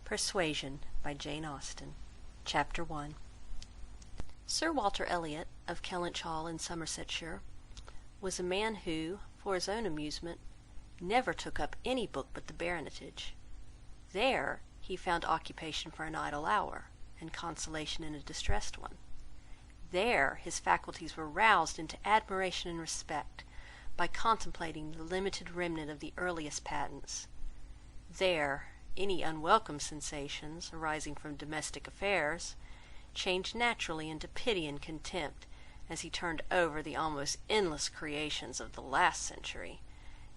Persuasion by Jane Austen. Chapter 1. Sir Walter Elliott, of Kellynch Hall in Somersetshire, was a man who, for his own amusement, never took up any book but the baronetage. There he found occupation for an idle hour, and consolation in a distressed one. There his faculties were roused into admiration and respect by contemplating the limited remnant of the earliest patents. There any unwelcome sensations arising from domestic affairs changed naturally into pity and contempt as he turned over the almost endless creations of the last century,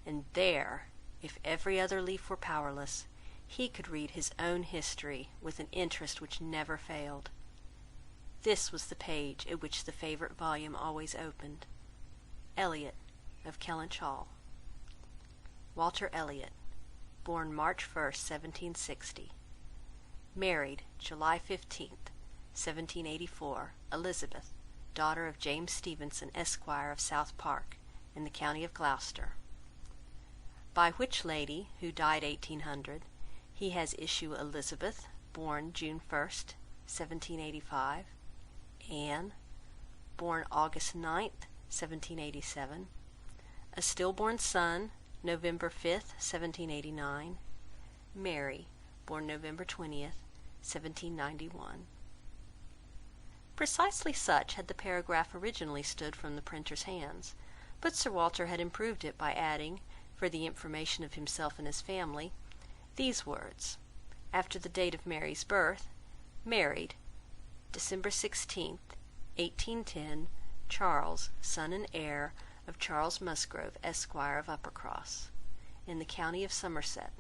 and there, if every other leaf were powerless, he could read his own history with an interest which never failed. This was the page at which the favourite volume always opened. Elliott, of Kellynch Hall. Walter Elliott, born March 1st, 1760. Married July 15th, 1784, Elizabeth, daughter of James Stevenson, Esquire, of South Park, in the county of Gloucester. By which lady, who died 1800, he has issue Elizabeth, born June 1st, 1785, Anne, born August 9th, 1787, a stillborn son, November 5th, 1789, Mary, born November 20th, 1791. Precisely such had the paragraph originally stood from the printer's hands, but Sir Walter had improved it by adding, for the information of himself and his family, these words: after the date of Mary's birth, married, December 16th, 1810, Charles, son and heir of Charles Musgrove, Esquire, of Uppercross, in the county of Somerset,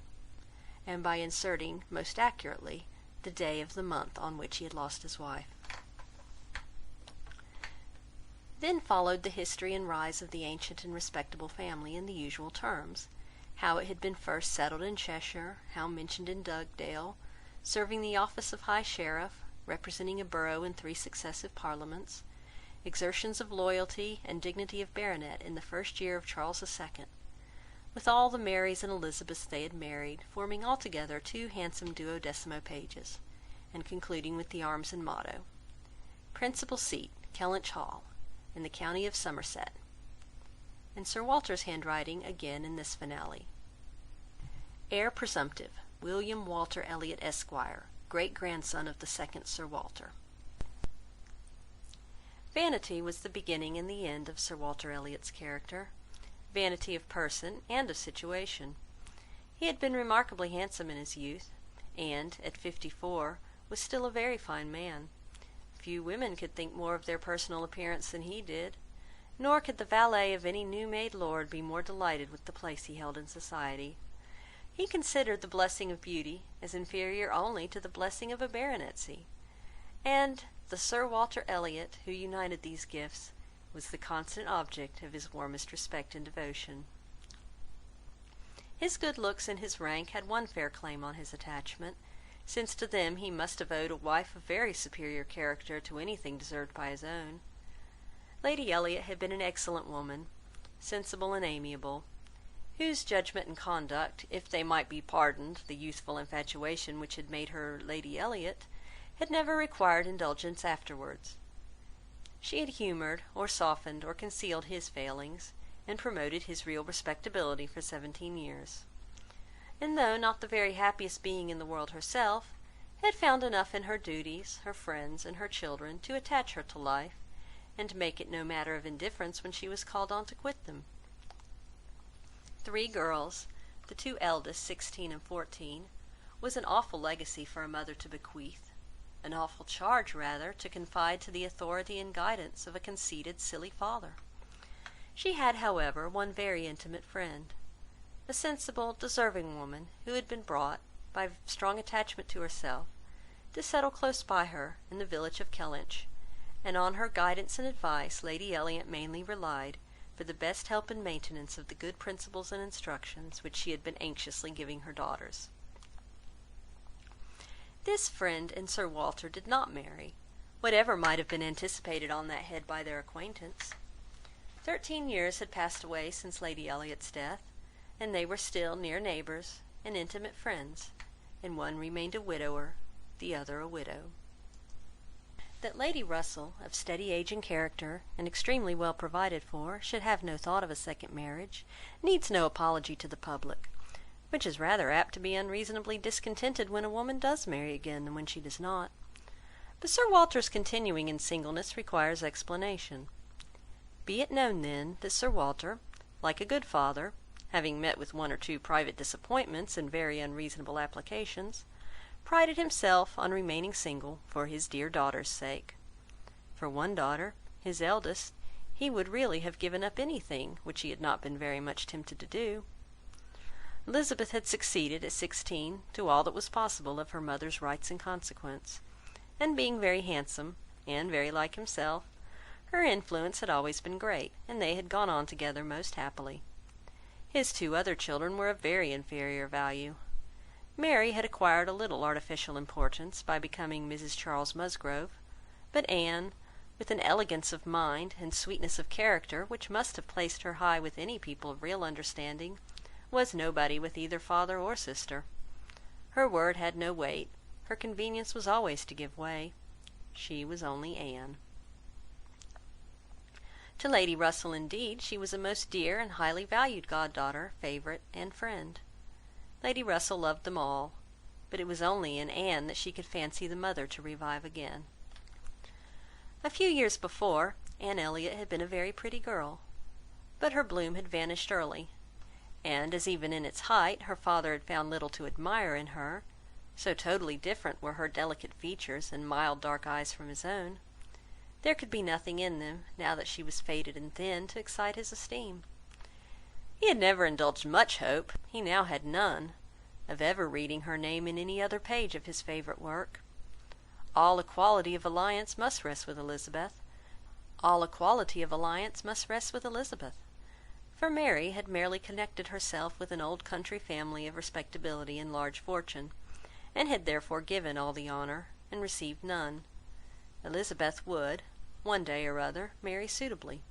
and by inserting, most accurately, the day of the month on which he had lost his wife. Then followed the history and rise of the ancient and respectable family in the usual terms, how it had been first settled in Cheshire, how mentioned in Dugdale, serving the office of High Sheriff, representing a borough in 3 successive parliaments, exertions of loyalty and dignity of baronet in the first year of Charles II, with all the Marys and Elizabeths they had married, forming altogether 2 handsome 12mo pages, and concluding with the arms and motto: principal seat, Kellynch Hall, in the county of Somerset, and Sir Walter's handwriting again in this finale: heir presumptive, William Walter Elliott, Esquire, great-grandson of the second Sir Walter. Vanity was the beginning and the end of Sir Walter Elliott's character, vanity of person and of situation. He had been remarkably handsome in his youth, and, at 54, was still a very fine man. Few women could think more of their personal appearance than he did, nor could the valet of any new-made lord be more delighted with the place he held in society. He considered the blessing of beauty as inferior only to the blessing of a baronetcy, and the Sir Walter Elliott who united these gifts was the constant object of his warmest respect and devotion. His good looks and his rank had one fair claim on his attachment, since to them he must have owed a wife of very superior character to anything deserved by his own. Lady Elliott had been an excellent woman, sensible and amiable, whose judgment and conduct, if they might be pardoned the youthful infatuation which had made her Lady Elliott, had never required indulgence afterwards. She had humoured, or softened, or concealed his failings, and promoted his real respectability for 17 years; and though not the very happiest being in the world herself, had found enough in her duties, her friends, and her children to attach her to life, and make it no matter of indifference when she was called on to quit them. 3 girls, the 2 eldest, 16 and 14, was an awful legacy for a mother to bequeath, an awful charge rather to confide to the authority and guidance of a conceited, silly father. She had, however, one very intimate friend, a sensible, deserving woman, who had been brought, by strong attachment to herself, to settle close by her in the village of Kellynch, and on her guidance and advice Lady Elliott mainly relied for the best help and maintenance of the good principles and instructions which she had been anxiously giving her daughters. This friend and Sir Walter did not marry, whatever might have been anticipated on that head by their acquaintance. 13 years had passed away since Lady Elliott's death, and they were still near neighbours and intimate friends, and one remained a widower, the other a widow. That Lady Russell, of steady age and character, and extremely well provided for, should have no thought of a second marriage, needs no apology to the public, which is rather apt to be unreasonably discontented when a woman does marry again than when she does not. But Sir Walter's continuing in singleness requires explanation. Be it known then, that Sir Walter, like a good father, having met with one or two private disappointments and very unreasonable applications, prided himself on remaining single for his dear daughter's sake. For one daughter, his eldest, he would really have given up anything which he had not been very much tempted to do. Elizabeth had succeeded at 16 to all that was possible of her mother's rights and consequence, and being very handsome, and very like himself, her influence had always been great, and they had gone on together most happily. His two other children were of very inferior value. Mary had acquired a little artificial importance by becoming Mrs. Charles Musgrove, but Anne, with an elegance of mind and sweetness of character which must have placed her high with any people of real understanding, was nobody with either father or sister. Her word had no weight, her convenience was always to give way. She was only Anne. To Lady Russell, indeed, she was a most dear and highly valued goddaughter, favourite, and friend. Lady Russell loved them all, but it was only in Anne that she could fancy the mother to revive again. A few years before, Anne Elliott had been a very pretty girl, but her bloom had vanished early, and as even in its height her father had found little to admire in her, so totally different were her delicate features and mild dark eyes from his own, there could be nothing in them, now that she was faded and thin, to excite his esteem. He had never indulged much hope, he now had none, of ever reading her name in any other page of his favourite work. All equality of alliance must rest with Elizabeth. All equality of alliance must rest with Elizabeth. For Mary had merely connected herself with an old country family of respectability and large fortune, and had therefore given all the honour, and received none. Elizabeth would, one day or other, marry suitably.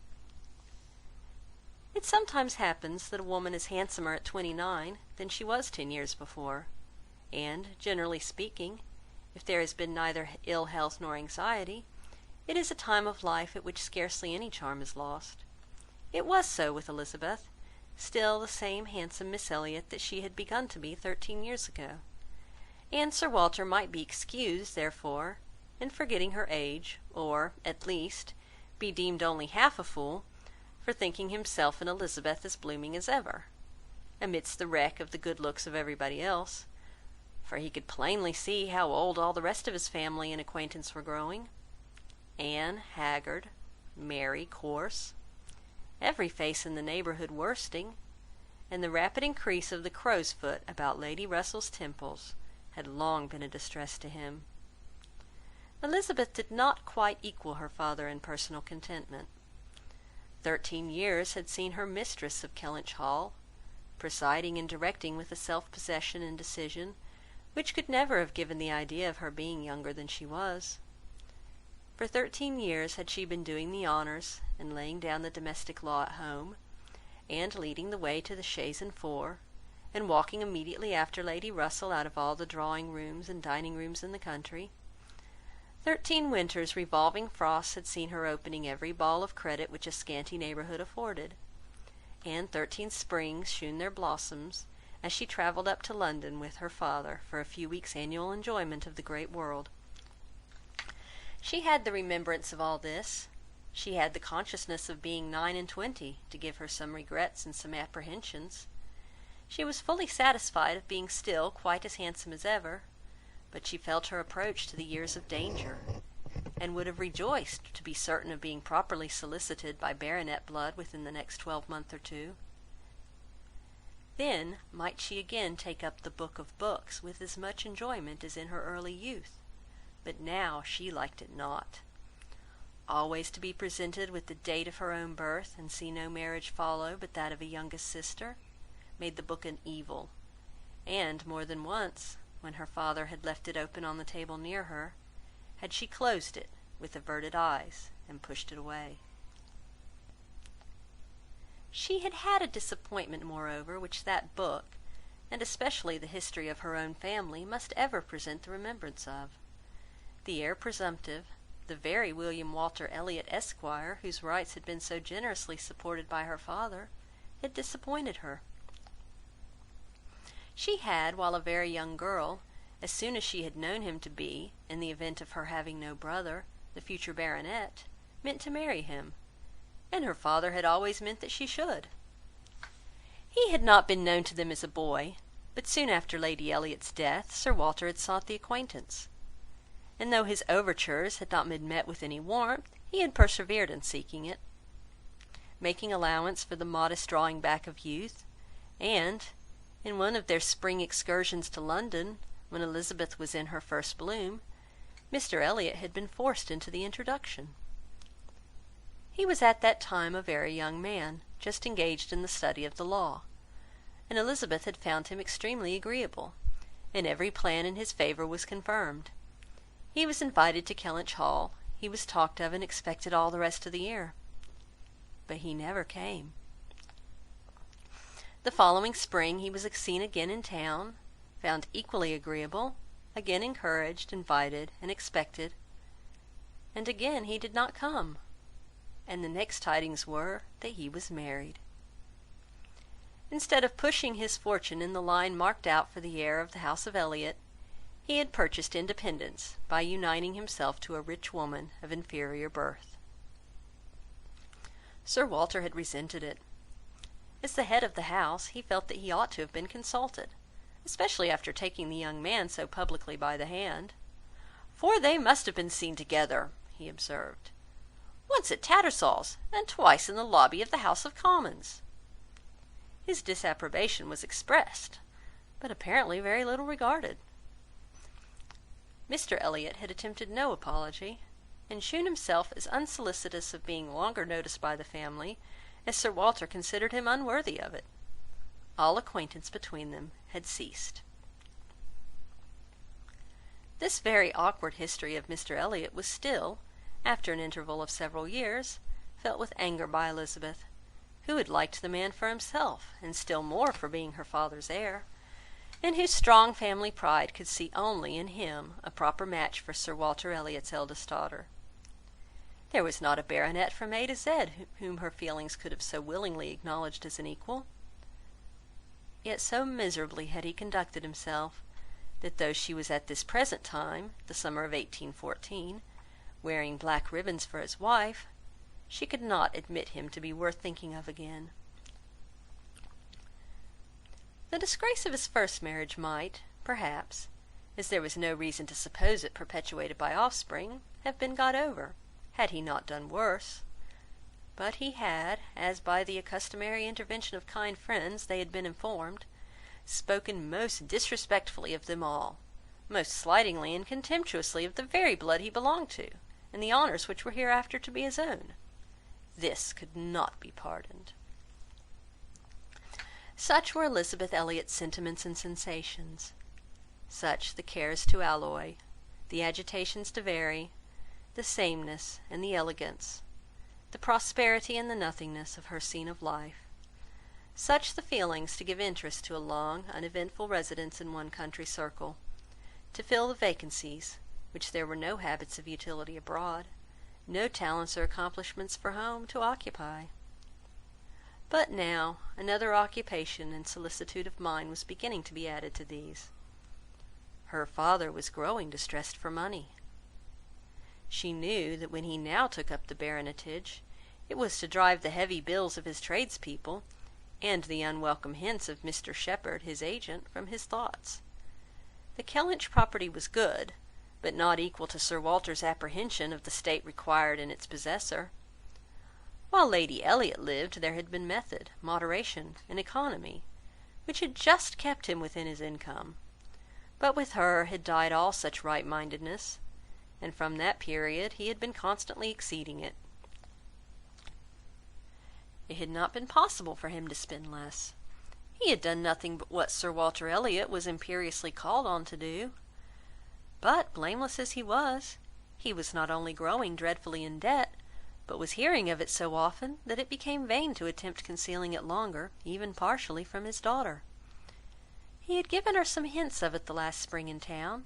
It sometimes happens that a woman is handsomer at 29 than she was 10 years before, and, generally speaking, if there has been neither ill health nor anxiety, it is a time of life at which scarcely any charm is lost. It was so with Elizabeth, still the same handsome Miss Elliott that she had begun to be 13 years ago, and Sir Walter might be excused, therefore, in forgetting her age, or, at least, be deemed only half a fool, for thinking himself and Elizabeth as blooming as ever, amidst the wreck of the good looks of everybody else, for he could plainly see how old all the rest of his family and acquaintance were growing. Anne haggard, Mary coarse, every face in the neighbourhood worsting, and the rapid increase of the crow's foot about Lady Russell's temples had long been a distress to him. Elizabeth did not quite equal her father in personal contentment. 13 years had seen her mistress of Kellynch Hall, presiding and directing with a self-possession and decision which could never have given the idea of her being younger than she was. For 13 years had she been doing the honours, and laying down the domestic law at home, and leading the way to the chaise and four, and walking immediately after Lady Russell out of all the drawing-rooms and dining-rooms in the country. 13 winters revolving frosts had seen her opening every ball of credit which a scanty neighbourhood afforded, and 13 springs shewn their blossoms, as she travelled up to London with her father for a few weeks' annual enjoyment of the great world. She had the remembrance of all this. She had the consciousness of being 29 to give her some regrets and some apprehensions. She was fully satisfied of being still quite as handsome as ever, but she felt her approach to the years of danger, and would have rejoiced to be certain of being properly solicited by baronet blood within the next 12-month or two. Then might she again take up the book of books with as much enjoyment as in her early youth, but now she liked it not. Always to be presented with the date of her own birth, and see no marriage follow but that of a youngest sister, made the book an evil, and more than once, when her father had left it open on the table near her, had she closed it with averted eyes and pushed it away. She had had a disappointment, moreover, which that book, and especially the history of her own family, must ever present the remembrance of. The heir presumptive, the very William Walter Elliott, Esquire, whose rights had been so generously supported by her father, had disappointed her. She had, while a very young girl, as soon as she had known him to be, in the event of her having no brother, the future baronet, meant to marry him, and her father had always meant that she should. He had not been known to them as a boy, but soon after Lady Elliott's death Sir Walter had sought the acquaintance, and though his overtures had not been met with any warmth, he had persevered in seeking it, making allowance for the modest drawing back of youth, and, in one of their spring excursions to London, when Elizabeth was in her first bloom, Mr. Elliott had been forced into the introduction. He was at that time a very young man, just engaged in the study of the law, and Elizabeth had found him extremely agreeable, and every plan in his favour was confirmed. He was invited to Kellynch Hall, he was talked of and expected all the rest of the year, but he never came. The following spring he was seen again in town, found equally agreeable, again encouraged, invited, and expected, and again he did not come, and the next tidings were that he was married. Instead of pushing his fortune in the line marked out for the heir of the house of Elliott, he had purchased independence by uniting himself to a rich woman of inferior birth. Sir Walter had resented it. As the head of the house, he felt that he ought to have been consulted, especially after taking the young man so publicly by the hand. "For they must have been seen together," he observed, "once at Tattersall's, and twice in the lobby of the House of Commons." His disapprobation was expressed, but apparently very little regarded. Mr. Elliott had attempted no apology, and shewn himself as unsolicitous of being longer noticed by the family, as Sir Walter considered him unworthy of it. All acquaintance between them had ceased. This very awkward history of Mr. Elliott was still, after an interval of several years, felt with anger by Elizabeth, who had liked the man for himself, and still more for being her father's heir, and whose strong family pride could see only in him a proper match for Sir Walter Elliott's eldest daughter. There was not a baronet from A to Z whom her feelings could have so willingly acknowledged as an equal. Yet so miserably had he conducted himself, that though she was at this present time, the summer of 1814, wearing black ribbons for his wife, she could not admit him to be worth thinking of again. The disgrace of his first marriage might, perhaps, as there was no reason to suppose it perpetuated by offspring, have been got over, had he not done worse. But he had, as by the customary intervention of kind friends they had been informed, spoken most disrespectfully of them all, most slightingly and contemptuously of the very blood he belonged to, and the honours which were hereafter to be his own. This could not be pardoned. Such were Elizabeth Elliott's sentiments and sensations, such the cares to alloy, the agitations to vary, the sameness and the elegance, the prosperity and the nothingness of her scene of life, such the feelings to give interest to a long, uneventful residence in one country circle, to fill the vacancies, which there were no habits of utility abroad, no talents or accomplishments for home to occupy. But now another occupation and solicitude of mind was beginning to be added to these. Her father was growing distressed for money. She knew that when he now took up the baronetage, it was to drive the heavy bills of his tradespeople, and the unwelcome hints of Mr. Shepherd, his agent, from his thoughts. The Kellynch property was good, but not equal to Sir Walter's apprehension of the state required in its possessor. While Lady Elliott lived, there had been method, moderation, and economy, which had just kept him within his income, but with her had died all such right-mindedness, and from that period he had been constantly exceeding it. It had not been possible for him to spend less. He had done nothing but what Sir Walter Elliott was imperiously called on to do. But, blameless as he was not only growing dreadfully in debt, but was hearing of it so often that it became vain to attempt concealing it longer, even partially, from his daughter. He had given her some hints of it the last spring in town.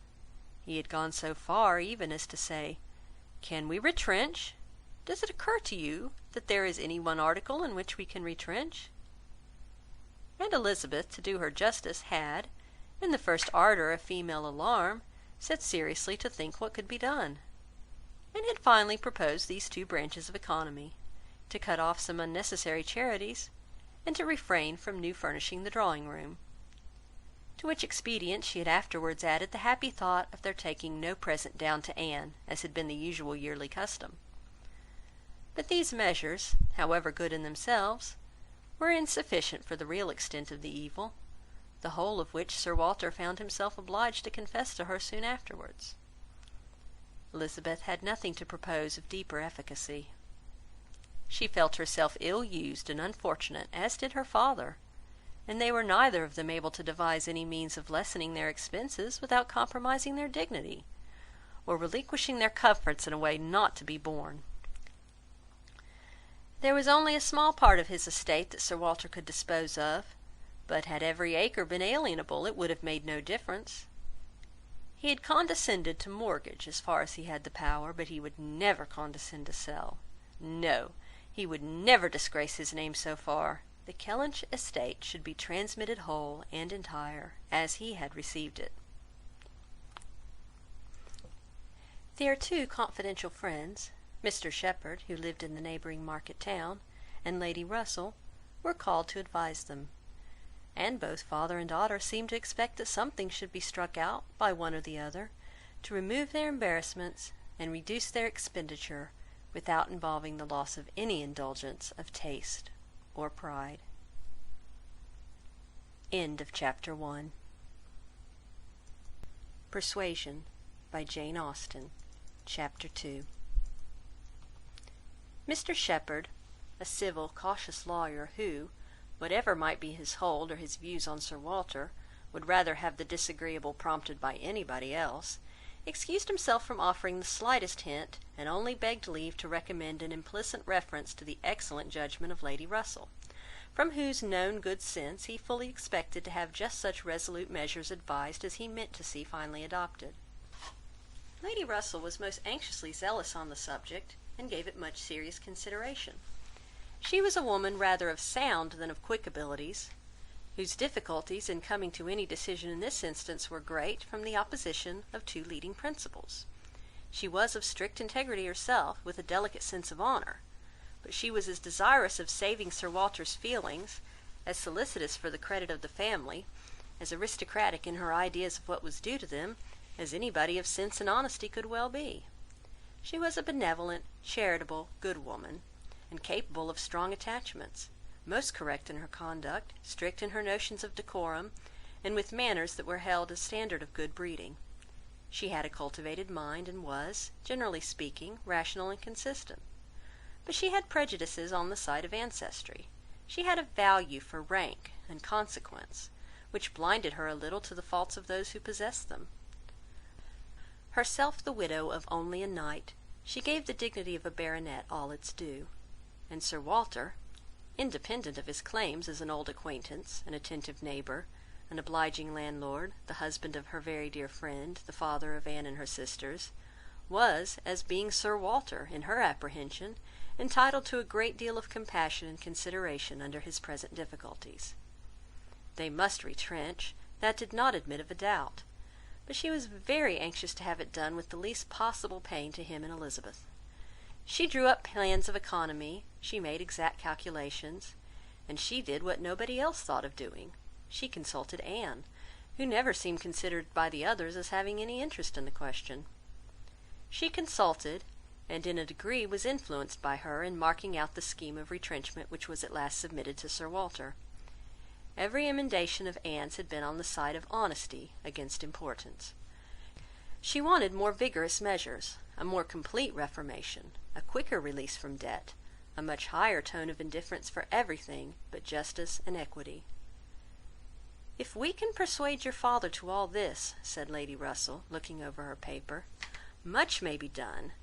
He had gone so far even as to say, "Can we retrench? Does it occur to you that there is any one article in which we can retrench?" And Elizabeth, to do her justice, had, in the first ardour of female alarm, set seriously to think what could be done, and had finally proposed these two branches of economy, to cut off some unnecessary charities, and to refrain from new furnishing the drawing-room, to which expedient she had afterwards added the happy thought of their taking no present down to Anne, as had been the usual yearly custom. But these measures, however good in themselves, were insufficient for the real extent of the evil, the whole of which Sir Walter found himself obliged to confess to her soon afterwards. Elizabeth had nothing to propose of deeper efficacy. She felt herself ill-used and unfortunate, as did her father, and they were neither of them able to devise any means of lessening their expenses without compromising their dignity, or relinquishing their comforts in a way not to be borne. There was only a small part of his estate that Sir Walter could dispose of, but had every acre been alienable, it would have made no difference. He had condescended to mortgage as far as he had the power, but he would never condescend to sell. No, he would never disgrace his name so far. The Kellynch estate should be transmitted whole and entire, as he had received it. Their two confidential friends, Mr. Shepherd, who lived in the neighbouring market town, and Lady Russell, were called to advise them, and both father and daughter seemed to expect that something should be struck out by one or the other, to remove their embarrassments and reduce their expenditure without involving the loss of any indulgence of taste or pride. End of Chapter 1. Persuasion by Jane Austen. Chapter 2. Mr. Shepherd, a civil, cautious lawyer, who, whatever might be his hold or his views on Sir Walter, would rather have the disagreeable prompted by anybody else, excused himself from offering the slightest hint, and only begged leave to recommend an implicit reference to the excellent judgment of Lady Russell, from whose known good sense he fully expected to have just such resolute measures advised as he meant to see finally adopted. Lady Russell was most anxiously zealous on the subject, and gave it much serious consideration. She was a woman rather of sound than of quick abilities, whose difficulties in coming to any decision in this instance were great, from the opposition of two leading principles. She was of strict integrity herself, with a delicate sense of honour, but she was as desirous of saving Sir Walter's feelings, as solicitous for the credit of the family, as aristocratic in her ideas of what was due to them, as anybody of sense and honesty could well be. She was a benevolent, charitable, good woman, and capable of strong attachments, most correct in her conduct, strict in her notions of decorum, and with manners that were held as standard of good breeding. She had a cultivated mind, and was, generally speaking, rational and consistent. But she had prejudices on the side of ancestry. She had a value for rank and consequence, which blinded her a little to the faults of those who possessed them. Herself the widow of only a knight, she gave the dignity of a baronet all its due, and Sir Walter, independent of his claims as an old acquaintance, an attentive neighbour, an obliging landlord, the husband of her very dear friend, the father of Anne and her sisters, was, as being Sir Walter, in her apprehension, entitled to a great deal of compassion and consideration under his present difficulties. They must retrench, that did not admit of a doubt, but she was very anxious to have it done with the least possible pain to him and Elizabeth. She drew up plans of economy, she made exact calculations, and she did what nobody else thought of doing. She consulted Anne, who never seemed considered by the others as having any interest in the question. She consulted, and in a degree was influenced by her in marking out the scheme of retrenchment which was at last submitted to Sir Walter. Every emendation of Anne's had been on the side of honesty against importance. She wanted more vigorous measures, a more complete reformation, a quicker release from debt, a much higher tone of indifference for everything but justice and equity. "If we can persuade your father to all this," said Lady Russell, looking over her paper, "much may be done.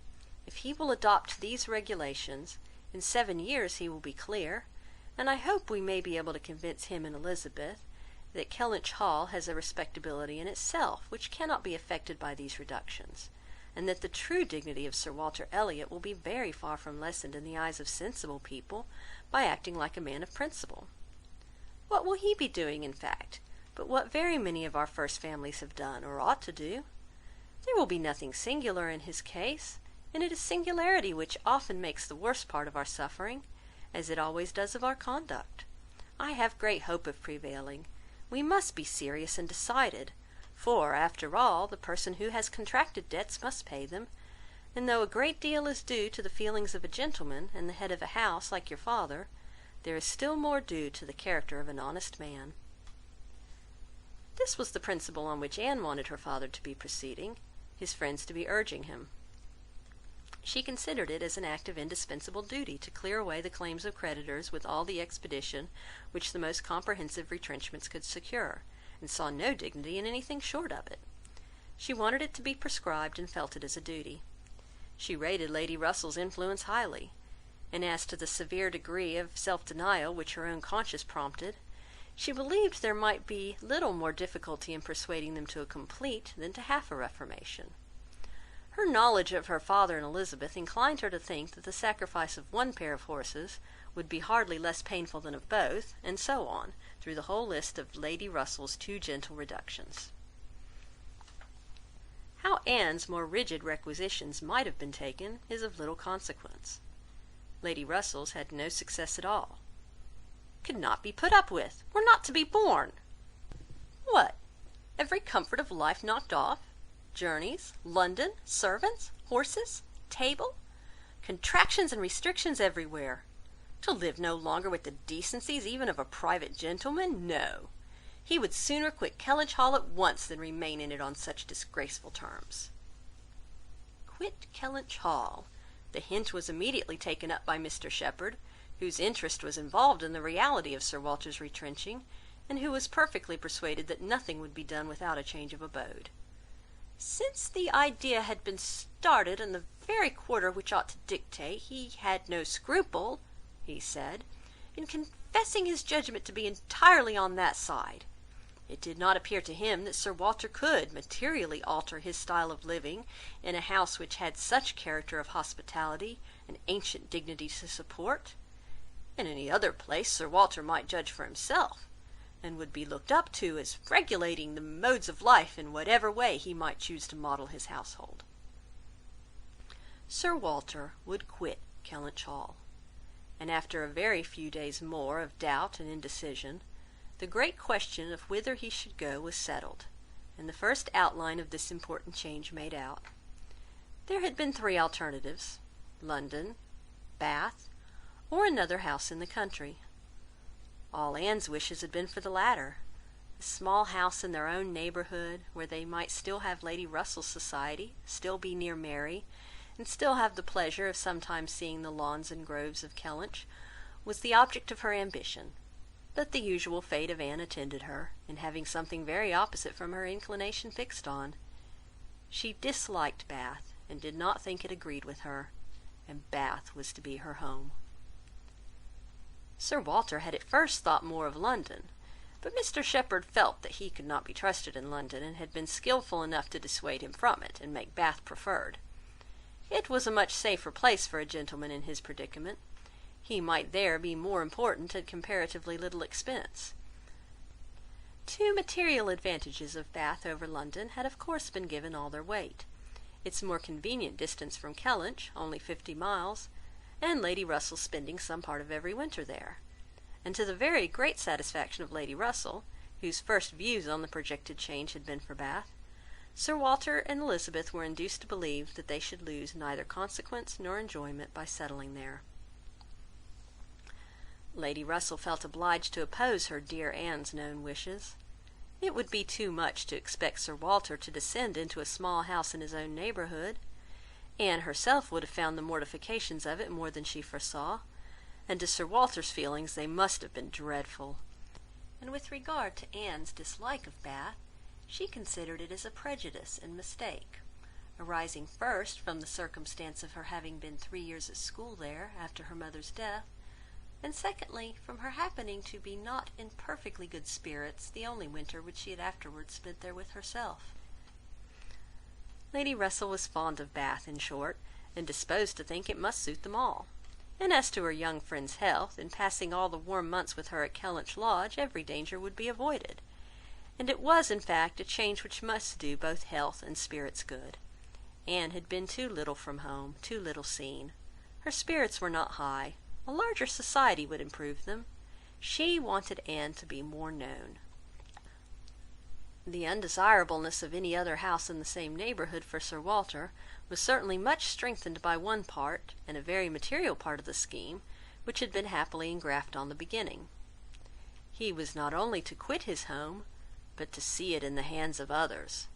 If he will adopt these regulations, in 7 years he will be clear, and I hope we may be able to convince him and Elizabeth, that Kellynch Hall has a respectability in itself which cannot be affected by these reductions, and that the true dignity of Sir Walter Elliott will be very far from lessened in the eyes of sensible people by acting like a man of principle. What will he be doing, in fact, but what very many of our first families have done, or ought to do? There will be nothing singular in his case, and it is singularity which often makes the worst part of our suffering, as it always does of our conduct. I have great hope of prevailing. We must be serious and decided, for, after all, the person who has contracted debts must pay them, and though a great deal is due to the feelings of a gentleman and the head of a house like your father, there is still more due to the character of an honest man. This was the principle on which Anne wanted her father to be proceeding, his friends to be urging him. She considered it as an act of indispensable duty to clear away the claims of creditors with all the expedition which the most comprehensive retrenchments could secure, and saw no dignity in anything short of it. She wanted it to be prescribed, and felt it as a duty. She rated Lady Russell's influence highly, and as to the severe degree of self-denial which her own conscience prompted, she believed there might be little more difficulty in persuading them to a complete than to half a reformation. Her knowledge of her father and Elizabeth inclined her to think that the sacrifice of one pair of horses would be hardly less painful than of both, and so on, through the whole list of Lady Russell's too gentle reductions. How Anne's more rigid requisitions might have been taken is of little consequence. Lady Russell's had no success at all. Could not be put up with, were not to be borne. What? Every comfort of life knocked off? Journeys, London, servants, horses, table, contractions and restrictions everywhere. To live no longer with the decencies even of a private gentleman? No. He would sooner quit Kellynch Hall at once than remain in it on such disgraceful terms. Quit Kellynch Hall. The hint was immediately taken up by Mr Shepherd, whose interest was involved in the reality of Sir Walter's retrenching, and who was perfectly persuaded that nothing would be done without a change of abode. Since the idea had been started in the very quarter which ought to dictate, he had no scruple, he said, in confessing his judgment to be entirely on that side. It did not appear to him that Sir Walter could materially alter his style of living in a house which had such character of hospitality and ancient dignity to support. In any other place Sir Walter might judge for himself, and would be looked up to as regulating the modes of life in whatever way he might choose to model his household. Sir Walter would quit Kellynch Hall, and after a very few days more of doubt and indecision, the great question of whither he should go was settled, and the first outline of this important change made out. There had been 3 alternatives: London, Bath, or another house in the country. All Anne's wishes had been for the latter, a small house in their own neighbourhood, where they might still have Lady Russell's society, still be near Mary, and still have the pleasure of sometimes seeing the lawns and groves of Kellynch, was the object of her ambition. But the usual fate of Anne attended her, in having something very opposite from her inclination fixed on. She disliked Bath, and did not think it agreed with her, and Bath was to be her home. Sir Walter had at first thought more of London, but Mr Shepherd felt that he could not be trusted in London, and had been skilful enough to dissuade him from it, and make Bath preferred. It was a much safer place for a gentleman in his predicament. He might there be more important at comparatively little expense. 2 material advantages of Bath over London had of course been given all their weight: its more convenient distance from Kellynch, only 50 miles, and Lady Russell spending some part of every winter there; and to the very great satisfaction of Lady Russell, whose first views on the projected change had been for Bath, Sir Walter and Elizabeth were induced to believe that they should lose neither consequence nor enjoyment by settling there. Lady Russell felt obliged to oppose her dear Anne's known wishes. It would be too much to expect Sir Walter to descend into a small house in his own neighbourhood. Anne herself would have found the mortifications of it more than she foresaw, and to Sir Walter's feelings they must have been dreadful. And with regard to Anne's dislike of Bath, she considered it as a prejudice and mistake, arising first from the circumstance of her having been 3 years at school there after her mother's death, and secondly, from her happening to be not in perfectly good spirits the only winter which she had afterwards spent there with herself. Lady Russell was fond of Bath, in short, and disposed to think it must suit them all. And as to her young friend's health, in passing all the warm months with her at Kellynch Lodge, every danger would be avoided. And it was, in fact, a change which must do both health and spirits good. Anne had been too little from home, too little seen. Her spirits were not high. A larger society would improve them. She wanted Anne to be more known. The undesirableness of any other house in the same neighbourhood for Sir Walter was certainly much strengthened by one part, and a very material part of the scheme, which had been happily engrafted on the beginning. He was not only to quit his home, but to see it in the hands of others,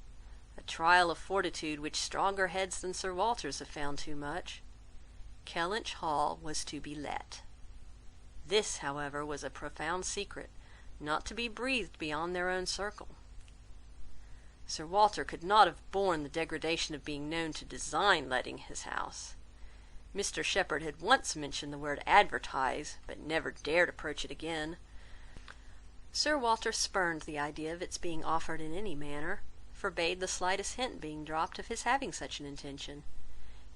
a trial of fortitude which stronger heads than Sir Walter's have found too much. Kellynch Hall was to be let. This, however, was a profound secret, not to be breathed beyond their own circle. Sir Walter could not have borne the degradation of being known to design letting his house. Mr Shepherd had once mentioned the word advertise, but never dared approach it again. Sir Walter spurned the idea of its being offered in any manner, forbade the slightest hint being dropped of his having such an intention,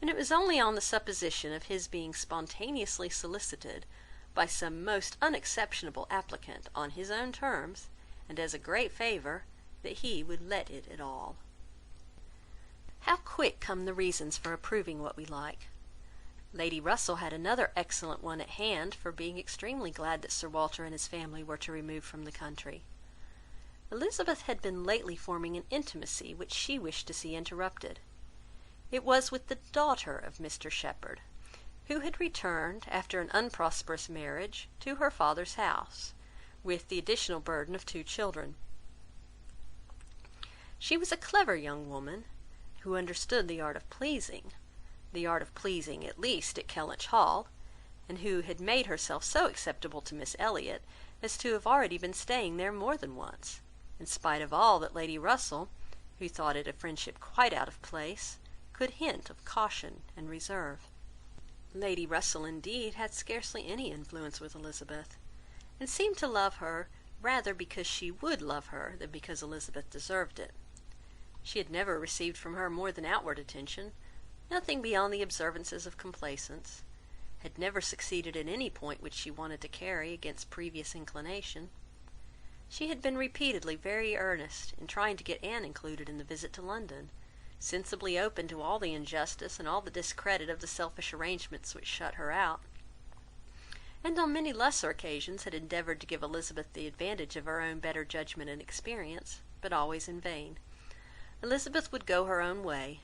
and it was only on the supposition of his being spontaneously solicited by some most unexceptionable applicant on his own terms, and as a great favour, that he would let it at all. How quick come the reasons for approving what we like! Lady Russell had another excellent one at hand for being extremely glad that Sir Walter and his family were to remove from the country. Elizabeth had been lately forming an intimacy which she wished to see interrupted. It was with the daughter of Mr Shepherd, who had returned, after an unprosperous marriage, to her father's house, with the additional burden of 2 children. She was a clever young woman, who understood the art of pleasing at least at Kellynch Hall, and who had made herself so acceptable to Miss Elliott as to have already been staying there more than once, in spite of all that Lady Russell, who thought it a friendship quite out of place, could hint of caution and reserve. Lady Russell, indeed, had scarcely any influence with Elizabeth, and seemed to love her rather because she would love her than because Elizabeth deserved it. She had never received from her more than outward attention, nothing beyond the observances of complaisance, had never succeeded in any point which she wanted to carry against previous inclination. She had been repeatedly very earnest in trying to get Anne included in the visit to London, sensibly open to all the injustice and all the discredit of the selfish arrangements which shut her out, and on many lesser occasions had endeavoured to give Elizabeth the advantage of her own better judgment and experience, but always in vain. Elizabeth would go her own way,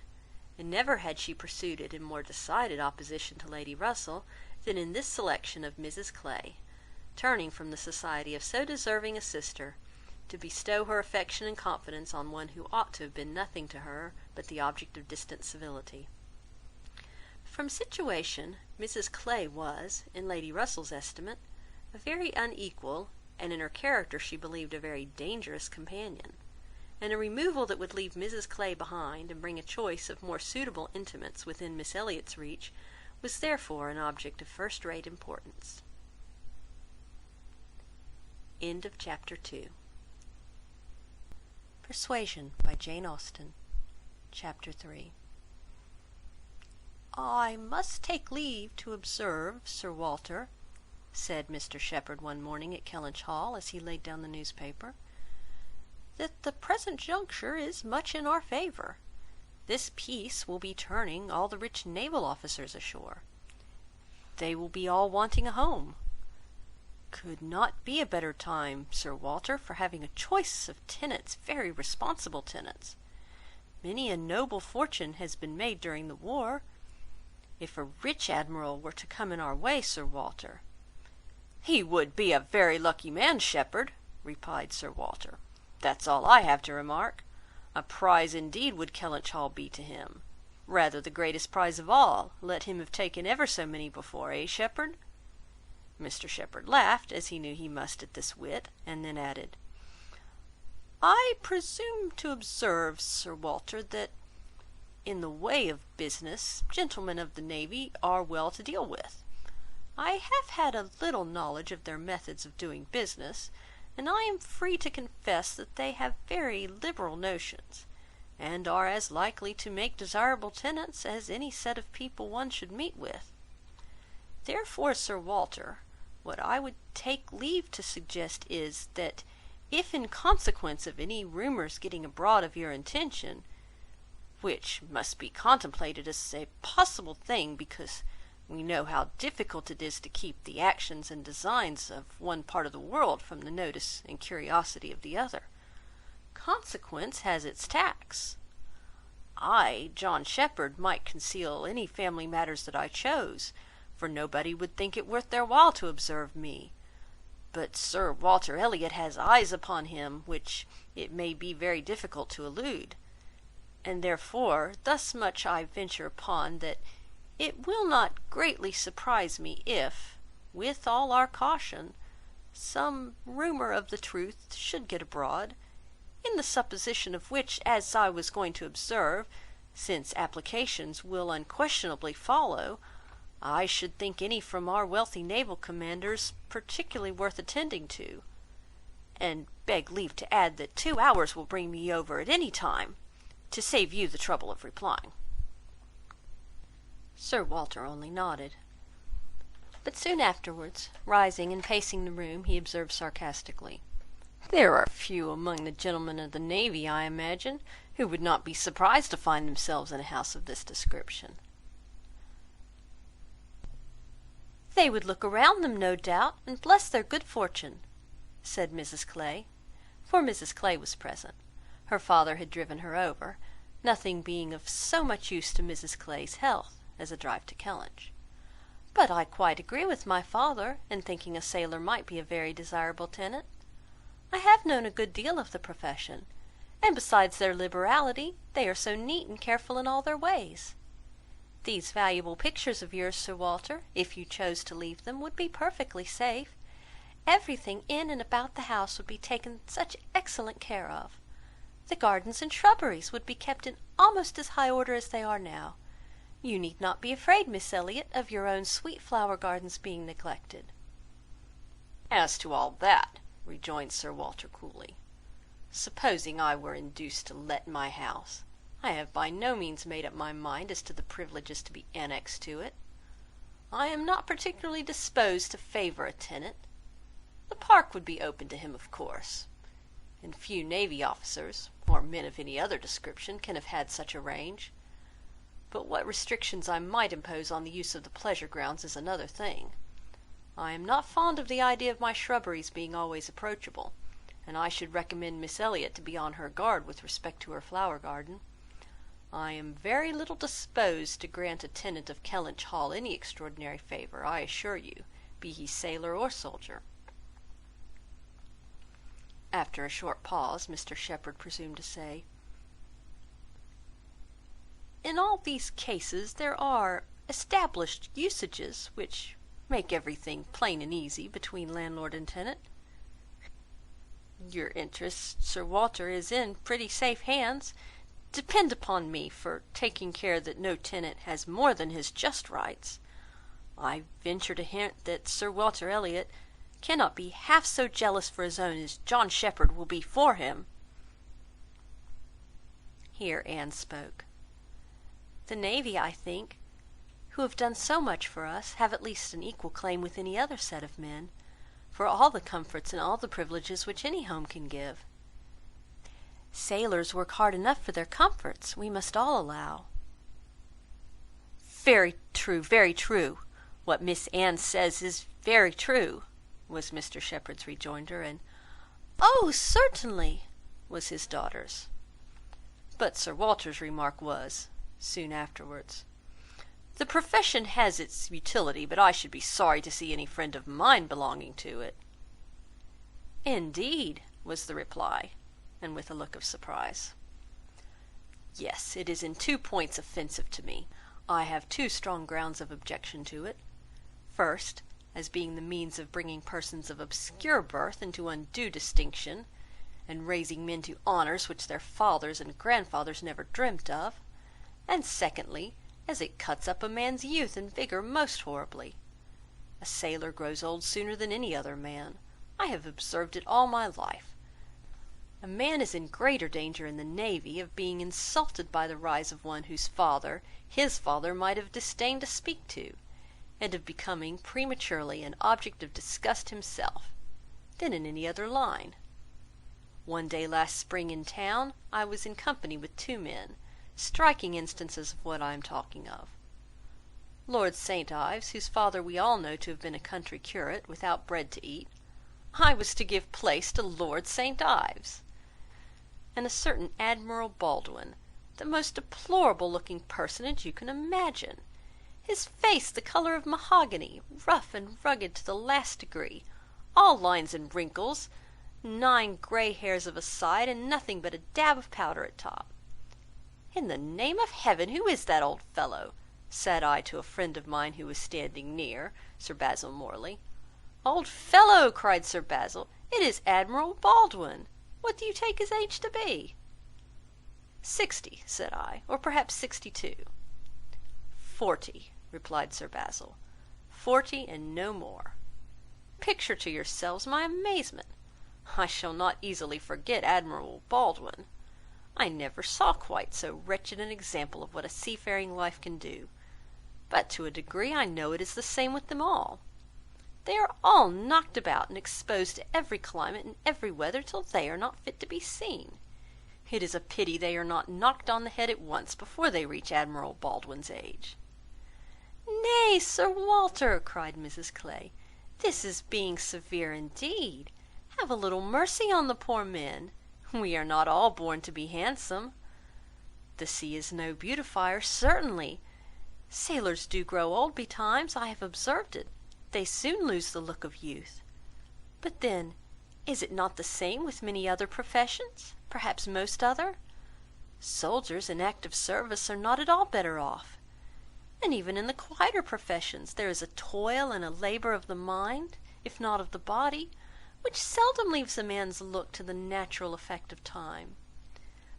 and never had she pursued it in more decided opposition to Lady Russell than in this selection of Mrs Clay, turning from the society of so deserving a sister, to bestow her affection and confidence on one who ought to have been nothing to her but the object of distant civility. From situation, Mrs Clay was, in Lady Russell's estimate, a very unequal, and in her character she believed a very dangerous companion, and a removal that would leave Mrs Clay behind, and bring a choice of more suitable intimates within Miss Elliott's reach, was therefore an object of first-rate importance. End of Chapter 2. Persuasion by Jane Austen. Chapter 3. "I must take leave to observe, Sir Walter," said Mr Shepherd one morning at Kellynch Hall, as he laid down the newspaper, "that the present juncture is much in our favour. This peace will be turning all the rich naval officers ashore. They will be all wanting a home. Could not be a better time, Sir Walter, for having a choice of tenants, very responsible tenants. Many a noble fortune has been made during the war. If a rich admiral were to come in our way, Sir Walter—" "He would be a very lucky man, Shepherd," replied Sir Walter. "That's all I have to remark. A prize indeed would Kellynch Hall be to him. Rather the greatest prize of all, let him have taken ever so many before, Shepherd?" Mr Shepherd laughed, as he knew he must at this wit, and then added, "I presume to observe, Sir Walter, that in the way of business, gentlemen of the navy are well to deal with. I have had a little knowledge of their methods of doing business, and I am free to confess that they have very liberal notions, and are as likely to make desirable tenants as any set of people one should meet with. Therefore, Sir Walter, what I would take leave to suggest is, that if in consequence of any rumours getting abroad of your intention, which must be contemplated as a possible thing, because we know how difficult it is to keep the actions and designs of one part of the world from the notice and curiosity of the other, consequence has its tax. I, John Shepherd, might conceal any family matters that I chose, for nobody would think it worth their while to observe me. But Sir Walter Elliott has eyes upon him, which it may be very difficult to elude, and therefore thus much I venture upon, that it will not greatly surprise me if, with all our caution, some rumour of the truth should get abroad, in the supposition of which, as I was going to observe, since applications will unquestionably follow, I should think any from our wealthy naval commanders particularly worth attending to, and beg leave to add that 2 hours will bring me over at any time, to save you the trouble of replying." Sir Walter only nodded, but soon afterwards, rising and pacing the room, he observed sarcastically, "There are few among the gentlemen of the navy, I imagine, who would not be surprised to find themselves in a house of this description." "They would look around them, no doubt, and bless their good fortune," said Mrs Clay, for Mrs Clay was present. Her father had driven her over, nothing being of so much use to Mrs Clay's health as a drive to Kellynch. "But I quite agree with my father in thinking a sailor might be a very desirable tenant. I have known a good deal of the profession, and besides their liberality, they are so neat and careful in all their ways. These valuable pictures of yours, Sir Walter, if you chose to leave them, would be perfectly safe. Everything in and about the house would be taken such excellent care of. The gardens and shrubberies would be kept in almost as high order as they are now. You need not be afraid, Miss Elliott, of your own sweet flower gardens being neglected." "As to all that," rejoined Sir Walter coolly, "supposing I were induced to let my house, I have by no means made up my mind as to the privileges to be annexed to it. I am not particularly disposed to favour a tenant. The park would be open to him, of course, and few navy officers, or men of any other description, can have had such a range. But what restrictions I might impose on the use of the pleasure grounds is another thing. I am not fond of the idea of my shrubberies being always approachable, and I should recommend Miss Elliott to be on her guard with respect to her flower garden. I am very little disposed to grant a tenant of Kellynch Hall any extraordinary favour, I assure you, be he sailor or soldier." After a short pause, Mr Shepherd presumed to say, "In all these cases there are established usages which make everything plain and easy between landlord and tenant. Your interest, Sir Walter, is in pretty safe hands. Depend upon me for taking care that no tenant has more than his just rights. I venture to hint that Sir Walter Elliott cannot be half so jealous for his own as John Shepherd will be for him." Here Anne spoke. "The navy, I think, who have done so much for us, have at least an equal claim with any other set of men, for all the comforts and all the privileges which any home can give. Sailors work hard enough for their comforts, we must all allow." Very true. What Miss Anne says is very true," was Mr Shepherd's rejoinder, and "Oh, certainly," was his daughter's. But Sir Walter's remark was, soon afterwards, "The profession has its utility, but I should be sorry to see any friend of mine belonging to it." "Indeed," was the reply, and with a look of surprise. "Yes, it is in 2 points offensive to me. I have 2 strong grounds of objection to it. First, as being the means of bringing persons of obscure birth into undue distinction, and raising men to honours which their fathers and grandfathers never dreamt of; and secondly, as it cuts up a man's youth and vigour most horribly. A sailor grows old sooner than any other man. I have observed it all my life. A man is in greater danger in the navy of being insulted by the rise of one whose father, his father, might have disdained to speak to, and of becoming prematurely an object of disgust himself, than in any other line. One day last spring in town, I was in company with two men, striking instances of what I am talking of. Lord St. Ives, whose father we all know to have been a country curate, without bread to eat, I was to give place to Lord St. Ives, and a certain Admiral Baldwin, the most deplorable looking personage you can imagine, his face the colour of mahogany, rough and rugged to the last degree, all lines and wrinkles, 9 grey hairs of a side, and nothing but a dab of powder at top. In the name of heaven, who is that old fellow? Said I to a friend of mine who was standing near, Sir Basil Morley. Old fellow, cried Sir Basil, it is Admiral Baldwin. What do you take his age to be? 60, said I, or perhaps 62. 40, replied Sir Basil. 40 and no more. Picture to yourselves my amazement. I shall not easily forget Admiral Baldwin. I never saw quite so wretched an example of what a seafaring life can do, but to a degree I know it is the same with them all. They are all knocked about and exposed to every climate and every weather till they are not fit to be seen. It is a pity they are not knocked on the head at once before they reach Admiral Baldwin's age. Nay, Sir Walter, cried Mrs. Clay, this is being severe indeed. Have a little mercy on the poor men. We are not all born to be handsome. The sea is no beautifier, certainly. Sailors do grow old betimes, I have observed it. They soon lose the look of youth. But then, is it not the same with many other professions, perhaps most other? Soldiers in active service are not at all better off. And even in the quieter professions there is a toil and a labour of the mind, if not of the body, which seldom leaves a man's look to the natural effect of time.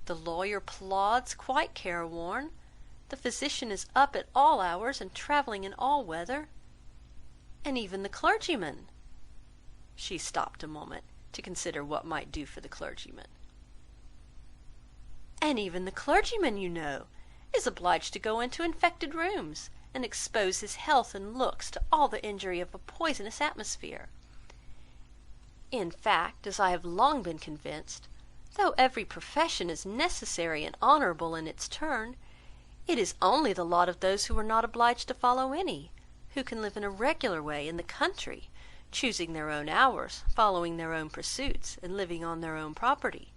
The lawyer plods, quite careworn. The physician is up at all hours and travelling in all weather. And even the clergyman. She stopped a moment to consider what might do for the clergyman. And even the clergyman, you know, is obliged to go into infected rooms, and expose his health and looks to all the injury of a poisonous atmosphere. In fact, as I have long been convinced, though every profession is necessary and honourable in its turn, it is only the lot of those who are not obliged to follow any, who can live in a regular way in the country, choosing their own hours, following their own pursuits, and living on their own property,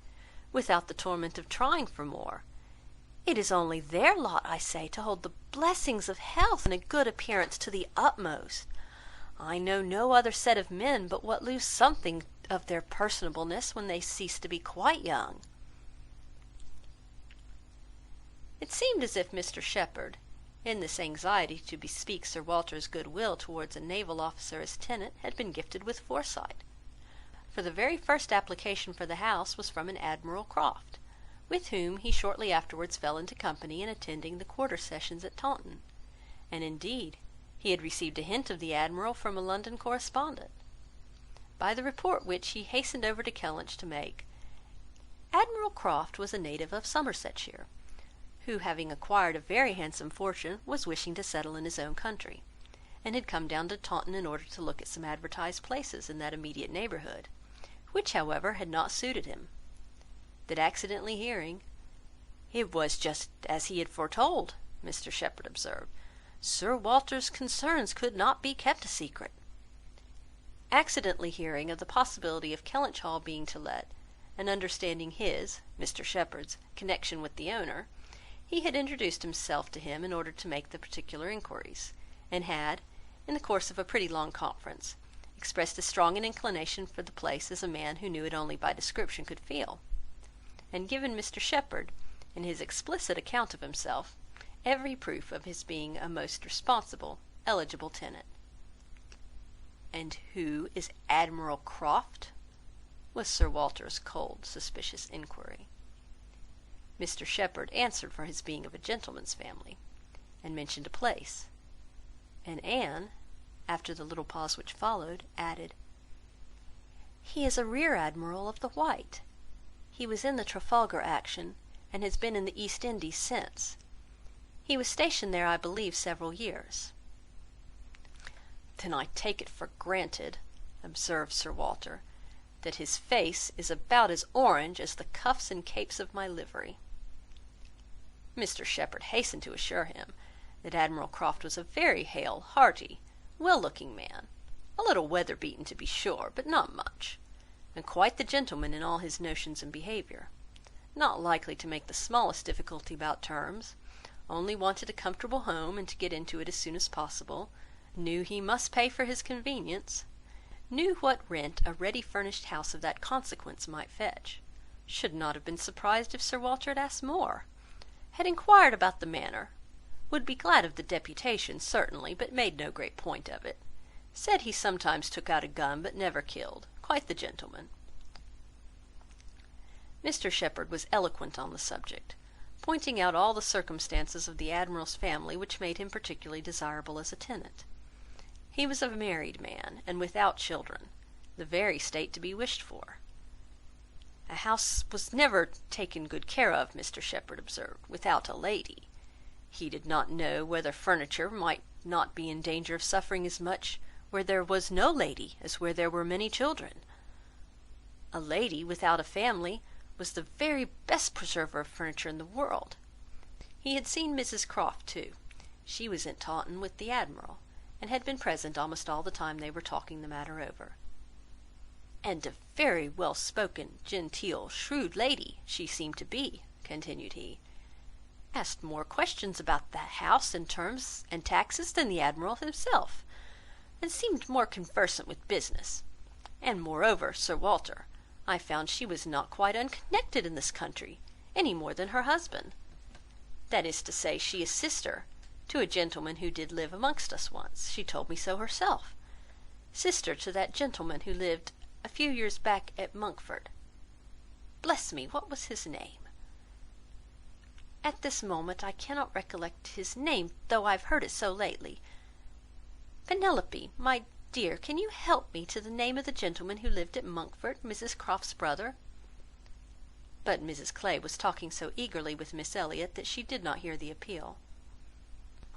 without the torment of trying for more. It is only their lot, I say, to hold the blessings of health and a good appearance to the utmost. I know no other set of men but what lose something of their personableness when they cease to be quite young. It seemed as if Mr. Shepherd, in this anxiety to bespeak Sir Walter's good will towards a naval officer as tenant, had been gifted with foresight. For the very first application for the house was from an Admiral Croft, with whom he shortly afterwards fell into company in attending the quarter sessions at Taunton, and indeed he had received a hint of the Admiral from a London correspondent. By the report which he hastened over to Kellynch to make, Admiral Croft was a native of Somersetshire, who, having acquired a very handsome fortune, was wishing to settle in his own country, and had come down to Taunton in order to look at some advertised places in that immediate neighbourhood, which, however, had not suited him. That accidentally hearing, "It was just as he had foretold," Mr. Shepherd observed. "Sir Walter's concerns could not be kept a secret." Accidentally hearing of the possibility of Kellynch Hall being to let, and understanding his, Mr. Shepherd's, connection with the owner, he had introduced himself to him in order to make the particular inquiries, and had, in the course of a pretty long conference, expressed as strong an inclination for the place as a man who knew it only by description could feel, and given Mr. Shepherd, in his explicit account of himself, every proof of his being a most responsible, eligible tenant. "And who is Admiral Croft?" was Sir Walter's cold, suspicious inquiry. Mr. Shepherd answered for his being of a gentleman's family, and mentioned a place, and Anne, after the little pause which followed, added, "He is a rear admiral of the White. He was in the Trafalgar action, and has been in the East Indies since. He was stationed there, I believe, several years." "Then I take it for granted," observed Sir Walter, "that his face is about as orange as the cuffs and capes of my livery." Mr Shepherd hastened to assure him that Admiral Croft was a very hale, hearty, well-looking man, a little weather-beaten to be sure, but not much, and quite the gentleman in all his notions and behaviour, not likely to make the smallest difficulty about terms, only wanted a comfortable home, and to get into it as soon as possible, knew he must pay for his convenience, knew what rent a ready-furnished house of that consequence might fetch, should not have been surprised if Sir Walter had asked more, had inquired about the manor, would be glad of the deputation, certainly, but made no great point of it, said he sometimes took out a gun, but never killed, quite the gentleman. Mr Shepherd was eloquent on the subject, pointing out all the circumstances of the Admiral's family which made him particularly desirable as a tenant. He was a married man, and without children, the very state to be wished for. A house was never taken good care of, Mr Shepherd observed, without a lady. He did not know whether furniture might not be in danger of suffering as much where there was no lady as where there were many children. A lady without a family was the very best preserver of furniture in the world. He had seen Mrs Croft too. She was at Taunton with the Admiral, and had been present almost all the time they were talking the matter over. "And a very well-spoken, genteel, shrewd lady she seemed to be," continued he. "Asked more questions about that house and terms and taxes than the Admiral himself, and seemed more conversant with business. And moreover, Sir Walter, I found she was not quite unconnected in this country, any more than her husband. That is to say, she is sister to a gentleman who did live amongst us once. She told me so herself. Sister to that gentleman who lived a few years back at Monkford. Bless me, what was his name? At this moment I cannot recollect his name, though I have heard it so lately. Penelope, my dear, can you help me to the name of the gentleman who lived at Monkford, Mrs Croft's brother?" But Mrs Clay was talking so eagerly with Miss Elliott that she did not hear the appeal.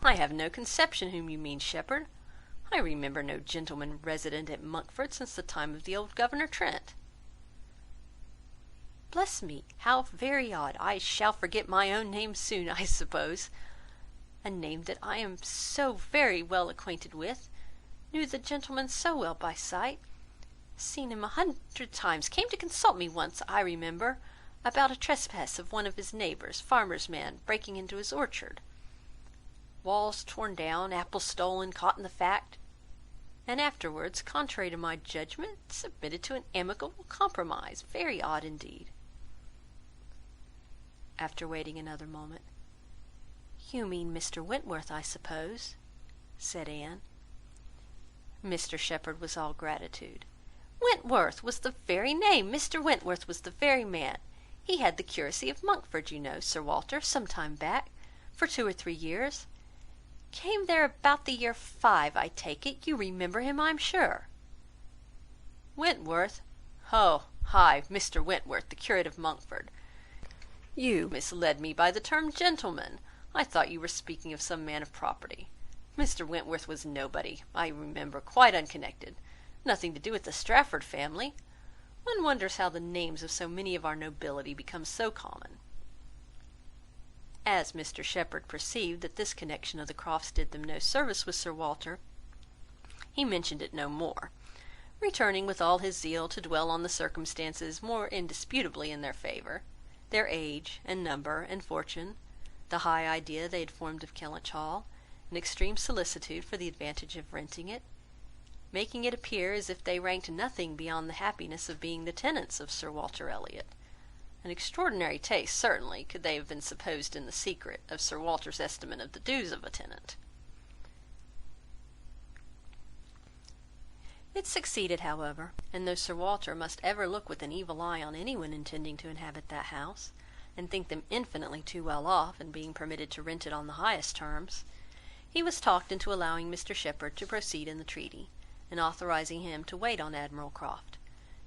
"I have no conception whom you mean, Shepherd. I remember no gentleman resident at Monkford since the time of the old Governor Trent." "Bless me, how very odd! I shall forget my own name soon, I suppose. A name that I am so very well acquainted with, knew the gentleman so well by sight, seen him 100 times, came to consult me once, I remember, about a trespass of one of his neighbours, farmer's man, breaking into his orchard. Walls torn down, apples stolen, caught in the fact, and afterwards, contrary to my judgment, submitted to an amicable compromise. Very odd indeed." After waiting another moment, "You mean Mr Wentworth, I suppose?" said Anne. Mr Shepherd was all gratitude. "Wentworth was the very name. Mr Wentworth was the very man. He had the curacy of Monkford, you know, Sir Walter, some time back, for 2 or 3 years. Came there about the year 5, I take it. You remember him, I am sure." "Wentworth? Oh, ay, Mr Wentworth, the curate of Monkford. You misled me by the term gentleman. I thought you were speaking of some man of property. Mr Wentworth was nobody, I remember, quite unconnected, nothing to do with the Strafford family. One wonders how the names of so many of our nobility become so common." As Mr Shepherd perceived that this connection of the Crofts did them no service with Sir Walter, he mentioned it no more, returning with all his zeal to dwell on the circumstances more indisputably in their favour, their age, and number, and fortune, the high idea they had formed of Kellynch Hall, and extreme solicitude for the advantage of renting it, making it appear as if they ranked nothing beyond the happiness of being the tenants of Sir Walter Elliott. An extraordinary taste, certainly, could they have been supposed in the secret of Sir Walter's estimate of the dues of a tenant. It succeeded, however, and though Sir Walter must ever look with an evil eye on anyone intending to inhabit that house, and think them infinitely too well off in being permitted to rent it on the highest terms, He was talked into allowing Mr Shepherd to proceed in the treaty, and authorising him to wait on Admiral Croft,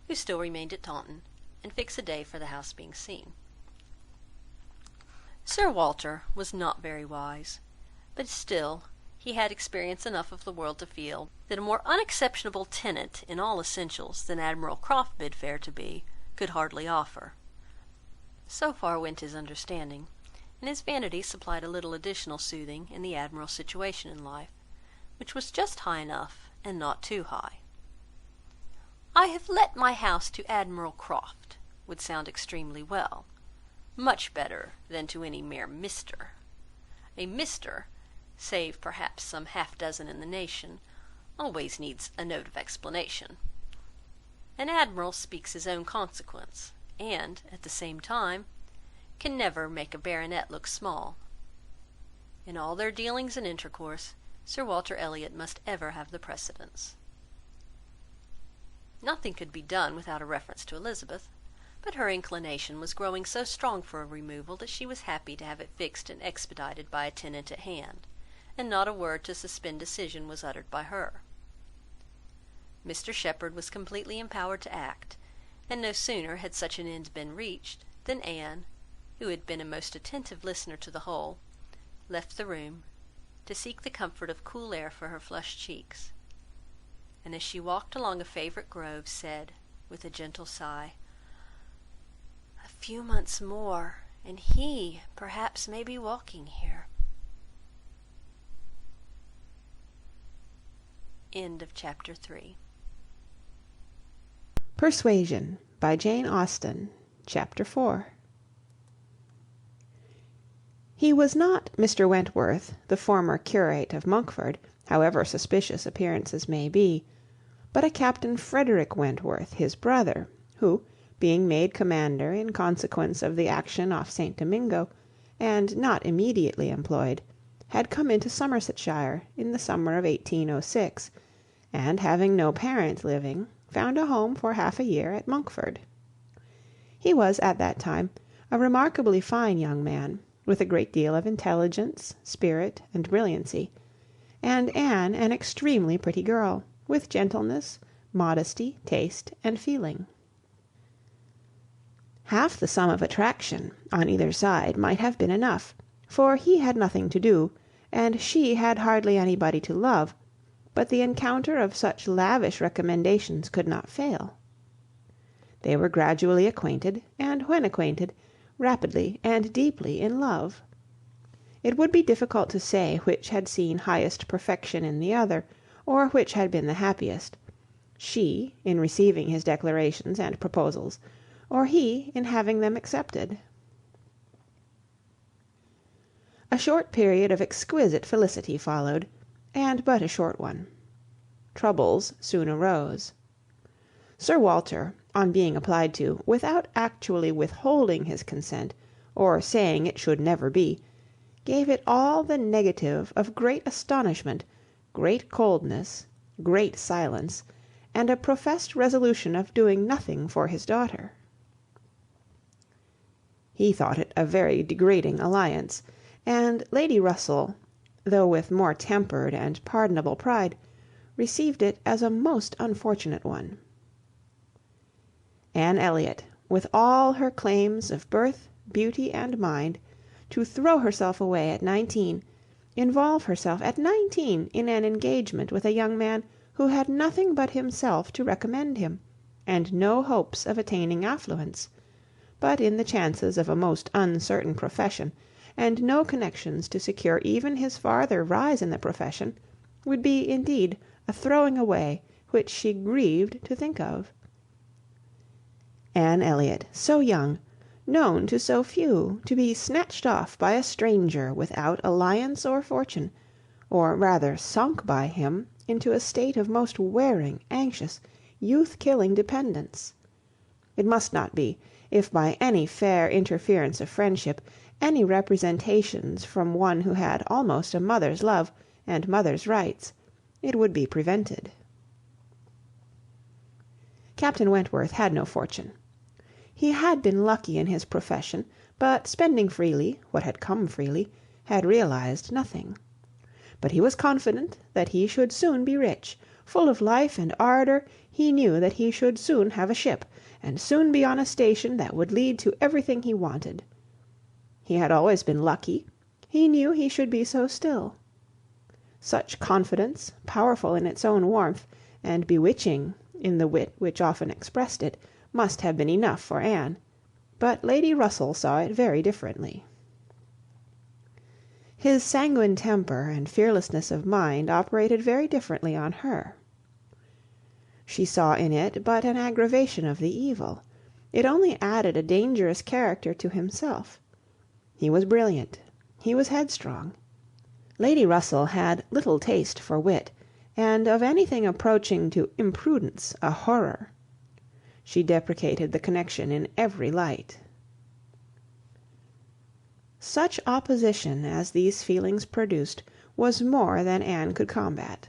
who still remained at Taunton, and fix a day for the house being seen. Sir Walter was not very wise, but still he had experience enough of the world to feel that a more unexceptionable tenant in all essentials than Admiral Croft bid fair to be could hardly offer. So far went his understanding, and his vanity supplied a little additional soothing in the Admiral's situation in life, which was just high enough and not too high. "I have let my house to Admiral Croft," would sound extremely well, much better than to any mere Mr. A Mr., save perhaps some half-dozen in the nation, always needs a note of explanation. An Admiral speaks his own consequence, and, at the same time, can never make a baronet look small. In all their dealings and intercourse, Sir Walter Elliott must ever have the precedence. Nothing could be done without a reference to Elizabeth, but her inclination was growing so strong for a removal that she was happy to have it fixed and expedited by a tenant at hand, and not a word to suspend decision was uttered by her. Mr Shepherd was completely empowered to act, and no sooner had such an end been reached than Anne, who had been a most attentive listener to the whole, left the room, to seek the comfort of cool air for her flushed cheeks, and as she walked along a favourite grove, said, with a gentle sigh, "A few months more, and he, perhaps, may be walking here." End of Chapter 3. Persuasion by Jane Austen, Chapter 4. He was not Mr Wentworth, the former curate of Monkford, however suspicious appearances may be, but a Captain Frederick Wentworth, his brother, who, being made commander in consequence of the action off St Domingo, and not immediately employed, had come into Somersetshire in the summer of 1806, and having no parent living, found a home for half a year at Monkford. He was at that time a remarkably fine young man, with a great deal of intelligence, spirit, and brilliancy, and Anne an extremely pretty girl, with gentleness, modesty, taste, and feeling. Half the sum of attraction, on either side, might have been enough, for he had nothing to do, and she had hardly anybody to love, but the encounter of such lavish recommendations could not fail. They were gradually acquainted, and when acquainted, rapidly and deeply in love. It would be difficult to say which had seen highest perfection in the other, or which had been the happiest, she in receiving his declarations and proposals, or he in having them accepted. A short period of exquisite felicity followed, and but a short one. Troubles soon arose. Sir Walter, on being applied to, without actually withholding his consent, or saying it should never be, gave it all the negative of great astonishment, great coldness, great silence, and a professed resolution of doing nothing for his daughter. He thought it a very degrading alliance, and Lady Russell, though with more tempered and pardonable pride, received it as a most unfortunate one. Anne Elliott, with all her claims of birth, beauty, and mind, to throw herself away at 19, involve herself at 19 in an engagement with a young man who had nothing but himself to recommend him, and no hopes of attaining affluence, but in the chances of a most uncertain profession, and no connections to secure even his farther rise in the profession, would be indeed a throwing away which she grieved to think of. Anne Elliott, so young, known to so few, to be snatched off by a stranger without alliance or fortune, or rather sunk by him into a state of most wearing, anxious, youth-killing dependence. It must not be, if by any fair interference of friendship, any representations from one who had almost a mother's love and mother's rights, it would be prevented. Captain Wentworth had no fortune. He had been lucky in his profession, but spending freely what had come freely, had realized nothing. But he was confident that he should soon be rich. Full of life and ardour, he knew that he should soon have a ship, and soon be on a station that would lead to everything he wanted. He had always been lucky. He knew he should be so still. Such confidence, powerful in its own warmth, and bewitching in the wit which often expressed it, must have been enough for Anne. But Lady Russell saw it very differently. His sanguine temper and fearlessness of mind operated very differently on her. She saw in it but an aggravation of the evil. It only added a dangerous character to himself. He was brilliant. He was headstrong. Lady Russell had little taste for wit, and of anything approaching to imprudence a horror. She deprecated the connection in every light. Such opposition as these feelings produced was more than Anne could combat.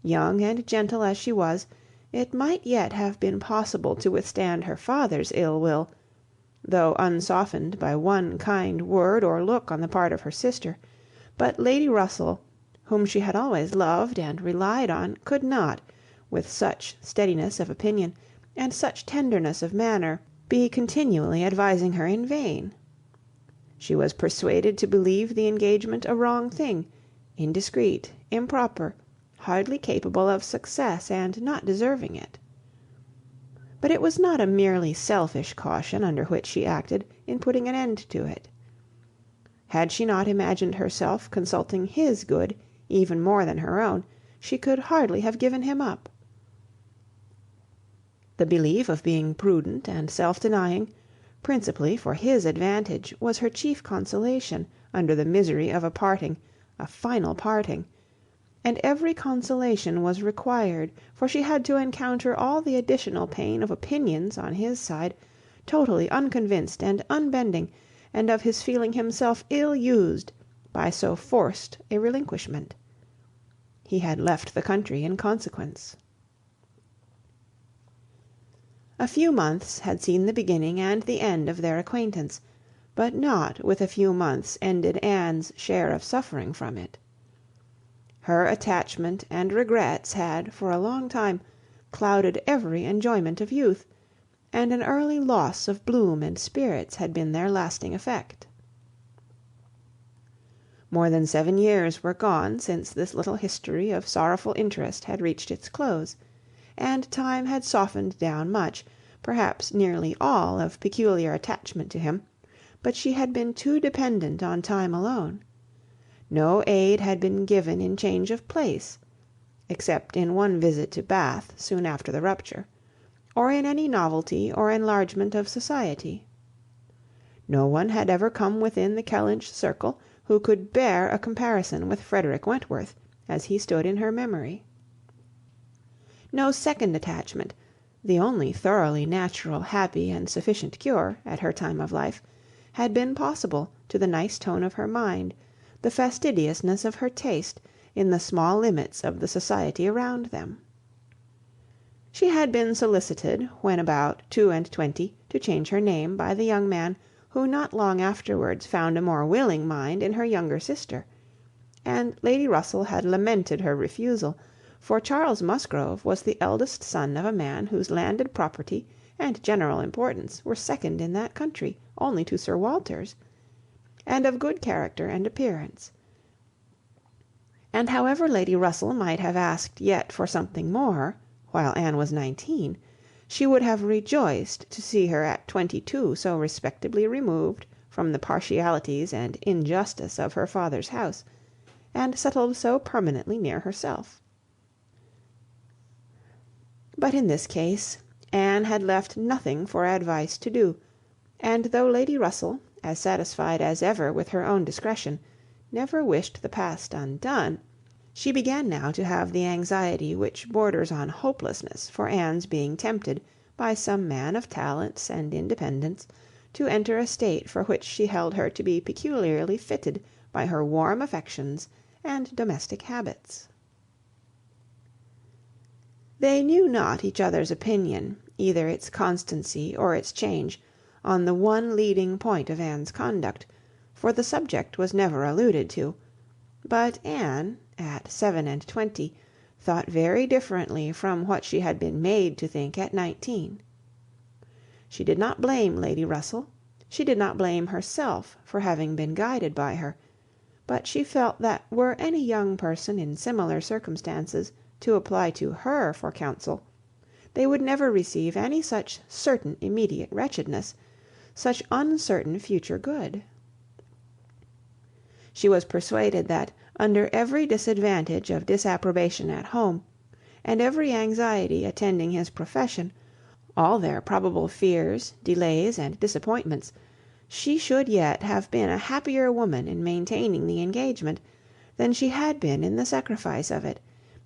Young and gentle as she was, it might yet have been possible to withstand her father's ill will, though unsoftened by one kind word or look on the part of her sister, but Lady Russell, whom she had always loved and relied on, could not, with such steadiness of opinion, and such tenderness of manner, be continually advising her in vain. She was persuaded to believe the engagement a wrong thing, indiscreet, improper, hardly capable of success, and not deserving it. But it was not a merely selfish caution under which she acted in putting an end to it. Had she not imagined herself consulting his good even more than her own, she could hardly have given him up. The belief of being prudent and self-denying, principally for his advantage, was her chief consolation under the misery of a parting, a final parting, and every consolation was required, for she had to encounter all the additional pain of opinions on his side, totally unconvinced and unbending, and of his feeling himself ill-used by so forced a relinquishment. He had left the country in consequence. A few months had seen the beginning and the end of their acquaintance, but not with a few months ended Anne's share of suffering from it. Her attachment and regrets had, for a long time, clouded every enjoyment of youth, and an early loss of bloom and spirits had been their lasting effect. More than 7 years were gone since this little history of sorrowful interest had reached its close, and time had softened down much, perhaps nearly all, of peculiar attachment to him, but she had been too dependent on time alone. No aid had been given in change of place, except in one visit to Bath soon after the rupture, or in any novelty or enlargement of society. No one had ever come within the Kellynch circle who could bear a comparison with Frederick Wentworth, as he stood in her memory. No second attachment, the only thoroughly natural, happy, and sufficient cure, at her time of life, had been possible to the nice tone of her mind, the fastidiousness of her taste, in the small limits of the society around them. She had been solicited, when about 22, to change her name by the young man who not long afterwards found a more willing mind in her younger sister, and Lady Russell had lamented her refusal, for Charles Musgrove was the eldest son of a man whose landed property and general importance were second in that country only to Sir Walter's, and of good character and appearance. And however Lady Russell might have asked yet for something more, while Anne was 19, she would have rejoiced to see her at 22 so respectably removed from the partialities and injustice of her father's house, and settled so permanently near herself. But in this case, Anne had left nothing for advice to do, and though Lady Russell, as satisfied as ever with her own discretion, never wished the past undone, she began now to have the anxiety which borders on hopelessness for Anne's being tempted, by some man of talents and independence, to enter a state for which she held her to be peculiarly fitted by her warm affections and domestic habits. They knew not each other's opinion, either its constancy or its change, on the one leading point of Anne's conduct, for the subject was never alluded to, but Anne, at 27, thought very differently from what she had been made to think at 19. She did not blame Lady Russell, she did not blame herself for having been guided by her, but she felt that were any young person in similar circumstances to apply to her for counsel, they would never receive any such certain immediate wretchedness, such uncertain future good. She was persuaded that under every disadvantage of disapprobation at home, and every anxiety attending his profession, all their probable fears, delays, and disappointments, she should yet have been a happier woman in maintaining the engagement than she had been in the sacrifice of it,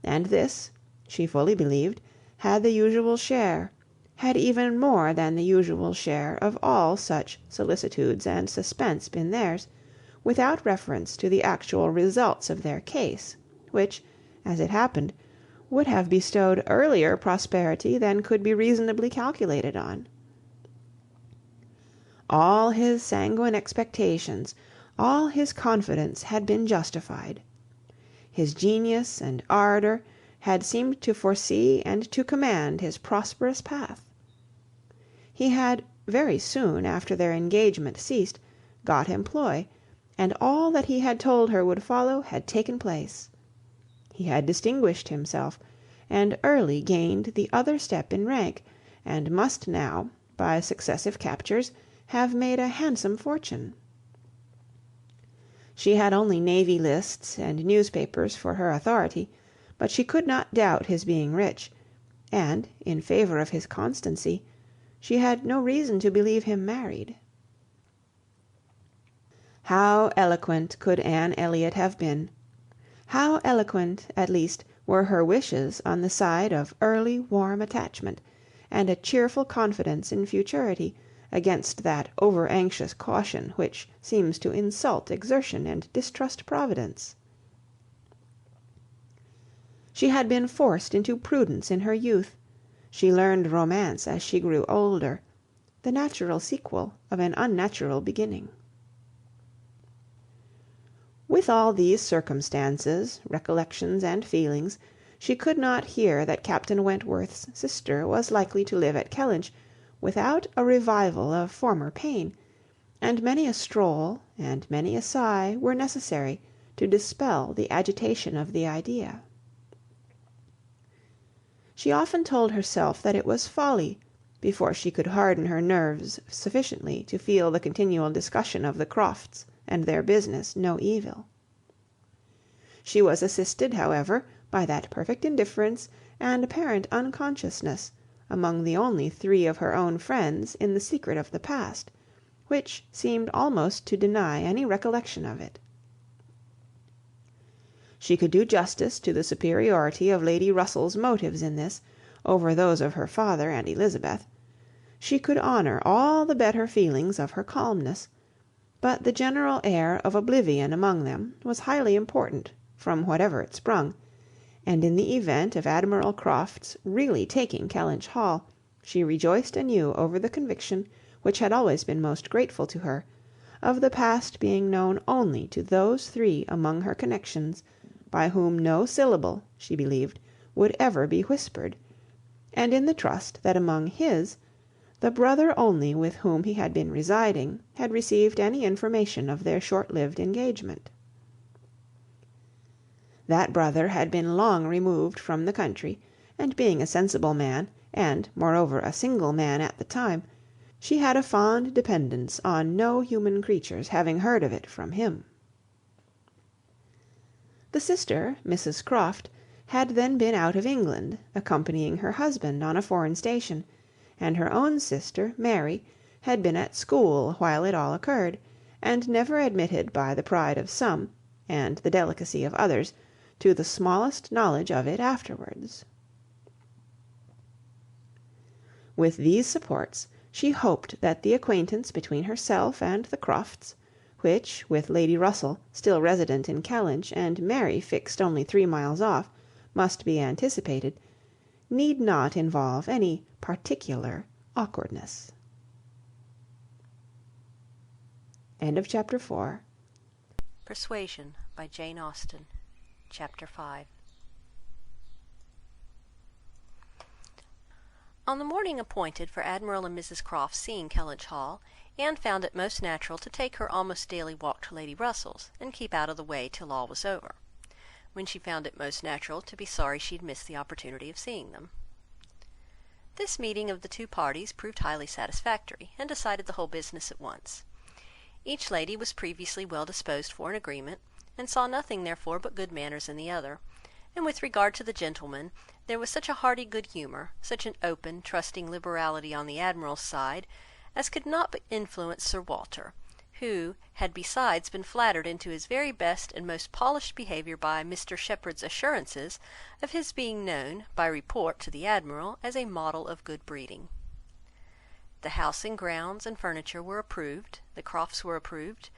and this, she fully believed, had the usual share, had even more than the usual share of all such solicitudes and suspense been theirs, without reference to the actual results of their case, which, as it happened, would have bestowed earlier prosperity than could be reasonably calculated on. All his sanguine expectations, all his confidence had been justified. His genius and ardour had seemed to foresee and to command his prosperous path. He had, very soon after their engagement ceased, got employ, and all that he had told her would follow had taken place. He had distinguished himself, and early gained the other step in rank, and must now, by successive captures, have made a handsome fortune. She had only navy lists and newspapers for her authority, but she could not doubt his being rich, and, in favour of his constancy, she had no reason to believe him married. How eloquent could Anne Elliott have been! How eloquent, at least, were her wishes on the side of early warm attachment, and a cheerful confidence in futurity, against that over-anxious caution which seems to insult exertion and distrust Providence. She had been forced into prudence in her youth, she learned romance as she grew older, the natural sequel of an unnatural beginning. With all these circumstances, recollections, and feelings, she could not hear that Captain Wentworth's sister was likely to live at Kellynch without a revival of former pain, and many a stroll and many a sigh were necessary to dispel the agitation of the idea. She often told herself that it was folly, before she could harden her nerves sufficiently to feel the continual discussion of the Crofts and their business no evil. She was assisted, however, by that perfect indifference and apparent unconsciousness, among the only three of her own friends in the secret of the past, which seemed almost to deny any recollection of it. She could do justice to the superiority of Lady Russell's motives in this, over those of her father and Elizabeth. She could honour all the better feelings of her calmness, but the general air of oblivion among them was highly important, from whatever it sprung, and in the event of Admiral Croft's really taking Kellynch Hall, she rejoiced anew over the conviction, which had always been most grateful to her, of the past being known only to those three among her connections, by whom no syllable, she believed, would ever be whispered, and in the trust that among his, the brother only with whom he had been residing had received any information of their short-lived engagement. That brother had been long removed from the country, and being a sensible man, and, moreover, a single man at the time, she had a fond dependence on no human creature's having heard of it from him. The sister, Mrs Croft, had then been out of England, accompanying her husband on a foreign station, and her own sister, Mary, had been at school while it all occurred, and never admitted by the pride of some, and the delicacy of others, to the smallest knowledge of it afterwards. With these supports, she hoped that the acquaintance between herself and the Crofts, which, with Lady Russell, still resident in Kellynch, and Mary fixed only 3 miles off, must be anticipated, need not involve any particular awkwardness. End of chapter 4. Persuasion by Jane Austen. Chapter 5. On the morning appointed for Admiral and Mrs Croft's seeing Kellynch Hall, Anne found it most natural to take her almost daily walk to Lady Russell's, and keep out of the way till all was over, when she found it most natural to be sorry she had missed the opportunity of seeing them. This meeting of the two parties proved highly satisfactory, and decided the whole business at once. Each lady was previously well disposed for an agreement, and saw nothing therefore but good manners in the other, and with regard to the gentleman, there was such a hearty good humour, such an open, trusting liberality on the Admiral's side, as could not but influence Sir Walter, who had besides been flattered into his very best and most polished behaviour by Mr Shepherd's assurances of his being known, by report, to the Admiral as a model of good breeding. The house and grounds and furniture were approved, the Crofts were approved,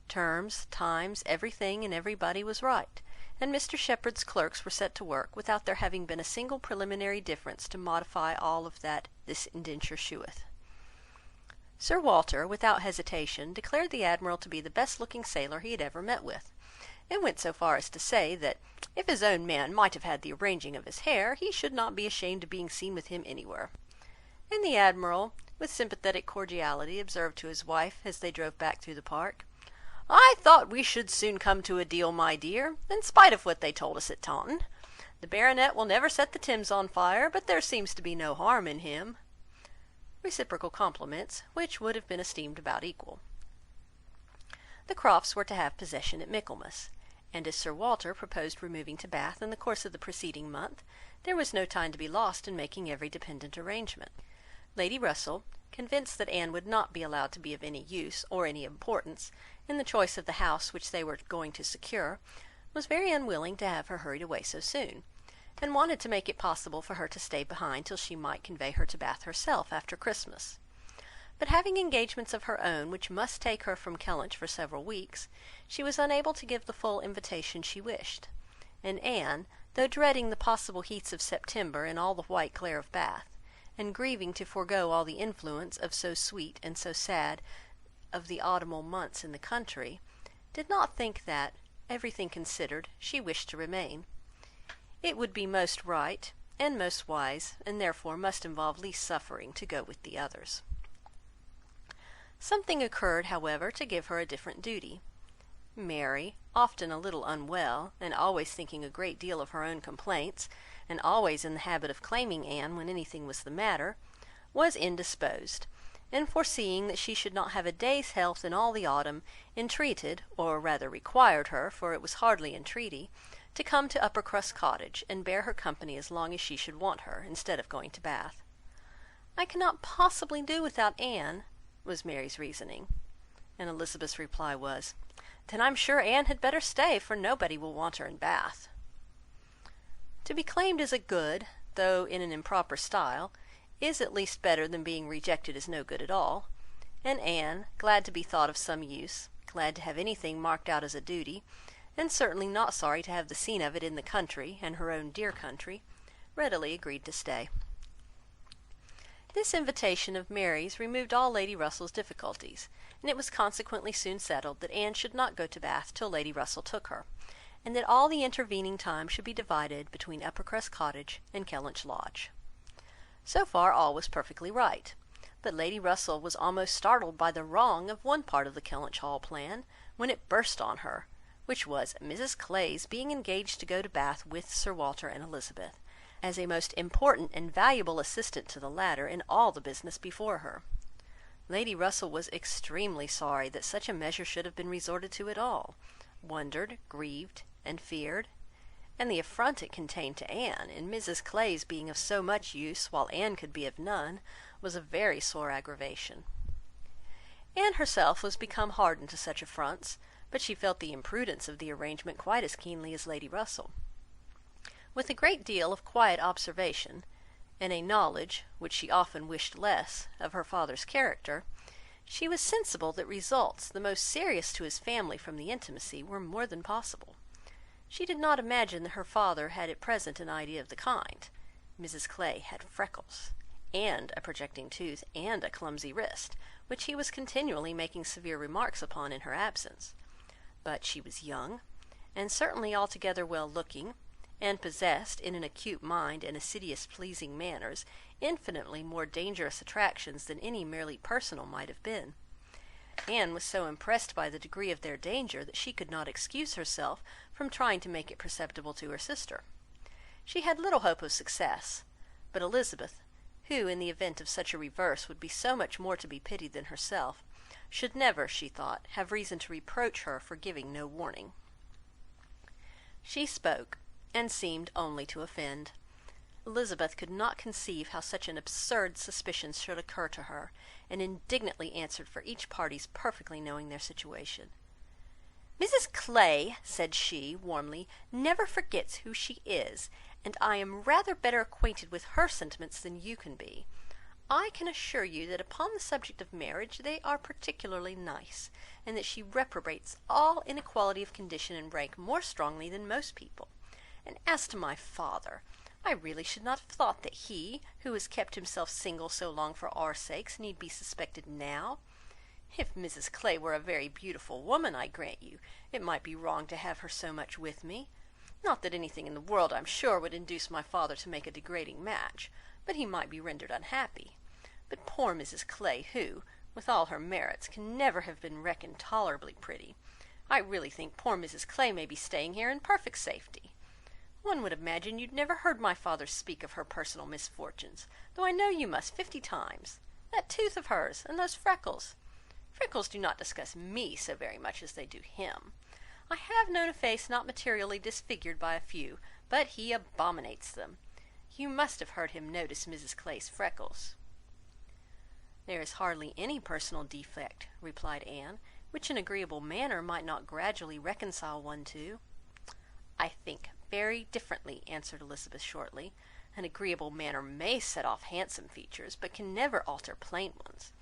terms, times, everything and everybody was right, and Mr Shepherd's clerks were set to work, without there having been a single preliminary difference to modify all of that this indenture sheweth. Sir Walter, without hesitation, declared the Admiral to be the best-looking sailor he had ever met with, and went so far as to say that if his own man might have had the arranging of his hair, he should not be ashamed of being seen with him anywhere. And the Admiral, with sympathetic cordiality, observed to his wife, as they drove back through the park, "I thought we should soon come to a deal, my dear, in spite of what they told us at Taunton. The Baronet will never set the Thames on fire, but there seems to be no harm in him." Reciprocal compliments, which would have been esteemed about equal. The Crofts were to have possession at Michaelmas, and as Sir Walter proposed removing to Bath in the course of the preceding month, there was no time to be lost in making every dependent arrangement. Lady Russell, convinced that Anne would not be allowed to be of any use or any importance in the choice of the house which they were going to secure, was very unwilling to have her hurried away so soon, and wanted to make it possible for her to stay behind till she might convey her to Bath herself after Christmas. But having engagements of her own which must take her from Kellynch for several weeks, she was unable to give the full invitation she wished, and Anne, though dreading the possible heats of September and all the white glare of Bath, and grieving to forego all the influence of so sweet and so sad of the autumnal months in the country, did not think that, everything considered, she wished to remain. It would be most right, and most wise, and therefore must involve least suffering, to go with the others. Something occurred, however, to give her a different duty. Mary, often a little unwell, and always thinking a great deal of her own complaints, and always in the habit of claiming Anne when anything was the matter, was indisposed, and foreseeing that she should not have a day's health in all the autumn, entreated, or rather required her, for it was hardly entreaty, to come to Uppercross Cottage, and bear her company as long as she should want her, instead of going to Bath. "I cannot possibly do without Anne," was Mary's reasoning, and Elizabeth's reply was, "Then I'm sure Anne had better stay, for nobody will want her in Bath." To be claimed as a good, though in an improper style, is at least better than being rejected as no good at all, and Anne, glad to be thought of some use, glad to have anything marked out as a duty, and certainly not sorry to have the scene of it in the country, and her own dear country, readily agreed to stay. This invitation of Mary's removed all Lady Russell's difficulties, and it was consequently soon settled that Anne should not go to Bath till Lady Russell took her, and that all the intervening time should be divided between Uppercross Cottage and Kellynch Lodge. So far all was perfectly right, but Lady Russell was almost startled by the wrong of one part of the Kellynch Hall plan, when it burst on her, which was Mrs Clay's being engaged to go to Bath with Sir Walter and Elizabeth, as a most important and valuable assistant to the latter in all the business before her. Lady Russell was extremely sorry that such a measure should have been resorted to at all, wondered, grieved, and feared, and the affront it contained to Anne, in Mrs Clay's being of so much use, while Anne could be of none, was a very sore aggravation. Anne herself was become hardened to such affronts, but she felt the imprudence of the arrangement quite as keenly as Lady Russell. With a great deal of quiet observation, and a knowledge, which she often wished less, of her father's character, she was sensible that results the most serious to his family from the intimacy were more than possible. She did not imagine that her father had at present an idea of the kind. Mrs Clay had freckles, and a projecting tooth, and a clumsy wrist, which he was continually making severe remarks upon in her absence. But she was young, and certainly altogether well-looking, and possessed, in an acute mind and assiduous pleasing manners, infinitely more dangerous attractions than any merely personal might have been. Anne was so impressed by the degree of their danger that she could not excuse herself from trying to make it perceptible to her sister. She had little hope of success, but Elizabeth, who in the event of such a reverse would be so much more to be pitied than herself, should never, she thought, have reason to reproach her for giving no warning. She spoke, and seemed only to offend. Elizabeth could not conceive how such an absurd suspicion should occur to her, and indignantly answered for each party's perfectly knowing their situation. "Mrs Clay," said she, warmly, "never forgets who she is, and I am rather better acquainted with her sentiments than you can be. I can assure you that upon the subject of marriage they are particularly nice, and that she reprobates all inequality of condition and rank more strongly than most people. And as to my father, I really should not have thought that he, who has kept himself single so long for our sakes, need be suspected now. If Mrs Clay were a very beautiful woman, I grant you, it might be wrong to have her so much with me. Not that anything in the world, I'm sure, would induce my father to make a degrading match, but he might be rendered unhappy. But poor Mrs Clay, who, with all her merits, can never have been reckoned tolerably pretty, I really think poor Mrs Clay may be staying here in perfect safety. One would imagine you'd never heard my father speak of her personal misfortunes, though I know you must 50 times. That tooth of hers, and those freckles. Freckles do not disgust me so very much as they do him. I have known a face not materially disfigured by a few, but he abominates them. You must have heard him notice Mrs Clay's freckles." "There is hardly any personal defect," replied Anne, "which an agreeable manner might not gradually reconcile one to." "I think very differently," answered Elizabeth shortly. "An agreeable manner may set off handsome features, but can never alter plain ones.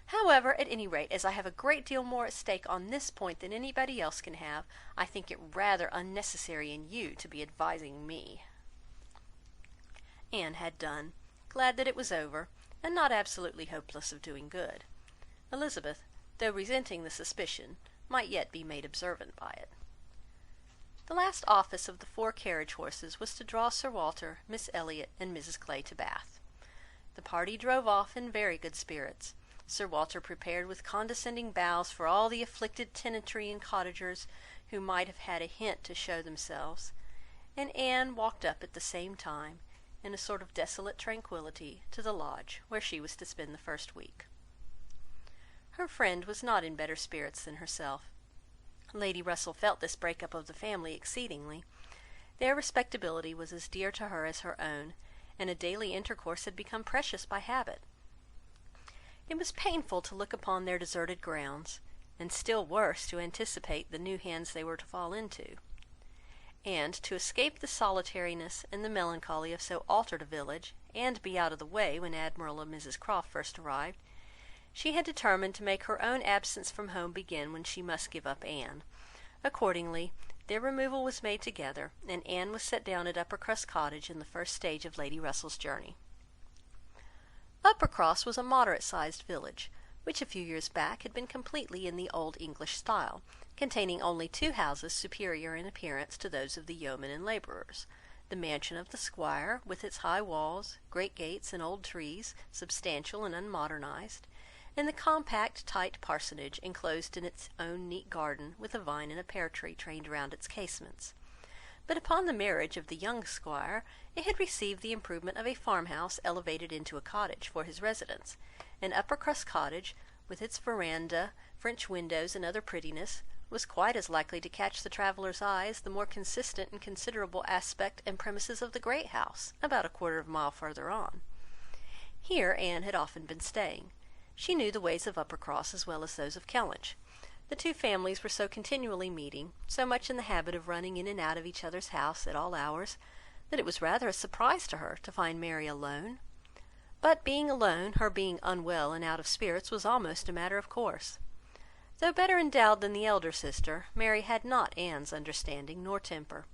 However, at any rate, as I have a great deal more at stake on this point than anybody else can have, I think it rather unnecessary in you to be advising me." Anne had done, glad that it was over, and not absolutely hopeless of doing good. Elizabeth, though resenting the suspicion, might yet be made observant by it. The last office of the 4 carriage horses was to draw Sir Walter, Miss Elliott, and Mrs Clay to Bath. The party drove off in very good spirits. Sir Walter prepared with condescending bows for all the afflicted tenantry and cottagers who might have had a hint to show themselves, and Anne walked up at the same time, in a sort of desolate tranquillity, to the lodge where she was to spend the first week. Her friend was not in better spirits than herself. Lady Russell felt this break-up of the family exceedingly. Their respectability was as dear to her as her own, and a daily intercourse had become precious by habit. It was painful to look upon their deserted grounds, and still worse to anticipate the new hands they were to fall into. And to escape the solitariness and the melancholy of so altered a village, and be out of the way when Admiral and Mrs Croft first arrived, she had determined to make her own absence from home begin when she must give up Anne. Accordingly, their removal was made together, and Anne was set down at Uppercross Cottage in the first stage of Lady Russell's journey. Uppercross was a moderate-sized village, which a few years back had been completely in the old English style, containing only 2 houses superior in appearance to those of the yeomen and labourers: the mansion of the squire, with its high walls, great gates, and old trees, substantial and unmodernized, and the compact, tight parsonage, enclosed in its own neat garden, with a vine and a pear tree trained round its casements. But upon the marriage of the young squire, it had received the improvement of a farmhouse elevated into a cottage for his residence, and Uppercross Cottage, with its verandah, French windows, and other prettiness, was quite as likely to catch the traveller's eye as the more consistent and considerable aspect and premises of the great house, about a quarter of a mile further on. Here Anne had often been staying. She knew the ways of Uppercross as well as those of Kellynch. The 2 families were so continually meeting, so much in the habit of running in and out of each other's house at all hours, that it was rather a surprise to her to find Mary alone. But being alone, her being unwell and out of spirits was almost a matter of course. Though better endowed than the elder sister, Mary had not Anne's understanding nor temper.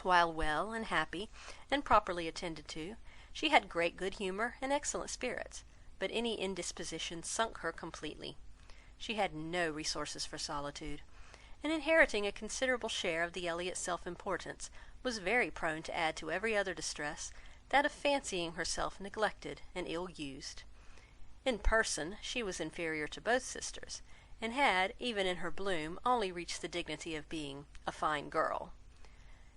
While well and happy, and properly attended to, she had great good humour and excellent spirits, but any indisposition sunk her completely. She had no resources for solitude, and inheriting a considerable share of the Elliott self-importance, was very prone to add to every other distress that of fancying herself neglected and ill-used. In person she was inferior to both sisters, and had, even in her bloom, only reached the dignity of being a fine girl.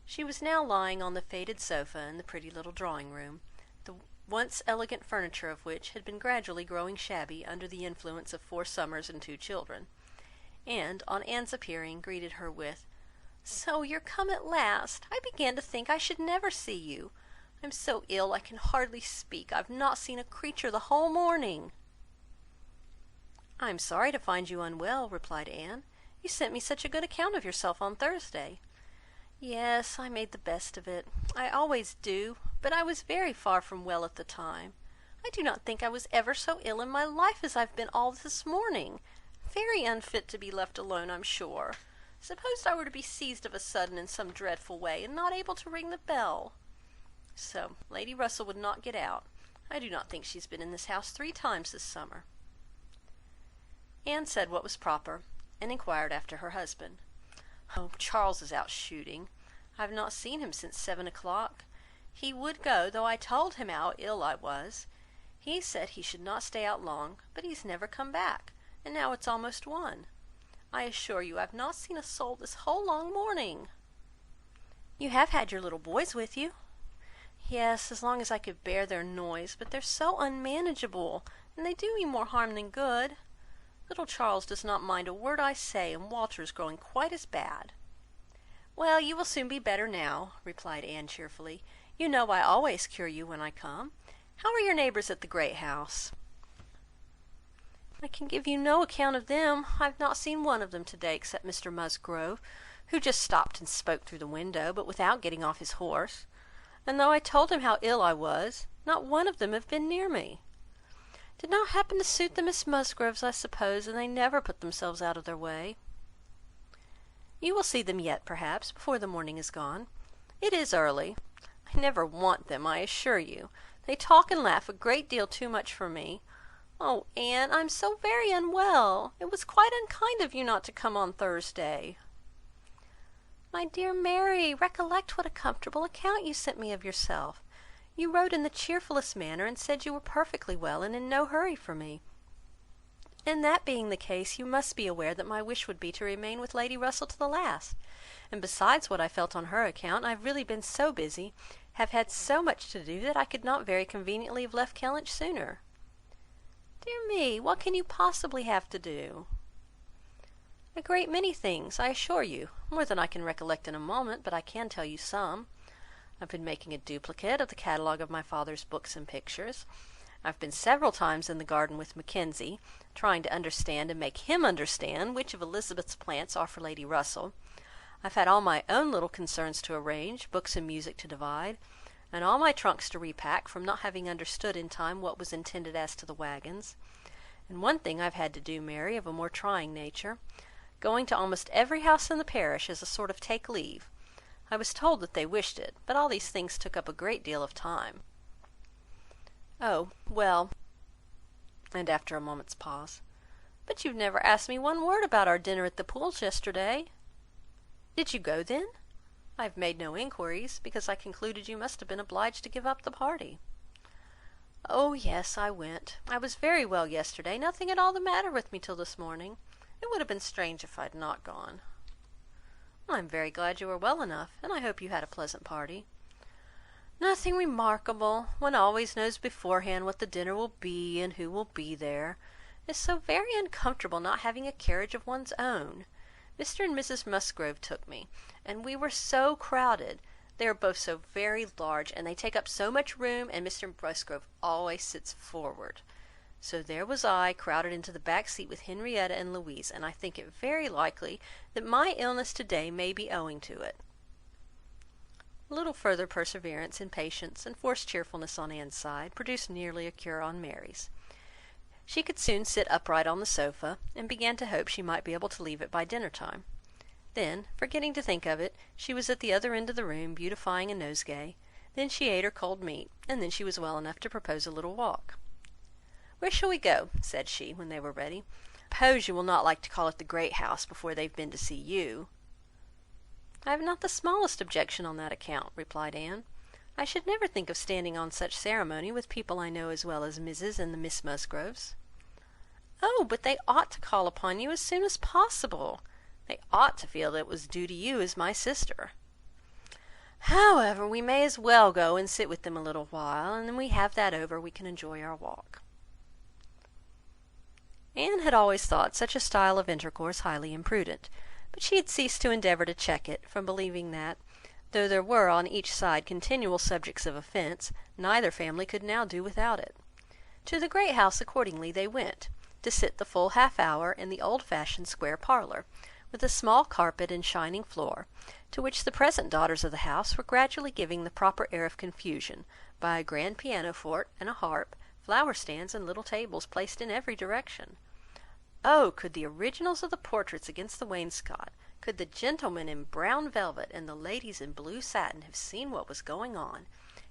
She was now lying on the faded sofa in the pretty little drawing-room, the once elegant furniture of which had been gradually growing shabby under the influence of 4 summers and 2 children, and, on Anne's appearing, greeted her with, "So you're come at last! I began to think I should never see you. I'm so ill I can hardly speak. I've not seen a creature the whole morning." "I am sorry to find you unwell," replied Anne. "You sent me such a good account of yourself on Thursday." "Yes, I made the best of it. I always do, but I was very far from well at the time. I do not think I was ever so ill in my life as I've been all this morning. Very unfit to be left alone, I'm sure. Suppose I were to be seized of a sudden in some dreadful way, and not able to ring the bell. So, Lady Russell would not get out. I do not think she's been in this house 3 times this summer." Anne said what was proper, and inquired after her husband. "Oh, Charles is out shooting. I have not seen him since 7 o'clock. He would go, though I told him how ill I was. He said he should not stay out long, but he's never come back, and now it's almost 1. I assure you I've not seen a soul this whole long morning." "You have had your little boys with you?" "Yes, as long as I could bear their noise, but they're so unmanageable, and they do me more harm than good. Little Charles does not mind a word I say, and Walter is growing quite as bad." "Well, you will soon be better now," replied Anne cheerfully. "You know I always cure you when I come. How are your neighbours at the great house?" "I can give you no account of them. I have not seen one of them to-day, except Mr Musgrove, who just stopped and spoke through the window, but without getting off his horse. And though I told him how ill I was, not one of them have been near me. Did not happen to suit the Miss Musgroves, I suppose, and they never put themselves out of their way." "You will see them yet, perhaps, before the morning is gone. It is early. I never want them, I assure you. They talk and laugh a great deal too much for me. Oh, Anne, I'm so very unwell. It was quite unkind of you not to come on Thursday." "My dear Mary, recollect what a comfortable account you sent me of yourself. You wrote in the cheerfullest manner, and said you were perfectly well, and in no hurry for me. And that being the case, you must be aware that my wish would be to remain with Lady Russell to the last. And besides what I felt on her account, I have really been so busy, have had so much to do, that I could not very conveniently have left Kellynch sooner." "Dear me, what can you possibly have to do?" "A great many things, I assure you. More than I can recollect in a moment, but I can tell you some. I've been making a duplicate of the catalogue of my father's books and pictures. I've been several times in the garden with Mackenzie, trying to understand and make him understand which of Elizabeth's plants are for Lady Russell. I've had all my own little concerns to arrange, books and music to divide, and all my trunks to repack, from not having understood in time what was intended as to the waggons. And one thing I've had to do, Mary, of a more trying nature, going to almost every house in the parish as a sort of take leave. I was told that they wished it, but all these things took up a great deal of time." "Oh, well," and after a moment's pause, "but you've never asked me one word about our dinner at the Pools yesterday." "Did you go then? I have made no inquiries, because I concluded you must have been obliged to give up the party." "Oh yes, I went. I was very well yesterday, nothing at all the matter with me till this morning. It would have been strange if I had not gone." "I am very glad you were well enough, and I hope you had a pleasant party." "Nothing remarkable. One always knows beforehand what the dinner will be, and who will be there. It's so very uncomfortable not having a carriage of one's own. Mr and Mrs Musgrove took me, and we were so crowded. They are both so very large, and they take up so much room, and Mr Musgrove always sits forward. So there was I, crowded into the back seat with Henrietta and Louise, and I think it very likely that my illness to-day may be owing to it." A little further perseverance and patience and forced cheerfulness on Anne's side produced nearly a cure on Mary's. She could soon sit upright on the sofa, and began to hope she might be able to leave it by dinner time. Then, forgetting to think of it, she was at the other end of the room, beautifying a nosegay. Then she ate her cold meat, and then she was well enough to propose a little walk. "Where shall we go?" said she, when they were ready. Suppose you will not like to call at the great house before they've been to see you." "I have not the smallest objection on that account," replied Anne. "I should never think of standing on such ceremony with people I know as well as Mrs. and the Miss Musgroves." "Oh, but they ought to call upon you as soon as possible. They ought to feel that it was due to you as my sister. However, we may as well go and sit with them a little while, and when we have that over we can enjoy our walk." Anne had always thought such a style of intercourse highly imprudent, but she had ceased to endeavour to check it, from believing that, though there were on each side continual subjects of offence, neither family could now do without it. To the great house accordingly they went, to sit the full half hour in the old-fashioned square parlour, with a small carpet and shining floor, to which the present daughters of the house were gradually giving the proper air of confusion, by a grand pianoforte and a harp, flower-stands and little tables placed in every direction. Oh, could the originals of the portraits against the wainscot, could the gentlemen in brown velvet and the ladies in blue satin have seen what was going on,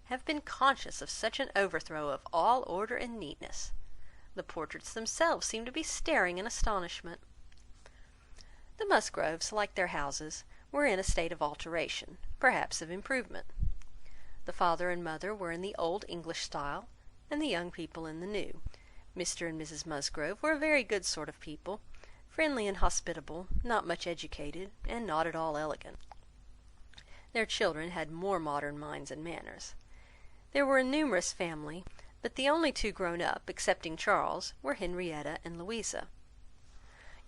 have been conscious of such an overthrow of all order and neatness! The portraits themselves seemed to be staring in astonishment. The Musgroves, like their houses, were in a state of alteration, perhaps of improvement. The father and mother were in the old English style, and the young people in the new. Mr. and Mrs. Musgrove were a very good sort of people, friendly and hospitable, not much educated, and not at all elegant. Their children had more modern minds and manners. There were a numerous family, but the only two grown up, excepting Charles, were Henrietta and Louisa,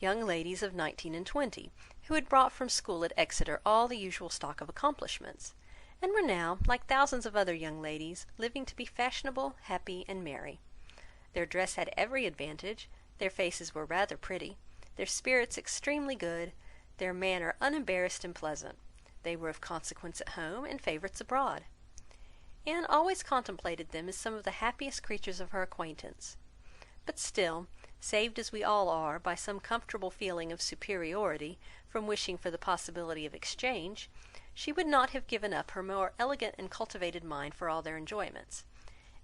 young ladies of 19 and 20, who had brought from school at Exeter all the usual stock of accomplishments, and were now, like thousands of other young ladies, living to be fashionable, happy, and merry. Their dress had every advantage, their faces were rather pretty, their spirits extremely good, their manner unembarrassed and pleasant. They were of consequence at home, and favourites abroad. Anne always contemplated them as some of the happiest creatures of her acquaintance. But still, saved as we all are by some comfortable feeling of superiority from wishing for the possibility of exchange, she would not have given up her more elegant and cultivated mind for all their enjoyments,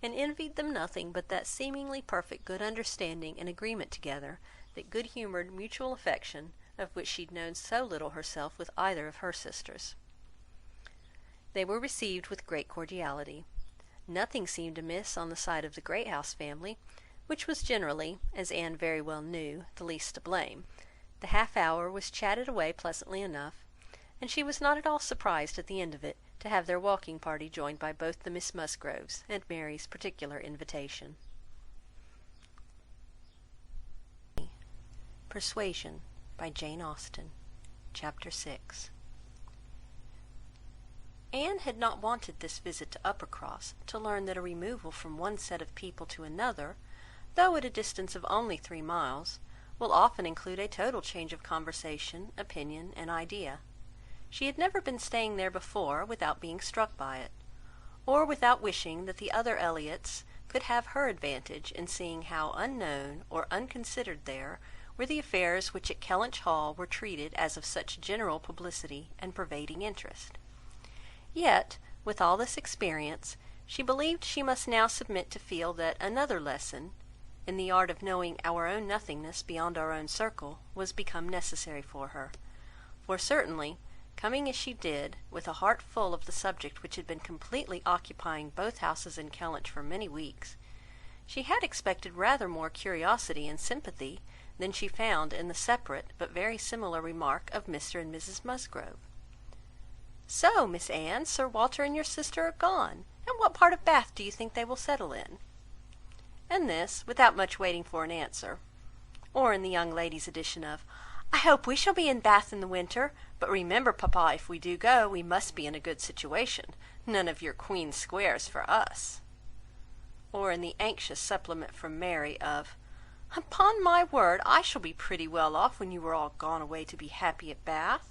and envied them nothing but that seemingly perfect good understanding and agreement together, that good-humoured mutual affection, of which she had known so little herself with either of her sisters. They were received with great cordiality. Nothing seemed amiss on the side of the Great House family, which was generally, as Anne very well knew, the least to blame. The half hour was chatted away pleasantly enough, and she was not at all surprised at the end of it to have their walking party joined by both the Miss Musgroves, and Mary's particular invitation. Persuasion by Jane Austen. Chapter 6. Anne had not wanted this visit to Uppercross to learn that a removal from one set of people to another, though at a distance of only 3 miles, will often include a total change of conversation, opinion, and idea. She had never been staying there before without being struck by it, or without wishing that the other Elliotts could have her advantage in seeing how unknown or unconsidered there were the affairs which at Kellynch Hall were treated as of such general publicity and pervading interest. Yet, with all this experience, she believed she must now submit to feel that another lesson, in the art of knowing our own nothingness beyond our own circle, was become necessary for her. For certainly, coming as she did, with a heart full of the subject which had been completely occupying both houses in Kellynch for many weeks, she had expected rather more curiosity and sympathy than she found in the separate but very similar remark of Mr. and Mrs. Musgrove. "So, Miss Anne, Sir Walter and your sister are gone, and what part of Bath do you think they will settle in?" And this, without much waiting for an answer. Or in the young lady's edition of, "I hope we shall be in Bath in the winter, but remember, papa, if we do go, we must be in a good situation. None of your Queen Squares for us." Or in the anxious supplement from Mary of, "Upon my word, I shall be pretty well off when you are all gone away to be happy at Bath."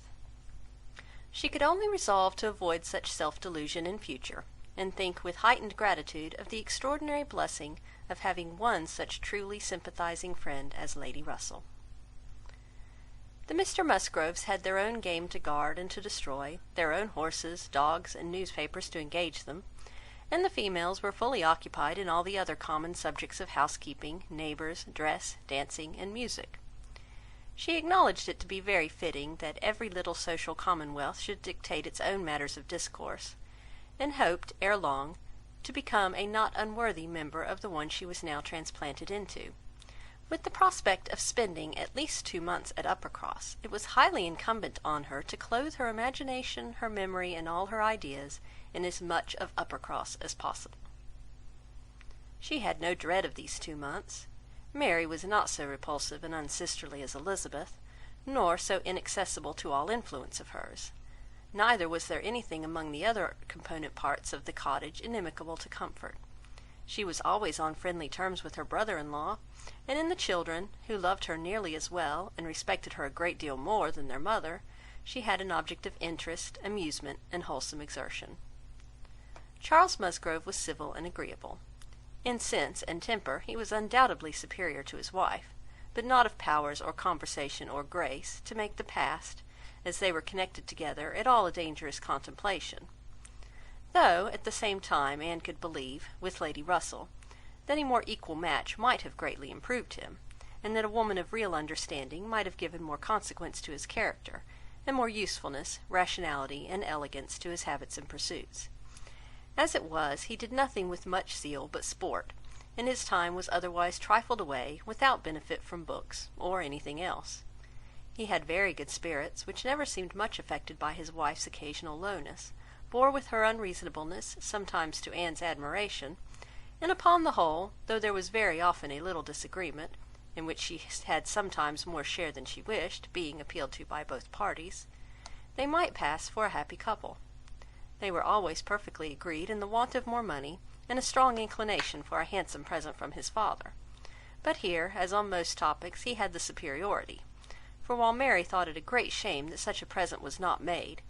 She could only resolve to avoid such self-delusion in future, and think with heightened gratitude of the extraordinary blessing of having one such truly sympathizing friend as Lady Russell. The Mr. Musgroves had their own game to guard and to destroy, their own horses, dogs, and newspapers to engage them, and the females were fully occupied in all the other common subjects of housekeeping, neighbours, dress, dancing, and music. She acknowledged it to be very fitting that every little social commonwealth should dictate its own matters of discourse, and hoped, ere long, to become a not unworthy member of the one she was now transplanted into. With the prospect of spending at least 2 months at Uppercross, it was highly incumbent on her to clothe her imagination, her memory, and all her ideas in as much of Uppercross as possible. She had no dread of these 2 months. Mary was not so repulsive and unsisterly as Elizabeth, nor so inaccessible to all influence of hers. Neither was there anything among the other component parts of the cottage inimical to comfort. She was always on friendly terms with her brother-in-law, and in the children, who loved her nearly as well, and respected her a great deal more than their mother, she had an object of interest, amusement, and wholesome exertion. Charles Musgrove was civil and agreeable. In sense and temper he was undoubtedly superior to his wife, but not of powers or conversation or grace to make the past, as they were connected together, at all a dangerous contemplation; though, at the same time, Anne could believe, with Lady Russell, that a more equal match might have greatly improved him, and that a woman of real understanding might have given more consequence to his character, and more usefulness, rationality, and elegance to his habits and pursuits. As it was, he did nothing with much zeal but sport, and his time was otherwise trifled away without benefit from books, or anything else. He had very good spirits, which never seemed much affected by his wife's occasional lowness, bore with her unreasonableness, sometimes to Anne's admiration, and upon the whole, though there was very often a little disagreement, in which she had sometimes more share than she wished, being appealed to by both parties, they might pass for a happy couple. They were always perfectly agreed in the want of more money, and a strong inclination for a handsome present from his father. But here, as on most topics, he had the superiority; for while Mary thought it a great shame that such a present was not made,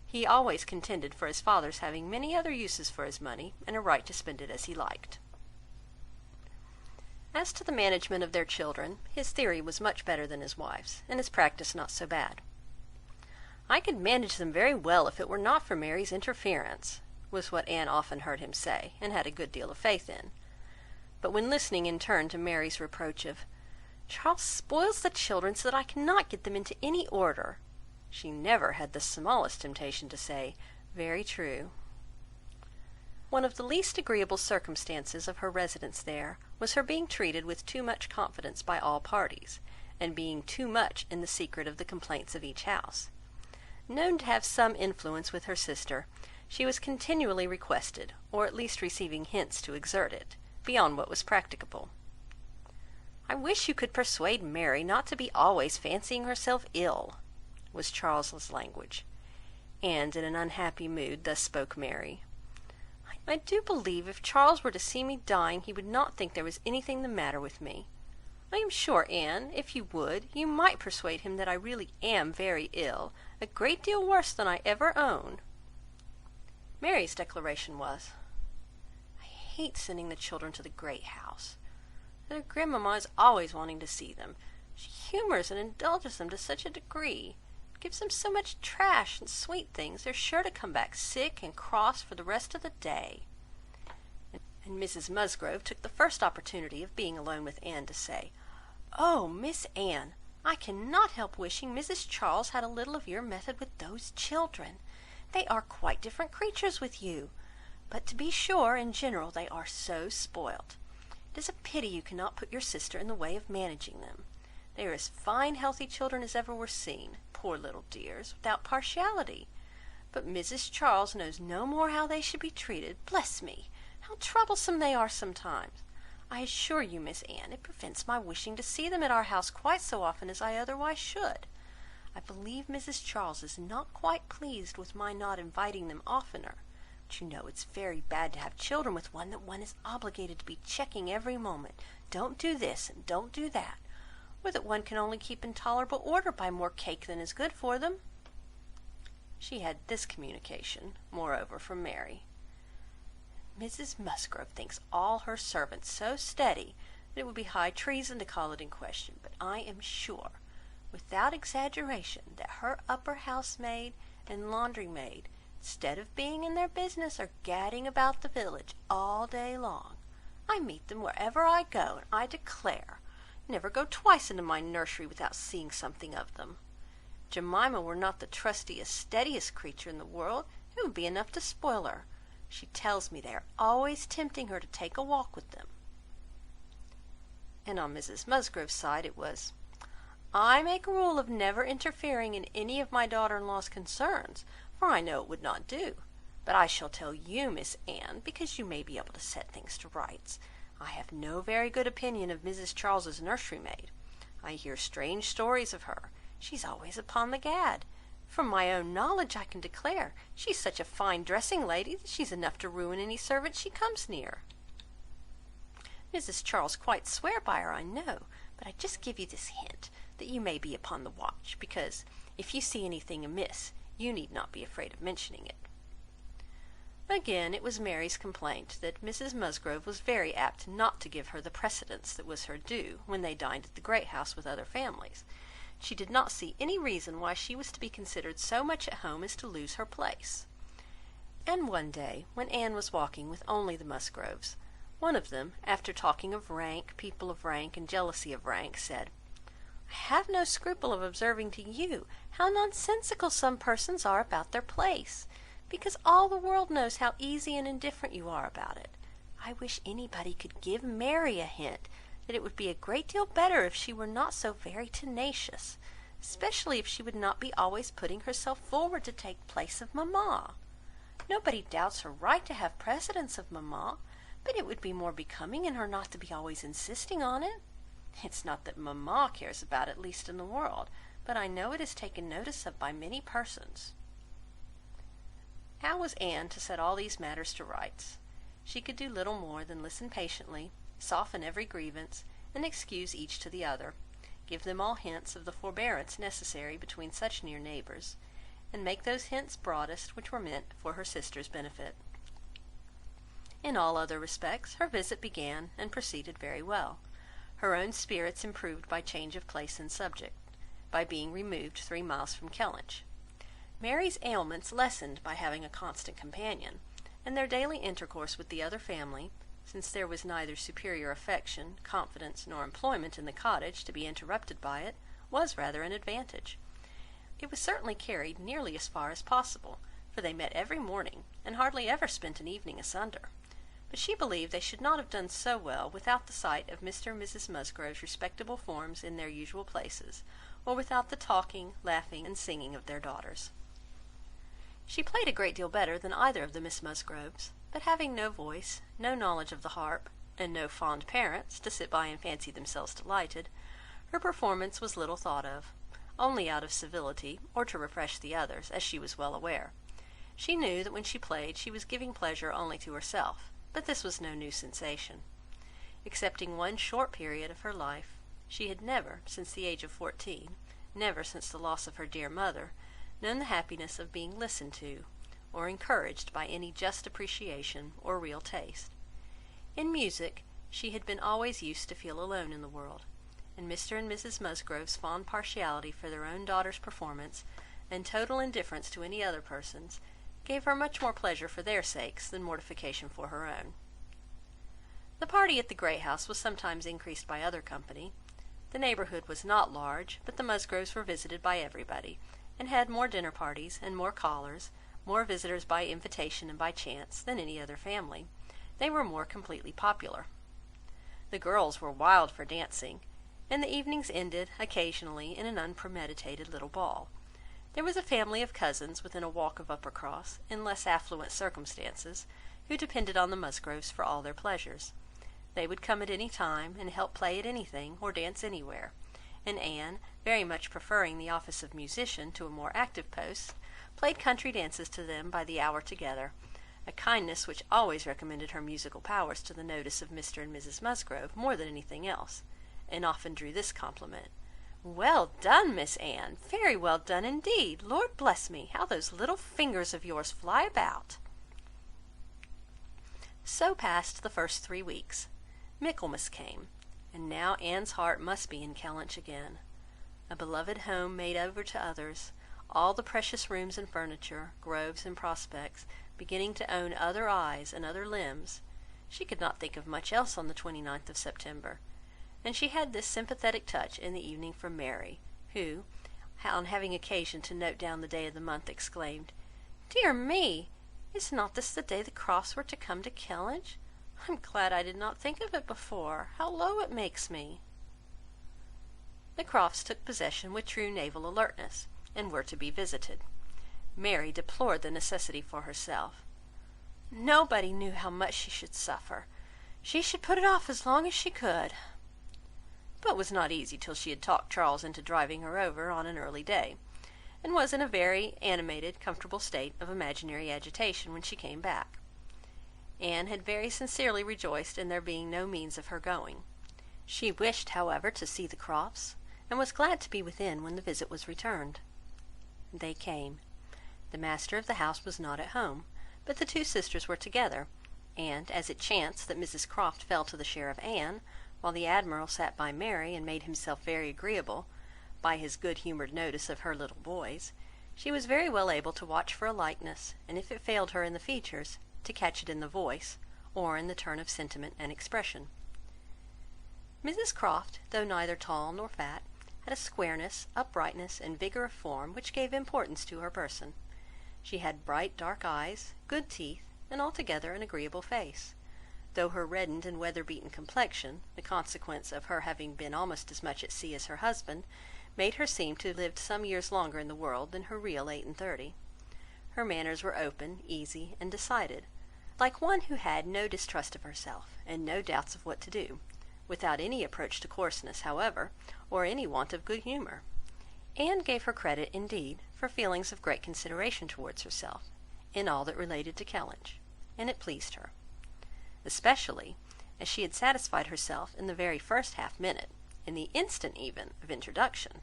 he always contended for his father's having many other uses for his money, and a right to spend it as he liked. As to the management of their children, his theory was much better than his wife's, and his practice not so bad. "I could manage them very well if it were not for Mary's interference," was what Anne often heard him say, and had a good deal of faith in. But when listening in turn to Mary's reproach of "Charles spoils the children so that I cannot get them into any order," she never had the smallest temptation to say, "Very true." One of the least agreeable circumstances of her residence there was her being treated with too much confidence by all parties, and being too much in the secret of the complaints of each house. Known to have some influence with her sister, she was continually requested, or at least receiving hints to exert it, beyond what was practicable. "I wish you could persuade Mary not to be always fancying herself ill," was Charles's language; and in an unhappy mood thus spoke Mary. "I do believe if Charles were to see me dying, he would not think there was anything the matter with me. I am sure, Anne, if you would, you might persuade him that I really am very ill, a great deal worse than I ever own." Mary's declaration was, "I hate sending the children to the great house. Their grandmamma is always wanting to see them. She humours and indulges them to such a degree, gives them so much trash and sweet things, they're sure to come back sick and cross for the rest of the day." And Mrs Musgrove took the first opportunity of being alone with Anne to say, "Oh, Miss Anne, I cannot help wishing Mrs Charles had a little of your method with those children. They are quite different creatures with you, but to be sure, in general, they are so spoilt. It is a pity you cannot put your sister in the way of managing them. They are as fine healthy children as ever were seen, poor little dears, without partiality. But Mrs Charles knows no more how they should be treated. Bless me, how troublesome they are sometimes! I assure you, Miss Anne, it prevents my wishing to see them at our house quite so often as I otherwise should. I believe Mrs Charles is not quite pleased with my not inviting them oftener, but you know it's very bad to have children with one that one is obligated to be checking every moment. Don't do this and don't do that, or that one can only keep in tolerable order by more cake than is good for them." She had this communication, moreover, from Mary: "Mrs Musgrove thinks all her servants so steady that it would be high treason to call it in question, but I am sure, without exaggeration, that her upper housemaid and laundry maid, instead of being in their business, are gadding about the village all day long. I meet them wherever I go, and I declare, never go twice into my nursery without seeing something of them. Jemima were not the trustiest, steadiest creature in the world, it would be enough to spoil her. She tells me they are always tempting her to take a walk with them." And on Mrs Musgrove's side it was, "I make a rule of never interfering in any of my daughter-in-law's concerns, for I know it would not do. But I shall tell you, Miss Anne, because you may be able to set things to rights. I have no very good opinion of Mrs Charles's nursery maid. I hear strange stories of her. She's always upon the gad. From my own knowledge I can declare, she's such a fine dressing lady, that she's enough to ruin any servant she comes near. Mrs Charles quite swear by her, I know, but I just give you this hint, that you may be upon the watch, because if you see anything amiss, you need not be afraid of mentioning it." Again it was Mary's complaint that Mrs Musgrove was very apt not to give her the precedence that was her due when they dined at the great house with other families. She did not see any reason why she was to be considered so much at home as to lose her place. And one day, when Anne was walking with only the Musgroves, one of them, after talking of rank, people of rank, and jealousy of rank, said, "I have no scruple of observing to you how nonsensical some persons are about their place, because all the world knows how easy and indifferent you are about it. I wish anybody could give Mary a hint that it would be a great deal better if she were not so very tenacious, especially if she would not be always putting herself forward to take place of mamma. Nobody doubts her right to have precedence of mamma, but it would be more becoming in her not to be always insisting on it. It's not that mamma cares about it least in the world, but I know it is taken notice of by many persons." How was Anne to set all these matters to rights? She could do little more than listen patiently, soften every grievance, and excuse each to the other, give them all hints of the forbearance necessary between such near neighbours, and make those hints broadest which were meant for her sister's benefit. In all other respects her visit began and proceeded very well. Her own spirits improved by change of place and subject, by being removed 3 miles from Kellynch. Mary's ailments lessened by having a constant companion, and their daily intercourse with the other family, since there was neither superior affection, confidence, nor employment in the cottage to be interrupted by it, was rather an advantage. It was certainly carried nearly as far as possible, for they met every morning, and hardly ever spent an evening asunder. But she believed they should not have done so well without the sight of Mr and Mrs Musgrove's respectable forms in their usual places, or without the talking, laughing, and singing of their daughters. She played a great deal better than either of the Miss Musgroves, but having no voice, no knowledge of the harp, and no fond parents to sit by and fancy themselves delighted, her performance was little thought of, only out of civility, or to refresh the others, as she was well aware. She knew that when she played she was giving pleasure only to herself, but this was no new sensation. Excepting one short period of her life, she had never, since the age of 14, never since the loss of her dear mother, known the happiness of being listened to, or encouraged by any just appreciation or real taste. In music, she had been always used to feel alone in the world, and Mr and Mrs Musgrove's fond partiality for their own daughter's performance, and total indifference to any other person's, gave her much more pleasure for their sakes than mortification for her own. The party at the great house was sometimes increased by other company. The neighbourhood was not large, but the Musgroves were visited by everybody, and had more dinner parties, and more callers, more visitors by invitation and by chance, than any other family. They were more completely popular. The girls were wild for dancing, and the evenings ended, occasionally, in an unpremeditated little ball. There was a family of cousins within a walk of Uppercross, in less affluent circumstances, who depended on the Musgroves for all their pleasures. They would come at any time, and help play at anything, or dance anywhere, and Anne, very much preferring the office of musician to a more active post, played country dances to them by the hour together, a kindness which always recommended her musical powers to the notice of Mr and Mrs Musgrove more than anything else, and often drew this compliment: "Well done, Miss Anne! Very well done indeed! Lord bless me, how those little fingers of yours fly about!" So passed the first 3 weeks. Michaelmas came, and now Anne's heart must be in Kellynch again. A beloved home made over to others, all the precious rooms and furniture, groves and prospects, beginning to own other eyes and other limbs. She could not think of much else on the 29th of September. and she had this sympathetic touch in the evening from Mary, who, on having occasion to note down the day of the month, exclaimed, "Dear me! Is not this the day the Crofts were to come to Kellynch? I'm glad I did not think of it before. How low it makes me!" The Crofts took possession with true naval alertness, and were to be visited. Mary deplored the necessity for herself. Nobody knew how much she should suffer. She should put it off as long as she could. But was not easy till she had talked Charles into driving her over on an early day, and was in a very animated, comfortable state of imaginary agitation when she came back. Anne had very sincerely rejoiced in there being no means of her going. She wished, however, to see the Crofts, and was glad to be within when the visit was returned. They came. The master of the house was not at home, but the two sisters were together, and as it chanced that Mrs Croft fell to the share of Anne, while the Admiral sat by Mary and made himself very agreeable by his good-humoured notice of her little boys, she was very well able to watch for a likeness, and if it failed her in the features, to catch it in the voice, or in the turn of sentiment and expression. Mrs Croft, though neither tall nor fat, had a squareness, uprightness, and vigour of form which gave importance to her person. She had bright dark eyes, good teeth, and altogether an agreeable face, though her reddened and weather-beaten complexion, the consequence of her having been almost as much at sea as her husband, made her seem to have lived some years longer in the world than her real 38. Her manners were open, easy, and decided, like one who had no distrust of herself, and no doubts of what to do, without any approach to coarseness, however, or any want of good humour. Anne gave her credit, indeed, for feelings of great consideration towards herself, in all that related to Kellynch, and it pleased her, especially as she had satisfied herself in the very first half-minute, in the instant even of introduction,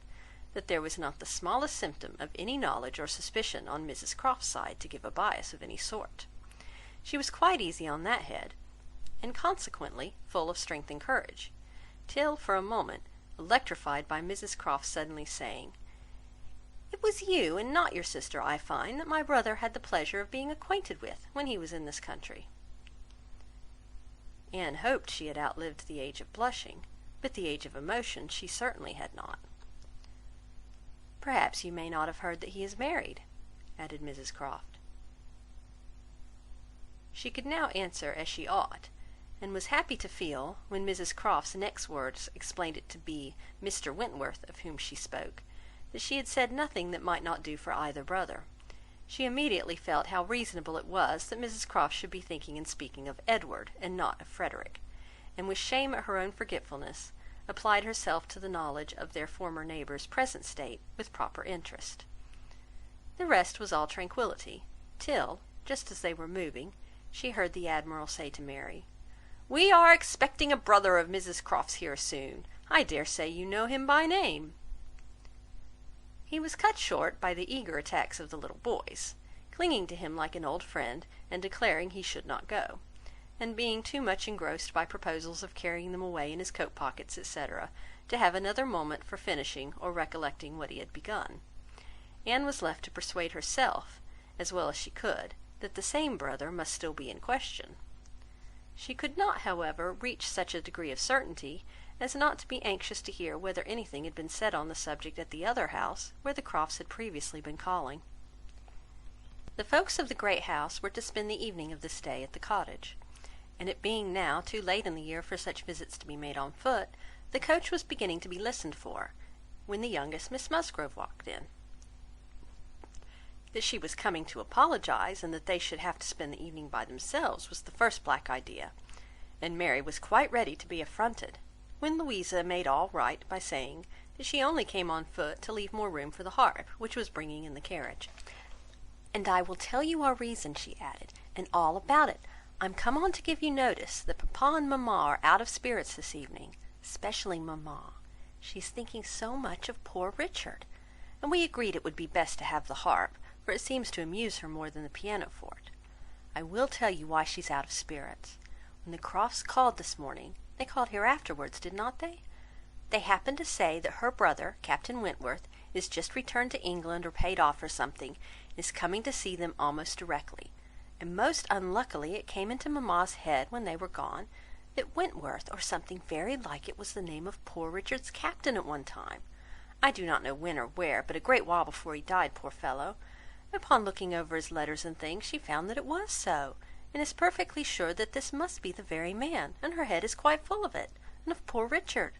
that there was not the smallest symptom of any knowledge or suspicion on Mrs Croft's side to give a bias of any sort. She was quite easy on that head, and consequently full of strength and courage, till for a moment electrified by Mrs Croft suddenly saying, "It was you, and not your sister, I find, that my brother had the pleasure of being acquainted with when he was in this country." Anne hoped she had outlived the age of blushing, but the age of emotion she certainly had not. "Perhaps you may not have heard that he is married," added Mrs Croft. She could now answer as she ought, and was happy to feel, when Mrs Croft's next words explained it to be Mr Wentworth of whom she spoke, that she had said nothing that might not do for either brother. She immediately felt how reasonable it was that Mrs Croft should be thinking and speaking of Edward, and not of Frederick, and with shame at her own forgetfulness, applied herself to the knowledge of their former neighbour's present state with proper interest. The rest was all tranquillity, till, just as they were moving, she heard the Admiral say to Mary, "We are expecting a brother of Mrs Croft's here soon. I dare say you know him by name." He was cut short by the eager attacks of the little boys, clinging to him like an old friend, and declaring he should not go, and being too much engrossed by proposals of carrying them away in his coat pockets, etc., to have another moment for finishing or recollecting what he had begun. Anne was left to persuade herself, as well as she could, that the same brother must still be in question. She could not, however, reach such a degree of certainty as not to be anxious to hear whether anything had been said on the subject at the other house, where the Crofts had previously been calling. The folks of the great house were to spend the evening of this day at the cottage, and it being now too late in the year for such visits to be made on foot, the coach was beginning to be listened for, when the youngest Miss Musgrove walked in. That she was coming to apologize, and that they should have to spend the evening by themselves, was the first black idea, and Mary was quite ready to be affronted, when Louisa made all right by saying that she only came on foot to leave more room for the harp, which was bringing in the carriage. "And I will tell you our reason," she added, "and all about it. I'm come on to give you notice that papa and mamma are out of spirits this evening, especially mamma. She's thinking so much of poor Richard, and we agreed it would be best to have the harp, for it seems to amuse her more than the pianoforte. I will tell you why she's out of spirits. When the Crofts called this morning, they called here afterwards, did not they? They happened to say that her brother, Captain Wentworth, is just returned to England or paid off or something, and is coming to see them almost directly, and most unluckily it came into mamma's head when they were gone, that Wentworth, or something very like it, was the name of poor Richard's captain at one time. I do not know when or where, but a great while before he died, poor fellow. Upon looking over his letters and things, she found that it was so, and is perfectly sure that this must be the very man, and her head is quite full of it, and of poor Richard.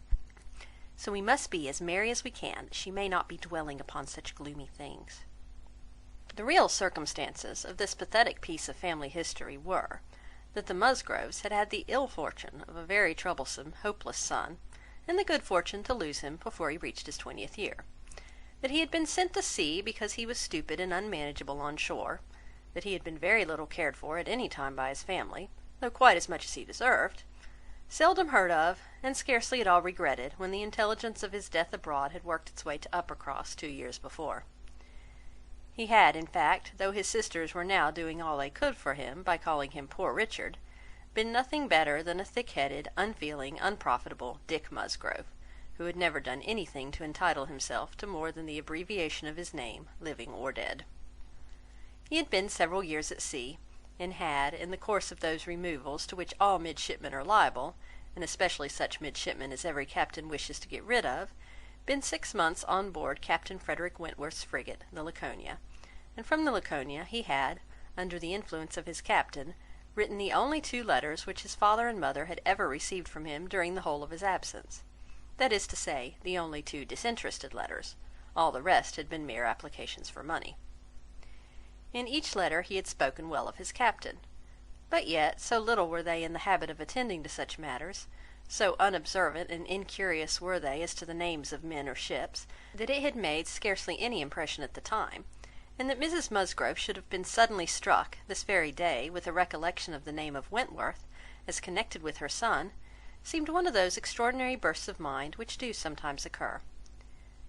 So we must be as merry as we can, that she may not be dwelling upon such gloomy things. The real circumstances of this pathetic piece of family history were, that the Musgroves had had the ill fortune of a very troublesome, hopeless son, and the good fortune to lose him before he reached his 20th year; that he had been sent to sea because he was stupid and unmanageable on shore; that he had been very little cared for at any time by his family, though quite as much as he deserved; seldom heard of, and scarcely at all regretted, when the intelligence of his death abroad had worked its way to Uppercross 2 years before. He had, in fact, though his sisters were now doing all they could for him by calling him poor Richard, been nothing better than a thick-headed, unfeeling, unprofitable Dick Musgrove, who had never done anything to entitle himself to more than the abbreviation of his name, living or dead. He had been several years at sea, and had, in the course of those removals to which all midshipmen are liable, and especially such midshipmen as every captain wishes to get rid of, been 6 months on board Captain Frederick Wentworth's frigate, the Laconia, and from the Laconia he had, under the influence of his captain, written the only 2 letters which his father and mother had ever received from him during the whole of his absence; that is to say, the only 2 disinterested letters; all the rest had been mere applications for money. In each letter he had spoken well of his captain, but yet so little were they in the habit of attending to such matters, so unobservant and incurious were they as to the names of men or ships, that it had made scarcely any impression at the time, and that Mrs Musgrove should have been suddenly struck, this very day, with a recollection of the name of Wentworth, as connected with her son, seemed one of those extraordinary bursts of mind which do sometimes occur.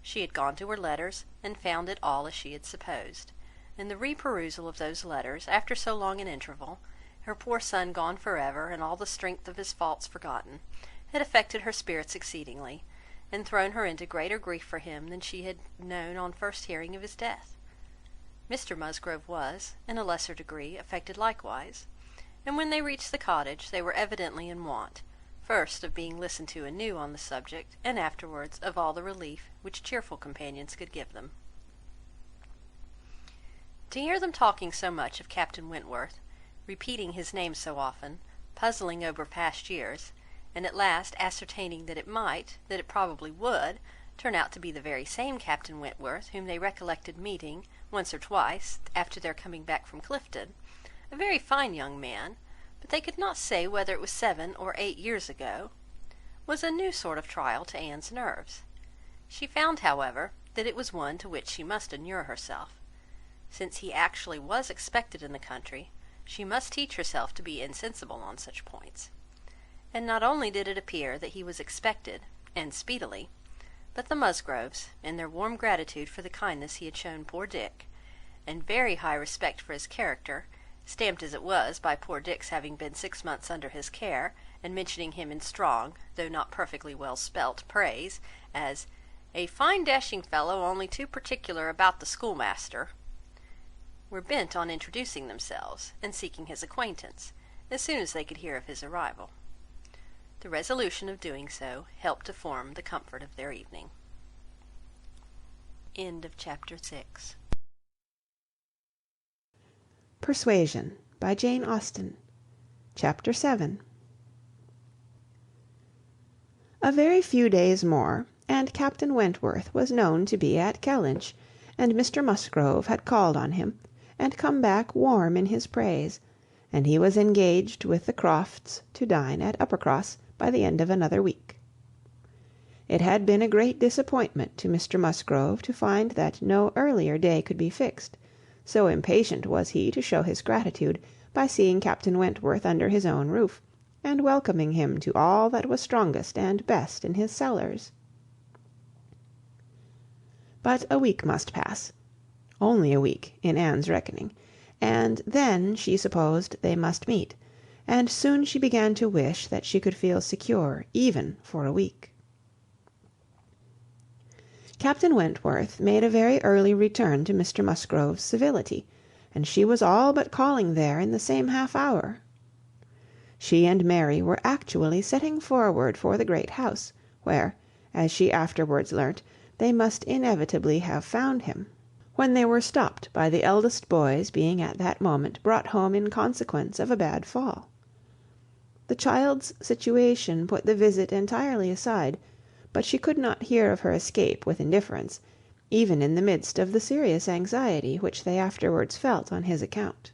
She had gone to her letters, and found it all as she had supposed; and the reperusal of those letters, after so long an interval, her poor son gone for ever, and all the strength of his faults forgotten, had affected her spirits exceedingly, and thrown her into greater grief for him than she had known on first hearing of his death. Mr Musgrove was, in a lesser degree, affected likewise, and when they reached the cottage they were evidently in want, first of being listened to anew on the subject, and afterwards of all the relief which cheerful companions could give them. To hear them talking so much of Captain Wentworth, repeating his name so often, puzzling over past years, and at last ascertaining that it probably would, turn out to be the very same Captain Wentworth whom they recollected meeting, once or twice, after their coming back from Clifton, a very fine young man, but they could not say whether it was 7 or 8 years ago, was a new sort of trial to Anne's nerves. She found, however, that it was one to which she must inure herself. Since he actually was expected in the country, she must teach herself to be insensible on such points. And not only did it appear that he was expected, and speedily, but the Musgroves, in their warm gratitude for the kindness he had shown poor Dick, and very high respect for his character, stamped as it was by poor Dick's having been 6 months under his care, and mentioning him in strong, though not perfectly well spelt, praise, as "a fine dashing fellow, only too particular about the schoolmaster," were bent on introducing themselves, and seeking his acquaintance, as soon as they could hear of his arrival. The resolution of doing so helped to form the comfort of their evening. End of Chapter 6. Persuasion by Jane Austen. Chapter 7. A very few days more, and Captain Wentworth was known to be at Kellynch, and Mr Musgrove had called on him, and come back warm in his praise, and he was engaged with the Crofts to dine at Uppercross by the end of another week. It had been a great disappointment to Mr Musgrove to find that no earlier day could be fixed, so impatient was he to show his gratitude by seeing Captain Wentworth under his own roof, and welcoming him to all that was strongest and best in his cellars. But a week must pass, only a week in Anne's reckoning, and then she supposed they must meet, and soon she began to wish that she could feel secure even for a week. Captain Wentworth made a very early return to Mr Musgrove's civility, and she was all but calling there in the same half hour. She and Mary were actually setting forward for the great house, where, as she afterwards learnt, they must inevitably have found him, when they were stopped by the eldest boy's being at that moment brought home in consequence of a bad fall. The child's situation put the visit entirely aside, but she could not hear of her escape with indifference, even in the midst of the serious anxiety which they afterwards felt on his account.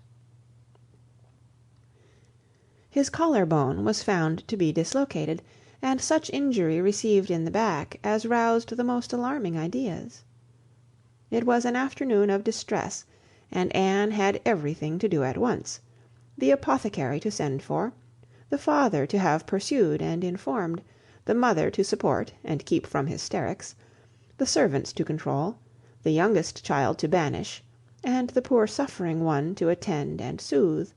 His collar bone was found to be dislocated, and such injury received in the back as roused the most alarming ideas. It was an afternoon of distress, and Anne had everything to do at once: the apothecary to send for, the father to have pursued and informed, the mother to support and keep from hysterics, the servants to control, the youngest child to banish, and the poor suffering one to attend and soothe,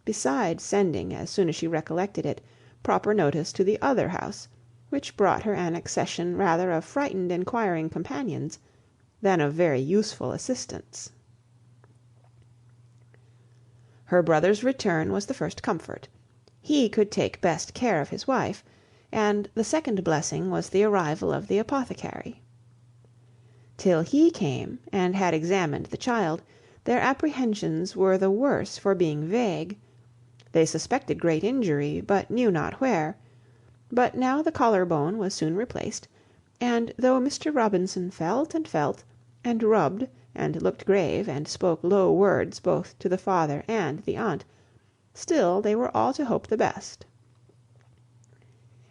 besides sending, as soon as she recollected it, proper notice to the other house, which brought her an accession rather of frightened enquiring companions than of very useful assistants. Her brother's return was the first comfort. He could take best care of his wife, and the second blessing was the arrival of the apothecary. Till he came and had examined the child, their apprehensions were the worse for being vague. They suspected great injury, but knew not where. But now the collar bone was soon replaced, and though Mr. Robinson felt, and rubbed, and looked grave, and spoke low words both to the father and the aunt, still they were all to hope the best,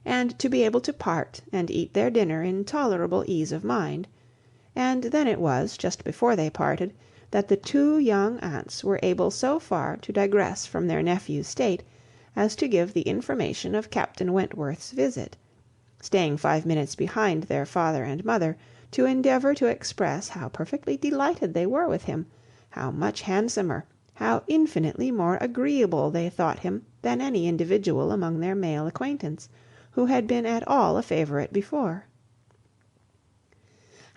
and to be able to part and eat their dinner in tolerable ease of mind. And then it was, just before they parted, that the two young aunts were able so far to digress from their nephew's state as to give the information of Captain Wentworth's visit, staying 5 minutes behind their father and mother, to endeavour to express how perfectly delighted they were with him, how much handsomer, how infinitely more agreeable they thought him than any individual among their male acquaintance, who had been at all a favourite before.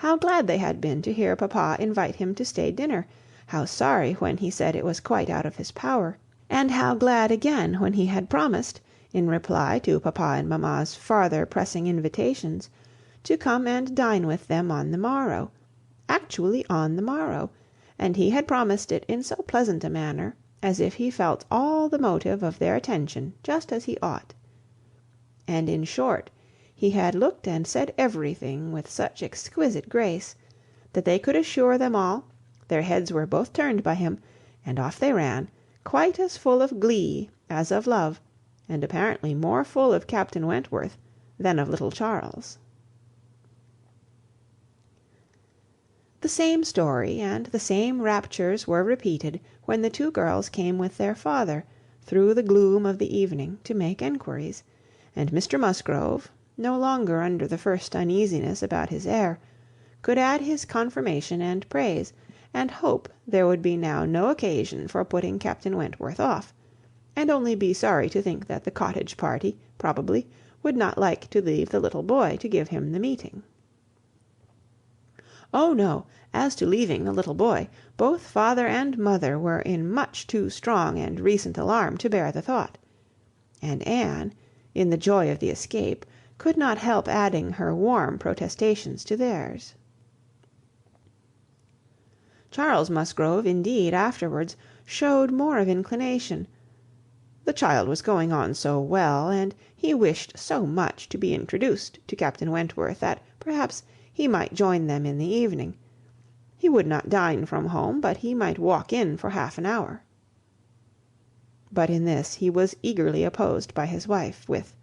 How glad they had been to hear papa invite him to stay dinner, how sorry when he said it was quite out of his power, and how glad again when he had promised, in reply to papa and mamma's farther pressing invitations, to come and dine with them on the morrow, actually on the morrow, and he had promised it in so pleasant a manner, as if he felt all the motive of their attention just as he ought. And in short, he had looked and said everything with such exquisite grace, that they could assure them all, their heads were both turned by him, and off they ran, quite as full of glee as of love, and apparently more full of Captain Wentworth than of little Charles. The same story and the same raptures were repeated when the two girls came with their father, through the gloom of the evening, to make enquiries, and Mr Musgrove, no longer under the first uneasiness about his heir, could add his confirmation and praise, and hope there would be now no occasion for putting Captain Wentworth off, and only be sorry to think that the cottage party, probably, would not like to leave the little boy to give him the meeting. Oh no! As to leaving the little boy, both father and mother were in much too strong and recent alarm to bear the thought, and Anne, in the joy of the escape, could not help adding her warm protestations to theirs. Charles Musgrove, indeed, afterwards showed more of inclination. The child was going on so well, and he wished so much to be introduced to Captain Wentworth, that perhaps he might join them in the evening. He would not dine from home, but he might walk in for half an hour. But in this he was eagerly opposed by his wife, with,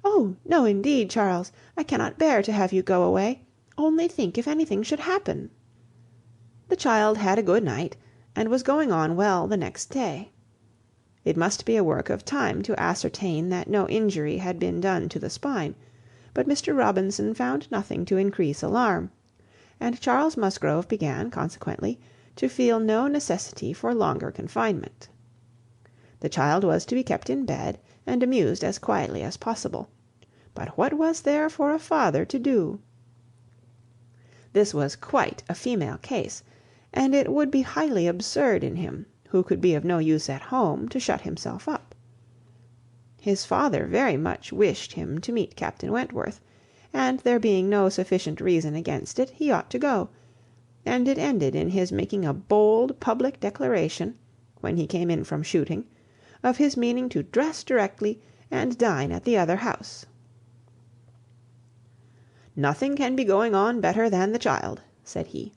"Oh, no, indeed, Charles, I cannot bear to have you go away. Only think if anything should happen." The child had a good night, and was going on well the next day. It must be a work of time to ascertain that no injury had been done to the spine, but Mr. Robinson found nothing to increase alarm, and Charles Musgrove began, consequently, to feel no necessity for longer confinement. The child was to be kept in bed, and amused as quietly as possible. But what was there for a father to do? This was quite a female case, and it would be highly absurd in him, who could be of no use at home, to shut himself up. His father very much wished him to meet Captain Wentworth, and there being no sufficient reason against it, he ought to go, and it ended in his making a bold public declaration, when he came in from shooting, of his meaning to dress directly and dine at the other house. "Nothing can be going on better than the child," said he.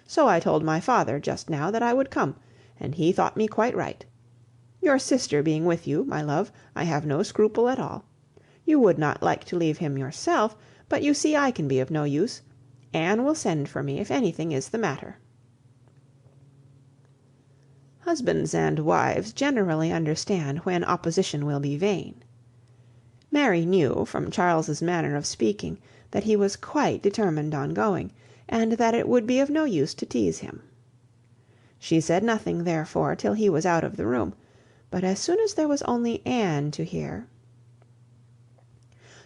"So I told my father just now that I would come, and he thought me quite right. Your sister being with you, my love, I have no scruple at all. You would not like to leave him yourself, but you see I can be of no use. Anne will send for me if anything is the matter." Husbands and wives generally understand when opposition will be vain. Mary knew, from Charles's manner of speaking, that he was quite determined on going, and that it would be of no use to tease him. She said nothing, therefore, till he was out of the room, but as soon as there was only Anne to hear—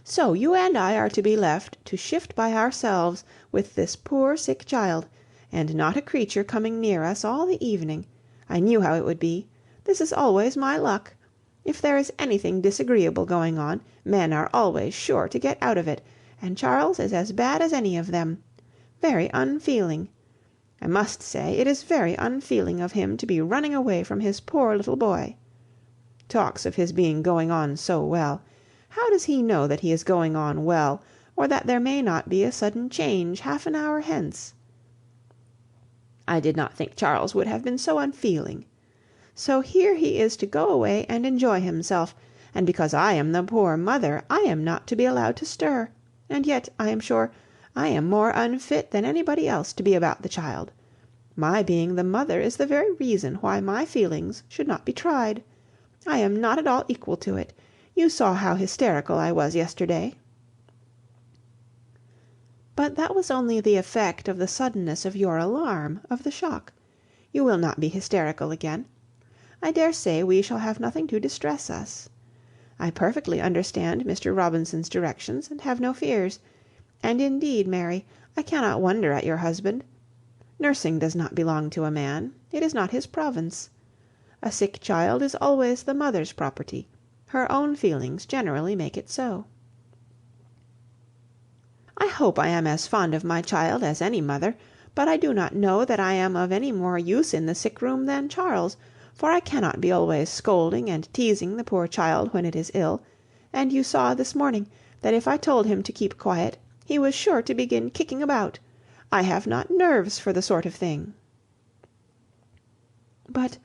"So you and I are to be left to shift by ourselves with this poor sick child, and not a creature coming near us all the evening. I knew how it would be. This is always my luck. If there is anything disagreeable going on, men are always sure to get out of it, and Charles is as bad as any of them. Very unfeeling. I must say it is very unfeeling of him to be running away from his poor little boy. Talks of his being going on so well. How does he know that he is going on well, or that there may not be a sudden change half an hour hence? I did not think Charles would have been so unfeeling. So here he is to go away and enjoy himself, and because I am the poor mother, I am not to be allowed to stir, and yet, I am sure, I am more unfit than anybody else to be about the child. My being the mother is the very reason why my feelings should not be tried. I am not at all equal to it. You saw how hysterical I was yesterday." "But that was only the effect of the suddenness of your alarm, of the shock. You will not be hysterical again. I dare say we shall have nothing to distress us. I perfectly understand Mr. Robinson's directions, and have no fears. And indeed, Mary, I cannot wonder at your husband. Nursing does not belong to a man. It is not his province. A sick child is always the mother's property. Her own feelings generally make it so." "I hope I am as fond of my child as any mother, but I do not know that I am of any more use in the sick room than Charles, for I cannot be always scolding and teasing the poor child when it is ill, and you saw this morning that if I told him to keep quiet, he was sure to begin kicking about. I have not nerves for the sort of thing." "But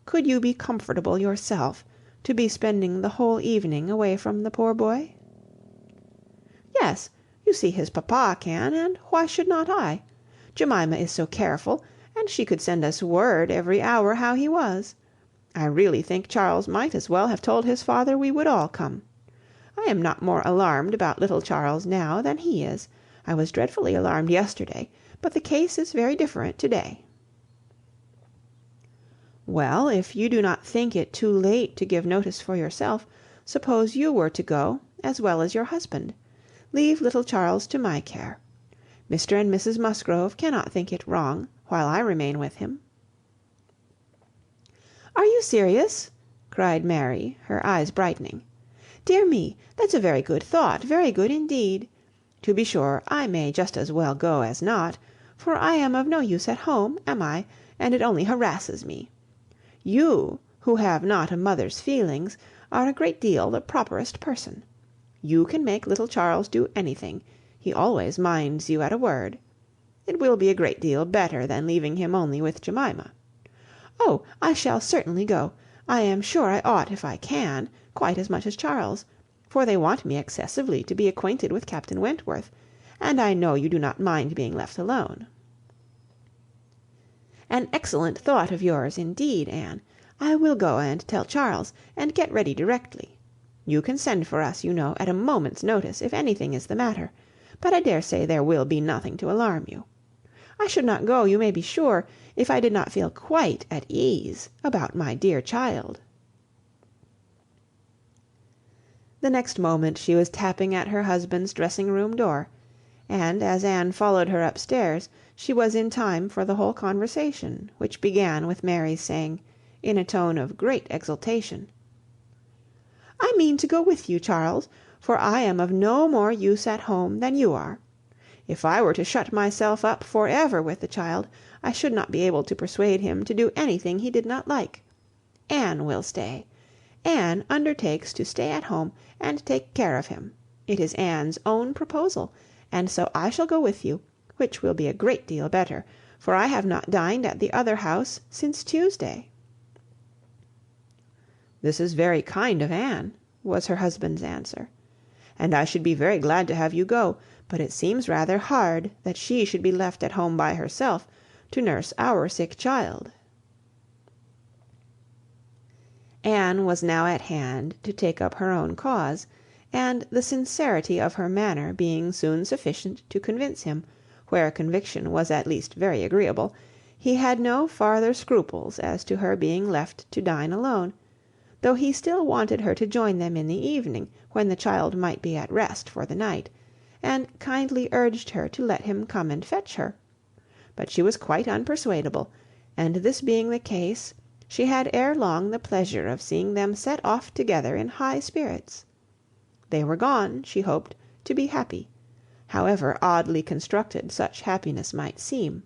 could you be comfortable yourself to be spending the whole evening away from the poor boy?" "Yes, you see his papa can, and why should not I? Jemima is so careful, and she could send us word every hour how he was. I really think Charles might as well have told his father we would all come. I am not more alarmed about little Charles now than he is. I was dreadfully alarmed yesterday, but the case is very different to-day." "Well, if you do not think it too late to give notice for yourself, suppose you were to go, as well as your husband. Leave little Charles to my care. Mr. and Mrs. Musgrove cannot think it wrong, while I remain with him." "Are you serious?" cried Mary, her eyes brightening. "Dear me, that's a very good thought, very good indeed. To be sure, I may just as well go as not, for I am of no use at home, am I, and it only harasses me. You, who have not a mother's feelings, are a great deal the properest person. You can make little Charles do anything. He always minds you at a word. It will be a great deal better than leaving him only with Jemima. Oh, I shall certainly go. I am sure I ought if I can, quite as much as Charles, for they want me excessively to be acquainted with Captain Wentworth, and I know you do not mind being left alone." "An excellent thought of yours, indeed, Anne. I will go and tell Charles, and get ready directly. You can send for us, you know, at a moment's notice, if anything is the matter, but I dare say there will be nothing to alarm you. I should not go, you may be sure, if I did not feel quite at ease about my dear child." The next moment she was tapping at her husband's dressing-room door, and as Anne followed her upstairs, she was in time for the whole conversation, which began with Mary's saying, in a tone of great exultation— I mean to go with you, Charles, for I am of no more use at home than you are. If I were to shut myself up for ever with the child, I should not be able to persuade him to do anything he did not like. Anne will stay. Anne undertakes to stay at home and take care of him. It is Anne's own proposal, and so I shall go with you, which will be a great deal better, for I have not dined at the other house since Tuesday." "This is very kind of Anne," was her husband's answer, "and I should be very glad to have you go, but it seems rather hard that she should be left at home by herself to nurse our sick child." Anne was now at hand to take up her own cause, and the sincerity of her manner being soon sufficient to convince him, where conviction was at least very agreeable, he had no farther scruples as to her being left to dine alone, though he still wanted her to join them in the evening, when the child might be at rest for the night, and kindly urged her to let him come and fetch her. But she was quite unpersuadable, and this being the case, she had ere long the pleasure of seeing them set off together in high spirits. They were gone, she hoped, to be happy, however oddly constructed such happiness might seem.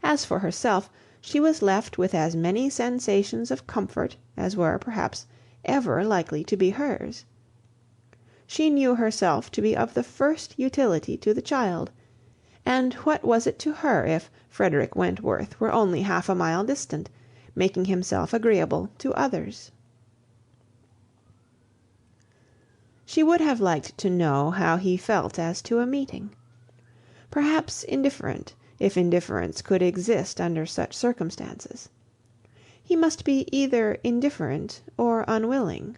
As for herself, she was left with as many sensations of comfort as were, perhaps, ever likely to be hers. She knew herself to be of the first utility to the child, and what was it to her if Frederick Wentworth were only half a mile distant, making himself agreeable to others? She would have liked to know how he felt as to a meeting. Perhaps indifferent, if indifference could exist under such circumstances. He must be either indifferent or unwilling.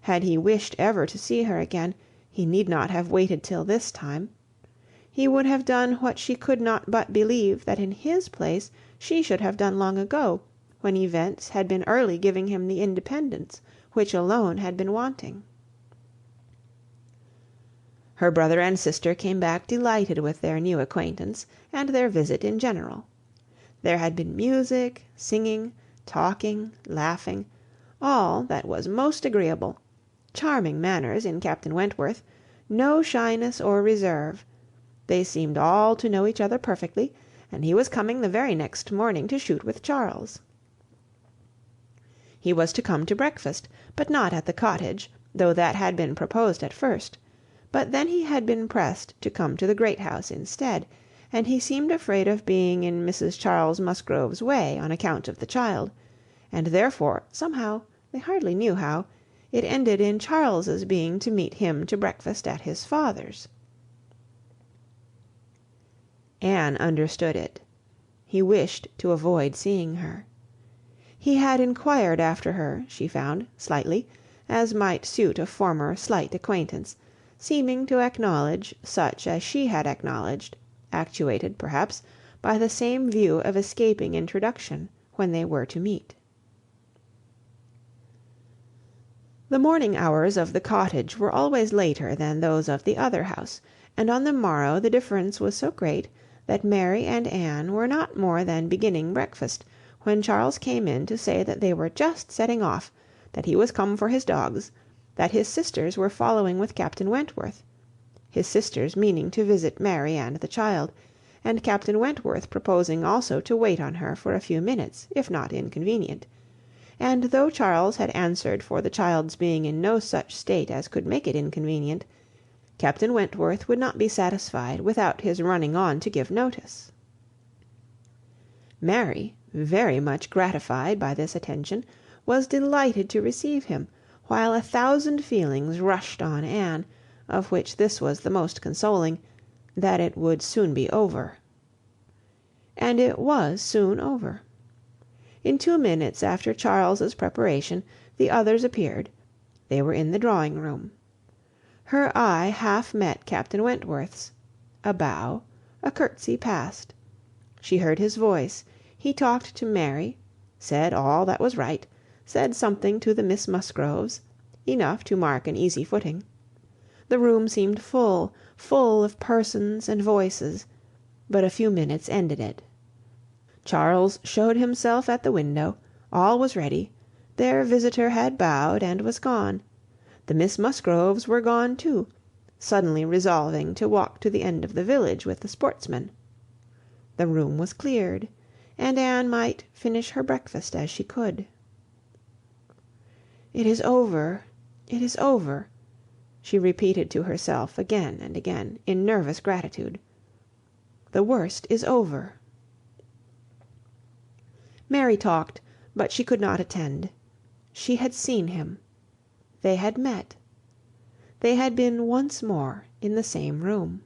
Had he wished ever to see her again, he need not have waited till this time. He would have done what she could not but believe that in his place she should have done long ago, when events had been early giving him the independence which alone had been wanting. Her brother and sister came back delighted with their new acquaintance and their visit in general. There had been music, singing, talking, laughing, all that was most agreeable, charming manners in Captain Wentworth, no shyness or reserve. They seemed all to know each other perfectly, and he was coming the very next morning to shoot with Charles. He was to come to breakfast, but not at the cottage, though that had been proposed at first. But then he had been pressed to come to the great house instead, and he seemed afraid of being in Mrs. Charles Musgrove's way on account of the child, and therefore, somehow, they hardly knew how, it ended in Charles's being to meet him to breakfast at his father's. Anne understood it. He wished to avoid seeing her. He had inquired after her, she found, slightly, as might suit a former slight acquaintance, seeming to acknowledge such as she had acknowledged, actuated, perhaps, by the same view of escaping introduction when they were to meet. The morning hours of the cottage were always later than those of the other house, and on the morrow the difference was so great that Mary and Anne were not more than beginning breakfast, when Charles came in to say that they were just setting off, that he was come for his dogs, that his sisters were following with Captain Wentworth, his sisters meaning to visit Mary and the child, and Captain Wentworth proposing also to wait on her for a few minutes, if not inconvenient; and though Charles had answered for the child's being in no such state as could make it inconvenient, Captain Wentworth would not be satisfied without his running on to give notice. Mary, very much gratified by this attention, was delighted to receive him, while 1,000 feelings rushed on Anne, of which this was the most consoling, that it would soon be over. And it was soon over. In 2 minutes after Charles's preparation, the others appeared. They were in the drawing-room. Her eye half met Captain Wentworth's. A bow, a curtsy passed. She heard his voice. He talked to Mary, said all that was right, said something to the Miss Musgroves, enough to mark an easy footing. The room seemed full of persons and voices, but a few minutes ended it. Charles showed himself at the window, all was ready, Their visitor had bowed and was gone. The Miss Musgroves were gone too, suddenly resolving to walk to the end of the village with the sportsmen. The room was cleared, and Anne might finish her breakfast as she could. "It is over, it is over," she repeated to herself again and again, in nervous gratitude. "The worst is over." Mary talked, but she could not attend. She had seen him. They had met. They had been once more in the same room.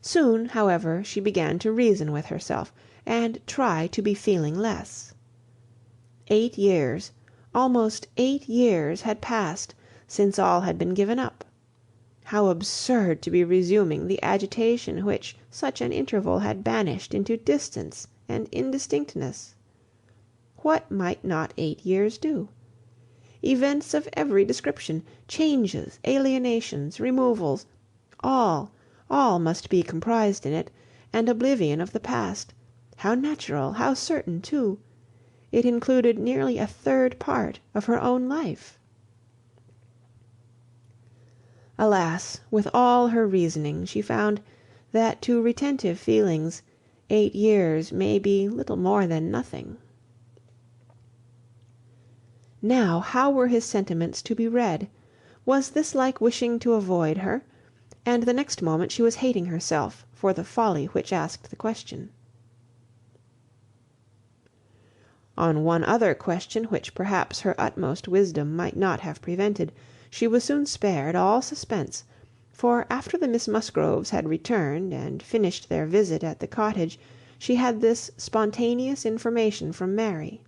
Soon, however, she began to reason with herself, and try to be feeling less. 8 years, almost 8 years, had passed since all had been given up. How absurd to be resuming the agitation which such an interval had banished into distance and indistinctness! What might not 8 years do? Events of every description, changes, alienations, removals, all must be comprised in it, and oblivion of the past. How natural, how certain too! It included nearly a third part of her own life. Alas, with all her reasoning, she found that to retentive feelings 8 years may be little more than nothing. Now, how were his sentiments to be read? Was this like wishing to avoid her? And the next moment she was hating herself for the folly which asked the question. On one other question which perhaps her utmost wisdom might not have prevented, she was soon spared all suspense, for after the Miss Musgroves had returned and finished their visit at the cottage, she had this spontaneous information from Mary.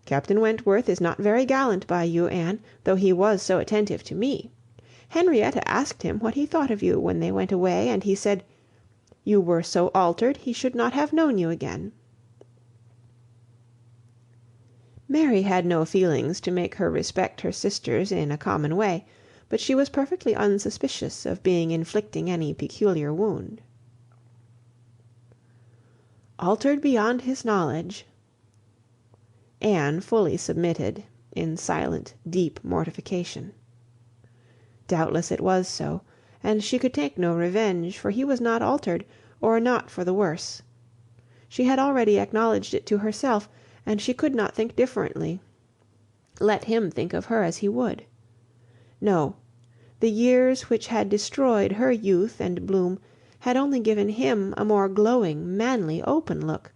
"Captain Wentworth is not very gallant by you, Anne, though he was so attentive to me. Henrietta asked him what he thought of you when they went away, and he said, 'You were so altered he should not have known you again.'" Mary had no feelings to make her respect her sisters in a common way, but she was perfectly unsuspicious of being inflicting any peculiar wound. "Altered beyond his knowledge." Anne fully submitted, in silent, deep mortification. Doubtless it was so, and she could take no revenge, for he was not altered, or not for the worse. She had already acknowledged it to herself, and she could not think differently, let him think of her as he would. No, the years which had destroyed her youth and bloom had only given him a more glowing, manly, open look,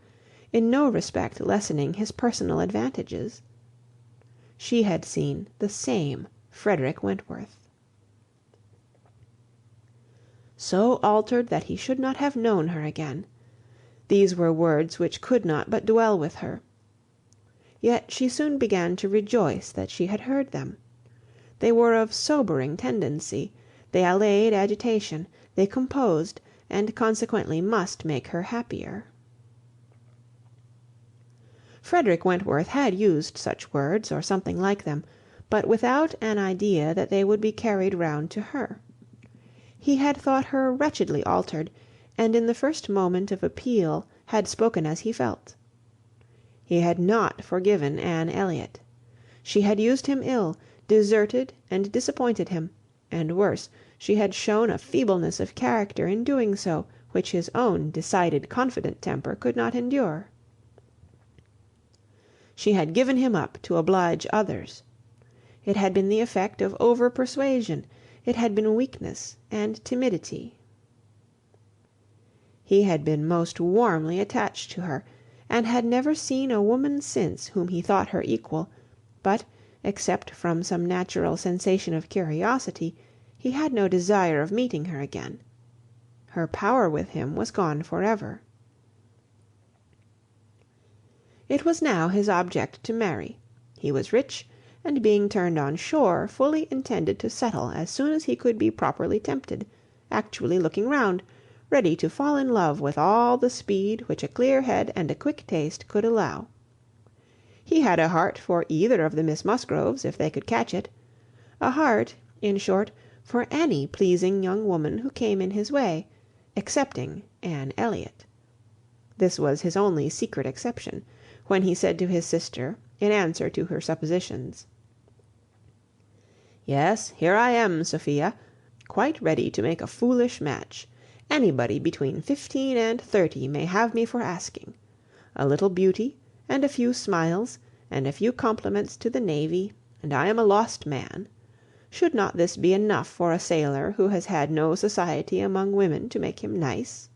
in no respect lessening his personal advantages. She had seen the same Frederick Wentworth. So altered that he should not have known her again. These were words which could not but dwell with her. Yet she soon began to rejoice that she had heard them. They were of sobering tendency, they allayed agitation, they composed, and consequently must make her happier. Frederick Wentworth had used such words, or something like them, but without an idea that they would be carried round to her. He had thought her wretchedly altered, and in the first moment of appeal had spoken as he felt. He had not forgiven Anne Elliott. She had used him ill, deserted and disappointed him, and worse, she had shown a feebleness of character in doing so, which his own decided, confident temper could not endure. She had given him up to oblige others. It had been the effect of over-persuasion, it had been weakness and timidity. He had been most warmly attached to her, and had never seen a woman since whom he thought her equal, but, except from some natural sensation of curiosity, he had no desire of meeting her again. Her power with him was gone for ever. It was now his object to marry. He was rich, and being turned on shore, fully intended to settle as soon as he could be properly tempted, actually looking round, ready to fall in love with all the speed which a clear head and a quick taste could allow. He had a heart for either of the Miss Musgroves, if they could catch it; a heart, in short, for any pleasing young woman who came in his way, excepting Anne Elliott. This was his only secret exception, when he said to his sister, in answer to her suppositions, "Yes, here I am, Sophia, quite ready to make a foolish match. Anybody between 15 and 30 may have me for asking. A little beauty, and a few smiles, and a few compliments to the navy, and I am a lost man. Should not this be enough for a sailor who has had no society among women to make him nice?"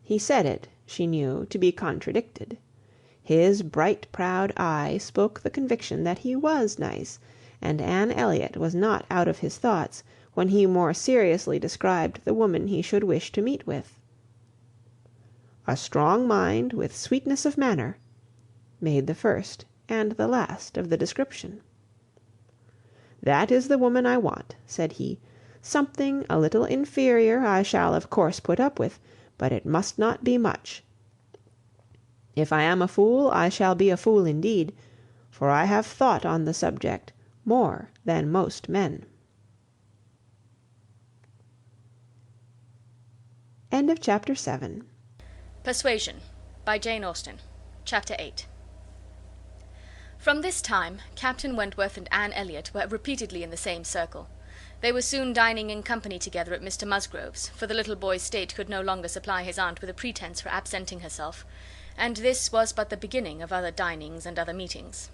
He said it, she knew, to be contradicted. His bright proud eye spoke the conviction that he was nice, and Anne Elliott was not out of his thoughts when he more seriously described the woman he should wish to meet with. "A strong mind with sweetness of manner," made the first and the last of the description. "That is the woman I want," said he. "Something a little inferior I shall of course put up with, but it must not be much. If I am a fool, I shall be a fool indeed, for I have thought on the subject more than most men." End of chapter 7. Persuasion by Jane Austen. Chapter 8. From this time Captain Wentworth and Anne Elliott were repeatedly in the same circle. They were soon dining in company together at Mr Musgrove's, for the little boy's state could no longer supply his aunt with a pretence for absenting herself, and this was but the beginning of other dinings and other meetings.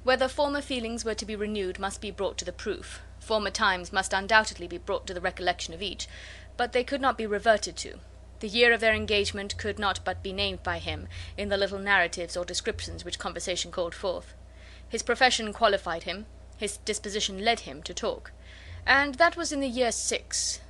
Whether former feelings were to be renewed must be brought to the proof, former times must undoubtedly be brought to the recollection of each, but they could not be reverted to. The year of their engagement could not but be named by him in the little narratives or descriptions which conversation called forth. His profession qualified him, his disposition led him to talk. And that was in the year 6.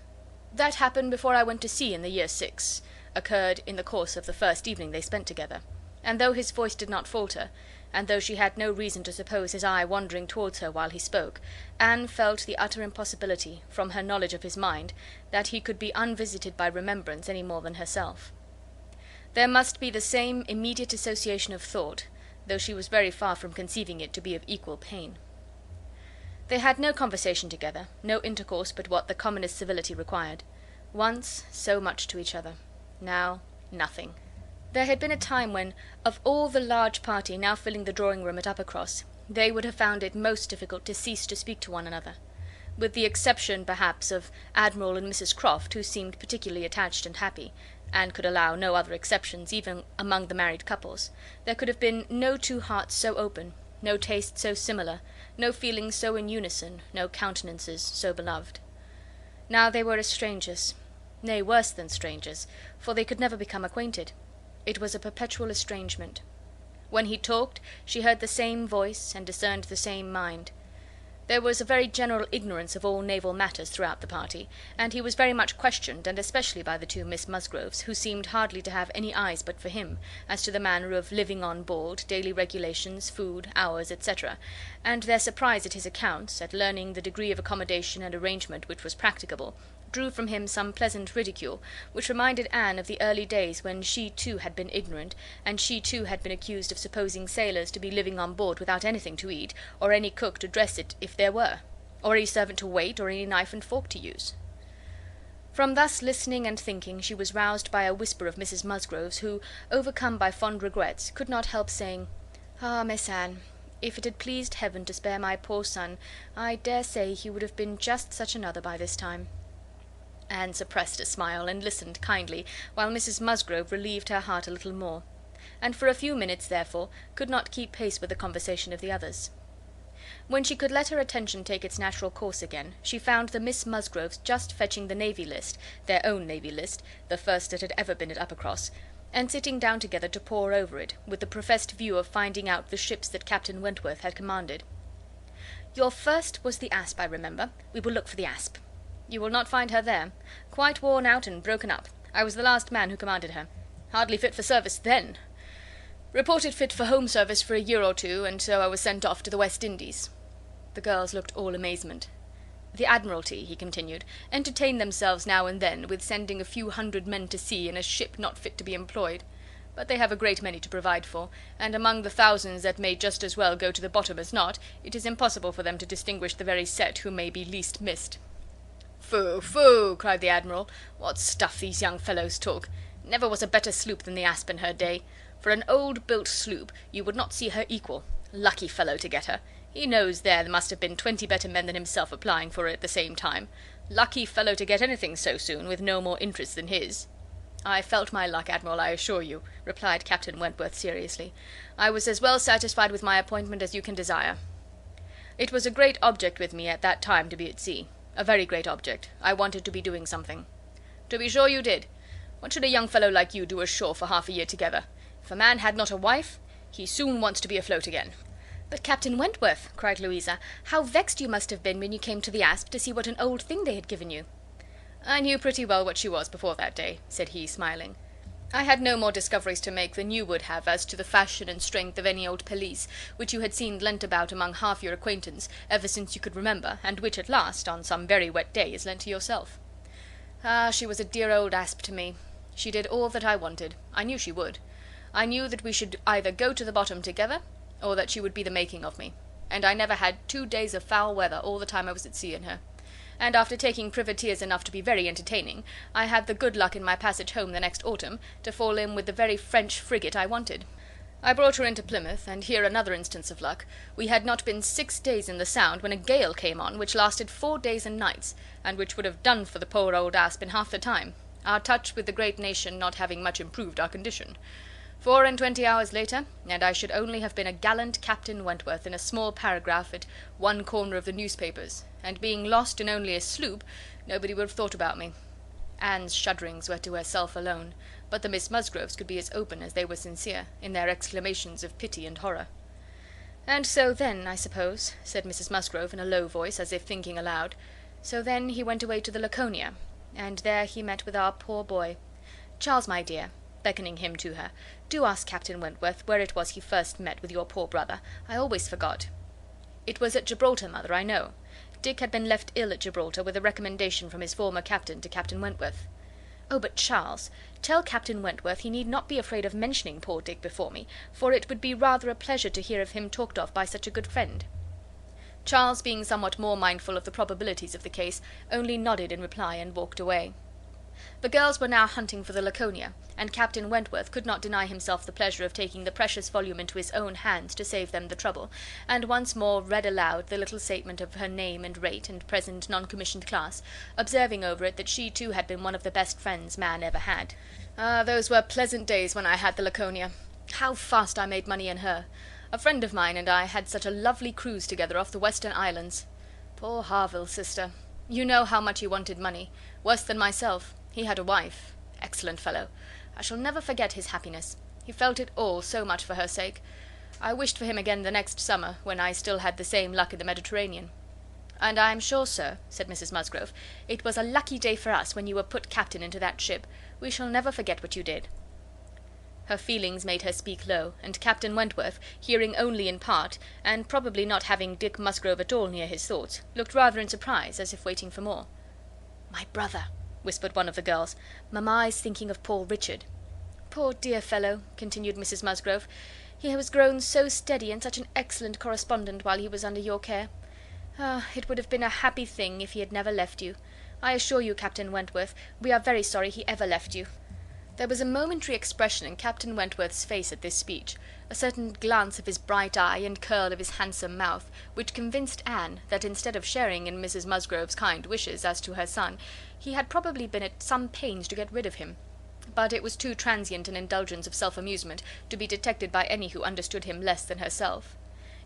That happened before I went to sea in the year 6, occurred in the course of the first evening they spent together. And though his voice did not falter, and though she had no reason to suppose his eye wandering towards her while he spoke, Anne felt the utter impossibility, from her knowledge of his mind, that he could be unvisited by remembrance any more than herself. There must be the same immediate association of thought, though she was very far from conceiving it to be of equal pain. They had no conversation together, no intercourse but what the commonest civility required. Once, so much to each other. Now, nothing. There had been a time when, of all the large party now filling the drawing-room at Uppercross, they would have found it most difficult to cease to speak to one another. With the exception, perhaps, of Admiral and Mrs Croft, who seemed particularly attached and happy, and could allow no other exceptions even among the married couples, there could have been no two hearts so open, no tastes so similar, no feelings so in unison, no countenances so beloved. Now they were as strangers, nay, worse than strangers, for they could never become acquainted. It was a perpetual estrangement. When he talked, she heard the same voice, and discerned the same mind. There was a very general ignorance of all naval matters throughout the party, and he was very much questioned, and especially by the two Miss Musgroves, who seemed hardly to have any eyes but for him, as to the manner of living on board, daily regulations, food, hours, etc., and their surprise at his accounts, at learning the degree of accommodation and arrangement which was practicable, drew from him some pleasant ridicule, which reminded Anne of the early days when she too had been ignorant, and she too had been accused of supposing sailors to be living on board without anything to eat, or any cook to dress it if there were, or any servant to wait, or any knife and fork to use. From thus listening and thinking she was roused by a whisper of Mrs Musgrove's, who, overcome by fond regrets, could not help saying, "Ah, Miss Anne, if it had pleased heaven to spare my poor son, I dare say he would have been just such another by this time." Anne suppressed a smile, and listened kindly, while Mrs Musgrove relieved her heart a little more, and for a few minutes, therefore, could not keep pace with the conversation of the others. When she could let her attention take its natural course again, she found the Miss Musgroves just fetching the navy list, their own navy list, the first that had ever been at Uppercross, and sitting down together to pore over it, with the professed view of finding out the ships that Captain Wentworth had commanded. "Your first was the Asp, I remember. We will look for the Asp. You will not find her there. Quite worn out and broken up. I was the last man who commanded her. Hardly fit for service then. Reported fit for home service for a year or two, and so I was sent off to the West Indies." The girls looked all amazement. "The Admiralty," he continued, "entertain themselves now and then with sending a few hundred men to sea in a ship not fit to be employed. But they have a great many to provide for, and among the thousands that may just as well go to the bottom as not, it is impossible for them to distinguish the very set who may be least missed. "Phoo, phoo!" cried the Admiral. "What stuff these young fellows talk! Never was a better sloop than the Asp in her day. For an old-built sloop you would not see her equal. Lucky fellow to get her. He knows there must have been 20 better men than himself applying for her at the same time. Lucky fellow to get anything so soon, with no more interest than his." "I felt my luck, Admiral, I assure you," replied Captain Wentworth seriously. "I was as well satisfied with my appointment as you can desire. It was a great object with me at that time to be at sea. A very great object. I wanted to be doing something." "To be sure you did. What should a young fellow like you do ashore for half a year together? If a man had not a wife, he soon wants to be afloat again." "But, Captain Wentworth," cried Louisa, "how vexed you must have been when you came to the Asp to see what an old thing they had given you." "I knew pretty well what she was before that day," said he, smiling. "I had no more discoveries to make than you would have as to the fashion and strength of any old pelisse which you had seen lent about among half your acquaintance ever since you could remember, and which at last, on some very wet day, is lent to yourself. Ah, she was a dear old Asp to me. She did all that I wanted. I knew she would. I knew that we should either go to the bottom together, or that she would be the making of me. And I never had 2 days of foul weather all the time I was at sea in her. And after taking privateers enough to be very entertaining, I had the good luck in my passage home the next autumn to fall in with the very French frigate I wanted. I brought her into Plymouth, and here another instance of luck. We had not been 6 days in the Sound when a gale came on, which lasted 4 days and nights, and which would have done for the poor old Asp in half the time, our touch with the great nation not having much improved our condition. 24 hours later, and I should only have been a gallant Captain Wentworth in a small paragraph at one corner of the newspapers, and being lost in only a sloop, nobody would have thought about me. Anne's shudderings were to herself alone, but the Miss Musgroves could be as open as they were sincere, in their exclamations of pity and horror. "And so then, I suppose," said Mrs. Musgrove in a low voice, as if thinking aloud, "so then he went away to the Laconia, and there he met with our poor boy. Charles, my dear," beckoning him to her, "do ask Captain Wentworth where it was he first met with your poor brother. I always forgot." "It was at Gibraltar, mother, I know. Dick had been left ill at Gibraltar with a recommendation from his former captain to Captain Wentworth." "Oh, but, Charles, tell Captain Wentworth he need not be afraid of mentioning poor Dick before me, for it would be rather a pleasure to hear of him talked of by such a good friend." Charles, being somewhat more mindful of the probabilities of the case, only nodded in reply and walked away. The girls were now hunting for the Laconia, and Captain Wentworth could not deny himself the pleasure of taking the precious volume into his own hands to save them the trouble, and once more read aloud the little statement of her name and rate and present non-commissioned class, observing over it that she too had been one of the best friends man ever had. Ah, those were pleasant days when I had the Laconia. How fast I made money in her! A friend of mine and I had such a lovely cruise together off the Western Islands. Poor Harville, sister. You know how much he wanted money. Worse than myself. He had a wife. Excellent fellow. I shall never forget his happiness. He felt it all so much for her sake. I wished for him again the next summer, when I still had the same luck in the Mediterranean. "And I am sure, sir," said Mrs. Musgrove, "it was a lucky day for us when you were put captain into that ship. We shall never forget what you did." Her feelings made her speak low, and Captain Wentworth, hearing only in part, and probably not having Dick Musgrove at all near his thoughts, looked rather in surprise, as if waiting for more. "My brother," whispered one of the girls. "Mamma is thinking of poor Richard." "Poor dear fellow," continued Mrs. Musgrove. "He was grown so steady and such an excellent correspondent while he was under your care. Ah, it would have been a happy thing if he had never left you. I assure you, Captain Wentworth, we are very sorry he ever left you." There was a momentary expression in Captain Wentworth's face at this speech, a certain glance of his bright eye and curl of his handsome mouth, which convinced Anne that instead of sharing in Mrs. Musgrove's kind wishes as to her son, he had probably been at some pains to get rid of him. But it was too transient an indulgence of self-amusement to be detected by any who understood him less than herself.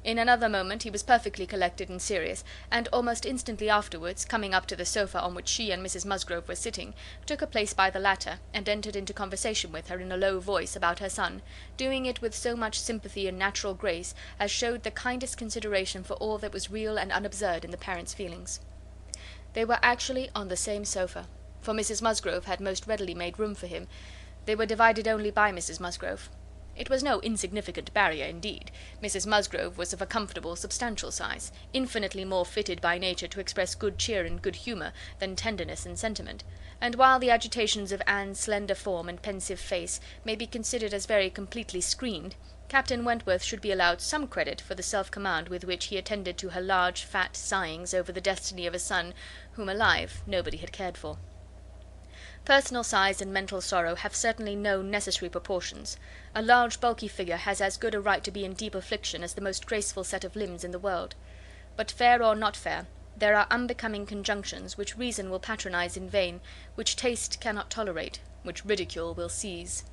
In another moment he was perfectly collected and serious, and almost instantly afterwards, coming up to the sofa on which she and Mrs. Musgrove were sitting, took a place by the latter, and entered into conversation with her in a low voice about her son, doing it with so much sympathy and natural grace as showed the kindest consideration for all that was real and unabsurd in the parent's feelings. They were actually on the same sofa, for Mrs. Musgrove had most readily made room for him. They were divided only by Mrs. Musgrove. It was no insignificant barrier, indeed. Mrs Musgrove was of a comfortable, substantial size, infinitely more fitted by nature to express good cheer and good humour than tenderness and sentiment, and while the agitations of Anne's slender form and pensive face may be considered as very completely screened, Captain Wentworth should be allowed some credit for the self-command with which he attended to her large fat sighings over the destiny of a son whom alive nobody had cared for. Personal size and mental sorrow have certainly no necessary proportions. A large bulky figure has as good a right to be in deep affliction as the most graceful set of limbs in the world. But fair or not fair, there are unbecoming conjunctions which reason will patronize in vain, which taste cannot tolerate, which ridicule will seize.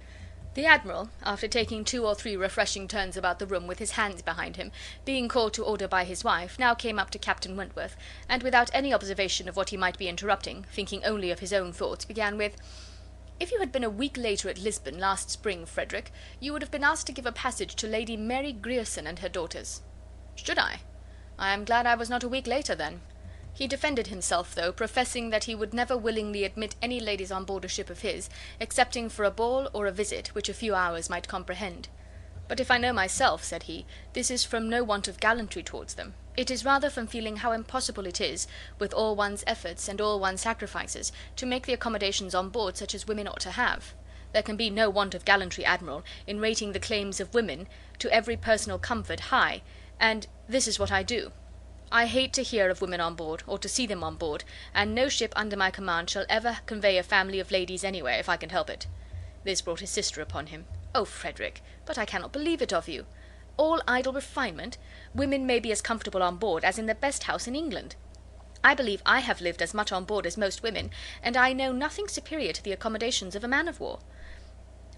The Admiral, after taking 2 or 3 refreshing turns about the room with his hands behind him, being called to order by his wife, now came up to Captain Wentworth, and without any observation of what he might be interrupting, thinking only of his own thoughts, began with, "If you had been a week later at Lisbon last spring, Frederick, you would have been asked to give a passage to Lady Mary Grierson and her daughters." "Should I? I am glad I was not a week later, then." He defended himself, though, professing that he would never willingly admit any ladies on board a ship of his, excepting for a ball or a visit, which a few hours might comprehend. "But if I know myself," said he, "this is from no want of gallantry towards them. It is rather from feeling how impossible it is, with all one's efforts and all one's sacrifices, to make the accommodations on board such as women ought to have. There can be no want of gallantry, Admiral, in rating the claims of women to every personal comfort high, and this is what I do. I hate to hear of women on board, or to see them on board, and no ship under my command shall ever convey a family of ladies anywhere, if I can help it." This brought his sister upon him. "Oh, Frederick, but I cannot believe it of you. All idle refinement! Women may be as comfortable on board as in the best house in England. I believe I have lived as much on board as most women, and I know nothing superior to the accommodations of a man-of-war.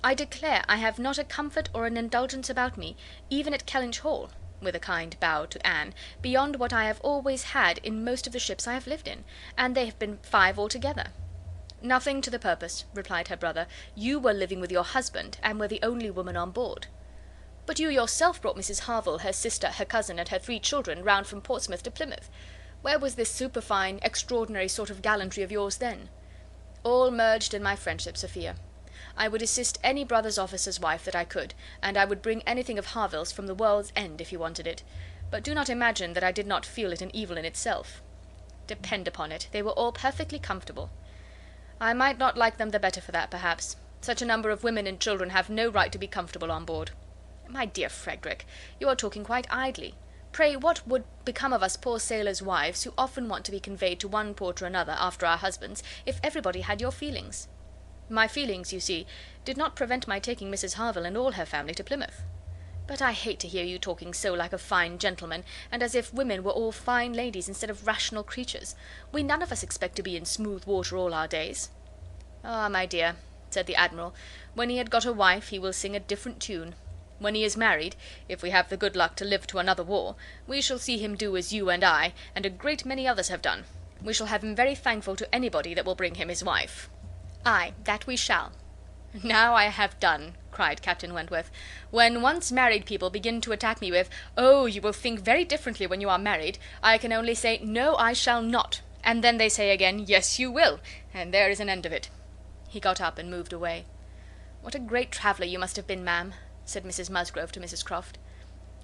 I declare I have not a comfort or an indulgence about me, even at Kellynch Hall," with a kind bow to Anne, "beyond what I have always had in most of the ships I have lived in, and they have been 5 altogether." "Nothing to the purpose," replied her brother. "You were living with your husband, and were the only woman on board." "But you yourself brought Mrs Harville, her sister, her cousin, and her 3 children round from Portsmouth to Plymouth. Where was this superfine, extraordinary sort of gallantry of yours then?" "All merged in my friendship, Sophia. I would assist any brother's officer's wife that I could, and I would bring anything of Harville's from the world's end if he wanted it. But do not imagine that I did not feel it an evil in itself. Depend upon it, they were all perfectly comfortable. I might not like them the better for that, perhaps. Such a number of women and children have no right to be comfortable on board." "My dear Frederick, you are talking quite idly. Pray, what would become of us poor sailors' wives, who often want to be conveyed to one port or another after our husbands, if everybody had your feelings?" "My feelings, you see, did not prevent my taking Mrs Harville and all her family to Plymouth." "But I hate to hear you talking so like a fine gentleman, and as if women were all fine ladies instead of rational creatures. We none of us expect to be in smooth water all our days." "Ah, my dear," said the Admiral, "when he had got a wife he will sing a different tune. When he is married, if we have the good luck to live to another war, we shall see him do as you and I, and a great many others have done. We shall have him very thankful to anybody that will bring him his wife." "Aye, that we shall." "Now I have done," cried Captain Wentworth. "When once married people begin to attack me with, 'Oh, you will think very differently when you are married,' I can only say, 'No, I shall not,' and then they say again, 'Yes, you will,' and there is an end of it." He got up and moved away. "What a great traveller you must have been, ma'am," said Mrs Musgrove to Mrs Croft.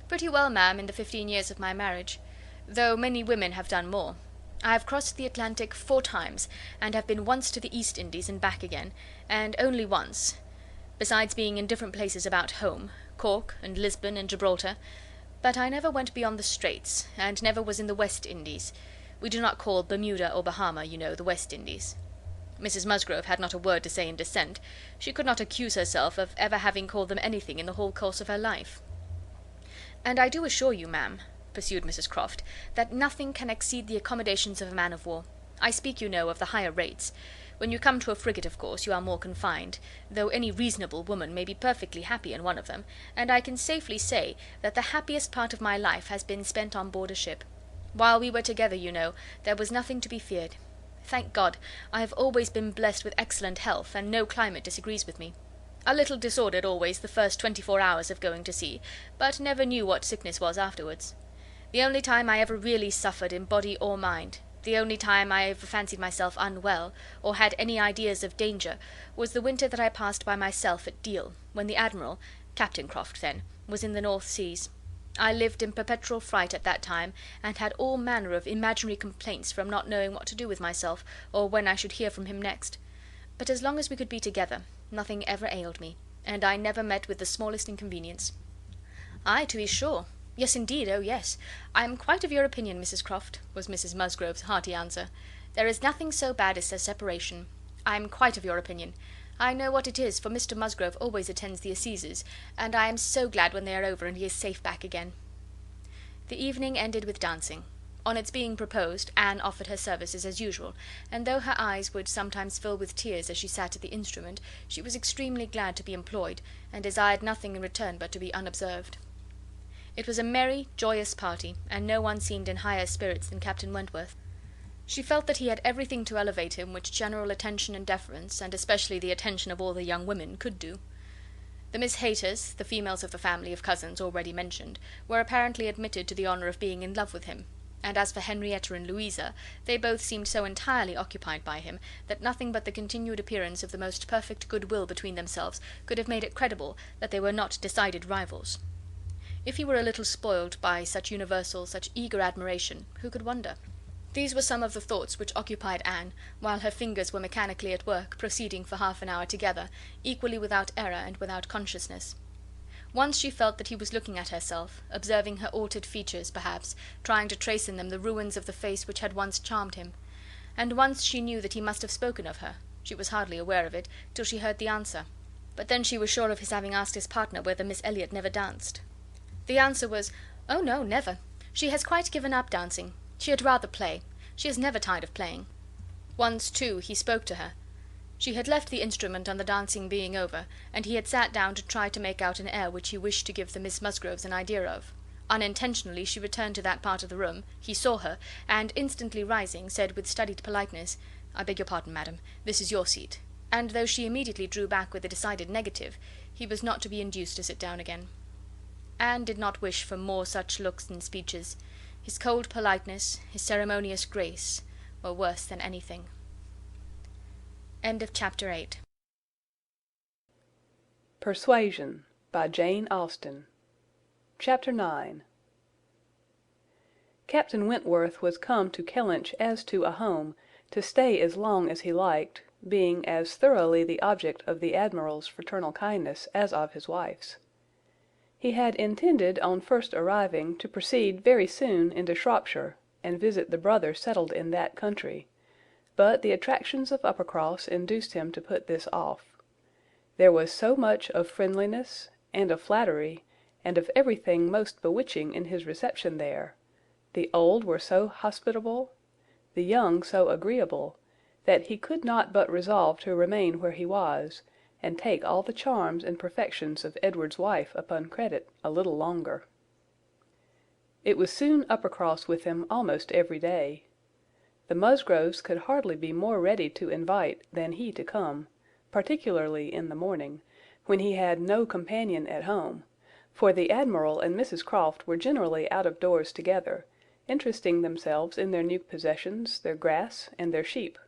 "Pretty well, ma'am, in the 15 years of my marriage, though many women have done more. I have crossed the Atlantic 4 times, and have been once to the East Indies and back again, and only once, besides being in different places about home, Cork and Lisbon and Gibraltar, but I never went beyond the Straits, and never was in the West Indies. We do not call Bermuda or Bahama, you know, the West Indies." Mrs Musgrove had not a word to say in dissent. She could not accuse herself of ever having called them anything in the whole course of her life. "And I do assure you, ma'am," pursued Mrs Croft, "that nothing can exceed the accommodations of a man-of-war. I speak, you know, of the higher rates. When you come to a frigate, of course, you are more confined, though any reasonable woman may be perfectly happy in one of them, and I can safely say that the happiest part of my life has been spent on board a ship. While we were together, you know, there was nothing to be feared. Thank God, I have always been blessed with excellent health, and no climate disagrees with me. A little disordered always the first 24 hours of going to sea, but never knew what sickness was afterwards. The only time I ever really suffered in body or mind, the only time I ever fancied myself unwell, or had any ideas of danger, was the winter that I passed by myself at Deal, when the Admiral, Captain Croft then, was in the North Seas. I lived in perpetual fright at that time, and had all manner of imaginary complaints from not knowing what to do with myself, or when I should hear from him next. But as long as we could be together, nothing ever ailed me, and I never met with the smallest inconvenience. Ay, to be sure. Yes, indeed, oh yes. I am quite of your opinion, Mrs Croft, was Mrs Musgrove's hearty answer. There is nothing so bad as a separation. I am quite of your opinion. I know what it is, for Mr Musgrove always attends the assizes, and I am so glad when they are over and he is safe back again. The evening ended with dancing. On its being proposed, Anne offered her services as usual, and though her eyes would sometimes fill with tears as she sat at the instrument, she was extremely glad to be employed, and desired nothing in return but to be unobserved. It was a merry, joyous party, and no one seemed in higher spirits than Captain Wentworth. She felt that he had everything to elevate him which general attention and deference, and especially the attention of all the young women, could do. The Miss Hayters, the females of the family of cousins already mentioned, were apparently admitted to the honour of being in love with him, and as for Henrietta and Louisa, they both seemed so entirely occupied by him that nothing but the continued appearance of the most perfect goodwill between themselves could have made it credible that they were not decided rivals. If he were a little spoiled by such universal, such eager admiration, who could wonder? These were some of the thoughts which occupied Anne, while her fingers were mechanically at work, proceeding for half an hour together, equally without error and without consciousness. Once she felt that he was looking at herself, observing her altered features, perhaps, trying to trace in them the ruins of the face which had once charmed him; and once she knew that he must have spoken of her. She was hardly aware of it, till she heard the answer. But then she was sure of his having asked his partner whether Miss Elliott never danced. The answer was, "Oh no, never. She has quite given up dancing. She had rather play. She is never tired of playing." Once, too, he spoke to her. She had left the instrument on the dancing being over, and he had sat down to try to make out an air which he wished to give the Miss Musgroves an idea of. Unintentionally she returned to that part of the room, he saw her, and instantly rising, said with studied politeness, "I beg your pardon, madam, this is your seat," and though she immediately drew back with a decided negative, he was not to be induced to sit down again. Anne did not wish for more such looks and speeches. His cold politeness, his ceremonious grace, were worse than anything. End of chapter 8. Persuasion by Jane Austen. Chapter 9. Captain Wentworth was come to Kellynch as to a home, to stay as long as he liked, being as thoroughly the object of the Admiral's fraternal kindness as of his wife's. He had intended on first arriving to proceed very soon into Shropshire, and visit the brother settled in that country, but the attractions of Uppercross induced him to put this off. There was so much of friendliness, and of flattery, and of everything most bewitching in his reception there, the old were so hospitable, the young so agreeable, that he could not but resolve to remain where he was, and take all the charms and perfections of Edward's wife upon credit a little longer. It was soon Uppercross with him almost every day. The Musgroves could hardly be more ready to invite than he to come, particularly in the morning, when he had no companion at home, for the Admiral and Mrs Croft were generally out of doors together, interesting themselves in their new possessions, their grass, and their sheep,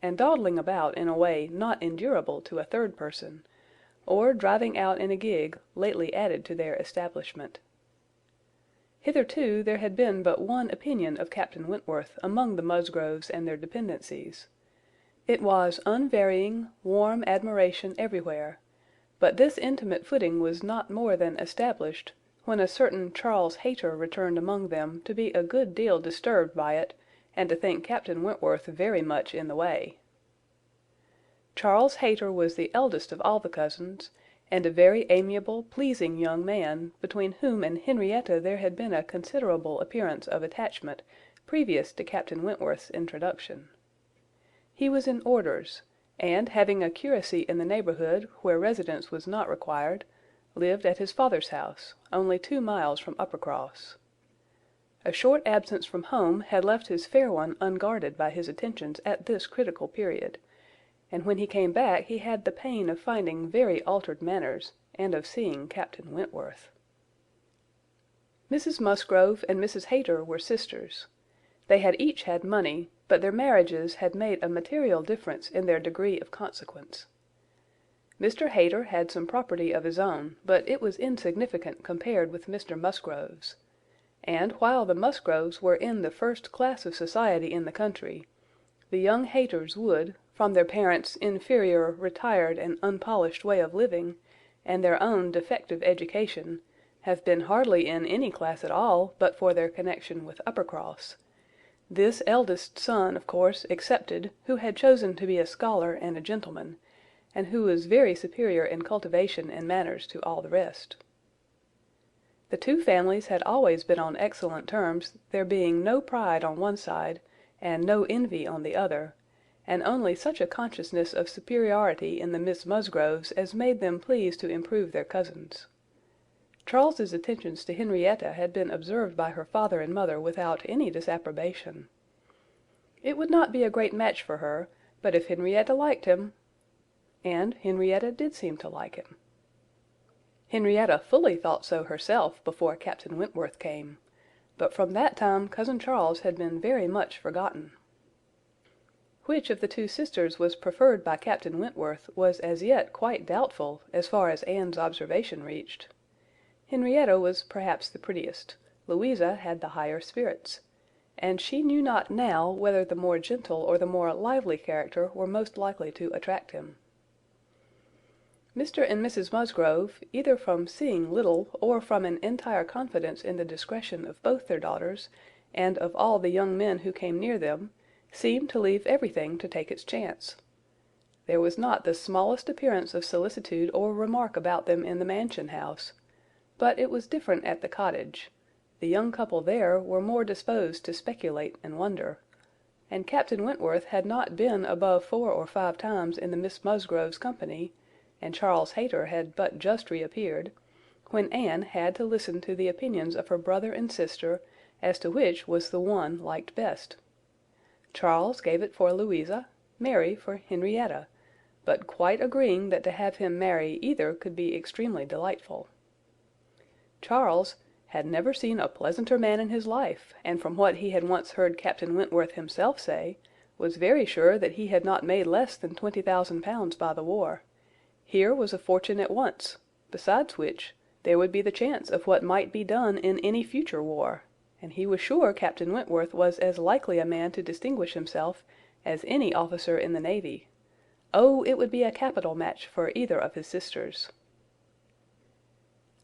and dawdling about in a way not endurable to a third person, or driving out in a gig lately added to their establishment. Hitherto there had been but one opinion of Captain Wentworth among the Musgroves and their dependencies. It was unvarying, warm admiration everywhere, but this intimate footing was not more than established when a certain Charles Hayter returned among them to be a good deal disturbed by it, and to think Captain Wentworth very much in the way. Charles Hayter was the eldest of all the cousins, and a very amiable, pleasing young man, between whom and Henrietta there had been a considerable appearance of attachment previous to Captain Wentworth's introduction. He was in orders, and having a curacy in the neighbourhood where residence was not required, lived at his father's house, only 2 miles from Uppercross. A short absence from home had left his fair one unguarded by his attentions at this critical period, and when he came back he had the pain of finding very altered manners, and of seeing Captain Wentworth. Mrs Musgrove and Mrs Hayter were sisters. They had each had money, but their marriages had made a material difference in their degree of consequence. Mr. Hayter had some property of his own, but it was insignificant compared with Mr. Musgrove's. And while the Musgroves were in the first class of society in the country, the young Hayters would, from their parents' inferior, retired, and unpolished way of living, and their own defective education, have been hardly in any class at all but for their connection with Uppercross. This eldest son, of course, excepted, who had chosen to be a scholar and a gentleman, and who was very superior in cultivation and manners to all the rest. The two families had always been on excellent terms, there being no pride on one side, and no envy on the other, and only such a consciousness of superiority in the Miss Musgroves as made them pleased to improve their cousins. Charles's attentions to Henrietta had been observed by her father and mother without any disapprobation. It would not be a great match for her, but if Henrietta liked him, and Henrietta did seem to like him. Henrietta fully thought so herself before Captain Wentworth came, but from that time cousin Charles had been very much forgotten. Which of the two sisters was preferred by Captain Wentworth was as yet quite doubtful as far as Anne's observation reached. Henrietta was perhaps the prettiest, Louisa had the higher spirits, and she knew not now whether the more gentle or the more lively character were most likely to attract him. Mr. and Mrs. Musgrove, either from seeing little or from an entire confidence in the discretion of both their daughters and of all the young men who came near them, seemed to leave everything to take its chance. There was not the smallest appearance of solicitude or remark about them in the mansion house, but it was different at the cottage. The young couple there were more disposed to speculate and wonder, and Captain Wentworth had not been above 4 or 5 times in the Miss Musgroves' company, and Charles Hayter had but just reappeared, when Anne had to listen to the opinions of her brother and sister as to which was the one liked best. Charles gave it for Louisa, Mary for Henrietta, but quite agreeing that to have him marry either could be extremely delightful. Charles had never seen a pleasanter man in his life, and from what he had once heard Captain Wentworth himself say, was very sure that he had not made less than £20,000 by the war. Here was a fortune at once, besides which there would be the chance of what might be done in any future war, and he was sure Captain Wentworth was as likely a man to distinguish himself as any officer in the navy. Oh, it would be a capital match for either of his sisters.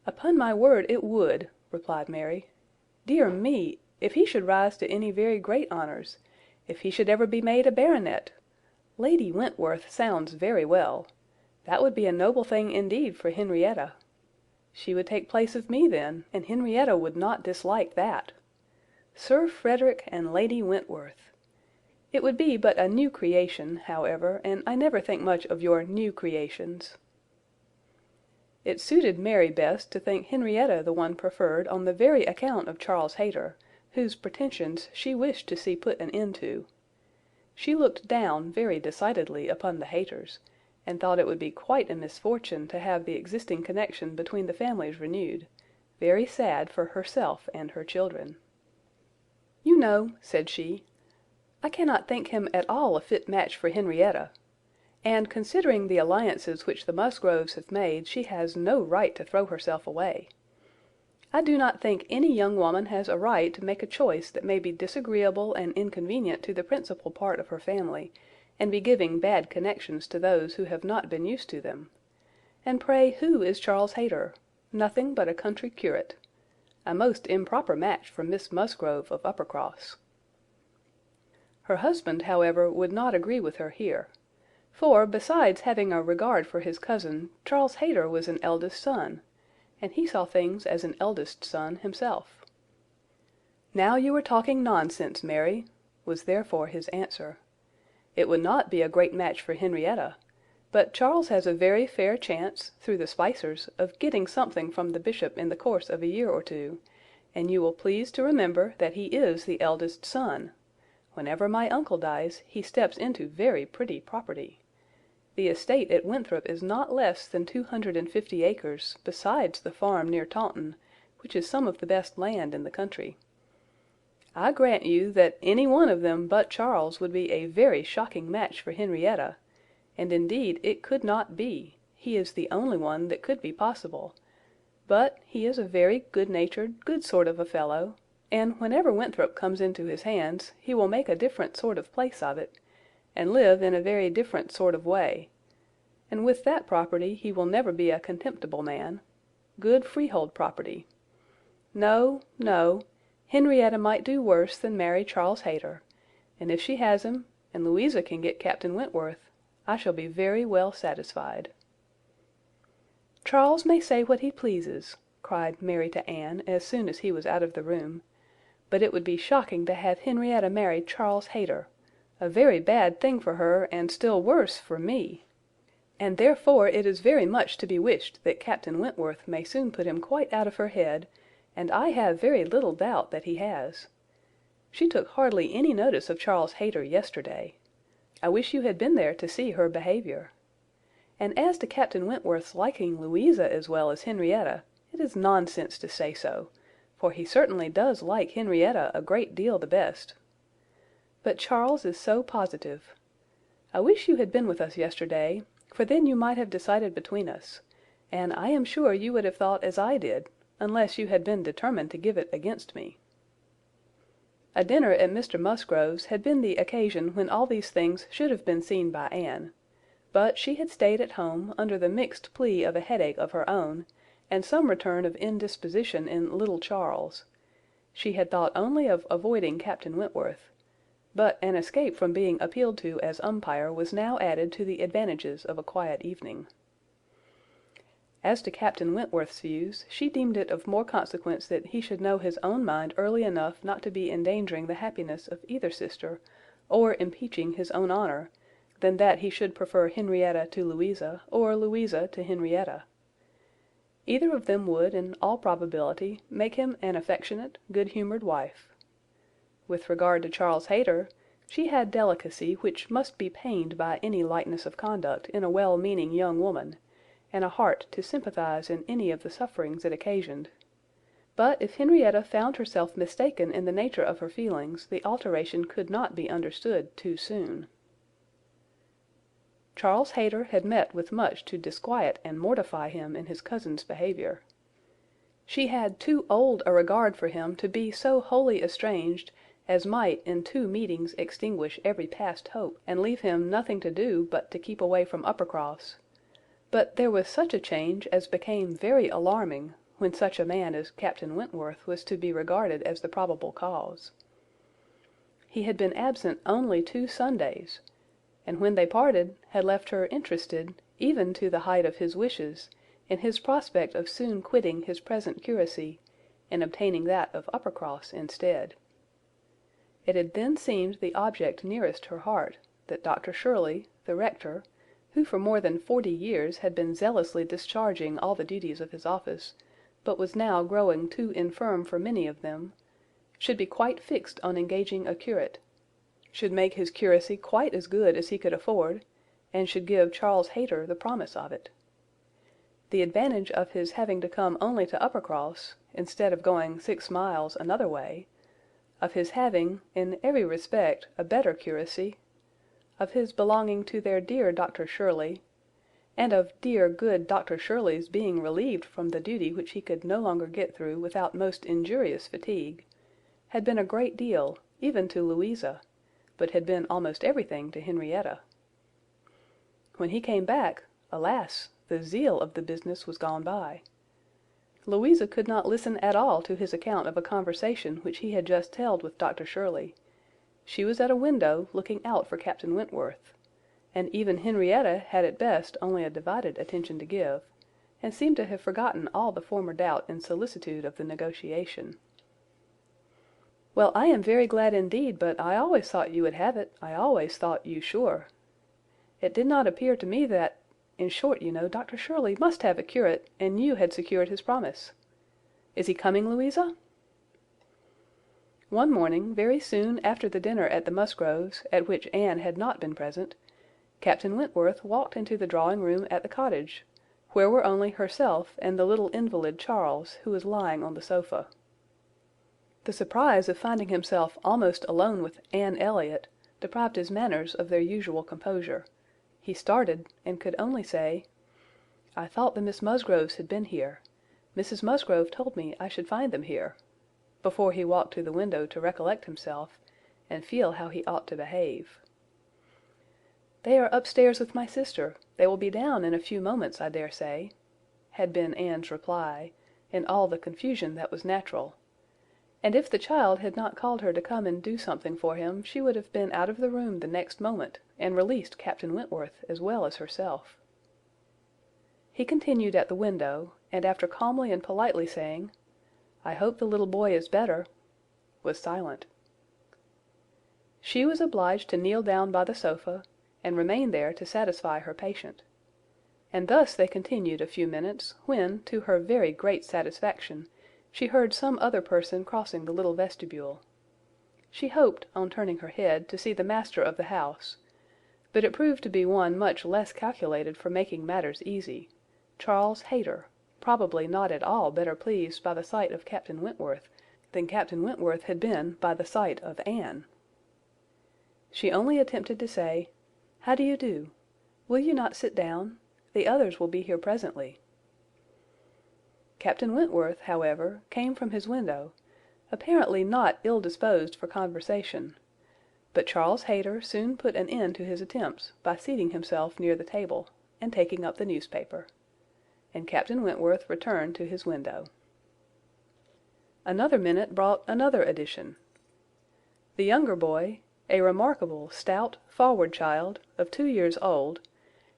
"Upon my word it would," replied Mary. "Dear me, if he should rise to any very great honours, if he should ever be made a baronet! Lady Wentworth sounds very well. That would be a noble thing indeed for Henrietta. She would take place of me then, and Henrietta would not dislike that. Sir Frederick and Lady Wentworth! It would be but a new creation, however, and I never think much of your new creations." It suited Mary best to think Henrietta the one preferred on the very account of Charles Hayter, whose pretensions she wished to see put an end to. She looked down very decidedly upon the Hayters, and thought it would be quite a misfortune to have the existing connection between the families renewed, very sad for herself and her children. "You know," said she, "I cannot think him at all a fit match for Henrietta. And considering the alliances which the Musgroves have made, she has no right to throw herself away. I do not think any young woman has a right to make a choice that may be disagreeable and inconvenient to the principal part of her family, and be giving bad connections to those who have not been used to them. And pray who is Charles Hayter? Nothing but a country curate. A most improper match for Miss Musgrove of Uppercross." Her husband, however, would not agree with her here. For, besides having a regard for his cousin, Charles Hayter was an eldest son, and he saw things as an eldest son himself. "Now you are talking nonsense, Mary," was therefore his answer. "It would not be a great match for Henrietta, but Charles has a very fair chance, through the Spicers, of getting something from the bishop in the course of a year or two, and you will please to remember that he is the eldest son. Whenever my uncle dies, he steps into very pretty property. The estate at Winthrop is not less than 250 acres, besides the farm near Taunton, which is some of the best land in the country. I grant you that any one of them but Charles would be a very shocking match for Henrietta, and indeed it could not be. he is the only one that could be possible, but he is a very good-natured, good sort of a fellow, and whenever Winthrop comes into his hands he will make a different sort of place of it, and live in a very different sort of way, and with that property he will never be a contemptible man. Good freehold property. No, no, Henrietta might do worse than marry Charles Hayter, and if she has him, and Louisa can get Captain Wentworth, I shall be very well satisfied." "Charles may say what he pleases," cried Mary to Anne as soon as he was out of the room, "but it would be shocking to have Henrietta marry Charles Hayter. A very bad thing for her, and still worse for me. And therefore it is very much to be wished that Captain Wentworth may soon put him quite out of her head, and I have very little doubt that he has. She took hardly any notice of Charles Hayter yesterday. I wish you had been there to see her behaviour. And as to Captain Wentworth's liking Louisa as well as Henrietta, it is nonsense to say so, for he certainly does like Henrietta a great deal the best. But Charles is so positive. I wish you had been with us yesterday, for then you might have decided between us, and I am sure you would have thought as I did, unless you had been determined to give it against me." A dinner at Mr Musgrove's had been the occasion when all these things should have been seen by Anne, but she had stayed at home under the mixed plea of a headache of her own, and some return of indisposition in little Charles. She had thought only of avoiding Captain Wentworth, but an escape from being appealed to as umpire was now added to the advantages of a quiet evening. As to Captain Wentworth's views, she deemed it of more consequence that he should know his own mind early enough not to be endangering the happiness of either sister, or impeaching his own honour, than that he should prefer Henrietta to Louisa, or Louisa to Henrietta. Either of them would, in all probability, make him an affectionate, good-humoured wife. With regard to Charles Hayter, she had delicacy which must be pained by any lightness of conduct in a well-meaning young woman, and a heart to sympathize in any of the sufferings it occasioned. But if Henrietta found herself mistaken in the nature of her feelings, the alteration could not be understood too soon. Charles Hayter had met with much to disquiet and mortify him in his cousin's behaviour. She had too old a regard for him to be so wholly estranged as might in 2 meetings extinguish every past hope, and leave him nothing to do but to keep away from Uppercross. But there was such a change as became very alarming when such a man as Captain Wentworth was to be regarded as the probable cause. He had been absent only 2 Sundays, and when they parted had left her interested, even to the height of his wishes, in his prospect of soon quitting his present curacy, and obtaining that of Uppercross instead. It had then seemed the object nearest her heart, that Dr Shirley, the rector, who for more than 40 years had been zealously discharging all the duties of his office, but was now growing too infirm for many of them, should be quite fixed on engaging a curate, should make his curacy quite as good as he could afford, and should give Charles Hayter the promise of it. The advantage of his having to come only to Uppercross, instead of going 6 miles another way, of his having, in every respect, a better curacy, of his belonging to their dear Dr Shirley, and of dear good Dr Shirley's being relieved from the duty which he could no longer get through without most injurious fatigue, had been a great deal, even to Louisa, but had been almost everything to Henrietta. When he came back, alas! the zeal of the business was gone by. Louisa could not listen at all to his account of a conversation which he had just held with Dr Shirley. She was at a window looking out for Captain Wentworth, and even Henrietta had at best only a divided attention to give, and seemed to have forgotten all the former doubt and solicitude of the negotiation. "Well, I am very glad indeed, but I always thought you would have it. I always thought you sure. It did not appear to me that, in short, you know, Dr Shirley must have a curate, and you had secured his promise. Is he coming, Louisa?" One morning, very soon after the dinner at the Musgroves, at which Anne had not been present, Captain Wentworth walked into the drawing-room at the cottage, where were only herself and the little invalid Charles, who was lying on the sofa. The surprise of finding himself almost alone with Anne Elliott deprived his manners of their usual composure. He started, and could only say, "I thought the Miss Musgroves had been here. Mrs Musgrove told me I should find them here," before he walked to the window to recollect himself, and feel how he ought to behave. "They are upstairs with my sister. They will be down in a few moments, I dare say," had been Anne's reply, in all the confusion that was natural; and if the child had not called her to come and do something for him, she would have been out of the room the next moment, and released Captain Wentworth as well as herself. He continued at the window, and after calmly and politely saying, "I hope the little boy is better," was silent. She was obliged to kneel down by the sofa, and remain there to satisfy her patient. And thus they continued a few minutes, when, to her very great satisfaction, she heard some other person crossing the little vestibule. She hoped, on turning her head, to see the master of the house, but it proved to be one much less calculated for making matters easy, Charles Hayter, probably not at all better pleased by the sight of Captain Wentworth than Captain Wentworth had been by the sight of Anne. She only attempted to say, "How do you do? Will you not sit down? The others will be here presently." Captain Wentworth, however, came from his window, apparently not ill-disposed for conversation, but Charles Hayter soon put an end to his attempts by seating himself near the table, and taking up the newspaper, and Captain Wentworth returned to his window. Another minute brought another addition. The younger boy, a remarkable, stout, forward child, of 2 years old,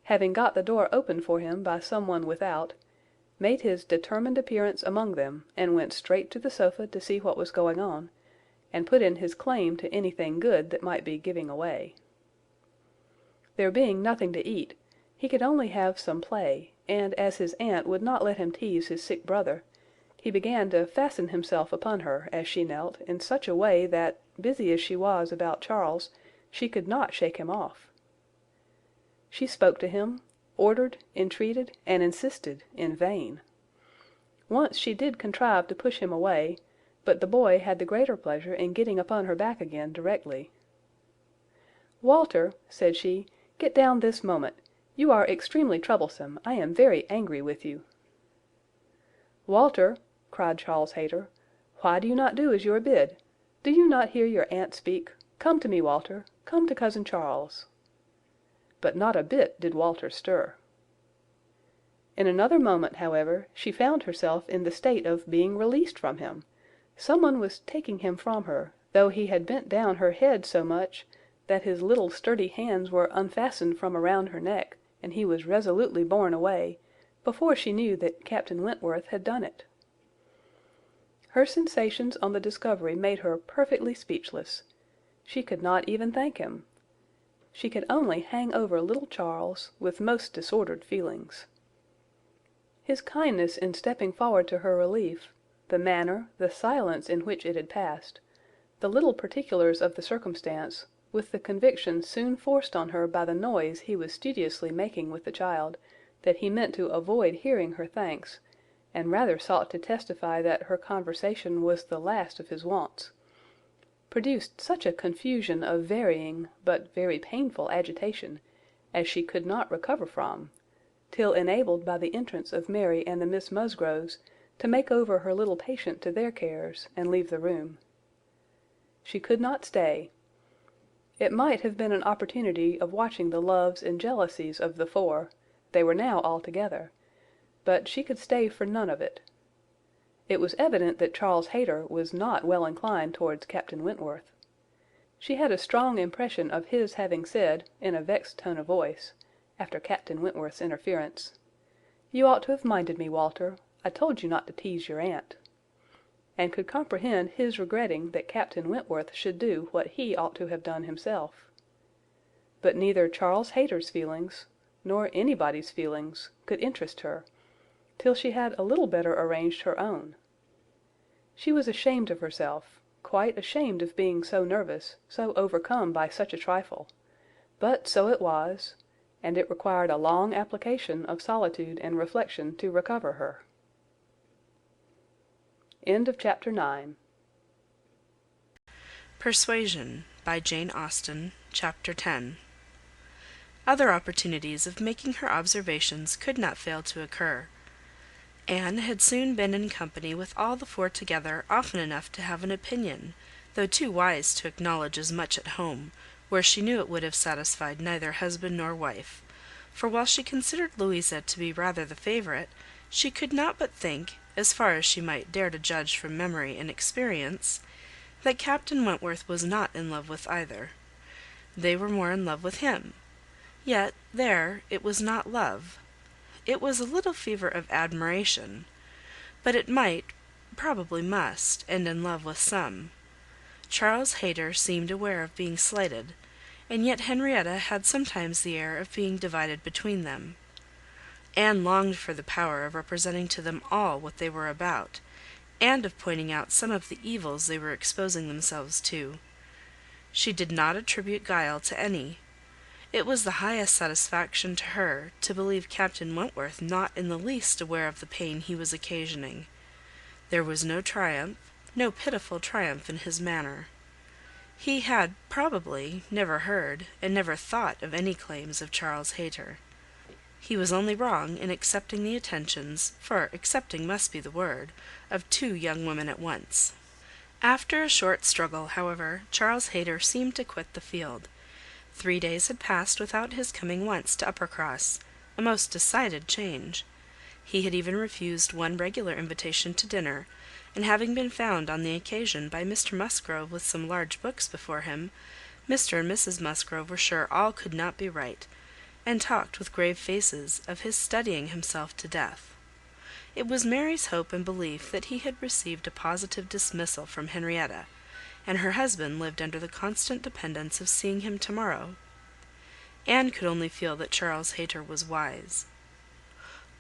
having got the door opened for him by some one without, made his determined appearance among them, and went straight to the sofa to see what was going on, and put in his claim to anything good that might be giving away. There being nothing to eat, he could only have some play, and as his aunt would not let him tease his sick brother, he began to fasten himself upon her as she knelt in such a way that, busy as she was about Charles, she could not shake him off. She spoke to him, ordered, entreated, and insisted in vain. Once she did contrive to push him away, but the boy had the greater pleasure in getting upon her back again directly. "Walter," said she, "get down this moment. You are extremely troublesome. I am very angry with you." "Walter," cried Charles Hayter, "why do you not do as you are bid? Do you not hear your aunt speak? Come to me, Walter. Come to cousin Charles." But not a bit did Walter stir. In another moment, however, she found herself in the state of being released from him. Someone was taking him from her, though he had bent down her head so much that his little sturdy hands were unfastened from around her neck, and he was resolutely borne away, before she knew that Captain Wentworth had done it. Her sensations on the discovery made her perfectly speechless. She could not even thank him. She could only hang over little Charles with most disordered feelings. His kindness in stepping forward to her relief, the manner, the silence in which it had passed, the little particulars of the circumstance, with the conviction soon forced on her by the noise he was studiously making with the child, that he meant to avoid hearing her thanks, and rather sought to testify that her conversation was the last of his wants, produced such a confusion of varying, but very painful agitation, as she could not recover from, till enabled by the entrance of Mary and the Miss Musgroves to make over her little patient to their cares, and leave the room. She could not stay. It might have been an opportunity of watching the loves and jealousies of the four, they were now all together, but she could stay for none of it. It was evident that Charles Hayter was not well inclined towards Captain Wentworth. She had a strong impression of his having said, in a vexed tone of voice, after Captain Wentworth's interference, "You ought to have minded me, Walter. I told you not to tease your aunt," and could comprehend his regretting that Captain Wentworth should do what he ought to have done himself. But neither Charles Hayter's feelings, nor anybody's feelings, could interest her, till she had a little better arranged her own. She was ashamed of herself, quite ashamed of being so nervous, so overcome by such a trifle, but so it was, and it required a long application of solitude and reflection to recover her. End of Chapter 9. Persuasion by Jane Austen, Chapter 10. other opportunities of making her observations could not fail to occur. Anne had soon been in company with all the four together often enough to have an opinion, though too wise to acknowledge as much at home, where she knew it would have satisfied neither husband nor wife; for while she considered Louisa to be rather the favourite, she could not but think, as far as she might dare to judge from memory and experience, that Captain Wentworth was not in love with either. They were more in love with him. Yet there it was not love. It was a little fever of admiration, but it might, probably must, end in love with some. Charles Hayter seemed aware of being slighted, and yet Henrietta had sometimes the air of being divided between them. Anne longed for the power of representing to them all what they were about, and of pointing out some of the evils they were exposing themselves to. She did not attribute guile to any. It was the highest satisfaction to her to believe Captain Wentworth not in the least aware of the pain he was occasioning. There was no triumph, no pitiful triumph in his manner. He had, probably, never heard, and never thought of any claims of Charles Hayter. He was only wrong in accepting the attentions, for accepting must be the word, of two young women at once. After a short struggle, however, Charles Hayter seemed to quit the field. 3 days had passed without his coming once to Uppercross, a most decided change. He had even refused one regular invitation to dinner, and having been found on the occasion by Mr Musgrove with some large books before him, Mr and Mrs Musgrove were sure all could not be right, and talked with grave faces of his studying himself to death. It was Mary's hope and belief that he had received a positive dismissal from Henrietta, and her husband lived under the constant dependence of seeing him to-morrow. Anne could only feel that Charles Hayter was wise.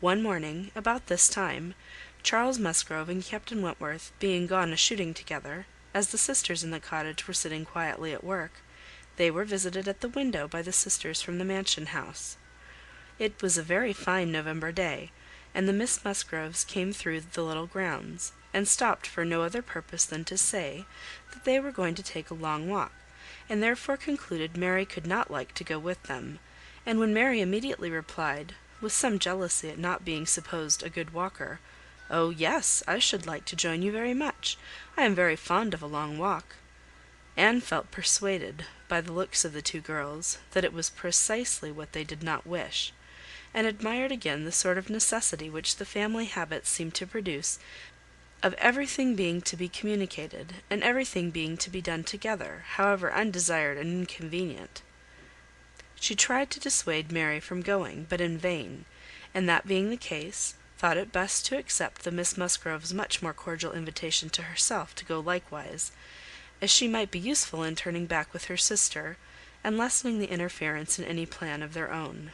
One morning, about this time, Charles Musgrove and Captain Wentworth being gone a-shooting together, as the sisters in the cottage were sitting quietly at work, they were visited at the window by the sisters from the mansion house. It was a very fine November day, and the Miss Musgroves came through the little grounds, and stopped for no other purpose than to say that they were going to take a long walk, and therefore concluded Mary could not like to go with them; and when Mary immediately replied, with some jealousy at not being supposed a good walker, "Oh yes, I should like to join you very much. I am very fond of a long walk," Anne felt persuaded, by the looks of the two girls, that it was precisely what they did not wish, and admired again the sort of necessity which the family habits seemed to produce, of everything being to be communicated, and everything being to be done together, however undesired and inconvenient. She tried to dissuade Mary from going, but in vain, and that being the case, thought it best to accept the Miss Musgrove's much more cordial invitation to herself to go likewise, as she might be useful in turning back with her sister, and lessening the interference in any plan of their own.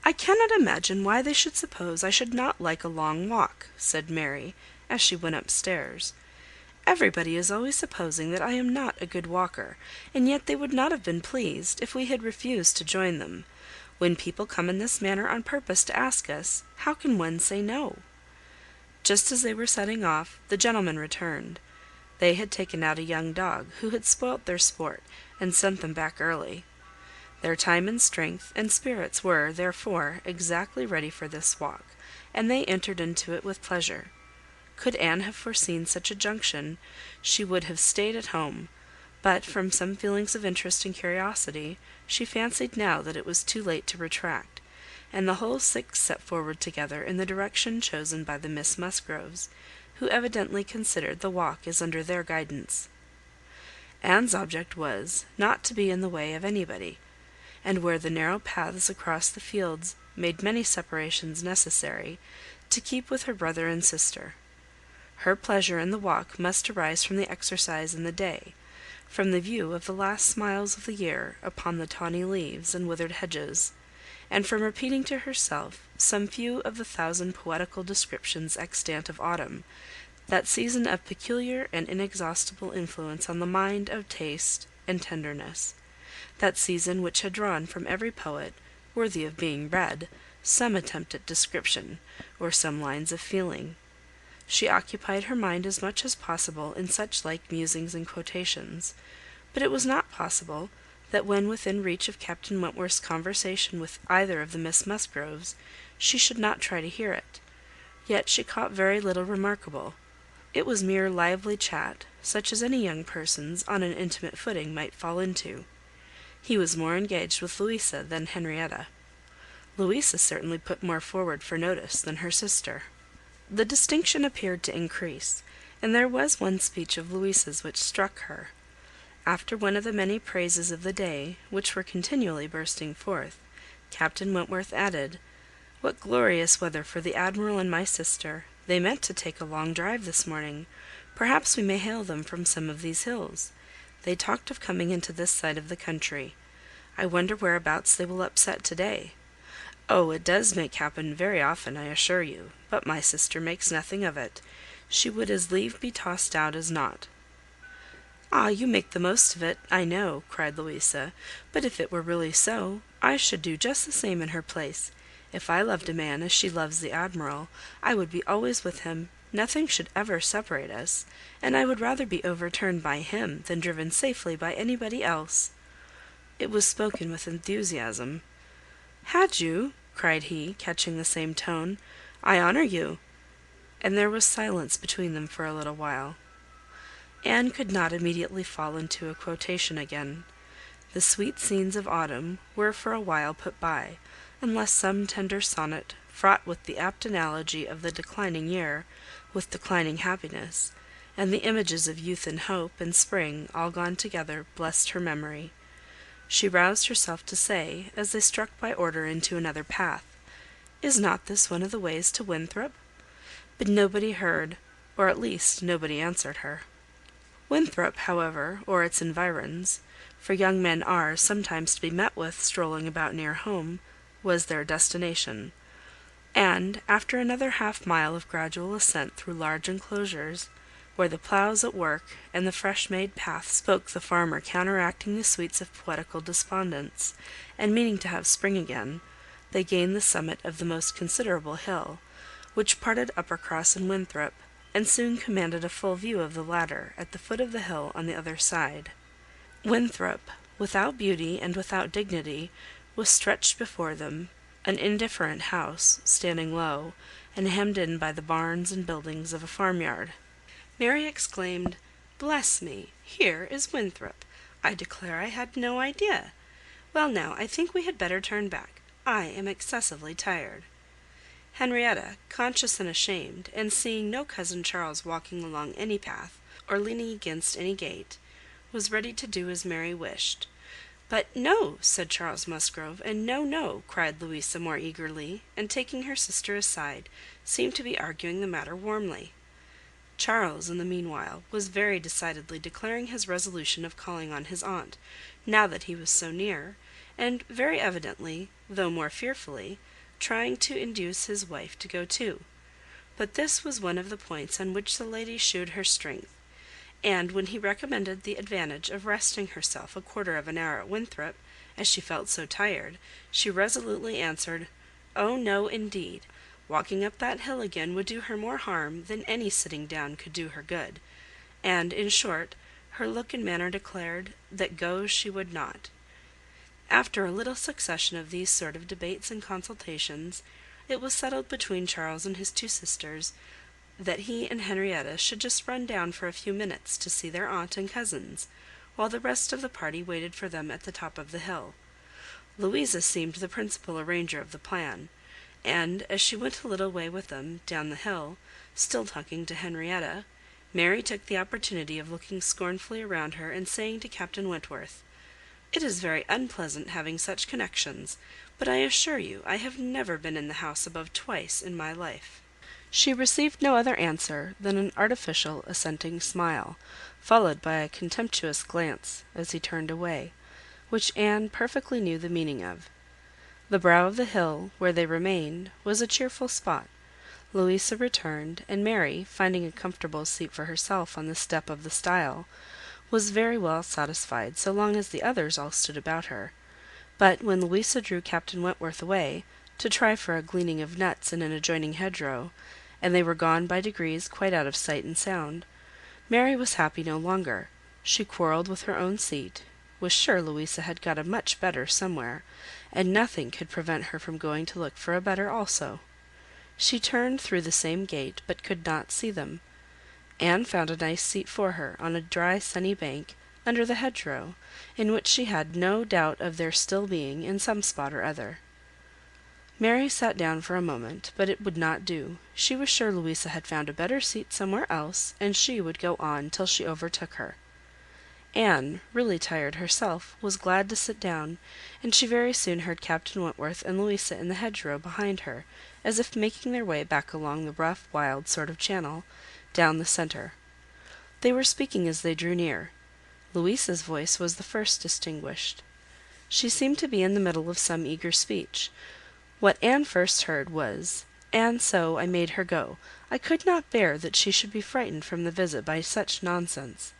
"I cannot imagine why they should suppose I should not like a long walk," said Mary, as she went upstairs. "Everybody is always supposing that I am not a good walker, and yet they would not have been pleased if we had refused to join them. When people come in this manner on purpose to ask us, how can one say no?" Just as they were setting off, the gentlemen returned. They had taken out a young dog, who had spoilt their sport, and sent them back early. Their time and strength and spirits were, therefore, exactly ready for this walk, and they entered into it with pleasure. Could Anne have foreseen such a junction, she would have stayed at home, but from some feelings of interest and curiosity, she fancied now that it was too late to retract, and the whole six set forward together in the direction chosen by the Miss Musgroves, who evidently considered the walk as under their guidance. Anne's object was, not to be in the way of anybody, and where the narrow paths across the fields made many separations necessary, to keep with her brother and sister. Her pleasure in the walk must arise from the exercise in the day, from the view of the last smiles of the year upon the tawny leaves and withered hedges, and from repeating to herself some few of the thousand poetical descriptions extant of autumn, that season of peculiar and inexhaustible influence on the mind of taste and tenderness, that season which had drawn from every poet, worthy of being read, some attempt at description, or some lines of feeling. She occupied her mind as much as possible in such like musings and quotations, but it was not possible that when within reach of Captain Wentworth's conversation with either of the Miss Musgroves, she should not try to hear it. Yet she caught very little remarkable. It was mere lively chat, such as any young persons on an intimate footing might fall into. He was more engaged with Louisa than Henrietta. Louisa certainly put more forward for notice than her sister. The distinction appeared to increase, and there was one speech of Louisa's which struck her. After one of the many praises of the day, which were continually bursting forth, Captain Wentworth added, "What glorious weather for the Admiral and my sister! They meant to take a long drive this morning. Perhaps we may hail them from some of these hills. They talked of coming into this side of the country. I wonder whereabouts they will upset to-day. Oh, it does make happen very often, I assure you, but my sister makes nothing of it. She would as lieve be tossed out as not." "Ah, you make the most of it, I know," cried Louisa, "but if it were really so, I should do just the same in her place. If I loved a man as she loves the Admiral, I would be always with him, nothing should ever separate us, and I would rather be overturned by him than driven safely by anybody else." It was spoken with enthusiasm. "Had you?" cried he, catching the same tone. "I honour you." And there was silence between them for a little while. Anne could not immediately fall into a quotation again. The sweet scenes of autumn were for a while put by, unless some tender sonnet, fraught with the apt analogy of the declining year, with declining happiness, and the images of youth and hope, and spring, all gone together, blessed her memory. She roused herself to say, as they struck by order into another path, "Is not this one of the ways to Winthrop?" But nobody heard, or at least nobody answered her. Winthrop, however, or its environs, for young men are sometimes to be met with strolling about near home, was their destination; and, after another half-mile of gradual ascent through large enclosures, where the ploughs at work and the fresh-made path spoke the farmer counteracting the sweets of poetical despondence, and meaning to have spring again, they gained the summit of the most considerable hill, which parted Uppercross and Winthrop, and soon commanded a full view of the latter at the foot of the hill on the other side. Winthrop, without beauty and without dignity, was stretched before them, an indifferent house, standing low, and hemmed in by the barns and buildings of a farmyard. Mary exclaimed, "Bless me! Here is Winthrop! I declare I had no idea. Well now, I think we had better turn back. I am excessively tired." Henrietta, conscious and ashamed, and seeing no cousin Charles walking along any path, or leaning against any gate, was ready to do as Mary wished. "But no," said Charles Musgrove, and "no, no," cried Louisa more eagerly, and taking her sister aside, seemed to be arguing the matter warmly. Charles, in the meanwhile, was very decidedly declaring his resolution of calling on his aunt, now that he was so near, and very evidently, though more fearfully, trying to induce his wife to go too. But this was one of the points on which the lady shewed her strength, and when he recommended the advantage of resting herself a quarter of an hour at Winthrop, as she felt so tired, she resolutely answered, "Oh no, indeed! Walking up that hill again would do her more harm than any sitting down could do her good;" and, in short, her look and manner declared that go she would not. After a little succession of these sort of debates and consultations, it was settled between Charles and his two sisters that he and Henrietta should just run down for a few minutes to see their aunt and cousins, while the rest of the party waited for them at the top of the hill. Louisa seemed the principal arranger of the plan, and, as she went a little way with them, down the hill, still talking to Henrietta, Mary took the opportunity of looking scornfully around her, and saying to Captain Wentworth, "It is very unpleasant having such connections, but I assure you I have never been in the house above twice in my life." She received no other answer than an artificial assenting smile, followed by a contemptuous glance, as he turned away, which Anne perfectly knew the meaning of. The brow of the hill, where they remained, was a cheerful spot. Louisa returned, and Mary, finding a comfortable seat for herself on the step of the stile, was very well satisfied so long as the others all stood about her; but when Louisa drew Captain Wentworth away, to try for a gleaning of nuts in an adjoining hedgerow, and they were gone by degrees quite out of sight and sound, Mary was happy no longer. She quarrelled with her own seat, was sure Louisa had got a much better somewhere, and nothing could prevent her from going to look for a better also. She turned through the same gate, but could not see them. Anne found a nice seat for her on a dry sunny bank, under the hedgerow, in which she had no doubt of their still being in some spot or other. Mary sat down for a moment, but it would not do. She was sure Louisa had found a better seat somewhere else, and she would go on till she overtook her. Anne, really tired herself, was glad to sit down, and she very soon heard Captain Wentworth and Louisa in the hedgerow behind her, as if making their way back along the rough, wild sort of channel, down the centre. They were speaking as they drew near. Louisa's voice was the first distinguished. She seemed to be in the middle of some eager speech. What Anne first heard was, "And so I made her go. I could not bear that she should be frightened from the visit by such nonsense.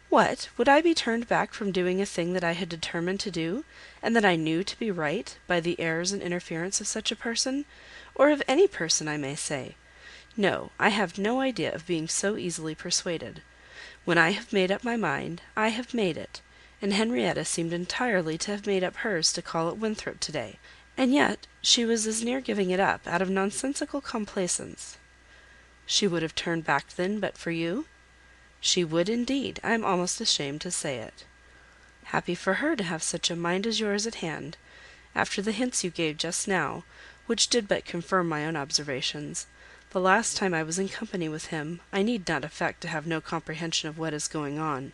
What! Would I be turned back from doing a thing that I had determined to do, and that I knew to be right, by the airs and interference of such a person, or of any person, I may say? No, I have no idea of being so easily persuaded. When I have made up my mind, I have made it, and Henrietta seemed entirely to have made up hers to call at Winthrop to-day, and yet she was as near giving it up out of nonsensical complaisance." "She would have turned back then, but for you?" "She would indeed. I am almost ashamed to say it." "Happy for her to have such a mind as yours at hand, after the hints you gave just now, which did but confirm my own observations. The last time I was in company with him, I need not affect to have no comprehension of what is going on.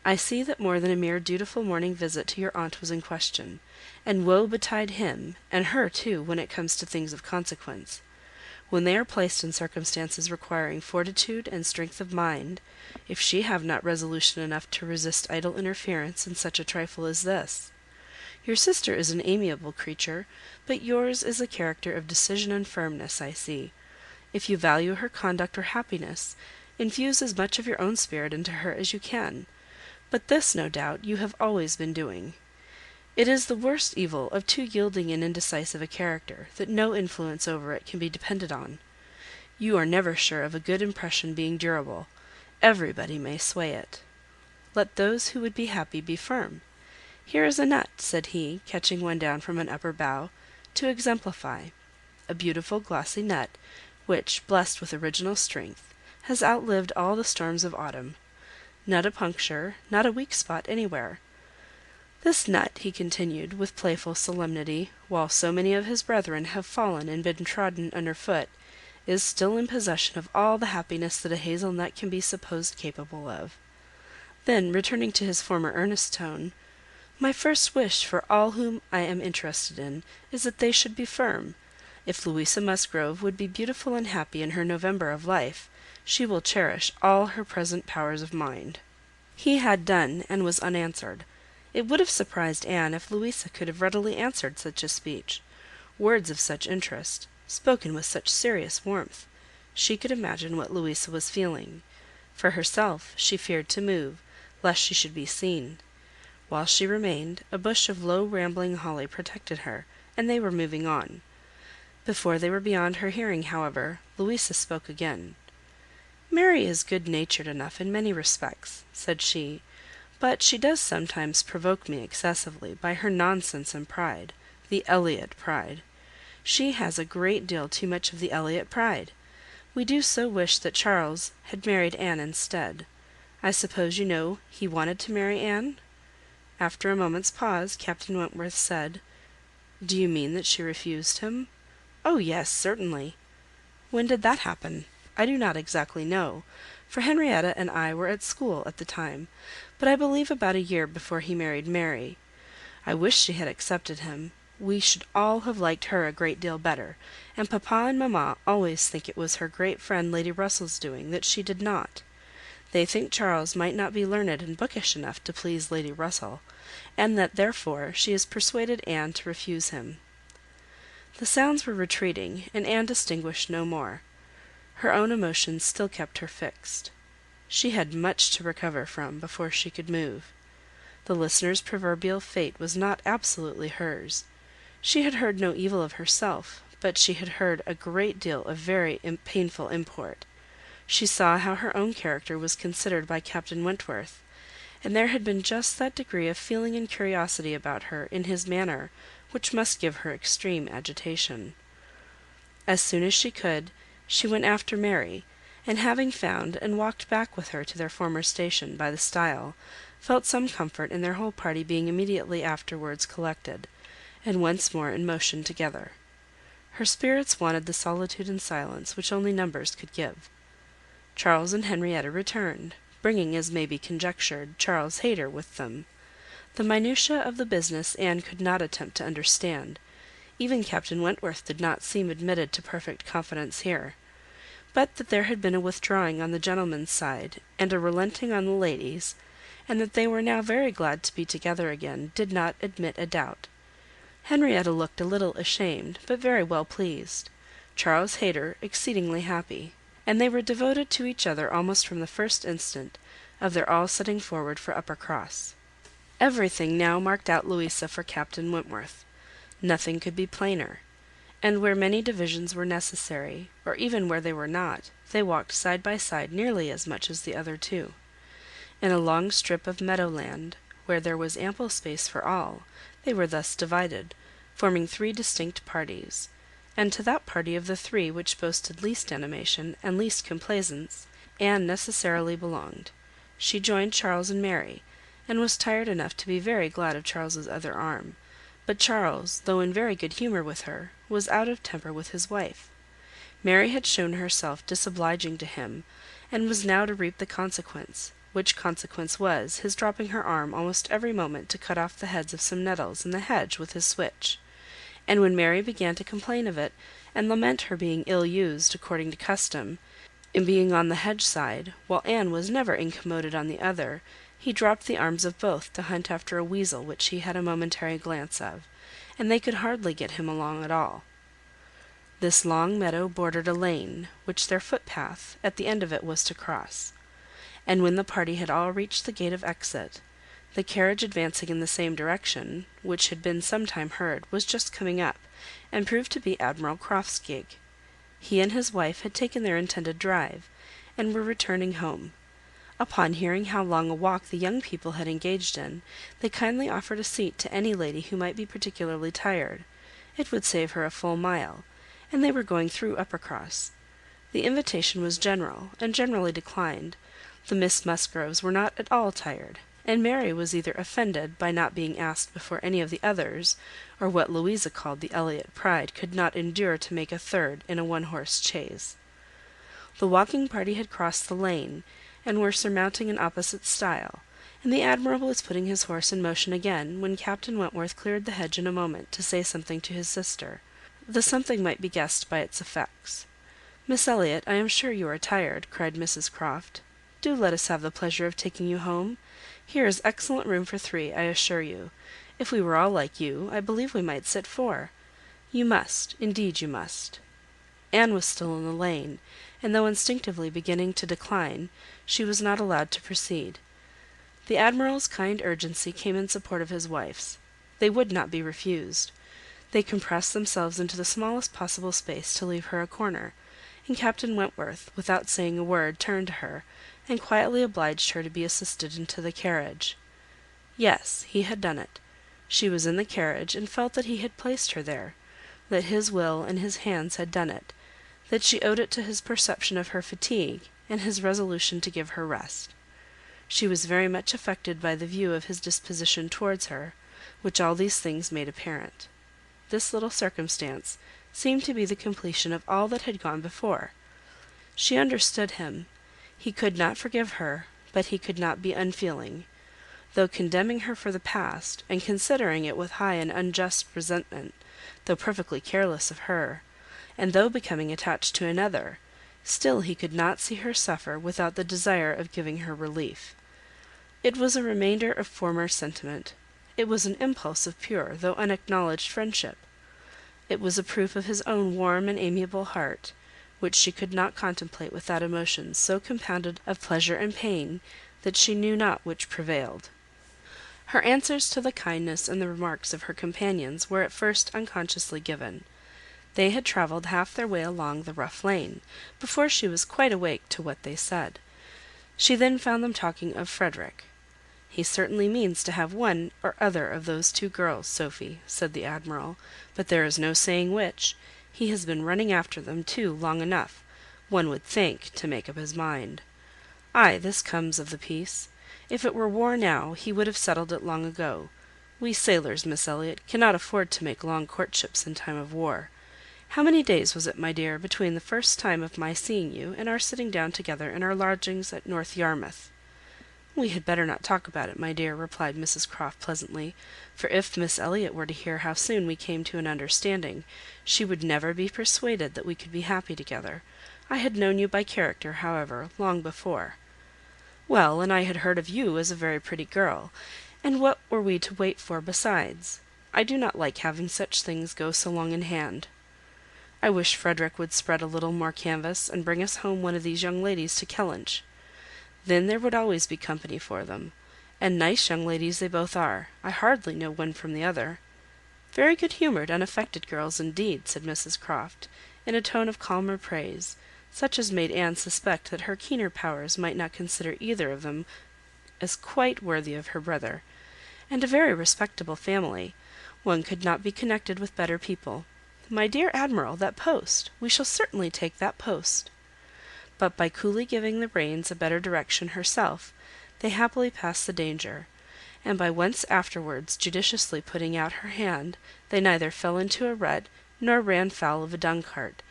I see that more than a mere dutiful morning visit to your aunt was in question, and woe betide him, and her too, when it comes to things of consequence. When they are placed in circumstances requiring fortitude and strength of mind, if she have not resolution enough to resist idle interference in such a trifle as this. Your sister is an amiable creature, but yours is a character of decision and firmness, I see. If you value her conduct or happiness, infuse as much of your own spirit into her as you can. But this, no doubt, you have always been doing. It is the worst evil of too yielding and indecisive a character, that no influence over it can be depended on. You are never sure of a good impression being durable. Everybody may sway it. Let those who would be happy be firm. Here is a nut," said he, catching one down from an upper bough, "to exemplify. A beautiful glossy nut, which, blessed with original strength, has outlived all the storms of autumn. Not a puncture, not a weak spot anywhere. This nut," he continued, with playful solemnity, "while so many of his brethren have fallen and been trodden under foot, is still in possession of all the happiness that a hazel nut can be supposed capable of." Then, returning to his former earnest tone, "My first wish for all whom I am interested in, is that they should be firm. If Louisa Musgrove would be beautiful and happy in her November of life, she will cherish all her present powers of mind." He had done, and was unanswered. It would have surprised Anne if Louisa could have readily answered such a speech. Words of such interest, spoken with such serious warmth, she could imagine what Louisa was feeling. For herself, she feared to move, lest she should be seen. While she remained, a bush of low rambling holly protected her, and they were moving on. Before they were beyond her hearing, however, Louisa spoke again. "Mary is good-natured enough in many respects," said she, "but she does sometimes provoke me excessively by her nonsense and pride, the Elliott pride. She has a great deal too much of the Elliott pride. We do so wish that Charles had married Anne instead. I suppose you know he wanted to marry Anne?" After a moment's pause, Captain Wentworth said, "Do you mean that she refused him?" "Oh yes, certainly." "When did that happen?" "I do not exactly know, for Henrietta and I were at school at the time, but I believe about a year before he married Mary. I wish she had accepted him. We should all have liked her a great deal better, and papa and mamma always think it was her great friend Lady Russell's doing that she did not. They think Charles might not be learned and bookish enough to please Lady Russell, and that therefore she has persuaded Anne to refuse him." The sounds were retreating, and Anne distinguished no more. Her own emotions still kept her fixed. She had much to recover from before she could move. The listener's proverbial fate was not absolutely hers. She had heard no evil of herself, but she had heard a great deal of very painful import. She saw how her own character was considered by Captain Wentworth, and there had been just that degree of feeling and curiosity about her in his manner which must give her extreme agitation. As soon as she could, she went after Mary, and having found and walked back with her to their former station by the stile, felt some comfort in their whole party being immediately afterwards collected, and once more in motion together. Her spirits wanted the solitude and silence which only numbers could give. Charles and Henrietta returned, bringing, as may be conjectured, Charles Hayter with them. The minutiae of the business Anne could not attempt to understand. Even Captain Wentworth did not seem admitted to perfect confidence here. But that there had been a withdrawing on the gentlemen's side, and a relenting on the ladies', and that they were now very glad to be together again, did not admit a doubt. Henrietta looked a little ashamed, but very well pleased; Charles Hayter exceedingly happy; and they were devoted to each other almost from the first instant of their all setting forward for Uppercross. Everything now marked out Louisa for Captain Wentworth. Nothing could be plainer; and where many divisions were necessary, or even where they were not, they walked side by side nearly as much as the other two. In a long strip of meadow land, where there was ample space for all, they were thus divided, forming 3 distinct parties; and to that party of the 3 which boasted least animation and least complaisance, Anne necessarily belonged. She joined Charles and Mary, and was tired enough to be very glad of Charles's other arm; but Charles, though in very good humour with her, was out of temper with his wife. Mary had shown herself disobliging to him, and was now to reap the consequence, which consequence was his dropping her arm almost every moment to cut off the heads of some nettles in the hedge with his switch; and when Mary began to complain of it, and lament her being ill used, according to custom, in being on the hedge side, while Anne was never incommoded on the other, he dropped the arms of both to hunt after a weasel which he had a momentary glance of, and they could hardly get him along at all. This long meadow bordered a lane, which their footpath, at the end of it, was to cross; and when the party had all reached the gate of exit, the carriage advancing in the same direction, which had been some time heard, was just coming up, and proved to be Admiral Croft's gig. He and his wife had taken their intended drive, and were returning home. Upon hearing how long a walk the young people had engaged in, they kindly offered a seat to any lady who might be particularly tired; it would save her a full mile, and they were going through Uppercross. The invitation was general, and generally declined. The Miss Musgroves were not at all tired, and Mary was either offended by not being asked before any of the others, or what Louisa called the Elliott pride could not endure to make a third in a 1-horse chaise. The walking party had crossed the lane, and were surmounting an opposite stile, and the Admiral was putting his horse in motion again, when Captain Wentworth cleared the hedge in a moment to say something to his sister. The something might be guessed by its effects. "Miss Elliott, I am sure you are tired," cried Mrs Croft. "Do let us have the pleasure of taking you home. Here is excellent room for 3, I assure you. If we were all like you, I believe we might sit 4. You must, indeed you must." Anne was still in the lane, and though instinctively beginning to decline, she was not allowed to proceed. The Admiral's kind urgency came in support of his wife's. They would not be refused. They compressed themselves into the smallest possible space to leave her a corner, and Captain Wentworth, without saying a word, turned to her, and quietly obliged her to be assisted into the carriage. Yes, he had done it. She was in the carriage, and felt that he had placed her there, that his will and his hands had done it, that she owed it to his perception of her fatigue, and his resolution to give her rest. She was very much affected by the view of his disposition towards her, which all these things made apparent. This little circumstance seemed to be the completion of all that had gone before. She understood him. He could not forgive her, but he could not be unfeeling. Though condemning her for the past, and considering it with high and unjust resentment, though perfectly careless of her, and though becoming attached to another, still he could not see her suffer without the desire of giving her relief. It was a remainder of former sentiment. It was an impulse of pure, though unacknowledged friendship. It was a proof of his own warm and amiable heart, which she could not contemplate without emotions so compounded of pleasure and pain, that she knew not which prevailed. Her answers to the kindness and the remarks of her companions were at first unconsciously given. They had travelled half their way along the rough lane, before she was quite awake to what they said. She then found them talking of Frederick. "He certainly means to have one or other of those two girls, Sophy," said the Admiral, "but there is no saying which. He has been running after them, too, long enough, one would think, to make up his mind. Ay, this comes of the peace. If it were war now, he would have settled it long ago. We sailors, Miss Elliott, cannot afford to make long courtships in time of war. How many days was it, my dear, between the first time of my seeing you and our sitting down together in our lodgings at North Yarmouth?" "We had better not talk about it, my dear," replied Mrs Croft pleasantly, "for if Miss Elliott were to hear how soon we came to an understanding, she would never be persuaded that we could be happy together. I had known you by character, however, long before." "Well, and I had heard of you as a very pretty girl, and what were we to wait for besides? I do not like having such things go so long in hand. I wish Frederick would spread a little more canvas, and bring us home one of these young ladies to Kellynch. Then there would always be company for them. And nice young ladies they both are. I hardly know one from the other." "Very good-humoured, unaffected girls, indeed," said Mrs Croft, in a tone of calmer praise, such as made Anne suspect that her keener powers might not consider either of them as quite worthy of her brother. "And a very respectable family. One could not be connected with better people. My dear Admiral, that post! We shall certainly take that post." But by coolly giving the reins a better direction herself, they happily passed the danger; and by once afterwards judiciously putting out her hand, they neither fell into a rut, nor ran foul of a dung cart;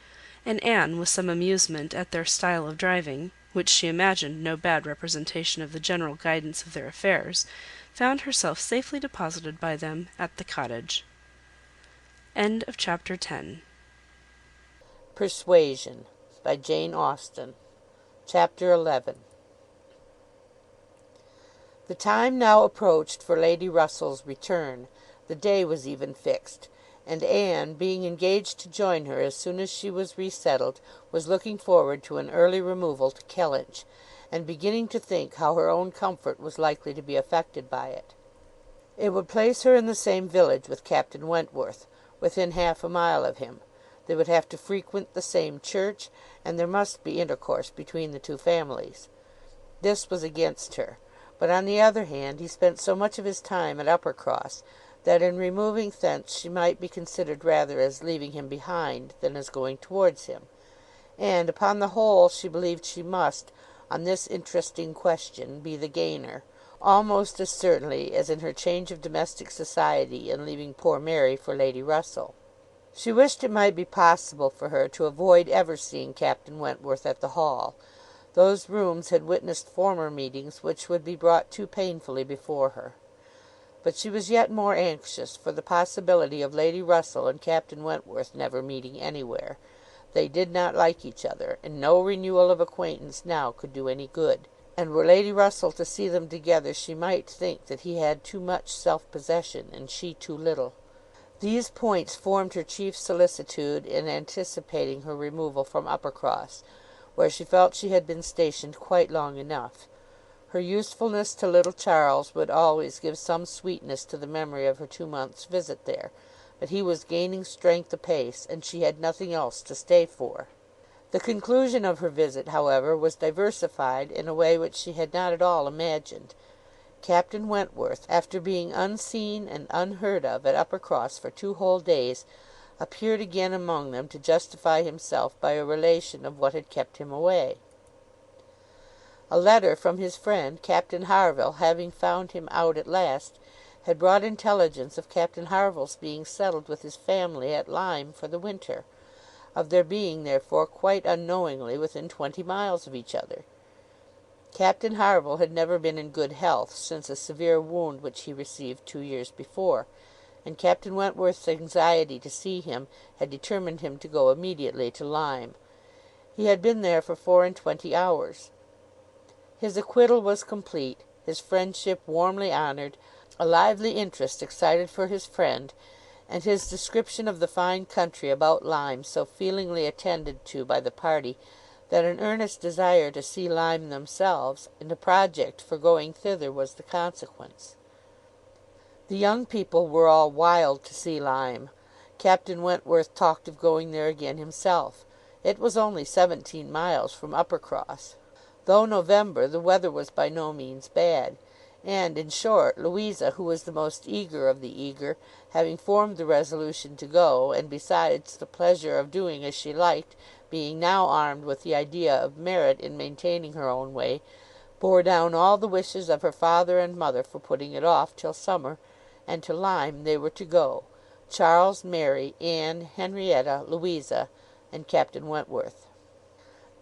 and Anne, with some amusement at their style of driving, which she imagined no bad representation of the general guidance of their affairs, found herself safely deposited by them at the cottage. Chapter 10. Persuasion, by Jane Austen. Chapter 11. The time now approached for Lady Russell's return. The day was even fixed, and Anne, being engaged to join her as soon as she was resettled, was looking forward to an early removal to Kellynch, and beginning to think how her own comfort was likely to be affected by it. It would place her in the same village with Captain Wentworth, within half a mile of him. They would have to frequent the same church, and there must be intercourse between the two families. This was against her; but on the other hand, he spent so much of his time at Uppercross, that in removing thence she might be considered rather as leaving him behind than as going towards him; and, upon the whole, she believed she must, on this interesting question, be the gainer, almost as certainly as in her change of domestic society in leaving poor Mary for Lady Russell. She wished it might be possible for her to avoid ever seeing Captain Wentworth at the Hall. Those rooms had witnessed former meetings which would be brought too painfully before her. But she was yet more anxious for the possibility of Lady Russell and Captain Wentworth never meeting anywhere. They did not like each other, and no renewal of acquaintance now could do any good; and were Lady Russell to see them together, she might think that he had too much self-possession, and she too little. These points formed her chief solicitude in anticipating her removal from Uppercross, where she felt she had been stationed quite long enough. Her usefulness to little Charles would always give some sweetness to the memory of her 2 months' visit there, but he was gaining strength apace, and she had nothing else to stay for. The conclusion of her visit, however, was diversified in a way which she had not at all imagined. Captain Wentworth, after being unseen and unheard of at Uppercross for 2 whole days, appeared again among them to justify himself by a relation of what had kept him away. A letter from his friend Captain Harville, having found him out at last, had brought intelligence of Captain Harville's being settled with his family at Lyme for the winter, of their being therefore quite unknowingly within 20 miles of each other. Captain Harville had never been in good health since a severe wound which he received 2 years before, and Captain Wentworth's anxiety to see him had determined him to go immediately to Lyme. He had been there for 24 hours. His acquittal was complete, his friendship warmly honoured, a lively interest excited for his friend, and his description of the fine country about Lyme so feelingly attended to by the party, that an earnest desire to see Lyme themselves, and a project for going thither, was the consequence. The young people were all wild to see Lyme. Captain Wentworth talked of going there again himself. It was only 17 miles from Uppercross. Though November, the weather was by no means bad. and, in short, Louisa, who was the most eager of the eager, having formed the resolution to go, and besides the pleasure of doing as she liked, being now armed with the idea of merit in maintaining her own way, bore down all the wishes of her father and mother for putting it off till summer, and to Lyme they were to go, Charles, Mary, Anne, Henrietta, Louisa, and Captain Wentworth.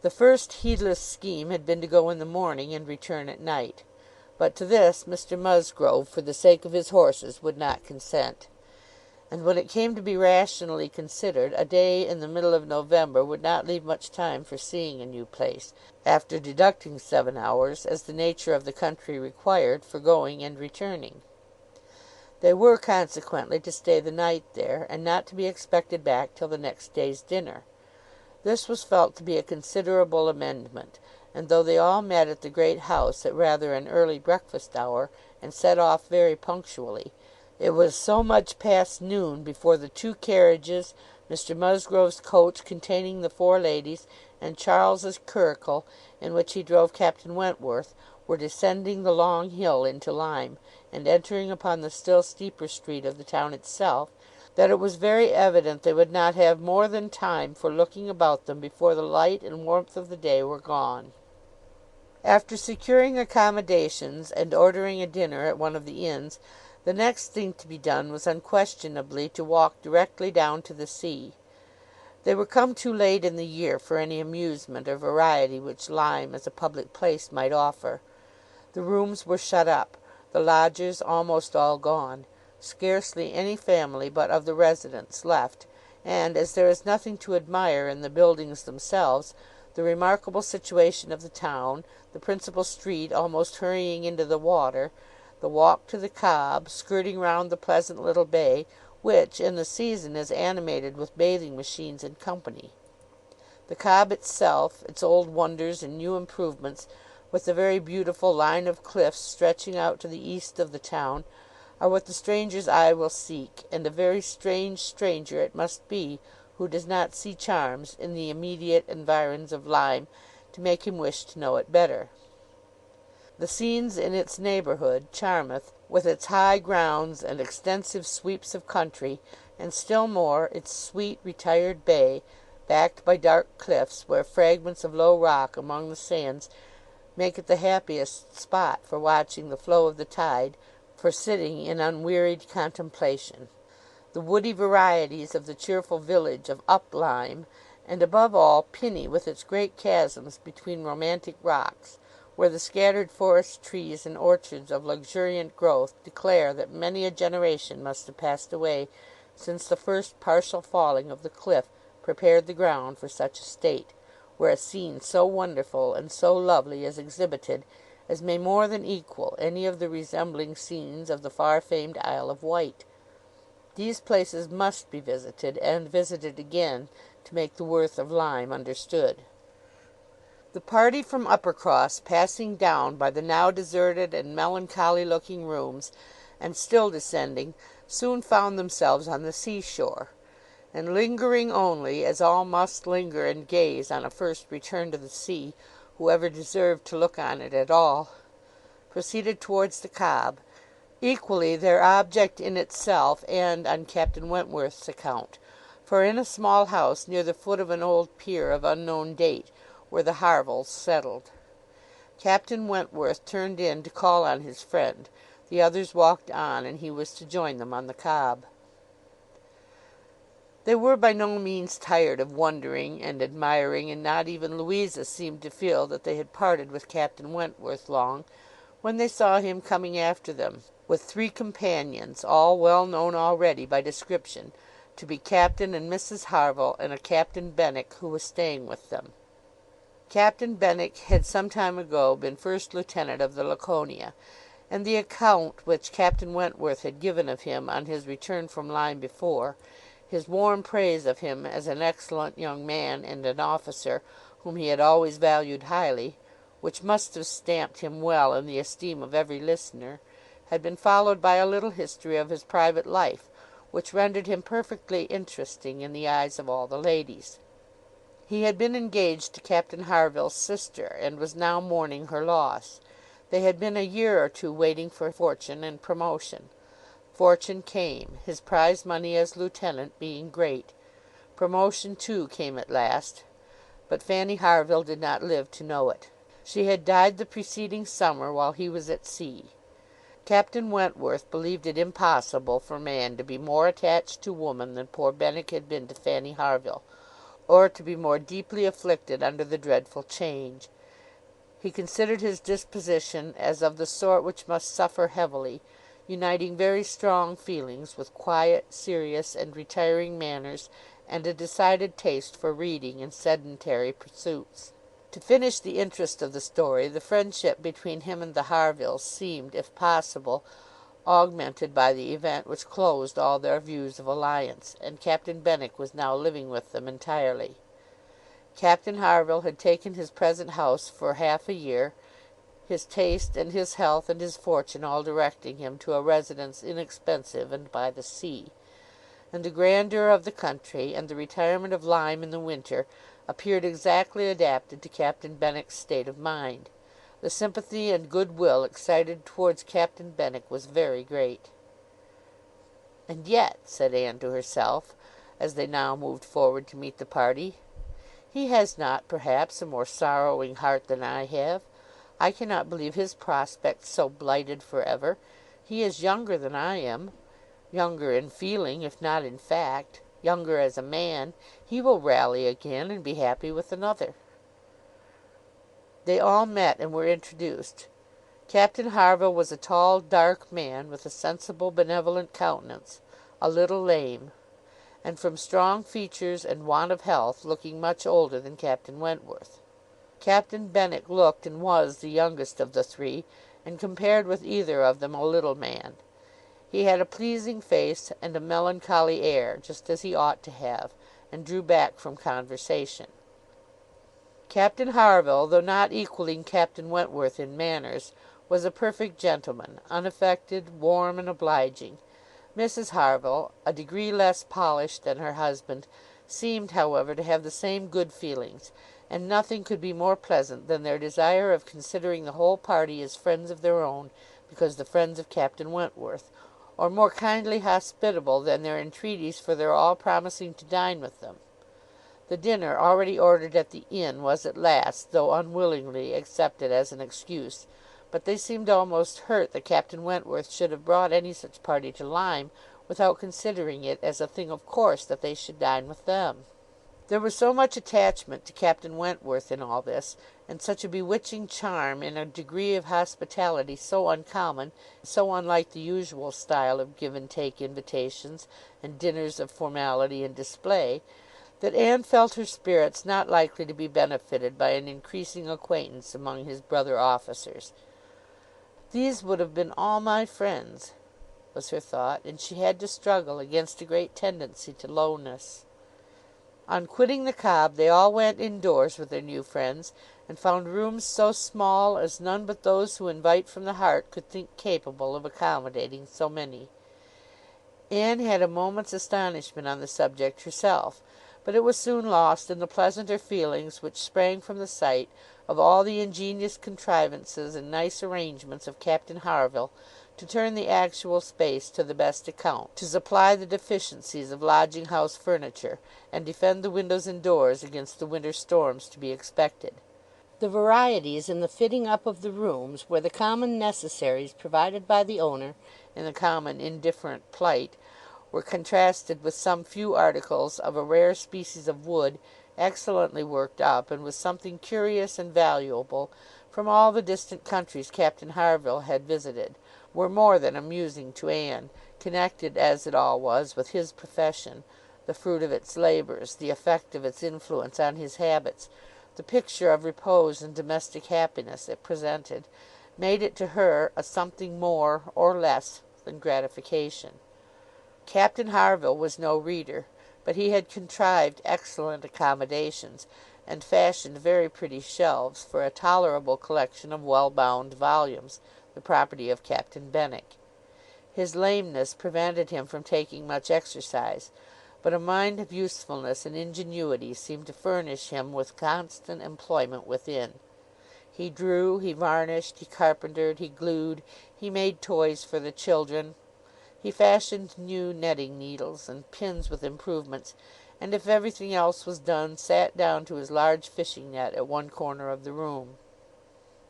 The first heedless scheme had been to go in the morning and return at night. But to this Mr. Musgrove, for the sake of his horses, would not consent. And when it came to be rationally considered, a day in the middle of November would not leave much time for seeing a new place, after deducting 7 hours, as the nature of the country required, for going and returning. They were consequently to stay the night there, and not to be expected back till the next day's dinner. This was felt to be a considerable amendment, and though they all met at the great house at rather an early breakfast hour, and set off very punctually, it was so much past noon before the 2 carriages, Mr. Musgrove's coach containing the 4 ladies, and Charles's curricle, in which he drove Captain Wentworth, were descending the long hill into Lyme, and entering upon the still steeper street of the town itself, that it was very evident they would not have more than time for looking about them before the light and warmth of the day were gone. After securing accommodations and ordering a dinner at one of the inns, the next thing to be done was unquestionably to walk directly down to the sea. They were come too late in the year for any amusement or variety which Lyme as a public place might offer. The rooms were shut up, the lodgers almost all gone, scarcely any family but of the residents left, and as there is nothing to admire in the buildings themselves, the remarkable situation of the town, the principal street almost hurrying into the water, the walk to the Cobb, skirting round the pleasant little bay, which in the season is animated with bathing machines and company. The Cobb itself, its old wonders and new improvements, with the very beautiful line of cliffs stretching out to the east of the town, are what the stranger's eye will seek, and a very strange stranger it must be who does not see charms in the immediate environs of Lyme to make him wish to know it better. The scenes in its neighbourhood, Charmouth, with its high grounds and extensive sweeps of country, and still more its sweet retired bay, backed by dark cliffs, where fragments of low rock among the sands make it the happiest spot for watching the flow of the tide, for sitting in unwearied contemplation. The woody varieties of the cheerful village of Up Lyme, and above all Pinny with its great chasms between romantic rocks, where the scattered forest trees and orchards of luxuriant growth declare that many a generation must have passed away since the first partial falling of the cliff prepared the ground for such a state, where a scene so wonderful and so lovely is exhibited as may more than equal any of the resembling scenes of the far-famed Isle of Wight. These places must be visited, and visited again, to make the worth of Lyme understood. The party from Uppercross, passing down by the now deserted and melancholy-looking rooms, and still descending, soon found themselves on the sea-shore, and lingering only, as all must linger and gaze on a first return to the sea, whoever deserved to look on it at all, proceeded towards the Cobb, equally their object in itself and on Captain Wentworth's account, for in a small house near the foot of an old pier of unknown date were the Harvilles settled. Captain Wentworth turned in to call on his friend, the others walked on, and he was to join them on the Cobb. They were by no means tired of wondering and admiring, and not even Louisa seemed to feel that they had parted with Captain Wentworth long, when they saw him coming after them, with 3 companions, all well known already by description, to be Captain and Mrs. Harville, and a Captain Benwick who was staying with them. Captain Benwick had some time ago been first lieutenant of the Laconia, and the account which Captain Wentworth had given of him on his return from Lyme before, his warm praise of him as an excellent young man and an officer whom he had always valued highly, which must have stamped him well in the esteem of every listener, had been followed by a little history of his private life, which rendered him perfectly interesting in the eyes of all the ladies. He had been engaged to Captain Harville's sister, and was now mourning her loss. They had been a year or two waiting for fortune and promotion. Fortune came, his prize money as lieutenant being great. Promotion, too, came at last, but Fanny Harville did not live to know it. She had died the preceding summer while he was at sea. Captain Wentworth believed it impossible for man to be more attached to woman than poor Benwick had been to Fanny Harville, or to be more deeply afflicted under the dreadful change. He considered his disposition as of the sort which must suffer heavily, uniting very strong feelings with quiet, serious, and retiring manners, and a decided taste for reading and sedentary pursuits. To finish the interest of the story, the friendship between him and the Harvilles seemed, if possible, augmented by the event which closed all their views of alliance, and Captain Benwick was now living with them entirely. Captain Harville had taken his present house for half a year, his taste and his health and his fortune all directing him to a residence inexpensive and by the sea; and the grandeur of the country, and the retirement of Lyme in the winter, appeared exactly adapted to Captain Benwick's state of mind. The sympathy and good will excited towards Captain Benwick was very great. "And yet," said Anne to herself, as they now moved forward to meet the party, "he has not, perhaps, a more sorrowing heart than I have. I cannot believe his prospects so blighted for ever. He is younger than I am, younger in feeling, if not in fact, younger as a man. He will rally again, and be happy with another." They all met and were introduced. Captain Harville was a tall, dark man, with a sensible, benevolent countenance, a little lame, and from strong features and want of health, looking much older than Captain Wentworth. Captain Benwick looked and was the youngest of the three, and compared with either of them a little man. He had a pleasing face and a melancholy air, just as he ought to have, and drew back from conversation. Captain Harville, though not equalling Captain Wentworth in manners, was a perfect gentleman, unaffected, warm, and obliging. Mrs Harville, a degree less polished than her husband, seemed, however, to have the same good feelings, and nothing could be more pleasant than their desire of considering the whole party as friends of their own, because the friends of Captain Wentworth, or more kindly hospitable than their entreaties for their all promising to dine with them. The dinner, already ordered at the inn, was at last, though unwillingly, accepted as an excuse, but they seemed almost hurt that Captain Wentworth should have brought any such party to Lyme, without considering it as a thing of course that they should dine with them. There was so much attachment to Captain Wentworth in all this, and such a bewitching charm in a degree of hospitality so uncommon, so unlike the usual style of give and take invitations, and dinners of formality and display, that Anne felt her spirits not likely to be benefited by an increasing acquaintance among his brother officers. "These would have been all my friends," was her thought, and she had to struggle against a great tendency to lowness. On quitting the Cobb, they all went indoors with their new friends, and found rooms so small as none but those who invite from the heart could think capable of accommodating so many. Anne had a moment's astonishment on the subject herself, but it was soon lost in the pleasanter feelings which sprang from the sight of all the ingenious contrivances and nice arrangements of Captain Harville, to turn the actual space to the best account, to supply the deficiencies of lodging house furniture, and defend the windows and doors against the winter storms to be expected. The varieties in the fitting up of the rooms, where the common necessaries provided by the owner, in the common indifferent plight, were contrasted with some few articles of a rare species of wood, excellently worked up, and with something curious and valuable, from all the distant countries Captain Harville had visited, were more than amusing to Anne, connected as it all was with his profession, the fruit of its labours, the effect of its influence on his habits, the picture of repose and domestic happiness it presented, made it to her a something more or less than gratification. Captain Harville was no reader, but he had contrived excellent accommodations, and fashioned very pretty shelves for a tolerable collection of well-bound volumes, the property of Captain Benwick. His lameness prevented him from taking much exercise, but a mind of usefulness and ingenuity seemed to furnish him with constant employment within. He drew, he varnished, he carpentered, he glued, he made toys for the children, he fashioned new netting needles, and pins with improvements, and if everything else was done, sat down to his large fishing net at one corner of the room.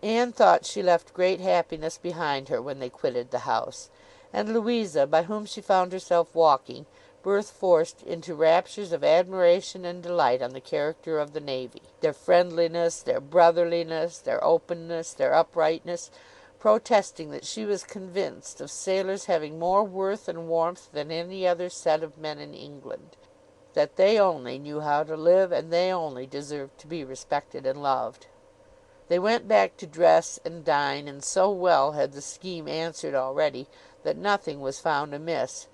Anne thought she left great happiness behind her when they quitted the house, and Louisa, by whom she found herself walking, burst forth into raptures of admiration and delight on the character of the navy, their friendliness, their brotherliness, their openness, their uprightness, protesting that she was convinced of sailors having more worth and warmth than any other set of men in England, that they only knew how to live, and they only deserved to be respected and loved. They went back to dress and dine, and so well had the scheme answered already, that nothing was found amiss,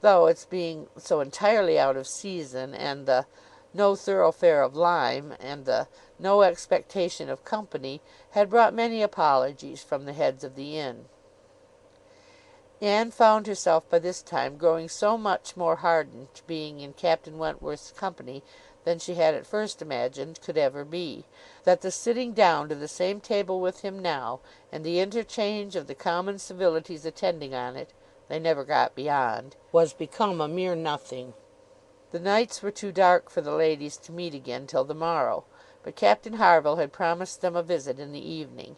though its being so entirely out of season, and the "no thoroughfare of Lyme," and the "no expectation of company," had brought many apologies from the heads of the inn. Anne found herself by this time growing so much more hardened to being in Captain Wentworth's company than she had at first imagined could ever be, that the sitting down to the same table with him now, and the interchange of the common civilities attending on it (they never got beyond), was become a mere nothing. The nights were too dark for the ladies to meet again till the morrow, but Captain Harville had promised them a visit in the evening,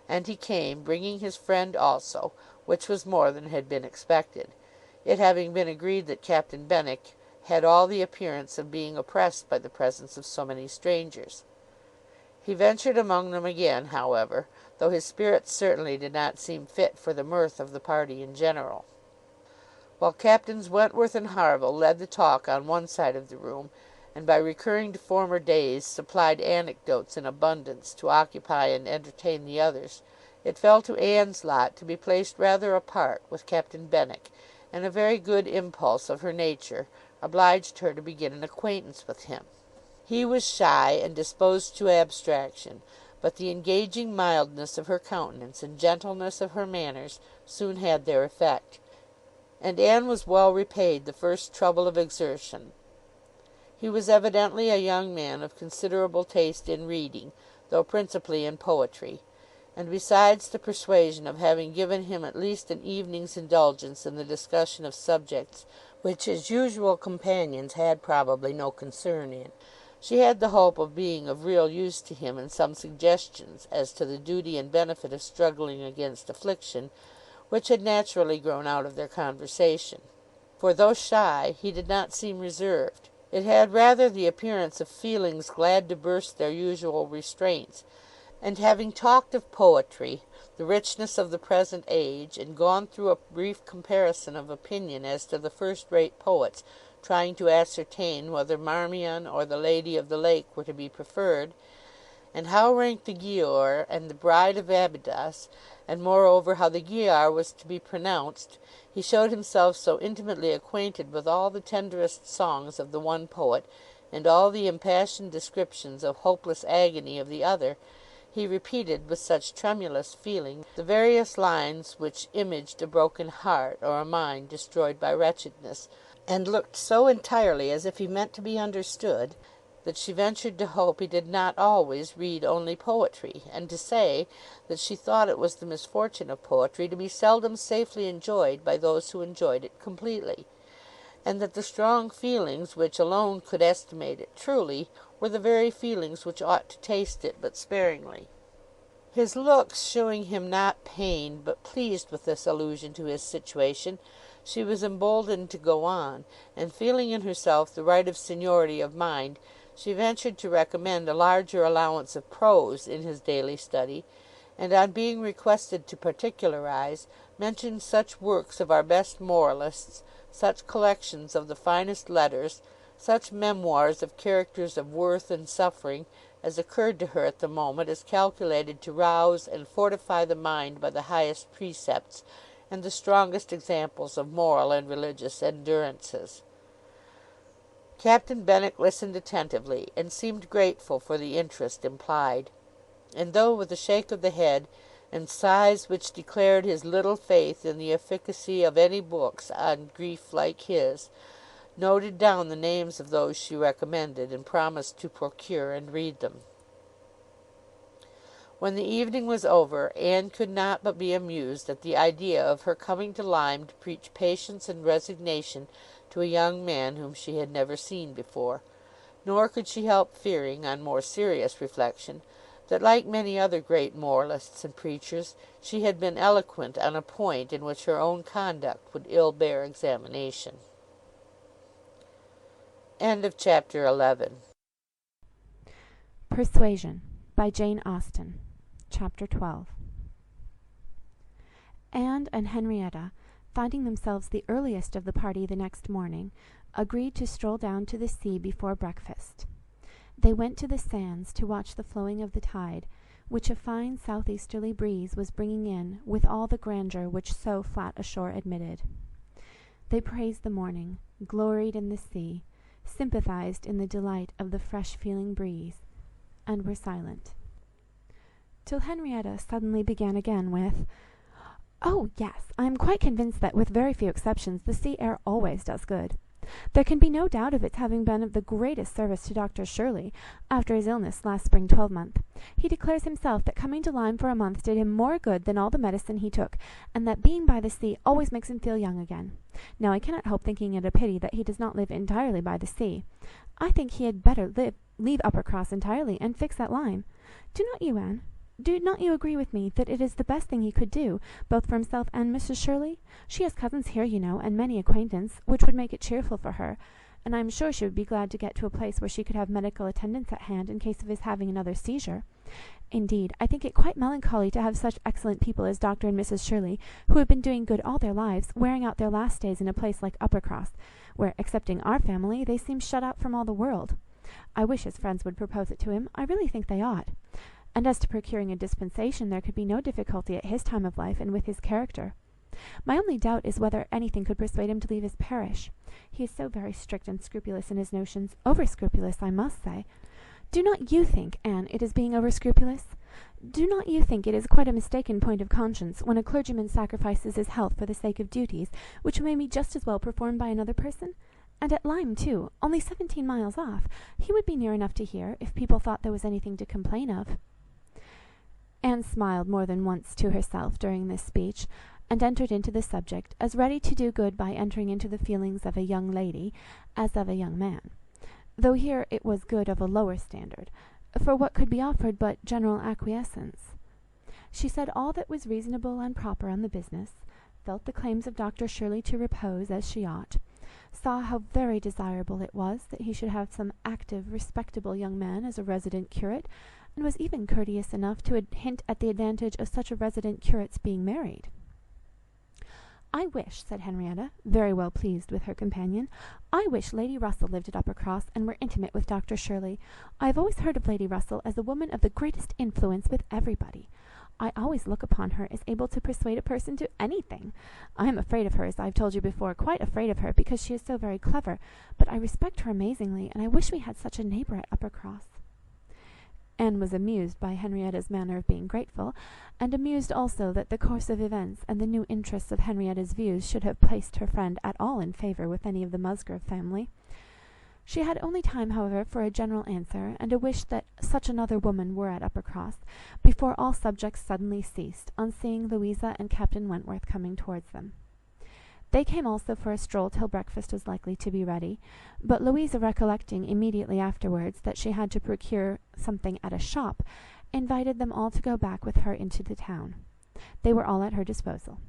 and he came, bringing his friend also, which was more than had been expected, it having been agreed that Captain Benwick had all the appearance of being oppressed by the presence of so many strangers. He ventured among them again, however, though his spirits certainly did not seem fit for the mirth of the party in general. While Captains Wentworth and Harville led the talk on one side of the room, and by recurring to former days supplied anecdotes in abundance to occupy and entertain the others, it fell to Anne's lot to be placed rather apart with Captain Benwick, and a very good impulse of her nature obliged her to begin an acquaintance with him. He was shy and disposed to abstraction, but the engaging mildness of her countenance and gentleness of her manners soon had their effect, and Anne was well repaid the first trouble of exertion. He was evidently a young man of considerable taste in reading, though principally in poetry, and besides the persuasion of having given him at least an evening's indulgence in the discussion of subjects which his usual companions had probably no concern in, she had the hope of being of real use to him in some suggestions as to the duty and benefit of struggling against affliction, which had naturally grown out of their conversation. For though shy, he did not seem reserved. It had rather the appearance of feelings glad to burst their usual restraints, and having talked of poetry, the richness of the present age, and gone through a brief comparison of opinion as to the first-rate poets, trying to ascertain whether Marmion or the Lady of the Lake were to be preferred, and how ranked the Giaour and the Bride of Abydos, and moreover how the Giaour was to be pronounced, he showed himself so intimately acquainted with all the tenderest songs of the one poet, and all the impassioned descriptions of hopeless agony of the other, he repeated with such tremulous feeling the various lines which imaged a broken heart or a mind destroyed by wretchedness, and looked so entirely as if he meant to be understood, that she ventured to hope he did not always read only poetry, and to say that she thought it was the misfortune of poetry to be seldom safely enjoyed by those who enjoyed it completely, and that the strong feelings which alone could estimate it truly were the very feelings which ought to taste it but sparingly. His looks showing him not pained but pleased with this allusion to his situation, she was emboldened to go on, and feeling in herself the right of seniority of mind, she ventured to recommend a larger allowance of prose in his daily study, and on being requested to particularize, mentioned such works of our best moralists, such collections of the finest letters, such memoirs of characters of worth and suffering, as occurred to her at the moment as calculated to rouse and fortify the mind by the highest precepts, and the strongest examples of moral and religious endurances. Captain Benwick listened attentively, and seemed grateful for the interest implied; and though with a shake of the head, and sighs which declared his little faith in the efficacy of any books on grief like his, noted down the names of those she recommended, and promised to procure and read them. When the evening was over, Anne could not but be amused at the idea of her coming to Lyme to preach patience and resignation to a young man whom she had never seen before; nor could she help fearing, on more serious reflection, that, like many other great moralists and preachers, she had been eloquent on a point in which her own conduct would ill bear examination. Chapter 11. Persuasion by Jane Austen. Chapter 12. Anne and Henrietta, finding themselves the earliest of the party the next morning, agreed to stroll down to the sea before breakfast. They went to the sands to watch the flowing of the tide, which a fine southeasterly breeze was bringing in with all the grandeur which so flat a shore admitted. They praised the morning, gloried in the sea, sympathized in the delight of the fresh-feeling breeze, and were silent, till Henrietta suddenly began again with, "Oh, yes, I am quite convinced that, with very few exceptions, the sea air always does good. There can be no doubt of its having been of the greatest service to Dr Shirley, after his illness last spring 12-month. He declares himself that coming to Lyme for a month did him more good than all the medicine he took, and that being by the sea always makes him feel young again. Now I cannot help thinking it a pity that he does not live entirely by the sea. I think he had better leave Uppercross entirely, and fix at Lyme. Do not you, Anne? Do not you agree with me that it is the best thing he could do, both for himself and Mrs Shirley? She has cousins here, you know, and many acquaintance, which would make it cheerful for her, and I am sure she would be glad to get to a place where she could have medical attendance at hand in case of his having another seizure. Indeed, I think it quite melancholy to have such excellent people as Dr and Mrs Shirley, who have been doing good all their lives, wearing out their last days in a place like Uppercross, where, excepting our family, they seem shut out from all the world. I wish his friends would propose it to him. I really think they ought. And as to procuring a dispensation, there could be no difficulty at his time of life, and with his character. My only doubt is whether anything could persuade him to leave his parish. He is so very strict and scrupulous in his notions, over-scrupulous, I must say. Do not you think, Anne, it is being over-scrupulous? Do not you think it is quite a mistaken point of conscience, when a clergyman sacrifices his health for the sake of duties, which may be just as well performed by another person? And at Lyme, too, only 17 miles off. He would be near enough to hear, if people thought there was anything to complain of." Anne smiled more than once to herself during this speech, and entered into the subject, as ready to do good by entering into the feelings of a young lady as of a young man, though here it was good of a lower standard, for what could be offered but general acquiescence? She said all that was reasonable and proper on the business, felt the claims of Dr Shirley to repose as she ought, saw how very desirable it was that he should have some active, respectable young man as a resident curate, and was even courteous enough to hint at the advantage of such a resident curate's being married. "I wish," said Henrietta, very well pleased with her companion, "I wish Lady Russell lived at Uppercross, and were intimate with Dr Shirley. I have always heard of Lady Russell as a woman of the greatest influence with everybody. I always look upon her as able to persuade a person to anything. I am afraid of her, as I have told you before, quite afraid of her, because she is so very clever, but I respect her amazingly, and I wish we had such a neighbour at Uppercross." Anne was amused by Henrietta's manner of being grateful, and amused also that the course of events and the new interests of Henrietta's views should have placed her friend at all in favour with any of the Musgrove family. She had only time, however, for a general answer, and a wish that such another woman were at Uppercross, before all subjects suddenly ceased, on seeing Louisa and Captain Wentworth coming towards them. They came also for a stroll till breakfast was likely to be ready, but Louisa, recollecting immediately afterwards that she had to procure something at a shop, invited them all to go back with her into the town. They were all at her disposal.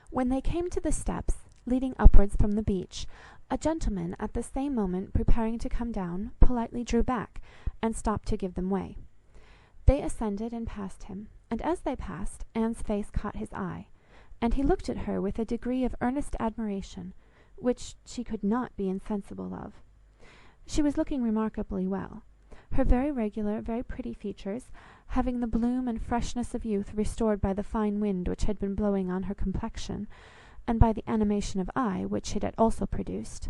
When they came to the steps leading upwards from the beach, a gentleman, at the same moment preparing to come down, politely drew back, and stopped to give them way. They ascended and passed him, and as they passed, Anne's face caught his eye, and he looked at her with a degree of earnest admiration, which she could not be insensible of. She was looking remarkably well. Her very regular, very pretty features, having the bloom and freshness of youth restored by the fine wind which had been blowing on her complexion, and by the animation of eye which it had also produced.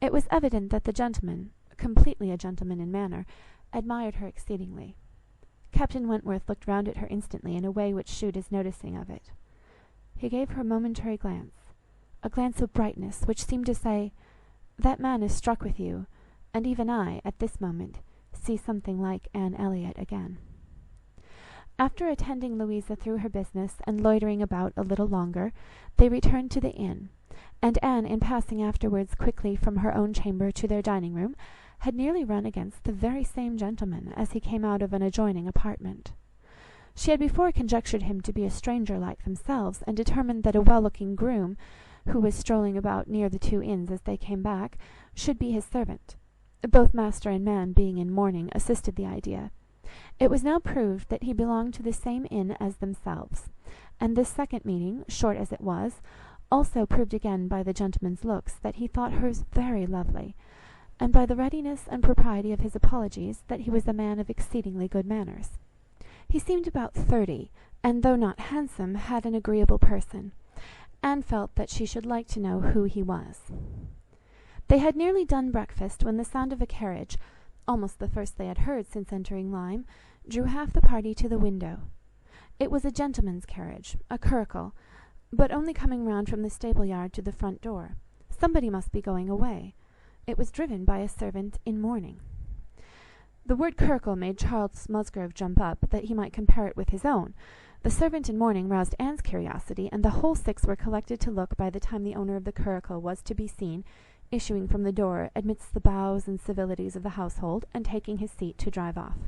It was evident that the gentleman, completely a gentleman in manner, admired her exceedingly. Captain Wentworth looked round at her instantly in a way which shewed his noticing of it. He gave her a momentary glance, a glance of brightness, which seemed to say, "That man is struck with you, and even I, at this moment, see something like Anne Elliott again. After attending Louisa through her business, and loitering about a little longer, they returned to the inn, and Anne, in passing afterwards quickly from her own chamber to their dining room, had nearly run against the very same gentleman as he came out of an adjoining apartment. She had before conjectured him to be a stranger like themselves, and determined that a well-looking groom, who was strolling about near the two inns as they came back, should be his servant. Both master and man, being in mourning, assisted the idea. It was now proved that he belonged to the same inn as themselves, and this second meeting, short as it was, also proved again by the gentleman's looks that he thought hers very lovely, and by the readiness and propriety of his apologies that he was a man of exceedingly good manners. He seemed about 30, and though not handsome, had an agreeable person. Anne felt that she should like to know who he was. They had nearly done breakfast when the sound of a carriage, almost the first they had heard since entering Lyme, drew half the party to the window. It was a gentleman's carriage, a curricle, but only coming round from the stable-yard to the front door. Somebody must be going away. It was driven by a servant in mourning. The word curricle made Charles Musgrove jump up, that he might compare it with his own. The servant in mourning roused Anne's curiosity, and the whole six were collected to look by the time the owner of the curricle was to be seen issuing from the door amidst the bows and civilities of the household, and taking his seat to drive off.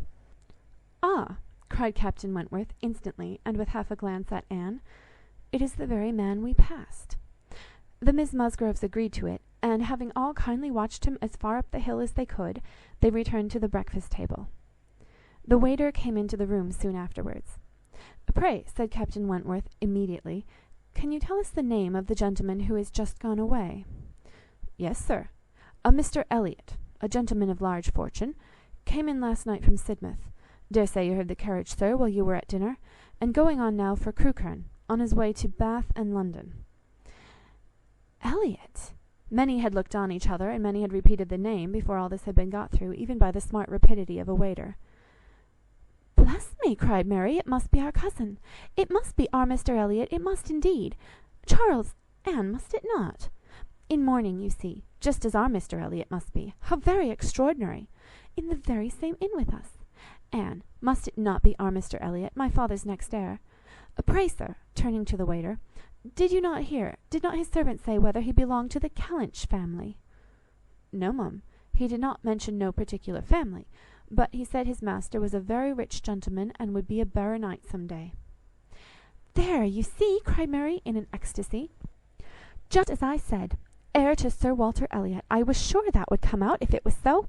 "Ah!" cried Captain Wentworth, instantly, and with half a glance at Anne, "it is the very man we passed." The Miss Musgroves agreed to it, and having all kindly watched him as far up the hill as they could, they returned to the breakfast table. The waiter came into the room soon afterwards. "Pray," said Captain Wentworth immediately, "can you tell us the name of the gentleman who is just gone away?" "Yes, sir. A Mr. Elliott, a gentleman of large fortune, came in last night from Sidmouth. Dare say you heard the carriage, sir, while you were at dinner, and going on now for Crewkerne, on his way to Bath and London." Elliott! Many had looked on each other, and many had repeated the name, before all this had been got through, even by the smart rapidity of a waiter. "Bless me!" cried Mary, "it must be our cousin. It must be our Mr. Elliott, it must indeed. Charles, Anne, must it not? In mourning, you see, just as our Mr. Elliott must be. How very extraordinary! In the very same inn with us. Anne, must it not be our Mr. Elliott, my father's next heir? Pray, sir," turning to the waiter, did not his servant say whether he belonged to the Kellynch family?" "No, mum, he did not mention no particular family, but he said his master was a very rich gentleman, and would be a baronet some day." "There, you see!" cried Mary, in an ecstasy. "Just as I said, heir to Sir Walter Elliott. I was sure that would come out, if it was so.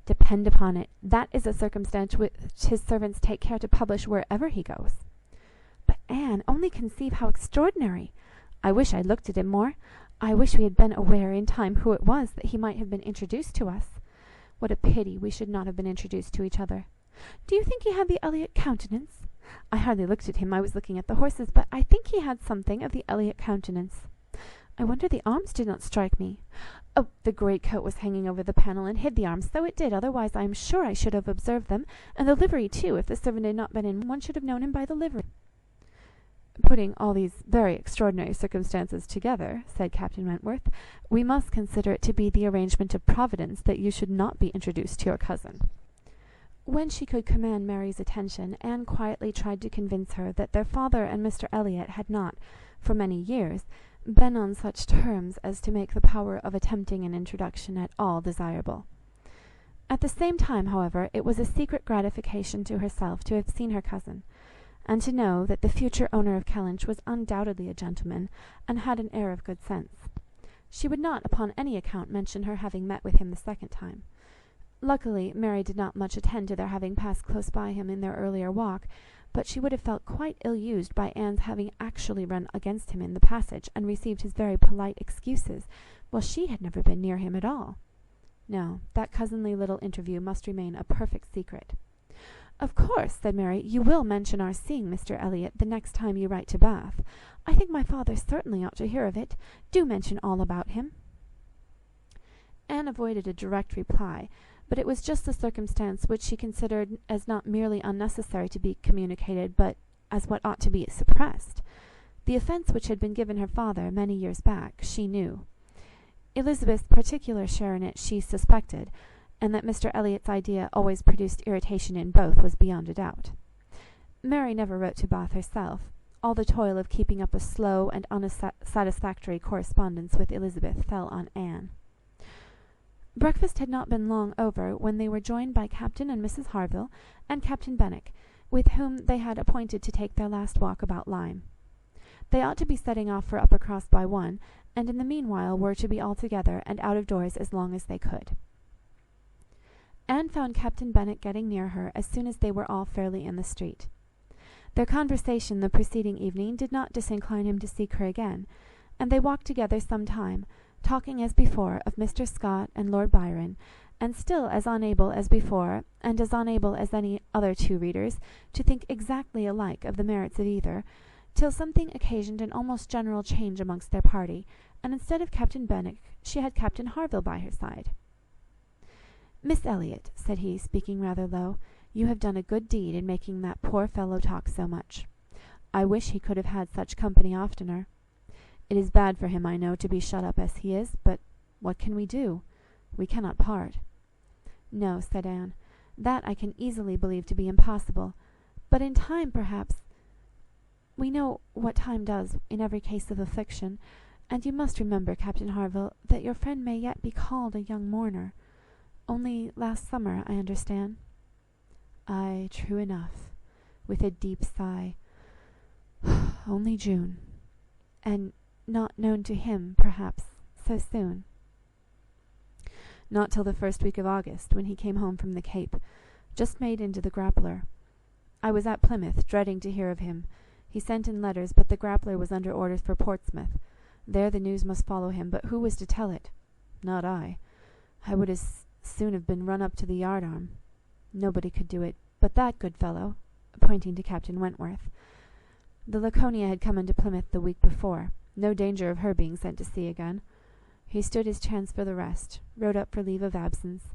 Depend upon it, that is a circumstance which his servants take care to publish wherever he goes." "But, Anne, only conceive how extraordinary! I wish I looked at him more. I wish we had been aware in time who it was, that he might have been introduced to us. What a pity we should not have been introduced to each other. Do you think he had the Elliott countenance? I hardly looked at him, I was looking at the horses, but I think he had something of the Elliott countenance. I wonder the arms did not strike me. Oh, the greatcoat was hanging over the panel, and hid the arms, so it did, otherwise I am sure I should have observed them, and the livery too. If the servant had not been in, one should have known him by the livery." "Putting all these very extraordinary circumstances together," said Captain Wentworth, "we must consider it to be the arrangement of Providence that you should not be introduced to your cousin." When she could command Mary's attention, Anne quietly tried to convince her that their father and Mr. Elliott had not, for many years, been on such terms as to make the power of attempting an introduction at all desirable. At the same time, however, it was a secret gratification to herself to have seen her cousin, and to know that the future owner of Kellynch was undoubtedly a gentleman, and had an air of good sense. She would not upon any account mention her having met with him the second time. Luckily, Mary did not much attend to their having passed close by him in their earlier walk, but she would have felt quite ill-used by Anne's having actually run against him in the passage, and received his very polite excuses, while she had never been near him at all. No, that cousinly little interview must remain a perfect secret. "Of course," said Mary, "you will mention our seeing Mr. Elliott the next time you write to Bath. I think my father certainly ought to hear of it. Do mention all about him." Anne avoided a direct reply, but it was just the circumstance which she considered as not merely unnecessary to be communicated, but as what ought to be suppressed. The offence which had been given her father many years back, she knew. Elizabeth's particular share in it she suspected, and that Mr Elliott's idea always produced irritation in both was beyond a doubt. Mary never wrote to Bath herself. All the toil of keeping up a slow and unsatisfactory correspondence with Elizabeth fell on Anne. Breakfast had not been long over when they were joined by Captain and Mrs Harville and Captain Benwick, with whom they had appointed to take their last walk about Lyme. They ought to be setting off for Uppercross by 1, and in the meanwhile were to be all together and out of doors as long as they could. Anne found Captain Benwick getting near her as soon as they were all fairly in the street. Their conversation the preceding evening did not disincline him to seek her again, and they walked together some time, talking as before of Mr Scott and Lord Byron, and still as unable as before, and as unable as any other two readers, to think exactly alike of the merits of either, till something occasioned an almost general change amongst their party, and instead of Captain Benwick, she had Captain Harville by her side. "Miss Elliott," said he, speaking rather low, "you have done a good deed in making that poor fellow talk so much. I wish he could have had such company oftener. It is bad for him, I know, to be shut up as he is, but what can we do? We cannot part." "No," said Anne, "that I can easily believe to be impossible, but in time, perhaps. We know what time does in every case of affliction, and you must remember, Captain Harville, that your friend may yet be called a young mourner. Only last summer, I understand." "Ay, true enough," with a deep sigh. "Only June, and not known to him, perhaps, so soon." "Not till the first week of August, when he came home from the Cape, just made into the Grappler. I was at Plymouth, dreading to hear of him. He sent in letters, but the Grappler was under orders for Portsmouth. There the news must follow him, but who was to tell it? Not I. I would as soon have been run up to the yardarm. Nobody could do it, but that good fellow," pointing to Captain Wentworth. "The Laconia had come into Plymouth the week before. No danger of her being sent to sea again. He stood his chance for the rest, wrote up for leave of absence,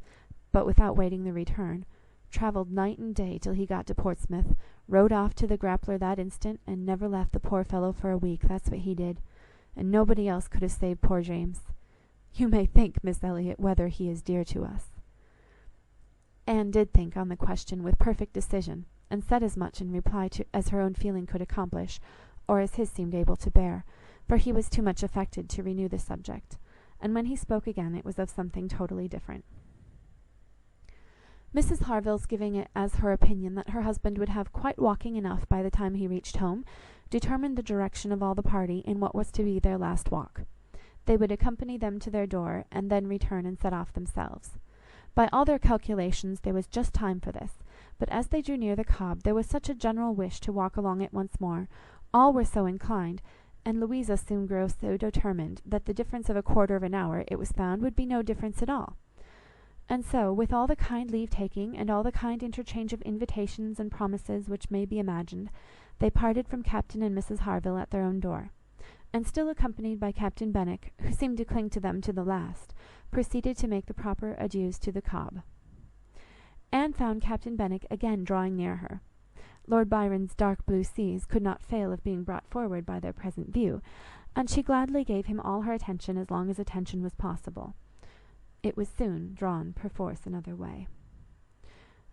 but without waiting the return, travelled night and day till he got to Portsmouth, rowed off to the Grappler that instant, and never left the poor fellow for a week. That's what he did, and nobody else could have saved poor James. You may think, Miss Elliott, whether he is dear to us." Anne did think on the question with perfect decision, and said as much in reply to as her own feeling could accomplish, or as his seemed able to bear, for he was too much affected to renew the subject, and when he spoke again it was of something totally different. Mrs Harville's giving it as her opinion that her husband would have quite walking enough by the time he reached home, determined the direction of all the party in what was to be their last walk. They would accompany them to their door, and then return and set off themselves. By all their calculations there was just time for this, but as they drew near the Cobb, there was such a general wish to walk along it once more, all were so inclined, and Louisa soon grew so determined, that the difference of a quarter of an hour, it was found, would be no difference at all. And so, with all the kind leave-taking, and all the kind interchange of invitations and promises which may be imagined, they parted from Captain and Mrs Harville at their own door, and still accompanied by Captain Benwick, who seemed to cling to them to the last, proceeded to make the proper adieus to the Cobb. Anne found Captain Benwick again drawing near her. Lord Byron's dark blue seas could not fail of being brought forward by their present view, and she gladly gave him all her attention as long as attention was possible. It was soon drawn perforce another way.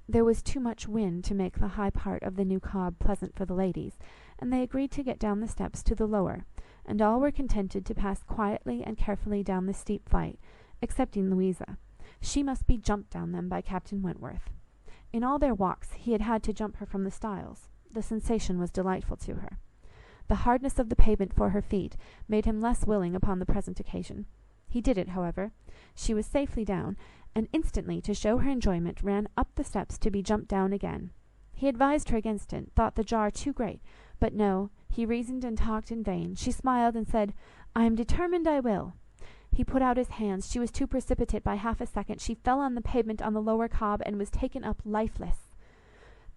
There was too much wind to make the high part of the new Cobb pleasant for the ladies, and they agreed to get down the steps to the lower, and all were contented to pass quietly and carefully down the steep flight, excepting Louisa. She must be jumped down them by Captain Wentworth. In all their walks he had had to jump her from the stiles. The sensation was delightful to her. The hardness of the pavement for her feet made him less willing upon the present occasion. He did it, however. She was safely down, and instantly, to show her enjoyment, ran up the steps to be jumped down again. He advised her against it, thought the jar too great, but no, he reasoned and talked in vain. She smiled and said, "I am determined I will." He put out his hands. She was too precipitate by half a second. She fell on the pavement on the lower Cobb, and was taken up lifeless.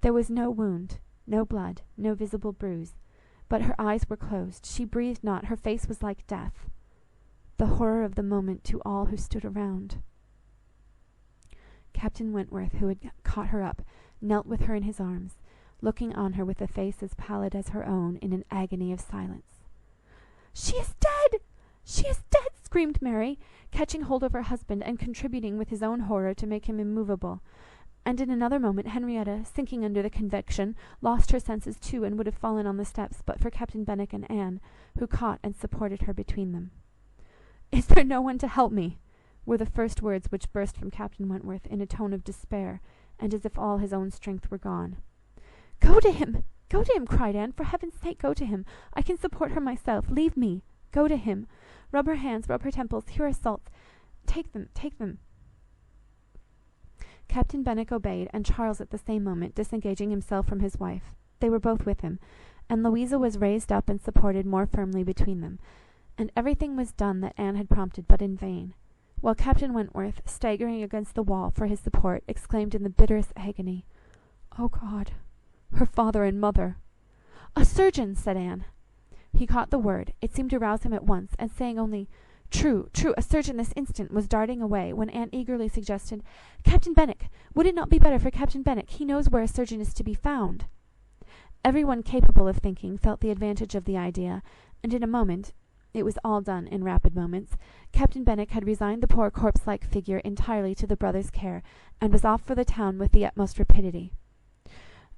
There was no wound, no blood, no visible bruise, but her eyes were closed. She breathed not. Her face was like death. The horror of the moment to all who stood around. Captain Wentworth, who had caught her up, knelt with her in his arms, looking on her with a face as pallid as her own, in an agony of silence. "She is dead!" She is dead!" screamed Mary, catching hold of her husband, and contributing with his own horror to make him immovable; and in another moment Henrietta, sinking under the conviction, lost her senses too, and would have fallen on the steps, but for Captain Benwick and Anne, who caught and supported her between them. "Is there no one to help me?" were the first words which burst from Captain Wentworth, in a tone of despair, and as if all his own strength were gone. "Go to him! Go to him!" cried Anne. "For heaven's sake, go to him! I can support her myself. Leave me. Go to him. Rub her hands, rub her temples. Here are salts. Take them, take them." Captain Benwick obeyed, and Charles at the same moment disengaging himself from his wife. They were both with him, and Louisa was raised up and supported more firmly between them, and everything was done that Anne had prompted, but in vain; while Captain Wentworth, staggering against the wall for his support, exclaimed in the bitterest agony, "O God! Her father and mother!" "A surgeon!" said Anne. He caught the word; it seemed to rouse him at once, and saying only, "True, true, a surgeon this instant," was darting away, when Anne eagerly suggested, "Captain Benwick! Would it not be better for Captain Benwick? He knows where a surgeon is to be found." Every one capable of thinking felt the advantage of the idea, and in a moment, it was all done in rapid moments, Captain Benwick had resigned the poor corpse-like figure entirely to the brothers' care, and was off for the town with the utmost rapidity.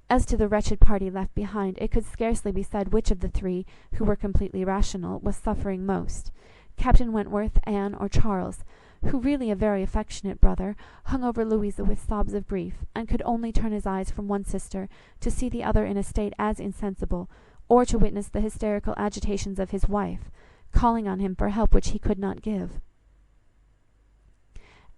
As to the wretched party left behind, it could scarcely be said which of the three, who were completely rational, was suffering most, Captain Wentworth, Anne, or Charles, who, really a very affectionate brother, hung over Louisa with sobs of grief, and could only turn his eyes from one sister to see the other in a state as insensible, or to witness the hysterical agitations of his wife, calling on him for help which he could not give.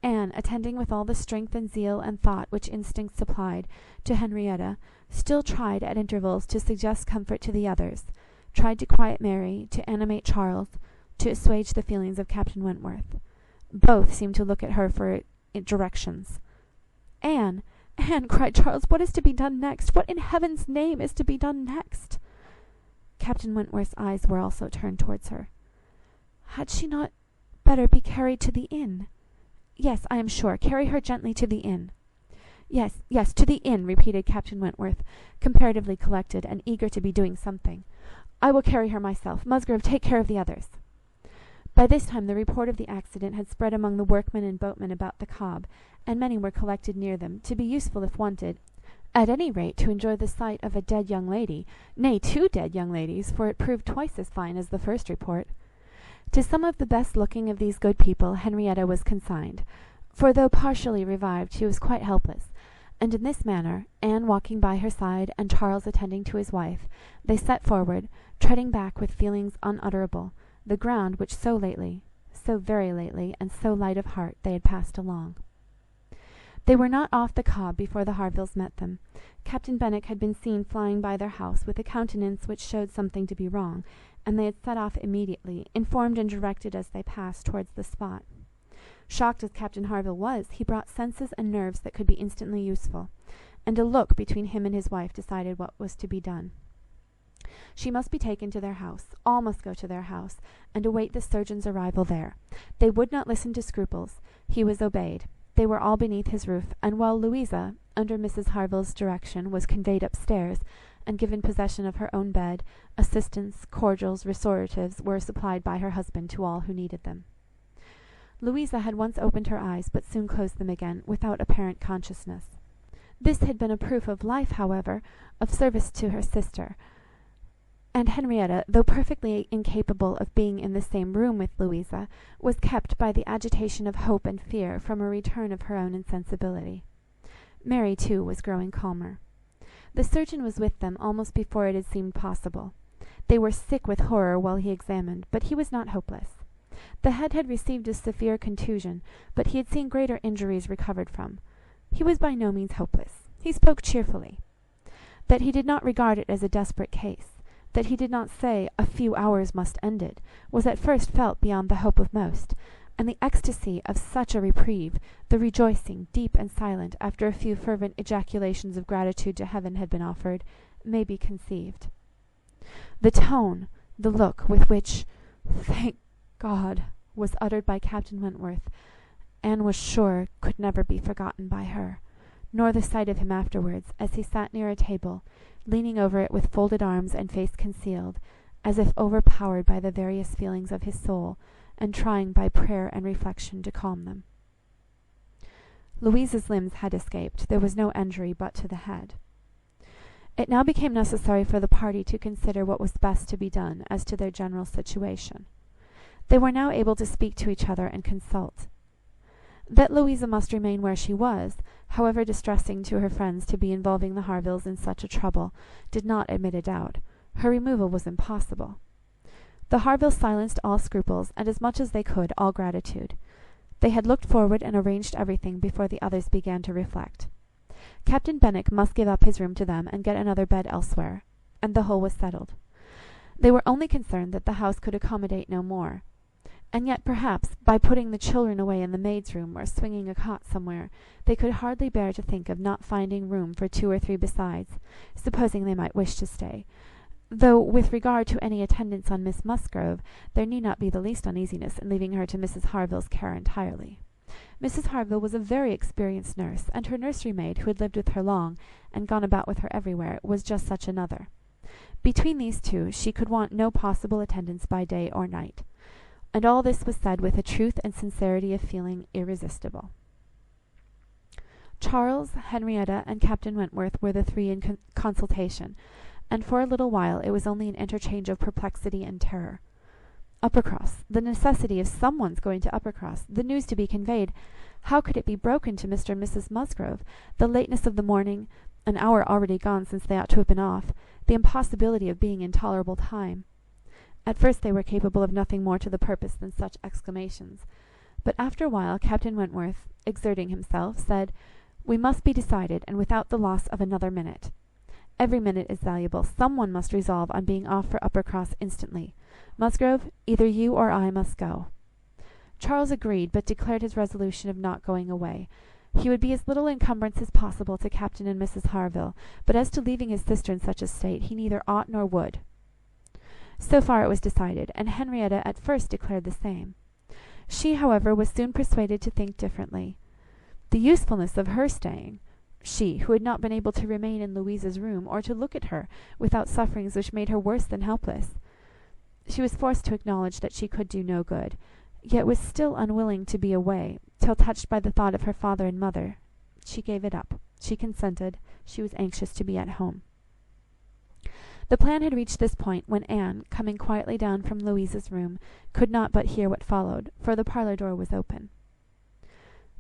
Anne, attending with all the strength and zeal and thought which instinct supplied, to Henrietta, still tried at intervals to suggest comfort to the others, tried to quiet Mary, to animate Charles, to assuage the feelings of Captain Wentworth. Both seemed to look at her for directions. "Anne, Anne," cried Charles, "what is to be done next? What in heaven's name is to be done next?" Captain Wentworth's eyes were also turned towards her. "Had she not better be carried to the inn?" "Yes, I am sure. Carry her gently to the inn." "Yes, yes, to the inn," repeated Captain Wentworth, comparatively collected, and eager to be doing something. "I will carry her myself. Musgrove, take care of the others." By this time the report of the accident had spread among the workmen and boatmen about the Cobb, and many were collected near them, to be useful if wanted, at any rate to enjoy the sight of a dead young lady, nay, 2 dead young ladies, for it proved twice as fine as the first report. To some of the best looking of these good people Henrietta was consigned, for though partially revived, she was quite helpless, and in this manner, Anne walking by her side, and Charles attending to his wife, they set forward, treading back with feelings unutterable, the ground which so lately, so very lately, and so light of heart, they had passed along. They were not off the Cobb before the Harvilles met them. Captain Benwick had been seen flying by their house, with a countenance which showed something to be wrong, and they had set off immediately, informed and directed as they passed towards the spot. Shocked as Captain Harville was, he brought senses and nerves that could be instantly useful, and a look between him and his wife decided what was to be done. She must be taken to their house, all must go to their house, and await the surgeon's arrival there. They would not listen to scruples. He was obeyed. They were all beneath his roof, and while Louisa, under Mrs Harville's direction, was conveyed upstairs, and given possession of her own bed, assistance, cordials, restoratives were supplied by her husband to all who needed them. Louisa had once opened her eyes, but soon closed them again, without apparent consciousness. This had been a proof of life, however, of service to her sister, and Henrietta, though perfectly incapable of being in the same room with Louisa, was kept by the agitation of hope and fear from a return of her own insensibility. Mary, too, was growing calmer. The surgeon was with them almost before it had seemed possible. They were sick with horror while he examined, but he was not hopeless. The head had received a severe contusion, but he had seen greater injuries recovered from. He was by no means hopeless. He spoke cheerfully. That he did not regard it as a desperate case, that he did not say "a few hours must end it," was at first felt beyond the hope of most, and the ecstasy of such a reprieve, the rejoicing, deep and silent, after a few fervent ejaculations of gratitude to heaven had been offered, may be conceived. The tone, the look with which "Thank God" was uttered by Captain Wentworth, Anne was sure could never be forgotten by her, nor the sight of him afterwards, as he sat near a table, leaning over it with folded arms and face concealed, as if overpowered by the various feelings of his soul, and trying by prayer and reflection to calm them. Louisa's limbs had escaped; there was no injury but to the head. It now became necessary for the party to consider what was best to be done as to their general situation. They were now able to speak to each other and consult. That Louisa must remain where she was, however distressing to her friends to be involving the Harvilles in such a trouble, did not admit a doubt. Her removal was impossible. The Harvilles silenced all scruples, and as much as they could, all gratitude. They had looked forward and arranged everything before the others began to reflect. Captain Benwick must give up his room to them and get another bed elsewhere, and the whole was settled. They were only concerned that the house could accommodate no more. And yet, perhaps, by putting the children away in the maid's room, or swinging a cot somewhere, they could hardly bear to think of not finding room for 2 or 3 besides, supposing they might wish to stay; though, with regard to any attendance on Miss Musgrove, there need not be the least uneasiness in leaving her to Mrs Harville's care entirely. Mrs Harville was a very experienced nurse, and her nursery maid, who had lived with her long, and gone about with her everywhere, was just such another. Between these two, she could want no possible attendance by day or night. And all this was said with a truth and sincerity of feeling irresistible. Charles, Henrietta, and Captain Wentworth were the 3 in consultation, and for a little while it was only an interchange of perplexity and terror. Uppercross, the necessity of some one's going to Uppercross, the news to be conveyed, how could it be broken to Mr and Mrs Musgrove, the lateness of the morning, an hour already gone since they ought to have been off, the impossibility of being in tolerable time. At first they were capable of nothing more to the purpose than such exclamations, but after a while Captain Wentworth, exerting himself, said, "We must be decided, and without the loss of another minute. Every minute is valuable. Some one must resolve on being off for Uppercross instantly. Musgrove, either you or I must go." Charles agreed, but declared his resolution of not going away. He would be as little encumbrance as possible to Captain and Mrs Harville, but as to leaving his sister in such a state, he neither ought nor would. So far it was decided, and Henrietta at first declared the same. She, however, was soon persuaded to think differently. The usefulness of her staying, she, who had not been able to remain in Louisa's room, or to look at her, without sufferings which made her worse than helpless. She was forced to acknowledge that she could do no good, yet was still unwilling to be away, till touched by the thought of her father and mother. She gave it up. She consented. She was anxious to be at home. The plan had reached this point, when Anne, coming quietly down from Louisa's room, could not but hear what followed, for the parlour door was open.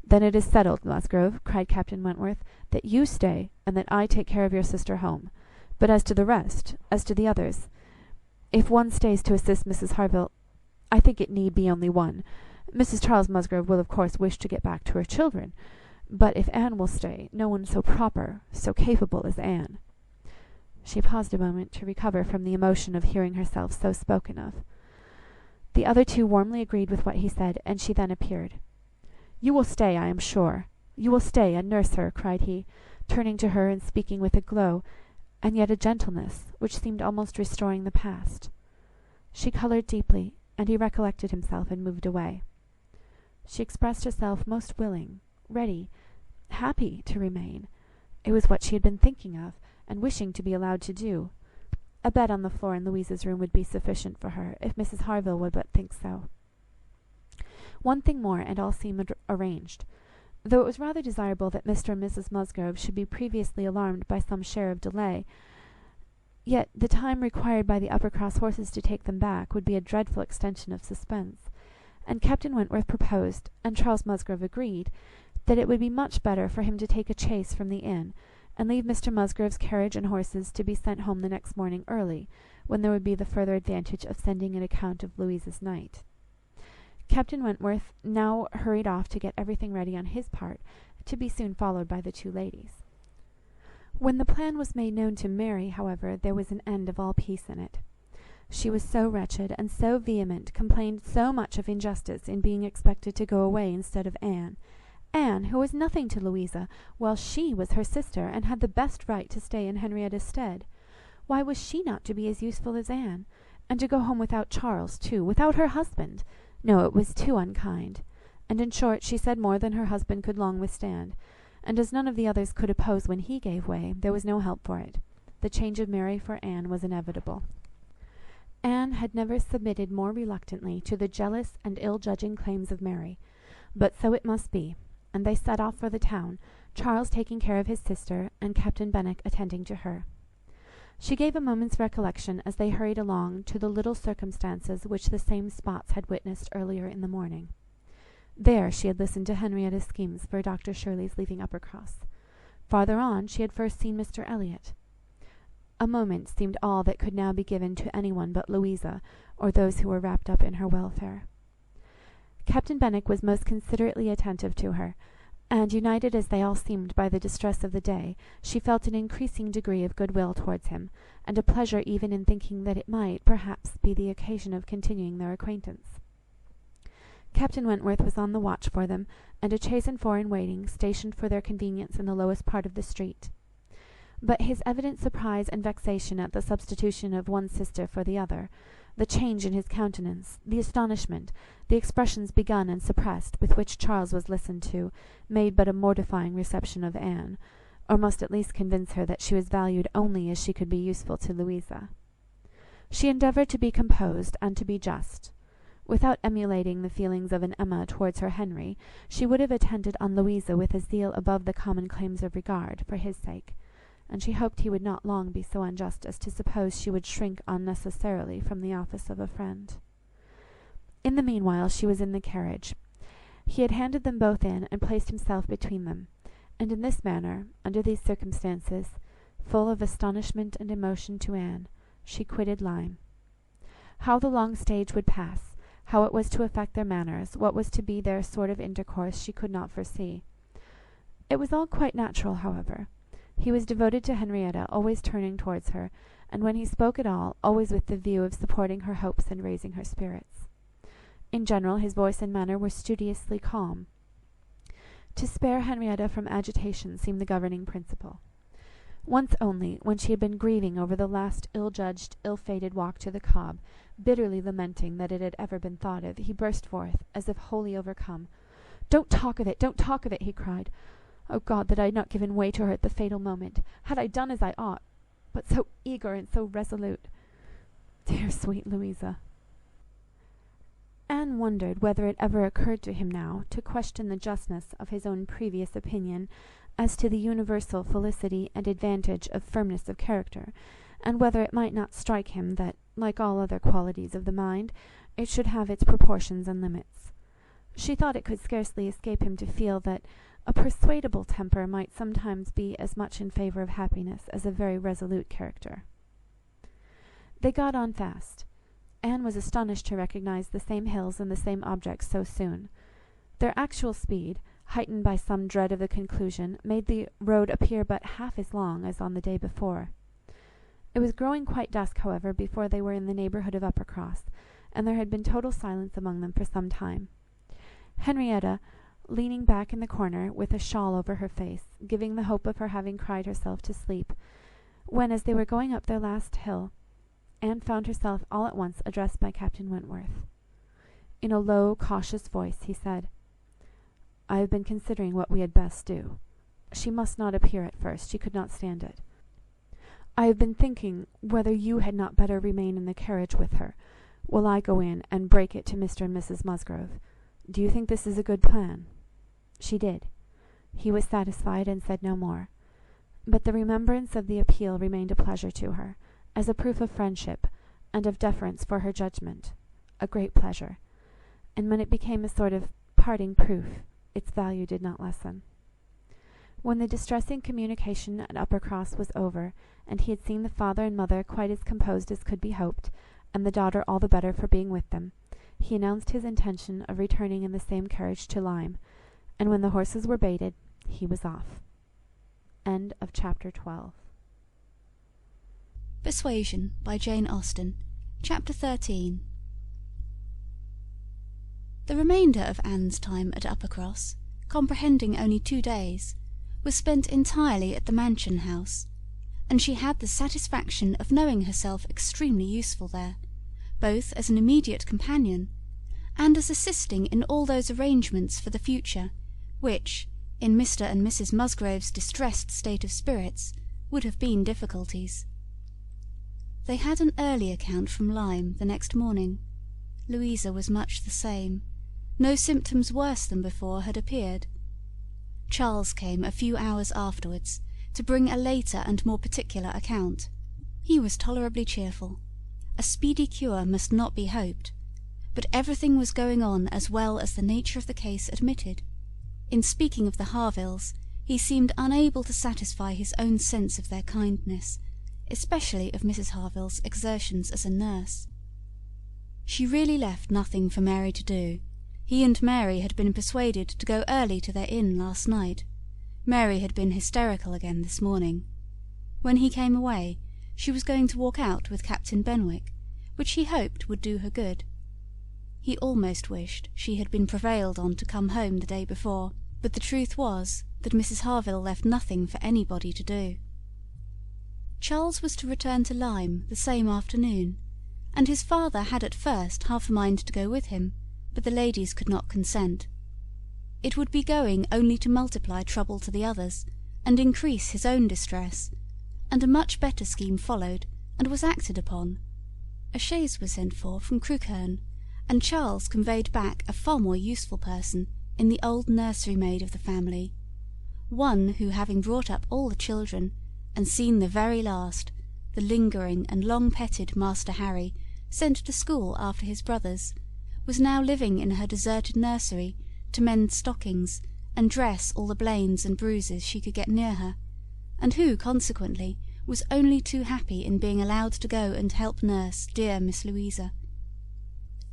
"Then it is settled, Musgrove," cried Captain Wentworth, "that you stay, and that I take care of your sister home. But as to the rest, as to the others, if one stays to assist Mrs Harville, I think it need be only one. Mrs Charles Musgrove will of course wish to get back to her children, but if Anne will stay, no one so proper, so capable as Anne." She paused a moment to recover from the emotion of hearing herself so spoken of. The other 2 warmly agreed with what he said, and she then appeared. "You will stay, I am sure. You will stay and nurse her," cried he, turning to her and speaking with a glow, and yet a gentleness, which seemed almost restoring the past. She coloured deeply, and he recollected himself and moved away. She expressed herself most willing, ready, happy to remain. It was what she had been thinking of, and wishing to be allowed to do. A bed on the floor in Louisa's room would be sufficient for her, if Mrs Harville would but think so. One thing more, and all seemed arranged. Though it was rather desirable that Mr and Mrs Musgrove should be previously alarmed by some share of delay, yet the time required by the Uppercross horses to take them back would be a dreadful extension of suspense, and Captain Wentworth proposed, and Charles Musgrove agreed, that it would be much better for him to take a chaise from the inn, and leave Mr Musgrove's carriage and horses to be sent home the next morning early, when there would be the further advantage of sending an account of Louisa's night. Captain Wentworth now hurried off to get everything ready on his part, to be soon followed by the 2 ladies. When the plan was made known to Mary, however, there was an end of all peace in it. She was so wretched, and so vehement, complained so much of injustice in being expected to go away instead of Anne, who was nothing to Louisa, while she was her sister, and had the best right to stay in Henrietta's stead. Why was she not to be as useful as Anne? And to go home without Charles, too, without her husband? No, it was too unkind. And in short, she said more than her husband could long withstand, and as none of the others could oppose when he gave way, there was no help for it. The change of Mary for Anne was inevitable. Anne had never submitted more reluctantly to the jealous and ill-judging claims of Mary, but so it must be, and they set off for the town, Charles taking care of his sister, and Captain Benwick attending to her. She gave a moment's recollection, as they hurried along, to the little circumstances which the same spots had witnessed earlier in the morning. There she had listened to Henrietta's schemes for Dr Shirley's leaving Uppercross. Farther on she had first seen Mr Elliott. A moment seemed all that could now be given to any one but Louisa, or those who were wrapped up in her welfare. Captain Benwick was most considerately attentive to her, and, united as they all seemed by the distress of the day, she felt an increasing degree of goodwill towards him, and a pleasure even in thinking that it might, perhaps, be the occasion of continuing their acquaintance. Captain Wentworth was on the watch for them, and a chaise and four in waiting, stationed for their convenience in the lowest part of the street. But his evident surprise and vexation at the substitution of one sister for the other, the change in his countenance, the astonishment, the expressions begun and suppressed, with which Charles was listened to, made but a mortifying reception of Anne, or must at least convince her that she was valued only as she could be useful to Louisa. She endeavoured to be composed, and to be just. Without emulating the feelings of an Emma towards her Henry, she would have attended on Louisa with a zeal above the common claims of regard, for his sake, and she hoped he would not long be so unjust as to suppose she would shrink unnecessarily from the office of a friend. In the meanwhile she was in the carriage. He had handed them both in, and placed himself between them, and in this manner, under these circumstances, full of astonishment and emotion to Anne, she quitted Lyme. How the long stage would pass, how it was to affect their manners, what was to be their sort of intercourse, she could not foresee. It was all quite natural, however. He was devoted to Henrietta, always turning towards her, and when he spoke at all, always with the view of supporting her hopes and raising her spirits. In general, his voice and manner were studiously calm. To spare Henrietta from agitation seemed the governing principle. Once only, when she had been grieving over the last ill-judged, ill-fated walk to the Cobb, bitterly lamenting that it had ever been thought of, he burst forth, as if wholly overcome. "Don't talk of it! Don't talk of it!" he cried. "O God, that I had not given way to her at the fatal moment! Had I done as I ought! But so eager and so resolute! Dear sweet Louisa!" Anne wondered whether it ever occurred to him now to question the justness of his own previous opinion as to the universal felicity and advantage of firmness of character, and whether it might not strike him that, like all other qualities of the mind, it should have its proportions and limits. She thought it could scarcely escape him to feel that a persuadable temper might sometimes be as much in favour of happiness as a very resolute character. They got on fast. Anne was astonished to recognise the same hills and the same objects so soon. Their actual speed, heightened by some dread of the conclusion, made the road appear but half as long as on the day before. It was growing quite dusk, however, before they were in the neighbourhood of Uppercross, and there had been total silence among them for some time. Henrietta, leaning back in the corner, with a shawl over her face, giving the hope of her having cried herself to sleep, when, as they were going up their last hill, Anne found herself all at once addressed by Captain Wentworth. In a low, cautious voice, he said, "I have been considering what we had best do. She must not appear at first. She could not stand it. I have been thinking whether you had not better remain in the carriage with her, while I go in and break it to Mr and Mrs Musgrove. Do you think this is a good plan?" She did. He was satisfied, and said no more. But the remembrance of the appeal remained a pleasure to her, as a proof of friendship, and of deference for her judgment, a great pleasure, and when it became a sort of parting proof, its value did not lessen. When the distressing communication at Uppercross was over, and he had seen the father and mother quite as composed as could be hoped, and the daughter all the better for being with them, he announced his intention of returning in the same carriage to Lyme, and when the horses were baited, he was off. End of chapter 12. Persuasion by Jane Austen. Chapter 13. The remainder of Anne's time at Uppercross, comprehending only 2 days, was spent entirely at the mansion house, and she had the satisfaction of knowing herself extremely useful there, both as an immediate companion, and as assisting in all those arrangements for the future, which, in Mr and Mrs Musgrove's distressed state of spirits, would have been difficulties. They had an early account from Lyme the next morning. Louisa was much the same. No symptoms worse than before had appeared. Charles came a few hours afterwards to bring a later and more particular account. He was tolerably cheerful. A speedy cure must not be hoped, but everything was going on as well as the nature of the case admitted. In speaking of the Harvilles, he seemed unable to satisfy his own sense of their kindness, especially of Mrs Harville's exertions as a nurse. She really left nothing for Mary to do. He and Mary had been persuaded to go early to their inn last night. Mary had been hysterical again this morning. When he came away, she was going to walk out with Captain Benwick, which he hoped would do her good. He almost wished she had been prevailed on to come home the day before, but the truth was that Mrs Harville left nothing for anybody to do. Charles was to return to Lyme the same afternoon, and his father had at first half a mind to go with him, but the ladies could not consent. It would be going only to multiply trouble to the others, and increase his own distress, and a much better scheme followed, and was acted upon. A chaise was sent for from Crewkerne, and Charles conveyed back a far more useful person in the old nursery maid of the family, one who, having brought up all the children, and seen the very last, the lingering and long-petted Master Harry, sent to school after his brothers, was now living in her deserted nursery to mend stockings and dress all the blains and bruises she could get near her, and who, consequently, was only too happy in being allowed to go and help nurse dear Miss Louisa.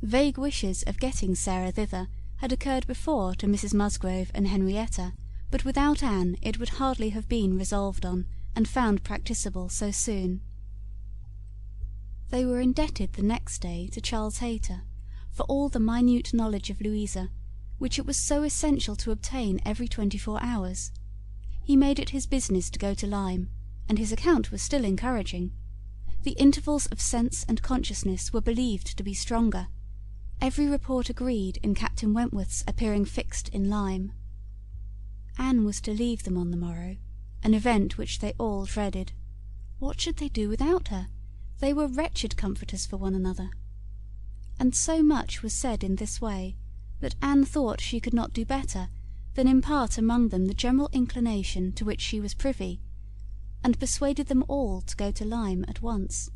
Vague wishes of getting Sarah thither had occurred before to Mrs Musgrove and Henrietta, but without Anne it would hardly have been resolved on and found practicable so soon. They were indebted the next day to Charles Hayter for all the minute knowledge of Louisa, which it was so essential to obtain every 24 hours. He made it his business to go to Lyme, and his account was still encouraging. The intervals of sense and consciousness were believed to be stronger. Every report agreed in Captain Wentworth's appearing fixed in Lyme. Anne was to leave them on the morrow, an event which they all dreaded. What should they do without her? They were wretched comforters for one another. And so much was said in this way, that Anne thought she could not do better than impart among them the general inclination to which she was privy, and persuaded them all to go to Lyme at once.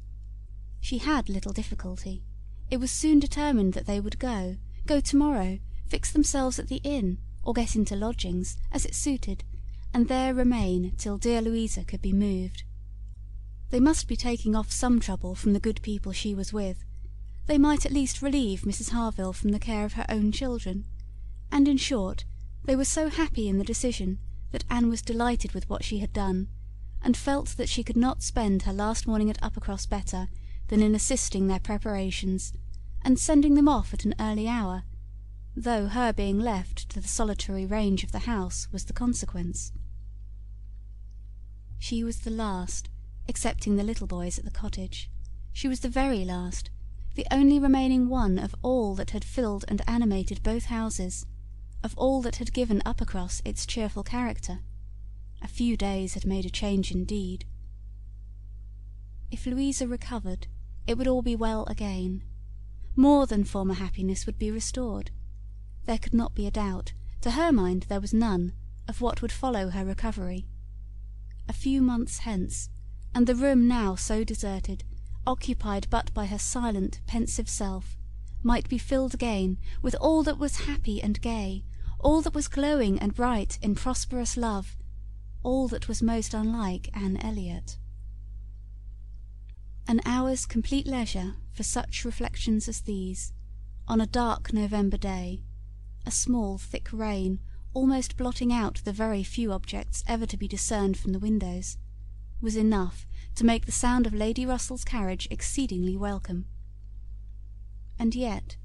She had little difficulty. It was soon determined that they would go tomorrow, fix themselves at the inn, or get into lodgings, as it suited, and there remain till dear Louisa could be moved. They must be taking off some trouble from the good people she was with. They might at least relieve Mrs Harville from the care of her own children, and in short, they were so happy in the decision that Anne was delighted with what she had done, and felt that she could not spend her last morning at Uppercross better than in assisting their preparations, and sending them off at an early hour, though her being left to the solitary range of the house was the consequence. She was the last, excepting the little boys at the cottage. She was the very last, the only remaining one of all that had filled and animated both houses, of all that had given Uppercross its cheerful character. A few days had made a change indeed. If Louisa recovered, it would all be well again. More than former happiness would be restored. There could not be a doubt, to her mind there was none, of what would follow her recovery. A few months hence, and the room now so deserted, occupied but by her silent, pensive self, might be filled again with all that was happy and gay, all that was glowing and bright in prosperous love, all that was most unlike Anne Elliott. An hour's complete leisure for such reflections as these, on a dark November day, a small thick rain almost blotting out the very few objects ever to be discerned from the windows, was enough to make the sound of Lady Russell's carriage exceedingly welcome. And yet,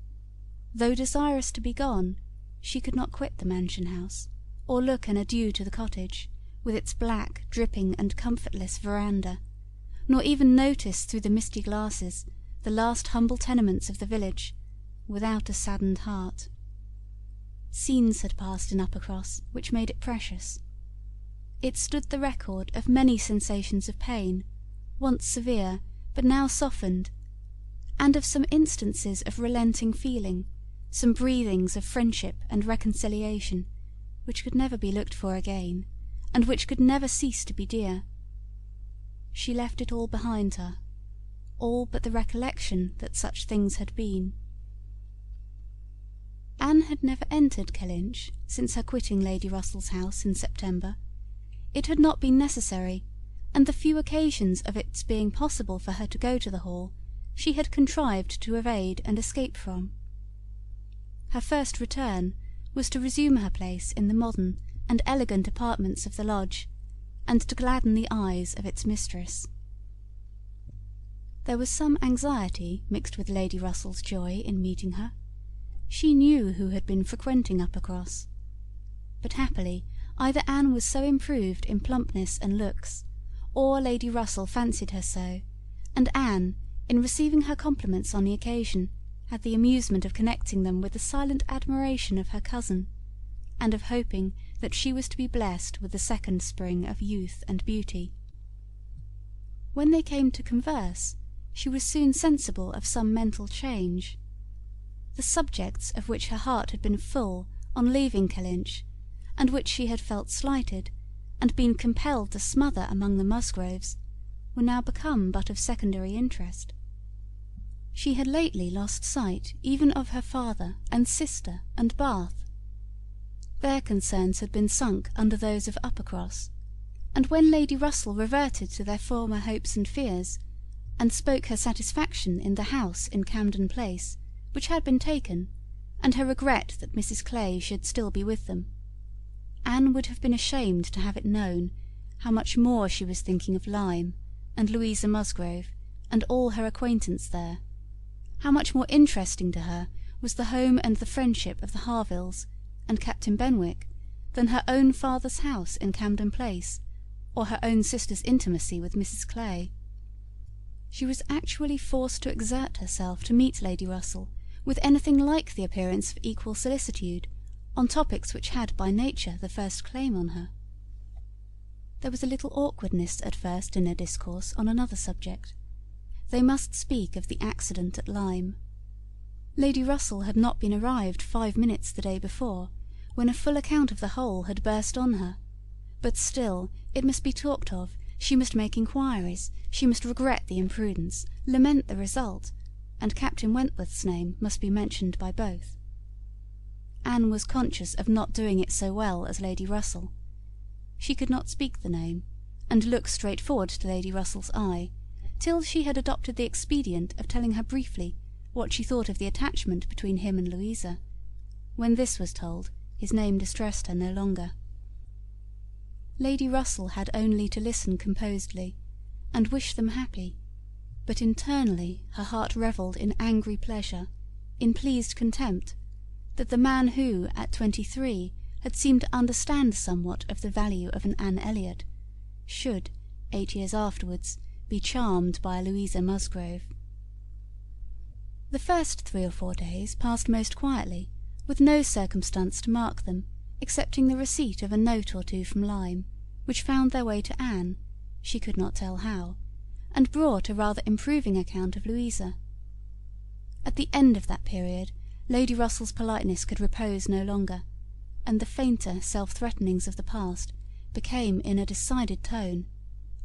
though desirous to be gone, she could not quit the mansion house, or look an adieu to the cottage, with its black, dripping, and comfortless verandah, nor even notice through the misty glasses the last humble tenements of the village, without a saddened heart. Scenes had passed in Uppercross which made it precious. It stood the record of many sensations of pain, once severe, but now softened, and of some instances of relenting feeling, some breathings of friendship and reconciliation, which could never be looked for again, and which could never cease to be dear. She left it all behind her, all but the recollection that such things had been. Anne had never entered Kellynch since her quitting Lady Russell's house in September. It had not been necessary, and the few occasions of its being possible for her to go to the Hall she had contrived to evade and escape from. Her first return was to resume her place in the modern and elegant apartments of the lodge, and to gladden the eyes of its mistress. There was some anxiety mixed with Lady Russell's joy in meeting her. She knew who had been frequenting Uppercross. But happily either Anne was so improved in plumpness and looks, or Lady Russell fancied her so, and Anne, in receiving her compliments on the occasion, had the amusement of connecting them with the silent admiration of her cousin, and of hoping that she was to be blessed with the second spring of youth and beauty. When they came to converse, she was soon sensible of some mental change. The subjects of which her heart had been full on leaving Kellynch, and which she had felt slighted, and been compelled to smother among the Musgroves, were now become but of secondary interest. She had lately lost sight even of her father and sister and Bath. Their concerns had been sunk under those of Uppercross, and when Lady Russell reverted to their former hopes and fears, and spoke her satisfaction in the house in Camden Place, which had been taken, and her regret that Mrs Clay should still be with them, Anne would have been ashamed to have it known how much more she was thinking of Lyme, and Louisa Musgrove, and all her acquaintance there, how much more interesting to her was the home and the friendship of the Harvilles and Captain Benwick than her own father's house in Camden Place, or her own sister's intimacy with Mrs Clay. She was actually forced to exert herself to meet Lady Russell with anything like the appearance of equal solicitude on topics which had by nature the first claim on her. There was a little awkwardness at first in their discourse on another subject. They must speak of the accident at Lyme. Lady Russell had not been arrived 5 minutes the day before, when a full account of the whole had burst on her, but still it must be talked of, she must make inquiries, she must regret the imprudence, lament the result, and Captain Wentworth's name must be mentioned by both. Anne was conscious of not doing it so well as Lady Russell. She could not speak the name, and look straight forward to Lady Russell's eye, till she had adopted the expedient of telling her briefly what she thought of the attachment between him and Louisa. When this was told, his name distressed her no longer. Lady Russell had only to listen composedly, and wish them happy, but internally her heart revelled in angry pleasure, in pleased contempt, that the man who, at 23, had seemed to understand somewhat of the value of an Anne Elliott, should, 8 years afterwards, be charmed by a Louisa Musgrove. The first 3 or 4 days passed most quietly, with no circumstance to mark them, excepting the receipt of a note or two from Lyme, which found their way to Anne, she could not tell how, and brought a rather improving account of Louisa. At the end of that period, Lady Russell's politeness could repose no longer, and the fainter self-threatenings of the past became in a decided tone,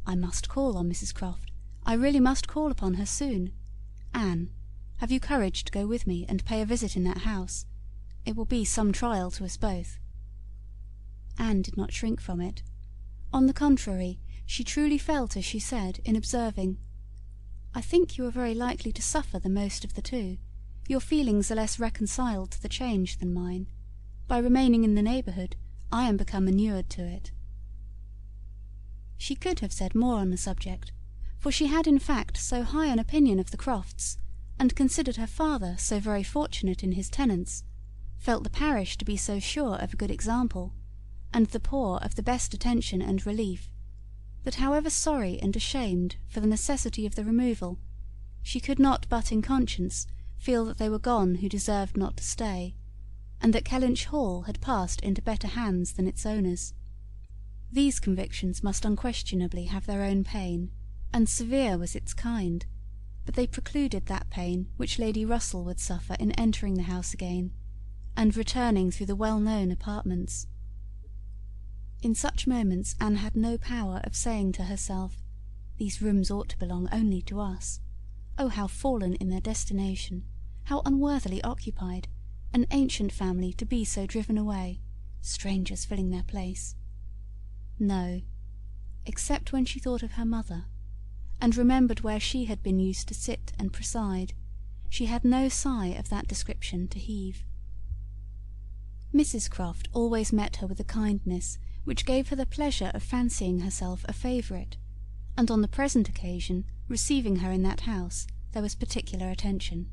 "I must call on Mrs Croft. I really must call upon her soon. Anne, have you courage to go with me and pay a visit in that house? It will be some trial to us both." Anne did not shrink from it. On the contrary, she truly felt as she said, in observing, "I think you are very likely to suffer the most of the two. Your feelings are less reconciled to the change than mine. By remaining in the neighbourhood, I am become inured to it." She could have said more on the subject, for she had in fact so high an opinion of the Crofts, and considered her father so very fortunate in his tenants, felt the parish to be so sure of a good example, and the poor of the best attention and relief, that however sorry and ashamed for the necessity of the removal, she could not but in conscience feel that they were gone who deserved not to stay, and that Kellynch Hall had passed into better hands than its owners. These convictions must unquestionably have their own pain, and severe was its kind, but they precluded that pain which Lady Russell would suffer in entering the house again, and returning through the well-known apartments. In such moments Anne had no power of saying to herself, "These rooms ought to belong only to us. Oh, how fallen in their destination, how unworthily occupied, an ancient family to be so driven away, strangers filling their place." No, except when she thought of her mother, and remembered where she had been used to sit and preside, she had no sigh of that description to heave. Mrs Croft always met her with a kindness which gave her the pleasure of fancying herself a favourite, and on the present occasion, receiving her in that house, there was particular attention.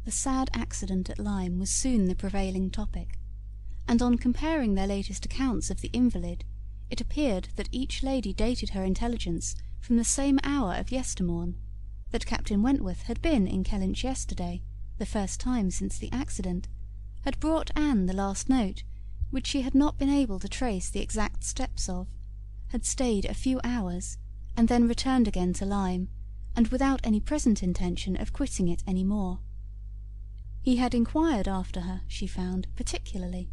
The sad accident at Lyme was soon the prevailing topic, and on comparing their latest accounts of the invalid, it appeared that each lady dated her intelligence from the same hour of yestermorn, that Captain Wentworth had been in Kellynch yesterday, the first time since the accident, had brought Anne the last note, which she had not been able to trace the exact steps of, had stayed a few hours, and then returned again to Lyme, and without any present intention of quitting it any more. He had inquired after her, she found, particularly,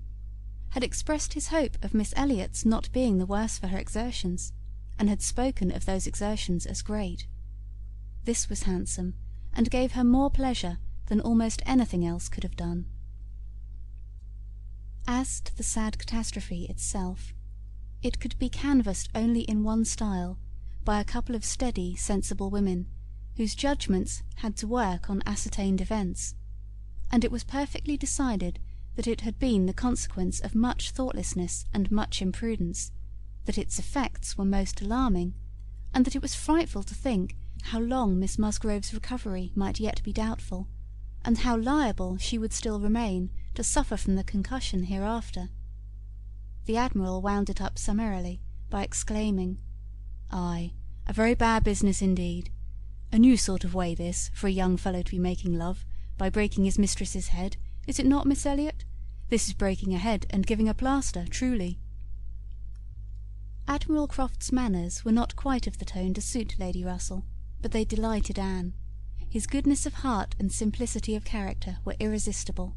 had expressed his hope of Miss Elliott's not being the worse for her exertions, and had spoken of those exertions as great. This was handsome, and gave her more pleasure than almost anything else could have done. As to the sad catastrophe itself, it could be canvassed only in one style, by a couple of steady, sensible women, whose judgments had to work on ascertained events, and it was perfectly decided that it had been the consequence of much thoughtlessness and much imprudence, that its effects were most alarming, and that it was frightful to think how long Miss Musgrove's recovery might yet be doubtful, and how liable she would still remain to suffer from the concussion hereafter. The Admiral wound it up summarily by exclaiming, "Ay, a very bad business indeed. A new sort of way this, for a young fellow to be making love, by breaking his mistress's head, is it not, Miss Elliott? This is breaking a head and giving a plaster, truly." Admiral Croft's manners were not quite of the tone to suit Lady Russell, but they delighted Anne. His goodness of heart and simplicity of character were irresistible.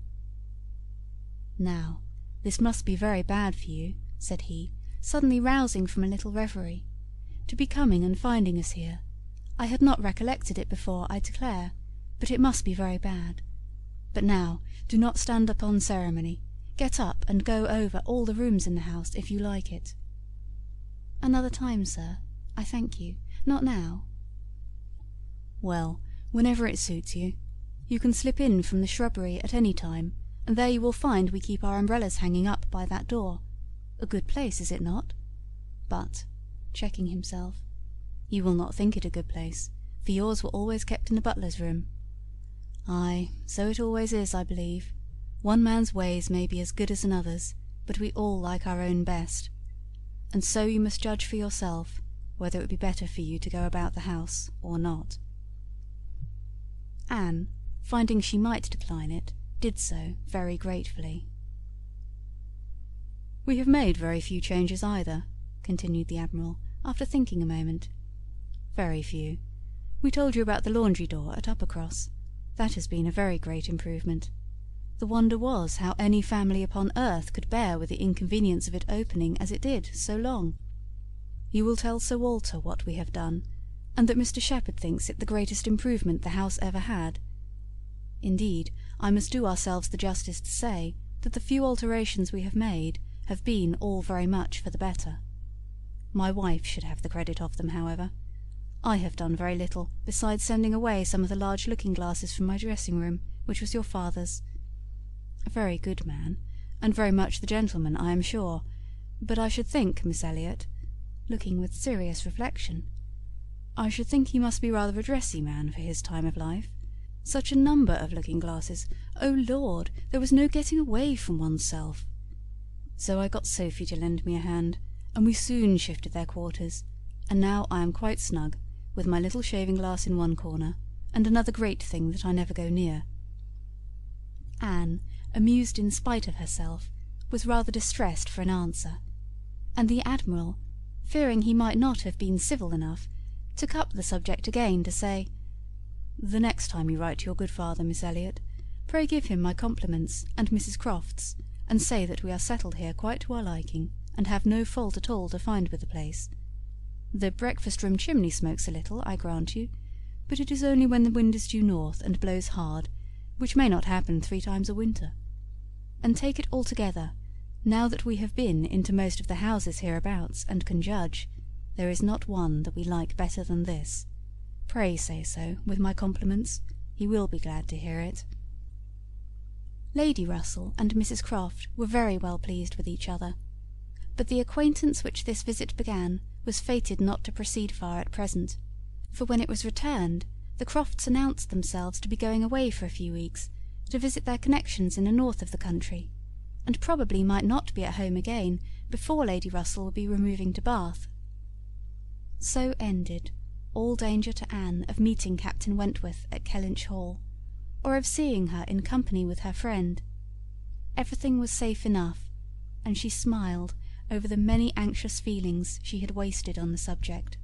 "Now, this must be very bad for you," said he, suddenly rousing from a little reverie, "to be coming and finding us here. I had not recollected it before, I declare, but it must be very bad. But now, do not stand upon ceremony. Get up and go over all the rooms in the house, if you like it." "Another time, sir. I thank you. Not now." "Well, whenever it suits you. You can slip in from the shrubbery at any time, and there you will find we keep our umbrellas hanging up by that door. A good place, is it not? But," checking himself, "you will not think it a good place, for yours were always kept in the butler's room. Ay, so it always is, I believe. One man's ways may be as good as another's, but we all like our own best. And so you must judge for yourself whether it would be better for you to go about the house or not." Anne, finding she might decline it, did so very gratefully. "We have made very few changes either," continued the Admiral, after thinking a moment. "Very few. We told you about the laundry door at Uppercross. That has been a very great improvement. The wonder was how any family upon earth could bear with the inconvenience of it opening as it did so long. You will tell Sir Walter what we have done, and that Mr Shepherd thinks it the greatest improvement the house ever had. Indeed, I must do ourselves the justice to say that the few alterations we have made have been all very much for the better. My wife should have the credit of them, however. I have done very little, besides sending away some of the large looking-glasses from my dressing-room, which was your father's. A very good man, and very much the gentleman, I am sure, but I should think, Miss Elliott," looking with serious reflection, "I should think he must be rather a dressy man for his time of life. Such a number of looking-glasses! Oh Lord, there was no getting away from oneself. So I got Sophie to lend me a hand, and we soon shifted their quarters, and now I am quite snug, with my little shaving-glass in one corner, and another great thing that I never go near." Anne, amused in spite of herself, was rather distressed for an answer, and the Admiral, fearing he might not have been civil enough, took up the subject again to say, The next time you write to your good father, Miss Elliott, pray give him my compliments and Mrs Croft's, and say that we are settled here quite to our liking, and have no fault at all to find with the place. The breakfast-room chimney smokes a little, I grant you, but it is only when the wind is due north and blows hard, which may not happen 3 times a winter. And take it altogether, now that we have been into most of the houses hereabouts, and can judge, there is not one that we like better than this. Pray say so, with my compliments. He will be glad to hear it. Lady Russell and Mrs Croft were very well pleased with each other, but the acquaintance which this visit began was fated not to proceed far at present, for when it was returned, the Crofts announced themselves to be going away for a few weeks, to visit their connections in the north of the country, and probably might not be at home again before Lady Russell would be removing to Bath. So ended all danger to Anne of meeting Captain Wentworth at Kellynch Hall, or of seeing her in company with her friend. Everything was safe enough, and she smiled over the many anxious feelings she had wasted on the subject.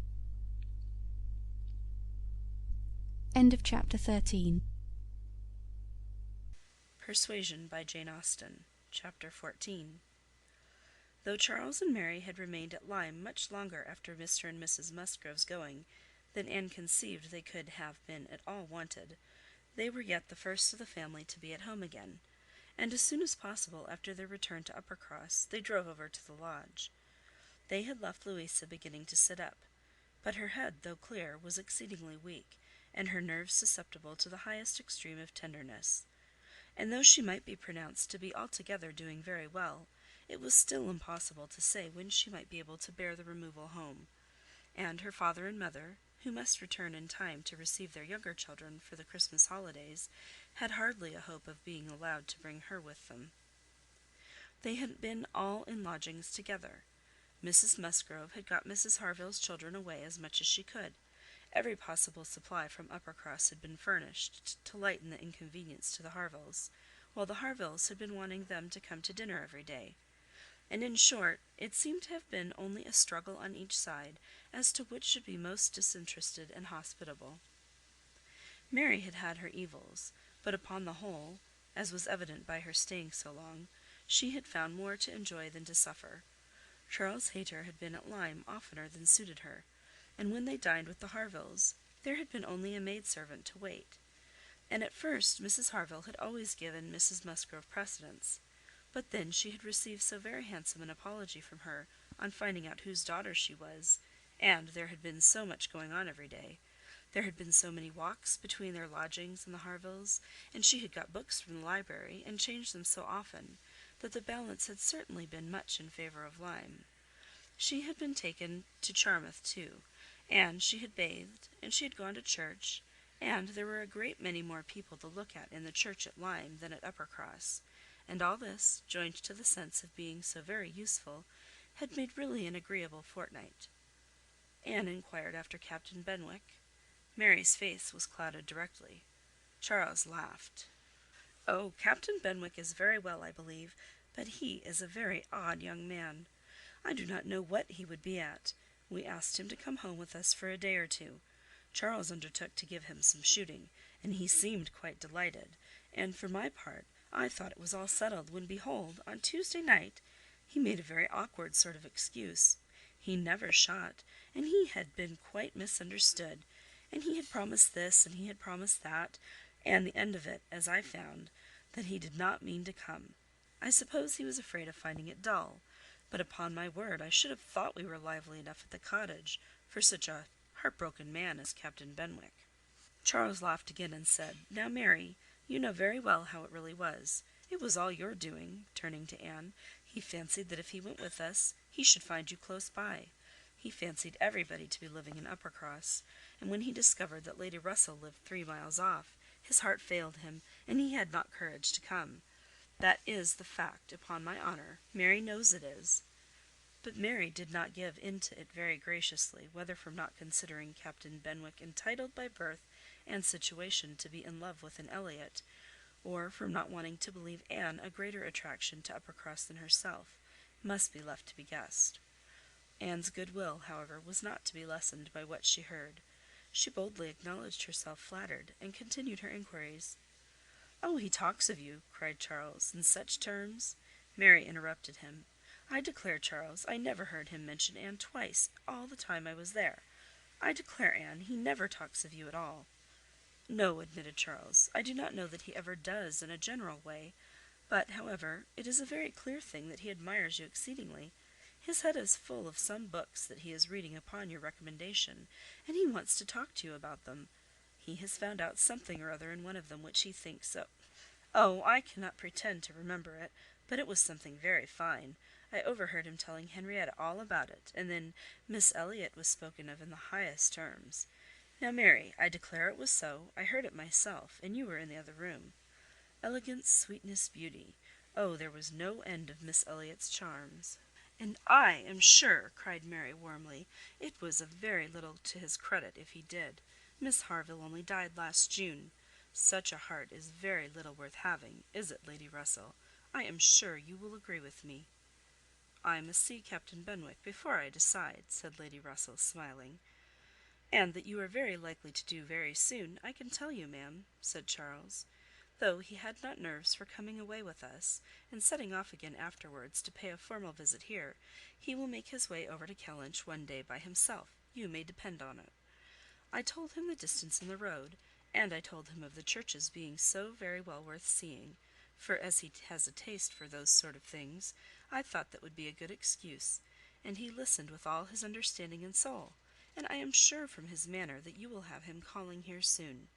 End of chapter 13. Persuasion by Jane Austen. Chapter 14. Though Charles and Mary had remained at Lyme much longer after Mr. and Mrs. Musgrove's going than Anne conceived they could have been at all wanted, they were yet the first of the family to be at home again, and as soon as possible after their return to Uppercross they drove over to the lodge. They had left Louisa beginning to sit up, but her head, though clear, was exceedingly weak, and her nerves susceptible to the highest extreme of tenderness. And though she might be pronounced to be altogether doing very well, it was still impossible to say when she might be able to bear the removal home, and her father and mother, who must return in time to receive their younger children for the Christmas holidays, had hardly a hope of being allowed to bring her with them. They had been all in lodgings together. Mrs. Musgrove had got Mrs. Harville's children away as much as she could. Every possible supply from Uppercross had been furnished to lighten the inconvenience to the Harvilles, while the Harvilles had been wanting them to come to dinner every day. And in short, it seemed to have been only a struggle on each side as to which should be most disinterested and hospitable. Mary had had her evils, but upon the whole, as was evident by her staying so long, she had found more to enjoy than to suffer. Charles Hayter had been at Lyme oftener than suited her, and when they dined with the Harvilles, there had been only a maidservant to wait. And at first Mrs. Harville had always given Mrs. Musgrove precedence, but then she had received so very handsome an apology from her on finding out whose daughter she was, and there had been so much going on every day. There had been so many walks between their lodgings and the Harvilles, and she had got books from the library, and changed them so often, that the balance had certainly been much in favour of Lyme. She had been taken to Charmouth too, and she had bathed, and she had gone to church, and there were a great many more people to look at in the church at Lyme than at Uppercross, and all this, joined to the sense of being so very useful, had made really an agreeable fortnight. Anne inquired after Captain Benwick. Mary's face was clouded directly. Charles laughed. "Oh, Captain Benwick is very well, I believe, but he is a very odd young man. I do not know what he would be at. We asked him to come home with us for a day or two. Charles undertook to give him some shooting, and he seemed quite delighted, and for my part, I thought it was all settled, when behold, on Tuesday night, he made a very awkward sort of excuse. He never shot, and he had been quite misunderstood, and he had promised this, and he had promised that, and the end of it, as I found, that he did not mean to come. I suppose he was afraid of finding it dull, but upon my word I should have thought we were lively enough at the cottage for such a heartbroken man as Captain Benwick." Charles laughed again and said, "Now, Mary, you know very well how it really was. It was all your doing," turning to Anne. "He fancied that if he went with us, he should find you close by. He fancied everybody to be living in Uppercross, and when he discovered that Lady Russell lived 3 miles off, his heart failed him, and he had not courage to come. That is the fact, upon my honour. Mary knows it is." But Mary did not give in to it very graciously, whether from not considering Captain Benwick entitled by birth and situation to be in love with an Elliott, or from not wanting to believe Anne a greater attraction to Uppercross than herself, must be left to be guessed. Anne's goodwill, however, was not to be lessened by what she heard. She boldly acknowledged herself flattered, and continued her inquiries. "Oh, he talks of you," cried Charles, "in such terms—" Mary interrupted him. "I declare, Charles, I never heard him mention Anne twice all the time I was there. I declare, Anne, he never talks of you at all." "No," admitted Charles, "I do not know that he ever does in a general way, but, however, it is a very clear thing that he admires you exceedingly. His head is full of some books that he is reading upon your recommendation, and he wants to talk to you about them. He has found out something or other in one of them which he thinks so. Oh, I cannot pretend to remember it, but it was something very fine. I overheard him telling Henrietta all about it, and then Miss Elliott was spoken of in the highest terms. Now, Mary, I declare it was so. I heard it myself, and you were in the other room. Elegance, sweetness, beauty. Oh, there was no end of Miss Elliott's charms. And I am sure," cried Mary warmly, "it was of very little to his credit if he did. Miss Harville only died last June. Such a heart is very little worth having, is it, Lady Russell? I am sure you will agree with me." "I must see Captain Benwick before I decide," said Lady Russell, smiling. "And that you are very likely to do very soon, I can tell you, ma'am," said Charles. Though he had not nerves for coming away with us, and setting off again afterwards to pay a formal visit here, he will make his way over to Kellynch one day by himself, you may depend on it. I told him the distance in the road, and I told him of the churches being so very well worth seeing, for as he has a taste for those sort of things, I thought that would be a good excuse, and he listened with all his understanding and soul, and I am sure from his manner that you will have him calling here soon.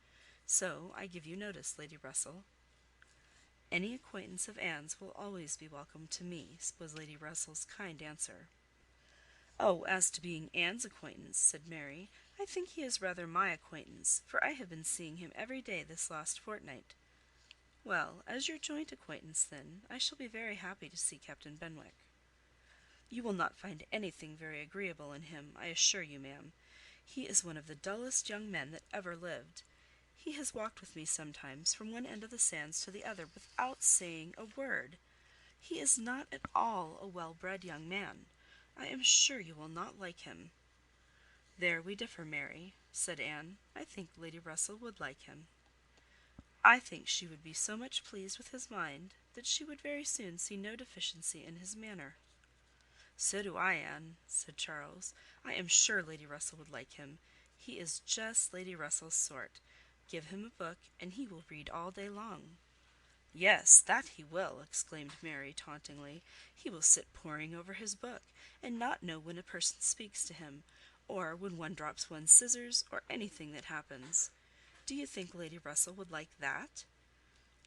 So I give you notice, Lady Russell." "Any acquaintance of Anne's will always be welcome to me," was Lady Russell's kind answer. "Oh, as to being Anne's acquaintance," said Mary, "I think he is rather my acquaintance, for I have been seeing him every day this last fortnight." "Well, as your joint acquaintance, then, I shall be very happy to see Captain Benwick." "You will not find anything very agreeable in him, I assure you, ma'am. He is one of the dullest young men that ever lived. He has walked with me sometimes from one end of the sands to the other without saying a word. He is not at all a well-bred young man. I am sure you will not like him." "There we differ, Mary," said Anne. "I think Lady Russell would like him." "I think she would be so much pleased with his mind, that she would very soon see no deficiency in his manner." "So do I, Anne," said Charles. "I am sure Lady Russell would like him. He is just Lady Russell's sort. Give him a book, and he will read all day long." "Yes, that he will," exclaimed Mary, tauntingly. "He will sit poring over his book, and not know when a person speaks to him, or when one drops one's scissors, or anything that happens. Do you think Lady Russell would like that?"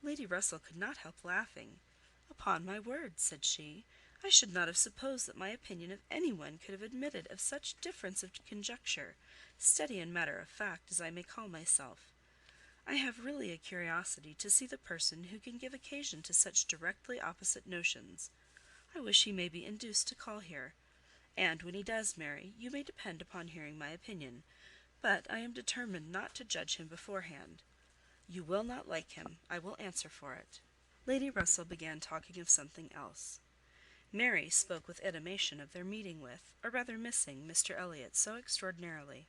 Lady Russell could not help laughing. "Upon my word," said she, "I should not have supposed that my opinion of any one could have admitted of such difference of conjecture, steady and matter of fact as I may call myself. I have really a curiosity to see the person who can give occasion to such directly opposite notions. I wish he may be induced to call here; and when he does, Mary, you may depend upon hearing my opinion, but I am determined not to judge him beforehand. You will not like him, I will answer for it." Lady Russell began talking of something else. Mary spoke with animation of their meeting with, or rather missing, Mr Elliott so extraordinarily.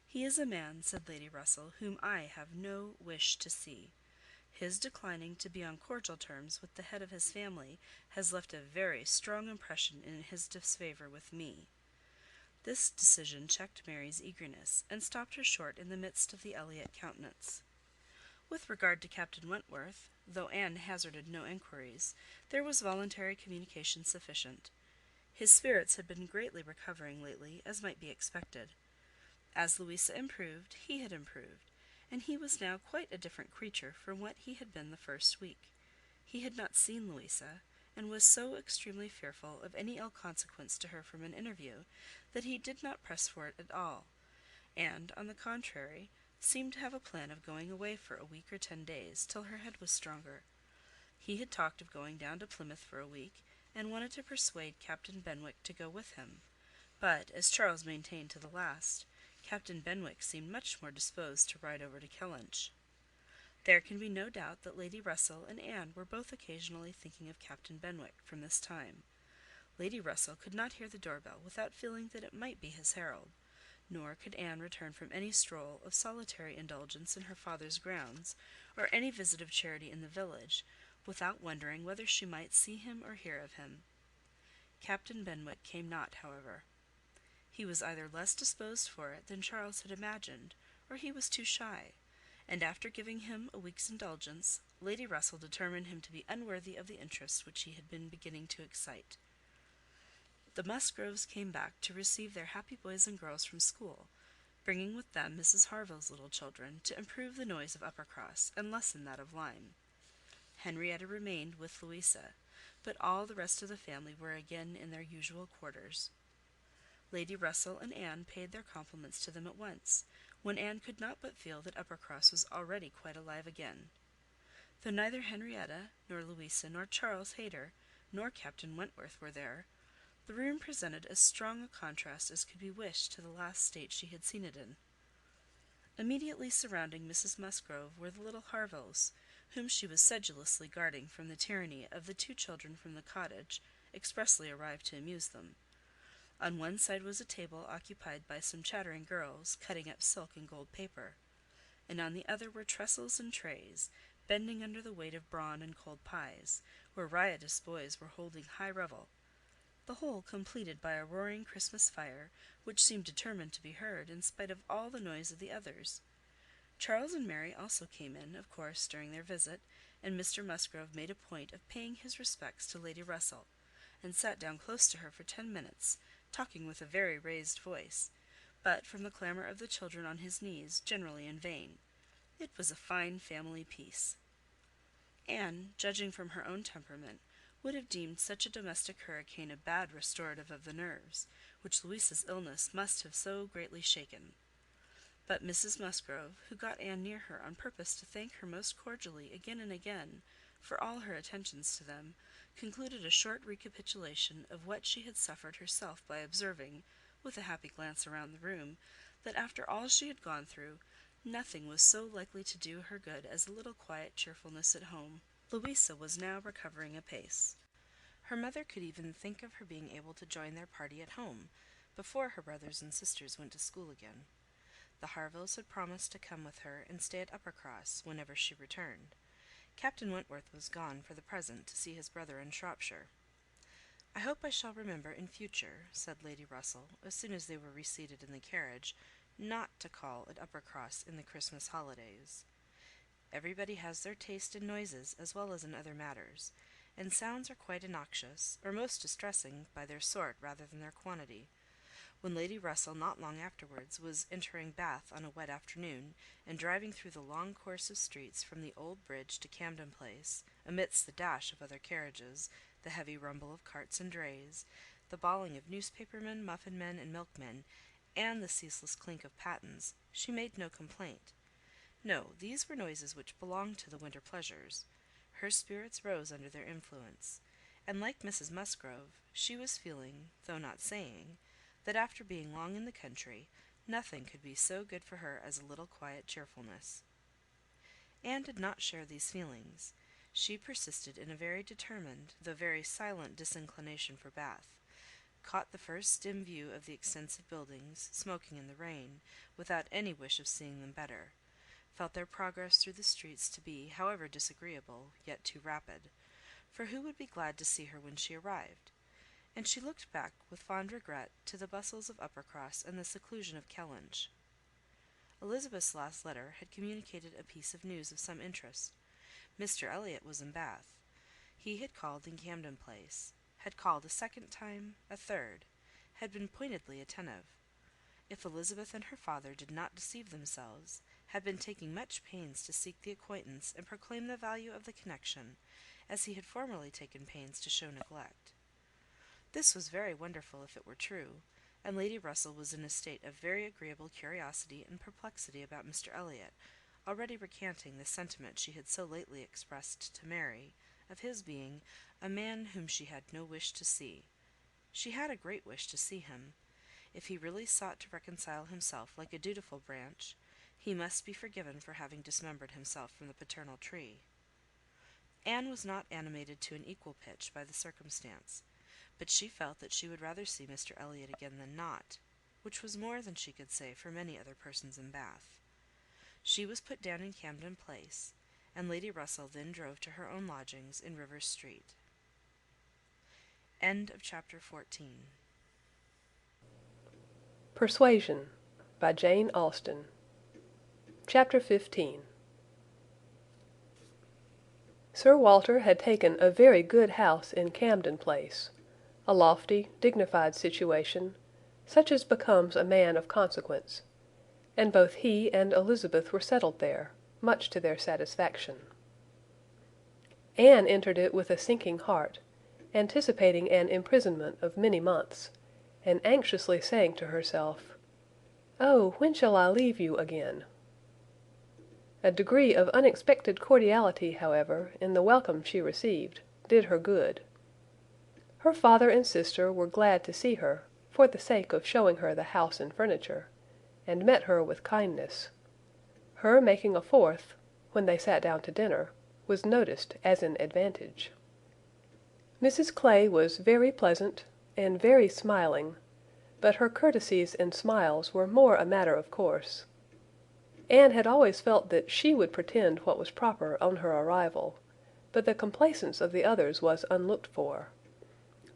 "He is a man," said Lady Russell, "whom I have no wish to see. His declining to be on cordial terms with the head of his family has left a very strong impression in his disfavour with me." This decision checked Mary's eagerness, and stopped her short in the midst of the Elliott countenance. With regard to Captain Wentworth, though Anne hazarded no enquiries, there was voluntary communication sufficient. His spirits had been greatly recovering lately, as might be expected. As Louisa improved, he had improved, and he was now quite a different creature from what he had been the first week. He had not seen Louisa, and was so extremely fearful of any ill consequence to her from an interview, that he did not press for it at all, and, on the contrary, seemed to have a plan of going away for a week or 10 days, till her head was stronger. He had talked of going down to Plymouth for a week, and wanted to persuade Captain Benwick to go with him; but, as Charles maintained to the last, Captain Benwick seemed much more disposed to ride over to Kellynch. There can be no doubt that Lady Russell and Anne were both occasionally thinking of Captain Benwick from this time. Lady Russell could not hear the doorbell without feeling that it might be his herald. Nor could Anne return from any stroll of solitary indulgence in her father's grounds, or any visit of charity in the village, without wondering whether she might see him or hear of him. Captain Benwick came not, however. He was either less disposed for it than Charles had imagined, or he was too shy, and after giving him a week's indulgence, Lady Russell determined him to be unworthy of the interest which he had been beginning to excite. The Musgroves came back to receive their happy boys and girls from school, bringing with them Mrs Harville's little children, to improve the noise of Uppercross, and lessen that of Lyme. Henrietta remained with Louisa, but all the rest of the family were again in their usual quarters. Lady Russell and Anne paid their compliments to them at once, when Anne could not but feel that Uppercross was already quite alive again. Though neither Henrietta, nor Louisa, nor Charles Hayter, nor Captain Wentworth were there, the room presented as strong a contrast as could be wished to the last state she had seen it in. Immediately surrounding Mrs Musgrove were the little Harvilles, whom she was sedulously guarding from the tyranny of the 2 children from the cottage, expressly arrived to amuse them. On one side was a table occupied by some chattering girls, cutting up silk and gold paper, and on the other were trestles and trays, bending under the weight of brawn and cold pies, where riotous boys were holding high revel, the whole completed by a roaring Christmas fire, which seemed determined to be heard, in spite of all the noise of the others. Charles and Mary also came in, of course, during their visit, and Mr Musgrove made a point of paying his respects to Lady Russell, and sat down close to her for 10 minutes, talking with a very raised voice, but from the clamour of the children on his knees, generally in vain. It was a fine family peace. Anne, judging from her own temperament, would have deemed such a domestic hurricane a bad restorative of the nerves, which Louisa's illness must have so greatly shaken. But Mrs Musgrove, who got Anne near her on purpose to thank her most cordially again and again for all her attentions to them, concluded a short recapitulation of what she had suffered herself by observing, with a happy glance around the room, that after all she had gone through, nothing was so likely to do her good as a little quiet cheerfulness at home. Louisa was now recovering apace. Her mother could even think of her being able to join their party at home, before her brothers and sisters went to school again. The Harvilles had promised to come with her and stay at Uppercross, whenever she returned. Captain Wentworth was gone for the present to see his brother in Shropshire. "I hope I shall remember in future," said Lady Russell, as soon as they were reseated in the carriage, "not to call at Uppercross in the Christmas holidays. Everybody has their taste in noises as well as in other matters, and sounds are quite innoxious, or most distressing by their sort rather than their quantity. When Lady Russell, not long afterwards, was entering Bath on a wet afternoon, and driving through the long course of streets from the old bridge to Camden Place, amidst the dash of other carriages, the heavy rumble of carts and drays, the bawling of newspapermen, muffin men, and milkmen, and the ceaseless clink of pattens, she made no complaint. No, these were noises which belonged to the winter pleasures. Her spirits rose under their influence, and like Mrs Musgrove, she was feeling, though not saying, that after being long in the country, nothing could be so good for her as a little quiet cheerfulness. Anne did not share these feelings. She persisted in a very determined, though very silent disinclination for Bath, caught the first dim view of the extensive buildings, smoking in the rain, without any wish of seeing them better, felt their progress through the streets to be, however disagreeable, yet too rapid, for who would be glad to see her when she arrived? And she looked back with fond regret to the bustles of Uppercross and the seclusion of Kellynch. Elizabeth's last letter had communicated a piece of news of some interest. Mr Elliott was in Bath. He had called in Camden Place, had called a second time, a third, had been pointedly attentive. If Elizabeth and her father did not deceive themselves, had been taking much pains to seek the acquaintance and proclaim the value of the connection, as he had formerly taken pains to show neglect. This was very wonderful if it were true, and Lady Russell was in a state of very agreeable curiosity and perplexity about Mr Elliott, already recanting the sentiment she had so lately expressed to Mary, of his being a man whom she had no wish to see. She had a great wish to see him. If he really sought to reconcile himself like a dutiful branch, he must be forgiven for having dismembered himself from the paternal tree. Anne was not animated to an equal pitch by the circumstance, but she felt that she would rather see Mr Elliott again than not. which was more than she could say for many other persons in Bath. She was put down in Camden Place, and Lady Russell then drove to her own lodgings in Rivers Street. End of chapter 14. Persuasion by Jane Austen. Chapter 15. Sir Walter had taken a very good house in Camden Place, a lofty, dignified situation, such as becomes a man of consequence, and both he and Elizabeth were settled there, much to their satisfaction. Anne entered it with a sinking heart, anticipating an imprisonment of many months, and anxiously saying to herself, "Oh, when shall I leave you again?" A degree of unexpected cordiality, however, in the welcome she received, did her good. Her father and sister were glad to see her, for the sake of showing her the house and furniture, and met her with kindness. Her making a fourth, when they sat down to dinner, was noticed as an advantage. Mrs Clay was very pleasant, and very smiling, but her courtesies and smiles were more a matter of course. Anne had always felt that she would pretend what was proper on her arrival, but the complaisance of the others was unlooked for.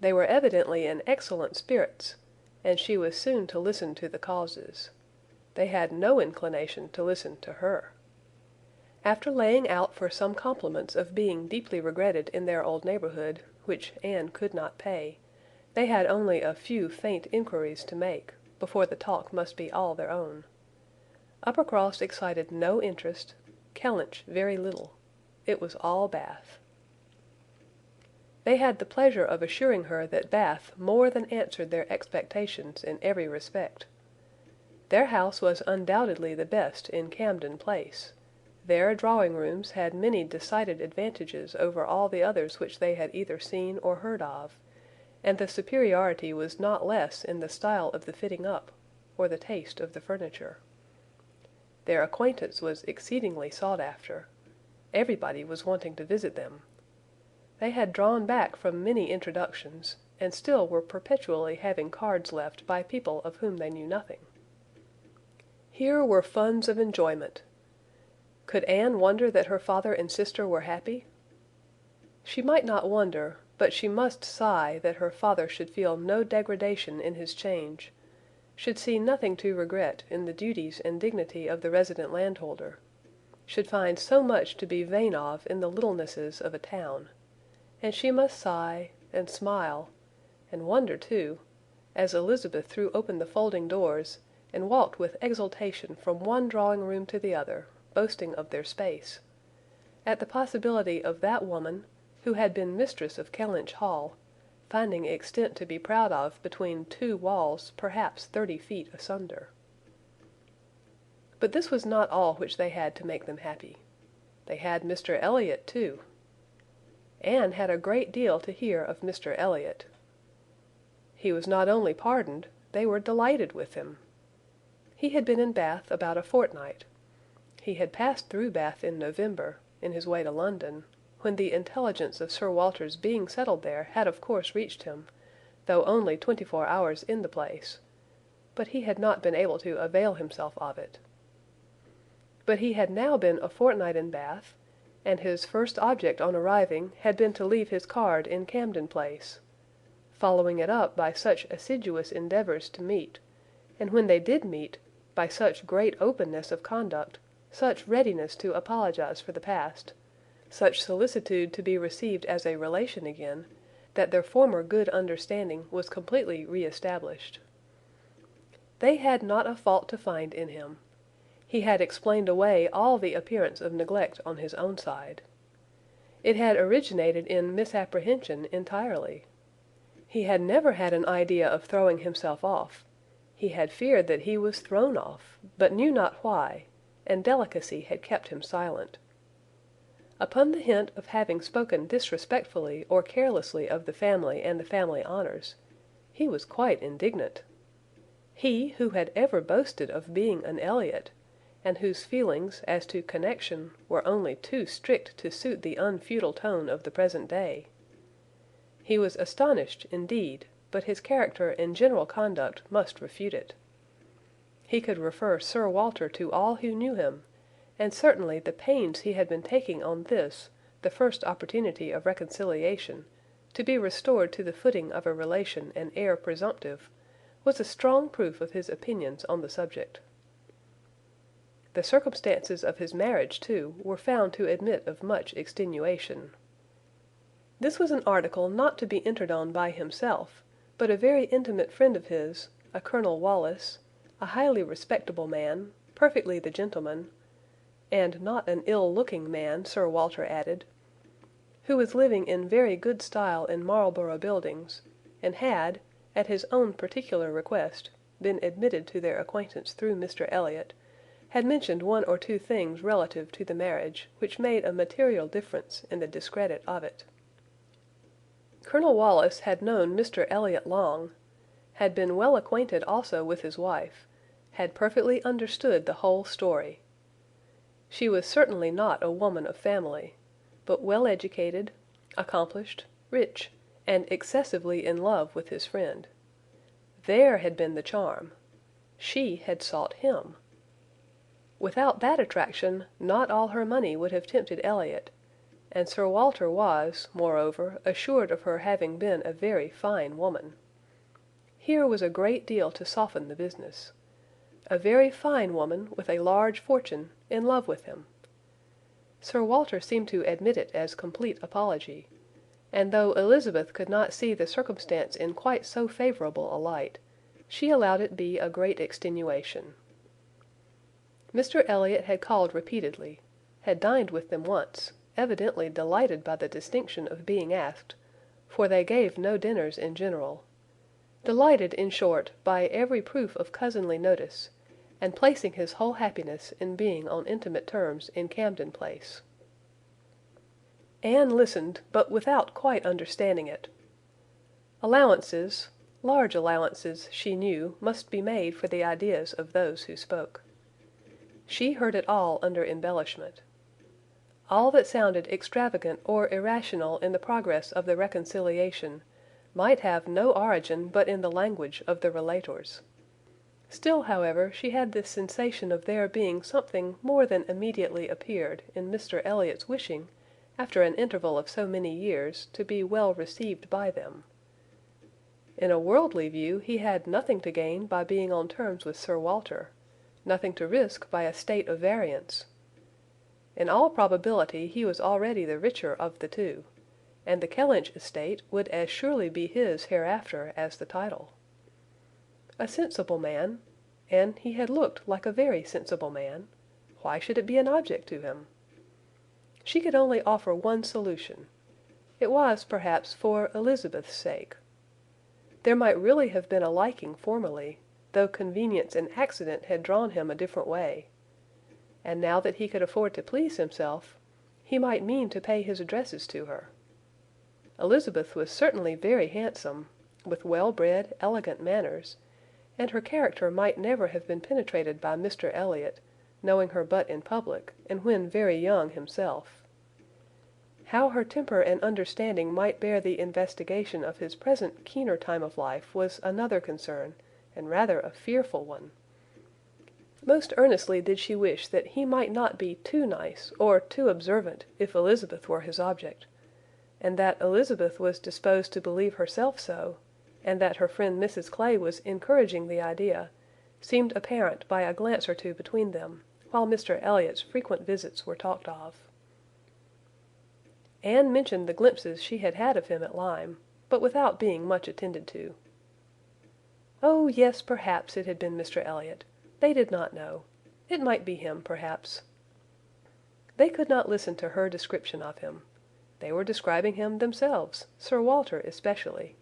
They were evidently in excellent spirits, and she was soon to listen to the causes. They had no inclination to listen to her. After laying out for some compliments of being deeply regretted in their old neighbourhood, which Anne could not pay, they had only a few faint inquiries to make, before the talk must be all their own. Uppercross excited no interest, Kellynch very little. It was all Bath. They had the pleasure of assuring her that Bath more than answered their expectations in every respect. Their house was undoubtedly the best in Camden Place. Their drawing-rooms had many decided advantages over all the others which they had either seen or heard of, and the superiority was not less in the style of the fitting up, or the taste of the furniture. Their acquaintance was exceedingly sought after. Everybody was wanting to visit them. They had drawn back from many introductions, and still were perpetually having cards left by people of whom they knew nothing. Here were funds of enjoyment. Could Anne wonder that her father and sister were happy? She might not wonder, but she must sigh that her father should feel no degradation in his change, should see nothing to regret in the duties and dignity of the resident landholder, should find so much to be vain of in the littlenesses of a town, and she must sigh, and smile, and wonder too, as Elizabeth threw open the folding doors, and walked with exultation from one drawing-room to the other, boasting of their space, at the possibility of that woman, who had been mistress of Kellynch Hall, finding extent to be proud of between two walls perhaps 30 feet asunder. But this was not all which they had to make them happy. They had Mr Elliott too. Anne had a great deal to hear of Mr Elliott. He was not only pardoned, they were delighted with him. He had been in Bath about a fortnight. He had passed through Bath in November, in his way to London, when the intelligence of Sir Walter's being settled there had of course reached him, though only 24 hours in the place, but he had not been able to avail himself of it. But he had now been a fortnight in Bath, and his first object on arriving had been to leave his card in Camden Place, following it up by such assiduous endeavours to meet, and when they did meet, by such great openness of conduct, such readiness to apologize for the past, such solicitude to be received as a relation again, that their former good understanding was completely re-established. They had not a fault to find in him. He had explained away all the appearance of neglect on his own side. It had originated in misapprehension entirely. He had never had an idea of throwing himself off. He had feared that he was thrown off, but knew not why, and delicacy had kept him silent. Upon the hint of having spoken disrespectfully or carelessly of the family and the family honours, he was quite indignant. He, who had ever boasted of being an Elliott, and whose feelings as to connection were only too strict to suit the unfeudal tone of the present day. He was astonished, indeed, but his character and general conduct must refute it. He could refer Sir Walter to all who knew him, and certainly the pains he had been taking on this, the first opportunity of reconciliation, to be restored to the footing of a relation and heir presumptive, was a strong proof of his opinions on the subject. The circumstances of his marriage, too, were found to admit of much extenuation. This was an article not to be entered on by himself, but a very intimate friend of his, a Colonel Wallis, a highly respectable man, perfectly the gentleman, and not an ill-looking man, Sir Walter added, who was living in very good style in Marlborough Buildings, and had, at his own particular request, been admitted to their acquaintance through Mr Elliott, had mentioned one or two things relative to the marriage which made a material difference in the discredit of it. Colonel Wallis had known Mr Elliott long, had been well acquainted also with his wife, had perfectly understood the whole story. She was certainly not a woman of family, but well educated, accomplished, rich, and excessively in love with his friend. There had been the charm. She had sought him. Without that attraction, not all her money would have tempted Elliott, and Sir Walter was, moreover, assured of her having been a very fine woman. Here was a great deal to soften the business. A very fine woman with a large fortune in love with him. Sir Walter seemed to admit it as complete apology, and though Elizabeth could not see the circumstance in quite so favourable a light, she allowed it be a great extenuation. Mr Elliott had called repeatedly, had dined with them once, evidently delighted by the distinction of being asked, for they gave no dinners in general, delighted, in short, by every proof of cousinly notice, and placing his whole happiness in being on intimate terms in Camden Place. Anne listened, but without quite understanding it. Allowances, large allowances, she knew, must be made for the ideas of those who spoke. She heard it all under embellishment. All that sounded extravagant or irrational in the progress of the reconciliation might have no origin but in the language of the relators. Still, however, she had this sensation of there being something more than immediately appeared in Mr Elliott's wishing, after an interval of so many years, to be well received by them. In a worldly view he had nothing to gain by being on terms with Sir Walter, nothing to risk by a state of variance. In all probability he was already the richer of the two, and the Kellynch estate would as surely be his hereafter as the title. A sensible man, and he had looked like a very sensible man, why should it be an object to him? She could only offer one solution. It was, perhaps, for Elizabeth's sake. There might really have been a liking formerly, though convenience and accident had drawn him a different way. And now that he could afford to please himself, he might mean to pay his addresses to her. Elizabeth was certainly very handsome, with well-bred, elegant manners, and her character might never have been penetrated by Mr Elliott, knowing her but in public, and when very young himself. How her temper and understanding might bear the investigation of his present keener time of life was another concern, and rather a fearful one. Most earnestly did she wish that he might not be too nice or too observant if Elizabeth were his object, and that Elizabeth was disposed to believe herself so, and that her friend Mrs Clay was encouraging the idea, seemed apparent by a glance or two between them, while Mr Elliott's frequent visits were talked of. Anne mentioned the glimpses she had had of him at Lyme, but without being much attended to. Oh, yes, perhaps it had been Mr Elliott. They did not know. It might be him, perhaps. They could not listen to her description of him. They were describing him themselves, Sir Walter especially.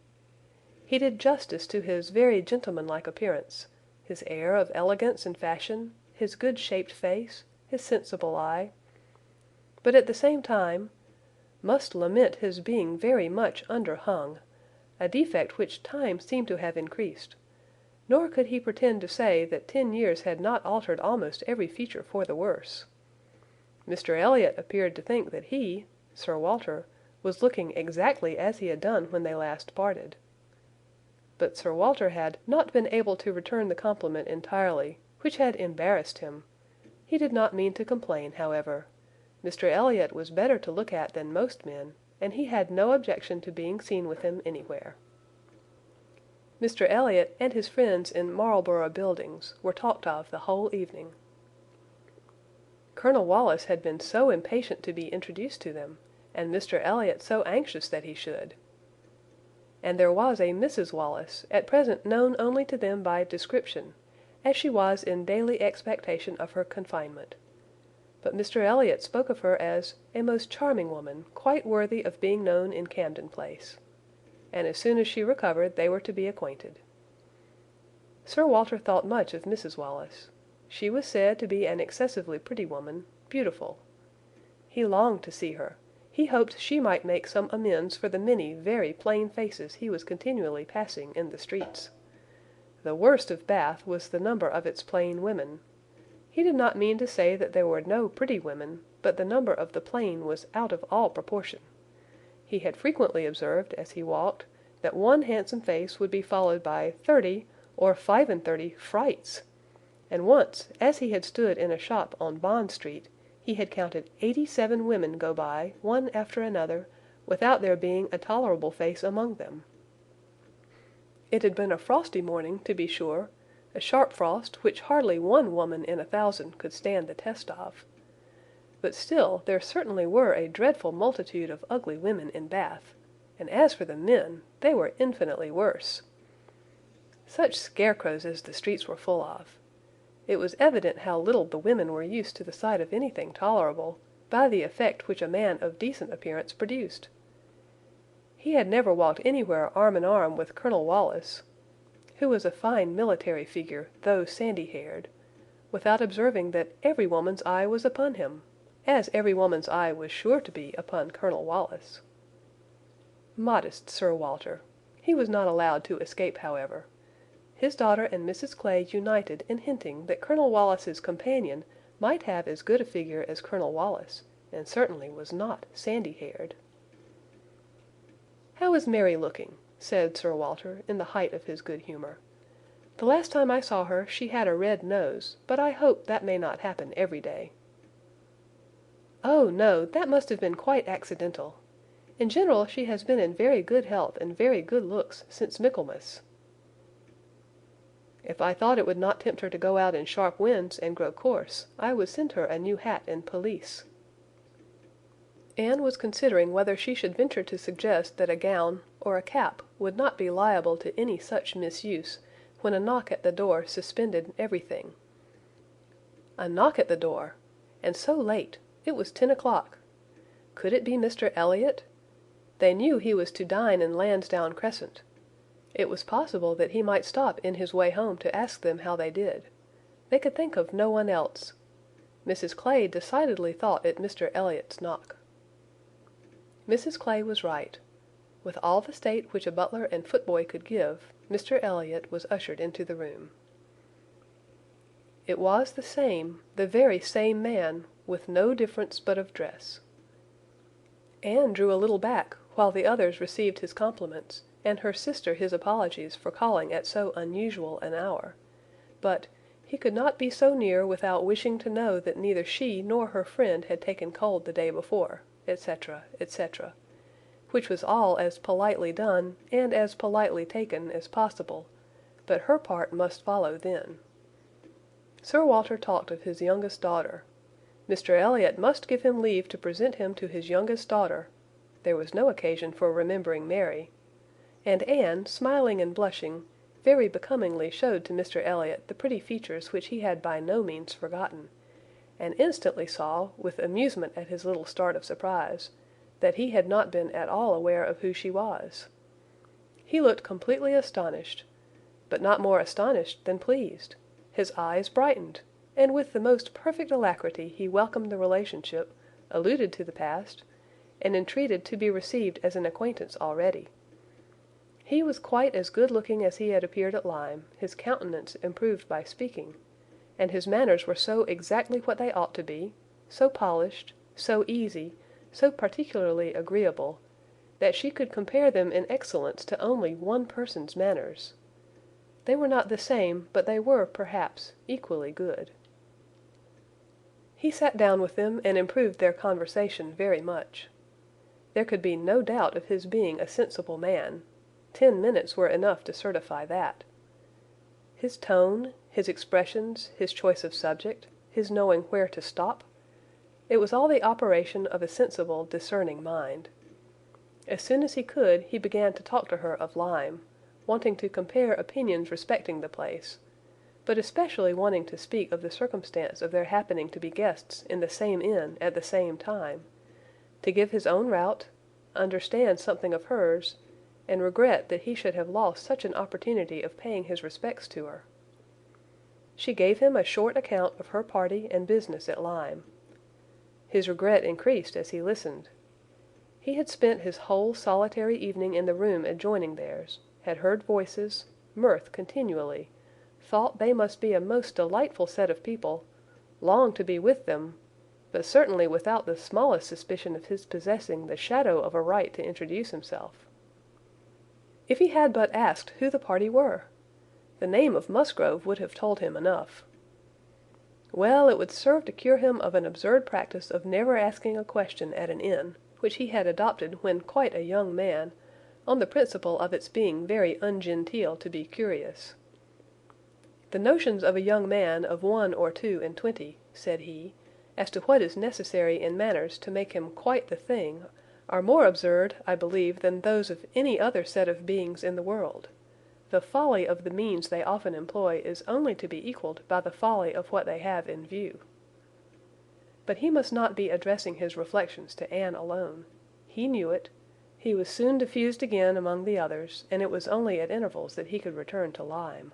He did justice to his very gentlemanlike appearance, his air of elegance and fashion, his good-shaped face, his sensible eye, but at the same time must lament his being very much underhung, a defect which time seemed to have increased, nor could he pretend to say that 10 years had not altered almost every feature for the worse. Mr Elliott appeared to think that he, Sir Walter, was looking exactly as he had done when they last parted. But Sir Walter had not been able to return the compliment entirely, which had embarrassed him. He did not mean to complain, however. Mr Elliott was better to look at than most men, and he had no objection to being seen with him anywhere. Mr Elliott and his friends in Marlborough Buildings were talked of the whole evening. Colonel Wallis had been so impatient to be introduced to them, and Mr Elliott so anxious that he should. And there was a Mrs Wallis, at present known only to them by description, as she was in daily expectation of her confinement. But Mr Elliott spoke of her as a most charming woman, quite worthy of being known in Camden Place. And as soon as she recovered they were to be acquainted. Sir Walter thought much of Mrs Wallis. She was said to be an excessively pretty woman, beautiful. He longed to see her. He hoped she might make some amends for the many very plain faces he was continually passing in the streets. The worst of Bath was the number of its plain women. He did not mean to say that there were no pretty women, but the number of the plain was out of all proportion. He had frequently observed, as he walked, that one handsome face would be followed by 30 or 35 frights, and once, as he had stood in a shop on Bond Street, he had counted 87 women go by, one after another, without there being a tolerable face among them. It had been a frosty morning, to be sure, a sharp frost which hardly one woman in 1,000 could stand the test of. But still there certainly were a dreadful multitude of ugly women in Bath, and as for the men, they were infinitely worse. Such scarecrows as the streets were full of! It was evident how little the women were used to the sight of anything tolerable, by the effect which a man of decent appearance produced. He had never walked anywhere arm in arm with Colonel Wallis, who was a fine military figure, though sandy-haired, without observing that every woman's eye was upon him, as every woman's eye was sure to be upon Colonel Wallis. Modest Sir Walter! He was not allowed to escape, however. His daughter and Mrs Clay united in hinting that Colonel Wallis's companion might have as good a figure as Colonel Wallis, and certainly was not sandy-haired. "How is Mary looking?" said Sir Walter, in the height of his good humour. "The last time I saw her she had a red nose, but I hope that may not happen every day." "Oh, no, that must have been quite accidental. In general she has been in very good health and very good looks since Michaelmas." "If I thought it would not tempt her to go out in sharp winds and grow coarse, I would send her a new hat and pelisse." Anne was considering whether she should venture to suggest that a gown or a cap would not be liable to any such misuse, when a knock at the door suspended everything. A knock at the door! And so late! It was 10 o'clock. Could it be Mr Elliott? They knew he was to dine in Lansdowne Crescent. It was possible that he might stop in his way home to ask them how they did. They could think of no one else. Mrs Clay decidedly thought it Mr Elliott's knock. Mrs Clay was right. With all the state which a butler and footboy could give, Mr Elliott was ushered into the room. It was the very same man, with no difference but of dress. Anne drew a little back, while the others received his compliments, and her sister his apologies for calling at so unusual an hour. But he could not be so near without wishing to know that neither she nor her friend had taken cold the day before, etc., etc., which was all as politely done and as politely taken as possible, but her part must follow then. Sir Walter talked of his youngest daughter. Mr Elliott must give him leave to present him to his youngest daughter. There was no occasion for remembering Mary. And Anne, smiling and blushing, very becomingly showed to Mr Elliott the pretty features which he had by no means forgotten, and instantly saw, with amusement at his little start of surprise, that he had not been at all aware of who she was. He looked completely astonished, but not more astonished than pleased. His eyes brightened, and with the most perfect alacrity he welcomed the relationship, alluded to the past, and entreated to be received as an acquaintance already. He was quite as good-looking as he had appeared at Lyme, his countenance improved by speaking, and his manners were so exactly what they ought to be, so polished, so easy, so particularly agreeable, that she could compare them in excellence to only one person's manners. They were not the same, but they were, perhaps, equally good. He sat down with them and improved their conversation very much. There could be no doubt of his being a sensible man. 10 minutes were enough to certify that. His tone, his expressions, his choice of subject, his knowing where to stop, it was all the operation of a sensible, discerning mind. As soon as he could, he began to talk to her of Lyme, wanting to compare opinions respecting the place, but especially wanting to speak of the circumstance of their happening to be guests in the same inn at the same time, to give his own route, understand something of hers, and regret that he should have lost such an opportunity of paying his respects to her. She gave him a short account of her party and business at Lyme. His regret increased as he listened. He had spent his whole solitary evening in the room adjoining theirs, had heard voices, mirth continually, thought they must be a most delightful set of people, longed to be with them, but certainly without the smallest suspicion of his possessing the shadow of a right to introduce himself. If he had but asked who the party were! The name of Musgrove would have told him enough. Well, it would serve to cure him of an absurd practice of never asking a question at an inn, which he had adopted when quite a young man, on the principle of its being very ungenteel to be curious. The notions of a young man of 1 or 2 and 20, said he, as to what is necessary in manners to make him quite the thing, are more absurd, I believe, than those of any other set of beings in the world. The folly of the means they often employ is only to be equalled by the folly of what they have in view. But he must not be addressing his reflections to Anne alone. He knew it. He was soon diffused again among the others, and it was only at intervals that he could return to Lyme.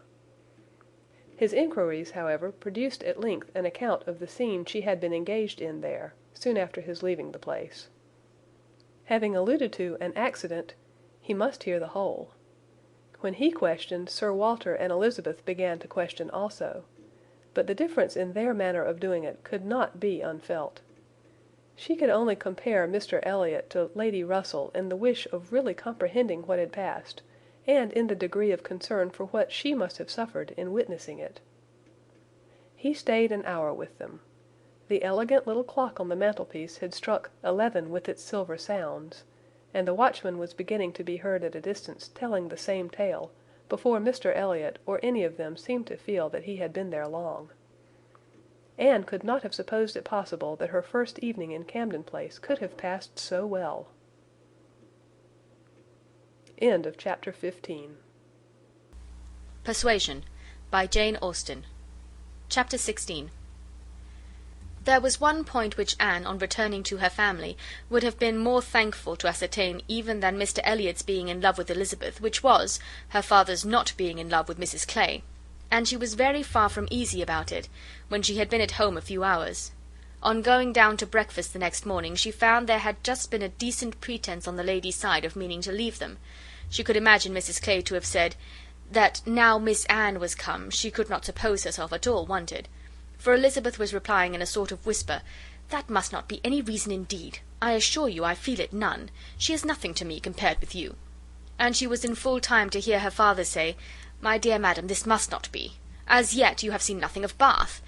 His inquiries, however, produced at length an account of the scene she had been engaged in there, soon after his leaving the place. Having alluded to an accident, he must hear the whole. When he questioned, Sir Walter and Elizabeth began to question also, but the difference in their manner of doing it could not be unfelt. She could only compare Mr Elliott to Lady Russell in the wish of really comprehending what had passed, and in the degree of concern for what she must have suffered in witnessing it. He stayed an hour with them. The elegant little clock on the mantelpiece had struck 11 with its silver sounds, and the watchman was beginning to be heard at a distance telling the same tale, before Mr Elliott or any of them seemed to feel that he had been there long. Anne could not have supposed it possible that her first evening in Camden Place could have passed so well. End of Chapter 15. Persuasion by Jane Austen. Chapter 16. There was one point which Anne, on returning to her family, would have been more thankful to ascertain even than Mr Elliott's being in love with Elizabeth, which was her father's not being in love with Mrs Clay, and she was very far from easy about it, when she had been at home a few hours. On going down to breakfast the next morning, she found there had just been a decent pretence on the lady's side of meaning to leave them. She could imagine Mrs Clay to have said that now Miss Anne was come, she could not suppose herself at all wanted. For Elizabeth was replying in a sort of whisper, "That must not be any reason indeed. I assure you I feel it none. She is nothing to me compared with you." And she was in full time to hear her father say, "My dear madam, this must not be. As yet you have seen nothing of Bath.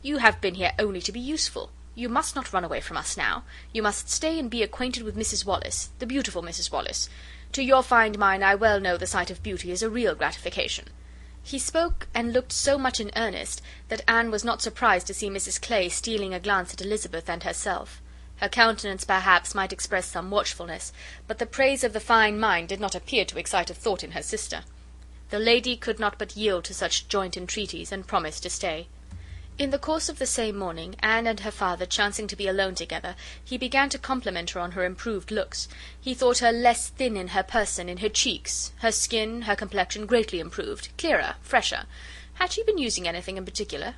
You have been here only to be useful. You must not run away from us now. You must stay and be acquainted with Mrs Wallis, the beautiful Mrs Wallis. To your fine mind I well know the sight of beauty is a real gratification." He spoke and looked so much in earnest that Anne was not surprised to see Mrs Clay stealing a glance at Elizabeth and herself. Her countenance perhaps might express some watchfulness, but the praise of the fine mind did not appear to excite a thought in her sister. The lady could not but yield to such joint entreaties, and promised to stay. In the course of the same morning, Anne and her father chancing to be alone together, he began to compliment her on her improved looks. He thought her less thin in her person, in her cheeks, her skin, her complexion greatly improved, clearer, fresher. Had she been using anything in particular?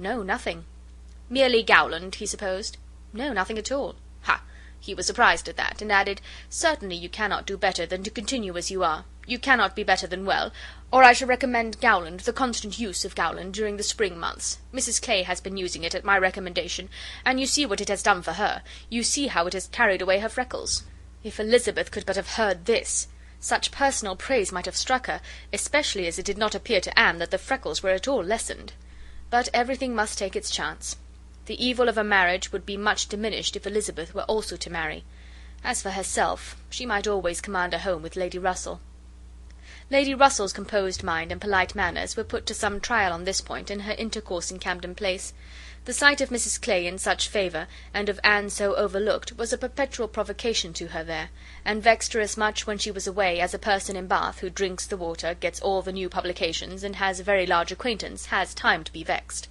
No, nothing. Merely Gowland, he supposed? No, nothing at all. Ha! He was surprised at that, and added, "Certainly you cannot do better than to continue as you are. You cannot be better than well, or I shall recommend Gowland, the constant use of Gowland, during the spring months. Mrs Clay has been using it at my recommendation, and you see what it has done for her. You see how it has carried away her freckles." If Elizabeth could but have heard this! Such personal praise might have struck her, especially as it did not appear to Anne that the freckles were at all lessened. But everything must take its chance. The evil of a marriage would be much diminished if Elizabeth were also to marry. As for herself, she might always command a home with Lady Russell. Lady Russell's composed mind and polite manners were put to some trial on this point in her intercourse in Camden Place. The sight of Mrs Clay in such favour, and of Anne so overlooked, was a perpetual provocation to her there, and vexed her as much when she was away as a person in Bath, who drinks the water, gets all the new publications, and has a very large acquaintance, has time to be vexed.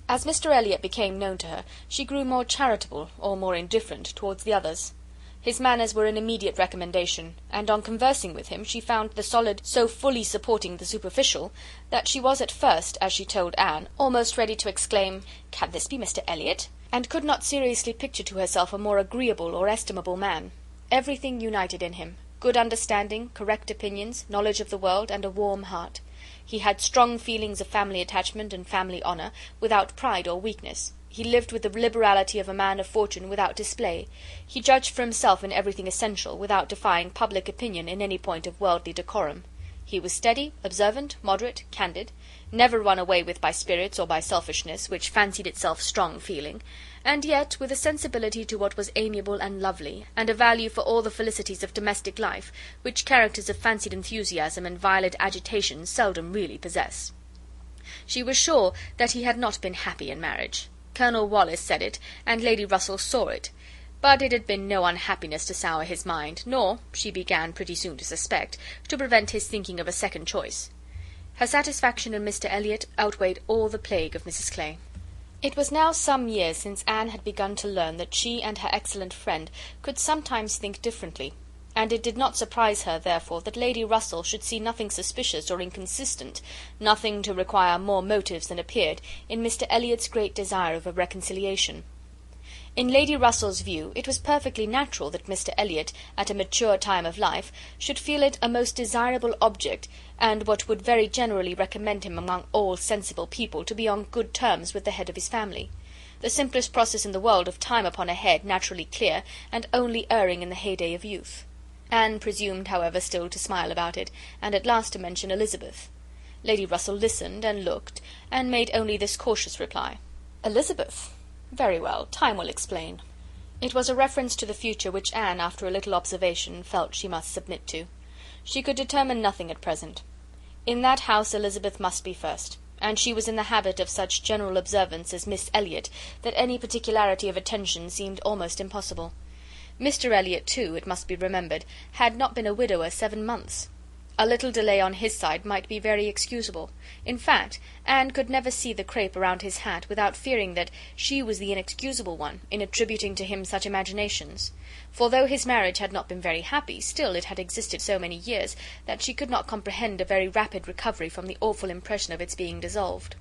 As Mr Elliott became known to her, she grew more charitable, or more indifferent, towards the others. His manners were an immediate recommendation, and on conversing with him she found the solid so fully supporting the superficial, that she was at first, as she told Anne, almost ready to exclaim, "Can this be Mr Elliott?" and could not seriously picture to herself a more agreeable or estimable man. Everything united in him: good understanding, correct opinions, knowledge of the world, and a warm heart. He had strong feelings of family attachment and family honour, without pride or weakness. He lived with the liberality of a man of fortune without display. He judged for himself in everything essential, without defying public opinion in any point of worldly decorum. He was steady, observant, moderate, candid, never run away with by spirits or by selfishness, which fancied itself strong feeling, and yet with a sensibility to what was amiable and lovely, and a value for all the felicities of domestic life, which characters of fancied enthusiasm and violent agitation seldom really possess. She was sure that he had not been happy in marriage. Colonel Wallis said it, and Lady Russell saw it, but it had been no unhappiness to sour his mind, nor, she began pretty soon to suspect, to prevent his thinking of a second choice. Her satisfaction in Mr Elliott outweighed all the plague of Mrs Clay. It was now some years since Anne had begun to learn that she and her excellent friend could sometimes think differently, and it did not surprise her, therefore, that Lady Russell should see nothing suspicious or inconsistent, nothing to require more motives than appeared, in Mr Elliott's great desire of a reconciliation. In Lady Russell's view, it was perfectly natural that Mr Elliott, at a mature time of life, should feel it a most desirable object, and what would very generally recommend him among all sensible people, to be on good terms with the head of his family. The simplest process in the world of time upon a head naturally clear, and only erring in the heyday of youth. Anne presumed, however, still to smile about it, and at last to mention Elizabeth. Lady Russell listened, and looked, and made only this cautious reply: "Elizabeth? Very well, time will explain." It was a reference to the future which Anne, after a little observation, felt she must submit to. She could determine nothing at present. In that house Elizabeth must be first, and she was in the habit of such general observance as Miss Elliott that any particularity of attention seemed almost impossible. Mr Elliott, too, it must be remembered, had not been a widower 7 months. A little delay on his side might be very excusable. In fact, Anne could never see the crape around his hat without fearing that she was the inexcusable one in attributing to him such imaginations. For though his marriage had not been very happy, still it had existed so many years that she could not comprehend a very rapid recovery from the awful impression of its being dissolved.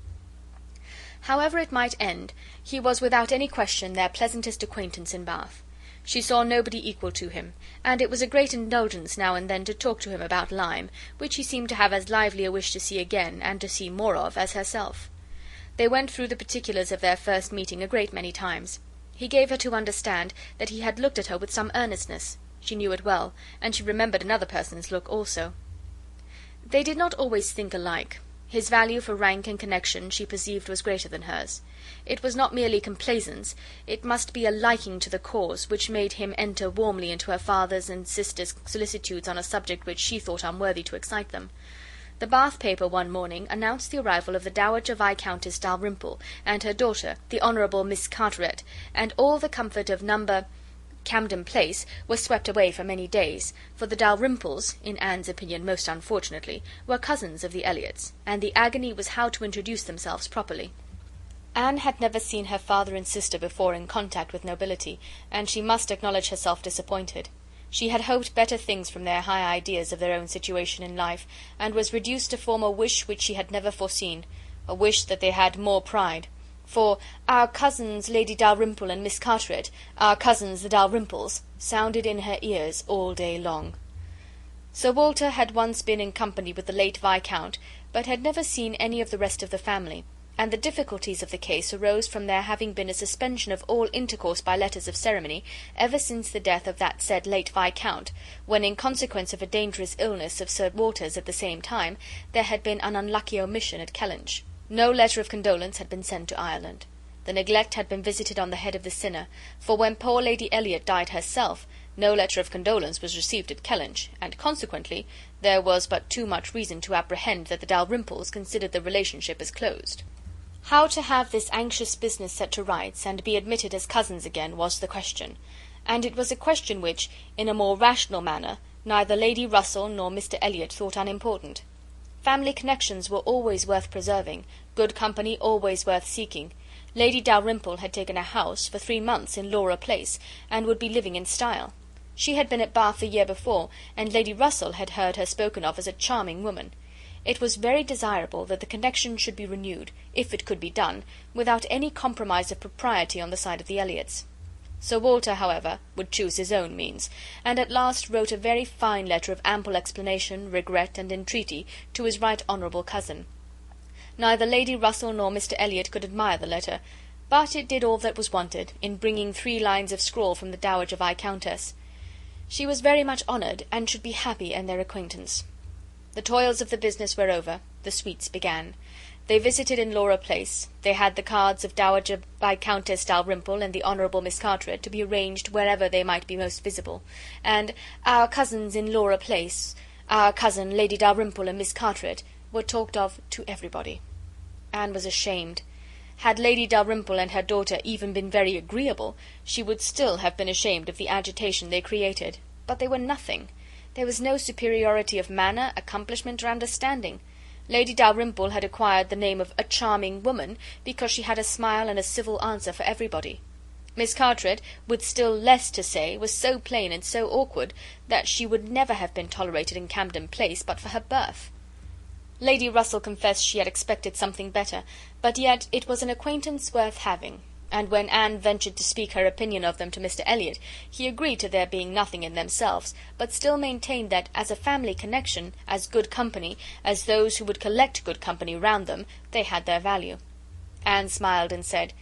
However it might end, he was without any question their pleasantest acquaintance in Bath. She saw nobody equal to him, and it was a great indulgence now and then to talk to him about Lyme, which he seemed to have as lively a wish to see again, and to see more of, as herself. They went through the particulars of their first meeting a great many times. He gave her to understand that he had looked at her with some earnestness. She knew it well, and she remembered another person's look also. They did not always think alike. His value for rank and connection she perceived was greater than hers. It was not merely complaisance, it must be a liking to the cause, which made him enter warmly into her father's and sister's solicitudes on a subject which she thought unworthy to excite them. The Bath paper one morning announced the arrival of the Dowager Viscountess Dalrymple, and her daughter, the Honourable Miss Carteret, and all the comfort of No. Camden Place was swept away for many days, for the Dalrymples, in Anne's opinion most unfortunately, were cousins of the Elliots, and the agony was how to introduce themselves properly. Anne had never seen her father and sister before in contact with nobility, and she must acknowledge herself disappointed. She had hoped better things from their high ideas of their own situation in life, and was reduced to form a wish which she had never foreseen, a wish that they had more pride. For "our cousins Lady Dalrymple and Miss Carteret, our cousins the Dalrymples," sounded in her ears all day long. Sir Walter had once been in company with the late Viscount, but had never seen any of the rest of the family, and the difficulties of the case arose from there having been a suspension of all intercourse by letters of ceremony ever since the death of that said late Viscount, when, in consequence of a dangerous illness of Sir Walter's at the same time, there had been an unlucky omission at Kellynch. No letter of condolence had been sent to Ireland. The neglect had been visited on the head of the sinner, for when poor Lady Elliott died herself, no letter of condolence was received at Kellynch, and consequently there was but too much reason to apprehend that the Dalrymples considered the relationship as closed. How to have this anxious business set to rights, and be admitted as cousins again, was the question, and it was a question which, in a more rational manner, neither Lady Russell nor Mr Elliott thought unimportant. Family connections were always worth preserving, good company always worth seeking. Lady Dalrymple had taken a house for 3 months in Laura Place, and would be living in style. She had been at Bath the year before, and Lady Russell had heard her spoken of as a charming woman. It was very desirable that the connection should be renewed, if it could be done, without any compromise of propriety on the side of the Elliots. Sir Walter, however, would choose his own means, and at last wrote a very fine letter of ample explanation, regret, and entreaty to his right honourable cousin. Neither Lady Russell nor Mr Elliott could admire the letter, but it did all that was wanted, in bringing 3 lines of scrawl from the Dowager Viscountess. She was very much honoured, and should be happy in their acquaintance. The toils of the business were over, the sweets began. They visited in Laura Place, they had the cards of Dowager Viscountess Dalrymple and the Honourable Miss Carteret to be arranged wherever they might be most visible, and "our cousins in Laura Place," "our cousin Lady Dalrymple and Miss Carteret," were talked of to everybody. Anne was ashamed. Had Lady Dalrymple and her daughter even been very agreeable, she would still have been ashamed of the agitation they created. But they were nothing. There was no superiority of manner, accomplishment, or understanding. Lady Dalrymple had acquired the name of a charming woman because she had a smile and a civil answer for everybody. Miss Carteret, with still less to say, was so plain and so awkward that she would never have been tolerated in Camden Place but for her birth. Lady Russell confessed she had expected something better, but yet it was an acquaintance worth having, and when Anne ventured to speak her opinion of them to Mr Elliott, he agreed to their being nothing in themselves, but still maintained that, as a family connection, as good company, as those who would collect good company round them, they had their value. Anne smiled and said,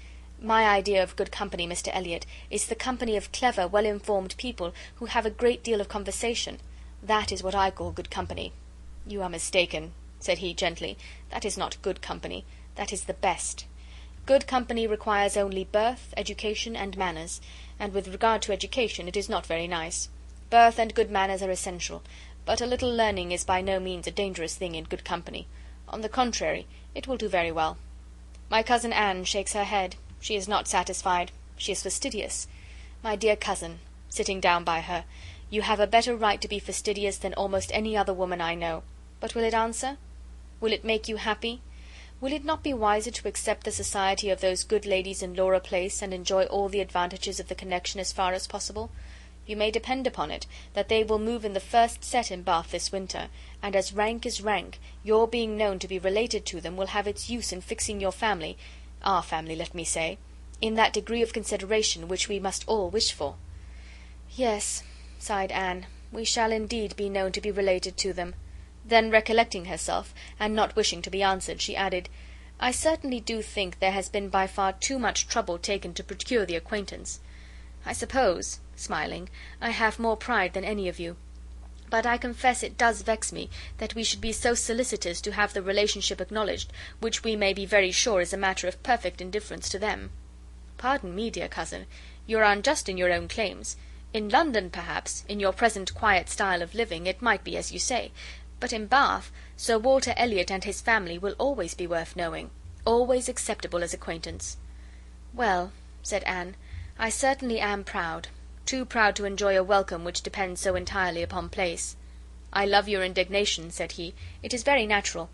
"My idea of good company, Mr Elliott, is the company of clever, well-informed people who have a great deal of conversation. That is what I call good company." "You are mistaken," said he gently. "That is not good company. That is the best. Good company requires only birth, education, and manners, and with regard to education it is not very nice. Birth and good manners are essential, but a little learning is by no means a dangerous thing in good company. On the contrary, it will do very well. My cousin Anne shakes her head. She is not satisfied. She is fastidious. My dear cousin," sitting down by her, "you have a better right to be fastidious than almost any other woman I know. But will it answer? Will it make you happy? Will it not be wiser to accept the society of those good ladies in Laura Place, and enjoy all the advantages of the connection as far as possible? You may depend upon it that they will move in the first set in Bath this winter, and as rank is rank, your being known to be related to them will have its use in fixing your family, our family, let me say, in that degree of consideration which we must all wish for." "Yes," sighed Anne, "we shall indeed be known to be related to them." Then, recollecting herself, and not wishing to be answered, she added, "I certainly do think there has been by far too much trouble taken to procure the acquaintance. I suppose," smiling, "I have more pride than any of you. But I confess it does vex me that we should be so solicitous to have the relationship acknowledged, which we may be very sure is a matter of perfect indifference to them." "Pardon me, dear cousin, you are unjust in your own claims. In London, perhaps, in your present quiet style of living, it might be as you say. But in Bath, Sir Walter Elliott and his family will always be worth knowing, always acceptable as acquaintance." "Well," said Anne, "I certainly am proud, too proud to enjoy a welcome which depends so entirely upon place." "I love your indignation," said he. "It is very natural.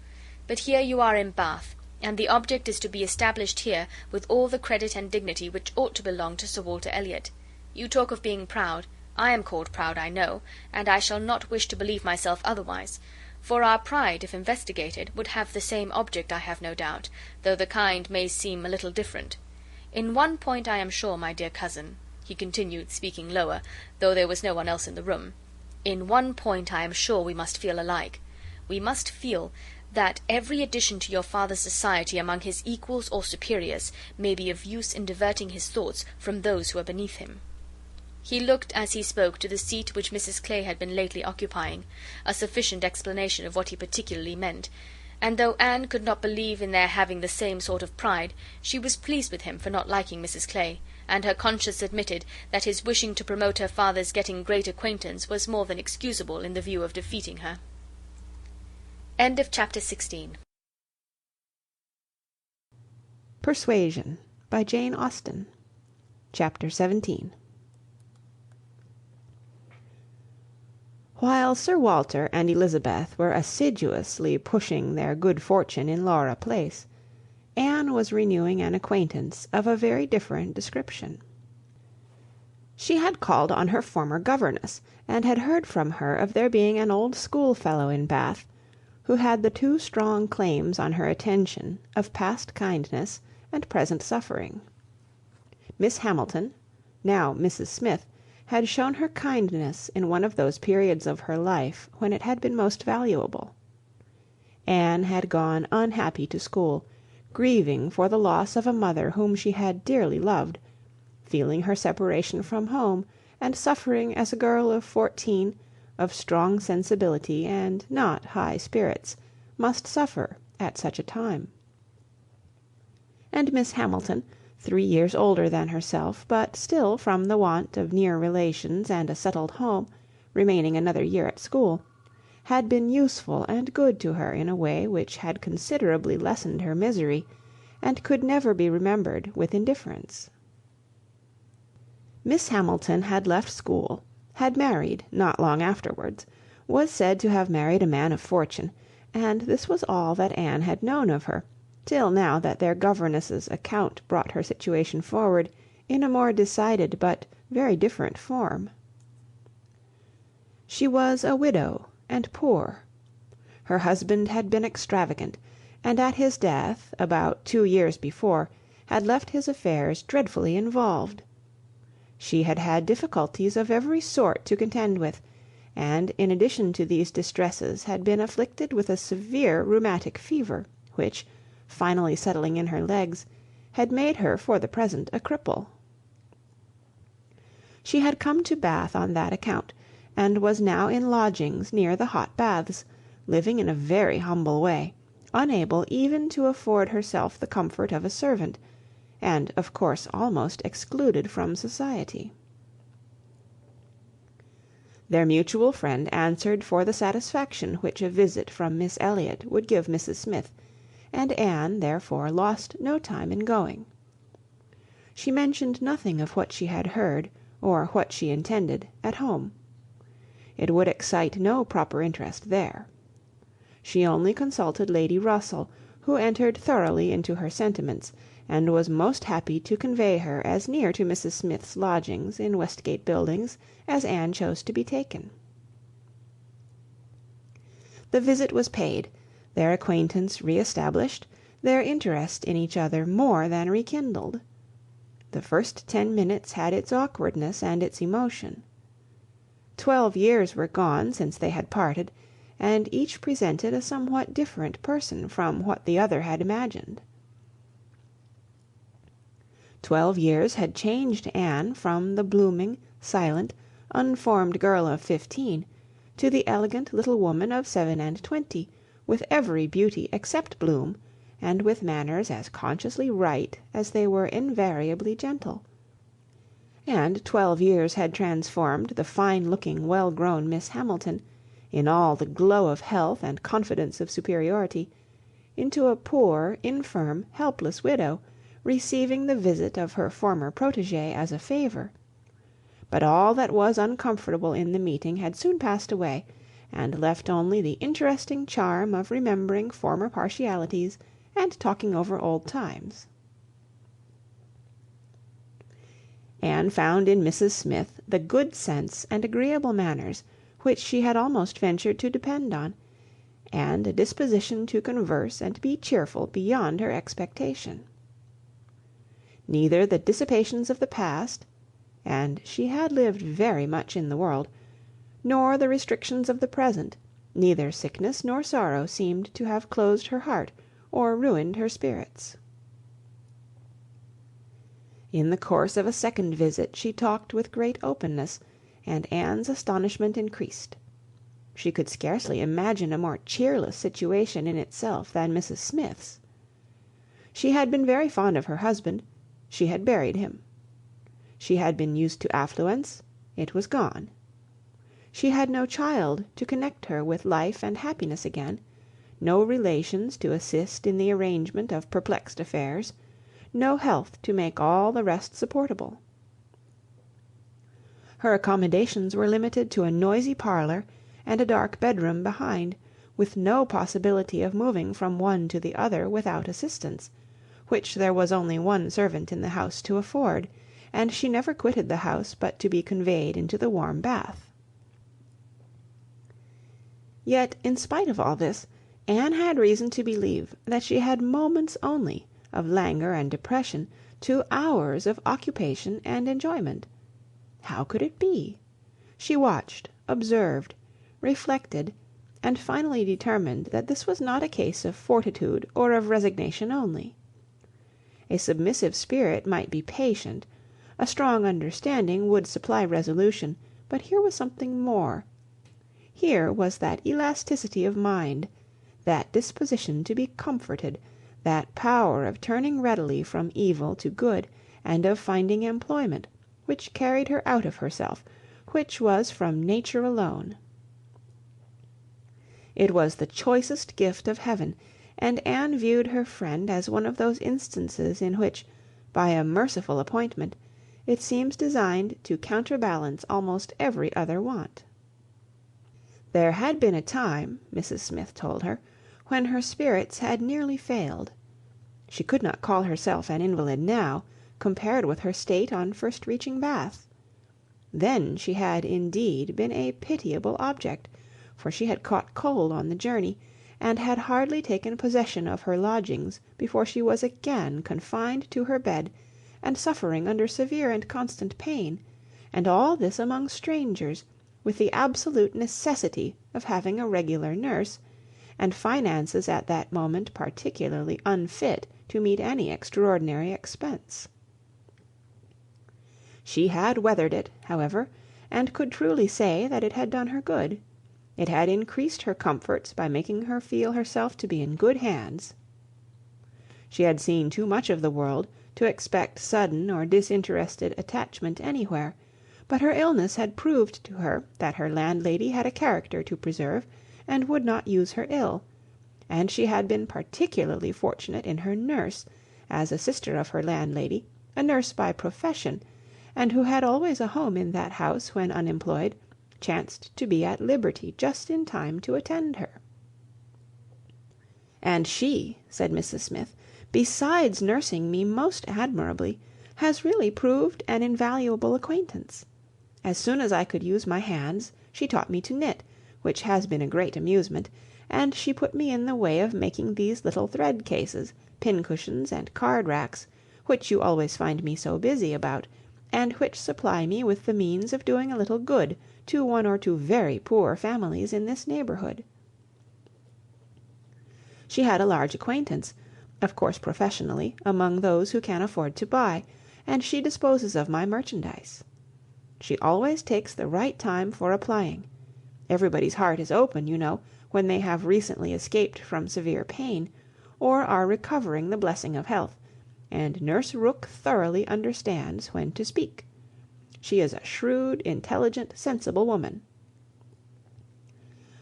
But here you are in Bath, and the object is to be established here with all the credit and dignity which ought to belong to Sir Walter Elliott. You talk of being proud. I am called proud, I know, and I shall not wish to believe myself otherwise. For our pride, if investigated, would have the same object, I have no doubt, though the kind may seem a little different. In one point I am sure, my dear cousin," he continued, speaking lower, though there was no one else in the room, "in one point I am sure we must feel alike. We must feel that every addition to your father's society among his equals or superiors may be of use in diverting his thoughts from those who are beneath him." He looked as he spoke to the seat which Mrs Clay had been lately occupying, a sufficient explanation of what he particularly meant, and though Anne could not believe in their having the same sort of pride, she was pleased with him for not liking Mrs Clay, and her conscience admitted that his wishing to promote her father's getting great acquaintance was more than excusable in the view of defeating her. End of chapter 16. Persuasion by Jane Austen. Chapter 17. While Sir Walter and Elizabeth were assiduously pushing their good fortune in Laura Place, Anne was renewing an acquaintance of a very different description. She had called on her former governess, and had heard from her of there being an old schoolfellow in Bath, who had the two strong claims on her attention of past kindness and present suffering. Miss Hamilton, now Mrs Smith, had shown her kindness in one of those periods of her life when it had been most valuable. Anne had gone unhappy to school, grieving for the loss of a mother whom she had dearly loved, feeling her separation from home, and suffering as a girl of 14, of strong sensibility and not high spirits, must suffer at such a time. And Miss Hamilton, 3 years older than herself, but still, from the want of near relations and a settled home, remaining another year at school, had been useful and good to her in a way which had considerably lessened her misery, and could never be remembered with indifference. Miss Hamilton had left school, had married not long afterwards, was said to have married a man of fortune, and this was all that Anne had known of her, till now that their governess's account brought her situation forward in a more decided but very different form. She was a widow and poor. Her husband had been extravagant, and at his death, about 2 years before, had left his affairs dreadfully involved. She had had difficulties of every sort to contend with, and in addition to these distresses had been afflicted with a severe rheumatic fever, which, finally settling in her legs, had made her for the present a cripple. She had come to Bath on that account, and was now in lodgings near the hot baths, living in a very humble way, unable even to afford herself the comfort of a servant, and of course almost excluded from society. Their mutual friend answered for the satisfaction which a visit from Miss Elliott would give Mrs Smith, and Anne therefore lost no time in going. She mentioned nothing of what she had heard, or what she intended, at home. It would excite no proper interest there. She only consulted Lady Russell, who entered thoroughly into her sentiments, and was most happy to convey her as near to Mrs Smith's lodgings in Westgate Buildings as Anne chose to be taken. The visit was paid, their acquaintance re-established, their interest in each other more than rekindled. The first 10 minutes had its awkwardness and its emotion. 12 years were gone since they had parted, and each presented a somewhat different person from what the other had imagined. 12 years had changed Anne from the blooming, silent, unformed girl of 15 to the elegant little woman of 27, with every beauty except bloom, and with manners as consciously right as they were invariably gentle. And 12 years had transformed the fine-looking, well-grown Miss Hamilton, in all the glow of health and confidence of superiority, into a poor, infirm, helpless widow, receiving the visit of her former protégée as a favour. But all that was uncomfortable in the meeting had soon passed away, and left only the interesting charm of remembering former partialities and talking over old times. Anne found in Mrs Smith the good sense and agreeable manners which she had almost ventured to depend on, and a disposition to converse and be cheerful beyond her expectation. Neither the dissipations of the past, and she had lived very much in the world, nor the restrictions of the present, Neither sickness nor sorrow seemed to have closed her heart or ruined her spirits. In the course of a second visit she talked with great openness, and Anne's astonishment increased. She could scarcely imagine a more cheerless situation in itself than Mrs Smith's. She had been very fond of her husband; she had buried him. She had been used to affluence; it was gone. She had no child to connect her with life and happiness again, no relations to assist in the arrangement of perplexed affairs, no health to make all the rest supportable. Her accommodations were limited to a noisy parlour and a dark bedroom behind, with no possibility of moving from one to the other without assistance, which there was only one servant in the house to afford, and she never quitted the house but to be conveyed into the warm bath. Yet, in spite of all this, Anne had reason to believe that she had moments only of languor and depression to hours of occupation and enjoyment. How could it be? She watched, observed, reflected, and finally determined that this was not a case of fortitude or of resignation only. A submissive spirit might be patient, a strong understanding would supply resolution, but here was something more. Here was that elasticity of mind, that disposition to be comforted, that power of turning readily from evil to good, and of finding employment, which carried her out of herself, which was from nature alone. It was the choicest gift of heaven, and Anne viewed her friend as one of those instances in which, by a merciful appointment, it seems designed to counterbalance almost every other want. There had been a time, Mrs Smith told her, when her spirits had nearly failed. She could not call herself an invalid now, compared with her state on first reaching Bath. Then she had indeed been a pitiable object, for she had caught cold on the journey, and had hardly taken possession of her lodgings before she was again confined to her bed, and suffering under severe and constant pain, and all this among strangers, with the absolute necessity of having a regular nurse, and finances at that moment particularly unfit to meet any extraordinary expense. She had weathered it, however, and could truly say that it had done her good. It had increased her comforts by making her feel herself to be in good hands. She had seen too much of the world to expect sudden or disinterested attachment anywhere, but her illness had proved to her that her landlady had a character to preserve, and would not use her ill; and she had been particularly fortunate in her nurse, as a sister of her landlady, a nurse by profession, and who had always a home in that house when unemployed, chanced to be at liberty just in time to attend her. "And she," said Mrs Smith, "besides nursing me most admirably, has really proved an invaluable acquaintance. As soon as I could use my hands, she taught me to knit, which has been a great amusement, and she put me in the way of making these little thread cases, pincushions, and card racks, which you always find me so busy about, and which supply me with the means of doing a little good to one or two very poor families in this neighbourhood." She had a large acquaintance, of course professionally, among those who can afford to buy, and she disposes of my merchandise. She always takes the right time for applying. Everybody's heart is open, you know, when they have recently escaped from severe pain, or are recovering the blessing of health, and Nurse Rooke thoroughly understands when to speak. She is a shrewd, intelligent, sensible woman.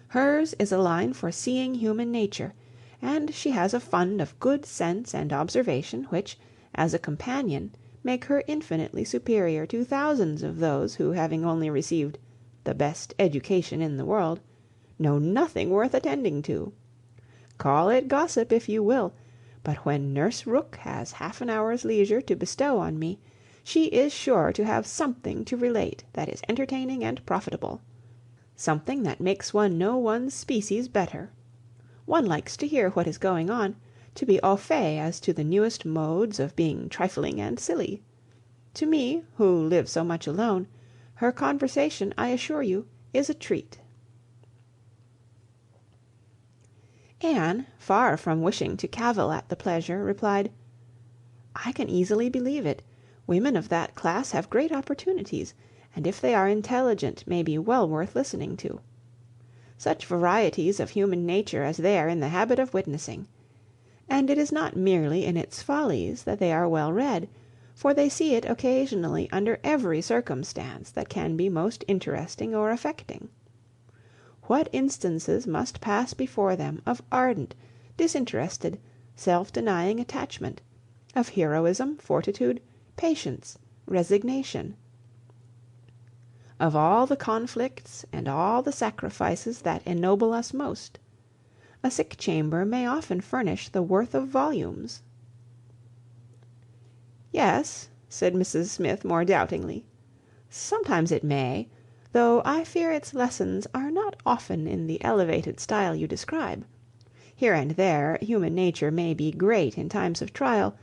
Hers is a line for seeing human nature, and she has a fund of good sense and observation which, as a companion, make her infinitely superior to thousands of those who, having only received the best education in the world, know nothing worth attending to. Call it gossip if you will, but when Nurse Rooke has half an hour's leisure to bestow on me, she is sure to have something to relate that is entertaining and profitable, something that makes one know one's species better. One likes to hear what is going on, to be au fait as to the newest modes of being trifling and silly. To me, who live so much alone, her conversation, I assure you, is a treat. Anne, far from wishing to cavil at the pleasure, replied, "I can easily believe it. Women of that class have great opportunities, and if they are intelligent may be well worth listening to. Such varieties of human nature as they are in the habit of witnessing! And it is not merely in its follies that they are well read, for they see it occasionally under every circumstance that can be most interesting or affecting. What instances must pass before them of ardent, disinterested, self-denying attachment, of heroism, fortitude, patience, resignation! Of all the conflicts and all the sacrifices that ennoble us most, a sick chamber may often furnish the worth of volumes." "Yes," said Mrs. Smith more doubtingly, "sometimes it may, though I fear its lessons are not often in the elevated style you describe. Here and there human nature may be great in times of trial,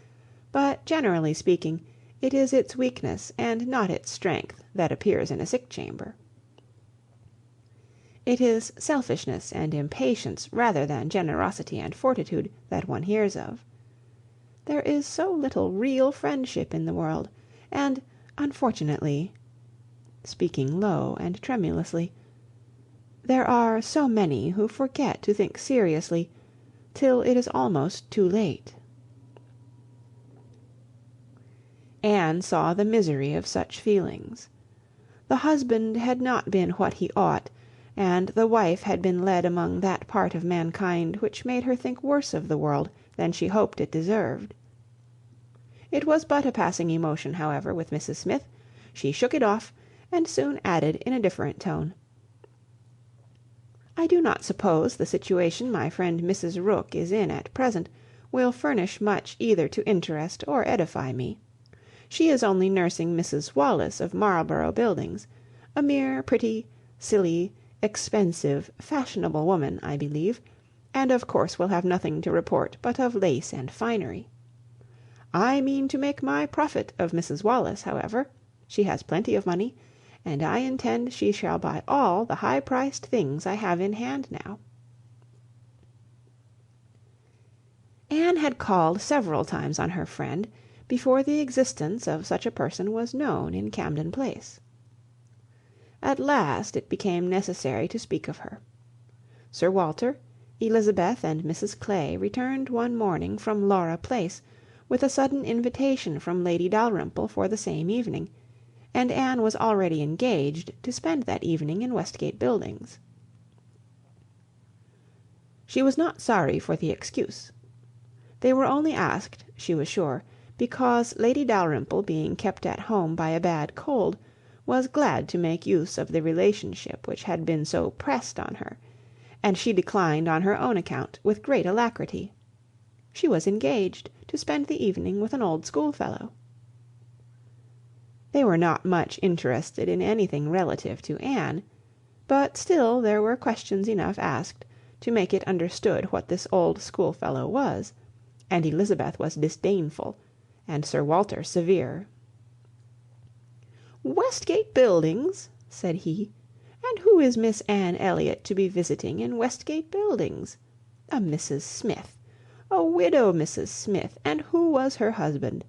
but, generally speaking, it is its weakness and not its strength that appears in a sick chamber. It is selfishness and impatience rather than generosity and fortitude that one hears of. There is so little real friendship in the world, and, unfortunately," speaking low and tremulously, "there are so many who forget to think seriously till it is almost too late." Anne saw the misery of such feelings. The husband had not been what he ought, and the wife had been led among that part of mankind which made her think worse of the world than she hoped it deserved. It was but a passing emotion, however, with Mrs. Smith. She shook it off, and soon added in a different tone, "I do not suppose the situation my friend Mrs. Rooke is in at present will furnish much either to interest or edify me. She is only nursing Mrs. Wallis of Marlborough Buildings, a mere pretty, silly, expensive, fashionable woman, I believe, and of course will have nothing to report but of lace and finery. I mean to make my profit of Mrs. Wallis, however. She has plenty of money, and I intend she shall buy all the high-priced things I have in hand now." Anne had called several times on her friend before the existence of such a person was known in Camden Place. At last it became necessary to speak of her. Sir Walter, Elizabeth, and Mrs Clay returned one morning from Laura Place, with a sudden invitation from Lady Dalrymple for the same evening, and Anne was already engaged to spend that evening in Westgate Buildings. She was not sorry for the excuse. They were only asked, she was sure, because Lady Dalrymple, being kept at home by a bad cold, was glad to make use of the relationship which had been so pressed on her, and she declined on her own account with great alacrity. She was engaged to spend the evening with an old schoolfellow. They were not much interested in anything relative to Anne, but still there were questions enough asked to make it understood what this old schoolfellow was, and Elizabeth was disdainful, and Sir Walter severe. "Westgate Buildings!" said he, "and who is Miss Anne Elliott to be visiting in Westgate Buildings? A Mrs. Smith, a widow Mrs. Smith, and who was her husband?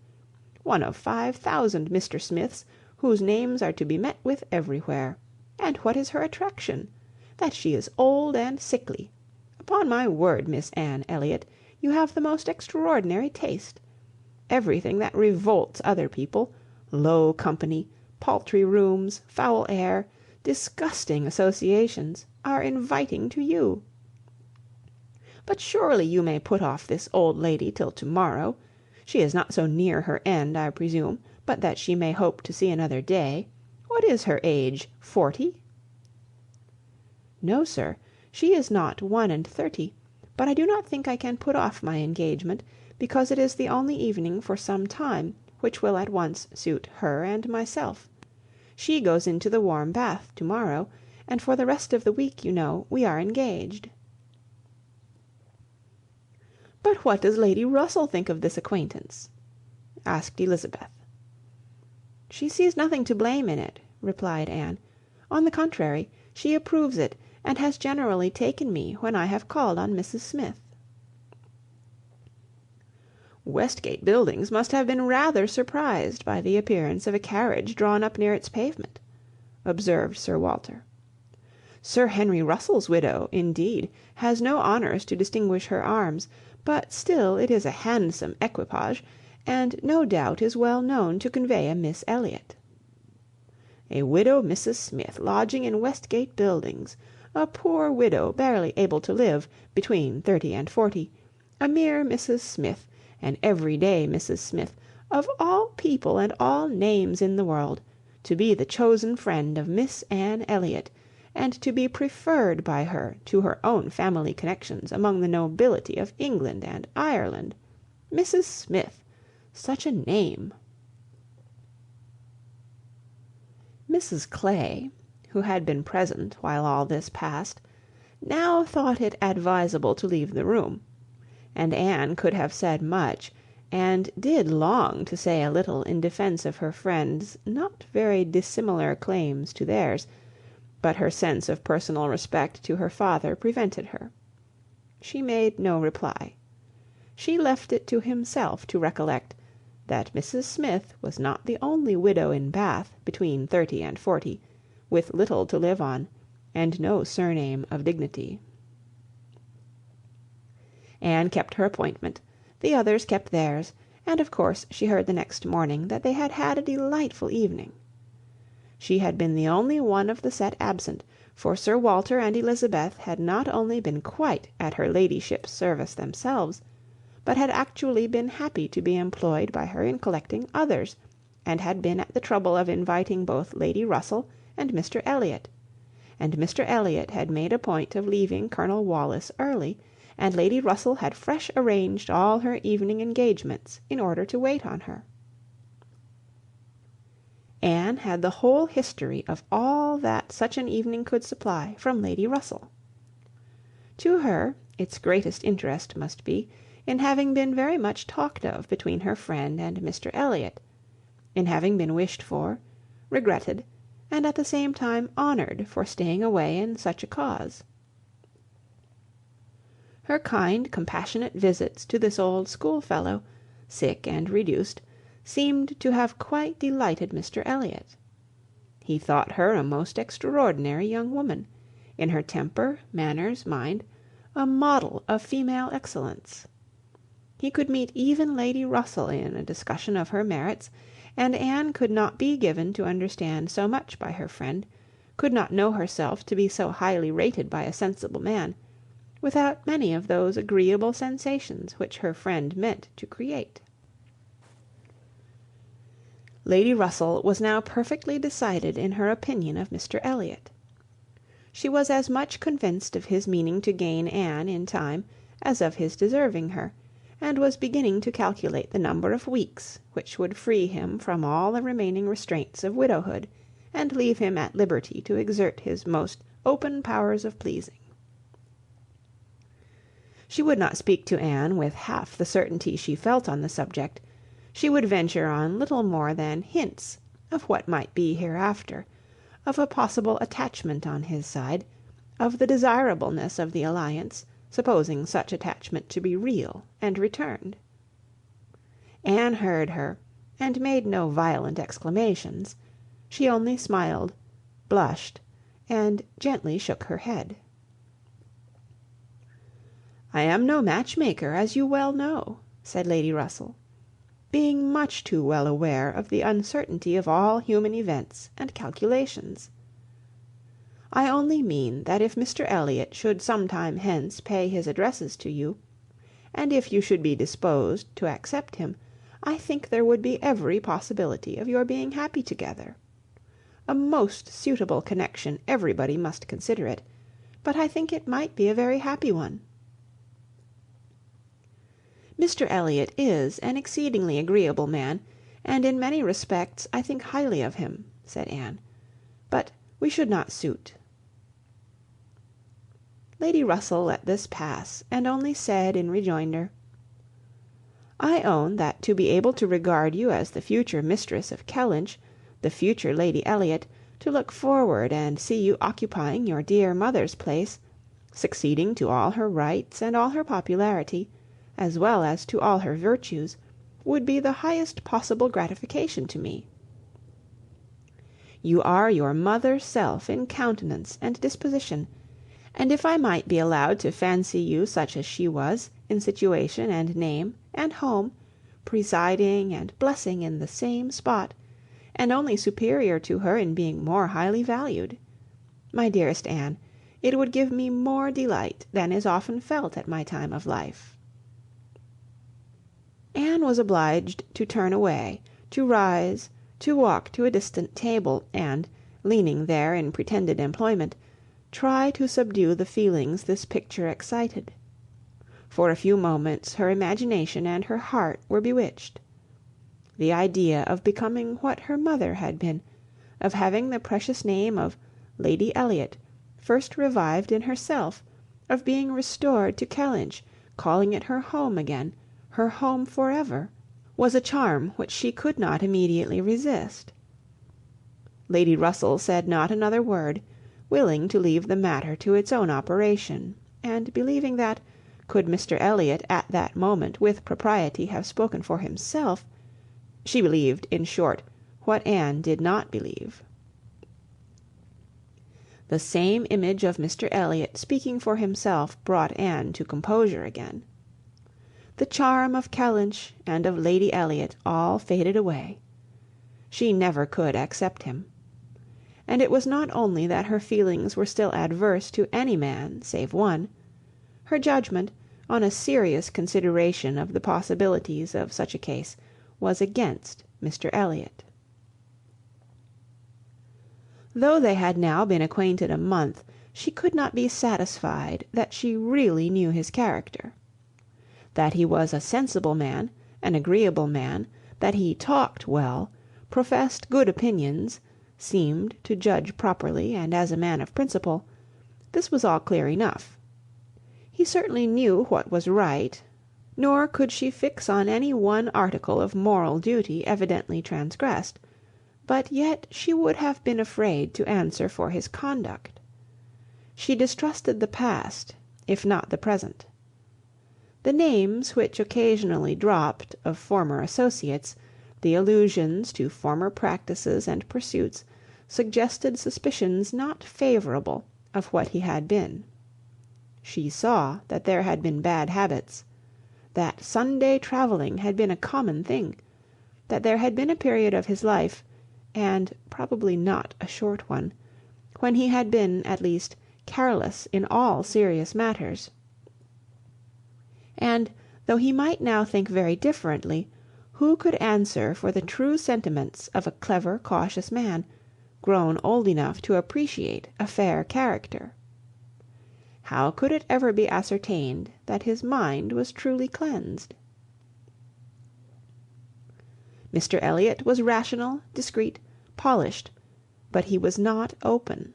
One of 5,000 Mr. Smiths, whose names are to be met with everywhere. And what is her attraction? That she is old and sickly. Upon my word, Miss Anne Elliott, you have the most extraordinary taste. Everything that revolts other people, low company, paltry rooms, foul air, disgusting associations, are inviting to you. But surely you may put off this old lady till to-morrow. She is not so near her end, I presume, but that she may hope to see another day. What is her age? 40? No, sir, she is not 31, but I do not think I can put off my engagement, because it is the only evening for some time which will at once suit her and myself. She goes into the warm bath to-morrow, and for the rest of the week, you know, we are engaged." "But what does Lady Russell think of this acquaintance?" asked Elizabeth. "She sees nothing to blame in it," replied Anne. "On the contrary, she approves it, and has generally taken me when I have called on Mrs Smith." "Westgate Buildings must have been rather surprised by the appearance of a carriage drawn up near its pavement," observed Sir Walter. "Sir Henry Russell's widow, indeed, has no honours to distinguish her arms, but still it is a handsome equipage, and no doubt is well known to convey a Miss Elliott." "A widow Mrs Smith lodging in Westgate Buildings, a poor widow barely able to live, between 30 and 40, a mere Mrs Smith, an everyday Mrs Smith, of all people and all names in the world, to be the chosen friend of Miss Anne Elliott, and to be preferred by her to her own family connections among the nobility of England and Ireland. Mrs Smith! Such a name!" Mrs Clay, who had been present while all this passed, now thought it advisable to leave the room, and Anne could have said much, and did long to say a little in defence of her friend's not very dissimilar claims to theirs, but her sense of personal respect to her father prevented her. She made no reply. She left it to himself to recollect that Mrs Smith was not the only widow in Bath between 30 and 40, with little to live on, and no surname of dignity. Anne kept her appointment, the others kept theirs, and of course she heard the next morning that they had had a delightful evening. She had been the only one of the set absent, for Sir Walter and Elizabeth had not only been quite at her ladyship's service themselves, but had actually been happy to be employed by her in collecting others, and had been at the trouble of inviting both Lady Russell and Mr Elliott; and Mr Elliott had made a point of leaving Colonel Wallis early, and Lady Russell had fresh arranged all her evening engagements in order to wait on her. Anne had the whole history of all that such an evening could supply from Lady Russell. To her its greatest interest must be in having been very much talked of between her friend and Mr Elliott, in having been wished for, regretted, and at the same time honoured for staying away in such a cause. Her kind compassionate visits to this old schoolfellow, sick and reduced, seemed to have quite delighted Mr Elliott. He thought her a most extraordinary young woman, in her temper, manners, mind, a model of female excellence. He could meet even Lady Russell in a discussion of her merits, and Anne could not be given to understand so much by her friend, could not know herself to be so highly rated by a sensible man, without many of those agreeable sensations which her friend meant to create. Lady Russell was now perfectly decided in her opinion of Mr Elliott. She was as much convinced of his meaning to gain Anne in time as of his deserving her, and was beginning to calculate the number of weeks which would free him from all the remaining restraints of widowhood, and leave him at liberty to exert his most open powers of pleasing. She would not speak to Anne with half the certainty she felt on the subject. She would venture on little more than hints of what might be hereafter, of a possible attachment on his side, of the desirableness of the alliance, supposing such attachment to be real and returned. Anne heard her, and made no violent exclamations. She only smiled, blushed, and gently shook her head. "I am no matchmaker, as you well know," said Lady Russell, "being much too well aware of the uncertainty of all human events and calculations. I only mean that if Mr Elliott should some time hence pay his addresses to you, and if you should be disposed to accept him, I think there would be every possibility of your being happy together. A most suitable connection everybody must consider it, but I think it might be a very happy one." "Mr Elliott is an exceedingly agreeable man, and in many respects I think highly of him," said Anne, "but we should not suit." Lady Russell let this pass, and only said in rejoinder, "I own that to be able to regard you as the future mistress of Kellynch, the future Lady Elliott, to look forward and see you occupying your dear mother's place, succeeding to all her rights and all her popularity, as well as to all her virtues, would be the highest possible gratification to me. You are your mother's self in countenance and disposition, and if I might be allowed to fancy you such as she was, in situation and name and home, presiding and blessing in the same spot, and only superior to her in being more highly valued, my dearest Anne, it would give me more delight than is often felt at my time of life. Anne was obliged to turn away, to rise, to walk to a distant table, and, leaning there in pretended employment, try to subdue the feelings this picture excited. For a few moments her imagination and her heart were bewitched. The idea of becoming what her mother had been, of having the precious name of Lady Elliott first revived in herself, of being restored to Kellynch, calling it her home again, her home for ever, was a charm which she could not immediately resist. Lady Russell said not another word, willing to leave the matter to its own operation, and believing that, could Mr Elliott at that moment with propriety have spoken for himself, she believed, in short, what Anne did not believe. The same image of Mr Elliott speaking for himself brought Anne to composure again. The charm of Kellynch and of Lady Elliott all faded away. She never could accept him. And it was not only that her feelings were still adverse to any man save one. Her judgment, on a serious consideration of the possibilities of such a case, was against Mr Elliott. Though they had now been acquainted a month, she could not be satisfied that she really knew his character. That he was a sensible man, an agreeable man, that he talked well, professed good opinions, seemed to judge properly and as a man of principle, this was all clear enough. He certainly knew what was right, nor could she fix on any one article of moral duty evidently transgressed, but yet she would have been afraid to answer for his conduct. She distrusted the past, if not the present. The names which occasionally dropped of former associates, the allusions to former practices and pursuits, suggested suspicions not favourable of what he had been. She saw that there had been bad habits, that Sunday travelling had been a common thing, that there had been a period of his life, and probably not a short one, when he had been, at least, careless in all serious matters. And, though he might now think very differently, who could answer for the true sentiments of a clever, cautious man, grown old enough to appreciate a fair character? How could it ever be ascertained that his mind was truly cleansed? Mr Elliott was rational, discreet, polished, but he was not open.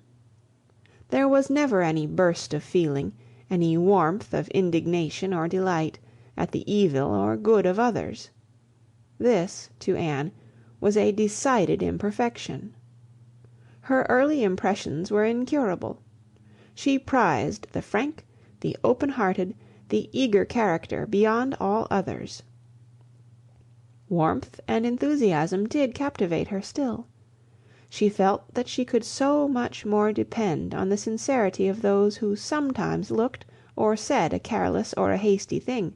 There was never any burst of feeling, any warmth of indignation or delight at the evil or good of others. This, to Anne, was a decided imperfection. Her early impressions were incurable. She prized the frank, the open-hearted, the eager character beyond all others. Warmth and enthusiasm did captivate her still. She felt that she could so much more depend on the sincerity of those who sometimes looked or said a careless or a hasty thing,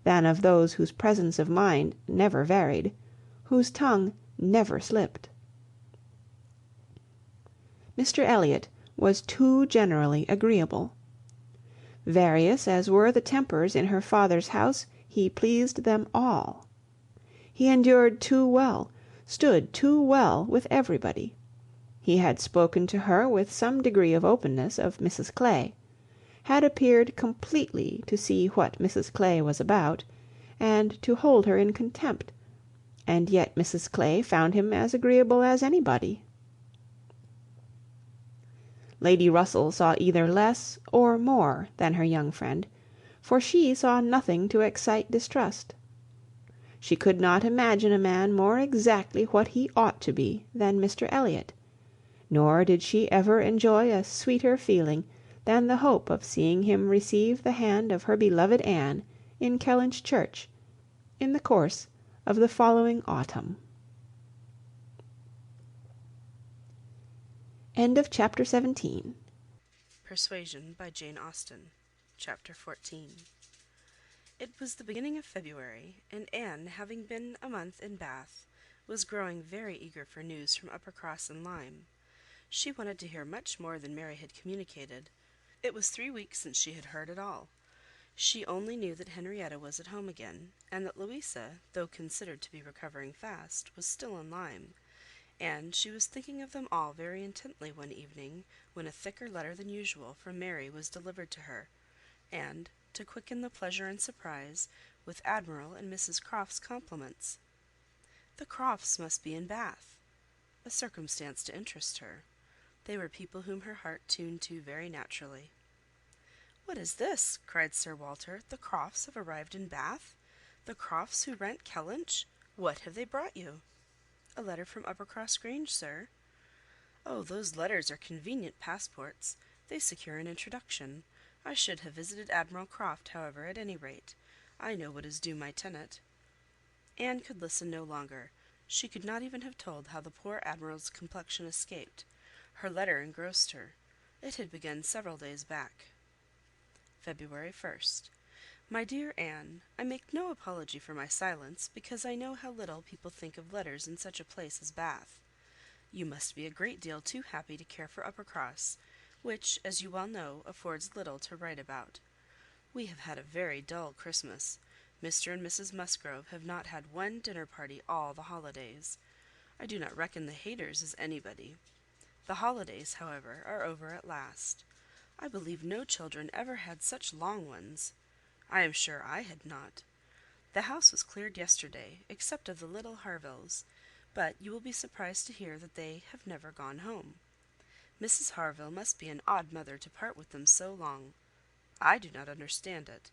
than of those whose presence of mind never varied, whose tongue never slipped. Mr Elliott was too generally agreeable. Various as were the tempers in her father's house, he pleased them all. He endured too well, stood too well with everybody. He had spoken to her with some degree of openness of Mrs Clay, had appeared completely to see what Mrs Clay was about, and to hold her in contempt, and yet Mrs Clay found him as agreeable as anybody. Lady Russell saw either less or more than her young friend, for she saw nothing to excite distrust. She could not imagine a man more exactly what he ought to be than Mr Elliott, nor did she ever enjoy a sweeter feeling than the hope of seeing him receive the hand of her beloved Anne in Kellynch Church, in the course of the following autumn. End of chapter 17. Persuasion by Jane Austen. Chapter 14. It was the beginning of February, and Anne, having been a month in Bath, was growing very eager for news from Uppercross and Lyme. She wanted to hear much more than Mary had communicated. It was 3 weeks since she had heard at all. She only knew that Henrietta was at home again, and that Louisa, though considered to be recovering fast, was still in Lyme, and she was thinking of them all very intently one evening, when a thicker letter than usual from Mary was delivered to her, and, to quicken the pleasure and surprise, with Admiral and Mrs Croft's compliments. The Crofts must be in Bath, a circumstance to interest her. They were people whom her heart tuned to very naturally. "What is this?" cried Sir Walter. "The Crofts have arrived in Bath? The Crofts who rent Kellynch? What have they brought you?" "A letter from Uppercross Grange, sir." "Oh, those letters are convenient passports. They secure an introduction. I should have visited Admiral Croft, however, at any rate. I know what is due my tenant." Anne could listen no longer. She could not even have told how the poor Admiral's complexion escaped. Her letter engrossed her. It had begun several days back. February 1st. My dear Anne, I make no apology for my silence, because I know how little people think of letters in such a place as Bath. You must be a great deal too happy to care for Uppercross, which, as you well know, affords little to write about. We have had a very dull Christmas. Mr and Mrs Musgrove have not had one dinner party all the holidays. I do not reckon the Hayters as anybody. The holidays, however, are over at last. I believe no children ever had such long ones. I am sure I had not. The house was cleared yesterday, except of the little Harvilles, but you will be surprised to hear that they have never gone home. Mrs Harville must be an odd mother to part with them so long. I do not understand it.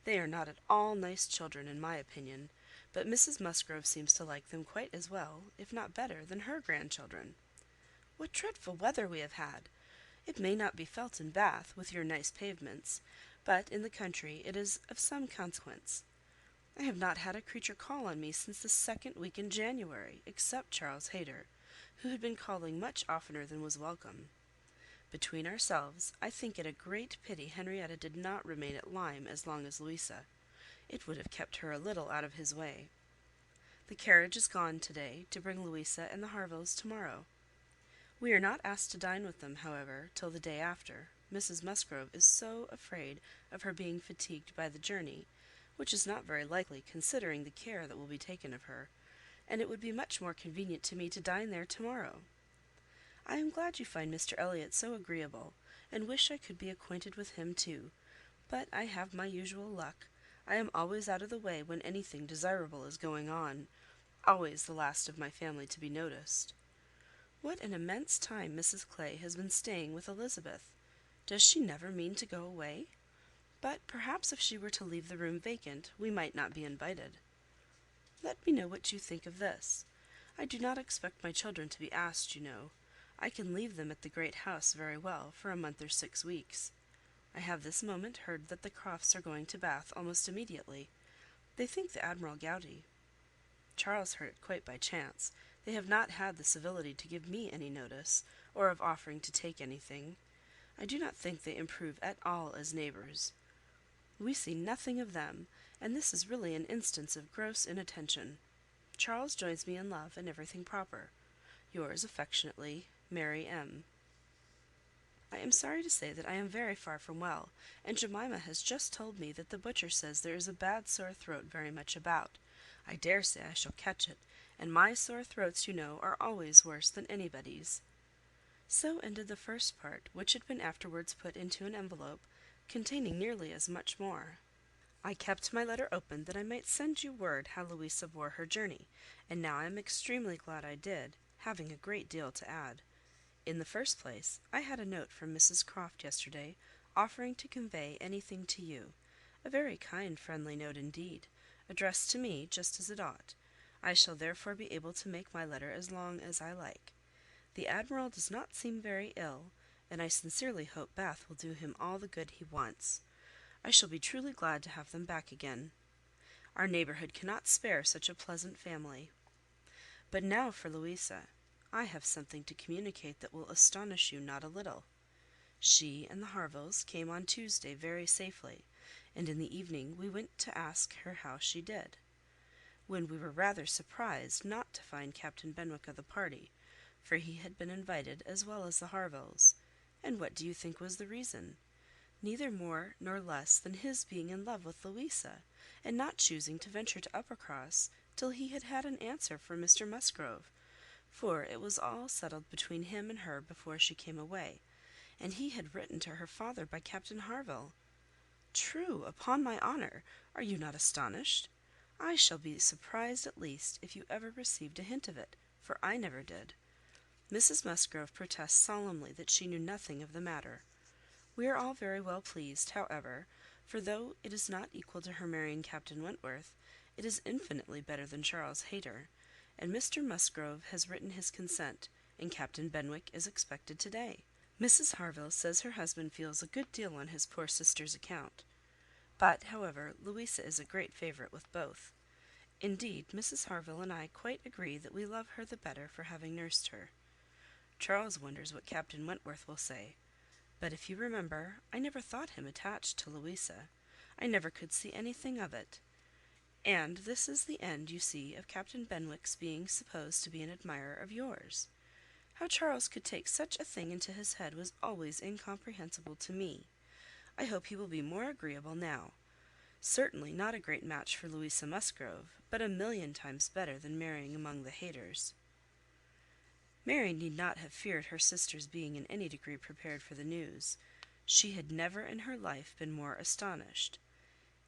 They are not at all nice children, in my opinion, but Mrs Musgrove seems to like them quite as well, if not better, than her grandchildren. What dreadful weather we have had! It may not be felt in Bath, with your nice pavements, but in the country it is of some consequence. I have not had a creature call on me since the 2nd week in January, except Charles Hayter, who had been calling much oftener than was welcome. Between ourselves, I think it a great pity Henrietta did not remain at Lyme as long as Louisa. It would have kept her a little out of his way. The carriage is gone to-day, to bring Louisa and the Harvilles to-morrow. We are not asked to dine with them, however, till the day after. Mrs Musgrove is so afraid of her being fatigued by the journey, which is not very likely, considering the care that will be taken of her, and it would be much more convenient to me to dine there to-morrow. I am glad you find Mr Elliott so agreeable, and wish I could be acquainted with him too, but I have my usual luck. I am always out of the way when anything desirable is going on, always the last of my family to be noticed. What an immense time Mrs Clay has been staying with Elizabeth! Does she never mean to go away? But perhaps if she were to leave the room vacant, we might not be invited. Let me know what you think of this. I do not expect my children to be asked, you know. I can leave them at the great house very well for a month or 6 weeks. I have this moment heard that the Crofts are going to Bath almost immediately. They think the Admiral gouty. Charles heard it quite by chance. They have not had the civility to give me any notice, or of offering to take anything. I do not think they improve at all as neighbours. We see nothing of them, and this is really an instance of gross inattention. Charles joins me in love and everything proper. Yours affectionately, Mary M. I am sorry to say that I am very far from well, and Jemima has just told me that the butcher says there is a bad sore throat very much about. I dare say I shall catch it, and my sore throats, you know, are always worse than anybody's. So ended the first part, which had been afterwards put into an envelope, containing nearly as much more. I kept my letter open that I might send you word how Louisa bore her journey, and now I am extremely glad I did, having a great deal to add. In the first place, I had a note from Mrs Croft yesterday, offering to convey anything to you. A very kind friendly note indeed, addressed to me just as it ought. I shall therefore be able to make my letter as long as I like. The Admiral does not seem very ill, and I sincerely hope Bath will do him all the good he wants. I shall be truly glad to have them back again. Our neighbourhood cannot spare such a pleasant family. But now for Louisa. I have something to communicate that will astonish you not a little. She and the Harvilles came on Tuesday very safely, and in the evening we went to ask her how she did, when we were rather surprised not to find Captain Benwick of the party, for he had been invited as well as the Harvilles. And what do you think was the reason? Neither more nor less than his being in love with Louisa, and not choosing to venture to Uppercross till he had had an answer from Mr Musgrove, for it was all settled between him and her before she came away, and he had written to her father by Captain Harville. True, upon my honour! Are you not astonished? I shall be surprised at least if you ever received a hint of it, for I never did. Mrs Musgrove protests solemnly that she knew nothing of the matter. We are all very well pleased, however, for though it is not equal to her marrying Captain Wentworth, it is infinitely better than Charles Hayter, and Mr Musgrove has written his consent, and Captain Benwick is expected to-day. Mrs Harville says her husband feels a good deal on his poor sister's account. But, however, Louisa is a great favourite with both. Indeed, Mrs Harville and I quite agree that we love her the better for having nursed her. Charles wonders what Captain Wentworth will say. But if you remember, I never thought him attached to Louisa. I never could see anything of it. And this is the end, you see, of Captain Benwick's being supposed to be an admirer of yours. How Charles could take such a thing into his head was always incomprehensible to me. I hope he will be more agreeable now. Certainly not a great match for Louisa Musgrove, but 1,000,000 times better than marrying among the Hayters. Mary need not have feared her sister's being in any degree prepared for the news. She had never in her life been more astonished.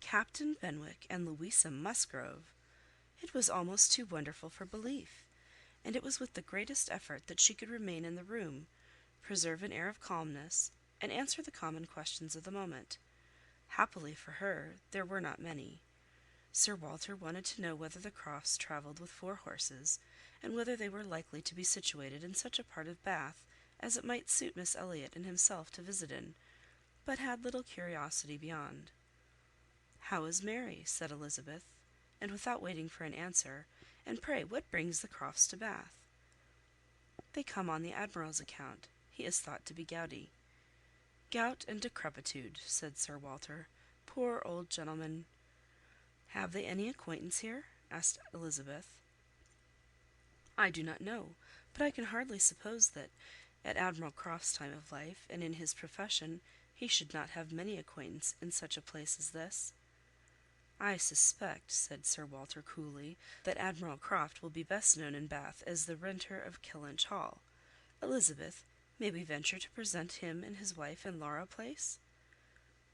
Captain Benwick and Louisa Musgrove! It was almost too wonderful for belief, and it was with the greatest effort that she could remain in the room, preserve an air of calmness, and answer the common questions of the moment. Happily for her, there were not many. Sir Walter wanted to know whether the Crofts travelled with 4 horses, and whether they were likely to be situated in such a part of Bath as it might suit Miss Elliott and himself to visit in, but had little curiosity beyond. "How is Mary?" said Elizabeth, and without waiting for an answer, "and pray what brings the Crofts to Bath?" "They come on the Admiral's account. He is thought to be gouty." "Gout and decrepitude," said Sir Walter. "Poor old gentleman." "Have they any acquaintance here?" asked Elizabeth. "I do not know, but I can hardly suppose that, at Admiral Croft's time of life, and in his profession, he should not have many acquaintance in such a place as this." "I suspect," said Sir Walter coolly, "that Admiral Croft will be best known in Bath as the renter of Kellynch Hall. Elizabeth, may we venture to present him and his wife in Laura Place?"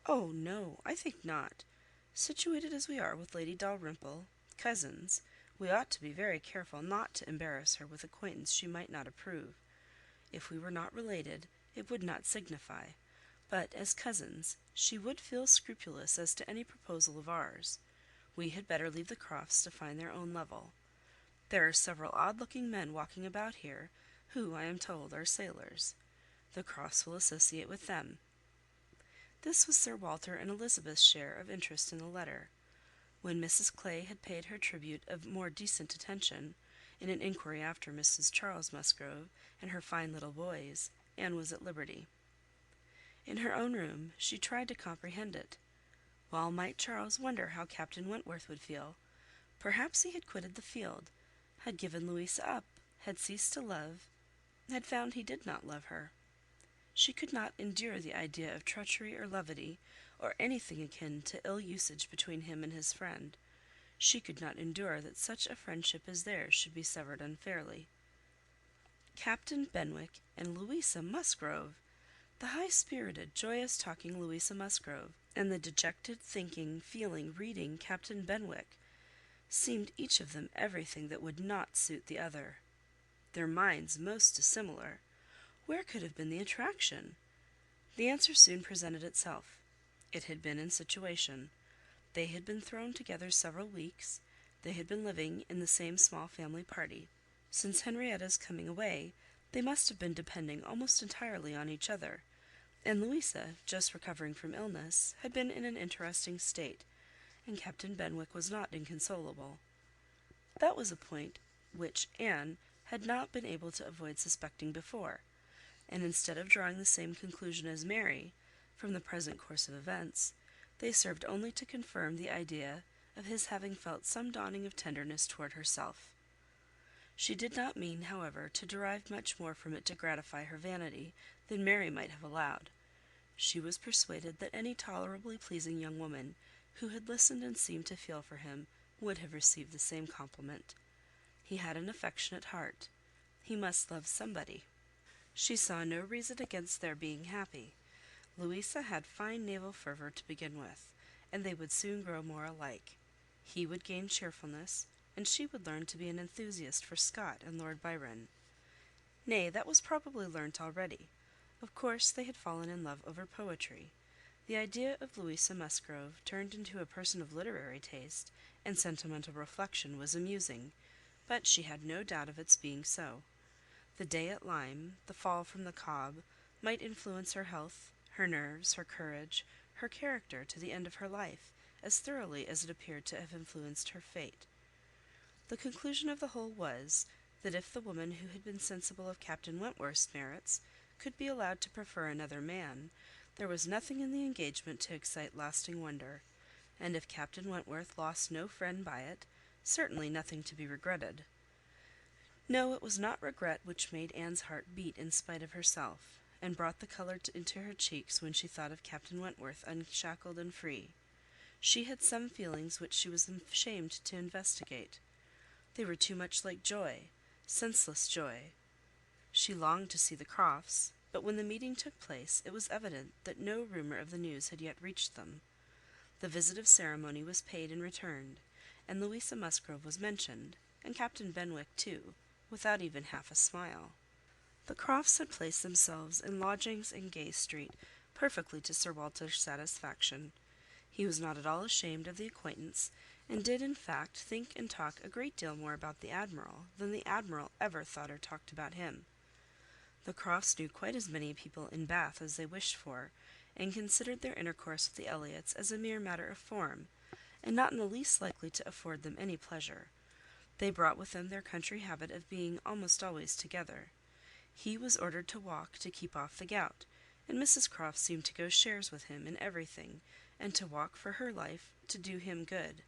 "Oh no, I think not. Situated as we are with Lady Dalrymple, cousins, we ought to be very careful not to embarrass her with acquaintance she might not approve. If we were not related, it would not signify; but as cousins, she would feel scrupulous as to any proposal of ours. We had better leave the Crofts to find their own level. There are several odd-looking men walking about here, who, I am told, are sailors. The Crofts will associate with them." This was Sir Walter and Elizabeth's share of interest in the letter. When Mrs Clay had paid her tribute of more decent attention, in an inquiry after Mrs Charles Musgrove and her fine little boys, Anne was at liberty. In her own room she tried to comprehend it. Well might Charles wonder how Captain Wentworth would feel. Perhaps he had quitted the field, had given Louisa up, had ceased to love, had found he did not love her. She could not endure the idea of treachery or levity, or anything akin to ill usage between him and his friend. She could not endure that such a friendship as theirs should be severed unfairly. Captain Benwick and Louisa Musgrove! The high-spirited, joyous talking Louisa Musgrove, and the dejected, thinking, feeling, reading Captain Benwick, seemed each of them everything that would not suit the other. Their minds most dissimilar. Where could have been the attraction? The answer soon presented itself. It had been in situation. They had been thrown together several weeks. They had been living in the same small family party. Since Henrietta's coming away, They must have been depending almost entirely on each other, and Louisa, just recovering from illness, had been in an interesting state, and Captain Benwick was not inconsolable. That was a point which Anne had not been able to avoid suspecting before, and instead of drawing the same conclusion as Mary, from the present course of events, they served only to confirm the idea of his having felt some dawning of tenderness toward herself. She did not mean, however, to derive much more from it to gratify her vanity than Mary might have allowed. She was persuaded that any tolerably pleasing young woman, who had listened and seemed to feel for him, would have received the same compliment. He had an affectionate heart. He must love somebody. She saw no reason against their being happy. Louisa had fine naval fervour to begin with, and they would soon grow more alike. He would gain cheerfulness, and she would learn to be an enthusiast for Scott and Lord Byron. Nay, that was probably learnt already. Of course they had fallen in love over poetry. The idea of Louisa Musgrove turned into a person of literary taste and sentimental reflection was amusing, but she had no doubt of its being so. The day at Lyme, the fall from the Cobb, might influence her health, her nerves, her courage, her character to the end of her life, as thoroughly as it appeared to have influenced her fate. The conclusion of the whole was, that if the woman who had been sensible of Captain Wentworth's merits could be allowed to prefer another man, there was nothing in the engagement to excite lasting wonder, and if Captain Wentworth lost no friend by it, certainly nothing to be regretted. No, it was not regret which made Anne's heart beat in spite of herself, and brought the colour into her cheeks when she thought of Captain Wentworth unshackled and free. She had some feelings which she was ashamed to investigate. They were too much like joy, senseless joy. She longed to see the Crofts, but when the meeting took place, it was evident that no rumour of the news had yet reached them. The visit of ceremony was paid and returned, and Louisa Musgrove was mentioned, and Captain Benwick too, without even half a smile. The Crofts had placed themselves in lodgings in Gay Street, perfectly to Sir Walter's satisfaction. He was not at all ashamed of the acquaintance, and did in fact think and talk a great deal more about the Admiral than the Admiral ever thought or talked about him. The Crofts knew quite as many people in Bath as they wished for, and considered their intercourse with the Elliots as a mere matter of form, and not in the least likely to afford them any pleasure. They brought with them their country habit of being almost always together. He was ordered to walk to keep off the gout, and Mrs Croft seemed to go shares with him in everything, and to walk for her life to do him good.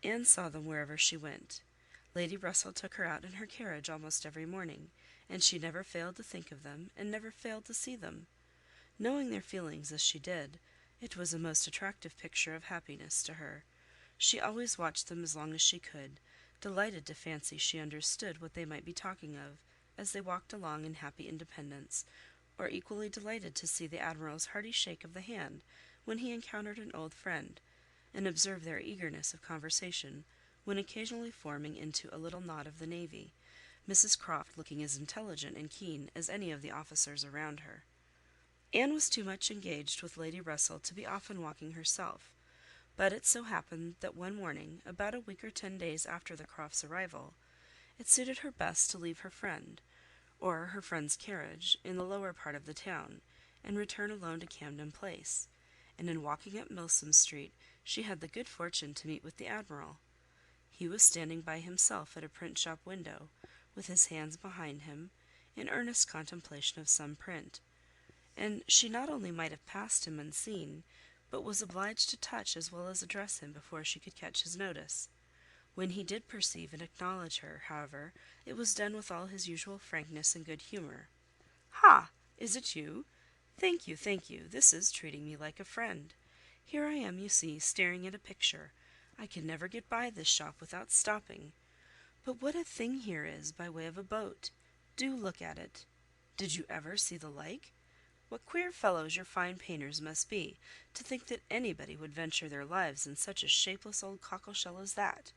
Anne saw them wherever she went. Lady Russell took her out in her carriage almost every morning, and she never failed to think of them, and never failed to see them. Knowing their feelings as she did, it was a most attractive picture of happiness to her. She always watched them as long as she could, delighted to fancy she understood what they might be talking of, as they walked along in happy independence, or equally delighted to see the Admiral's hearty shake of the hand when he encountered an old friend, and observe their eagerness of conversation, when occasionally forming into a little knot of the navy, Mrs Croft looking as intelligent and keen as any of the officers around her. Anne was too much engaged with Lady Russell to be often walking herself, but it so happened that one morning, about a week or 10 days after the Crofts' arrival, it suited her best to leave her friend, or her friend's carriage, in the lower part of the town, and return alone to Camden Place, and in walking up Milsom Street she had the good fortune to meet with the Admiral. He was standing by himself at a print shop window, with his hands behind him, in earnest contemplation of some print, and she not only might have passed him unseen, but was obliged to touch as well as address him before she could catch his notice. When he did perceive and acknowledge her, however, it was done with all his usual frankness and good humour. "Ha! Is it you? Thank you, thank you. This is treating me like a friend. Here I am, you see, staring at a picture. I can never get by this shop without stopping. But what a thing here is, by way of a boat! Do look at it. Did you ever see the like? What queer fellows your fine painters must be, to think that anybody would venture their lives in such a shapeless old cockleshell as that!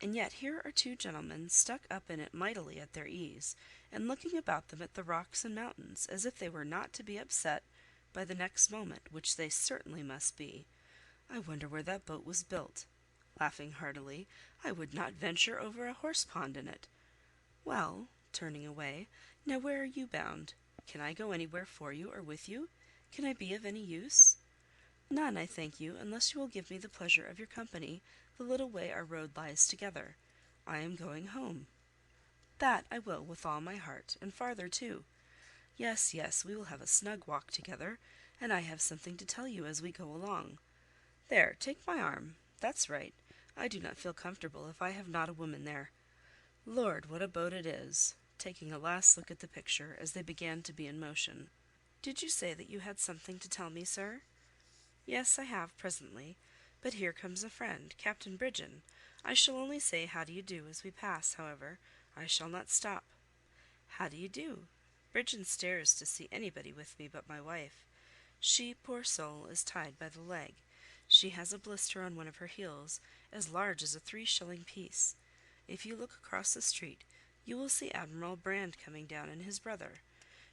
And yet here are two gentlemen stuck up in it mightily at their ease, and looking about them at the rocks and mountains, as if they were not to be upset by the next moment, which they certainly must be. I wonder where that boat was built. Laughing heartily, I would not venture over a horse pond in it. Well, turning away. "Now where are you bound? Can I go anywhere for you or with you? Can I be of any use?" "None, I thank you, unless you will give me the pleasure of your company the little way our road lies together. I am going home." "That I will with all my heart, and farther too. Yes, yes, we will have a snug walk together, and I have something to tell you as we go along. There, take my arm. That's right. I do not feel comfortable if I have not a woman there. Lord, what a boat it is!" taking a last look at the picture as they began to be in motion. "Did you say that you had something to tell me, sir?" "Yes, I have, presently. But here comes a friend, Captain Bridgen. I shall only say how do you do as we pass, however. I shall not stop." "How do you do?" Bridgen stares to see anybody with me but my wife. She, poor soul, is tied by the leg. She has a blister on one of her heels, as large as a 3-shilling piece. If you look across the street, you will see Admiral Brand coming down and his brother.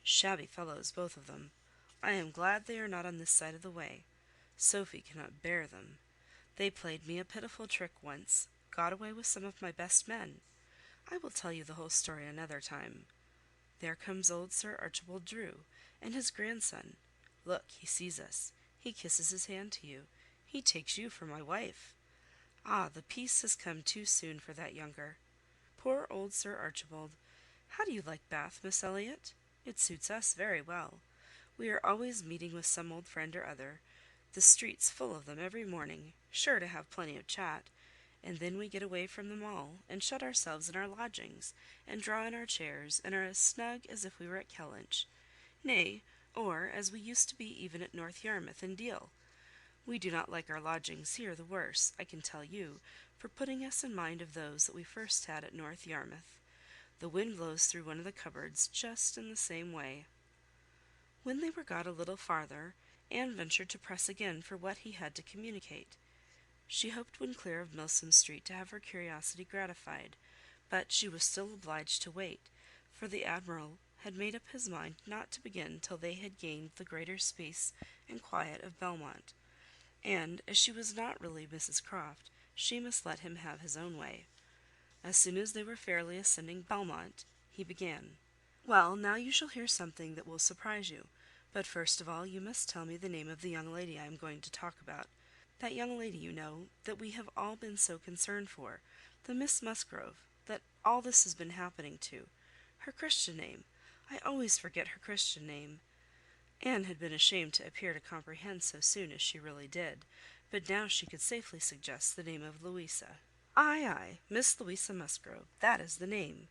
Shabby fellows, both of them. I am glad they are not on this side of the way. Sophie cannot bear them. They played me a pitiful trick once, got away with some of my best men. I will tell you the whole story another time. There comes old Sir Archibald Drew, and his grandson. Look, he sees us. He kisses his hand to you. He takes you for my wife. Ah, the peace has come too soon for that younger. Poor old Sir Archibald. How do you like Bath, Miss Elliott? It suits us very well. We are always meeting with some old friend or other. The street's full of them every morning, sure to have plenty of chat. And then we get away from them all, and shut ourselves in our lodgings, and draw in our chairs, and are as snug as if we were at Kellynch. Nay, or as we used to be even at North Yarmouth and Deal. We do not like our lodgings here the worse, I can tell you, for putting us in mind of those that we first had at North Yarmouth. The wind blows through one of the cupboards just in the same way. When they were got a little farther, Anne ventured to press again for what he had to communicate. She hoped when clear of Milsom Street to have her curiosity gratified, but she was still obliged to wait, for the Admiral had made up his mind not to begin till they had gained the greater space and quiet of Belmont, and, as she was not really Mrs Croft, she must let him have his own way. As soon as they were fairly ascending Belmont, he began. "Well, now you shall hear something that will surprise you, but first of all you must tell me the name of the young lady I am going to talk about. That young lady, you know, that we have all been so concerned for, the Miss Musgrove, that all this has been happening to. Her Christian name. I always forget her Christian name." Anne had been ashamed to appear to comprehend so soon as she really did, but now she could safely suggest the name of Louisa. "Ay, ay, Miss Louisa Musgrove, that is the name.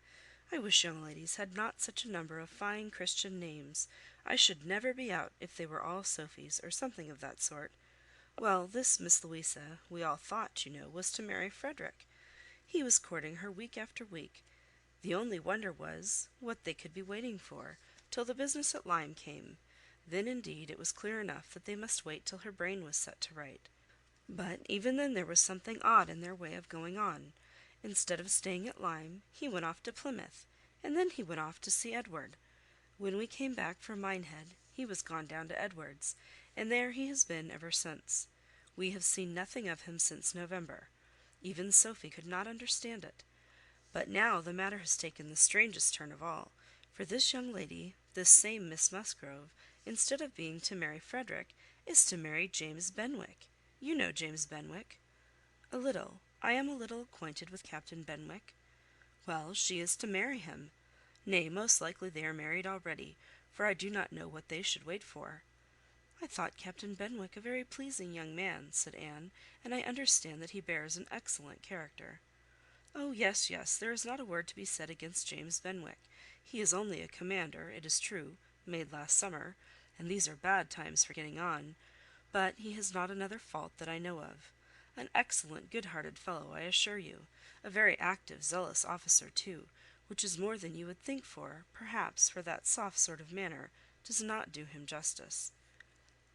I wish young ladies had not such a number of fine Christian names. I should never be out if they were all Sophies, or something of that sort. Well, this Miss Louisa, we all thought, you know, was to marry Frederick. He was courting her week after week. The only wonder was, what they could be waiting for, till the business at Lyme came. Then, indeed, it was clear enough that they must wait till her brain was set to right. But even then there was something odd in their way of going on. Instead of staying at Lyme, he went off to Plymouth, and then he went off to see Edward. When we came back from Minehead, he was gone down to Edward's, and there he has been ever since. We have seen nothing of him since November. Even Sophie could not understand it. But now the matter has taken the strangest turn of all, for this young lady, this same Miss Musgrove, instead of being to marry Frederick, is to marry James Benwick. You know James Benwick?" "A little. I am a little acquainted with Captain Benwick." "Well, she is to marry him. Nay, most likely they are married already, for I do not know what they should wait for." "I thought Captain Benwick a very pleasing young man," said Anne, "and I understand that he bears an excellent character." "Oh, yes, yes, there is not a word to be said against James Benwick. He is only a commander, it is true, made last summer, and these are bad times for getting on, but he has not another fault that I know of. An excellent, good-hearted fellow, I assure you. A very active, zealous officer, too, which is more than you would think for, perhaps, for that soft sort of manner does not do him justice."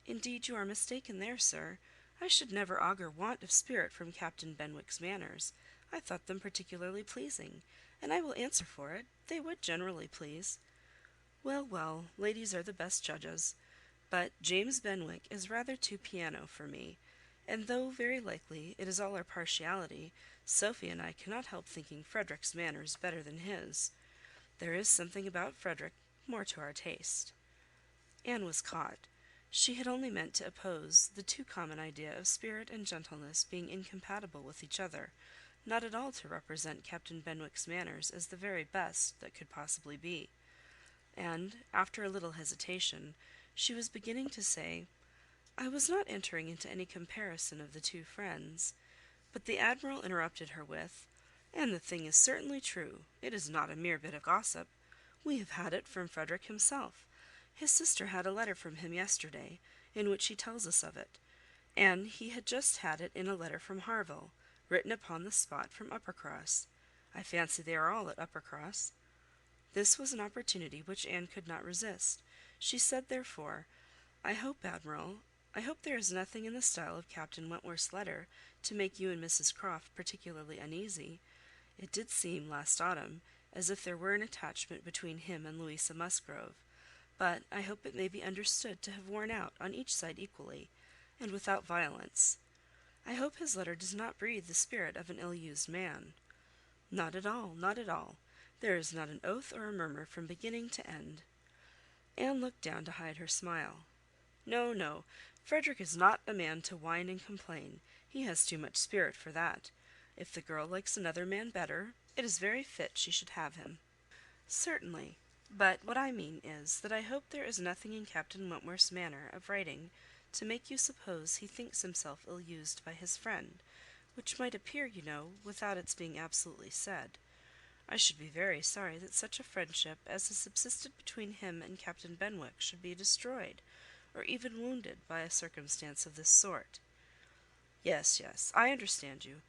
"Indeed you are mistaken there, sir. I should never augur want of spirit from Captain Benwick's manners. I thought them particularly pleasing, and I will answer for it, they would generally please." "Well, well, ladies are the best judges. But James Benwick is rather too piano for me, and though very likely it is all our partiality, Sophie and I cannot help thinking Frederick's manners better than his. There is something about Frederick more to our taste." Anne was caught. She had only meant to oppose the too common idea of spirit and gentleness being incompatible with each other, not at all to represent Captain Benwick's manners as the very best that could possibly be. And, after a little hesitation, she was beginning to say, "I was not entering into any comparison of the two friends," but the Admiral interrupted her with, "And the thing is certainly true. It is not a mere bit of gossip. We have had it from Frederick himself. His sister had a letter from him yesterday, in which he tells us of it, and he had just had it in a letter from Harville, written upon the spot from Uppercross. I fancy they are all at Uppercross." This was an opportunity which Anne could not resist. She said, therefore, "I hope, Admiral, I hope there is nothing in the style of Captain Wentworth's letter to make you and Mrs Croft particularly uneasy. It did seem, last autumn, as if there were an attachment between him and Louisa Musgrove, but I hope it may be understood to have worn out on each side equally, and without violence. I hope his letter does not breathe the spirit of an ill-used man." "Not at all, not at all. There is not an oath or a murmur from beginning to end." Anne looked down to hide her smile. "No, no, Frederick is not a man to whine and complain. He has too much spirit for that. If the girl likes another man better, it is very fit she should have him." "Certainly. But what I mean is, that I hope there is nothing in Captain Wentworth's manner of writing to make you suppose he thinks himself ill-used by his friend, which might appear, you know, without its being absolutely said. I should be very sorry that such a friendship as has subsisted between him and Captain Benwick should be destroyed, or even wounded, by a circumstance of this sort." Yes, I understand you,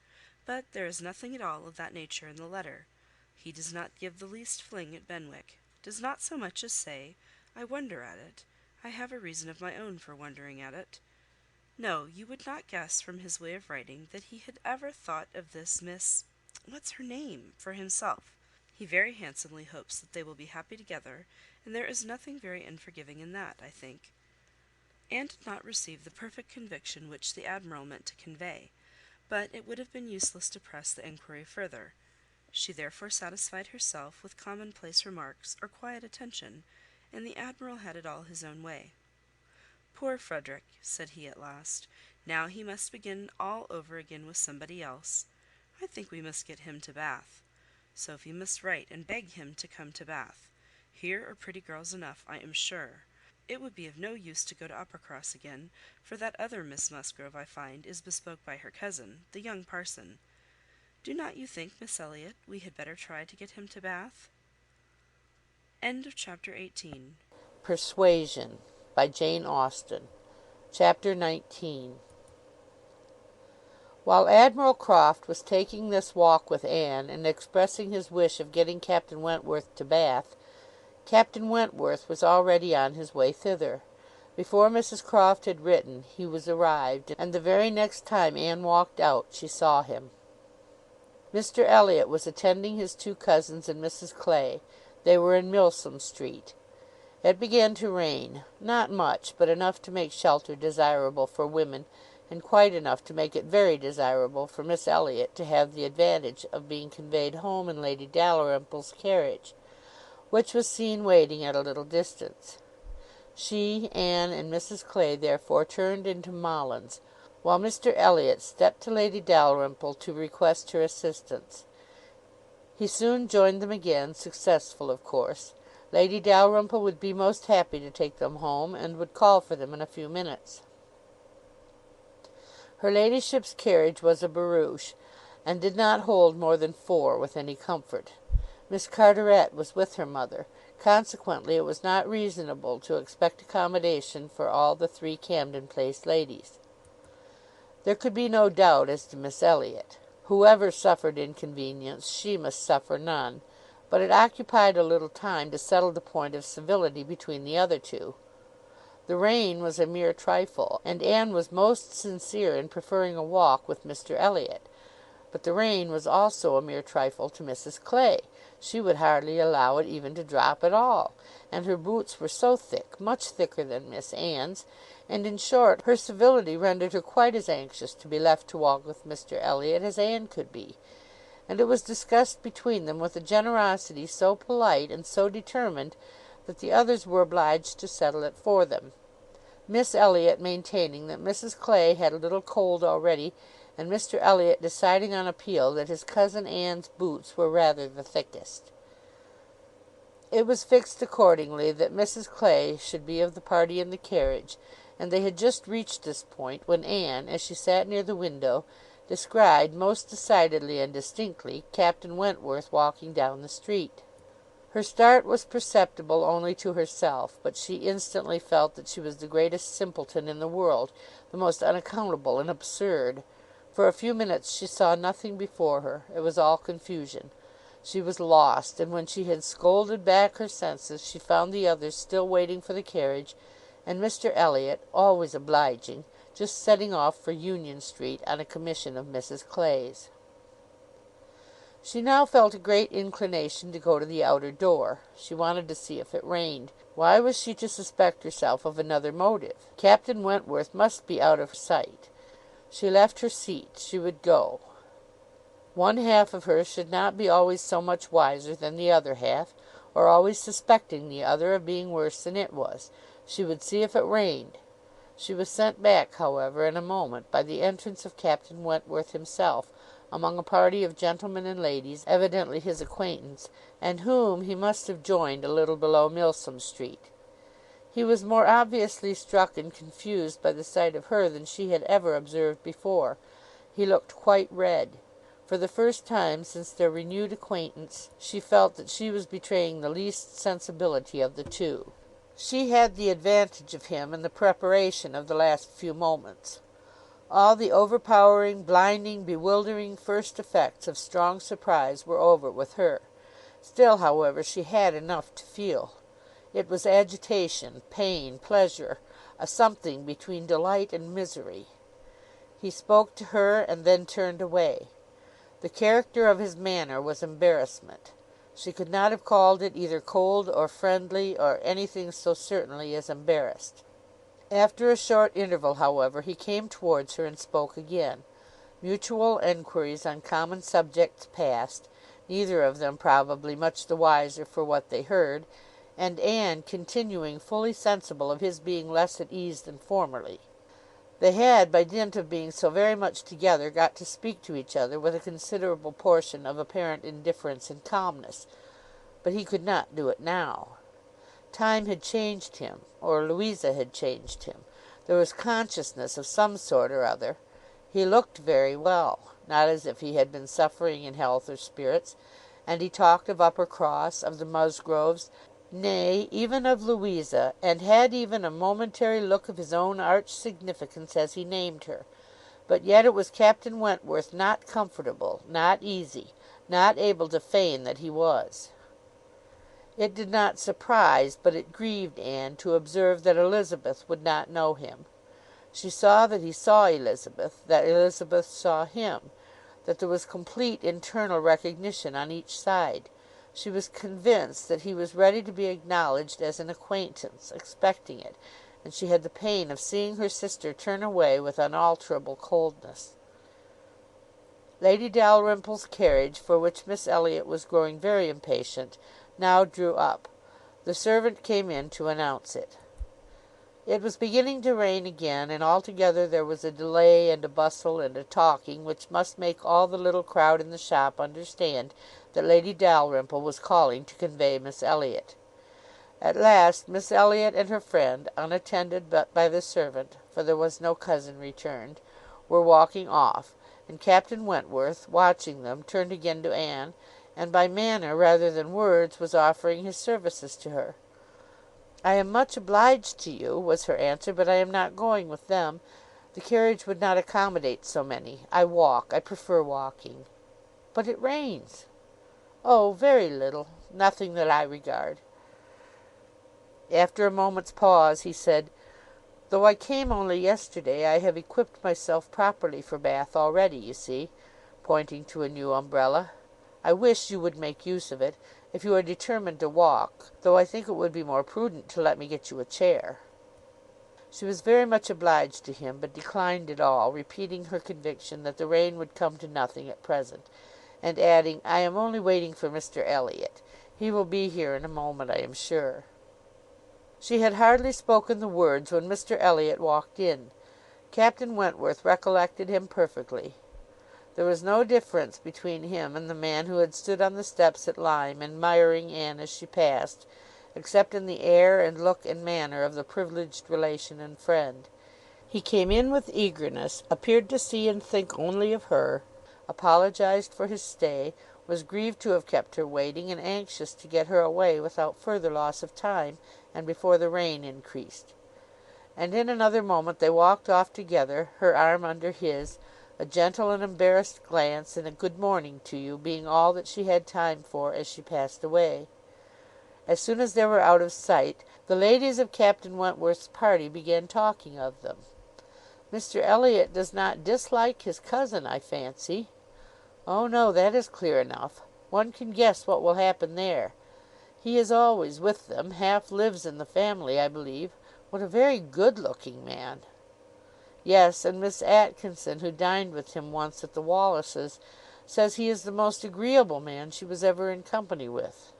but there is nothing at all of that nature in the letter. He does not give the least fling at Benwick, does not so much as say, 'I wonder at it. I have a reason of my own for wondering at it.' No, you would not guess from his way of writing that he had ever thought of this Miss what's her name for himself. He very handsomely hopes that they will be happy together, and there is nothing very unforgiving in that, I think." Anne did not receive the perfect conviction which the Admiral meant to convey, but it would have been useless to press the inquiry further. She therefore satisfied herself with commonplace remarks or quiet attention, and the Admiral had it all his own way. "Poor Frederick," said he at last, "now he must begin all over again with somebody else. I think we must get him to Bath. Sophie must write and beg him to come to Bath. Here are pretty girls enough, I am sure. It would be of no use to go to Uppercross again, for that other Miss Musgrove, I find, is bespoke by her cousin, the young parson. Do not you think, Miss Elliott, we had better try to get him to Bath?" End of chapter 18. Persuasion, by Jane Austen. Chapter 19. While Admiral Croft was taking this walk with Anne, and expressing his wish of getting Captain Wentworth to Bath, Captain Wentworth was already on his way thither. Before Mrs Croft had written, he was arrived, and the very next time Anne walked out, she saw him. Mr Elliott was attending his two cousins and Mrs Clay. They were in Milsom Street. It began to rain, not much, but enough to make shelter desirable for women, and quite enough to make it very desirable for Miss Elliott to have the advantage of being conveyed home in Lady Dalrymple's carriage, which was seen waiting at a little distance. She, Anne, and Mrs Clay therefore turned into Mollyns, while Mr Elliott stepped to Lady Dalrymple to request her assistance. He soon joined them again, successful of course. Lady Dalrymple would be most happy to take them home, and would call for them in a few minutes. Her ladyship's carriage was a barouche, and did not hold more than 4 with any comfort. Miss Carteret was with her mother, consequently it was not reasonable to expect accommodation for all the 3 Camden Place ladies. There could be no doubt as to Miss Elliott. Whoever suffered inconvenience, she must suffer none, but it occupied a little time to settle the point of civility between the other two. The rain was a mere trifle, and Anne was most sincere in preferring a walk with Mr Elliott, but the rain was also a mere trifle to Mrs Clay. She would hardly allow it even to drop at all, and her boots were so thick, much thicker than Miss Anne's, and in short, her civility rendered her quite as anxious to be left to walk with Mr Elliott as Anne could be. and it was discussed between them with a generosity so polite and so determined that the others were obliged to settle it for them, Miss Elliott maintaining that Mrs Clay had a little cold already, and Mr Elliott deciding on appeal that his cousin Anne's boots were rather the thickest. It was fixed accordingly that Mrs Clay should be of the party in the carriage, and they had just reached this point when Anne, as she sat near the window, descried most decidedly and distinctly Captain Wentworth walking down the street. Her start was perceptible only to herself, but she instantly felt that she was the greatest simpleton in the world, the most unaccountable and absurd. For a few minutes she saw nothing before her. It was all confusion. She was lost, and when she had scolded back her senses, she found the others still waiting for the carriage, and Mr Elliott, always obliging, just setting off for Union Street on a commission of Mrs Clay's. She now felt a great inclination to go to the outer door. She wanted to see if it rained. Why was she to suspect herself of another motive? Captain Wentworth must be out of sight. She left her seat. She would go. One half of her should not be always so much wiser than the other half, or always suspecting the other of being worse than it was. She would see if it rained. She was sent back, however, in a moment, by the entrance of Captain Wentworth himself, among a party of gentlemen and ladies, evidently his acquaintance, and whom he must have joined a little below Milsom Street. He was more obviously struck and confused by the sight of her than she had ever observed before. He looked quite red. For the first time since their renewed acquaintance, she felt that she was betraying the least sensibility of the two. She had the advantage of him in the preparation of the last few moments. All the overpowering, blinding, bewildering first effects of strong surprise were over with her. Still, however, she had enough to feel. It was agitation, pain, pleasure, a something between delight and misery. He spoke to her and then turned away. The character of his manner was embarrassment. She could not have called it either cold or friendly, or anything so certainly as embarrassed. After a short interval, however, he came towards her and spoke again. Mutual enquiries on common subjects passed, neither of them probably much the wiser for what they heard, and Anne continuing fully sensible of his being less at ease than formerly. They had, by dint of being so very much together, got to speak to each other with a considerable portion of apparent indifference and calmness, but he could not do it now. Time had changed him, or Louisa had changed him. There was consciousness of some sort or other. He looked very well, not as if he had been suffering in health or spirits, and he talked of Uppercross, of the Musgroves, nay, even of Louisa, and had even a momentary look of his own arch significance as he named her. But yet it was Captain Wentworth not comfortable, not easy, not able to feign that he was. It did not surprise, but it grieved Anne to observe that Elizabeth would not know him. She saw that he saw Elizabeth, that Elizabeth saw him, that there was complete internal recognition on each side. She was convinced that he was ready to be acknowledged as an acquaintance, expecting it, and she had the pain of seeing her sister turn away with unalterable coldness. Lady Dalrymple's carriage, for which Miss Elliott was growing very impatient, now drew up. The servant came in to announce it. It was beginning to rain again, and altogether there was a delay and a bustle and a talking which must make all the little crowd in the shop understand that Lady Dalrymple was calling to convey Miss Elliott. At last Miss Elliott and her friend, unattended but by the servant, for there was no cousin returned, were walking off, and Captain Wentworth, watching them, turned again to Anne, and by manner rather than words was offering his services to her. "I am much obliged to you," was her answer, "but I am not going with them. The carriage would not accommodate so many. I walk. I prefer walking." "But it rains." "Oh, very little. Nothing that I regard." After a moment's pause he said, "Though I came only yesterday, I have equipped myself properly for Bath already, you see," pointing to a new umbrella. "I wish you would make use of it, if you are determined to walk, though I think it would be more prudent to let me get you a chair." She was very much obliged to him, but declined it all, repeating her conviction that the rain would come to nothing at present, and adding, "I am only waiting for Mr Elliott. He will be here in a moment, I am sure." She had hardly spoken the words when Mr Elliott walked in. Captain Wentworth recollected him perfectly. There was no difference between him and the man who had stood on the steps at Lyme, admiring Anne as she passed, except in the air and look and manner of the privileged relation and friend. He came in with eagerness, appeared to see and think only of her, apologized for his stay, was grieved to have kept her waiting, and anxious to get her away without further loss of time, and before the rain increased. And in another moment they walked off together, her arm under his, a gentle and embarrassed glance and a "good morning to you" being all that she had time for as she passed away. As soon as they were out of sight, the ladies of Captain Wentworth's party began talking of them. "Mr Elliott does not dislike his cousin, I fancy." "Oh no, that is clear enough. One can guess what will happen there. He is always with them, half lives in the family, I believe. What a very good-looking man!" "Yes, and Miss Atkinson, who dined with him once at the Wallaces, says he is the most agreeable man she was ever in company with."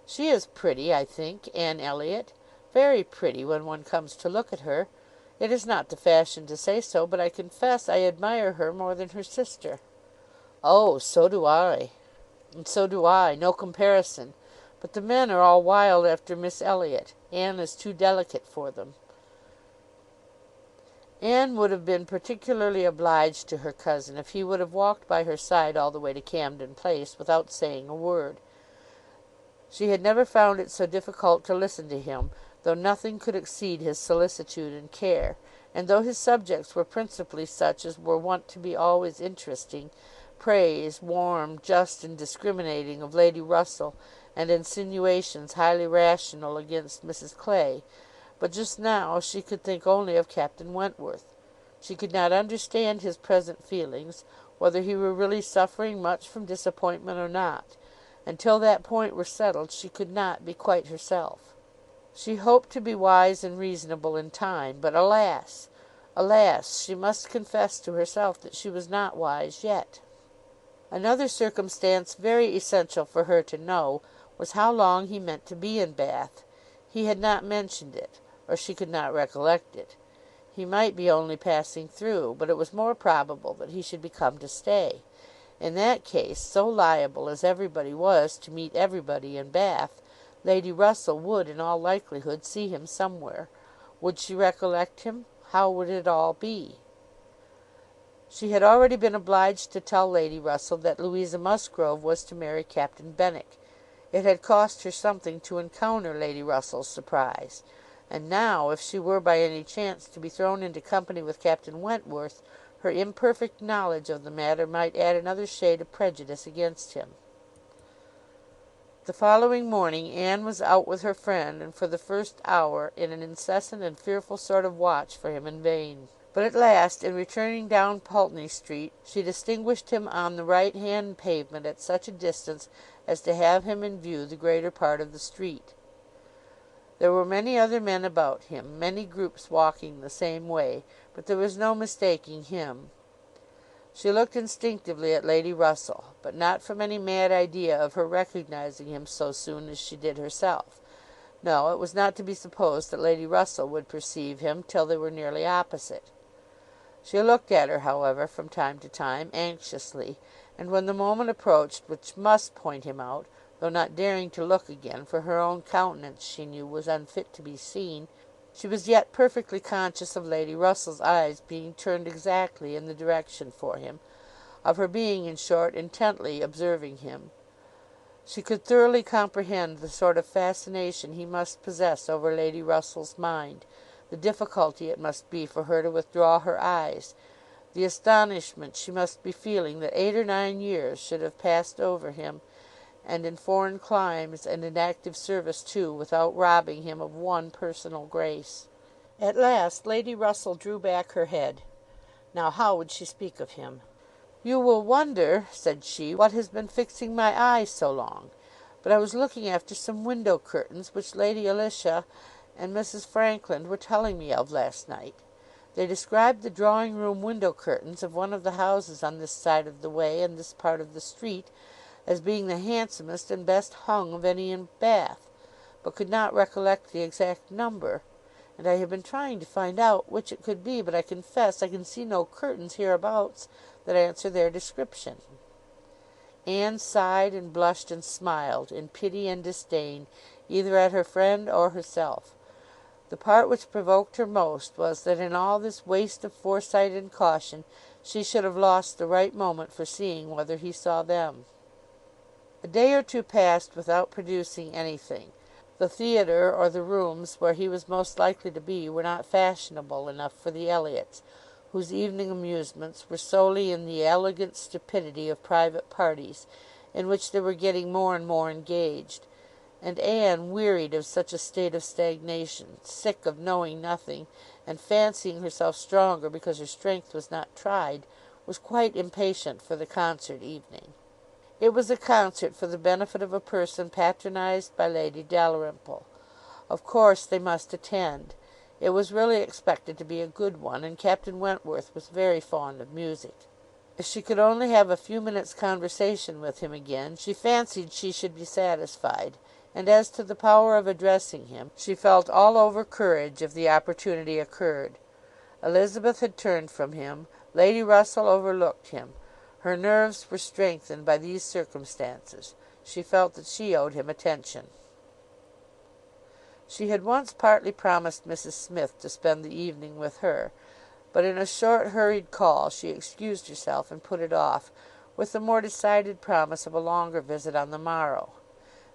"She is pretty, I think, Anne Elliott. Very pretty, when one comes to look at her. It is not the fashion to say so, but I confess I admire her more than her sister." "Oh, so do I." "And so do I. No comparison. But the men are all wild after Miss Elliott. Anne is too delicate for them." Anne would have been particularly obliged to her cousin if he would have walked by her side all the way to Camden Place without saying a word. She had never found it so difficult to listen to him, though nothing could exceed his solicitude and care, and though his subjects were principally such as were wont to be always interesting, praise, warm, just, and discriminating, of Lady Russell, and insinuations highly rational against Mrs Clay. But just now she could think only of Captain Wentworth. She could not understand his present feelings, whether he were really suffering much from disappointment or not. Until that point were settled, she could not be quite herself. She hoped to be wise and reasonable in time, but alas! alas! she must confess to herself that she was not wise yet. Another circumstance very essential for her to know was how long he meant to be in Bath. He had not mentioned it, or she could not recollect it. He might be only passing through, but it was more probable that he should be come to stay. In that case, so liable as everybody was to meet everybody in Bath, Lady Russell would in all likelihood see him somewhere. Would she recollect him? How would it all be? She had already been obliged to tell Lady Russell that Louisa Musgrove was to marry Captain Benwick. It had cost her something to encounter Lady Russell's surprise, and now, if she were by any chance to be thrown into company with Captain Wentworth, her imperfect knowledge of the matter might add another shade of prejudice against him. The following morning Anne was out with her friend, and for the first hour in an incessant and fearful sort of watch for him in vain. But at last, in returning down Pulteney Street, she distinguished him on the right hand pavement at such a distance as to have him in view the greater part of the street. There were many other men about him, many groups walking the same way, but there was no mistaking him. She looked instinctively at Lady Russell, but not from any mad idea of her recognizing him so soon as she did herself. No, it was not to be supposed that Lady Russell would perceive him till they were nearly opposite. She looked at her, however, from time to time, anxiously, and when the moment approached which must point him out, though not daring to look again, for her own countenance, she knew, was unfit to be seen, she was yet perfectly conscious of Lady Russell's eyes being turned exactly in the direction for him, of her being, in short, intently observing him. She could thoroughly comprehend the sort of fascination he must possess over Lady Russell's mind, the difficulty it must be for her to withdraw her eyes, the astonishment she must be feeling that 8 or 9 years should have passed over him, and in foreign climes, and in active service too, without robbing him of one personal grace. At last Lady Russell drew back her head. Now how would she speak of him? "You will wonder," said she, "what has been fixing my eye so long, but I was looking after some window curtains which Lady Alicia and Mrs. Frankland were telling me of last night. They described the drawing-room window curtains of one of the houses on this side of the way and this part of the street as being the handsomest and best hung of any in Bath, but could not recollect the exact number, and I have been trying to find out which it could be, but I confess I can see no curtains hereabouts that answer their description. Anne sighed and blushed and smiled, in pity and disdain, either at her friend or herself. The part which provoked her most was that in all this waste of foresight and caution she should have lost the right moment for seeing whether he saw them. A day or two passed without producing anything. The theatre or the rooms where he was most likely to be were not fashionable enough for the Elliotts, whose evening amusements were solely in the elegant stupidity of private parties, in which they were getting more and more engaged; and Anne, wearied of such a state of stagnation, sick of knowing nothing, and fancying herself stronger because her strength was not tried, was quite impatient for the concert evening. It was a concert for the benefit of a person patronized by Lady Dalrymple. Of course they must attend. It was really expected to be a good one, and Captain Wentworth was very fond of music. If she could only have a few minutes' conversation with him again, she fancied she should be satisfied; and as to the power of addressing him, she felt all over courage if the opportunity occurred. Elizabeth had turned from him. Lady Russell overlooked him. Her nerves were strengthened by these circumstances. She felt that she owed him attention. She had once partly promised Mrs. Smith to spend the evening with her, but in a short hurried call she excused herself and put it off, with the more decided promise of a longer visit on the morrow.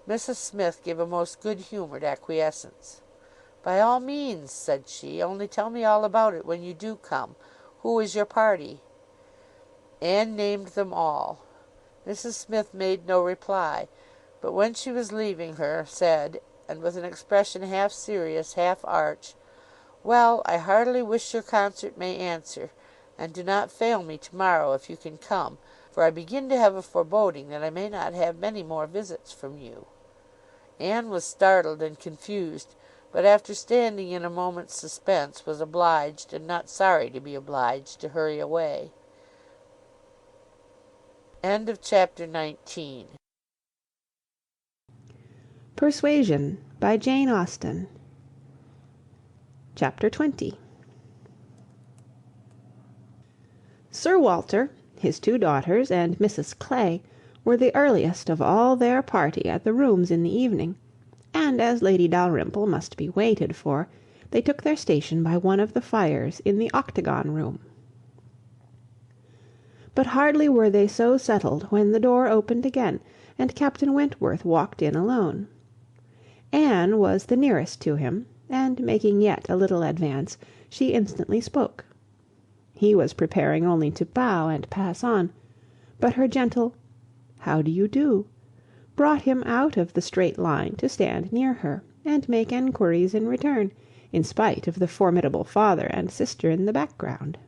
Mrs. Smith gave a most good-humoured acquiescence. "By all means," said she, "only tell me all about it when you do come. Who is your party?" Anne named them all. Mrs. Smith made no reply, but when she was leaving her, said, and with an expression half serious, half arch, "Well, I heartily wish your concert may answer, and do not fail me to-morrow if you can come, for I begin to have a foreboding that I may not have many more visits from you." Anne was startled and confused, but after standing in a moment's suspense, was obliged, and not sorry to be obliged, to hurry away. Chapter 19. Persuasion by Jane Austen. Chapter 20. Sir Walter, his 2 daughters, and Mrs. Clay were the earliest of all their party at the rooms in the evening, and as Lady Dalrymple must be waited for, they took their station by one of the fires in the octagon room. But hardly were they so settled when the door opened again, and Captain Wentworth walked in alone. Anne was the nearest to him, and making yet a little advance, she instantly spoke. He was preparing only to bow and pass on, but her gentle "How do you do?" brought him out of the straight line to stand near her, and make enquiries in return, in spite of the formidable father and sister in the background.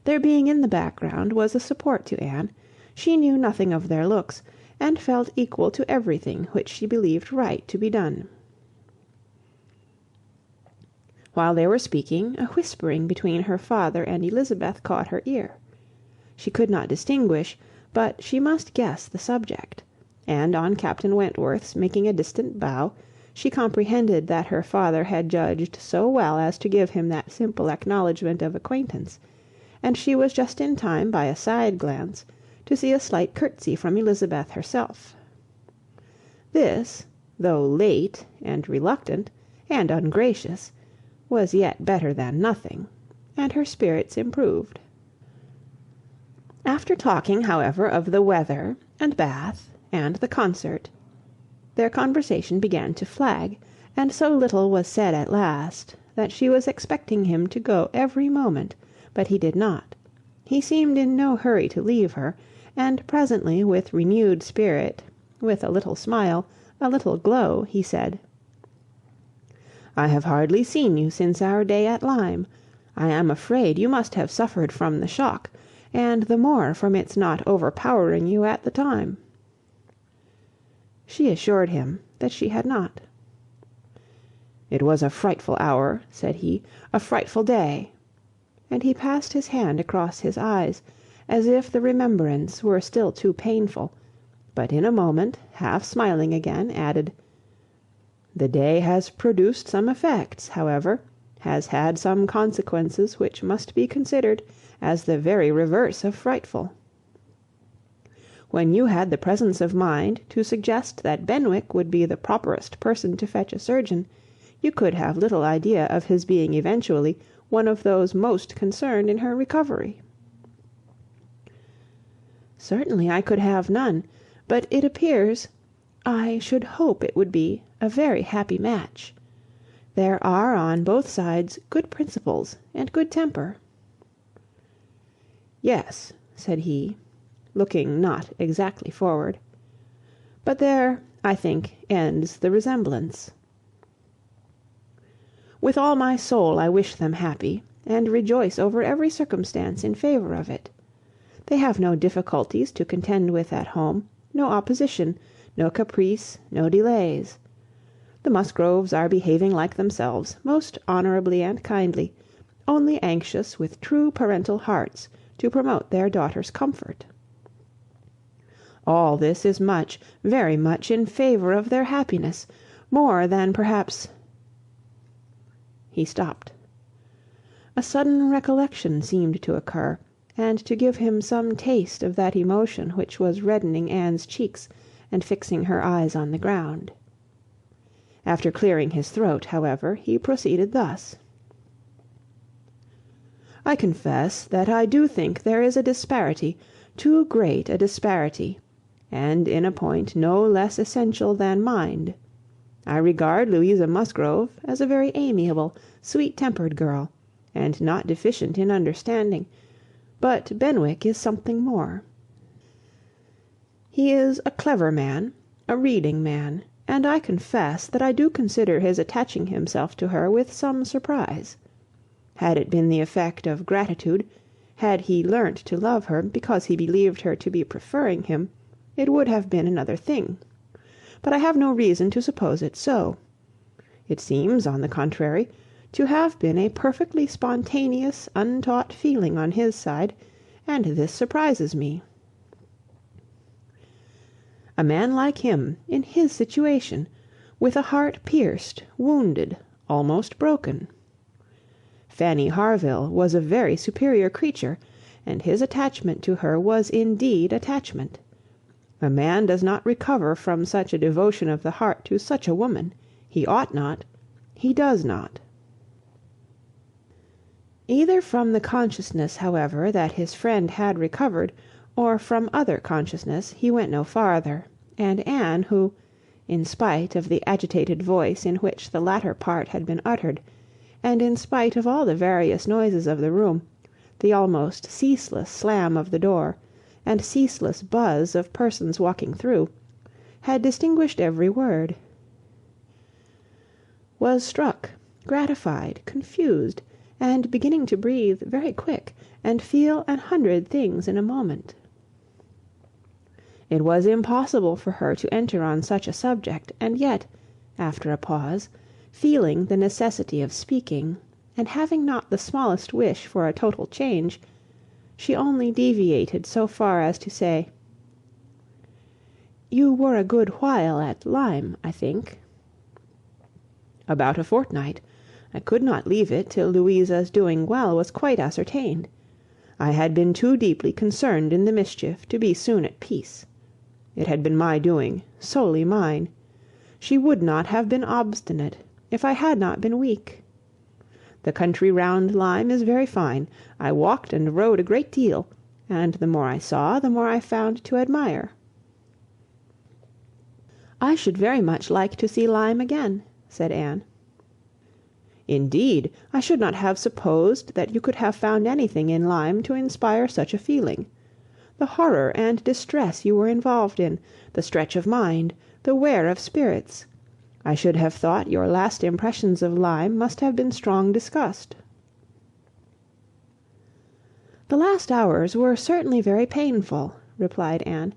Their being in the background was a support to Anne. She knew nothing of their looks, and felt equal to everything which she believed right to be done. While they were speaking, a whispering between her father and Elizabeth caught her ear. She could not distinguish, but she must guess the subject, and on Captain Wentworth's making a distant bow, she comprehended that her father had judged so well as to give him that simple acknowledgment of acquaintance, and she was just in time, by a side glance, to see a slight curtsy from Elizabeth herself. This, though late and reluctant and ungracious, was yet better than nothing, and her spirits improved. After talking, however, of the weather, and Bath, and the concert, their conversation began to flag, and so little was said at last, that she was expecting him to go every moment, but he did not. He seemed in no hurry to leave her, and presently, with renewed spirit, with a little smile, a little glow, he said, "I have hardly seen you since our day at Lyme. I am afraid you must have suffered from the shock, and the more from its not overpowering you at the time." She assured him that she had not. "It was a frightful hour," said he, "a frightful day." And he passed his hand across his eyes, as if the remembrance were still too painful, but in a moment, half smiling again, added, "The day has produced some effects, however, has had some consequences which must be considered as the very reverse of frightful. When you had the presence of mind to suggest that Benwick would be the properest person to fetch a surgeon, you could have little idea of his being eventually one of those most concerned in her recovery." "Certainly I could have none, but it appears, I should hope it would be, a very happy match. There are on both sides good principles and good temper." "Yes," said he, looking not exactly forward, "but there, I think, ends the resemblance. With all my soul I wish them happy, and rejoice over every circumstance in favour of it. They have no difficulties to contend with at home, no opposition, no caprice, no delays. The Musgroves are behaving like themselves, most honourably and kindly, only anxious with true parental hearts to promote their daughter's comfort. All this is much, very much in favour of their happiness, more than perhaps—" He stopped. A sudden recollection seemed to occur, and to give him some taste of that emotion which was reddening Anne's cheeks and fixing her eyes on the ground. After clearing his throat, however, he proceeded thus: "I confess that I do think there is a disparity, too great a disparity, and in a point no less essential than mind. I regard Louisa Musgrove as a very amiable, sweet-tempered girl, and not deficient in understanding, but Benwick is something more. He is a clever man, a reading man, and I confess that I do consider his attaching himself to her with some surprise. Had it been the effect of gratitude, had he learnt to love her because he believed her to be preferring him, it would have been another thing. But I have no reason to suppose it so. It seems, on the contrary, to have been a perfectly spontaneous, untaught feeling on his side, and this surprises me. A man like him, in his situation, with a heart pierced, wounded, almost broken. Fanny Harville was a very superior creature, and his attachment to her was indeed attachment. A man does not recover from such a devotion of the heart to such a woman. He ought not. He does not. Either from the consciousness, however, that his friend had recovered, or from other consciousness, he went no farther, and Anne, who, in spite of the agitated voice in which the latter part had been uttered, and in spite of all the various noises of the room, the almost ceaseless slam of the door, and ceaseless buzz of persons walking through, had distinguished every word, was struck, gratified, confused, and beginning to breathe very quick, and feel 100 things in a moment. It was impossible for her to enter on such a subject, and yet, after a pause, feeling the necessity of speaking, and having not the smallest wish for a total change, she only deviated so far as to say, "You were a good while at Lyme, I think." "About a fortnight. I could not leave it till Louisa's doing well was quite ascertained. I had been too deeply concerned in the mischief to be soon at peace. It had been my doing, solely mine. She would not have been obstinate, if I had not been weak. The country round Lyme is very fine. I walked and rode a great deal, and the more I saw, the more I found to admire." "I should very much like to see Lyme again," said Anne. "Indeed, I should not have supposed that you could have found anything in Lyme to inspire such a feeling. The horror and distress you were involved in, the stretch of mind, the wear of spirits. I should have thought your last impressions of Lyme must have been strong disgust." "The last hours were certainly very painful," replied Anne.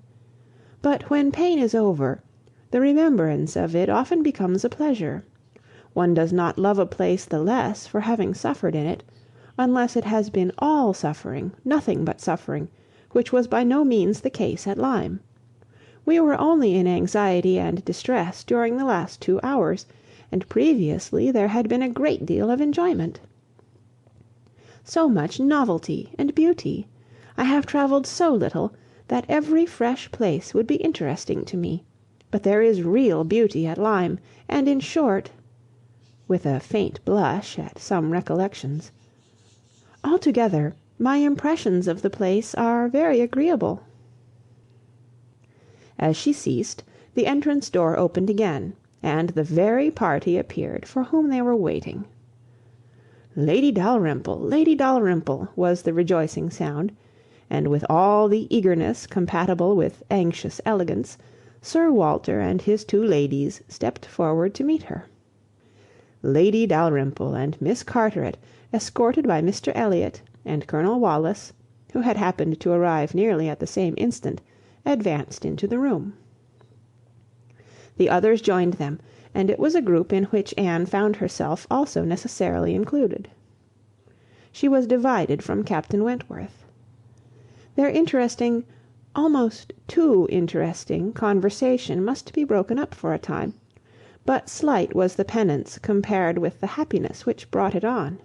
"But when pain is over, the remembrance of it often becomes a pleasure. One does not love a place the less for having suffered in it, unless it has been all suffering, nothing but suffering, which was by no means the case at Lyme. We were only in anxiety and distress during the last 2 hours, and previously there had been a great deal of enjoyment. So much novelty and beauty! I have travelled so little, that every fresh place would be interesting to me, but there is real beauty at Lyme, and in short," with a faint blush at some recollections, "altogether, my impressions of the place are very agreeable." As she ceased, the entrance door opened again, and the very party appeared for whom they were waiting. "Lady Dalrymple, Lady Dalrymple," was the rejoicing sound, and with all the eagerness compatible with anxious elegance, Sir Walter and his 2 ladies stepped forward to meet her. Lady Dalrymple and Miss Carteret, escorted by Mr Elliott and Colonel Wallis, who had happened to arrive nearly at the same instant, advanced into the room. The others joined them, and it was a group in which Anne found herself also necessarily included. She was divided from Captain Wentworth. Their interesting, almost too interesting, conversation must be broken up for a time, but slight was the penance compared with the happiness which brought it on.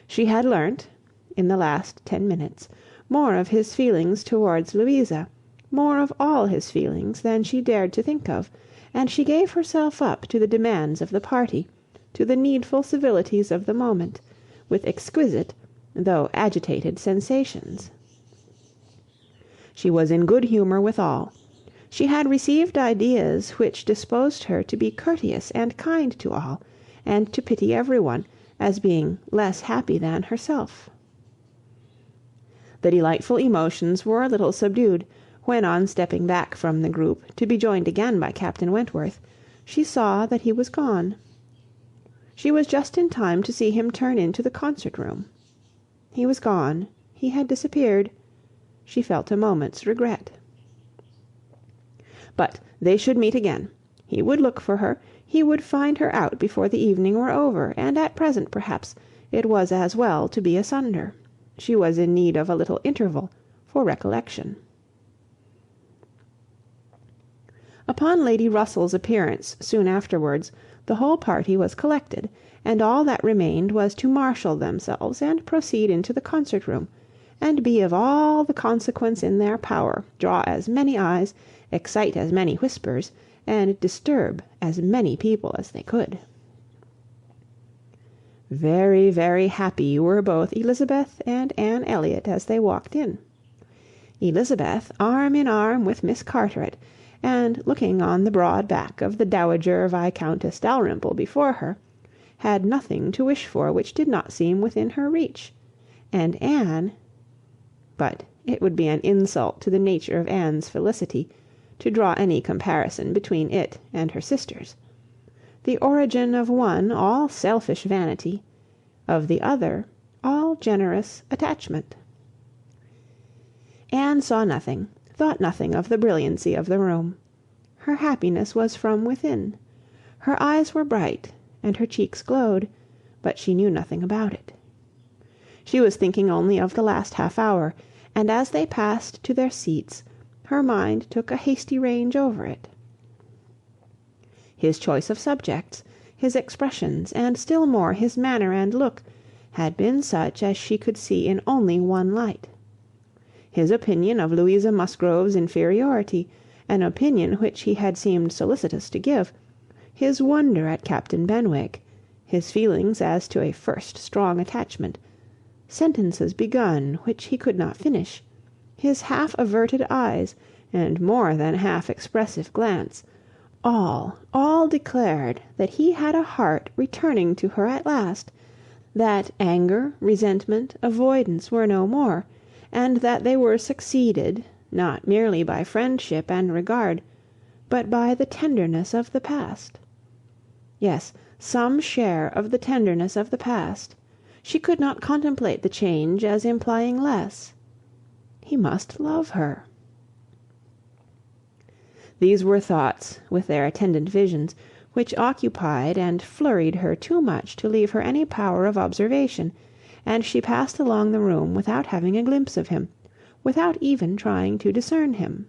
She had learnt, in the last 10 minutes, more of his feelings towards Louisa, more of all his feelings than she dared to think of, and she gave herself up to the demands of the party, to the needful civilities of the moment, with exquisite, though agitated sensations. She was in good humour with all. She had received ideas which disposed her to be courteous and kind to all, and to pity every one, as being less happy than herself. The delightful emotions were a little subdued, when on stepping back from the group to be joined again by Captain Wentworth, she saw that he was gone. She was just in time to see him turn into the concert-room. He was gone, he had disappeared. She felt a moment's regret. But they should meet again. He would look for her, he would find her out before the evening were over, and at present, perhaps, it was as well to be asunder. She was in need of a little interval for recollection. Upon Lady Russell's appearance soon afterwards, the whole party was collected, and all that remained was to marshal themselves and proceed into the concert-room, and be of all the consequence in their power, draw as many eyes, excite as many whispers, and disturb as many people as they could. Very, very happy were both Elizabeth and Anne Elliott as they walked in. Elizabeth, arm in arm with Miss Carteret, and looking on the broad back of the Dowager Viscountess Dalrymple before her, had nothing to wish for which did not seem within her reach, and Anne— but it would be an insult to the nature of Anne's felicity to draw any comparison between it and her sisters. The origin of one all selfish vanity, of the other all generous attachment. Anne saw nothing, thought nothing of the brilliancy of the room. Her happiness was from within. Her eyes were bright, and her cheeks glowed, but she knew nothing about it. She was thinking only of the last half hour, and as they passed to their seats, her mind took a hasty range over it. His choice of subjects, his expressions, and still more his manner and look, had been such as she could see in only one light. His opinion of Louisa Musgrove's inferiority, an opinion which he had seemed solicitous to give, his wonder at Captain Benwick, his feelings as to a first strong attachment, sentences begun which he could not finish, his half-averted eyes, and more than half-expressive glance, all declared that he had a heart returning to her at last, that anger, resentment, avoidance were no more, and that they were succeeded, not merely by friendship and regard, but by the tenderness of the past. Yes, some share of the tenderness of the past. She could not contemplate the change as implying less. He must love her. These were thoughts, with their attendant visions, which occupied and flurried her too much to leave her any power of observation, and she passed along the room without having a glimpse of him, without even trying to discern him.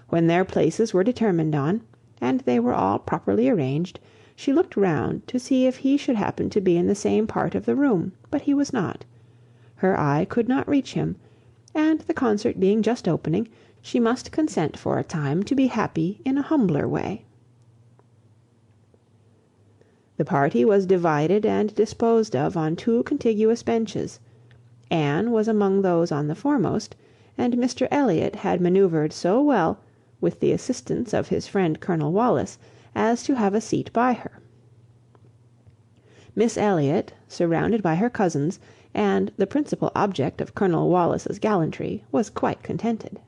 When their places were determined on, and they were all properly arranged, she looked round to see if he should happen to be in the same part of the room, but he was not. Her eye could not reach him, and the concert being just opening, she must consent for a time to be happy in a humbler way. The party was divided and disposed of on two contiguous benches. Anne was among those on the foremost, and Mr Elliott had manoeuvred so well, with the assistance of his friend Colonel Wallis, as to have a seat by her. Miss Elliott, surrounded by her cousins, and the principal object of Colonel Wallis's gallantry, was quite contented.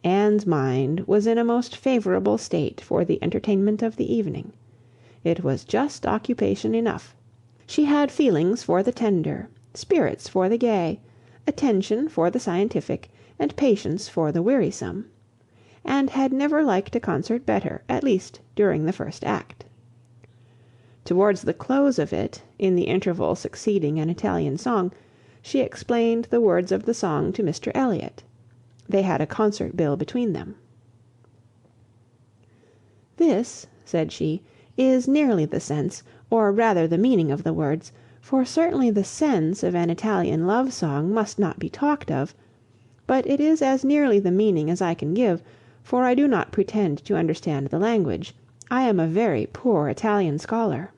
Anne's mind was in a most favourable state for the entertainment of the evening. It was just occupation enough. She had feelings for the tender, spirits for the gay, attention for the scientific, and patience for the wearisome, and had never liked a concert better, at least during the first act. Towards the close of it, in the interval succeeding an Italian song, she explained the words of the song to Mr Elliott. They had a concert bill between them. "This," said she, "is nearly the sense, or rather the meaning of the words, for certainly the sense of an Italian love song must not be talked of, but it is as nearly the meaning as I can give, for I do not pretend to understand the language. I am a very poor Italian scholar."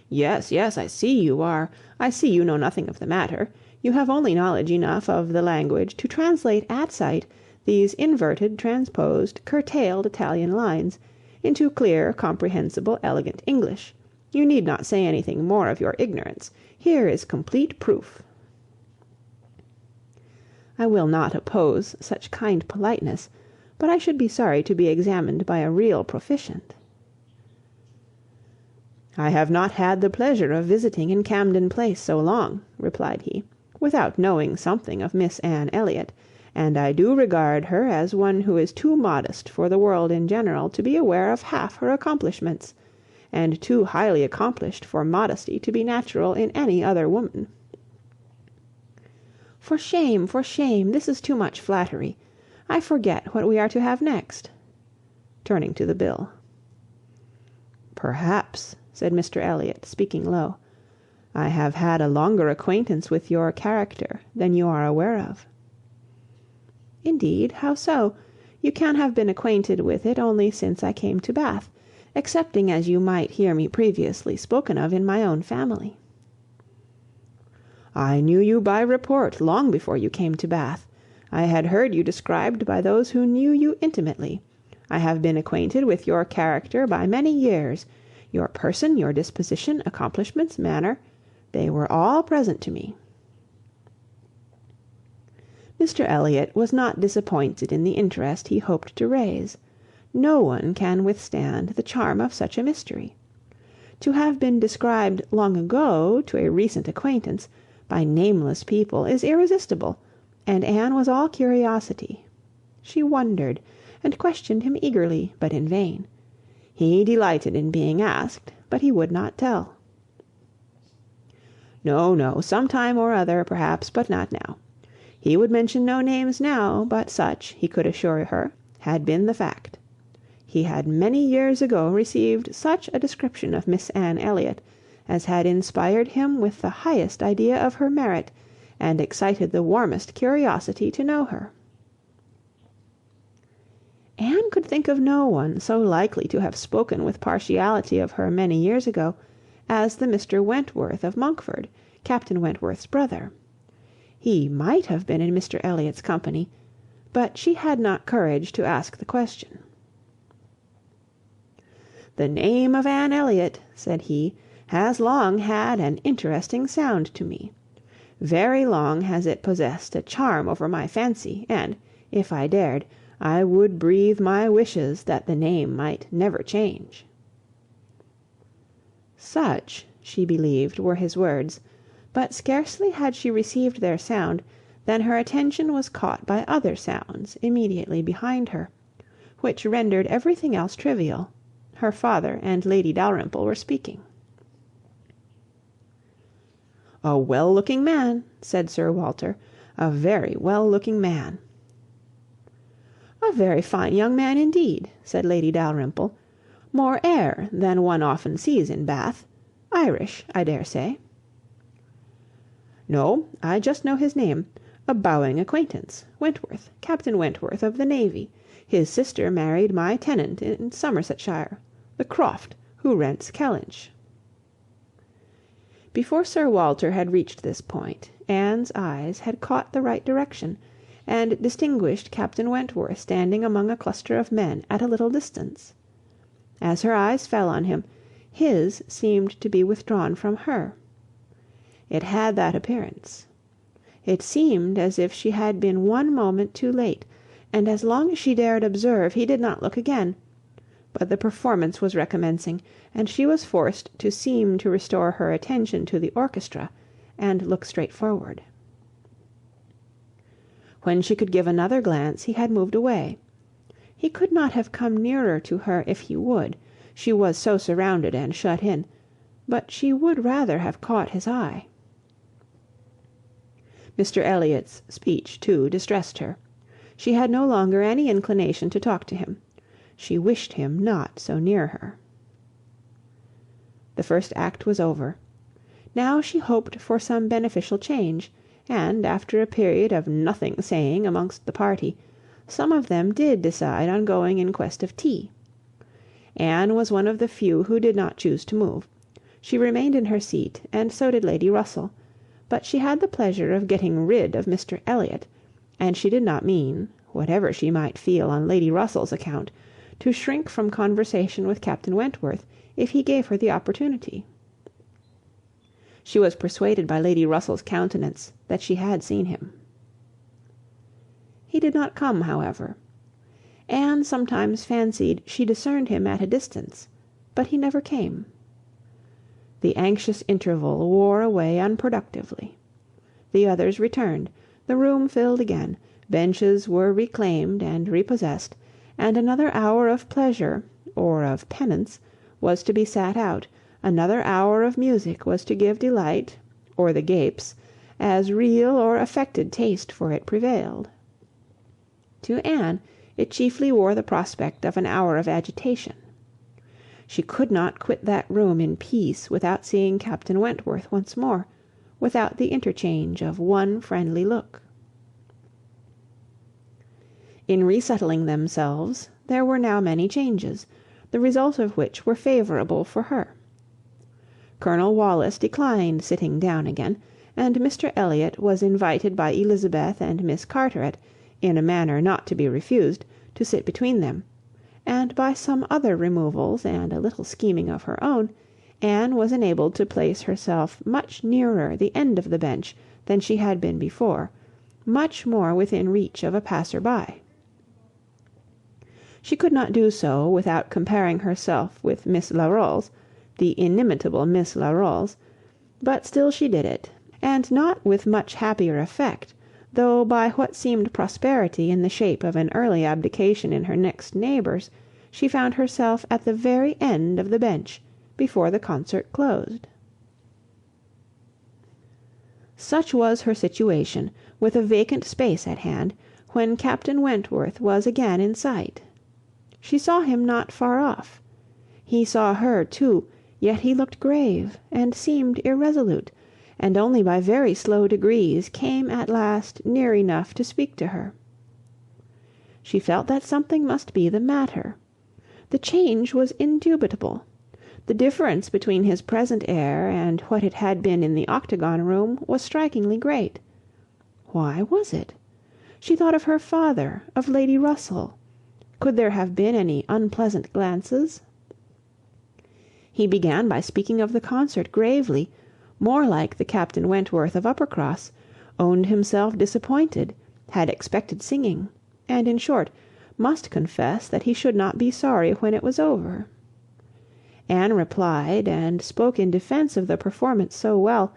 "Yes, yes, I see you are. I see you know nothing of the matter. You have only knowledge enough of the language to translate at sight these inverted, transposed, curtailed Italian lines into clear, comprehensible, elegant English. You need not say anything more of your ignorance. Here is complete proof." I will not oppose such kind politeness, but I should be sorry to be examined by a real proficient. "I have not had the pleasure of visiting in Camden Place so long," replied he, "without knowing something of Miss Anne Elliot, and I do regard her as one who is too modest for the world in general to be aware of half her accomplishments, and too highly accomplished for modesty to be natural in any other woman." For shame, this is too much flattery. I forget what we are to have next," turning to the bill. "Perhaps," said Mr Elliott, speaking low, "I have had a longer acquaintance with your character than you are aware of." "Indeed, how so? You can have been acquainted with it only since I came to Bath, excepting as you might hear me previously spoken of in my own family." "I knew you by report long before you came to Bath. I had heard you described by those who knew you intimately. I have been acquainted with your character by many years. Your person, your disposition, accomplishments, manner, they were all present to me." Mr Elliott was not disappointed in the interest he hoped to raise. No one can withstand the charm of such a mystery. To have been described long ago to a recent acquaintance, by nameless people, is irresistible, and Anne was all curiosity. She wondered, and questioned him eagerly, but in vain. He delighted in being asked, but he would not tell. "No, no, some time or other, perhaps, but not now." He would mention no names now, but such, he could assure her, had been the fact. He had many years ago received such a description of Miss Anne Elliot as had inspired him with the highest idea of her merit, and excited the warmest curiosity to know her. Anne could think of no one so likely to have spoken with partiality of her many years ago as the Mr Wentworth of Monkford, Captain Wentworth's brother. He might have been in Mr Elliot's company, but she had not courage to ask the question. "The name of Anne Elliot," said he, "has long had an interesting sound to me. Very long has it possessed a charm over my fancy, and, if I dared, I would breathe my wishes that the name might never change." Such, she believed, were his words, but scarcely had she received their sound than her attention was caught by other sounds immediately behind her, which rendered everything else trivial. Her father and Lady Dalrymple were speaking. "A well-looking man," said Sir Walter, "a very well-looking man." "A very fine young man indeed," said Lady Dalrymple. "More air than one often sees in Bath. Irish, I dare say." "No, I just know his name. A bowing acquaintance. Wentworth, Captain Wentworth of the Navy. His sister married my tenant in Somersetshire, the Croft, who rents Kellynch." Before Sir Walter had reached this point, Anne's eyes had caught the right direction, and distinguished Captain Wentworth standing among a cluster of men at a little distance. As her eyes fell on him, his seemed to be withdrawn from her. It had that appearance. It seemed as if she had been one moment too late, and as long as she dared observe, he did not look again. But the performance was recommencing, and she was forced to seem to restore her attention to the orchestra, and look straight forward. When she could give another glance, he had moved away. He could not have come nearer to her if he would, she was so surrounded and shut in, but she would rather have caught his eye. Mr Elliott's speech, too, distressed her. She had no longer any inclination to talk to him. She wished him not so near her. The first act was over. Now she hoped for some beneficial change, and, after a period of nothing saying amongst the party, some of them did decide on going in quest of tea. Anne was one of the few who did not choose to move. She remained in her seat, and so did Lady Russell, but she had the pleasure of getting rid of Mr Elliott, and she did not mean, whatever she might feel on Lady Russell's account, to shrink from conversation with Captain Wentworth if he gave her the opportunity. She was persuaded by Lady Russell's countenance that she had seen him. He did not come, however. Anne sometimes fancied she discerned him at a distance, but he never came. The anxious interval wore away unproductively. The others returned, the room filled again, benches were reclaimed and repossessed, and another hour of pleasure, or of penance, was to be sat out, another hour of music was to give delight, or the gapes, as real or affected taste for it prevailed. To Anne it chiefly wore the prospect of an hour of agitation. She could not quit that room in peace without seeing Captain Wentworth once more, without the interchange of one friendly look. In resettling themselves, there were now many changes, the result of which were favourable for her. Colonel Wallis declined sitting down again, and Mr Elliott was invited by Elizabeth and Miss Carteret, in a manner not to be refused, to sit between them, and by some other removals and a little scheming of her own, Anne was enabled to place herself much nearer the end of the bench than she had been before, much more within reach of a passer-by. She could not do so without comparing herself with Miss Larolles, the inimitable Miss Larolles, but still she did it, and not with much happier effect, though by what seemed prosperity in the shape of an early abdication in her next neighbours, she found herself at the very end of the bench, before the concert closed. Such was her situation, with a vacant space at hand, when Captain Wentworth was again in sight. She saw him not far off. He saw her too, yet he looked grave, and seemed irresolute, and only by very slow degrees came at last near enough to speak to her. She felt that something must be the matter. The change was indubitable. The difference between his present air and what it had been in the octagon room was strikingly great. Why was it? She thought of her father, of Lady Russell. Could there have been any unpleasant glances? He began by speaking of the concert gravely, more like the Captain Wentworth of Uppercross, owned himself disappointed, had expected singing, and, in short, must confess that he should not be sorry when it was over. Anne replied, and spoke in defence of the performance so well,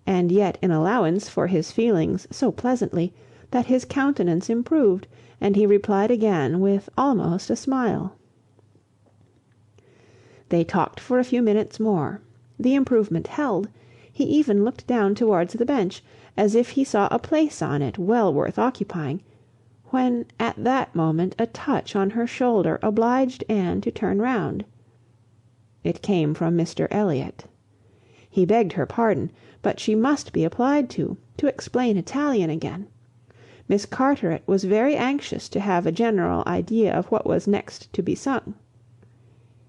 and yet in allowance for his feelings so pleasantly, that his countenance improved, and he replied again with almost a smile. They talked for a few minutes more. The improvement held. He even looked down towards the bench, as if he saw a place on it well worth occupying, when at that moment a touch on her shoulder obliged Anne to turn round. It came from Mr Elliott. He begged her pardon, but she must be applied to explain Italian again. Miss Carteret was very anxious to have a general idea of what was next to be sung.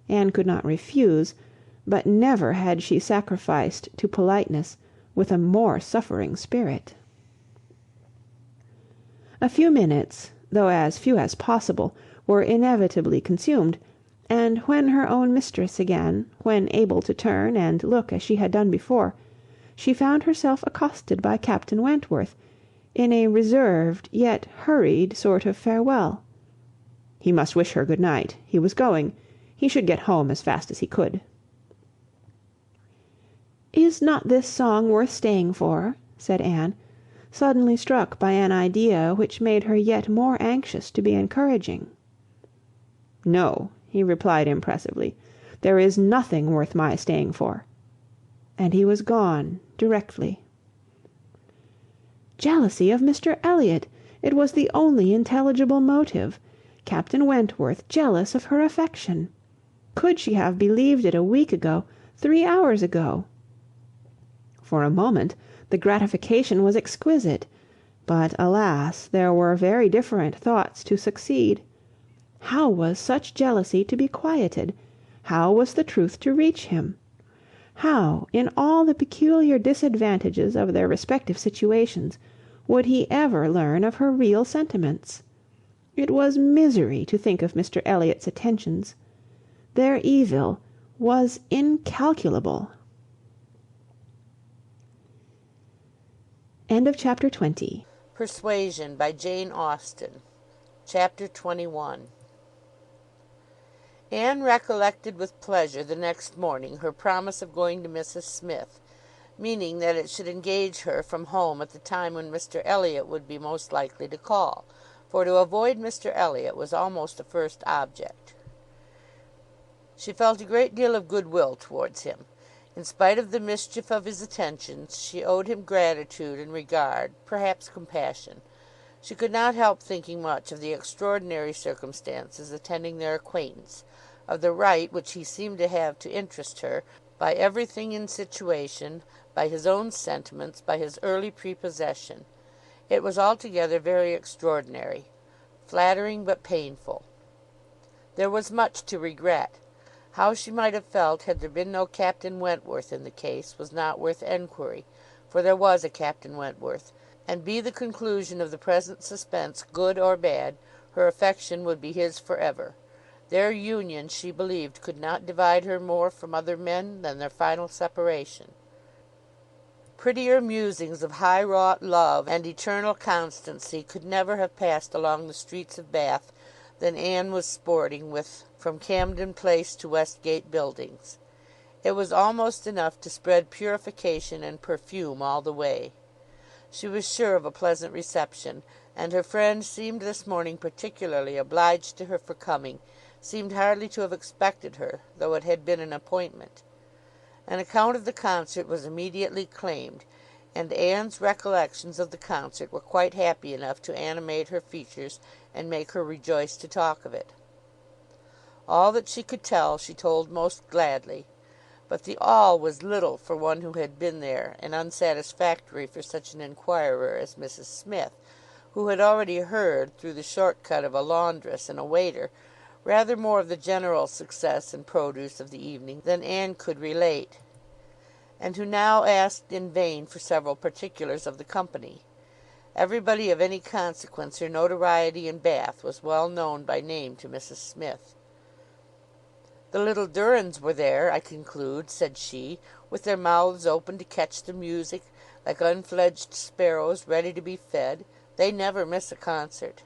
Anne could not refuse, but never had she sacrificed to politeness with a more suffering spirit. A few minutes, though as few as possible, were inevitably consumed, and when her own mistress again, when able to turn and look as she had done before, she found herself accosted by Captain Wentworth, in a reserved yet hurried sort of farewell. He must wish her good night. He was going. He should get home as fast as he could. "Is not this song worth staying for?" said Anne, suddenly struck by an idea which made her yet more anxious to be encouraging. "No," he replied impressively, "there is nothing worth my staying for." And he was gone directly. Jealousy of Mr Elliott! It was the only intelligible motive. Captain Wentworth jealous of her affection! Could she have believed it a week ago, 3 hours ago? For a moment the gratification was exquisite, but alas, there were very different thoughts to succeed. How was such jealousy to be quieted? How was the truth to reach him? How, in all the peculiar disadvantages of their respective situations, would he ever learn of her real sentiments? It was misery to think of Mr Elliott's attentions. Their evil was incalculable. End of chapter 20. Persuasion by Jane Austen. Chapter 21. Anne recollected with pleasure the next morning her promise of going to Mrs Smith, meaning that it should engage her from home at the time when Mr Elliott would be most likely to call, for to avoid Mr Elliott was almost a first object. She felt a great deal of goodwill towards him. In spite of the mischief of his attentions, she owed him gratitude and regard, perhaps compassion. She could not help thinking much of the extraordinary circumstances attending their acquaintance, of the right which he seemed to have to interest her, by everything in situation, by his own sentiments, by his early prepossession. It was altogether very extraordinary, flattering but painful. There was much to regret. How she might have felt had there been no Captain Wentworth in the case was not worth enquiry, for there was a Captain Wentworth, and be the conclusion of the present suspense good or bad, her affection would be his for ever. Their union, she believed, could not divide her more from other men than their final separation. Prettier musings of high-wrought love and eternal constancy could never have passed along the streets of Bath than Anne was sporting with from Camden Place to Westgate Buildings. It was almost enough to spread purification and perfume all the way. She was sure of a pleasant reception, and her friend seemed this morning particularly obliged to her for coming, seemed hardly to have expected her, though it had been an appointment. An account of the concert was immediately claimed, and Anne's recollections of the concert were quite happy enough to animate her features and make her rejoice to talk of it. All that she could tell she told most gladly, but the all was little for one who had been there, and unsatisfactory for such an inquirer as Mrs Smith, who had already heard, through the short cut of a laundress and a waiter, rather more of the general success and produce of the evening than Anne could relate, and who now asked in vain for several particulars of the company. Everybody of any consequence or notoriety in Bath was well known by name to Mrs Smith. "The little Durans were there, I conclude," said she, "with their mouths open to catch the music, like unfledged sparrows ready to be fed. They never miss a concert."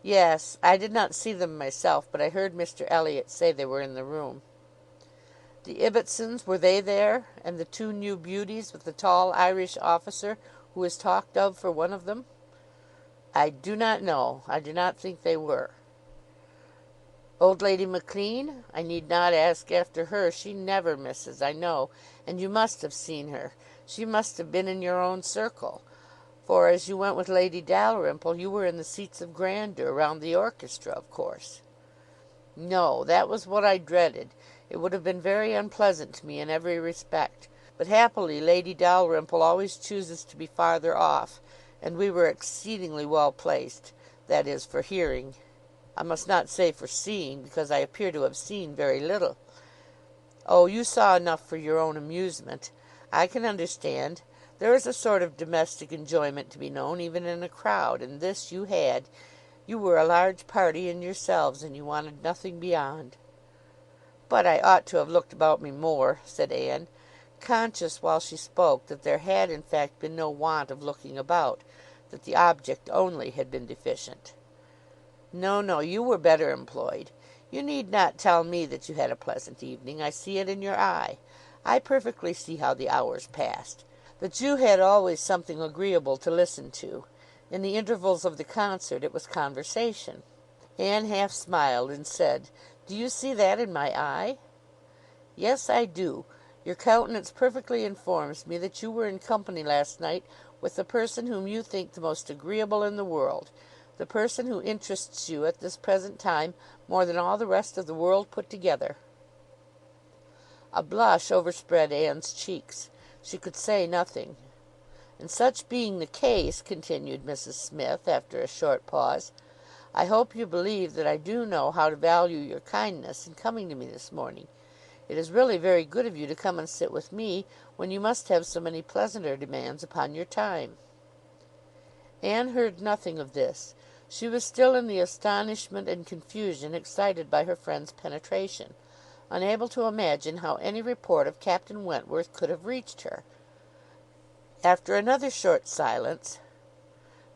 "Yes, I did not see them myself, but I heard Mr Elliott say they were in the room." "The Ibbotsons, were they there, and the 2 new beauties, with the tall Irish officer who is talked of for one of them?" "I do not know. I do not think they were." "Old Lady Maclean? I need not ask after her. She never misses, I know, and you must have seen her. She must have been in your own circle, for as you went with Lady Dalrymple, you were in the seats of grandeur, round the orchestra, of course." "No, that was what I dreaded. It would have been very unpleasant to me in every respect. But happily Lady Dalrymple always chooses to be farther off, and we were exceedingly well placed, that is, for hearing. I must not say for seeing, because I appear to have seen very little." "Oh, you saw enough for your own amusement. I can understand. There is a sort of domestic enjoyment to be known even in a crowd, and this you had. You were a large party in yourselves, and you wanted nothing beyond." "But I ought to have looked about me more," said Anne, conscious while she spoke that there had in fact been no want of looking about, that the object only had been deficient. "No, no, you were better employed. You need not tell me that you had a pleasant evening. I see it in your eye. I perfectly see how the hours passed. That you had always something agreeable to listen to. In the intervals of the concert it was conversation." Anne half smiled and said, "Do you see that in my eye?" "Yes, I do. Your countenance perfectly informs me that you were in company last night with the person whom you think the most agreeable in the world, the person who interests you at this present time more than all the rest of the world put together." A blush overspread Anne's cheeks. She could say nothing. "And such being the case," continued Mrs. Smith, after a short pause, "I hope you believe that I do know how to value your kindness in coming to me this morning. It is really very good of you to come and sit with me, when you must have so many pleasanter demands upon your time." Anne heard nothing of this. She was still in the astonishment and confusion excited by her friend's penetration, unable to imagine how any report of Captain Wentworth could have reached her. After another short silence,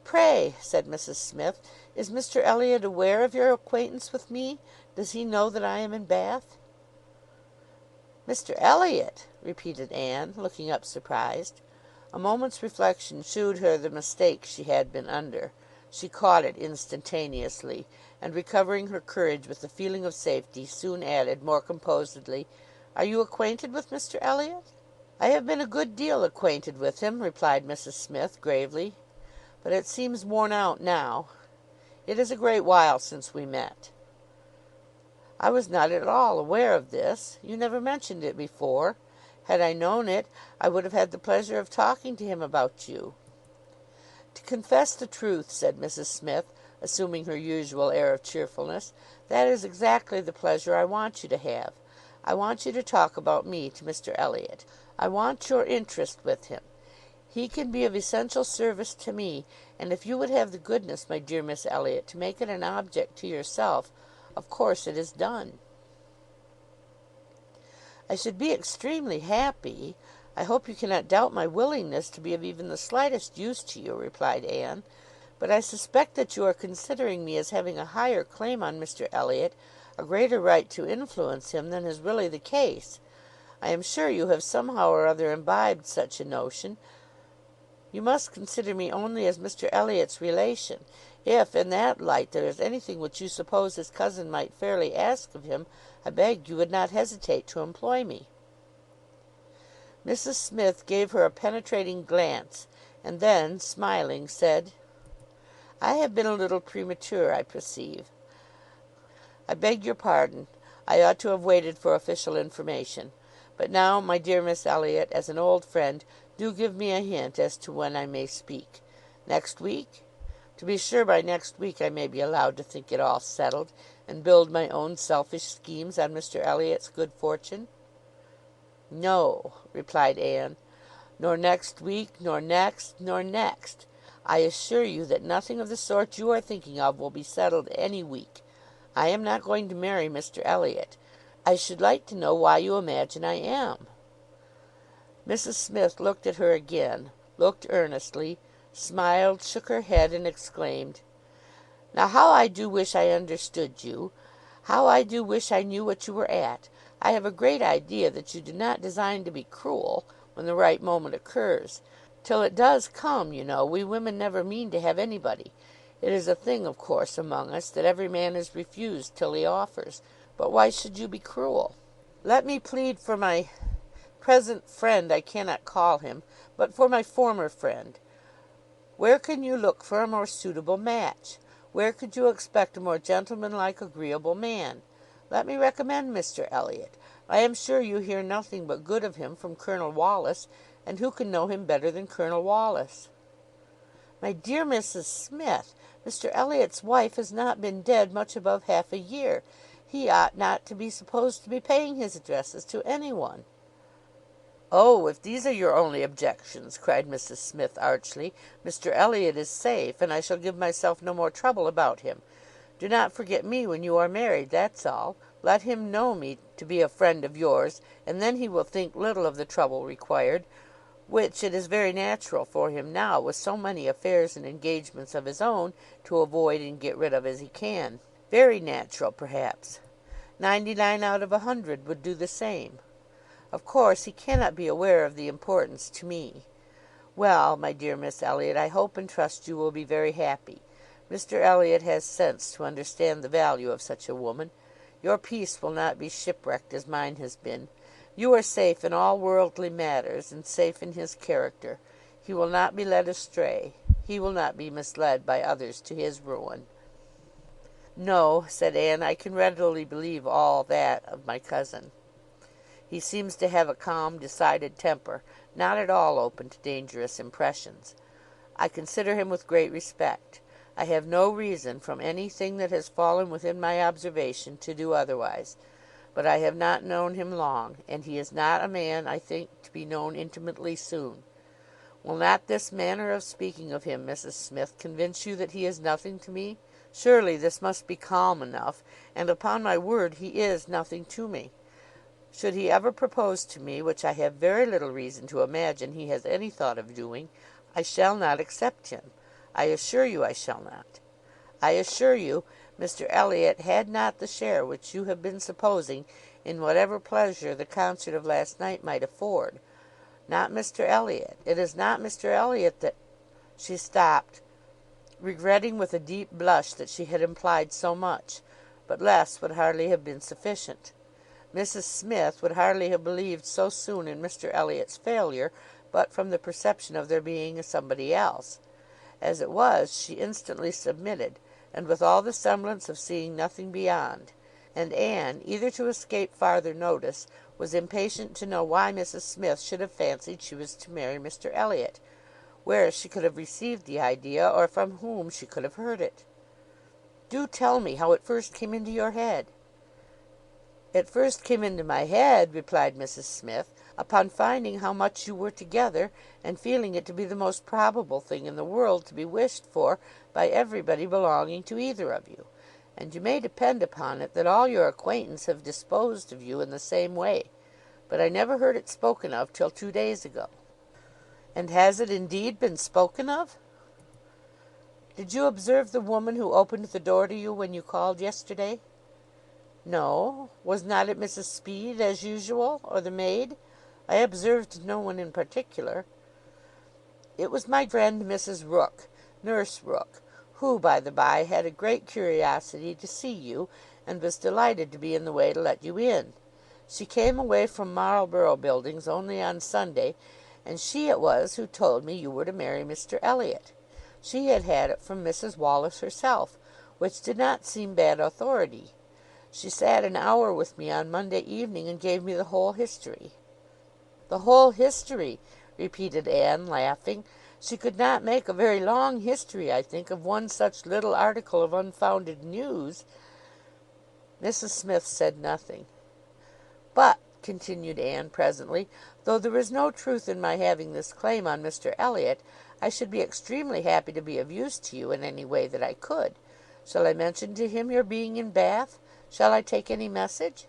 "Pray," said Mrs. Smith, "is Mr. Elliott aware of your acquaintance with me? Does he know that I am in Bath?" "Mr. Elliott!" repeated Anne, looking up surprised. A moment's reflection shewed her the mistake she had been under. She caught it instantaneously, and recovering her courage with the feeling of safety, soon added, more composedly, "Are you acquainted with Mr. Elliott?" "I have been a good deal acquainted with him," replied Mrs. Smith, gravely, "but it seems worn out now. It is a great while since we met." "I was not at all aware of this. You never mentioned it before. Had I known it, I would have had the pleasure of talking to him about you." "To confess the truth," said Mrs. Smith, assuming her usual air of cheerfulness, "that is exactly the pleasure I want you to have. I want you to talk about me to Mr. Elliott. I want your interest with him. He can be of essential service to me, and if you would have the goodness, my dear Miss Elliott, to make it an object to yourself, of course it is done." "I should be extremely happy. I hope you cannot doubt my willingness to be of even the slightest use to you," replied Anne. "But I suspect that you are considering me as having a higher claim on Mr. Elliott, a greater right to influence him, than is really the case. I am sure you have somehow or other imbibed such a notion. You must consider me only as Mr. Elliott's relation. If, in that light, there is anything which you suppose his cousin might fairly ask of him, I beg you would not hesitate to employ me." Mrs. Smith gave her a penetrating glance, and then, smiling, said, "I have been a little premature, I perceive. I beg your pardon. I ought to have waited for official information. But now, my dear Miss Elliott, as an old friend, do give me a hint as to when I may speak. Next week? To be sure, by next week I may be allowed to think it all settled, and build my own selfish schemes on Mr. Elliott's good fortune." "No," replied Anne, "nor next week, nor next, nor next. I assure you that nothing of the sort you are thinking of will be settled any week. I am not going to marry Mr. Elliott. I should like to know why you imagine I am." Mrs. Smith looked at her again, looked earnestly, smiled, shook her head, and exclaimed, "Now how I do wish I understood you! How I do wish I knew what you were at! I have a great idea that you do not design to be cruel, when the right moment occurs. Till it does come, you know, we women never mean to have anybody. It is a thing, of course, among us, that every man is refused till he offers. But why should you be cruel? Let me plead for my present friend, I cannot call him, but for my former friend. Where can you look for a more suitable match? Where could you expect a more gentlemanlike, agreeable man? Let me recommend Mr. Elliott. I am sure you hear nothing but good of him from Colonel Wallis, and who can know him better than Colonel Wallis? My dear Mrs. Smith, Mr. Elliott's wife has not been dead much above half a year. He ought not to be supposed to be paying his addresses to any one. "Oh, if these are your only objections," cried Mrs. Smith archly, "Mr. Elliott is safe, and I shall give myself no more trouble about him. Do not forget me when you are married, that's all. Let him know me to be a friend of yours, and then he will think little of the trouble required, which it is very natural for him now, with so many affairs and engagements of his own, to avoid and get rid of as he can. Very natural, perhaps. 99 out of 100 would do the same. Of course he cannot be aware of the importance to me. Well, my dear Miss Elliott, I hope and trust you will be very happy. Mr. Elliott has sense to understand the value of such a woman. Your peace will not be shipwrecked as mine has been. You are safe in all worldly matters, and safe in his character. He will not be led astray. He will not be misled by others to his ruin." "No," said Anne, "I can readily believe all that of my cousin. He seems to have a calm, decided temper, not at all open to dangerous impressions. I consider him with great respect. I have no reason, from any thing that has fallen within my observation, to do otherwise. But I have not known him long, and he is not a man, I think, to be known intimately soon. Will not this manner of speaking of him, Mrs. Smith, convince you that he is nothing to me? Surely this must be calm enough, and upon my word he is nothing to me. Should he ever propose to me, which I have very little reason to imagine he has any thought of doing, I shall not accept him. I assure you I shall not. I assure you, Mr. Elliott had not the share which you have been supposing in whatever pleasure the concert of last night might afford. Not Mr. Elliott. It is not Mr. Elliott that—" She stopped, regretting with a deep blush that she had implied so much, but less would hardly have been sufficient. Mrs. Smith would hardly have believed so soon in Mr. Elliott's failure, but from the perception of there being a somebody else. As it was, she instantly submitted, and with all the semblance of seeing nothing beyond; and Anne, eager to escape farther notice, was impatient to know why Mrs. Smith should have fancied she was to marry Mr. Elliott, where she could have received the idea, or from whom she could have heard it. "Do tell me how it first came into your head." "It first came into my head," replied Mrs. Smith, "upon finding how much you were together, and feeling it to be the most probable thing in the world to be wished for by everybody belonging to either of you. And you may depend upon it that all your acquaintance have disposed of you in the same way. But I never heard it spoken of till 2 days ago." "And has it indeed been spoken of?" "Did you observe the woman who opened the door to you when you called yesterday?" "No. Was not it Mrs. Speed, as usual, or the maid? I observed no one in particular." "It was my friend Mrs. Rook, Nurse Rook, who, by the by, had a great curiosity to see you, and was delighted to be in the way to let you in. She came away from Marlborough Buildings only on Sunday, and she it was who told me you were to marry Mr. Elliott. She had had it from Mrs. Wallis herself, which did not seem bad authority. She sat an hour with me on Monday evening, and gave me the whole history." "The whole history!" repeated Anne, laughing. "She could not make a very long history, I think, of one such little article of unfounded news." Mrs. Smith said nothing. "But," continued Anne presently, "though there is no truth in my having this claim on Mr. Elliott, I should be extremely happy to be of use to you in any way that I could. Shall I mention to him your being in Bath? Shall I take any message?"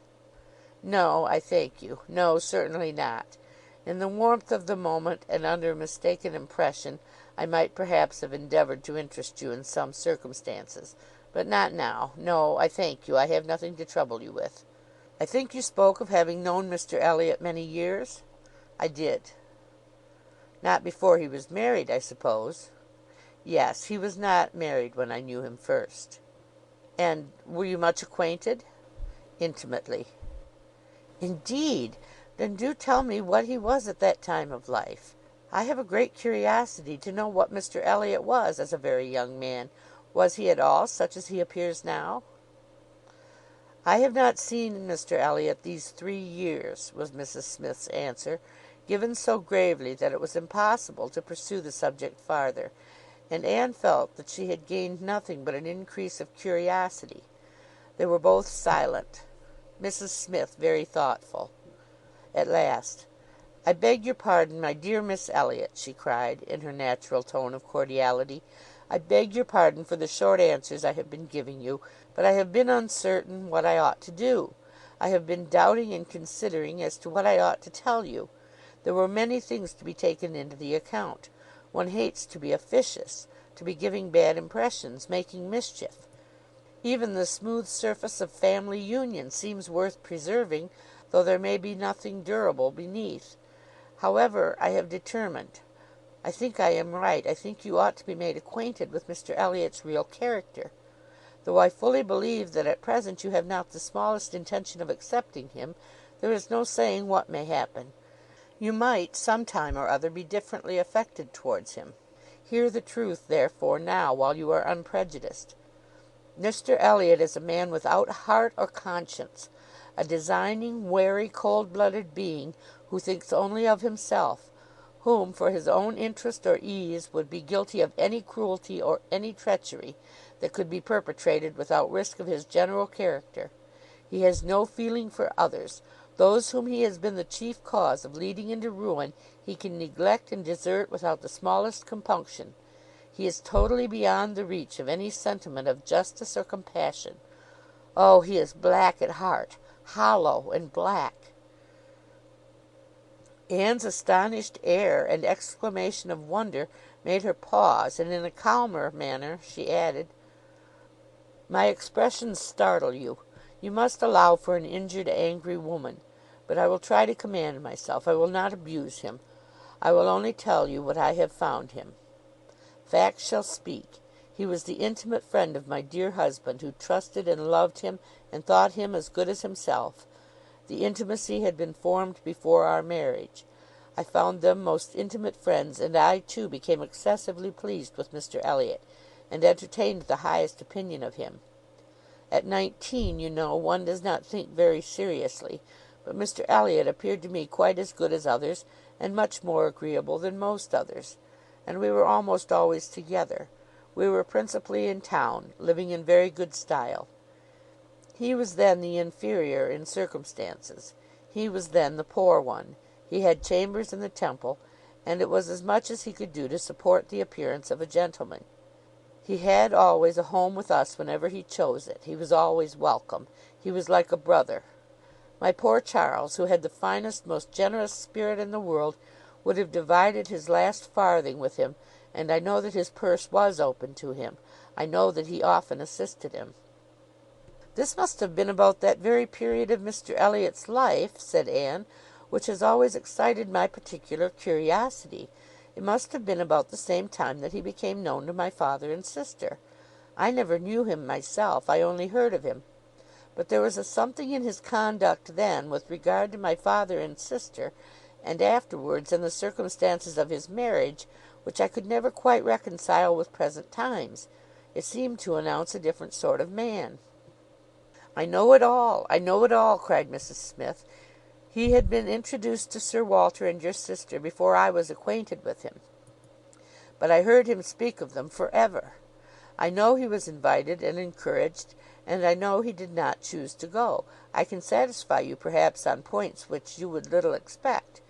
"No, I thank you. No, certainly not. In the warmth of the moment, and under a mistaken impression, I might perhaps have endeavoured to interest you in some circumstances. But not now. No, I thank you. I have nothing to trouble you with." "I think you spoke of having known Mr. Elliott many years?" "I did." "Not before he was married, I suppose?" Yes, he was not married when I knew him first. And were you much acquainted? Intimately. Indeed! Then do tell me what he was at that time of life. I have a great curiosity to know what Mr Elliott was as a very young man. Was he at all such as he appears now? I have not seen Mr Elliott these 3 years, was Mrs Smith's answer, given so gravely that it was impossible to pursue the subject farther, and Anne felt that she had gained nothing but an increase of curiosity. They were both silent, Mrs Smith very thoughtful. At last, "I beg your pardon, my dear Miss Elliott," she cried, in her natural tone of cordiality. "I beg your pardon for the short answers I have been giving you, but I have been uncertain what I ought to do. I have been doubting and considering as to what I ought to tell you. There were many things to be taken into the account. One hates to be officious, to be giving bad impressions, making mischief. Even the smooth surface of family union seems worth preserving, though there may be nothing durable beneath. However, I have determined. I think I am right. I think you ought to be made acquainted with Mr Elliott's real character. Though I fully believe that at present you have not the smallest intention of accepting him, there is no saying what may happen. You might some time or other be differently affected towards him. Hear the truth, therefore, now, while you are unprejudiced. Mr Elliott is a man without heart or conscience, a designing, wary, cold-blooded being, who thinks only of himself, whom, for his own interest or ease, would be guilty of any cruelty or any treachery that could be perpetrated without risk of his general character. He has no feeling for others. Those whom he has been the chief cause of leading into ruin he can neglect and desert without the smallest compunction. He is totally beyond the reach of any sentiment of justice or compassion. Oh, he is black at heart, hollow and black." Anne's astonished air and exclamation of wonder made her pause, and in a calmer manner she added, "My expressions startle you. You must allow for an injured, angry woman. But I will try to command myself. I will not abuse him. I will only tell you what I have found him. Facts shall speak. He was the intimate friend of my dear husband, who trusted and loved him, and thought him as good as himself. The intimacy had been formed before our marriage. I found them most intimate friends, and I too became excessively pleased with Mr Elliott, and entertained the highest opinion of him. At 19, you know, one does not think very seriously, but Mr Elliott appeared to me quite as good as others, and much more agreeable than most others, and we were almost always together. We were principally in town, living in very good style. He was then the inferior in circumstances. He was then the poor one. He had chambers in the Temple, and it was as much as he could do to support the appearance of a gentleman. He had always a home with us whenever he chose it. He was always welcome. He was like a brother. My poor Charles, who had the finest, most generous spirit in the world, would have divided his last farthing with him, and I know that his purse was open to him. I know that he often assisted him." "This must have been about that very period of Mr Elliott's life," said Anne, "which has always excited my particular curiosity. It must have been about the same time that he became known to my father and sister. I never knew him myself. I only heard of him. But there was a something in his conduct then with regard to my father and sister, and afterwards in the circumstances of his marriage, which I could never quite reconcile with present times. It seemed to announce a different sort of man." "I know it all. I know it all," cried Mrs Smith. "He had been introduced to Sir Walter and your sister before I was acquainted with him. But I heard him speak of them for ever. I know he was invited and encouraged, and I know he did not choose to go. I can satisfy you perhaps on points which you would little expect.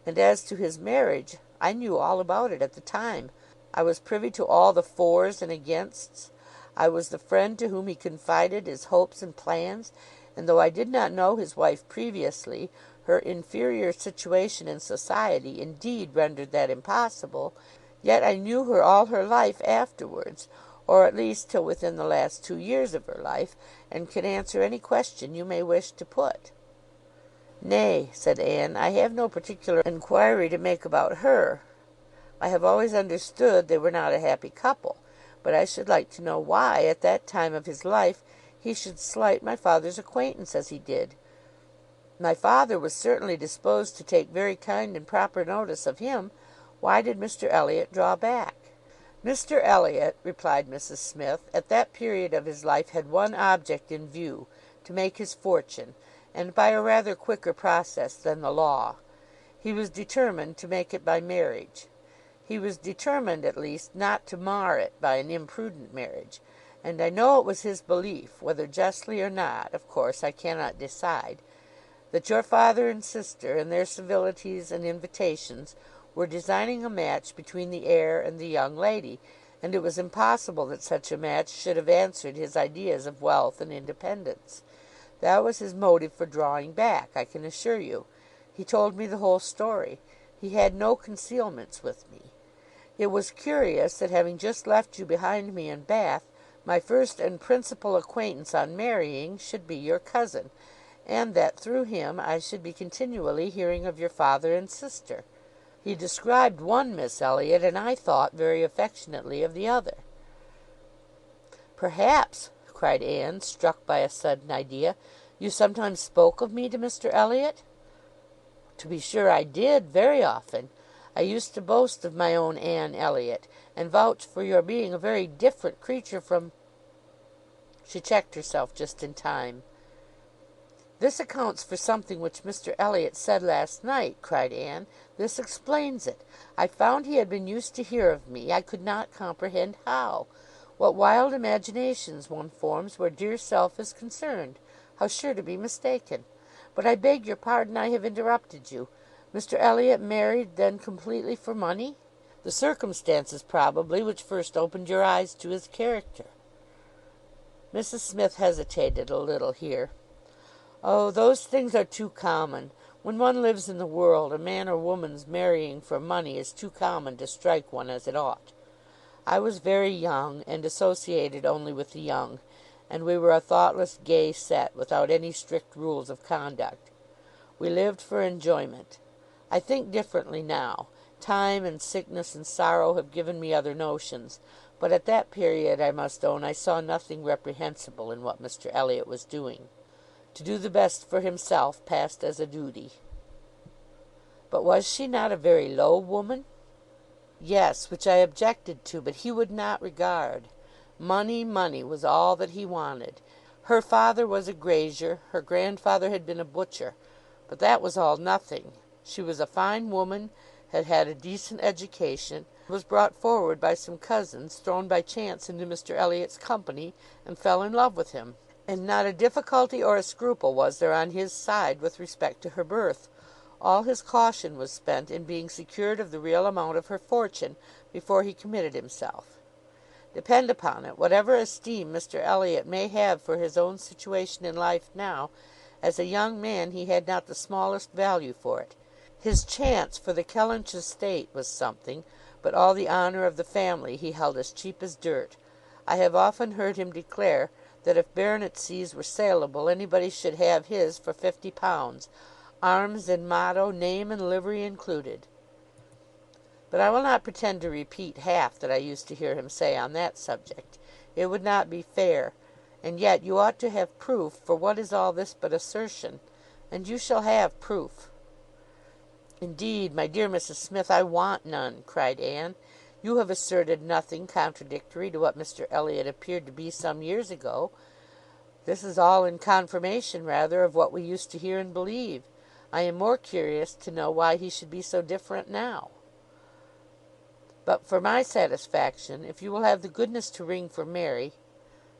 And as to his marriage, I knew all about it at the time. I was privy to all the fors and againsts. I was the friend to whom he confided his hopes and plans, and though I did not know his wife previously, her inferior situation in society indeed rendered that impossible, yet I knew her all her life afterwards, or at least till within the last 2 years of her life, and can answer any question you may wish to put." "Nay," said Anne, "I have no particular inquiry to make about her. I have always understood they were not a happy couple, but I should like to know why, at that time of his life, he should slight my father's acquaintance as he did. My father was certainly disposed to take very kind and proper notice of him. Why did Mr Elliott draw back?" "Mr Elliott," replied Mrs Smith, "at that period of his life had one object in view, to make his fortune, and by a rather quicker process than the law. He was determined to make it by marriage. He was determined, at least, not to mar it by an imprudent marriage, and I know it was his belief, whether justly or not, of course I cannot decide, that your father and sister, in their civilities and invitations, were designing a match between the heir and the young lady, and it was impossible that such a match should have answered his ideas of wealth and independence. That was his motive for drawing back, I can assure you. He told me the whole story. He had no concealments with me. It was curious that, having just left you behind me in Bath, my first and principal acquaintance on marrying should be your cousin, and that through him I should be continually hearing of your father and sister. He described one Miss Elliot, and I thought very affectionately of the other." "Perhaps," cried Anne, struck by a sudden idea, "you sometimes spoke of me to Mr Elliot?" "To be sure I did, very often. I used to boast of my own Anne Elliot, and vouch for your being a very different creature from—" She checked herself just in time. "This accounts for something which Mr Elliot said last night," cried Anne. "This explains it. I found he had been used to hear of me. I could not comprehend how. What wild imaginations one forms where dear self is concerned! How sure to be mistaken! But I beg your pardon, I have interrupted you. Mr Elliot married then completely for money? The circumstances, probably, which first opened your eyes to his character." Mrs Smith hesitated a little here. "Oh, those things are too common. When one lives in the world, a man or woman's marrying for money is too common to strike one as it ought. I was very young, and associated only with the young, and we were a thoughtless, gay set, without any strict rules of conduct. We lived for enjoyment. I think differently now. Time and sickness and sorrow have given me other notions, but at that period, I must own, I saw nothing reprehensible in what Mr Elliot was doing. To do the best for himself passed as a duty." "But was she not a very low woman?" "Yes, which I objected to, but he would not regard. Money, money was all that he wanted. Her father was a grazier, her grandfather had been a butcher, but that was all nothing. She was a fine woman, had had a decent education, was brought forward by some cousins, thrown by chance into Mr Elliot's company, and fell in love with him. And not a difficulty or a scruple was there on his side with respect to her birth. All his caution was spent in being secured of the real amount of her fortune before he committed himself. Depend upon it, whatever esteem Mr Elliot may have for his own situation in life now, as a young man he had not the smallest value for it. His chance for the Kellynch estate was something, but all the honour of the family he held as cheap as dirt. I have often heard him declare that if baronetcies were saleable, anybody should have his for £50, arms and motto, name and livery included. But I will not pretend to repeat half that I used to hear him say on that subject. It would not be fair. And yet you ought to have proof, for what is all this but assertion? And you shall have proof." "Indeed, my dear Mrs Smith, I want none," cried Anne. "You have asserted nothing contradictory to what Mr Elliot appeared to be some years ago. This is all in confirmation, rather, of what we used to hear and believe. I am more curious to know why he should be so different now. But for my satisfaction, if you will have the goodness to ring for Mary—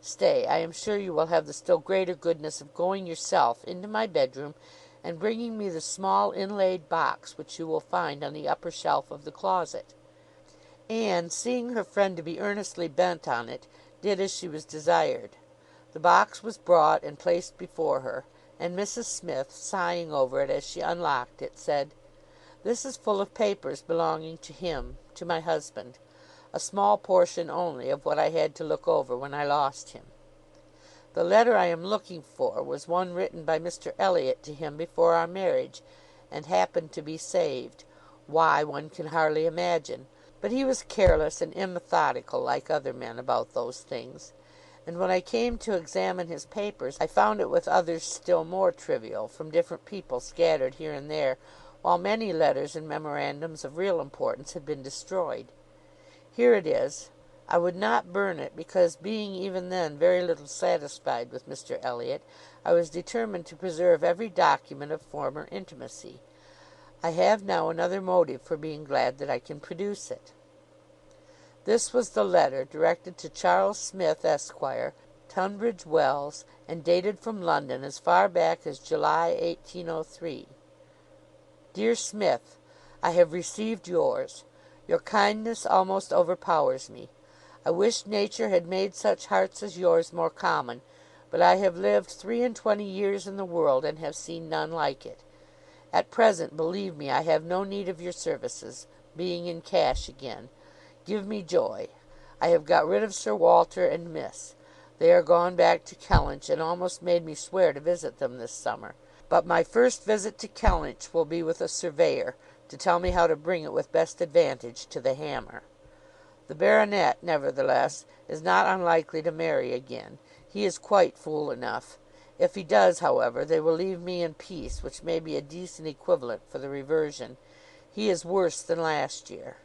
Stay, I am sure you will have the still greater goodness of going yourself into my bedroom, and bringing me the small inlaid box which you will find on the upper shelf of the closet." Anne, seeing her friend to be earnestly bent on it, did as she was desired. The box was brought and placed before her, and Mrs Smith, sighing over it as she unlocked it, said, "This is full of papers belonging to him, to my husband. A small portion only of what I had to look over when I lost him. The letter I am looking for was one written by Mr Elliot to him before our marriage, and happened to be saved. Why, one can hardly imagine. But he was careless and immethodical, like other men, about those things; and when I came to examine his papers, I found it with others still more trivial, from different people scattered here and there, while many letters and memorandums of real importance had been destroyed. Here it is. I would not burn it, because, being even then very little satisfied with Mr Elliot, I was determined to preserve every document of former intimacy. I have now another motive for being glad that I can produce it. This was the letter, directed to Charles Smith, Esquire, Tunbridge Wells, and dated from London as far back as July 1803. Dear Smith, I have received yours. Your kindness almost overpowers me. I wish nature had made such hearts as yours more common, but I have lived 23 years in the world, and have seen none like it. At present, believe me, I have no need of your services, being in cash again. Give me joy. I have got rid of Sir Walter and Miss. They are gone back to Kellynch, and almost made me swear to visit them this summer. But my first visit to Kellynch will be with a surveyor, to tell me how to bring it with best advantage to the hammer. The baronet, nevertheless, is not unlikely to marry again. He is quite fool enough. If he does, however, they will leave me in peace, which may be a decent equivalent for the reversion. He is worse than last year.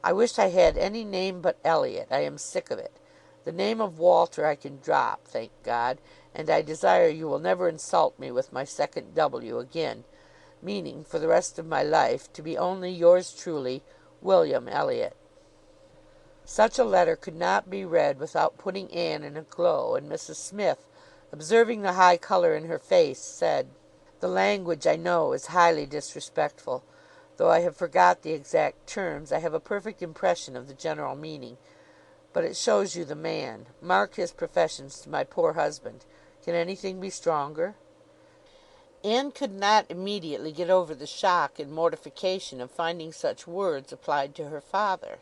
I wish I had any name but Elliott. I am sick of it. The name of Walter I can drop, thank God, and I desire you will never insult me with my second W again, meaning, for the rest of my life, to be only yours truly, William Elliott. Such a letter could not be read without putting Anne in a glow, and Mrs Smith, observing the high colour in her face, said, "The language, I know, is highly disrespectful. Though I have forgot the exact terms, I have a perfect impression of the general meaning. But it shows you the man. Mark his professions to my poor husband. Can anything be stronger?" Anne could not immediately get over the shock and mortification of finding such words applied to her father.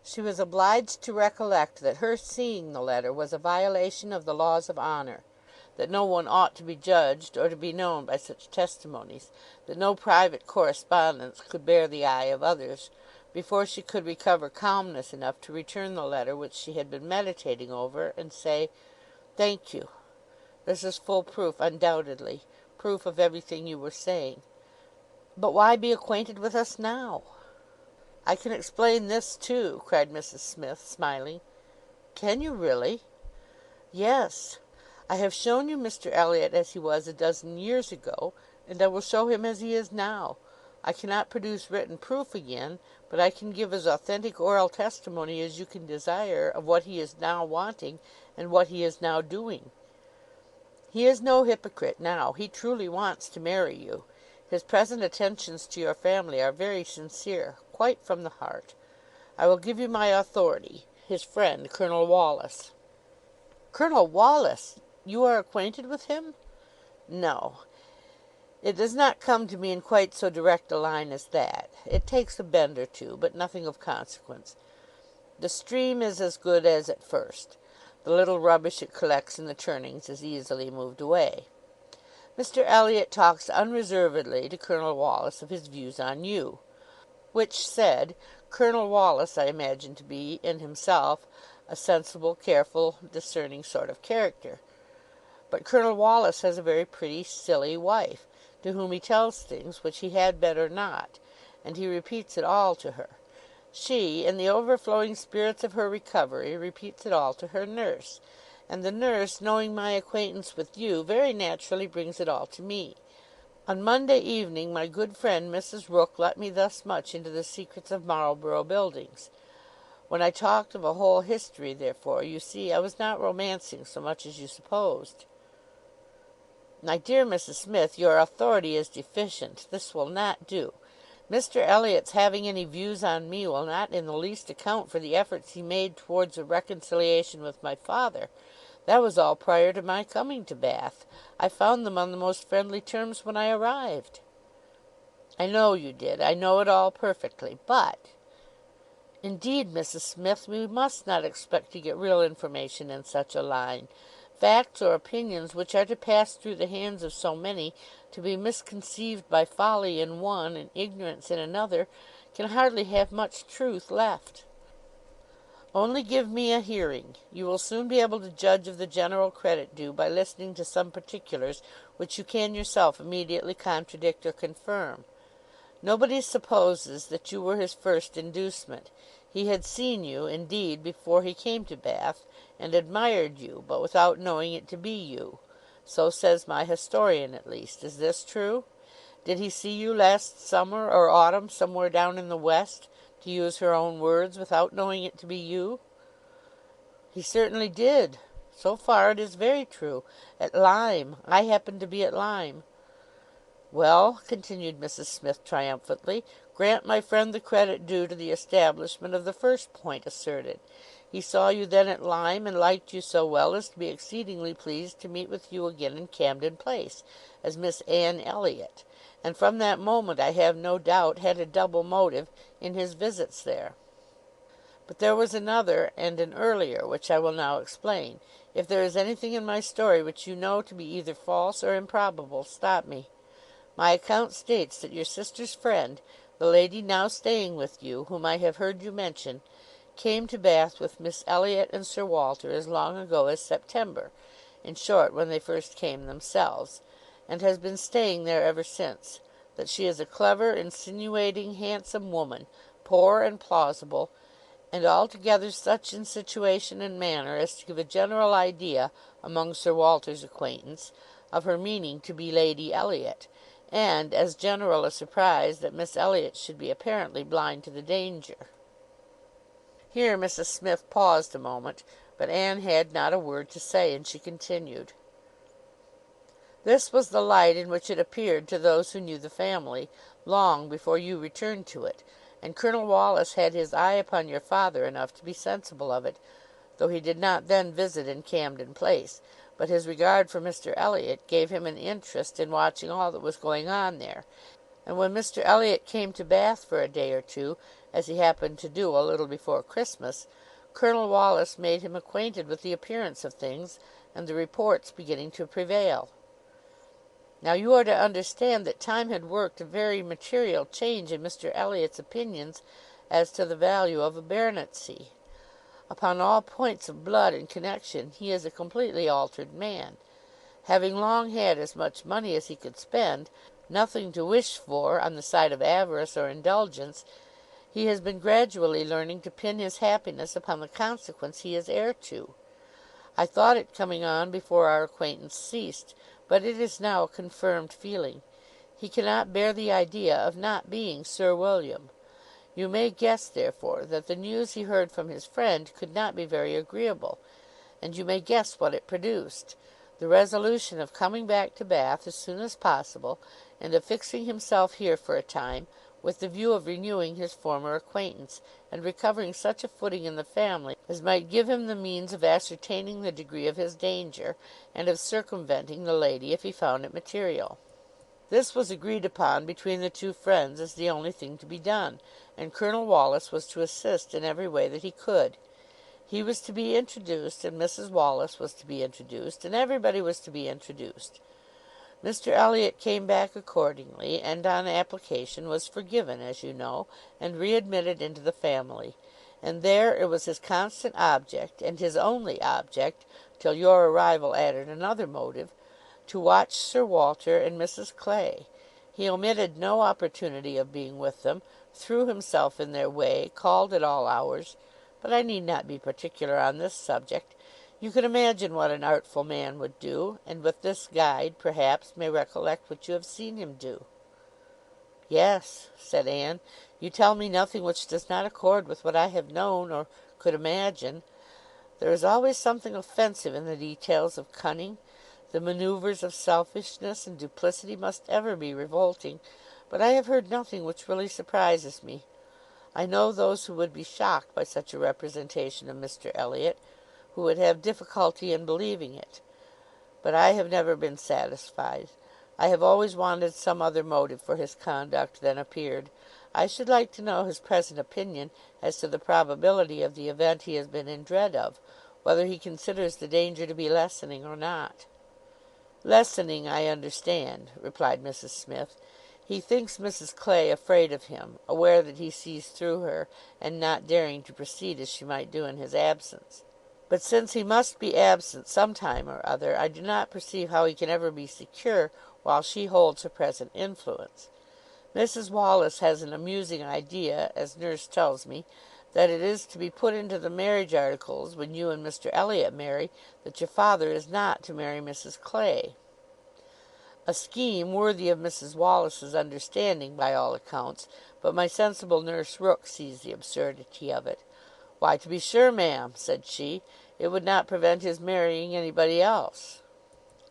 She was obliged to recollect that her seeing the letter was a violation of the laws of honour, that no one ought to be judged or to be known by such testimonies, that no private correspondence could bear the eye of others, before she could recover calmness enough to return the letter which she had been meditating over, and say, "Thank you. This is full proof, undoubtedly, proof of everything you were saying. But why be acquainted with us now?" "I can explain this too," cried Mrs Smith, smiling. "Can you really?" "Yes. I have shown you Mr Elliot as he was a dozen years ago, and I will show him as he is now. I cannot produce written proof again, but I can give as authentic oral testimony as you can desire of what he is now wanting and what he is now doing. He is no hypocrite now. He truly wants to marry you. His present attentions to your family are very sincere, quite from the heart. I will give you my authority, his friend, Colonel Wallis." "Colonel Wallis! You are acquainted with him?" "No. It does not come to me in quite so direct a line as that. It takes a bend or two, but nothing of consequence. The stream is as good as at first. The little rubbish it collects in the turnings is easily moved away. Mr Elliot talks unreservedly to Colonel Wallis of his views on you. Which said, Colonel Wallis I imagine to be, in himself, a sensible, careful, discerning sort of character. But Colonel Wallis has a very pretty, silly wife, to whom he tells things which he had better not, and he repeats it all to her. She, in the overflowing spirits of her recovery, repeats it all to her nurse, and the nurse, knowing my acquaintance with you, very naturally brings it all to me. On Monday evening my good friend Mrs Rooke let me thus much into the secrets of Marlborough Buildings. When I talked of a whole history, therefore, you see, I was not romancing so much as you supposed." "My dear Mrs Smith, your authority is deficient. This will not do. Mr Elliot's having any views on me will not in the least account for the efforts he made towards a reconciliation with my father. That was all prior to my coming to Bath. I found them on the most friendly terms when I arrived." "I know you did. I know it all perfectly. But—" "Indeed, Mrs Smith, we must not expect to get real information in such a line. Facts or opinions which are to pass through the hands of so many, to be misconceived by folly in one and ignorance in another, can hardly have much truth left. Only give me a hearing. You will soon be able to judge of the general credit due by listening to some particulars which you can yourself immediately contradict or confirm. Nobody supposes that you were his first inducement. He had seen you, indeed, before he came to Bath, and admired you, but without knowing it to be you. So says my historian, at least. Is this true? Did he see you last summer or autumn somewhere down in the West, to use her own words, without knowing it to be you? He certainly did. So far it is very true. At Lyme. I happened to be at Lyme. Well, continued Mrs. Smith triumphantly, grant my friend the credit due to the establishment of the first point asserted. He saw you then at Lyme, and liked you so well as to be exceedingly pleased to meet with you again in Camden Place, as Miss Anne Elliott, and from that moment, I have no doubt, had a double motive in his visits there. But there was another, and an earlier, which I will now explain. If there is anything in my story which you know to be either false or improbable, stop me. My account states that your sister's friend, the lady now staying with you, whom I have heard you mention, came to Bath with Miss Elliott and Sir Walter as long ago as September, in short, when they first came themselves, and has been staying there ever since. That she is a clever, insinuating, handsome woman, poor and plausible, and altogether such in situation and manner as to give a general idea, among Sir Walter's acquaintance, of her meaning to be Lady Elliott, and as general a surprise that Miss Elliott should be apparently blind to the danger. Here Mrs. Smith paused a moment, but Anne had not a word to say, and she continued. This was the light in which it appeared to those who knew the family, long before you returned to it, and Colonel Wallis had his eye upon your father enough to be sensible of it, though he did not then visit in Camden Place, but his regard for Mr. Elliott gave him an interest in watching all that was going on there, and when Mr. Elliott came to Bath for a day or two, as he happened to do a little before Christmas, Colonel Wallis made him acquainted with the appearance of things, and the reports beginning to prevail. Now you are to understand that time had worked a very material change in Mr. Elliott's opinions as to the value of a baronetcy. Upon all points of blood and connection he is a completely altered man. Having long had as much money as he could spend, nothing to wish for on the side of avarice or indulgence, he has been gradually learning to pin his happiness upon the consequence he is heir to. I thought it coming on before our acquaintance ceased, but it is now a confirmed feeling. He cannot bear the idea of not being Sir William. You may guess, therefore, that the news he heard from his friend could not be very agreeable, and you may guess what it produced. The resolution of coming back to Bath as soon as possible, and of fixing himself here for a time, with the view of renewing his former acquaintance, and recovering such a footing in the family as might give him the means of ascertaining the degree of his danger, and of circumventing the lady if he found it material. This was agreed upon between the two friends as the only thing to be done, and Colonel Wallis was to assist in every way that he could. He was to be introduced, and Mrs. Wallis was to be introduced, and everybody was to be introduced. Mr. Elliott came back accordingly, and on application was forgiven, as you know, and readmitted into the family, and there it was his constant object, and his only object, till your arrival added another motive, to watch Sir Walter and Mrs. Clay. He omitted no opportunity of being with them, threw himself in their way, called at all hours, but I need not be particular on this subject. You can imagine what an artful man would do, and with this guide, perhaps, may recollect what you have seen him do. Yes, said Anne, you tell me nothing which does not accord with what I have known or could imagine. There is always something offensive in the details of cunning. The manoeuvres of selfishness and duplicity must ever be revolting, but I have heard nothing which really surprises me. I know those who would be shocked by such a representation of Mr. Elliott, who would have difficulty in believing it. But I have never been satisfied. I have always wanted some other motive for his conduct than appeared. I should like to know his present opinion as to the probability of the event he has been in dread of, whether he considers the danger to be lessening or not. Lessening, I understand, replied Mrs. Smith. He thinks Mrs Clay afraid of him, aware that he sees through her, and not daring to proceed as she might do in his absence. But since he must be absent some time or other, I do not perceive how he can ever be secure while she holds her present influence. Mrs Wallis has an amusing idea, as nurse tells me, that it is to be put into the marriage articles when you and Mr Elliott marry, that your father is not to marry Mrs Clay. A scheme worthy of Mrs Wallis's understanding by all accounts, but my sensible nurse Rooke sees the absurdity of it. "Why, to be sure, ma'am," said she, "it would not prevent his marrying anybody else."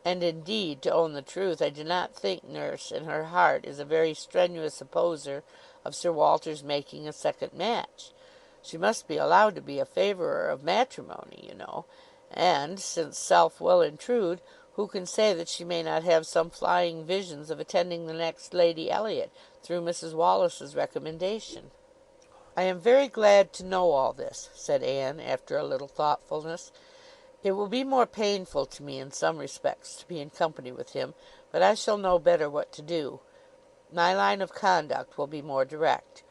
And indeed, to own the truth, I do not think nurse in her heart is a very strenuous opposer of Sir Walter's making a second match. She must be allowed to be a favourer of matrimony, you know, and, since self will intrude, who can say that she may not have some flying visions of attending the next Lady Elliott through Mrs Wallis's recommendation? "I am very glad to know all this," said Anne, after a little thoughtfulness. "It will be more painful to me in some respects to be in company with him, but I shall know better what to do. My line of conduct will be more direct.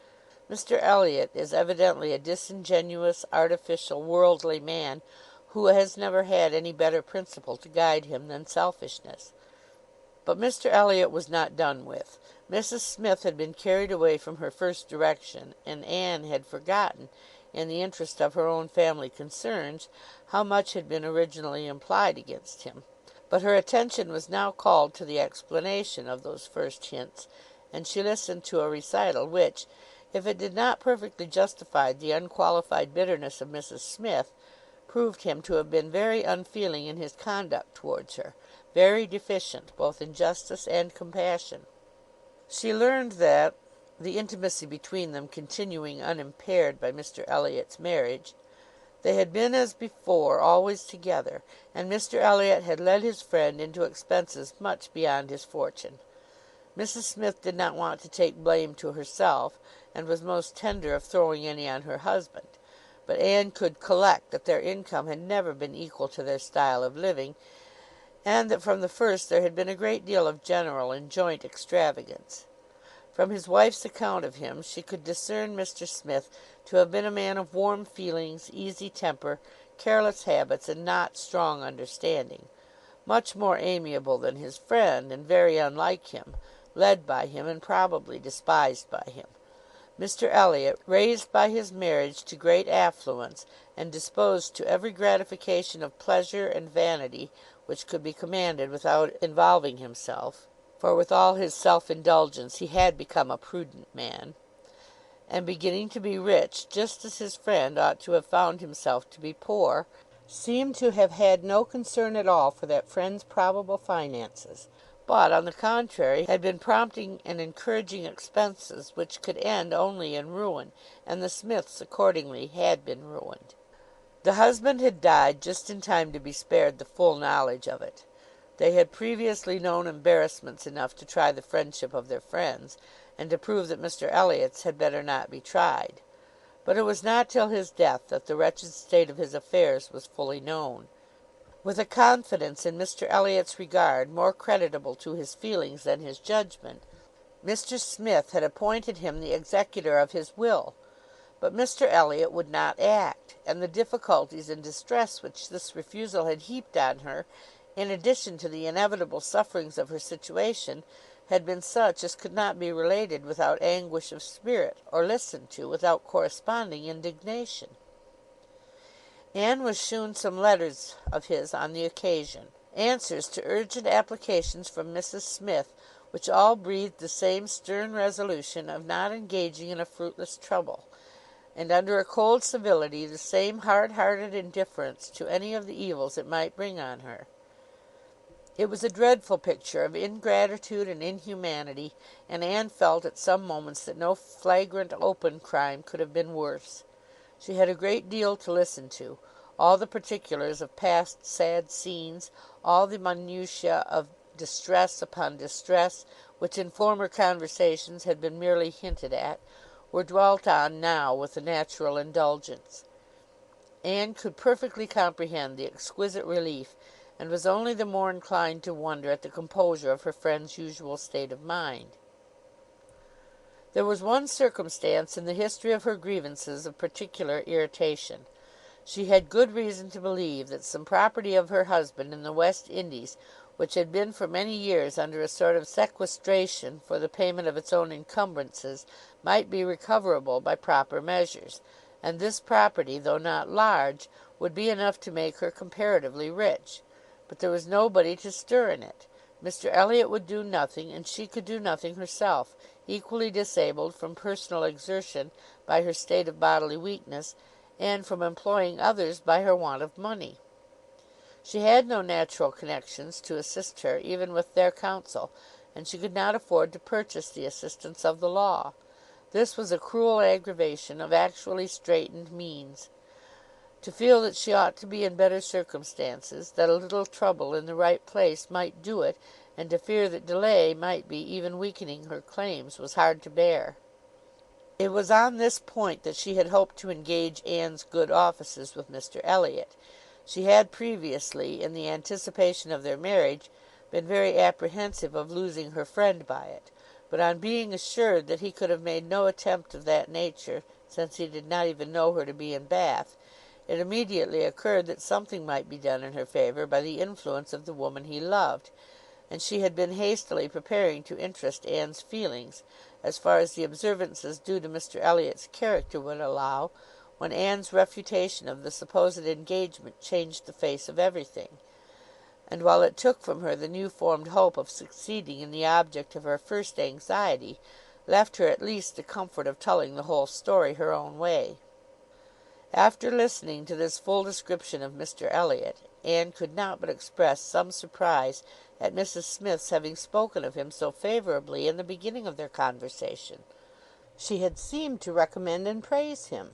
Mr Elliott is evidently a disingenuous, artificial, worldly man, who has never had any better principle to guide him than selfishness." But Mr Elliott was not done with. Mrs Smith had been carried away from her first direction, and Anne had forgotten, in the interest of her own family concerns, how much had been originally implied against him. But her attention was now called to the explanation of those first hints, and she listened to a recital which, if it did not perfectly justify the unqualified bitterness of Mrs Smith, proved him to have been very unfeeling in his conduct towards her, very deficient both in justice and compassion. She learned that, the intimacy between them continuing unimpaired by Mr Elliott's marriage, they had been as before always together, and Mr Elliott had led his friend into expenses much beyond his fortune. Mrs Smith did not want to take blame to herself, and was most tender of throwing any on her husband, but Anne could collect that their income had never been equal to their style of living, and that from the first there had been a great deal of general and joint extravagance. From his wife's account of him, she could discern Mr Smith to have been a man of warm feelings, easy temper, careless habits, and not strong understanding, much more amiable than his friend, and very unlike him, led by him, and probably despised by him. Mr Elliott, raised by his marriage to great affluence, and disposed to every gratification of pleasure and vanity which could be commanded without involving himself, for with all his self-indulgence he had become a prudent man, and beginning to be rich just as his friend ought to have found himself to be poor, seemed to have had no concern at all for that friend's probable finances, but, on the contrary, had been prompting and encouraging expenses which could end only in ruin, and the Smiths accordingly had been ruined. The husband had died just in time to be spared the full knowledge of it. They had previously known embarrassments enough to try the friendship of their friends, and to prove that Mr Elliott's had better not be tried. But it was not till his death that the wretched state of his affairs was fully known. With a confidence in Mr Elliott's regard more creditable to his feelings than his judgment, Mr Smith had appointed him the executor of his will. But Mr Elliott would not act, and the difficulties and distress which this refusal had heaped on her, in addition to the inevitable sufferings of her situation, had been such as could not be related without anguish of spirit, or listened to without corresponding indignation. Anne was shewn some letters of his on the occasion, answers to urgent applications from Mrs Smith, which all breathed the same stern resolution of not engaging in a fruitless trouble, and under a cold civility the same hard-hearted indifference to any of the evils it might bring on her. It was a dreadful picture of ingratitude and inhumanity, and Anne felt at some moments that no flagrant open crime could have been worse. She had a great deal to listen to, all the particulars of past sad scenes, all the minutiae of distress upon distress, which in former conversations had been merely hinted at, were dwelt on now with a natural indulgence. Anne could perfectly comprehend the exquisite relief, and was only the more inclined to wonder at the composure of her friend's usual state of mind. There was one circumstance in the history of her grievances of particular irritation. She had good reason to believe that some property of her husband in the West Indies, which had been for many years under a sort of sequestration for the payment of its own encumbrances, might be recoverable by proper measures, and this property, though not large, would be enough to make her comparatively rich. But there was nobody to stir in it. Mr Elliott would do nothing, and she could do nothing herself, equally disabled from personal exertion by her state of bodily weakness, and from employing others by her want of money. She had no natural connections to assist her even with their counsel, and she could not afford to purchase the assistance of the law. This was a cruel aggravation of actually straitened means. To feel that she ought to be in better circumstances, that a little trouble in the right place might do it, and to fear that delay might be even weakening her claims, was hard to bear. It was on this point that she had hoped to engage Anne's good offices with Mr Elliott. She had previously, in the anticipation of their marriage, been very apprehensive of losing her friend by it, but on being assured that he could have made no attempt of that nature, since he did not even know her to be in Bath, it immediately occurred that something might be done in her favour by the influence of the woman he loved, and she had been hastily preparing to interest Anne's feelings, as far as the observances due to Mr Elliott's character would allow, when Anne's refutation of the supposed engagement changed the face of everything, and while it took from her the new-formed hope of succeeding in the object of her first anxiety, left her at least the comfort of telling the whole story her own way. After listening to this full description of Mr Elliott, Anne could not but express some surprise at Mrs Smith's having spoken of him so favourably in the beginning of their conversation. She had seemed to recommend and praise him.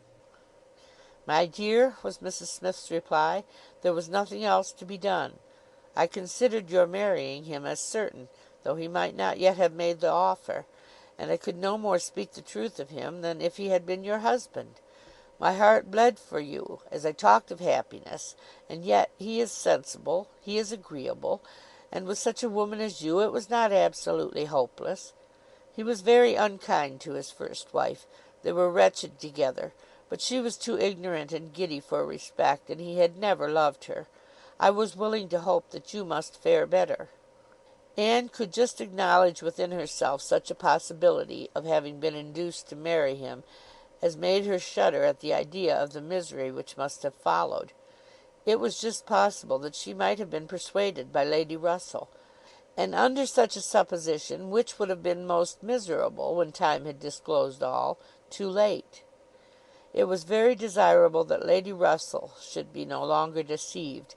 "My dear," was Mrs Smith's reply, "there was nothing else to be done. I considered your marrying him as certain, though he might not yet have made the offer, and I could no more speak the truth of him than if he had been your husband. My heart bled for you as I talked of happiness, and yet he is sensible, he is agreeable, and with such a woman as you it was not absolutely hopeless. He was very unkind to his first wife. They were wretched together, but she was too ignorant and giddy for respect, and he had never loved her. I was willing to hope that you must fare better." Anne could just acknowledge within herself such a possibility of having been induced to marry him as made her shudder at the idea of the misery which must have followed. It was just possible that she might have been persuaded by Lady Russell, and under such a supposition, which would have been most miserable, when time had disclosed all, too late. It was very desirable that Lady Russell should be no longer deceived,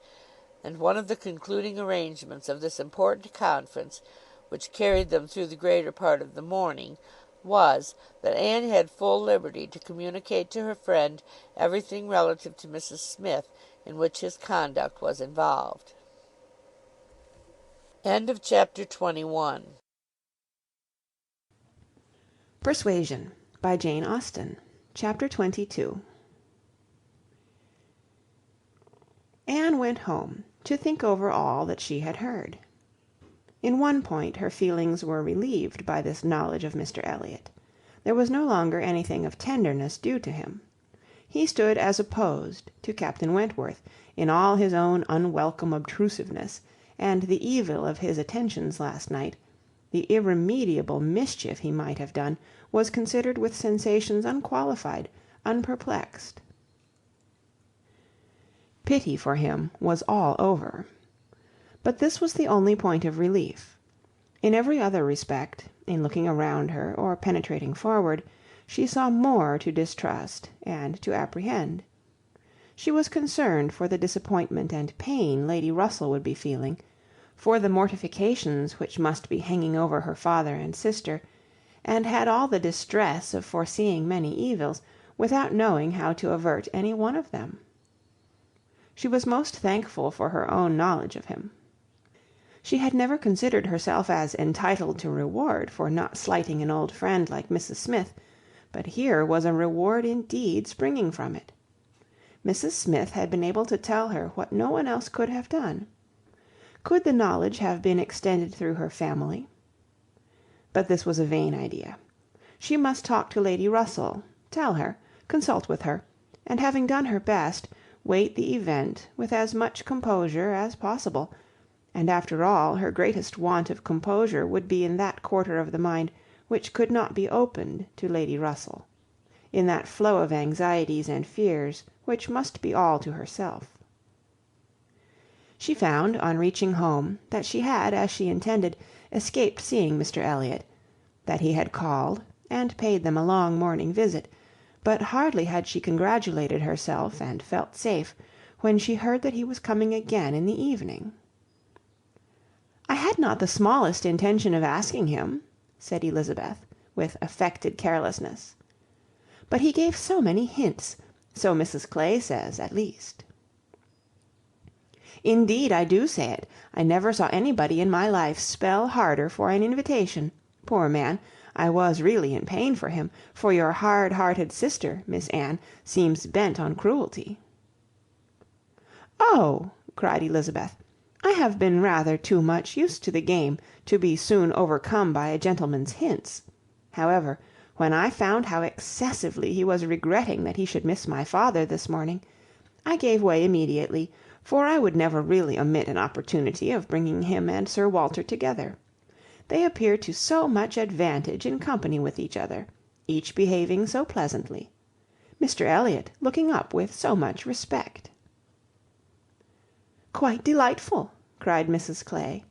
and one of the concluding arrangements of this important conference, which carried them through the greater part of the morning, was, that Anne had full liberty to communicate to her friend everything relative to Mrs Smith in which his conduct was involved. Chapter 21. Persuasion, by Jane Austen. Chapter 22. Anne went home to think over all that she had heard. In one point her feelings were relieved by this knowledge of Mr Elliott. There was no longer anything of tenderness due to him. He stood as opposed to Captain Wentworth in all his own unwelcome obtrusiveness, and the evil of his attentions last night, the irremediable mischief he might have done, was considered with sensations unqualified, unperplexed. Pity for him was all over. But this was the only point of relief. In every other respect, in looking around her, or penetrating forward, she saw more to distrust and to apprehend. She was concerned for the disappointment and pain Lady Russell would be feeling, for the mortifications which must be hanging over her father and sister, and had all the distress of foreseeing many evils, without knowing how to avert any one of them. She was most thankful for her own knowledge of him. She had never considered herself as entitled to reward for not slighting an old friend like Mrs Smith, but here was a reward indeed springing from it. Mrs Smith had been able to tell her what no one else could have done. Could the knowledge have been extended through her family? But this was a vain idea. She must talk to Lady Russell, tell her, consult with her, and having done her best, wait the event with as much composure as possible, and after all her greatest want of composure would be in that quarter of the mind which could not be opened to Lady Russell, in that flow of anxieties and fears which must be all to herself. She found, on reaching home, that she had, as she intended, escaped seeing Mr Elliott, that he had called, and paid them a long morning visit, but hardly had she congratulated herself and felt safe, when she heard that he was coming again in the evening. "I had not the smallest intention of asking him," said Elizabeth, with affected carelessness. "But he gave so many hints, so Mrs Clay says, at least." "Indeed I do say it. I never saw anybody in my life spell harder for an invitation. Poor man, I was really in pain for him, for your hard-hearted sister, Miss Anne, seems bent on cruelty." "Oh!" cried Elizabeth, "I have been rather too much used to the game to be soon overcome by a gentleman's hints. However, when I found how excessively he was regretting that he should miss my father this morning, I gave way immediately, for I would never really omit an opportunity of bringing him and Sir Walter together. They appear to so much advantage in company with each other, each behaving so pleasantly. Mr Elliott looking up with so much respect." "Quite delightful!" cried Mrs Clay,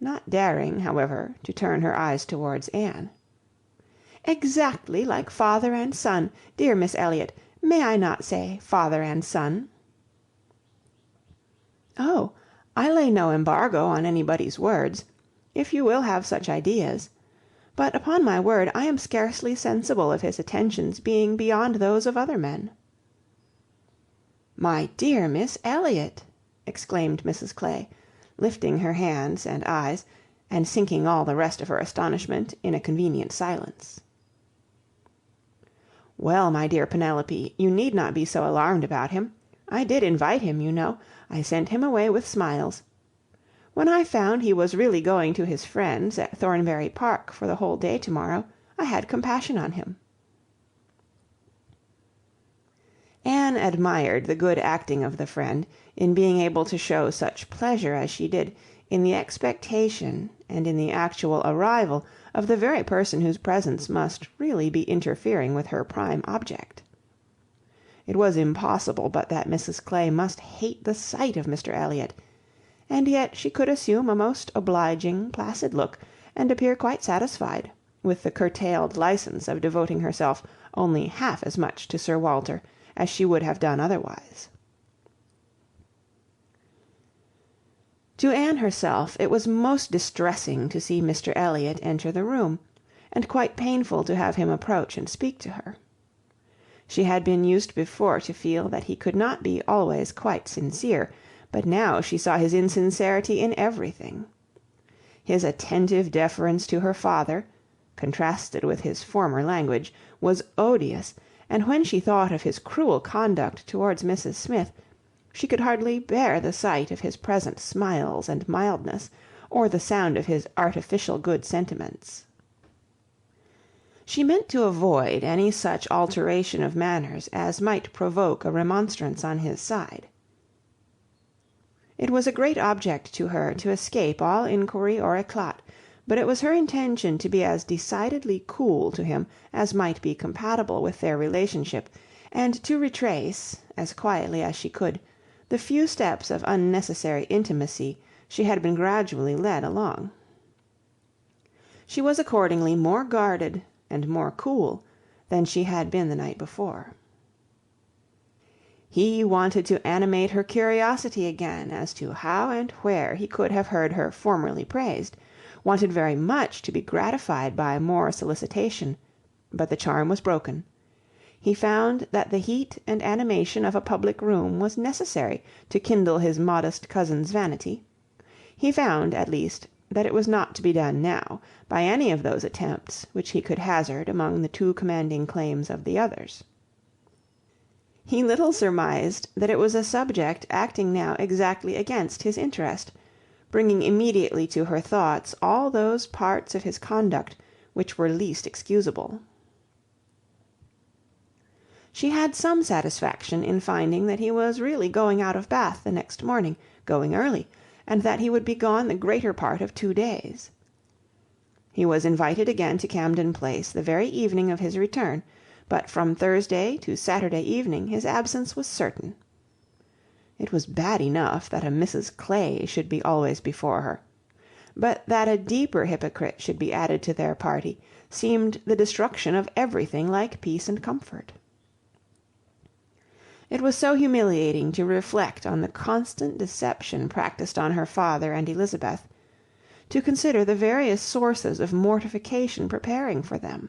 not daring, however, to turn her eyes towards Anne. "Exactly like father and son, dear Miss Elliott, may I not say father and son?" "Oh, I lay no embargo on anybody's words, if you will have such ideas. But upon my word I am scarcely sensible of his attentions being beyond those of other men." "My dear Miss Elliott!" exclaimed Mrs Clay, lifting her hands and eyes, and sinking all the rest of her astonishment in a convenient silence. "Well, my dear Penelope, you need not be so alarmed about him. I did invite him, you know. I sent him away with smiles. When I found he was really going to his friends at Thornbury Park for the whole day to-morrow, I had compassion on him." Anne admired the good acting of the friend, in being able to show such pleasure as she did, in the expectation and in the actual arrival of the very person whose presence must really be interfering with her prime object. It was impossible but that Mrs Clay must hate the sight of Mr Elliott, and yet she could assume a most obliging, placid look, and appear quite satisfied, with the curtailed licence of devoting herself only half as much to Sir Walter as she would have done otherwise. To Anne herself it was most distressing to see Mr Elliott enter the room, and quite painful to have him approach and speak to her. She had been used before to feel that he could not be always quite sincere, but now she saw his insincerity in everything. His attentive deference to her father, contrasted with his former language, was odious, and when she thought of his cruel conduct towards Mrs Smith, she could hardly bear the sight of his present smiles and mildness, or the sound of his artificial good sentiments. She meant to avoid any such alteration of manners as might provoke a remonstrance on his side. It was a great object to her to escape all inquiry or éclat, but it was her intention to be as decidedly cool to him as might be compatible with their relationship, and to retrace, as quietly as she could, the few steps of unnecessary intimacy she had been gradually led along. She was accordingly more guarded and more cool than she had been the night before. He wanted to animate her curiosity again as to how and where he could have heard her formerly praised, wanted very much to be gratified by more solicitation, but the charm was broken. He found that the heat and animation of a public room was necessary to kindle his modest cousin's vanity. He found, at least, that it was not to be done now, by any of those attempts which he could hazard among the too commanding claims of the others. He little surmised that it was a subject acting now exactly against his interest, bringing immediately to her thoughts all those parts of his conduct which were least excusable, She had some satisfaction in finding that he was really going out of Bath the next morning, going early, and that he would be gone the greater part of 2 days. He was invited again to Camden Place the very evening of his return, but from Thursday to Saturday evening his absence was certain. It was bad enough that a Mrs Clay should be always before her, but that a deeper hypocrite should be added to their party seemed the destruction of everything like peace and comfort. It was so humiliating to reflect on the constant deception practised on her father and Elizabeth, to consider the various sources of mortification preparing for them.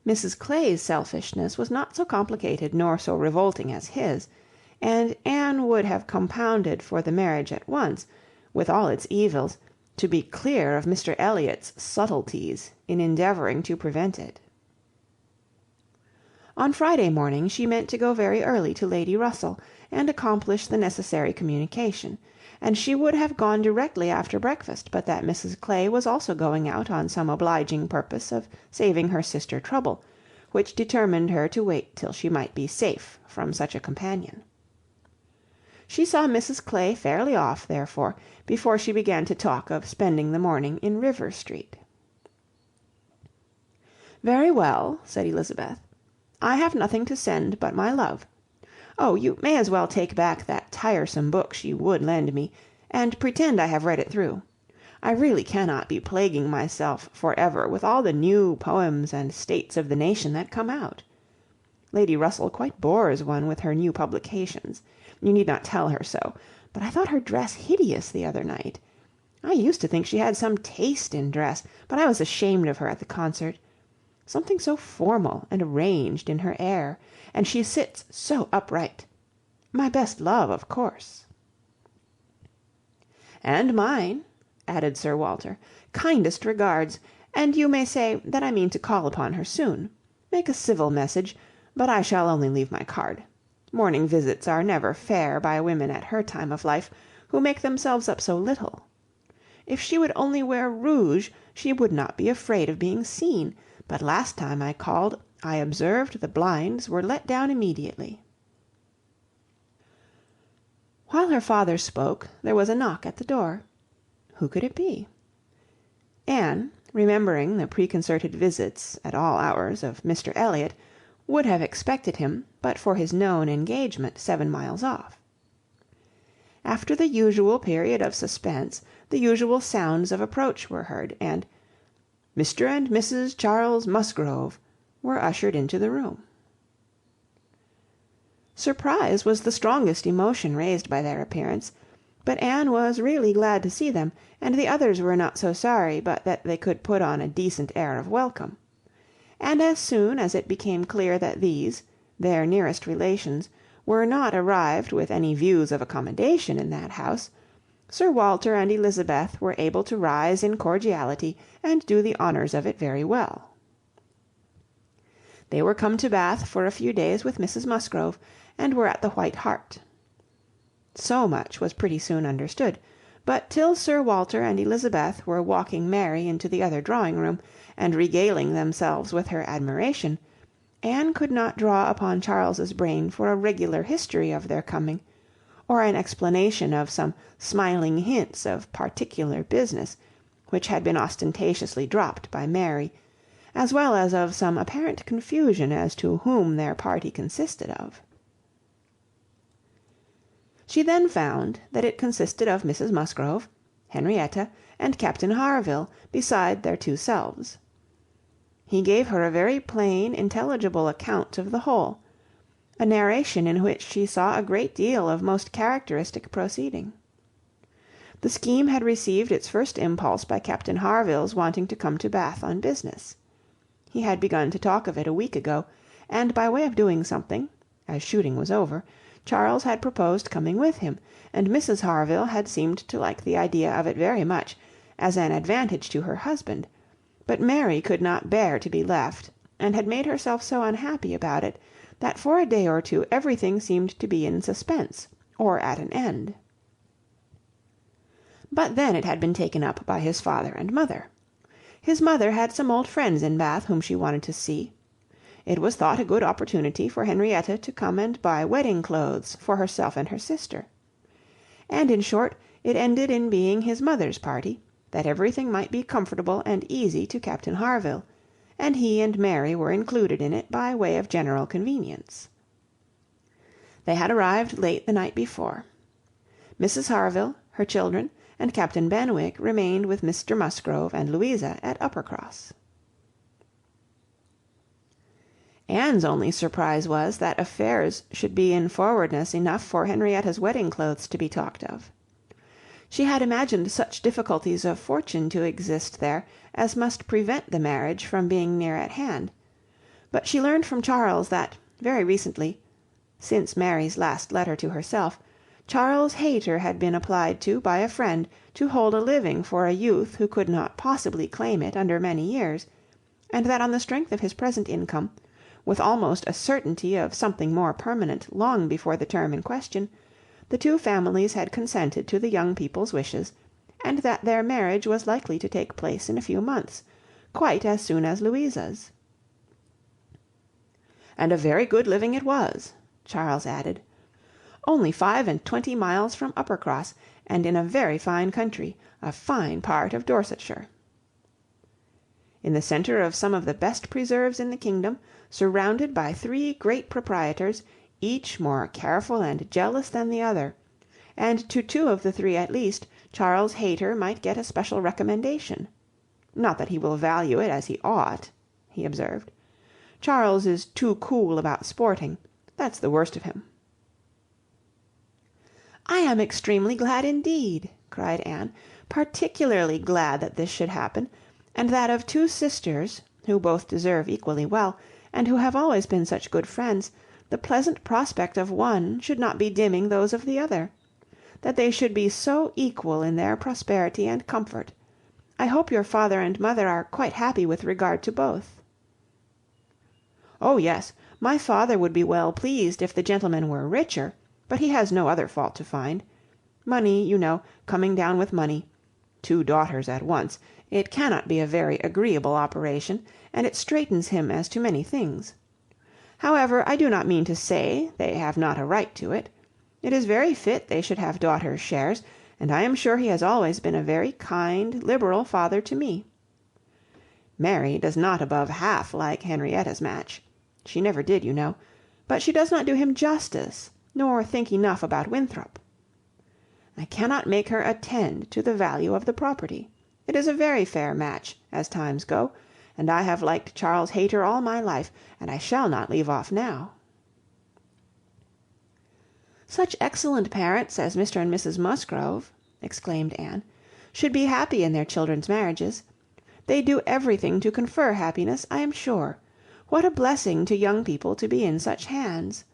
Mrs Clay's selfishness was not so complicated nor so revolting as his, and Anne would have compounded for the marriage at once, with all its evils, to be clear of Mr Elliott's subtleties in endeavouring to prevent it. On Friday morning she meant to go very early to Lady Russell, and accomplish the necessary communication, and she would have gone directly after breakfast, but that Mrs Clay was also going out on some obliging purpose of saving her sister trouble, which determined her to wait till she might be safe from such a companion. She saw Mrs Clay fairly off, therefore, before she began to talk of spending the morning in River Street. "Very well," said Elizabeth. "I have nothing to send but my love. Oh, you may as well take back that tiresome book she would lend me, and pretend I have read it through. I really cannot be plaguing myself for ever with all the new poems and states of the nation that come out. Lady Russell quite bores one with her new publications. You need not tell her so, but I thought her dress hideous the other night. I used to think she had some taste in dress, but I was ashamed of her at the concert. Something so formal and arranged in her air, and she sits so upright. My best love, of course." "And mine," added Sir Walter. "Kindest regards, and you may say that I mean to call upon her soon. Make a civil message, but I shall only leave my card. Morning visits are never fair by women at her time of life, who make themselves up so little. If she would only wear rouge, she would not be afraid of being seen, but last time I called, I observed the blinds were let down immediately." While her father spoke, there was a knock at the door. Who could it be? Anne, remembering the preconcerted visits, at all hours, of Mr Elliott, would have expected him, but for his known engagement 7 miles off. After the usual period of suspense, the usual sounds of approach were heard, and "Mr and Mrs Charles Musgrove" were ushered into the room. Surprise was the strongest emotion raised by their appearance, but Anne was really glad to see them, and the others were not so sorry but that they could put on a decent air of welcome. And as soon as it became clear that these, their nearest relations, were not arrived with any views of accommodation in that house, Sir Walter and Elizabeth were able to rise in cordiality and do the honours of it very well. They were come to Bath for a few days with Mrs Musgrove, and were at the White Hart. So much was pretty soon understood, but till Sir Walter and Elizabeth were walking Mary into the other drawing-room, and regaling themselves with her admiration, Anne could not draw upon Charles's brain for a regular history of their coming, or an explanation of some smiling hints of particular business, which had been ostentatiously dropped by Mary, as well as of some apparent confusion as to whom their party consisted of. She then found that it consisted of Mrs Musgrove, Henrietta, and Captain Harville, beside their 2 selves. He gave her a very plain, intelligible account of the whole, a narration in which she saw a great deal of most characteristic proceeding. The scheme had received its first impulse by Captain Harville's wanting to come to Bath on business. He had begun to talk of it a week ago, and by way of doing something, as shooting was over, Charles had proposed coming with him, and Mrs Harville had seemed to like the idea of it very much, as an advantage to her husband, but Mary could not bear to be left, and had made herself so unhappy about it, that for a day or two everything seemed to be in suspense, or at an end. But then it had been taken up by his father and mother. His mother had some old friends in Bath whom she wanted to see. it was thought a good opportunity for Henrietta to come and buy wedding clothes for herself and her sister. And in short, it ended in being his mother's party, that everything might be comfortable and easy to Captain Harville, and he and Mary were included in it by way of general convenience. They had arrived late the night before. Mrs Harville, her children, and Captain Benwick remained with Mr Musgrove and Louisa at Uppercross. Anne's only surprise was, that affairs should be in forwardness enough for Henrietta's wedding clothes to be talked of. She had imagined such difficulties of fortune to exist there as must prevent the marriage from being near at hand, but she learned from Charles that, very recently, since Mary's last letter to herself, Charles Hayter had been applied to by a friend to hold a living for a youth who could not possibly claim it under many years, and that on the strength of his present income, with almost a certainty of something more permanent long before the term in question, the two families had consented to the young people's wishes, and that their marriage was likely to take place in a few months, quite as soon as Louisa's. And a very good living it was, Charles added. Only 25 miles from Uppercross, and in a very fine country, a fine part of Dorsetshire. In the centre of some of the best preserves in the kingdom, surrounded by 3 great proprietors, each more careful and jealous than the other, and to 2 of the 3 at least Charles Hayter might get a special recommendation. Not that he will value it as he ought, he observed. Charles is too cool about sporting. That's the worst of him. "I am extremely glad indeed," cried Anne, "particularly glad that this should happen, and that of 2 sisters, who both deserve equally well, and who have always been such good friends, the pleasant prospect of one should not be dimming those of the other. That they should be so equal in their prosperity and comfort. I hope your father and mother are quite happy with regard to both." "Oh yes, my father would be well pleased if the gentleman were richer, but he has no other fault to find. Money, you know, coming down with money. 2 daughters at once, it cannot be a very agreeable operation, and it straitens him as to many things. However, I do not mean to say they have not a right to it. It is very fit they should have daughters' shares, and I am sure he has always been a very kind, liberal father to me. Mary does not above half like Henrietta's match. She never did, you know, but she does not do him justice, nor think enough about Winthrop. I cannot make her attend to the value of the property. It is a very fair match, as times go, and I have liked Charles Hayter all my life, and I shall not leave off now." "Such excellent parents as Mr. and Mrs. Musgrove," exclaimed Anne, "should be happy in their children's marriages. They do everything to confer happiness, I am sure. What a blessing to young people to be in such hands!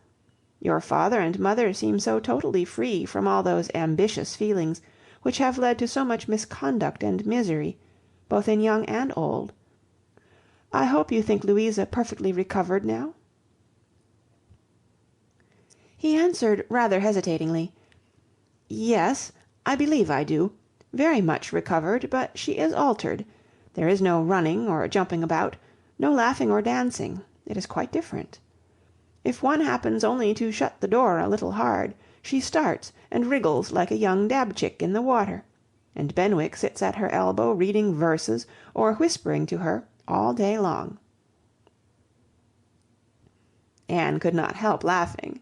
Your father and mother seem so totally free from all those ambitious feelings which have led to so much misconduct and misery, both in young and old. I hope you think Louisa perfectly recovered now?" He answered rather hesitatingly, "Yes, I believe I do. Very much recovered, but she is altered. There is no running or jumping about, no laughing or dancing. It is quite different. If one happens only to shut the door a little hard, she starts and wriggles like a young dabchick in the water, and Benwick sits at her elbow reading verses or whispering to her all day long." Anne could not help laughing.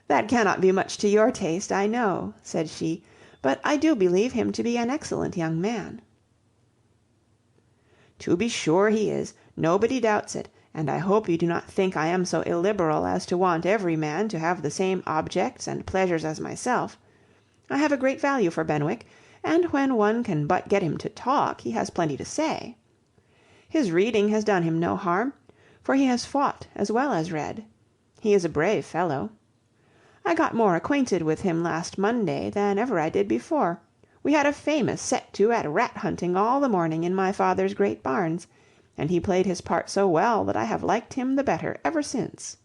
"That cannot be much to your taste, I know," said she, "but I do believe him to be an excellent young man." "To be sure he is, nobody doubts it, and I hope you do not think I am so illiberal as to want every man to have the same objects and pleasures as myself. I have a great value for Benwick, and when one can but get him to talk, he has plenty to say. His reading has done him no harm, for he has fought as well as read. He is a brave fellow. I got more acquainted with him last Monday than ever I did before. We had a famous set to at rat-hunting all the morning in my father's great barns, and he played his part so well that I have liked him the better ever since."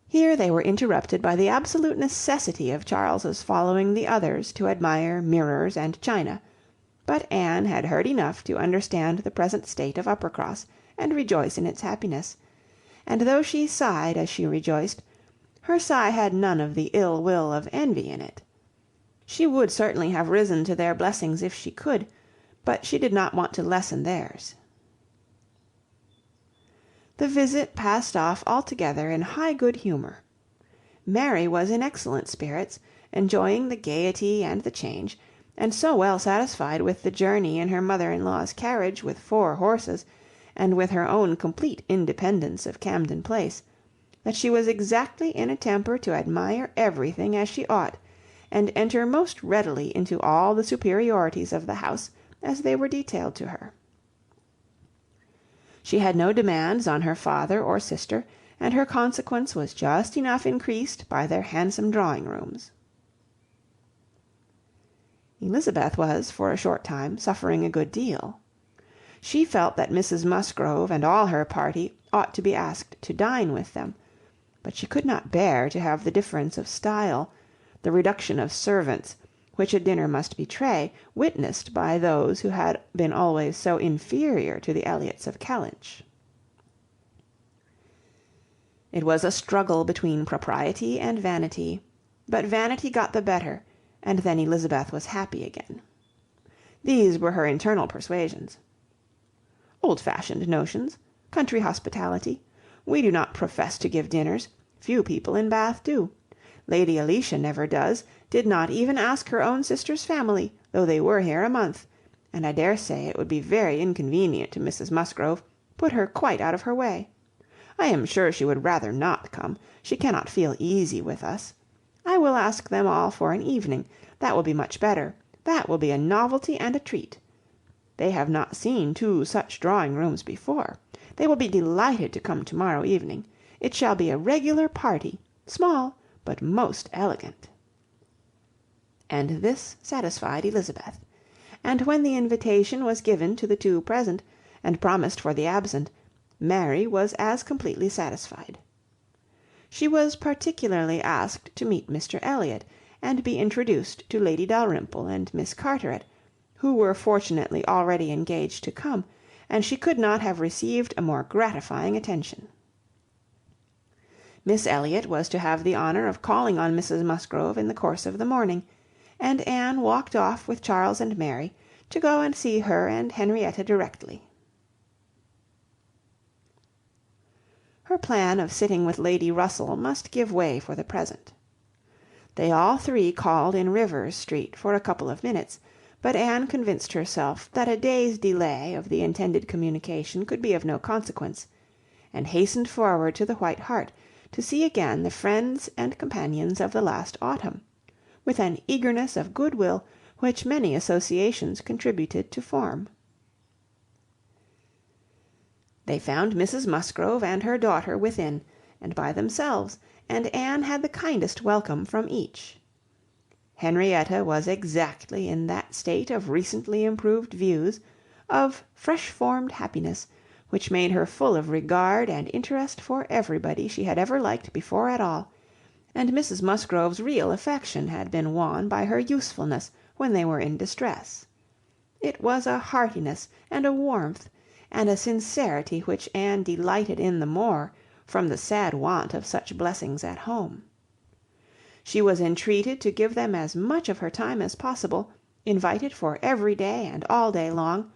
Here they were interrupted by the absolute necessity of Charles's following the others to admire mirrors and china, but Anne had heard enough to understand the present state of Uppercross and rejoice in its happiness, and though she sighed as she rejoiced, her sigh had none of the ill will of envy in it. She would certainly have risen to their blessings if she could, but she did not want to lessen theirs. The visit passed off altogether in high good humour. Mary was in excellent spirits, enjoying the gaiety and the change, and so well satisfied with the journey in her mother-in-law's carriage with 4 horses, and with her own complete independence of Camden Place, that she was exactly in a temper to admire everything as she ought, and enter most readily into all the superiorities of the house as they were detailed to her. She had no demands on her father or sister, and her consequence was just enough increased by their handsome drawing-rooms. Elizabeth was, for a short time, suffering a good deal. She felt that Mrs Musgrove and all her party ought to be asked to dine with them, but she could not bear to have the difference of style, the reduction of servants, which a dinner must betray, witnessed by those who had been always so inferior to the Elliots of Kellynch. It was a struggle between propriety and vanity, but vanity got the better, and then Elizabeth was happy again. These were her internal persuasions. Old-fashioned notions, country hospitality. We do not profess to give dinners. Few people in Bath do. Lady Alicia never does, did not even ask her own sister's family, though they were here a month, and I dare say it would be very inconvenient to Mrs Musgrove, put her quite out of her way. I am sure she would rather not come. She cannot feel easy with us. I will ask them all for an evening. That will be much better. That will be a novelty and a treat. They have not seen 2 such drawing-rooms before. They will be delighted to come to-morrow evening. It shall be a regular party, small, but most elegant. And this satisfied Elizabeth. And when the invitation was given to the 2 present, and promised for the absent, Mary was as completely satisfied. She was particularly asked to meet Mr Elliott, and be introduced to Lady Dalrymple and Miss Carteret, who were fortunately already engaged to come, and she could not have received a more gratifying attention. Miss Elliott was to have the honour of calling on Mrs Musgrove in the course of the morning, and Anne walked off with Charles and Mary to go and see her and Henrietta directly. Her plan of sitting with Lady Russell must give way for the present. They all 3 called in Rivers Street for a couple of minutes, but Anne convinced herself that a day's delay of the intended communication could be of no consequence, and hastened forward to the White Hart to see again the friends and companions of the last autumn, with an eagerness of good-will which many associations contributed to form. They found Mrs Musgrove and her daughter within, and by themselves, and Anne had the kindest welcome from each. Henrietta was exactly in that state of recently improved views, of fresh-formed happiness, which made her full of regard and interest for everybody she had ever liked before at all, and Mrs Musgrove's real affection had been won by her usefulness when they were in distress. It was a heartiness and a warmth, and a sincerity which Anne delighted in the more, from the sad want of such blessings at home. She was entreated to give them as much of her time as possible, invited for every day and all day long,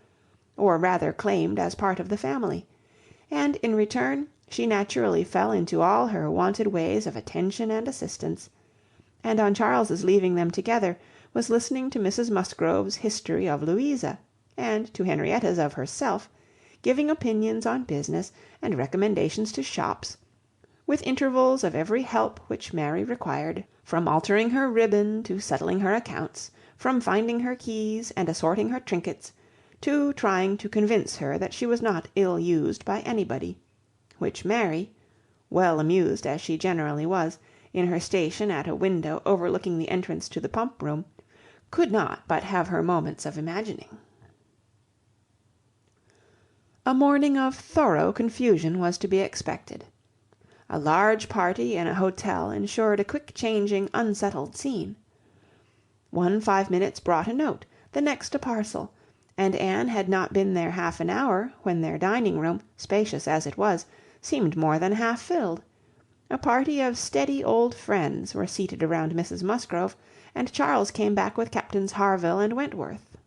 or rather claimed as part of the family, and in return she naturally fell into all her wonted ways of attention and assistance, and on Charles's leaving them together, was listening to Mrs Musgrove's history of Louisa, and to Henrietta's of herself, giving opinions on business, and recommendations to shops, with intervals of every help which Mary required, from altering her ribbon to settling her accounts, from finding her keys and assorting her trinkets, to trying to convince her that she was not ill-used by anybody, which Mary, well amused as she generally was, in her station at a window overlooking the entrance to the pump-room, could not but have her moments of imagining. A morning of thorough confusion was to be expected. A large party in a hotel ensured a quick-changing, unsettled scene. 1 5 minutes brought a note, the next a parcel, and Anne had not been there half an hour when their dining-room, spacious as it was, seemed more than half filled. A party of steady old friends were seated around Mrs Musgrove, and Charles came back with Captains Harville and Wentworth.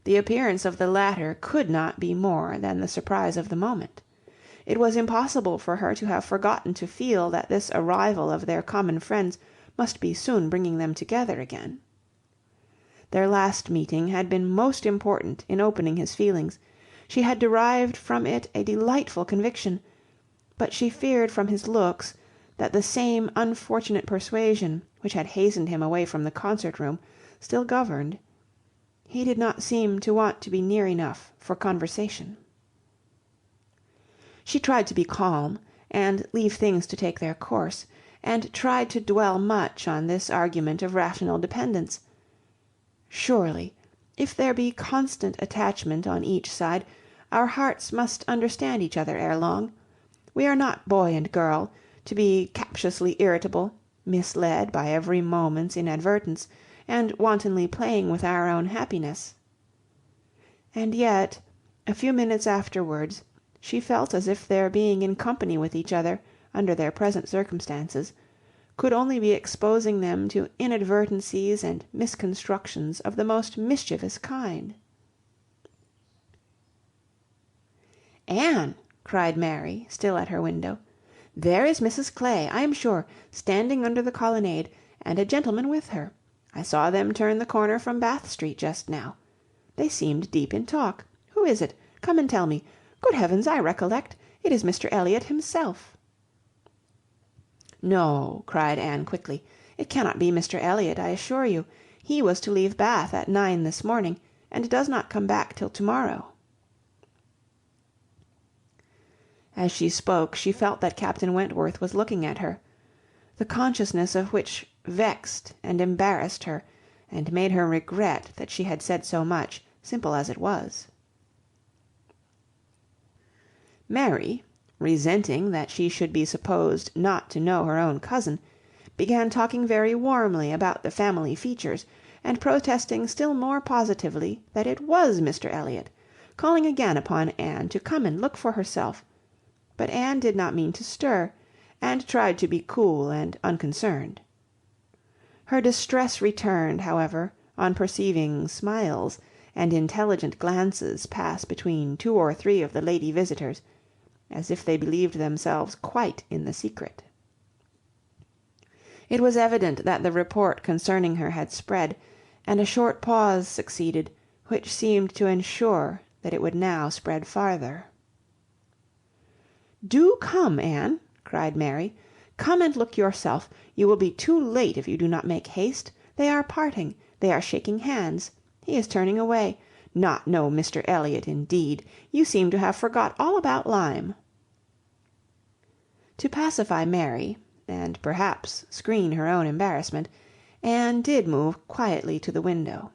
The appearance of the latter could not be more than the surprise of the moment. It was impossible for her to have forgotten to feel that this arrival of their common friends must be soon bringing them together again. Their last meeting had been most important in opening his feelings. She had derived from it a delightful conviction, but she feared from his looks that the same unfortunate persuasion which had hastened him away from the concert-room still governed. He did not seem to want to be near enough for conversation. She tried to be calm, and leave things to take their course, and tried to dwell much on this argument of rational dependence. Surely, if there be constant attachment on each side, our hearts must understand each other ere long. We are not boy and girl, to be captiously irritable, misled by every moment's inadvertence, and wantonly playing with our own happiness. And yet, a few minutes afterwards, she felt as if their being in company with each other, under their present circumstances, could only be exposing them to inadvertencies and misconstructions of the most mischievous kind. "Anne!" cried Mary, still at her window, "there is Mrs Clay, I am sure, standing under the colonnade, and a gentleman with her. I saw them turn the corner from Bath Street just now. They seemed deep in talk. Who is it? Come and tell me. Good heavens, I recollect. It is Mr Elliott himself." "No," cried Anne quickly, "it cannot be Mr Elliott, I assure you. He was to leave Bath at 9 this morning, and does not come back till to-morrow." As she spoke, she felt that Captain Wentworth was looking at her, the consciousness of which vexed and embarrassed her, and made her regret that she had said so much, simple as it was. Mary, resenting that she should be supposed not to know her own cousin, began talking very warmly about the family features, and protesting still more positively that it was Mr Elliott, calling again upon Anne to come and look for herself. But Anne did not mean to stir, and tried to be cool and unconcerned. Her distress returned, however, on perceiving smiles and intelligent glances pass between 2 or 3 of the lady visitors, as if they believed themselves quite in the secret. It was evident that the report concerning her had spread, and a short pause succeeded, which seemed to ensure that it would now spread farther. "Do come, Anne," cried Mary. "Come and look yourself. You will be too late if you do not make haste. They are parting. They are shaking hands. He is turning away. Not know Mr Elliott, indeed! You seem to have forgot all about Lyme." To pacify Mary, and perhaps screen her own embarrassment, Anne did move quietly to the window.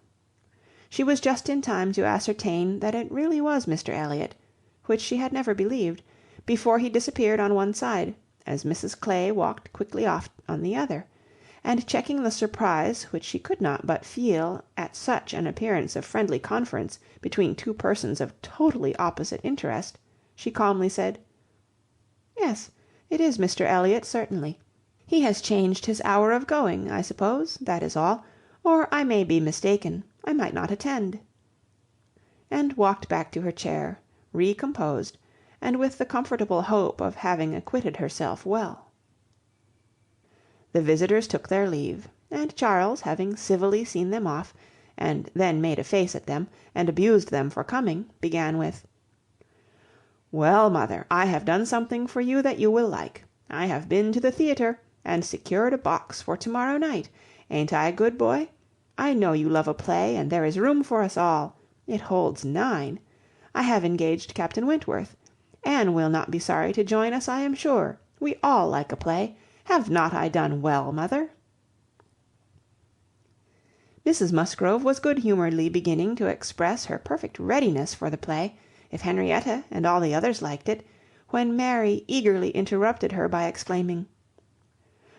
She was just in time to ascertain that it really was Mr Elliott, which she had never believed, before he disappeared on one side, as Mrs Clay walked quickly off on the other, and checking the surprise which she could not but feel at such an appearance of friendly conference between 2 persons of totally opposite interest, she calmly said, "Yes, it is Mr Elliott, certainly. He has changed his hour of going, I suppose, that is all, or I may be mistaken, I might not attend," and walked back to her chair, recomposed, and with the comfortable hope of having acquitted herself well. The visitors took their leave, and Charles, having civilly seen them off, and then made a face at them, and abused them for coming, began with, "Well, mother, I have done something for you that you will like. I have been to the theatre, and secured a box for to-morrow night. Ain't I a good boy? I know you love a play, and there is room for us all. It holds 9. I have engaged Captain Wentworth. Anne will not be sorry to join us, I am sure. We all like a play. Have not I done well, mother?" Mrs Musgrove was good-humouredly beginning to express her perfect readiness for the play, if Henrietta and all the others liked it, when Mary eagerly interrupted her by exclaiming,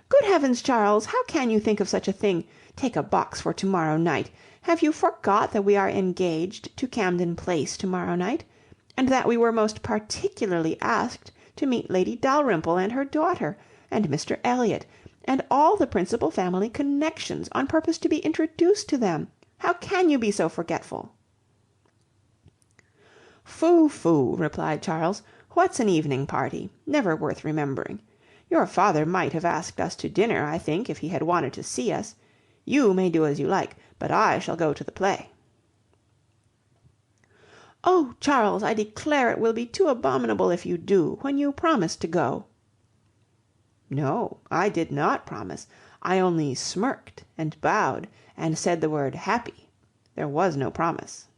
"Good heavens, Charles, how can you think of such a thing? Take a box for to-morrow night! Have you forgot that we are engaged to Camden Place to-morrow night, and that we were most particularly asked to meet Lady Dalrymple and her daughter, and Mr Elliott, and all the principal family connections, on purpose to be introduced to them? How can you be so forgetful?" "Phoo, phoo," replied Charles. "What's an evening party? Never worth remembering. Your father might have asked us to dinner, I think, if he had wanted to see us. You may do as you like, but I shall go to the play." "Oh, Charles, I declare it will be too abominable if you do, when you promised to go." "No, I did not promise. I only smirked and bowed and said the word happy. There was no promise."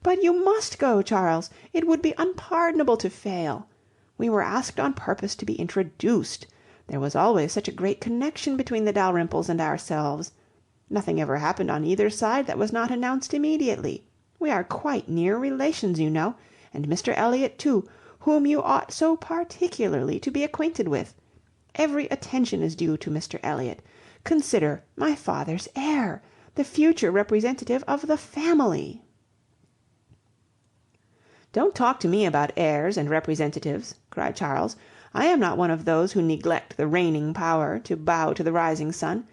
"But you must go, Charles. It would be unpardonable to fail. We were asked on purpose to be introduced. There was always such a great connection between the Dalrymples and ourselves. Nothing ever happened on either side that was not announced immediately. We are quite near relations, you know, and Mr Elliott too, whom you ought so particularly to be acquainted with. Every attention is due to Mr Elliott. Consider, my father's heir, the future representative of the family." "Don't talk to me about heirs and representatives," cried Charles. "I am not one of those who neglect the reigning power to bow to the rising sun.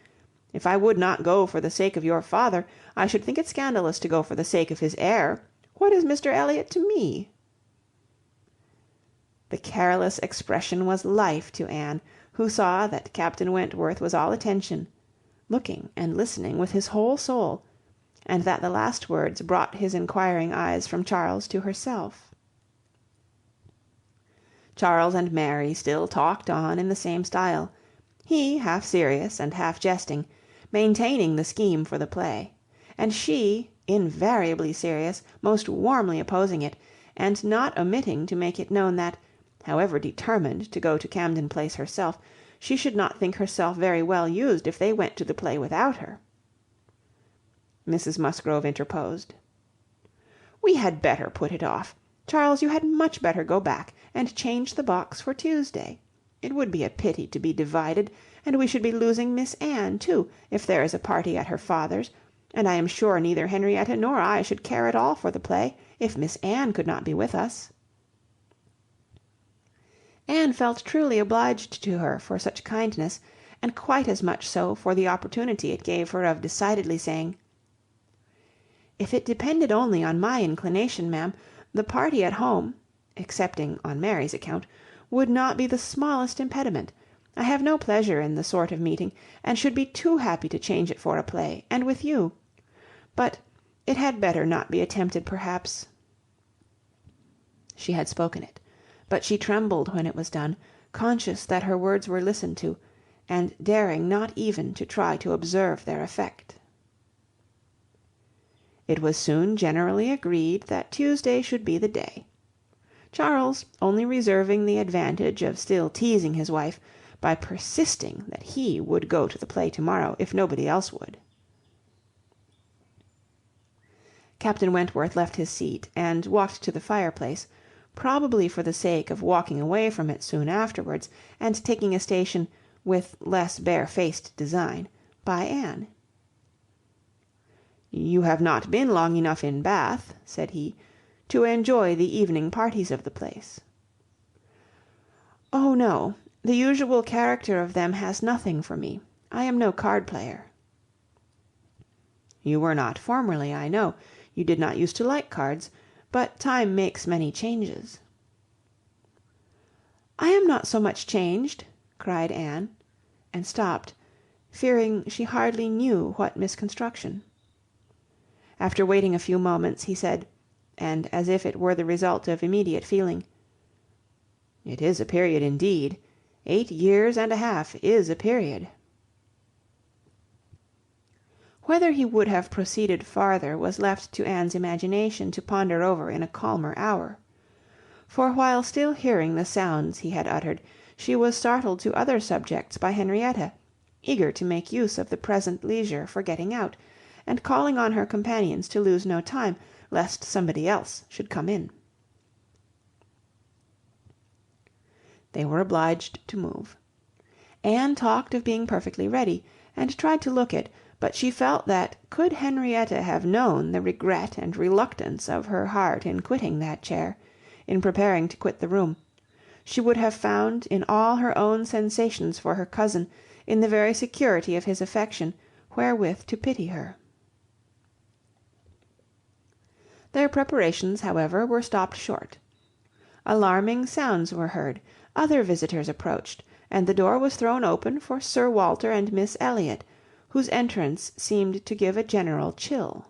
If I would not go for the sake of your father, I should think it scandalous to go for the sake of his heir. What is Mr Elliott to me?" The careless expression was life to Anne, who saw that Captain Wentworth was all attention, looking and listening with his whole soul, and that the last words brought his inquiring eyes from Charles to herself. Charles and Mary still talked on in the same style, he half serious and half jesting, maintaining the scheme for the play, and she, invariably serious, most warmly opposing it, and not omitting to make it known that, however determined to go to Camden Place herself, she should not think herself very well used if they went to the play without her. Mrs Musgrove interposed. "We had better put it off. Charles, you had much better go back and change the box for Tuesday. It would be a pity to be divided, and we should be losing Miss Anne too, if there is a party at her father's, and I am sure neither Henrietta nor I should care at all for the play, if Miss Anne could not be with us." Anne felt truly obliged to her for such kindness, and quite as much so for the opportunity it gave her of decidedly saying, "If it depended only on my inclination, ma'am, the party at home, excepting on Mary's account, would not be the smallest impediment. I have no pleasure in the sort of meeting, and should be too happy to change it for a play, and with you. But it had better not be attempted, perhaps." She had spoken it, but she trembled when it was done, conscious that her words were listened to, and daring not even to try to observe their effect. It was soon generally agreed that Tuesday should be the day, Charles only reserving the advantage of still teasing his wife by persisting that he would go to the play to-morrow if nobody else would. Captain Wentworth left his seat and walked to the fireplace, probably for the sake of walking away from it soon afterwards, and taking a station, with less bare-faced design, by Anne. "You have not been long enough in Bath," said he, "to enjoy the evening parties of the place." "Oh, no, the usual character of them has nothing for me. I am no card-player." "You were not formerly, I know. You did not use to like cards, but time makes many changes." "I am not so much changed," cried Anne, and stopped, fearing she hardly knew what misconstruction. After waiting a few moments, he said, and as if it were the result of immediate feeling, "It is a period indeed. 8 years and a half is a period." Whether he would have proceeded farther was left to Anne's imagination to ponder over in a calmer hour. For while still hearing the sounds he had uttered, she was startled to other subjects by Henrietta, eager to make use of the present leisure for getting out, and calling on her companions to lose no time, lest somebody else should come in. They were obliged to move. Anne talked of being perfectly ready, and tried to look it, but she felt that could Henrietta have known the regret and reluctance of her heart in quitting that chair, in preparing to quit the room, she would have found in all her own sensations for her cousin, in the very security of his affection, wherewith to pity her. Their preparations, however, were stopped short. Alarming sounds were heard, other visitors approached, and the door was thrown open for Sir Walter and Miss Elliott, whose entrance seemed to give a general chill.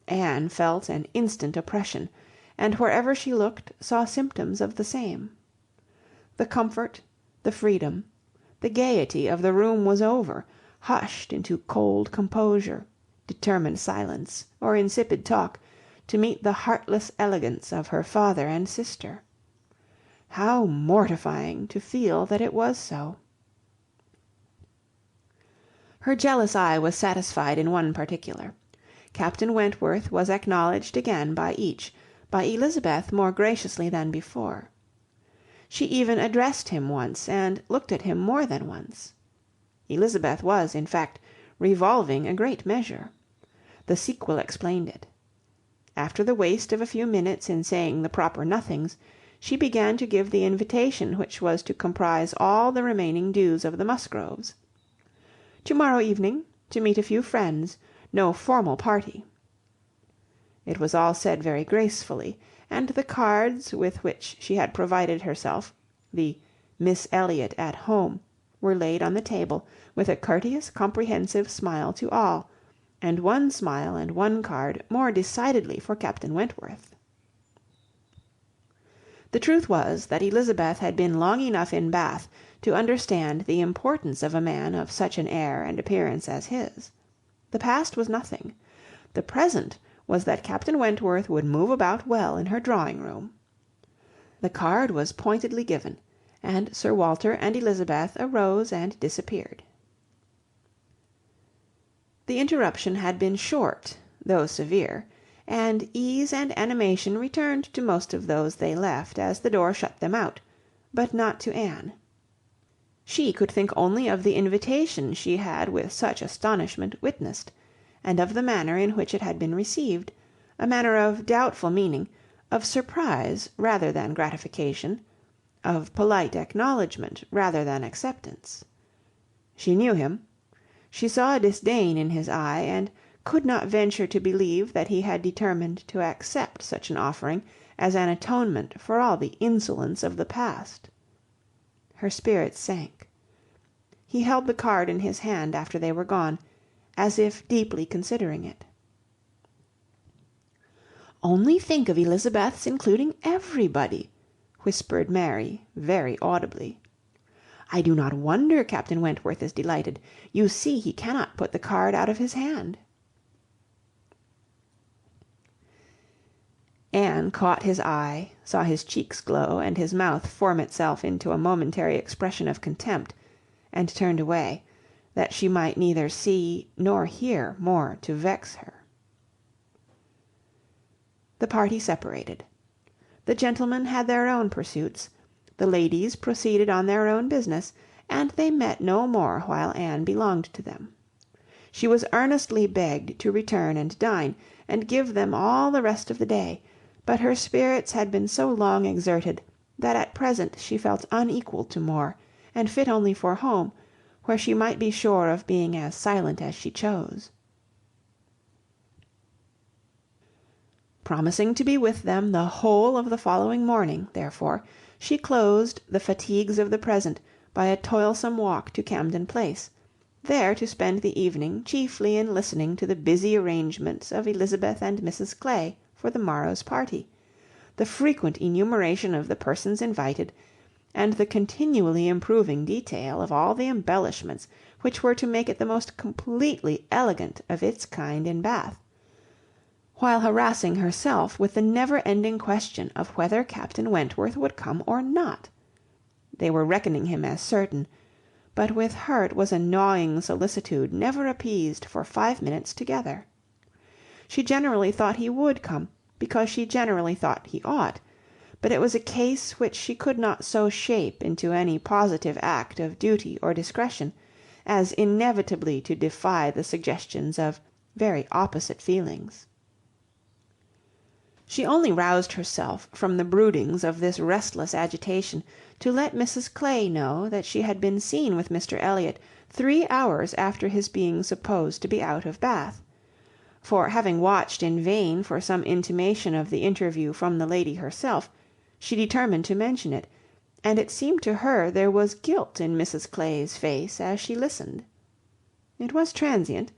Anne felt an instant oppression, and wherever she looked saw symptoms of the same. The comfort, the freedom, the gaiety of the room was over, hushed into cold composure, determined silence, or insipid talk, to meet the heartless elegance of her father and sister. How mortifying to feel that it was so! Her jealous eye was satisfied in one particular. Captain Wentworth was acknowledged again by each, by Elizabeth more graciously than before. She even addressed him once, and looked at him more than once. Elizabeth was, in fact, revolving a great measure. The sequel explained it. After the waste of a few minutes in saying the proper nothings, she began to give the invitation which was to comprise all the remaining dues of the Musgroves. To-morrow evening, to meet a few friends, no formal party. It was all said very gracefully, and the cards with which she had provided herself, the Miss Elliott at home, were laid on the table, with a courteous, comprehensive smile to all, and one smile and one card more decidedly for Captain Wentworth. The truth was that Elizabeth had been long enough in Bath to understand the importance of a man of such an air and appearance as his. The past was nothing. The present was that Captain Wentworth would move about well in her drawing-room. The card was pointedly given, and Sir Walter and Elizabeth arose and disappeared. The interruption had been short, though severe, and ease and animation returned to most of those they left as the door shut them out, but not to Anne. She could think only of the invitation she had with such astonishment witnessed, and of the manner in which it had been received, a manner of doubtful meaning, of surprise rather than gratification, of polite acknowledgment rather than acceptance. She knew him. She saw a disdain in his eye, and could not venture to believe that he had determined to accept such an offering as an atonement for all the insolence of the past. Her spirits sank. He held the card in his hand after they were gone, as if deeply considering it. "Only think of Elizabeth's including everybody," whispered Mary, very audibly. "I do not wonder Captain Wentworth is delighted. You see he cannot put the card out of his hand." Anne caught his eye, saw his cheeks glow, and his mouth form itself into a momentary expression of contempt, and turned away, that she might neither see nor hear more to vex her. The party separated. The gentlemen had their own pursuits, the ladies proceeded on their own business, and they met no more while Anne belonged to them. She was earnestly begged to return and dine, and give them all the rest of the day, but her spirits had been so long exerted, that at present she felt unequal to more, and fit only for home, where she might be sure of being as silent as she chose. Promising to be with them the whole of the following morning, therefore, she closed the fatigues of the present by a toilsome walk to Camden Place, there to spend the evening chiefly in listening to the busy arrangements of Elizabeth and Mrs Clay for the morrow's party, the frequent enumeration of the persons invited, and the continually improving detail of all the embellishments which were to make it the most completely elegant of its kind in Bath, while harassing herself with the never-ending question of whether Captain Wentworth would come or not. They were reckoning him as certain, but with her it was a gnawing solicitude never appeased for 5 minutes together. She generally thought he would come, because she generally thought he ought, but it was a case which she could not so shape into any positive act of duty or discretion, as inevitably to defy the suggestions of very opposite feelings. She only roused herself from the broodings of this restless agitation to let Mrs Clay know that she had been seen with Mr Elliott 3 hours after his being supposed to be out of Bath; for having watched in vain for some intimation of the interview from the lady herself, she determined to mention it, and it seemed to her there was guilt in Mrs Clay's face as she listened. It was transient,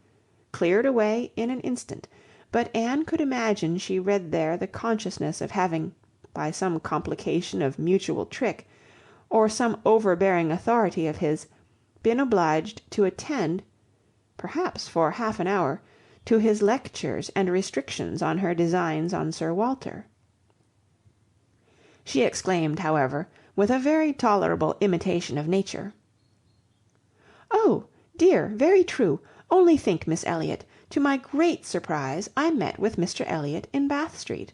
cleared away in an instant, but Anne could imagine she read there the consciousness of having, by some complication of mutual trick, or some overbearing authority of his, been obliged to attend, perhaps for half an hour, to his lectures and restrictions on her designs on Sir Walter. She exclaimed, however, with a very tolerable imitation of nature, "Oh, dear, very true! Only think, Miss Elliott, to my great surprise I met with Mr Elliott in Bath Street.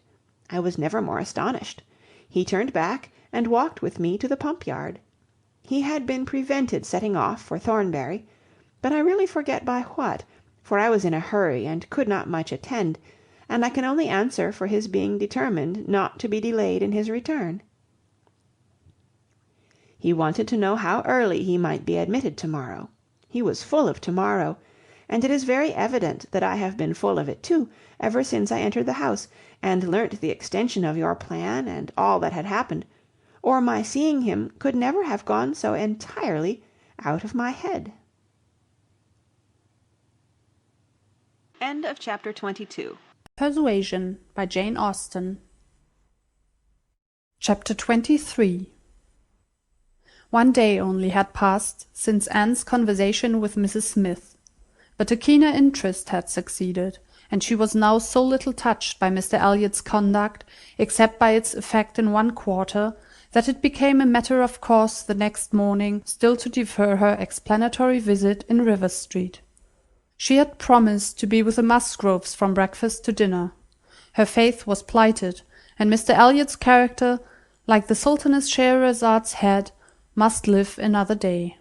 I was never more astonished. He turned back and walked with me to the pump yard. He had been prevented setting off for Thornbury, but I really forget by what, for I was in a hurry and could not much attend, and I can only answer for his being determined not to be delayed in his return. He wanted to know how early he might be admitted to-morrow. He was full of to-morrow, and it is very evident that I have been full of it too, ever since I entered the house, and learnt the extension of your plan and all that had happened, or my seeing him could never have gone so entirely out of my head." End of chapter 22. Persuasion by Jane Austen. Chapter 23. One day only had passed since Anne's conversation with Mrs Smith, but a keener interest had succeeded, and she was now so little touched by Mr Elliott's conduct, except by its effect in one quarter, that it became a matter of course the next morning still to defer her explanatory visit in Rivers Street. She had promised to be with the Musgroves from breakfast to dinner. Her faith was plighted, and Mr Elliott's character, like the Sultaness Scheherazade's head, must live another day.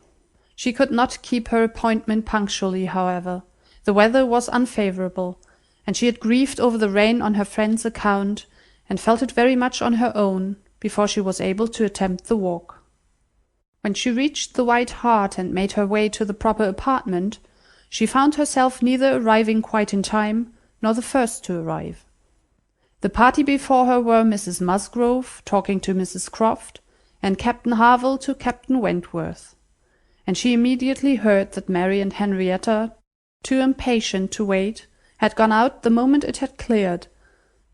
She could not keep her appointment punctually, however. The weather was unfavourable, and she had grieved over the rain on her friend's account, and felt it very much on her own, before she was able to attempt the walk. When she reached the White Hart and made her way to the proper apartment, she found herself neither arriving quite in time, nor the first to arrive. The party before her were Mrs Musgrove talking to Mrs Croft, and Captain Harville to Captain Wentworth, and she immediately heard that Mary and Henrietta, too impatient to wait, had gone out the moment it had cleared,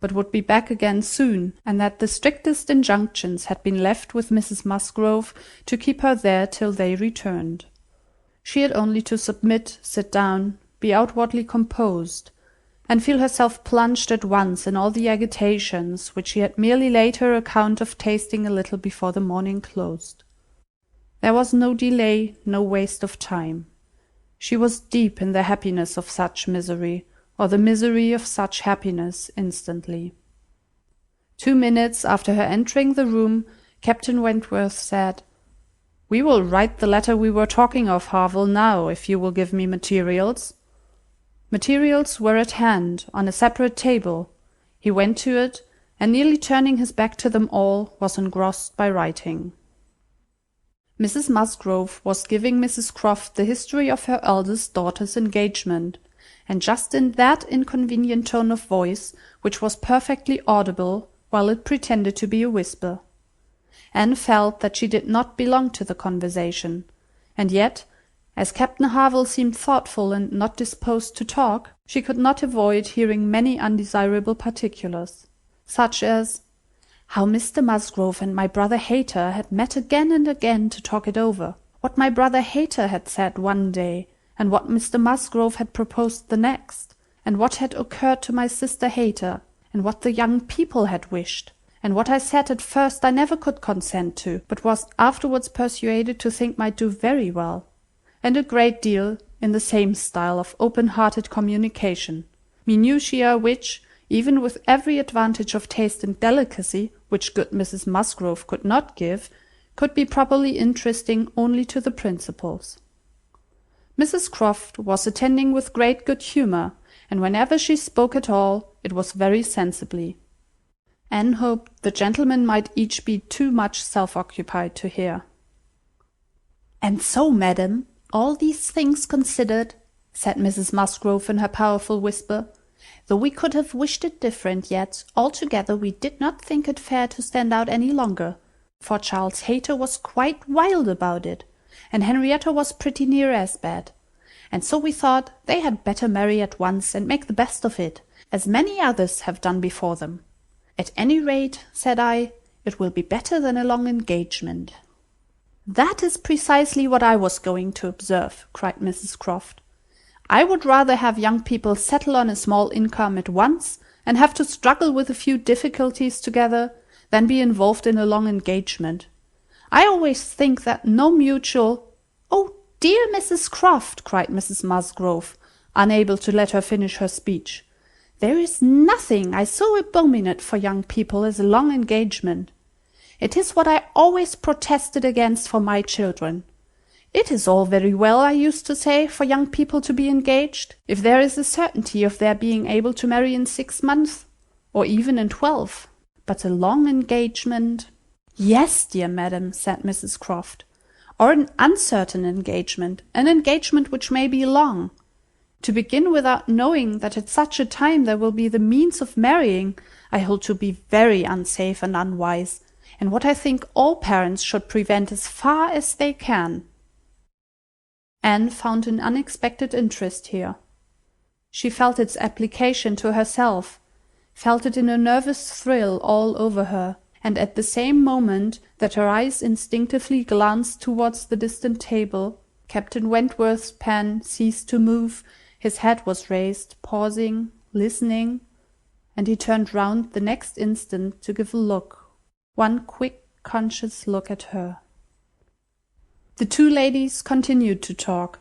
but would be back again soon, and that the strictest injunctions had been left with Mrs Musgrove to keep her there till they returned. She had only to submit, sit down, be outwardly composed, and feel herself plunged at once in all the agitations which she had merely laid her account of tasting a little before the morning closed. There was no delay, no waste of time. She was deep in the happiness of such misery, or the misery of such happiness, instantly. 2 minutes after her entering the room, Captain Wentworth said, "We will write the letter we were talking of, Harville, now, if you will give me materials." Materials were at hand, on a separate table. He went to it, and nearly turning his back to them all, was engrossed by writing. Mrs Musgrove was giving Mrs Croft the history of her eldest daughter's engagement, and just in that inconvenient tone of voice which was perfectly audible while it pretended to be a whisper. Anne felt that she did not belong to the conversation, and yet, as Captain Harville seemed thoughtful and not disposed to talk, she could not avoid hearing many undesirable particulars, such as how Mr Musgrove and my brother Hayter had met again and again to talk it over, what my brother Hayter had said one day, and what Mr Musgrove had proposed the next, and what had occurred to my sister Hayter, and what the young people had wished, and what I said at first I never could consent to, but was afterwards persuaded to think might do very well, and a great deal in the same style of open-hearted communication, minutiae which, even with every advantage of taste and delicacy, which good Mrs Musgrove could not give, could be properly interesting only to the principals. Mrs Croft was attending with great good humour, and whenever she spoke at all, it was very sensibly. Anne hoped the gentlemen might each be too much self-occupied to hear. "And so, madam, all these things considered," said Mrs Musgrove in her powerful whisper, "though we could have wished it different, yet altogether we did not think it fair to stand out any longer, for Charles Hayter was quite wild about it, and Henrietta was pretty near as bad, and so we thought they had better marry at once and make the best of it, as many others have done before them. At any rate, said I, it will be better than a long engagement." "That is precisely what I was going to observe," cried Mrs Croft. "I would rather have young people settle on a small income at once, and have to struggle with a few difficulties together, than be involved in a long engagement. I always think that no mutual—" "Oh, dear Mrs Croft," cried Mrs Musgrove, unable to let her finish her speech, "there is nothing I so abominate for young people as a long engagement. It is what I always protested against for my children. It is all very well, I used to say, for young people to be engaged, if there is a certainty of their being able to marry in 6 months, or even in 12. But a long engagement—" "Yes, dear madam," said Mrs Croft, "or an uncertain engagement, an engagement which may be long. To begin without knowing that at such a time there will be the means of marrying, I hold to be very unsafe and unwise, and what I think all parents should prevent as far as they can." Anne found an unexpected interest here. She felt its application to herself, felt it in a nervous thrill all over her, and at the same moment that her eyes instinctively glanced towards the distant table, Captain Wentworth's pen ceased to move, his head was raised, pausing, listening, and he turned round the next instant to give a look, one quick, conscious look at her. The two ladies continued to talk,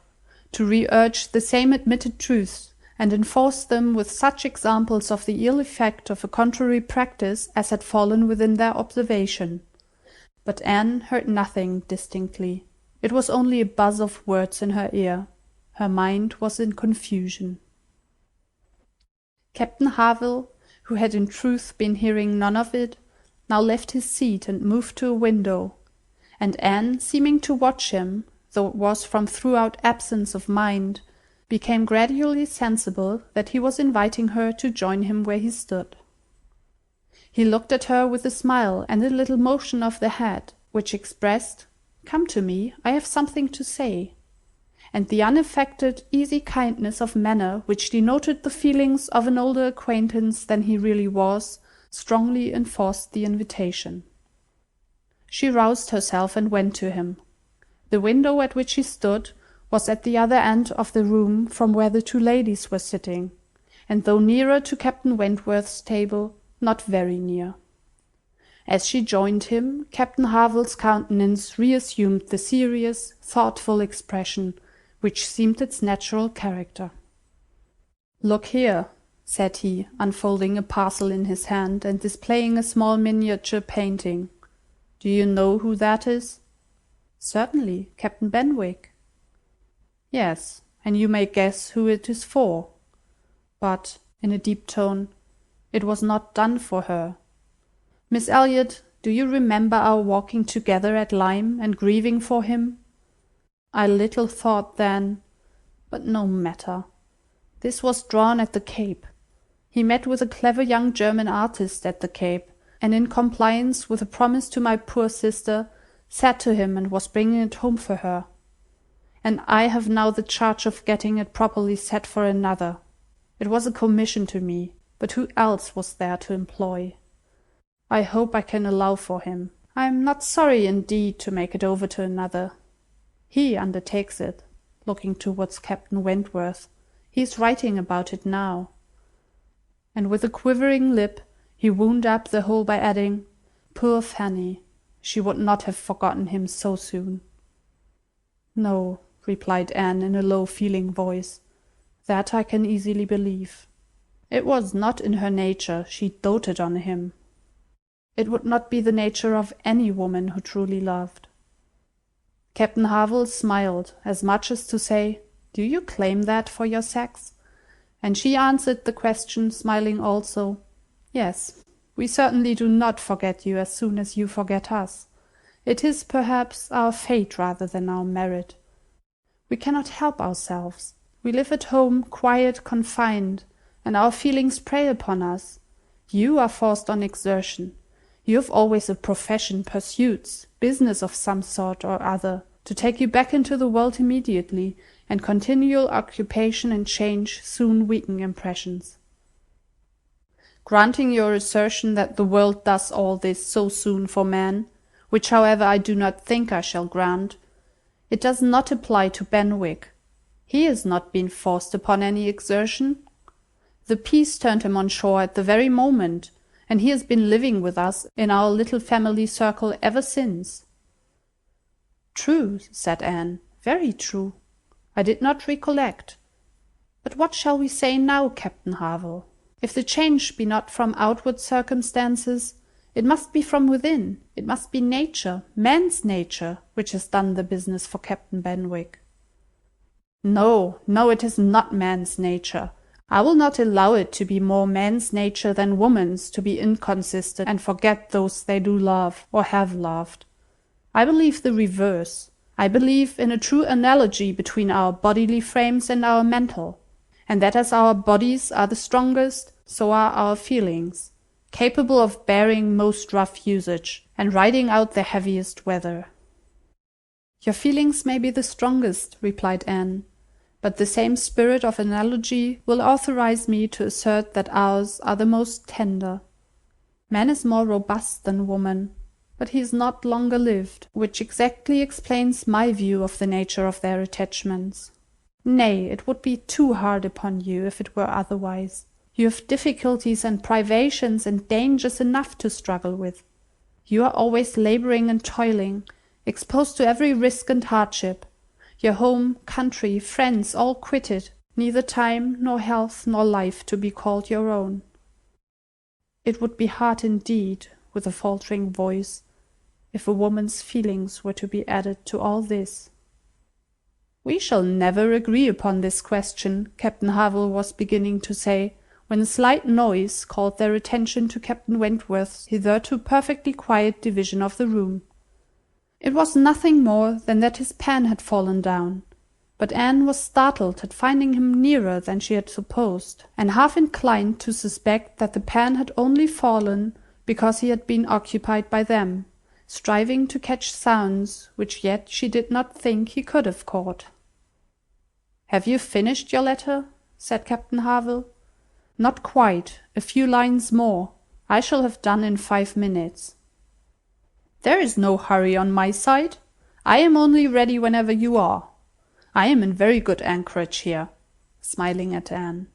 to re-urge the same admitted truths, and enforce them with such examples of the ill effect of a contrary practice as had fallen within their observation. But Anne heard nothing distinctly. It was only a buzz of words in her ear. Her mind was in confusion. Captain Harville, who had in truth been hearing none of it, now left his seat and moved to a window, and Anne, seeming to watch him, though it was from throughout absence of mind, became gradually sensible that he was inviting her to join him where he stood. He looked at her with a smile and a little motion of the head, which expressed, "Come to me, I have something to say," and the unaffected, easy kindness of manner which denoted the feelings of an older acquaintance than he really was, strongly enforced the invitation. She roused herself and went to him. The window at which he stood was at the other end of the room from where the two ladies were sitting, and though nearer to Captain Wentworth's table, not very near. As she joined him, Captain Harville's countenance reassumed the serious, thoughtful expression which seemed its natural character. "Look here," said he, unfolding a parcel in his hand and displaying a small miniature painting. "Do you know who that is?" "Certainly, Captain Benwick." "Yes, and you may guess who it is for. But," in a deep tone, "it was not done for her. Miss Elliott, do you remember our walking together at Lyme and grieving for him? I little thought then, but no matter. This was drawn at the Cape. He met with a clever young German artist at the Cape, and in compliance with a promise to my poor sister, said to him and was bringing it home for her. And I have now the charge of getting it properly set for another. It was a commission to me, but who else was there to employ? I hope I can allow for him. I am not sorry indeed to make it over to another. He undertakes it," looking towards Captain Wentworth. "He is writing about it now." And with a quivering lip he wound up the whole by adding, "Poor Fanny! She would not have forgotten him so soon." "No," replied Anne in a low feeling voice, "that I can easily believe. It was not in her nature. She doted on him. It would not be the nature of any woman who truly loved." Captain Harville smiled, as much as to say, Do you claim that for your sex? And she answered the question, smiling also. Yes, we certainly do not forget you as soon as you forget us. It is, perhaps, our fate rather than our merit. We cannot help ourselves. We live at home, quiet, confined, and our feelings prey upon us. You are forced on exertion. You have always a profession, pursuits, business of some sort or other, to take you back into the world immediately, and continual occupation and change soon weaken impressions. Granting your assertion that the world does all this so soon for man, which however I do not think I shall grant, it does not apply to Benwick. He has not been forced upon any exertion. The peace turned him on shore at the very moment, and he has been living with us in our little family circle ever since. True, said Anne, very true. I did not recollect. But what shall we say now, Captain Harville? If the change be not from outward circumstances, it must be from within. It must be nature, man's nature, which has done the business for Captain Benwick. No, no, it is not man's nature. I will not allow it to be more man's nature than woman's to be inconsistent and forget those they do love or have loved. I believe the reverse. I believe in a true analogy between our bodily frames and our mental, and that as our bodies are the strongest, so are our feelings, capable of bearing most rough usage, and riding out the heaviest weather. Your feelings may be the strongest, replied Anne, but the same spirit of analogy will authorize me to assert that ours are the most tender. Man is more robust than woman, but he is not longer lived, which exactly explains my view of the nature of their attachments. Nay, it would be too hard upon you if it were otherwise. You have difficulties and privations and dangers enough to struggle with. You are always labouring and toiling, exposed to every risk and hardship. Your home, country, friends, all quitted, neither time, nor health, nor life to be called your own. It would be hard indeed, with a faltering voice, if a woman's feelings were to be added to all this. We shall never agree upon this question, Captain Harville was beginning to say, when a slight noise called their attention to Captain Wentworth's hitherto perfectly quiet division of the room. It was nothing more than that his pen had fallen down, but Anne was startled at finding him nearer than she had supposed, and half inclined to suspect that the pen had only fallen because he had been occupied by them, striving to catch sounds which yet she did not think he could have caught. "Have you finished your letter?" said Captain Harville. "Not quite. A few lines more. I shall have done in 5 minutes." "There is no hurry on my side. I am only ready whenever you are. I am in very good anchorage here," smiling at Anne.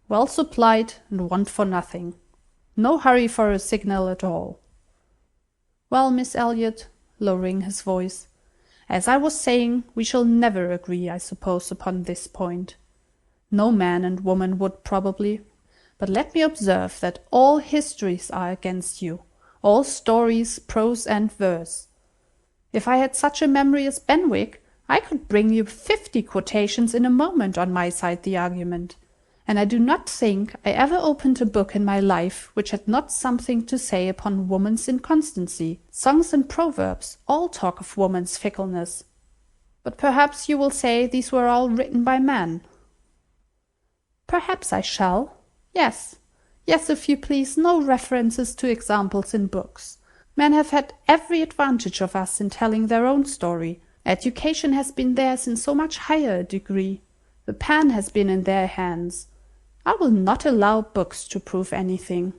"Well supplied, and want for nothing. No hurry for a signal at all. Well, Miss Elliott," lowering his voice, "as I was saying, we shall never agree, I suppose, upon this point. No man and woman would probably. But let me observe that all histories are against you, all stories, prose and verse. If I had such a memory as Benwick, I could bring you 50 quotations in a moment on my side the argument, and I do not think I ever opened a book in my life which had not something to say upon woman's inconstancy. Songs and proverbs all talk of woman's fickleness. But perhaps you will say these were all written by men." "Perhaps I shall. Yes, yes, if you please, no references to examples in books. Men have had every advantage of us in telling their own story. Education has been theirs in so much higher a degree. The pen has been in their hands. I will not allow books to prove anything."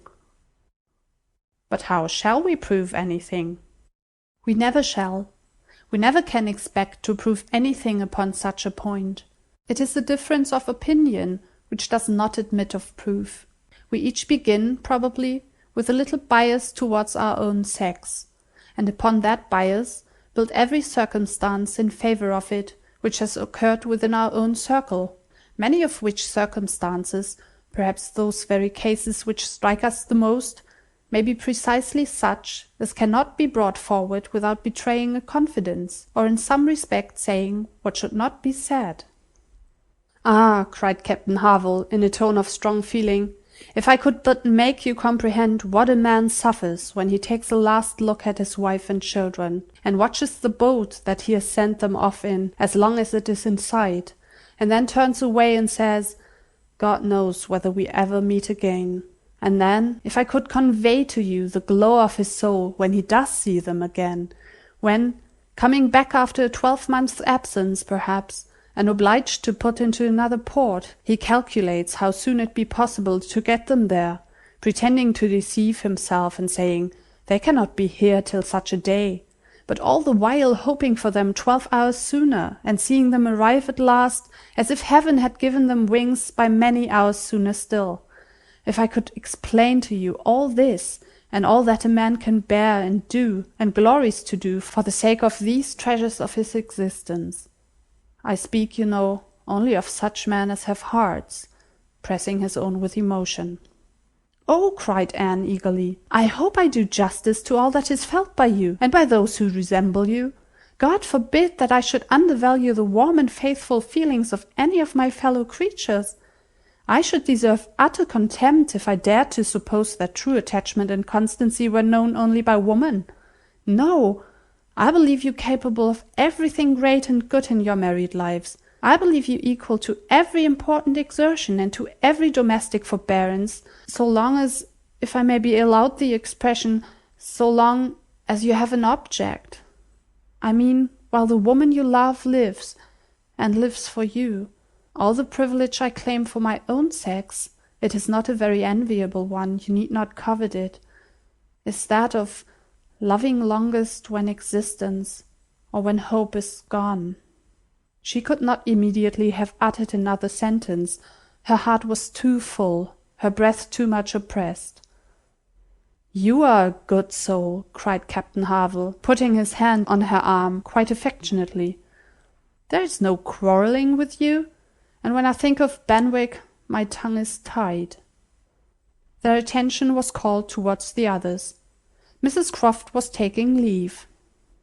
"But how shall we prove anything?" "We never shall. We never can expect to prove anything upon such a point. It is a difference of opinion which does not admit of proof. We each begin, probably, with a little bias towards our own sex, and upon that bias build every circumstance in favour of it which has occurred within our own circle, many of which circumstances, perhaps those very cases which strike us the most, may be precisely such as cannot be brought forward without betraying a confidence, or in some respect saying what should not be said." "Ah," cried Captain Harville, in a tone of strong feeling, "if I could but make you comprehend what a man suffers when he takes a last look at his wife and children, and watches the boat that he has sent them off in as long as it is in sight, and then turns away and says, 'God knows whether we ever meet again.' And then, if I could convey to you the glow of his soul when he does see them again, when, coming back after a 12-month's absence, perhaps, and obliged to put into another port, he calculates how soon it be possible to get them there, pretending to deceive himself and saying, 'They cannot be here till such a day,' but all the while hoping for them 12 hours sooner, and seeing them arrive at last, as if heaven had given them wings by many hours sooner still. If I could explain to you all this, and all that a man can bear and do, and glories to do, for the sake of these treasures of his existence. I speak, you know, only of such men as have hearts," pressing his own with emotion. "Oh," cried Anne eagerly, "I hope I do justice to all that is felt by you, and by those who resemble you. God forbid that I should undervalue the warm and faithful feelings of any of my fellow creatures. I should deserve utter contempt if I dared to suppose that true attachment and constancy were known only by woman. No, I believe you capable of everything great and good in your married lives. I believe you equal to every important exertion and to every domestic forbearance, so long as, if I may be allowed the expression, so long as you have an object. I mean, while the woman you love lives, and lives for you. All the privilege I claim for my own sex, it is not a very enviable one, you need not covet it, is that of loving longest when existence, or when hope is gone." She could not immediately have uttered another sentence. Her heart was too full, her breath too much oppressed. "You are a good soul," cried Captain Harville, putting his hand on her arm quite affectionately. "There is no quarrelling with you, and when I think of Benwick, my tongue is tied." Their attention was called towards the others. Mrs Croft was taking leave.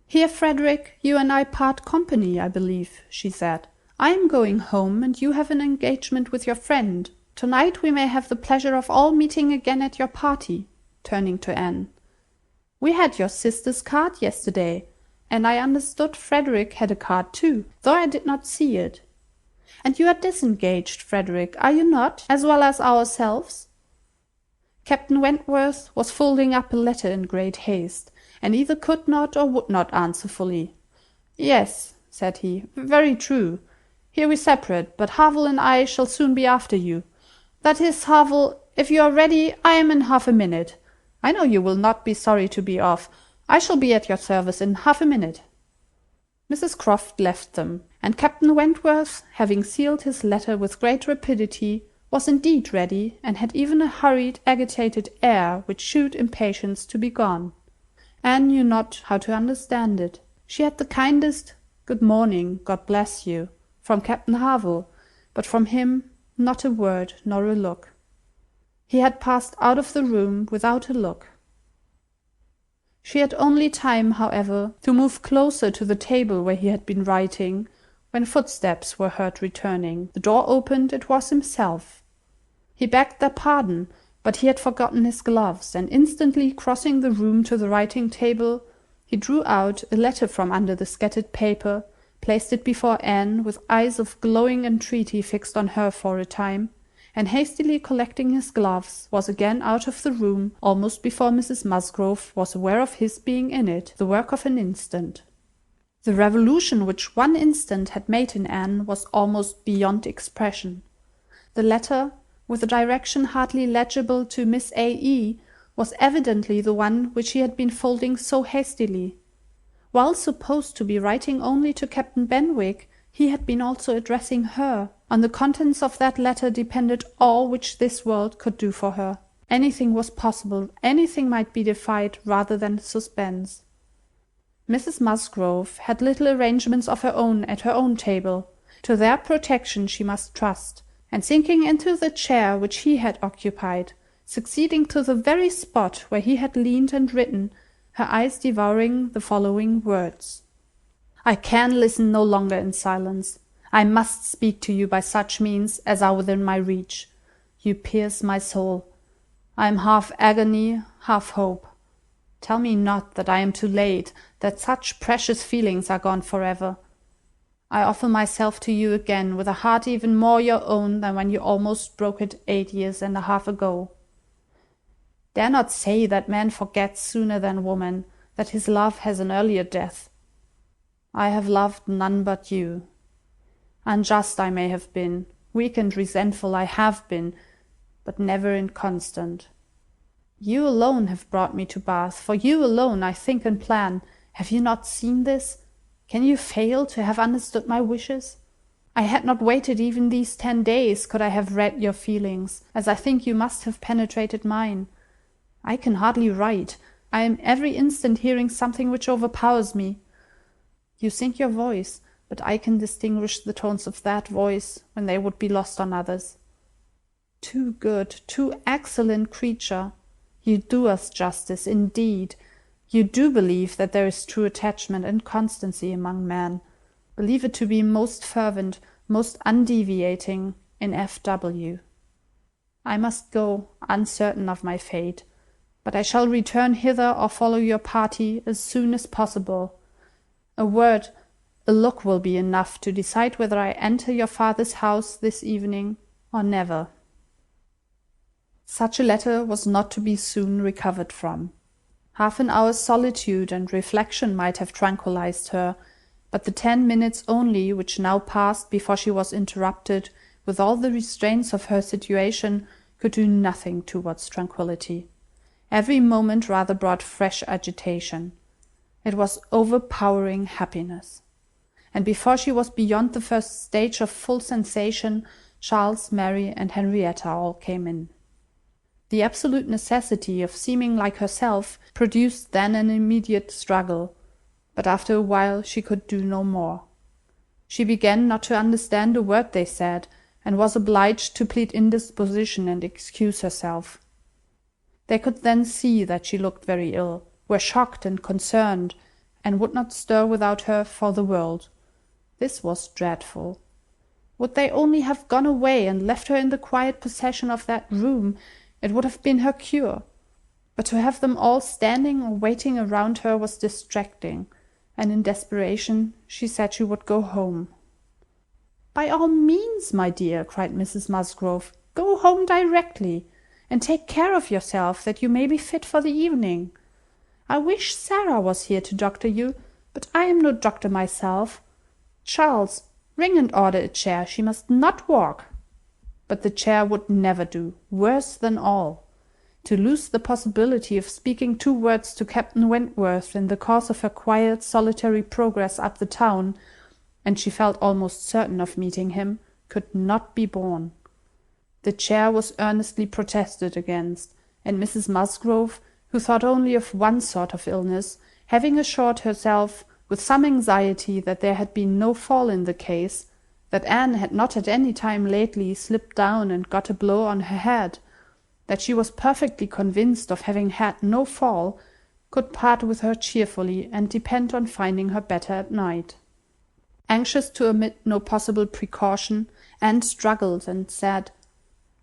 "Here, Frederick, you and I part company, I believe," she said. "I am going home, and you have an engagement with your friend. To-night we may have the pleasure of all meeting again at your party," turning to Anne. "We had your sister's card yesterday, and I understood Frederick had a card too, though I did not see it. And you are disengaged, Frederick, are you not, as well as ourselves?" Captain Wentworth was folding up a letter in great haste, and either could not or would not answer fully. "Yes," said he, "very true. Here we separate, but Harville and I shall soon be after you. That is, Harville, if you are ready, I am in half a minute. I know you will not be sorry to be off. I shall be at your service in half a minute." Mrs Croft left them, and Captain Wentworth, having sealed his letter with great rapidity, was indeed ready, and had even a hurried, agitated air which shewed impatience to be gone. Anne knew not how to understand it. She had the kindest "Good morning, God bless you," from Captain Harville, but from him not a word nor a look. He had passed out of the room without a look. She had only time, however, to move closer to the table where he had been writing, when footsteps were heard returning. The door opened, it was himself. He begged their pardon, but he had forgotten his gloves, and instantly crossing the room to the writing-table, he drew out a letter from under the scattered paper, placed it before Anne, with eyes of glowing entreaty fixed on her for a time, and hastily collecting his gloves, was again out of the room, almost before Mrs Musgrove was aware of his being in it, the work of an instant. The revolution which one instant had made in Anne was almost beyond expression. The letter, with a direction hardly legible to Miss A.E., was evidently the one which he had been folding so hastily. While supposed to be writing only to Captain Benwick, he had been also addressing her. On the contents of that letter depended all which this world could do for her. Anything was possible, anything might be defied rather than suspense. Mrs Musgrove had little arrangements of her own at her own table. To their protection she must trust, and sinking into the chair which he had occupied, succeeding to the very spot where he had leaned and written, her eyes devouring the following words: "I can listen no longer in silence. I must speak to you by such means as are within my reach. You pierce my soul. I am half agony, half hope. Tell me not that I am too late, that such precious feelings are gone forever. I offer myself to you again with a heart even more your own than when you almost broke it 8 years and a half ago. Dare not say that man forgets sooner than woman, that his love has an earlier death. I have loved none but you. Unjust I may have been, weak and resentful I have been, but never inconstant. You alone have brought me to Bath, for you alone I think and plan. Have you not seen this? Can you fail to have understood my wishes? I had not waited even these 10 days, could I have read your feelings, as I think you must have penetrated mine. I can hardly write. I am every instant hearing something which overpowers me. You sink your voice, but I can distinguish the tones of that voice when they would be lost on others. Too good, too excellent creature! You do us justice, indeed. You do believe that there is true attachment and constancy among men. Believe it to be most fervent, most undeviating in F.W. I must go, uncertain of my fate, but I shall return hither or follow your party as soon as possible. A word, a look will be enough to decide whether I enter your father's house this evening or never. Such a letter was not to be soon recovered from. Half an hour's solitude and reflection might have tranquillized her, but the 10 minutes only which now passed before she was interrupted with all the restraints of her situation could do nothing towards tranquillity. Every moment rather brought fresh agitation. It was overpowering happiness. And before she was beyond the first stage of full sensation, Charles, Mary, and Henrietta all came in. The absolute necessity of seeming like herself produced then an immediate struggle, but after a while she could do no more. She began not to understand a word they said, and was obliged to plead indisposition and excuse herself. They could then see that she looked very ill, were shocked and concerned, and would not stir without her for the world. This was dreadful. Would they only have gone away and left her in the quiet possession of that room, it would have been her cure. But to have them all standing or waiting around her was distracting, and in desperation she said she would go home. "By all means, my dear," cried Mrs. Musgrove, "go home directly, and take care of yourself, that you may be fit for the evening. I wish Sarah was here to doctor you, but I am no doctor myself. Charles, ring and order a chair. She must not walk." But the chair would never do. Worse than all, to lose the possibility of speaking 2 words to Captain Wentworth in the course of her quiet, solitary progress up the town, and she felt almost certain of meeting him, could not be borne. The chair was earnestly protested against, and Mrs. Musgrove, who thought only of one sort of illness, having assured herself with some anxiety that there had been no fall in the case, that Anne had not at any time lately slipped down and got a blow on her head, that she was perfectly convinced of having had no fall, could part with her cheerfully and depend on finding her better at night. Anxious to omit no possible precaution, Anne struggled and said,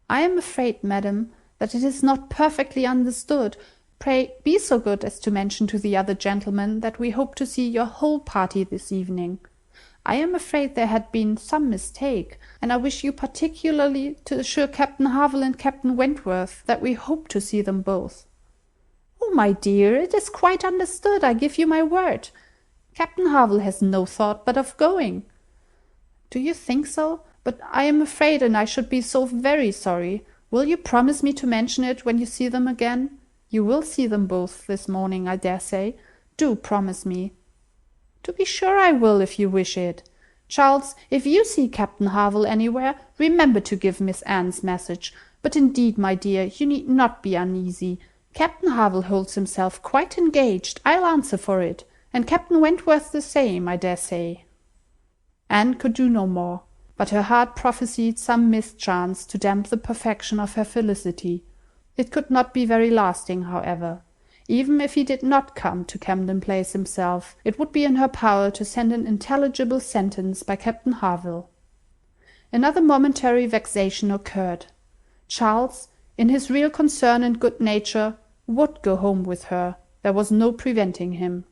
"I am afraid, madam, that it is not perfectly understood. Pray be so good as to mention to the other gentlemen that we hope to see your whole party this evening. I am afraid there had been some mistake, and I wish you particularly to assure Captain Harville and Captain Wentworth that we hope to see them both." "Oh, my dear, it is quite understood, I give you my word. Captain Harville has no thought but of going." "Do you think so? But I am afraid, and I should be so very sorry. Will you promise me to mention it when you see them again? You will see them both this morning, I dare say. Do promise me." "To be sure I will, if you wish it. Charles, if you see Captain Harville anywhere, remember to give Miss Anne's message. But indeed, my dear, you need not be uneasy. Captain Harville holds himself quite engaged, I'll answer for it, and Captain Wentworth the same, I dare say." Anne could do no more, but her heart prophesied some mischance to damp the perfection of her felicity. It could not be very lasting, however. Even if he did not come to Camden Place himself, it would be in her power to send an intelligible sentence by Captain Harville. Another momentary vexation occurred. Charles, in his real concern and good nature, would go home with her. There was no preventing him.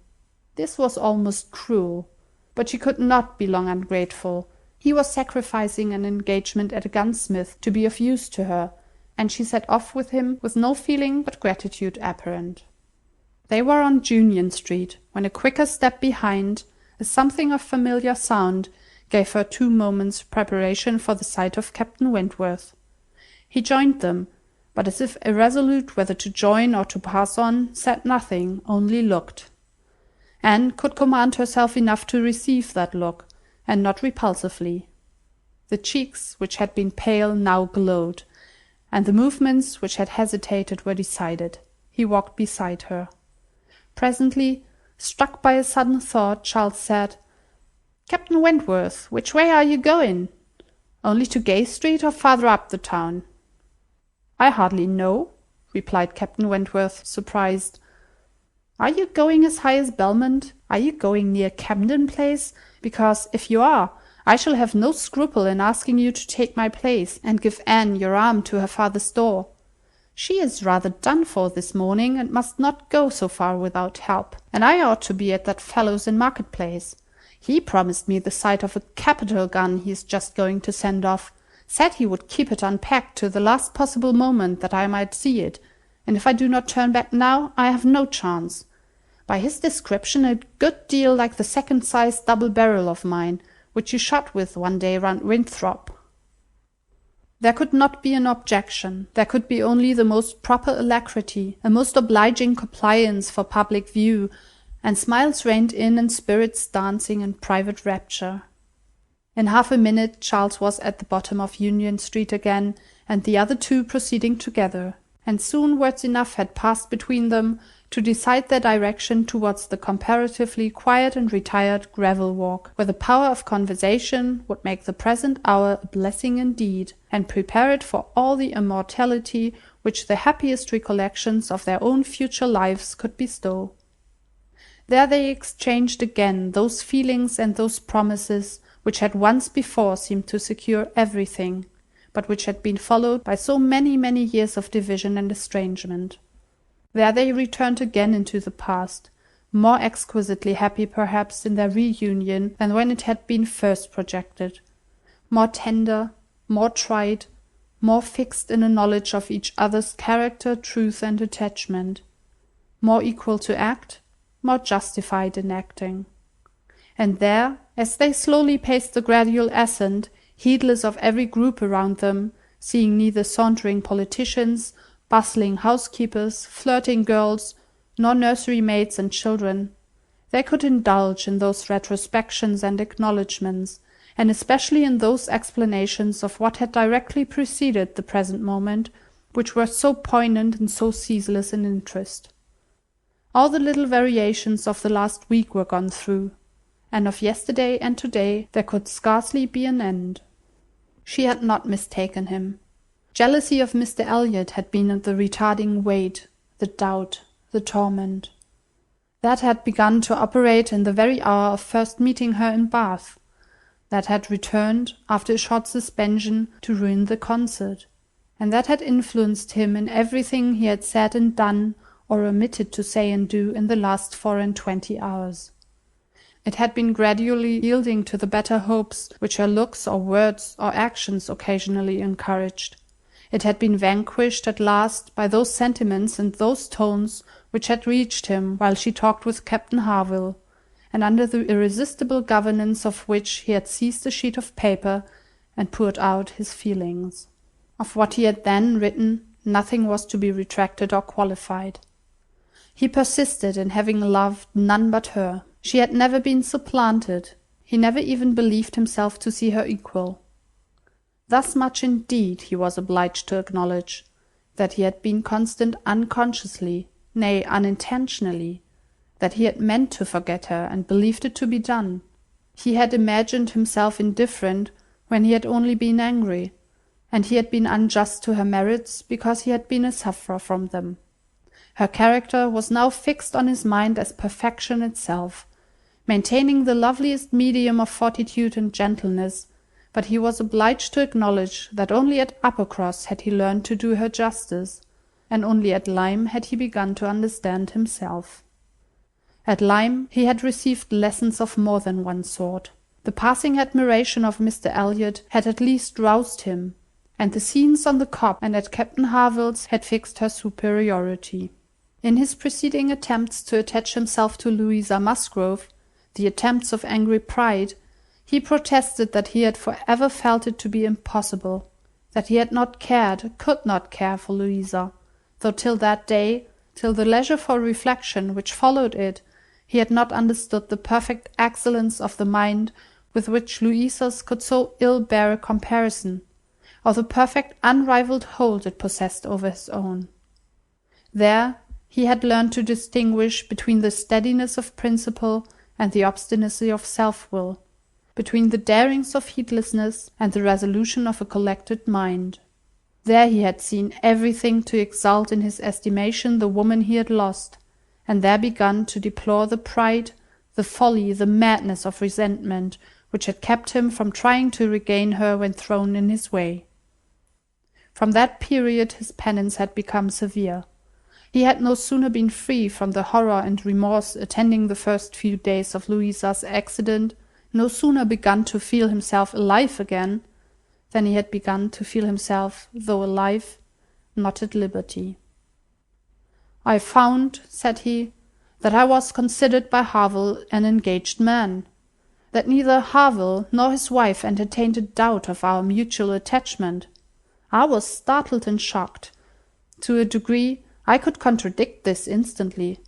This was almost cruel, but she could not be long ungrateful. He was sacrificing an engagement at a gunsmith to be of use to her, and she set off with him with no feeling but gratitude apparent. They were on Union Street, when a quicker step behind, a something of familiar sound, gave her 2 moments' preparation for the sight of Captain Wentworth. He joined them, but as if irresolute whether to join or to pass on, said nothing, only looked. Anne could command herself enough to receive that look, and not repulsively. The cheeks, which had been pale, now glowed, and the movements which had hesitated were decided. He walked beside her. Presently, struck by a sudden thought, Charles said, "Captain Wentworth, which way are you going? Only to Gay Street or farther up the town?" "I hardly know," replied Captain Wentworth, surprised. "Are you going as high as Belmont? Are you going near Camden Place? Because if you are, I shall have no scruple in asking you to take my place, and give Anne your arm to her father's door. She is rather done for this morning, and must not go so far without help, and I ought to be at that fellow's in Market Place. He promised me the sight of a capital gun he is just going to send off, said he would keep it unpacked to the last possible moment that I might see it, and if I do not turn back now, I have no chance. By his description, a good deal like the second-sized double barrel of mine, which you shot with one day round Winthrop." There could not be an objection. There could be only the most proper alacrity, a most obliging compliance for public view, and smiles reigned in and spirits dancing in private rapture. In half a minute Charles was at the bottom of Union Street again, and the other 2 proceeding together, and soon words enough had passed between them to decide their direction towards the comparatively quiet and retired gravel walk, where the power of conversation would make the present hour a blessing indeed, and prepare it for all the immortality which the happiest recollections of their own future lives could bestow. There they exchanged again those feelings and those promises which had once before seemed to secure everything, but which had been followed by so many, many years of division and estrangement. There they returned again into the past, more exquisitely happy perhaps in their reunion than when it had been first projected, more tender, more tried, more fixed in a knowledge of each other's character, truth, and attachment, more equal to act, more justified in acting. And there, as they slowly paced the gradual ascent, heedless of every group around them, seeing neither sauntering politicians, bustling housekeepers, flirting girls, nor nursery maids and children, they could indulge in those retrospections and acknowledgments, and especially in those explanations of what had directly preceded the present moment, which were so poignant and so ceaseless in interest. All the little variations of the last week were gone through, and of yesterday and to-day there could scarcely be an end. She had not mistaken him. Jealousy of Mr. Elliott had been the retarding weight, the doubt, the torment. That had begun to operate in the very hour of first meeting her in Bath. That had returned, after a short suspension, to ruin the concert, and that had influenced him in everything he had said and done, or omitted to say and do in the last 24 hours. It had been gradually yielding to the better hopes which her looks or words or actions occasionally encouraged. It had been vanquished at last by those sentiments and those tones which had reached him while she talked with Captain Harville, and under the irresistible governance of which he had seized a sheet of paper and poured out his feelings. Of what he had then written nothing was to be retracted or qualified. He persisted in having loved none but her. She had never been supplanted. He never even believed himself to see her equal. Thus much indeed he was obliged to acknowledge, that he had been constant unconsciously, nay, unintentionally, that he had meant to forget her and believed it to be done. He had imagined himself indifferent when he had only been angry, and he had been unjust to her merits because he had been a sufferer from them. Her character was now fixed on his mind as perfection itself, maintaining the loveliest medium of fortitude and gentleness, but he was obliged to acknowledge that only at Uppercross had he learned to do her justice, and only at Lyme had he begun to understand himself. At Lyme he had received lessons of more than one sort. The passing admiration of Mr. Elliott had at least roused him, and the scenes on the Cobb and at Captain Harville's had fixed her superiority. In his preceding attempts to attach himself to Louisa Musgrove, the attempts of angry pride, he protested that he had for ever felt it to be impossible, that he had not cared, could not care for Louisa, though till that day, till the leisure for reflection which followed it, he had not understood the perfect excellence of the mind with which Louisa's could so ill bear a comparison, or the perfect unrivalled hold it possessed over his own. There he had learned to distinguish between the steadiness of principle and the obstinacy of self-will, between the darings of heedlessness and the resolution of a collected mind. There he had seen everything to exalt in his estimation the woman he had lost, and there begun to deplore the pride, the folly, the madness of resentment which had kept him from trying to regain her when thrown in his way. From that period his penance had become severe. He had no sooner been free from the horror and remorse attending the first few days of Louisa's accident, no sooner begun to feel himself alive again, than he had begun to feel himself, though alive, not at liberty. "I found," said he, "that I was considered by Harville an engaged man, that neither Harville nor his wife entertained a doubt of our mutual attachment. I was startled and shocked. To a degree I could contradict this instantly,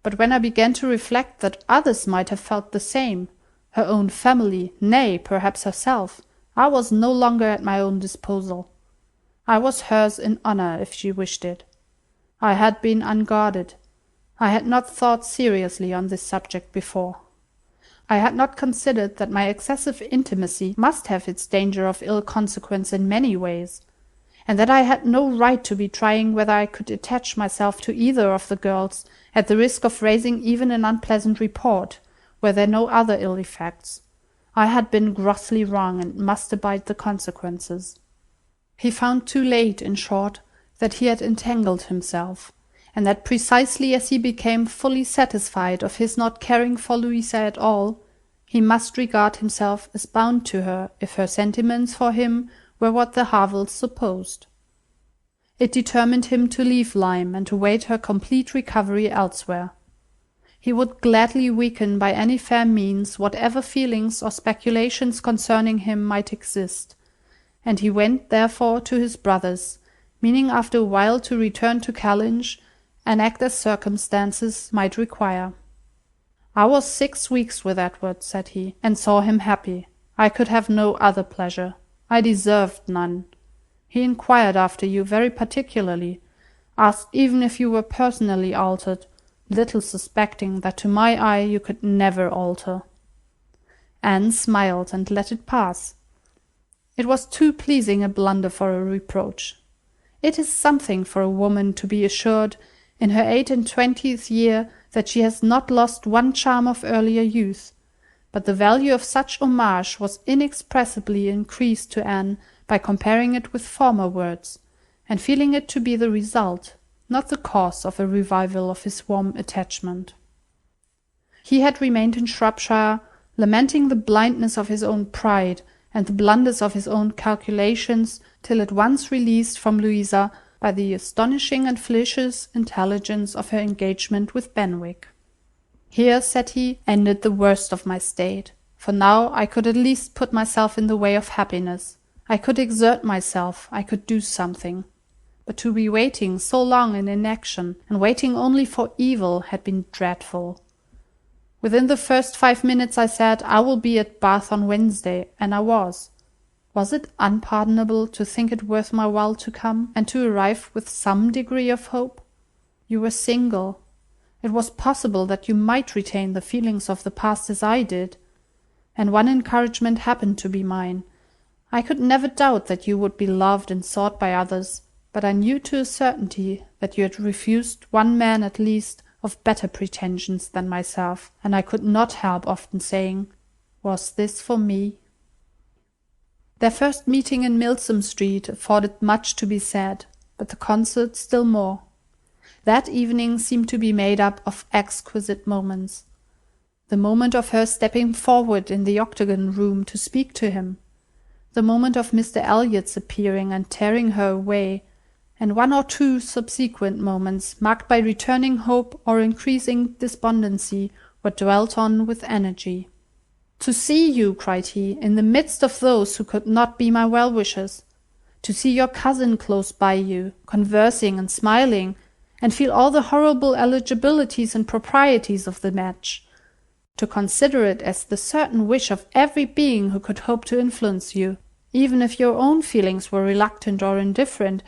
but when I began to reflect that others might have felt the same, her own family, nay, perhaps herself, I was no longer at my own disposal. I was hers in honour if she wished it. I had been unguarded. I had not thought seriously on this subject before. I had not considered that my excessive intimacy must have its danger of ill consequence in many ways, and that I had no right to be trying whether I could attach myself to either of the girls at the risk of raising even an unpleasant report, were there no other ill effects. I had been grossly wrong and must abide the consequences." He found too late, in short, that he had entangled himself, and that precisely as he became fully satisfied of his not caring for Louisa at all, he must regard himself as bound to her if her sentiments for him were what the Harvilles supposed. It determined him to leave Lyme and await her complete recovery elsewhere. He would gladly weaken by any fair means whatever feelings or speculations concerning him might exist, and he went therefore to his brother's, meaning after a while to return to Kellynch and act as circumstances might require. "I was 6 weeks with Edward," said he, "and saw him happy. I could have no other pleasure. I deserved none. He inquired after you very particularly, asked even if you were personally altered, little suspecting that to my eye you could never alter." Anne smiled and let it pass. It was too pleasing a blunder for a reproach. It is something for a woman to be assured, in her 28th year, that she has not lost one charm of earlier youth, but the value of such homage was inexpressibly increased to Anne by comparing it with former words, and feeling it to be the result, not the cause, of a revival of his warm attachment. He had remained in Shropshire, lamenting the blindness of his own pride and the blunders of his own calculations, till at once released from Louisa by the astonishing and felicitous intelligence of her engagement with Benwick. "Here," said he, "ended the worst of my state, for now I could at least put myself in the way of happiness. I could exert myself, I could do something. But to be waiting so long in inaction, and waiting only for evil, had been dreadful. Within the first 5 minutes I said, 'I will be at Bath on Wednesday,' and I was. Was it unpardonable to think it worth my while to come, and to arrive with some degree of hope? You were single. It was possible that you might retain the feelings of the past as I did, and one encouragement happened to be mine. I could never doubt that you would be loved and sought by others, but I knew to a certainty that you had refused one man at least of better pretensions than myself, and I could not help often saying, 'Was this for me?'" Their first meeting in Milsom Street afforded much to be said, but the concert still more. That evening seemed to be made up of exquisite moments. The moment of her stepping forward in the octagon room to speak to him, the moment of Mr. Elliott's appearing and tearing her away, and one or two subsequent moments marked by returning hope or increasing despondency were dwelt on with energy. "To see you," cried he, "in the midst of those who could not be my well-wishers, to see your cousin close by you, conversing and smiling, and feel all the horrible eligibilities and proprieties of the match, to consider it as the certain wish of every being who could hope to influence you, even if your own feelings were reluctant or indifferent,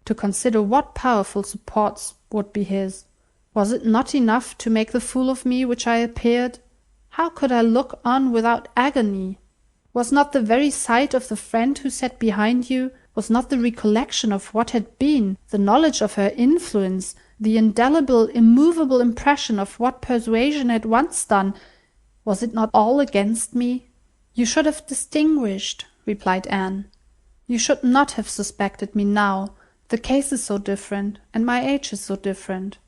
to consider what powerful supports would be his. Was it not enough to make the fool of me which I appeared? How could I look on without agony? Was not the very sight of the friend who sat behind you, was not the recollection of what had been, the knowledge of her influence, the indelible, immovable impression of what Persuasion had once done, was it not all against me? You should have distinguished, replied Anne. You should not have suspected me now. The case is so different, and my age is so different.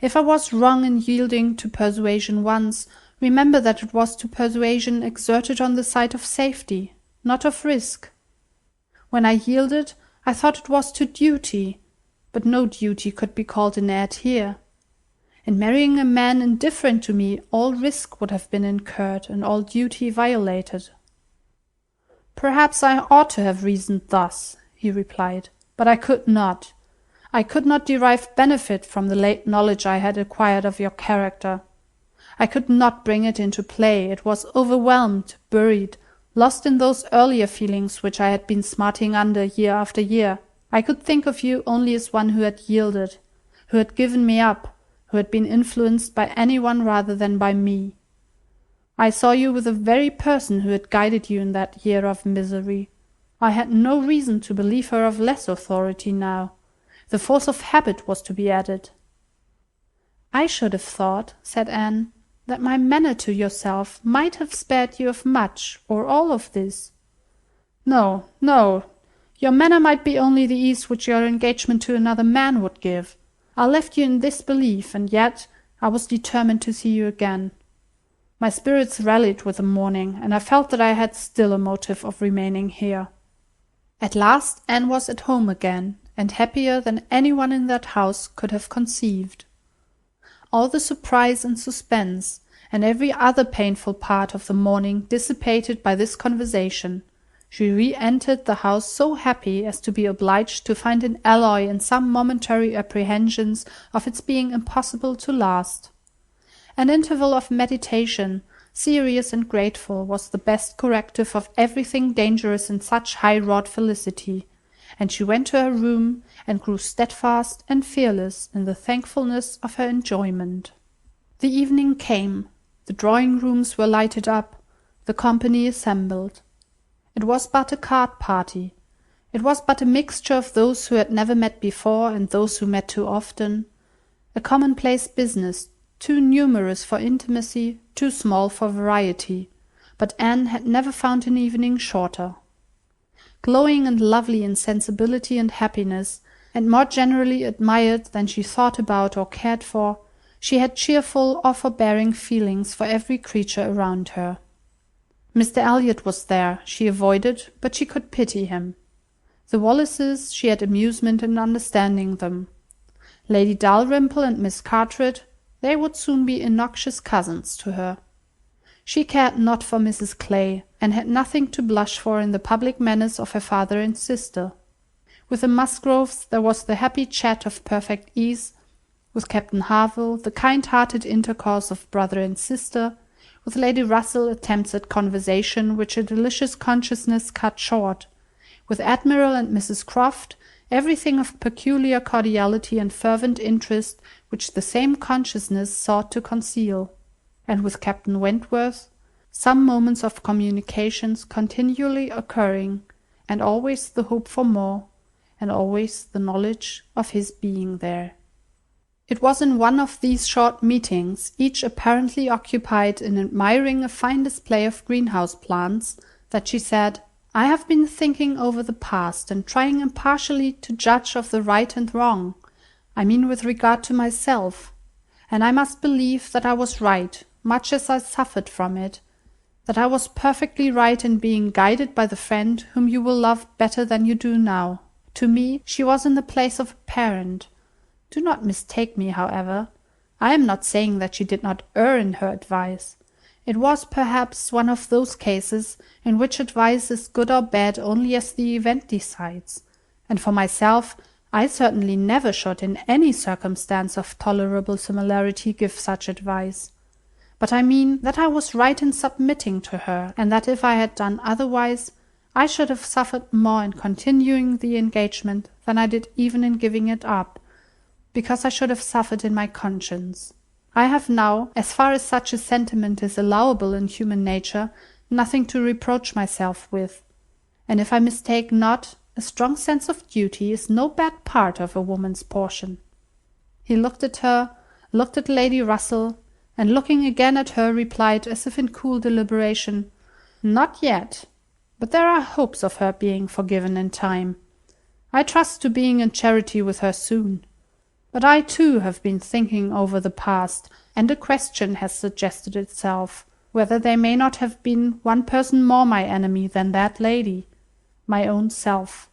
If I was wrong in yielding to Persuasion once, remember that it was to Persuasion exerted on the side of safety, not of risk. When I yielded, I thought it was to duty, but no duty could be called in aid here. In marrying a man indifferent to me, all risk would have been incurred and all duty violated. Perhaps I ought to have reasoned thus, he replied, but I could not. I could not derive benefit from the late knowledge I had acquired of your character. I could not bring it into play. It was overwhelmed, buried, lost in those earlier feelings which I had been smarting under year after year. I could think of you only as one who had yielded, who had given me up, who had been influenced by any one rather than by me. I saw you with the very person who had guided you in that year of misery. I had no reason to believe her of less authority now. The force of habit was to be added. I should have thought, said Anne, that my manner to yourself might have spared you of much or all of this. No, no, your manner might be only the ease which your engagement to another man would give. I left you in this belief, and yet I was determined to see you again. My spirits rallied with the morning, and I felt that I had still a motive of remaining here. At last Anne was at home again, and happier than anyone in that house could have conceived. All the surprise and suspense, and every other painful part of the morning dissipated by this conversation. She re-entered the house so happy as to be obliged to find an alloy in some momentary apprehensions of its being impossible to last. An interval of meditation, serious and grateful, was the best corrective of everything dangerous in such high-wrought felicity, and she went to her room and grew steadfast and fearless in the thankfulness of her enjoyment. The evening came, the drawing-rooms were lighted up, the company assembled. It was but a card-party. It was but a mixture of those who had never met before and those who met too often, a commonplace business, too numerous for intimacy, too small for variety, but Anne had never found an evening shorter. Glowing and lovely in sensibility and happiness, and more generally admired than she thought about or cared for, she had cheerful or forbearing feelings for every creature around her. Mr. Elliott was there, she avoided, but she could pity him. The Wallaces, she had amusement in understanding them. Lady Dalrymple and Miss Carteret, they would soon be innoxious cousins to her. She cared not for Mrs. Clay, and had nothing to blush for in the public manners of her father and sister. With the Musgroves there was the happy chat of perfect ease, with Captain Harville the kind-hearted intercourse of brother and sister, with Lady Russell attempts at conversation which a delicious consciousness cut short, with Admiral and Mrs. Croft everything of peculiar cordiality and fervent interest which the same consciousness sought to conceal, and with Captain Wentworth some moments of communications continually occurring, and always the hope for more, and always the knowledge of his being there. It was in one of these short meetings, each apparently occupied in admiring a fine display of greenhouse plants, that she said, I have been thinking over the past and trying impartially to judge of the right and wrong, I mean with regard to myself, and I must believe that I was right, much as I suffered from it, that I was perfectly right in being guided by the friend whom you will love better than you do now. To me she was in the place of a parent. Do not mistake me, however. I am not saying that she did not err in her advice. It was perhaps one of those cases in which advice is good or bad only as the event decides, and for myself I certainly never should in any circumstance of tolerable similarity give such advice. But I mean that I was right in submitting to her, and that if I had done otherwise, I should have suffered more in continuing the engagement than I did even in giving it up, because I should have suffered in my conscience. I have now, as far as such a sentiment is allowable in human nature, nothing to reproach myself with, and if I mistake not, a strong sense of duty is no bad part of a woman's portion. He looked at her, looked at Lady Russell, and looking again at her replied as if in cool deliberation, "Not yet, but there are hopes of her being forgiven in time. I trust to being in charity with her soon. But I too have been thinking over the past, and a question has suggested itself, whether there may not have been one person more my enemy than that lady, my own self.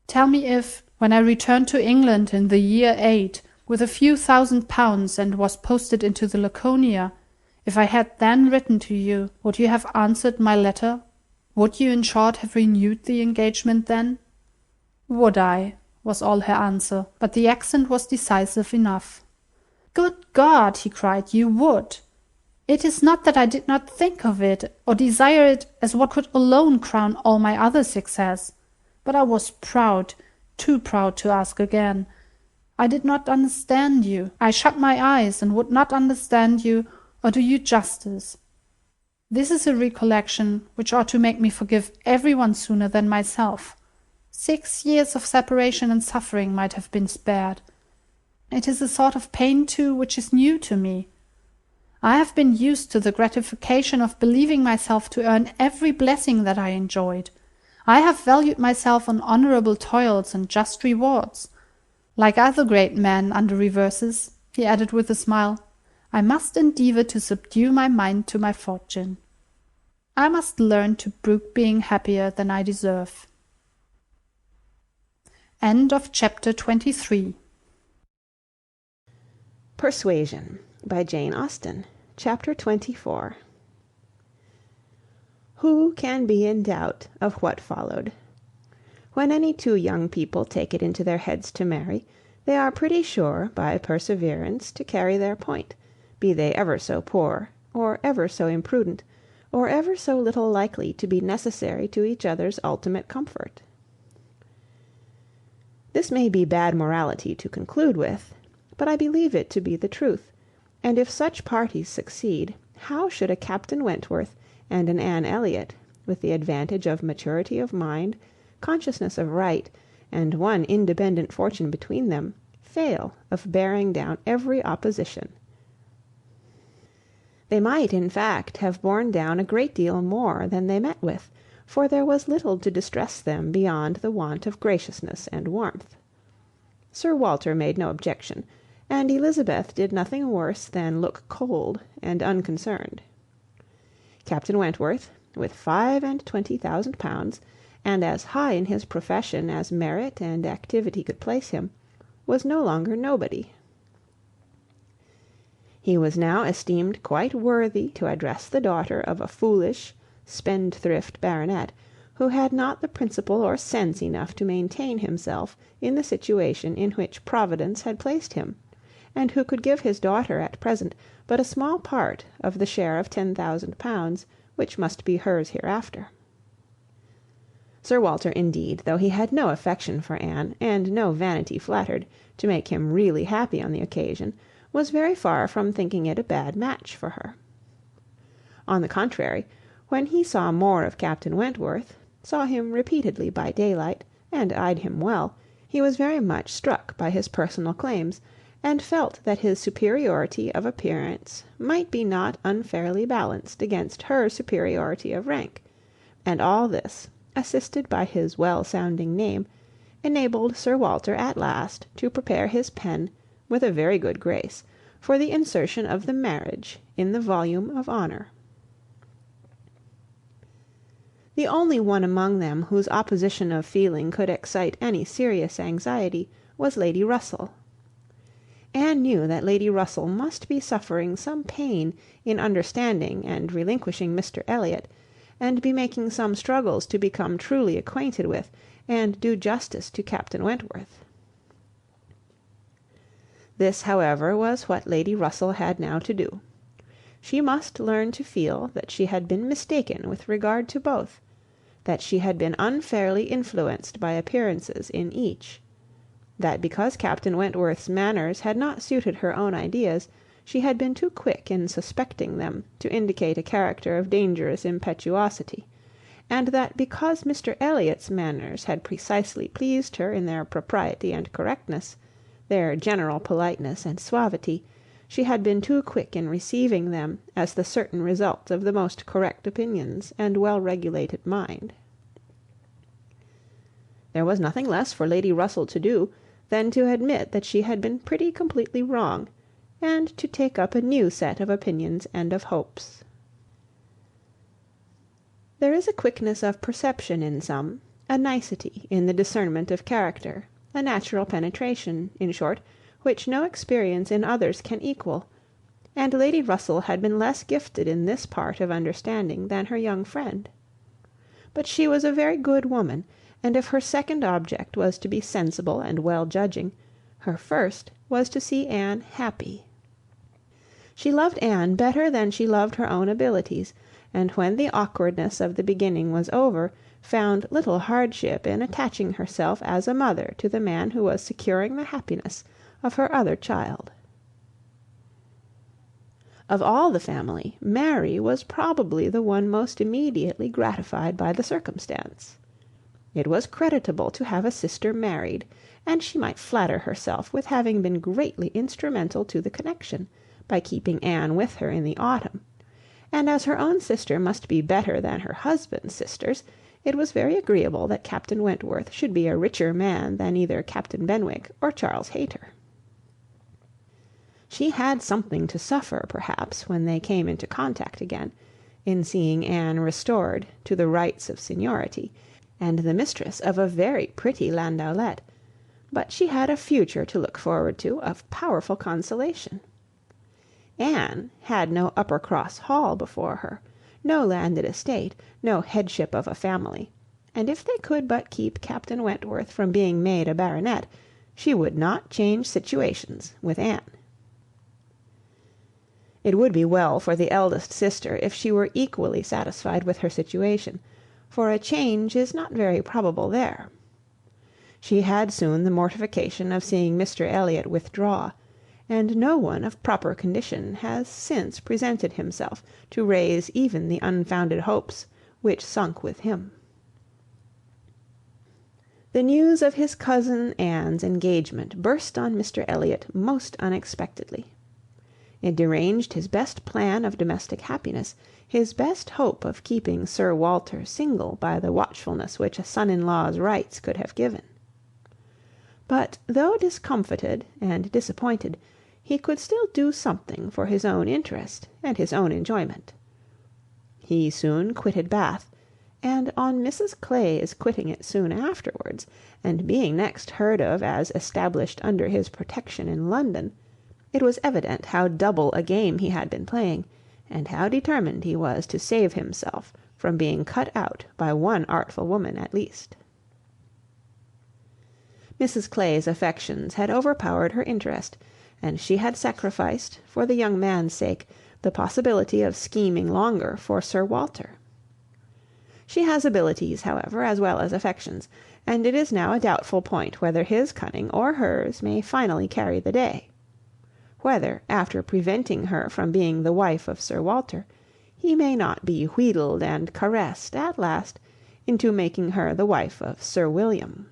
Tell me if, when I returned to England in the year 8, with a few £1,000 and was posted into the Laconia, if I had then written to you, would you have answered my letter? Would you in short have renewed the engagement then?" "Would I?" was all her answer, but the accent was decisive enough. "Good God!" he cried, "you would! It is not that I did not think of it, or desire it as what could alone crown all my other success, but I was proud, too proud to ask again. I did not understand you. I shut my eyes and would not understand you or do you justice. This is a recollection which ought to make me forgive every one sooner than myself. 6 years of separation and suffering might have been spared. It is a sort of pain, too, which is new to me. I have been used to the gratification of believing myself to earn every blessing that I enjoyed. I have valued myself on honourable toils and just rewards. Like other great men under reverses," he added with a smile, "I must endeavour to subdue my mind to my fortune. I must learn to brook being happier than I deserve." End of chapter 23. Persuasion by Jane Austen. Chapter 24. Who can be in doubt of what followed? When any two young people take it into their heads to marry, they are pretty sure, by perseverance, to carry their point, be they ever so poor, or ever so imprudent, or ever so little likely to be necessary to each other's ultimate comfort. This may be bad morality to conclude with, but I believe it to be the truth, and if such parties succeed, how should a Captain Wentworth and an Anne Elliott, with the advantage of maturity of mind, consciousness of right, and one independent fortune between them, fail of bearing down every opposition? They might, in fact, have borne down a great deal more than they met with, for there was little to distress them beyond the want of graciousness and warmth. Sir Walter made no objection, and Elizabeth did nothing worse than look cold and unconcerned. Captain Wentworth, with £25,000, and as high in his profession as merit and activity could place him, was no longer nobody. He was now esteemed quite worthy to address the daughter of a foolish, spendthrift baronet, who had not the principle or sense enough to maintain himself in the situation in which Providence had placed him, and who could give his daughter at present but a small part of the share of £10,000, which must be hers hereafter. Sir Walter, indeed, though he had no affection for Anne, and no vanity flattered to make him really happy on the occasion, was very far from thinking it a bad match for her. On the contrary, when he saw more of Captain Wentworth, saw him repeatedly by daylight, and eyed him well, he was very much struck by his personal claims, and felt that his superiority of appearance might be not unfairly balanced against her superiority of rank, and all this, assisted by his well-sounding name, enabled Sir Walter at last to prepare his pen, with a very good grace, for the insertion of the marriage in the volume of honour. The only one among them whose opposition of feeling could excite any serious anxiety was Lady Russell. Anne knew that Lady Russell must be suffering some pain in understanding and relinquishing Mr Elliott, and be making some struggles to become truly acquainted with and do justice to Captain Wentworth. This, however, was what Lady Russell had now to do. She must learn to feel that she had been mistaken with regard to both, that she had been unfairly influenced by appearances in each, that because Captain Wentworth's manners had not suited her own ideas, she had been too quick in suspecting them to indicate a character of dangerous impetuosity, and that because Mr Elliott's manners had precisely pleased her in their propriety and correctness, their general politeness and suavity, she had been too quick in receiving them as the certain result of the most correct opinions and well-regulated mind. There was nothing less for Lady Russell to do than to admit that she had been pretty completely wrong, and to take up a new set of opinions and of hopes. There is a quickness of perception in some, a nicety in the discernment of character, a natural penetration, in short, which no experience in others can equal, and Lady Russell had been less gifted in this part of understanding than her young friend. But she was a very good woman, and if her second object was to be sensible and well-judging, her first was to see Anne happy. She loved Anne better than she loved her own abilities, and when the awkwardness of the beginning was over, found little hardship in attaching herself as a mother to the man who was securing the happiness of her other child. Of all the family, Mary was probably the one most immediately gratified by the circumstance. It was creditable to have a sister married, and she might flatter herself with having been greatly instrumental to the connection, by keeping Anne with her in the autumn; and as her own sister must be better than her husband's sisters, it was very agreeable that Captain Wentworth should be a richer man than either Captain Benwick or Charles Hayter. She had something to suffer, perhaps, when they came into contact again, in seeing Anne restored to the rights of seniority, and the mistress of a very pretty landaulet, but she had a future to look forward to of powerful consolation. Anne had no Uppercross Hall before her, no landed estate, no headship of a family, and if they could but keep Captain Wentworth from being made a baronet, she would not change situations with Anne. It would be well for the eldest sister if she were equally satisfied with her situation, for a change is not very probable there. She had soon the mortification of seeing Mr Elliott withdraw, and no one of proper condition has since presented himself to raise even the unfounded hopes which sunk with him. The news of his cousin Anne's engagement burst on Mr Elliott most unexpectedly. It deranged his best plan of domestic happiness, his best hope of keeping Sir Walter single by the watchfulness which a son-in-law's rights could have given. But though discomfited and disappointed, he could still do something for his own interest and his own enjoyment. He soon quitted Bath, and on Mrs Clay's quitting it soon afterwards, and being next heard of as established under his protection in London, it was evident how double a game he had been playing, and how determined he was to save himself from being cut out by one artful woman at least. Mrs Clay's affections had overpowered her interest, and she had sacrificed, for the young man's sake, the possibility of scheming longer for Sir Walter. She has abilities, however, as well as affections, and it is now a doubtful point whether his cunning or hers may finally carry the day; whether, after preventing her from being the wife of Sir Walter, he may not be wheedled and caressed at last into making her the wife of Sir William.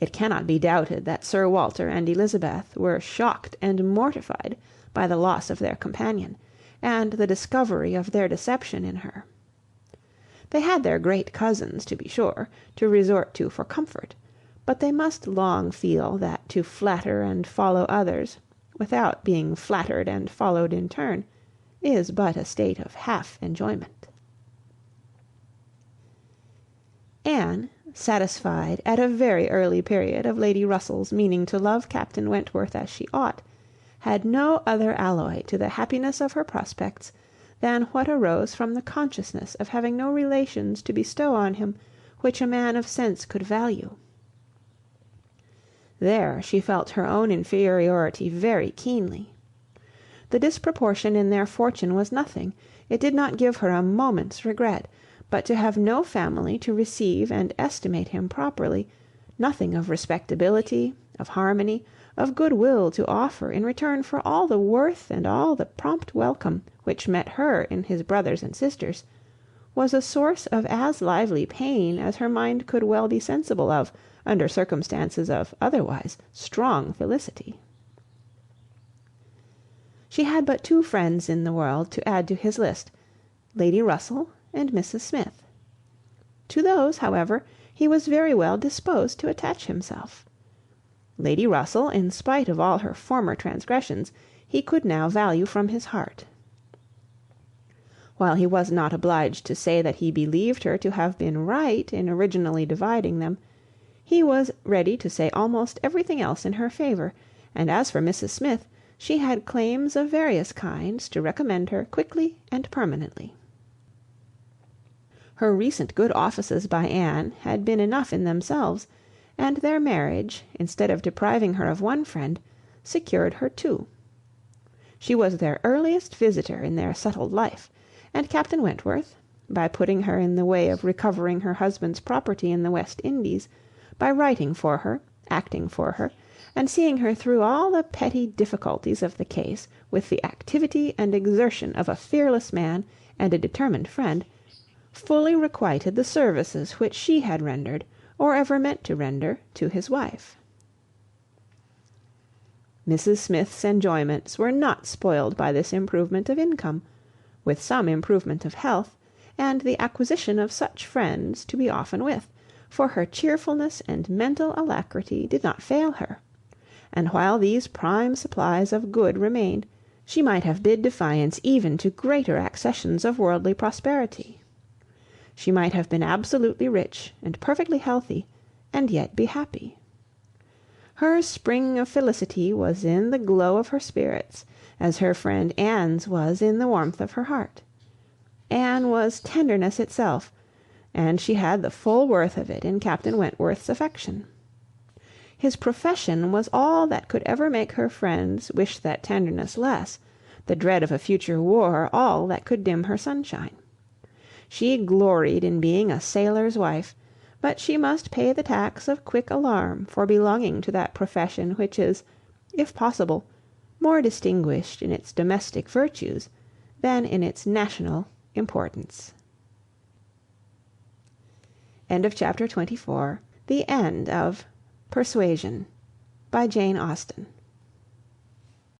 It cannot be doubted that Sir Walter and Elizabeth were shocked and mortified by the loss of their companion, and the discovery of their deception in her. They had their great cousins, to be sure, to resort to for comfort, but they must long feel that to flatter and follow others, without being flattered and followed in turn, is but a state of half enjoyment. Anne, satisfied at a very early period of Lady Russell's meaning to love Captain Wentworth as she ought, had no other alloy to the happiness of her prospects than what arose from the consciousness of having no relations to bestow on him which a man of sense could value. There she felt her own inferiority very keenly. The disproportion in their fortune was nothing; it did not give her a moment's regret, but to have no family to receive and estimate him properly, nothing of respectability, of harmony, of goodwill to offer in return for all the worth and all the prompt welcome which met her in his brothers and sisters, was a source of as lively pain as her mind could well be sensible of under circumstances of otherwise strong felicity. She had but two friends in the world to add to his list, Lady Russell and Mrs. Smith. To those, however, he was very well disposed to attach himself. Lady Russell, in spite of all her former transgressions, he could now value from his heart. While he was not obliged to say that he believed her to have been right in originally dividing them, he was ready to say almost everything else in her favour, and as for Mrs. Smith, she had claims of various kinds to recommend her quickly and permanently. Her recent good offices by Anne had been enough in themselves, and their marriage, instead of depriving her of one friend, secured her two. She was their earliest visitor in their settled life, and Captain Wentworth, by putting her in the way of recovering her husband's property in the West Indies, by writing for her, acting for her, and seeing her through all the petty difficulties of the case with the activity and exertion of a fearless man and a determined friend, fully requited the services which she had rendered, or ever meant to render, to his wife. Mrs. Smith's enjoyments were not spoiled by this improvement of income, with some improvement of health, and the acquisition of such friends to be often with, for her cheerfulness and mental alacrity did not fail her, and while these prime supplies of good remained, she might have bid defiance even to greater accessions of worldly prosperity. She might have been absolutely rich and perfectly healthy, and yet be happy. Her spring of felicity was in the glow of her spirits, as her friend Anne's was in the warmth of her heart. Anne was tenderness itself, and she had the full worth of it in Captain Wentworth's affection. His profession was all that could ever make her friends wish that tenderness less, the dread of a future war all that could dim her sunshine. She gloried in being a sailor's wife, but she must pay the tax of quick alarm for belonging to that profession which is, if possible, more distinguished in its domestic virtues than in its national importance. End of chapter 24. The end of Persuasion by Jane Austen.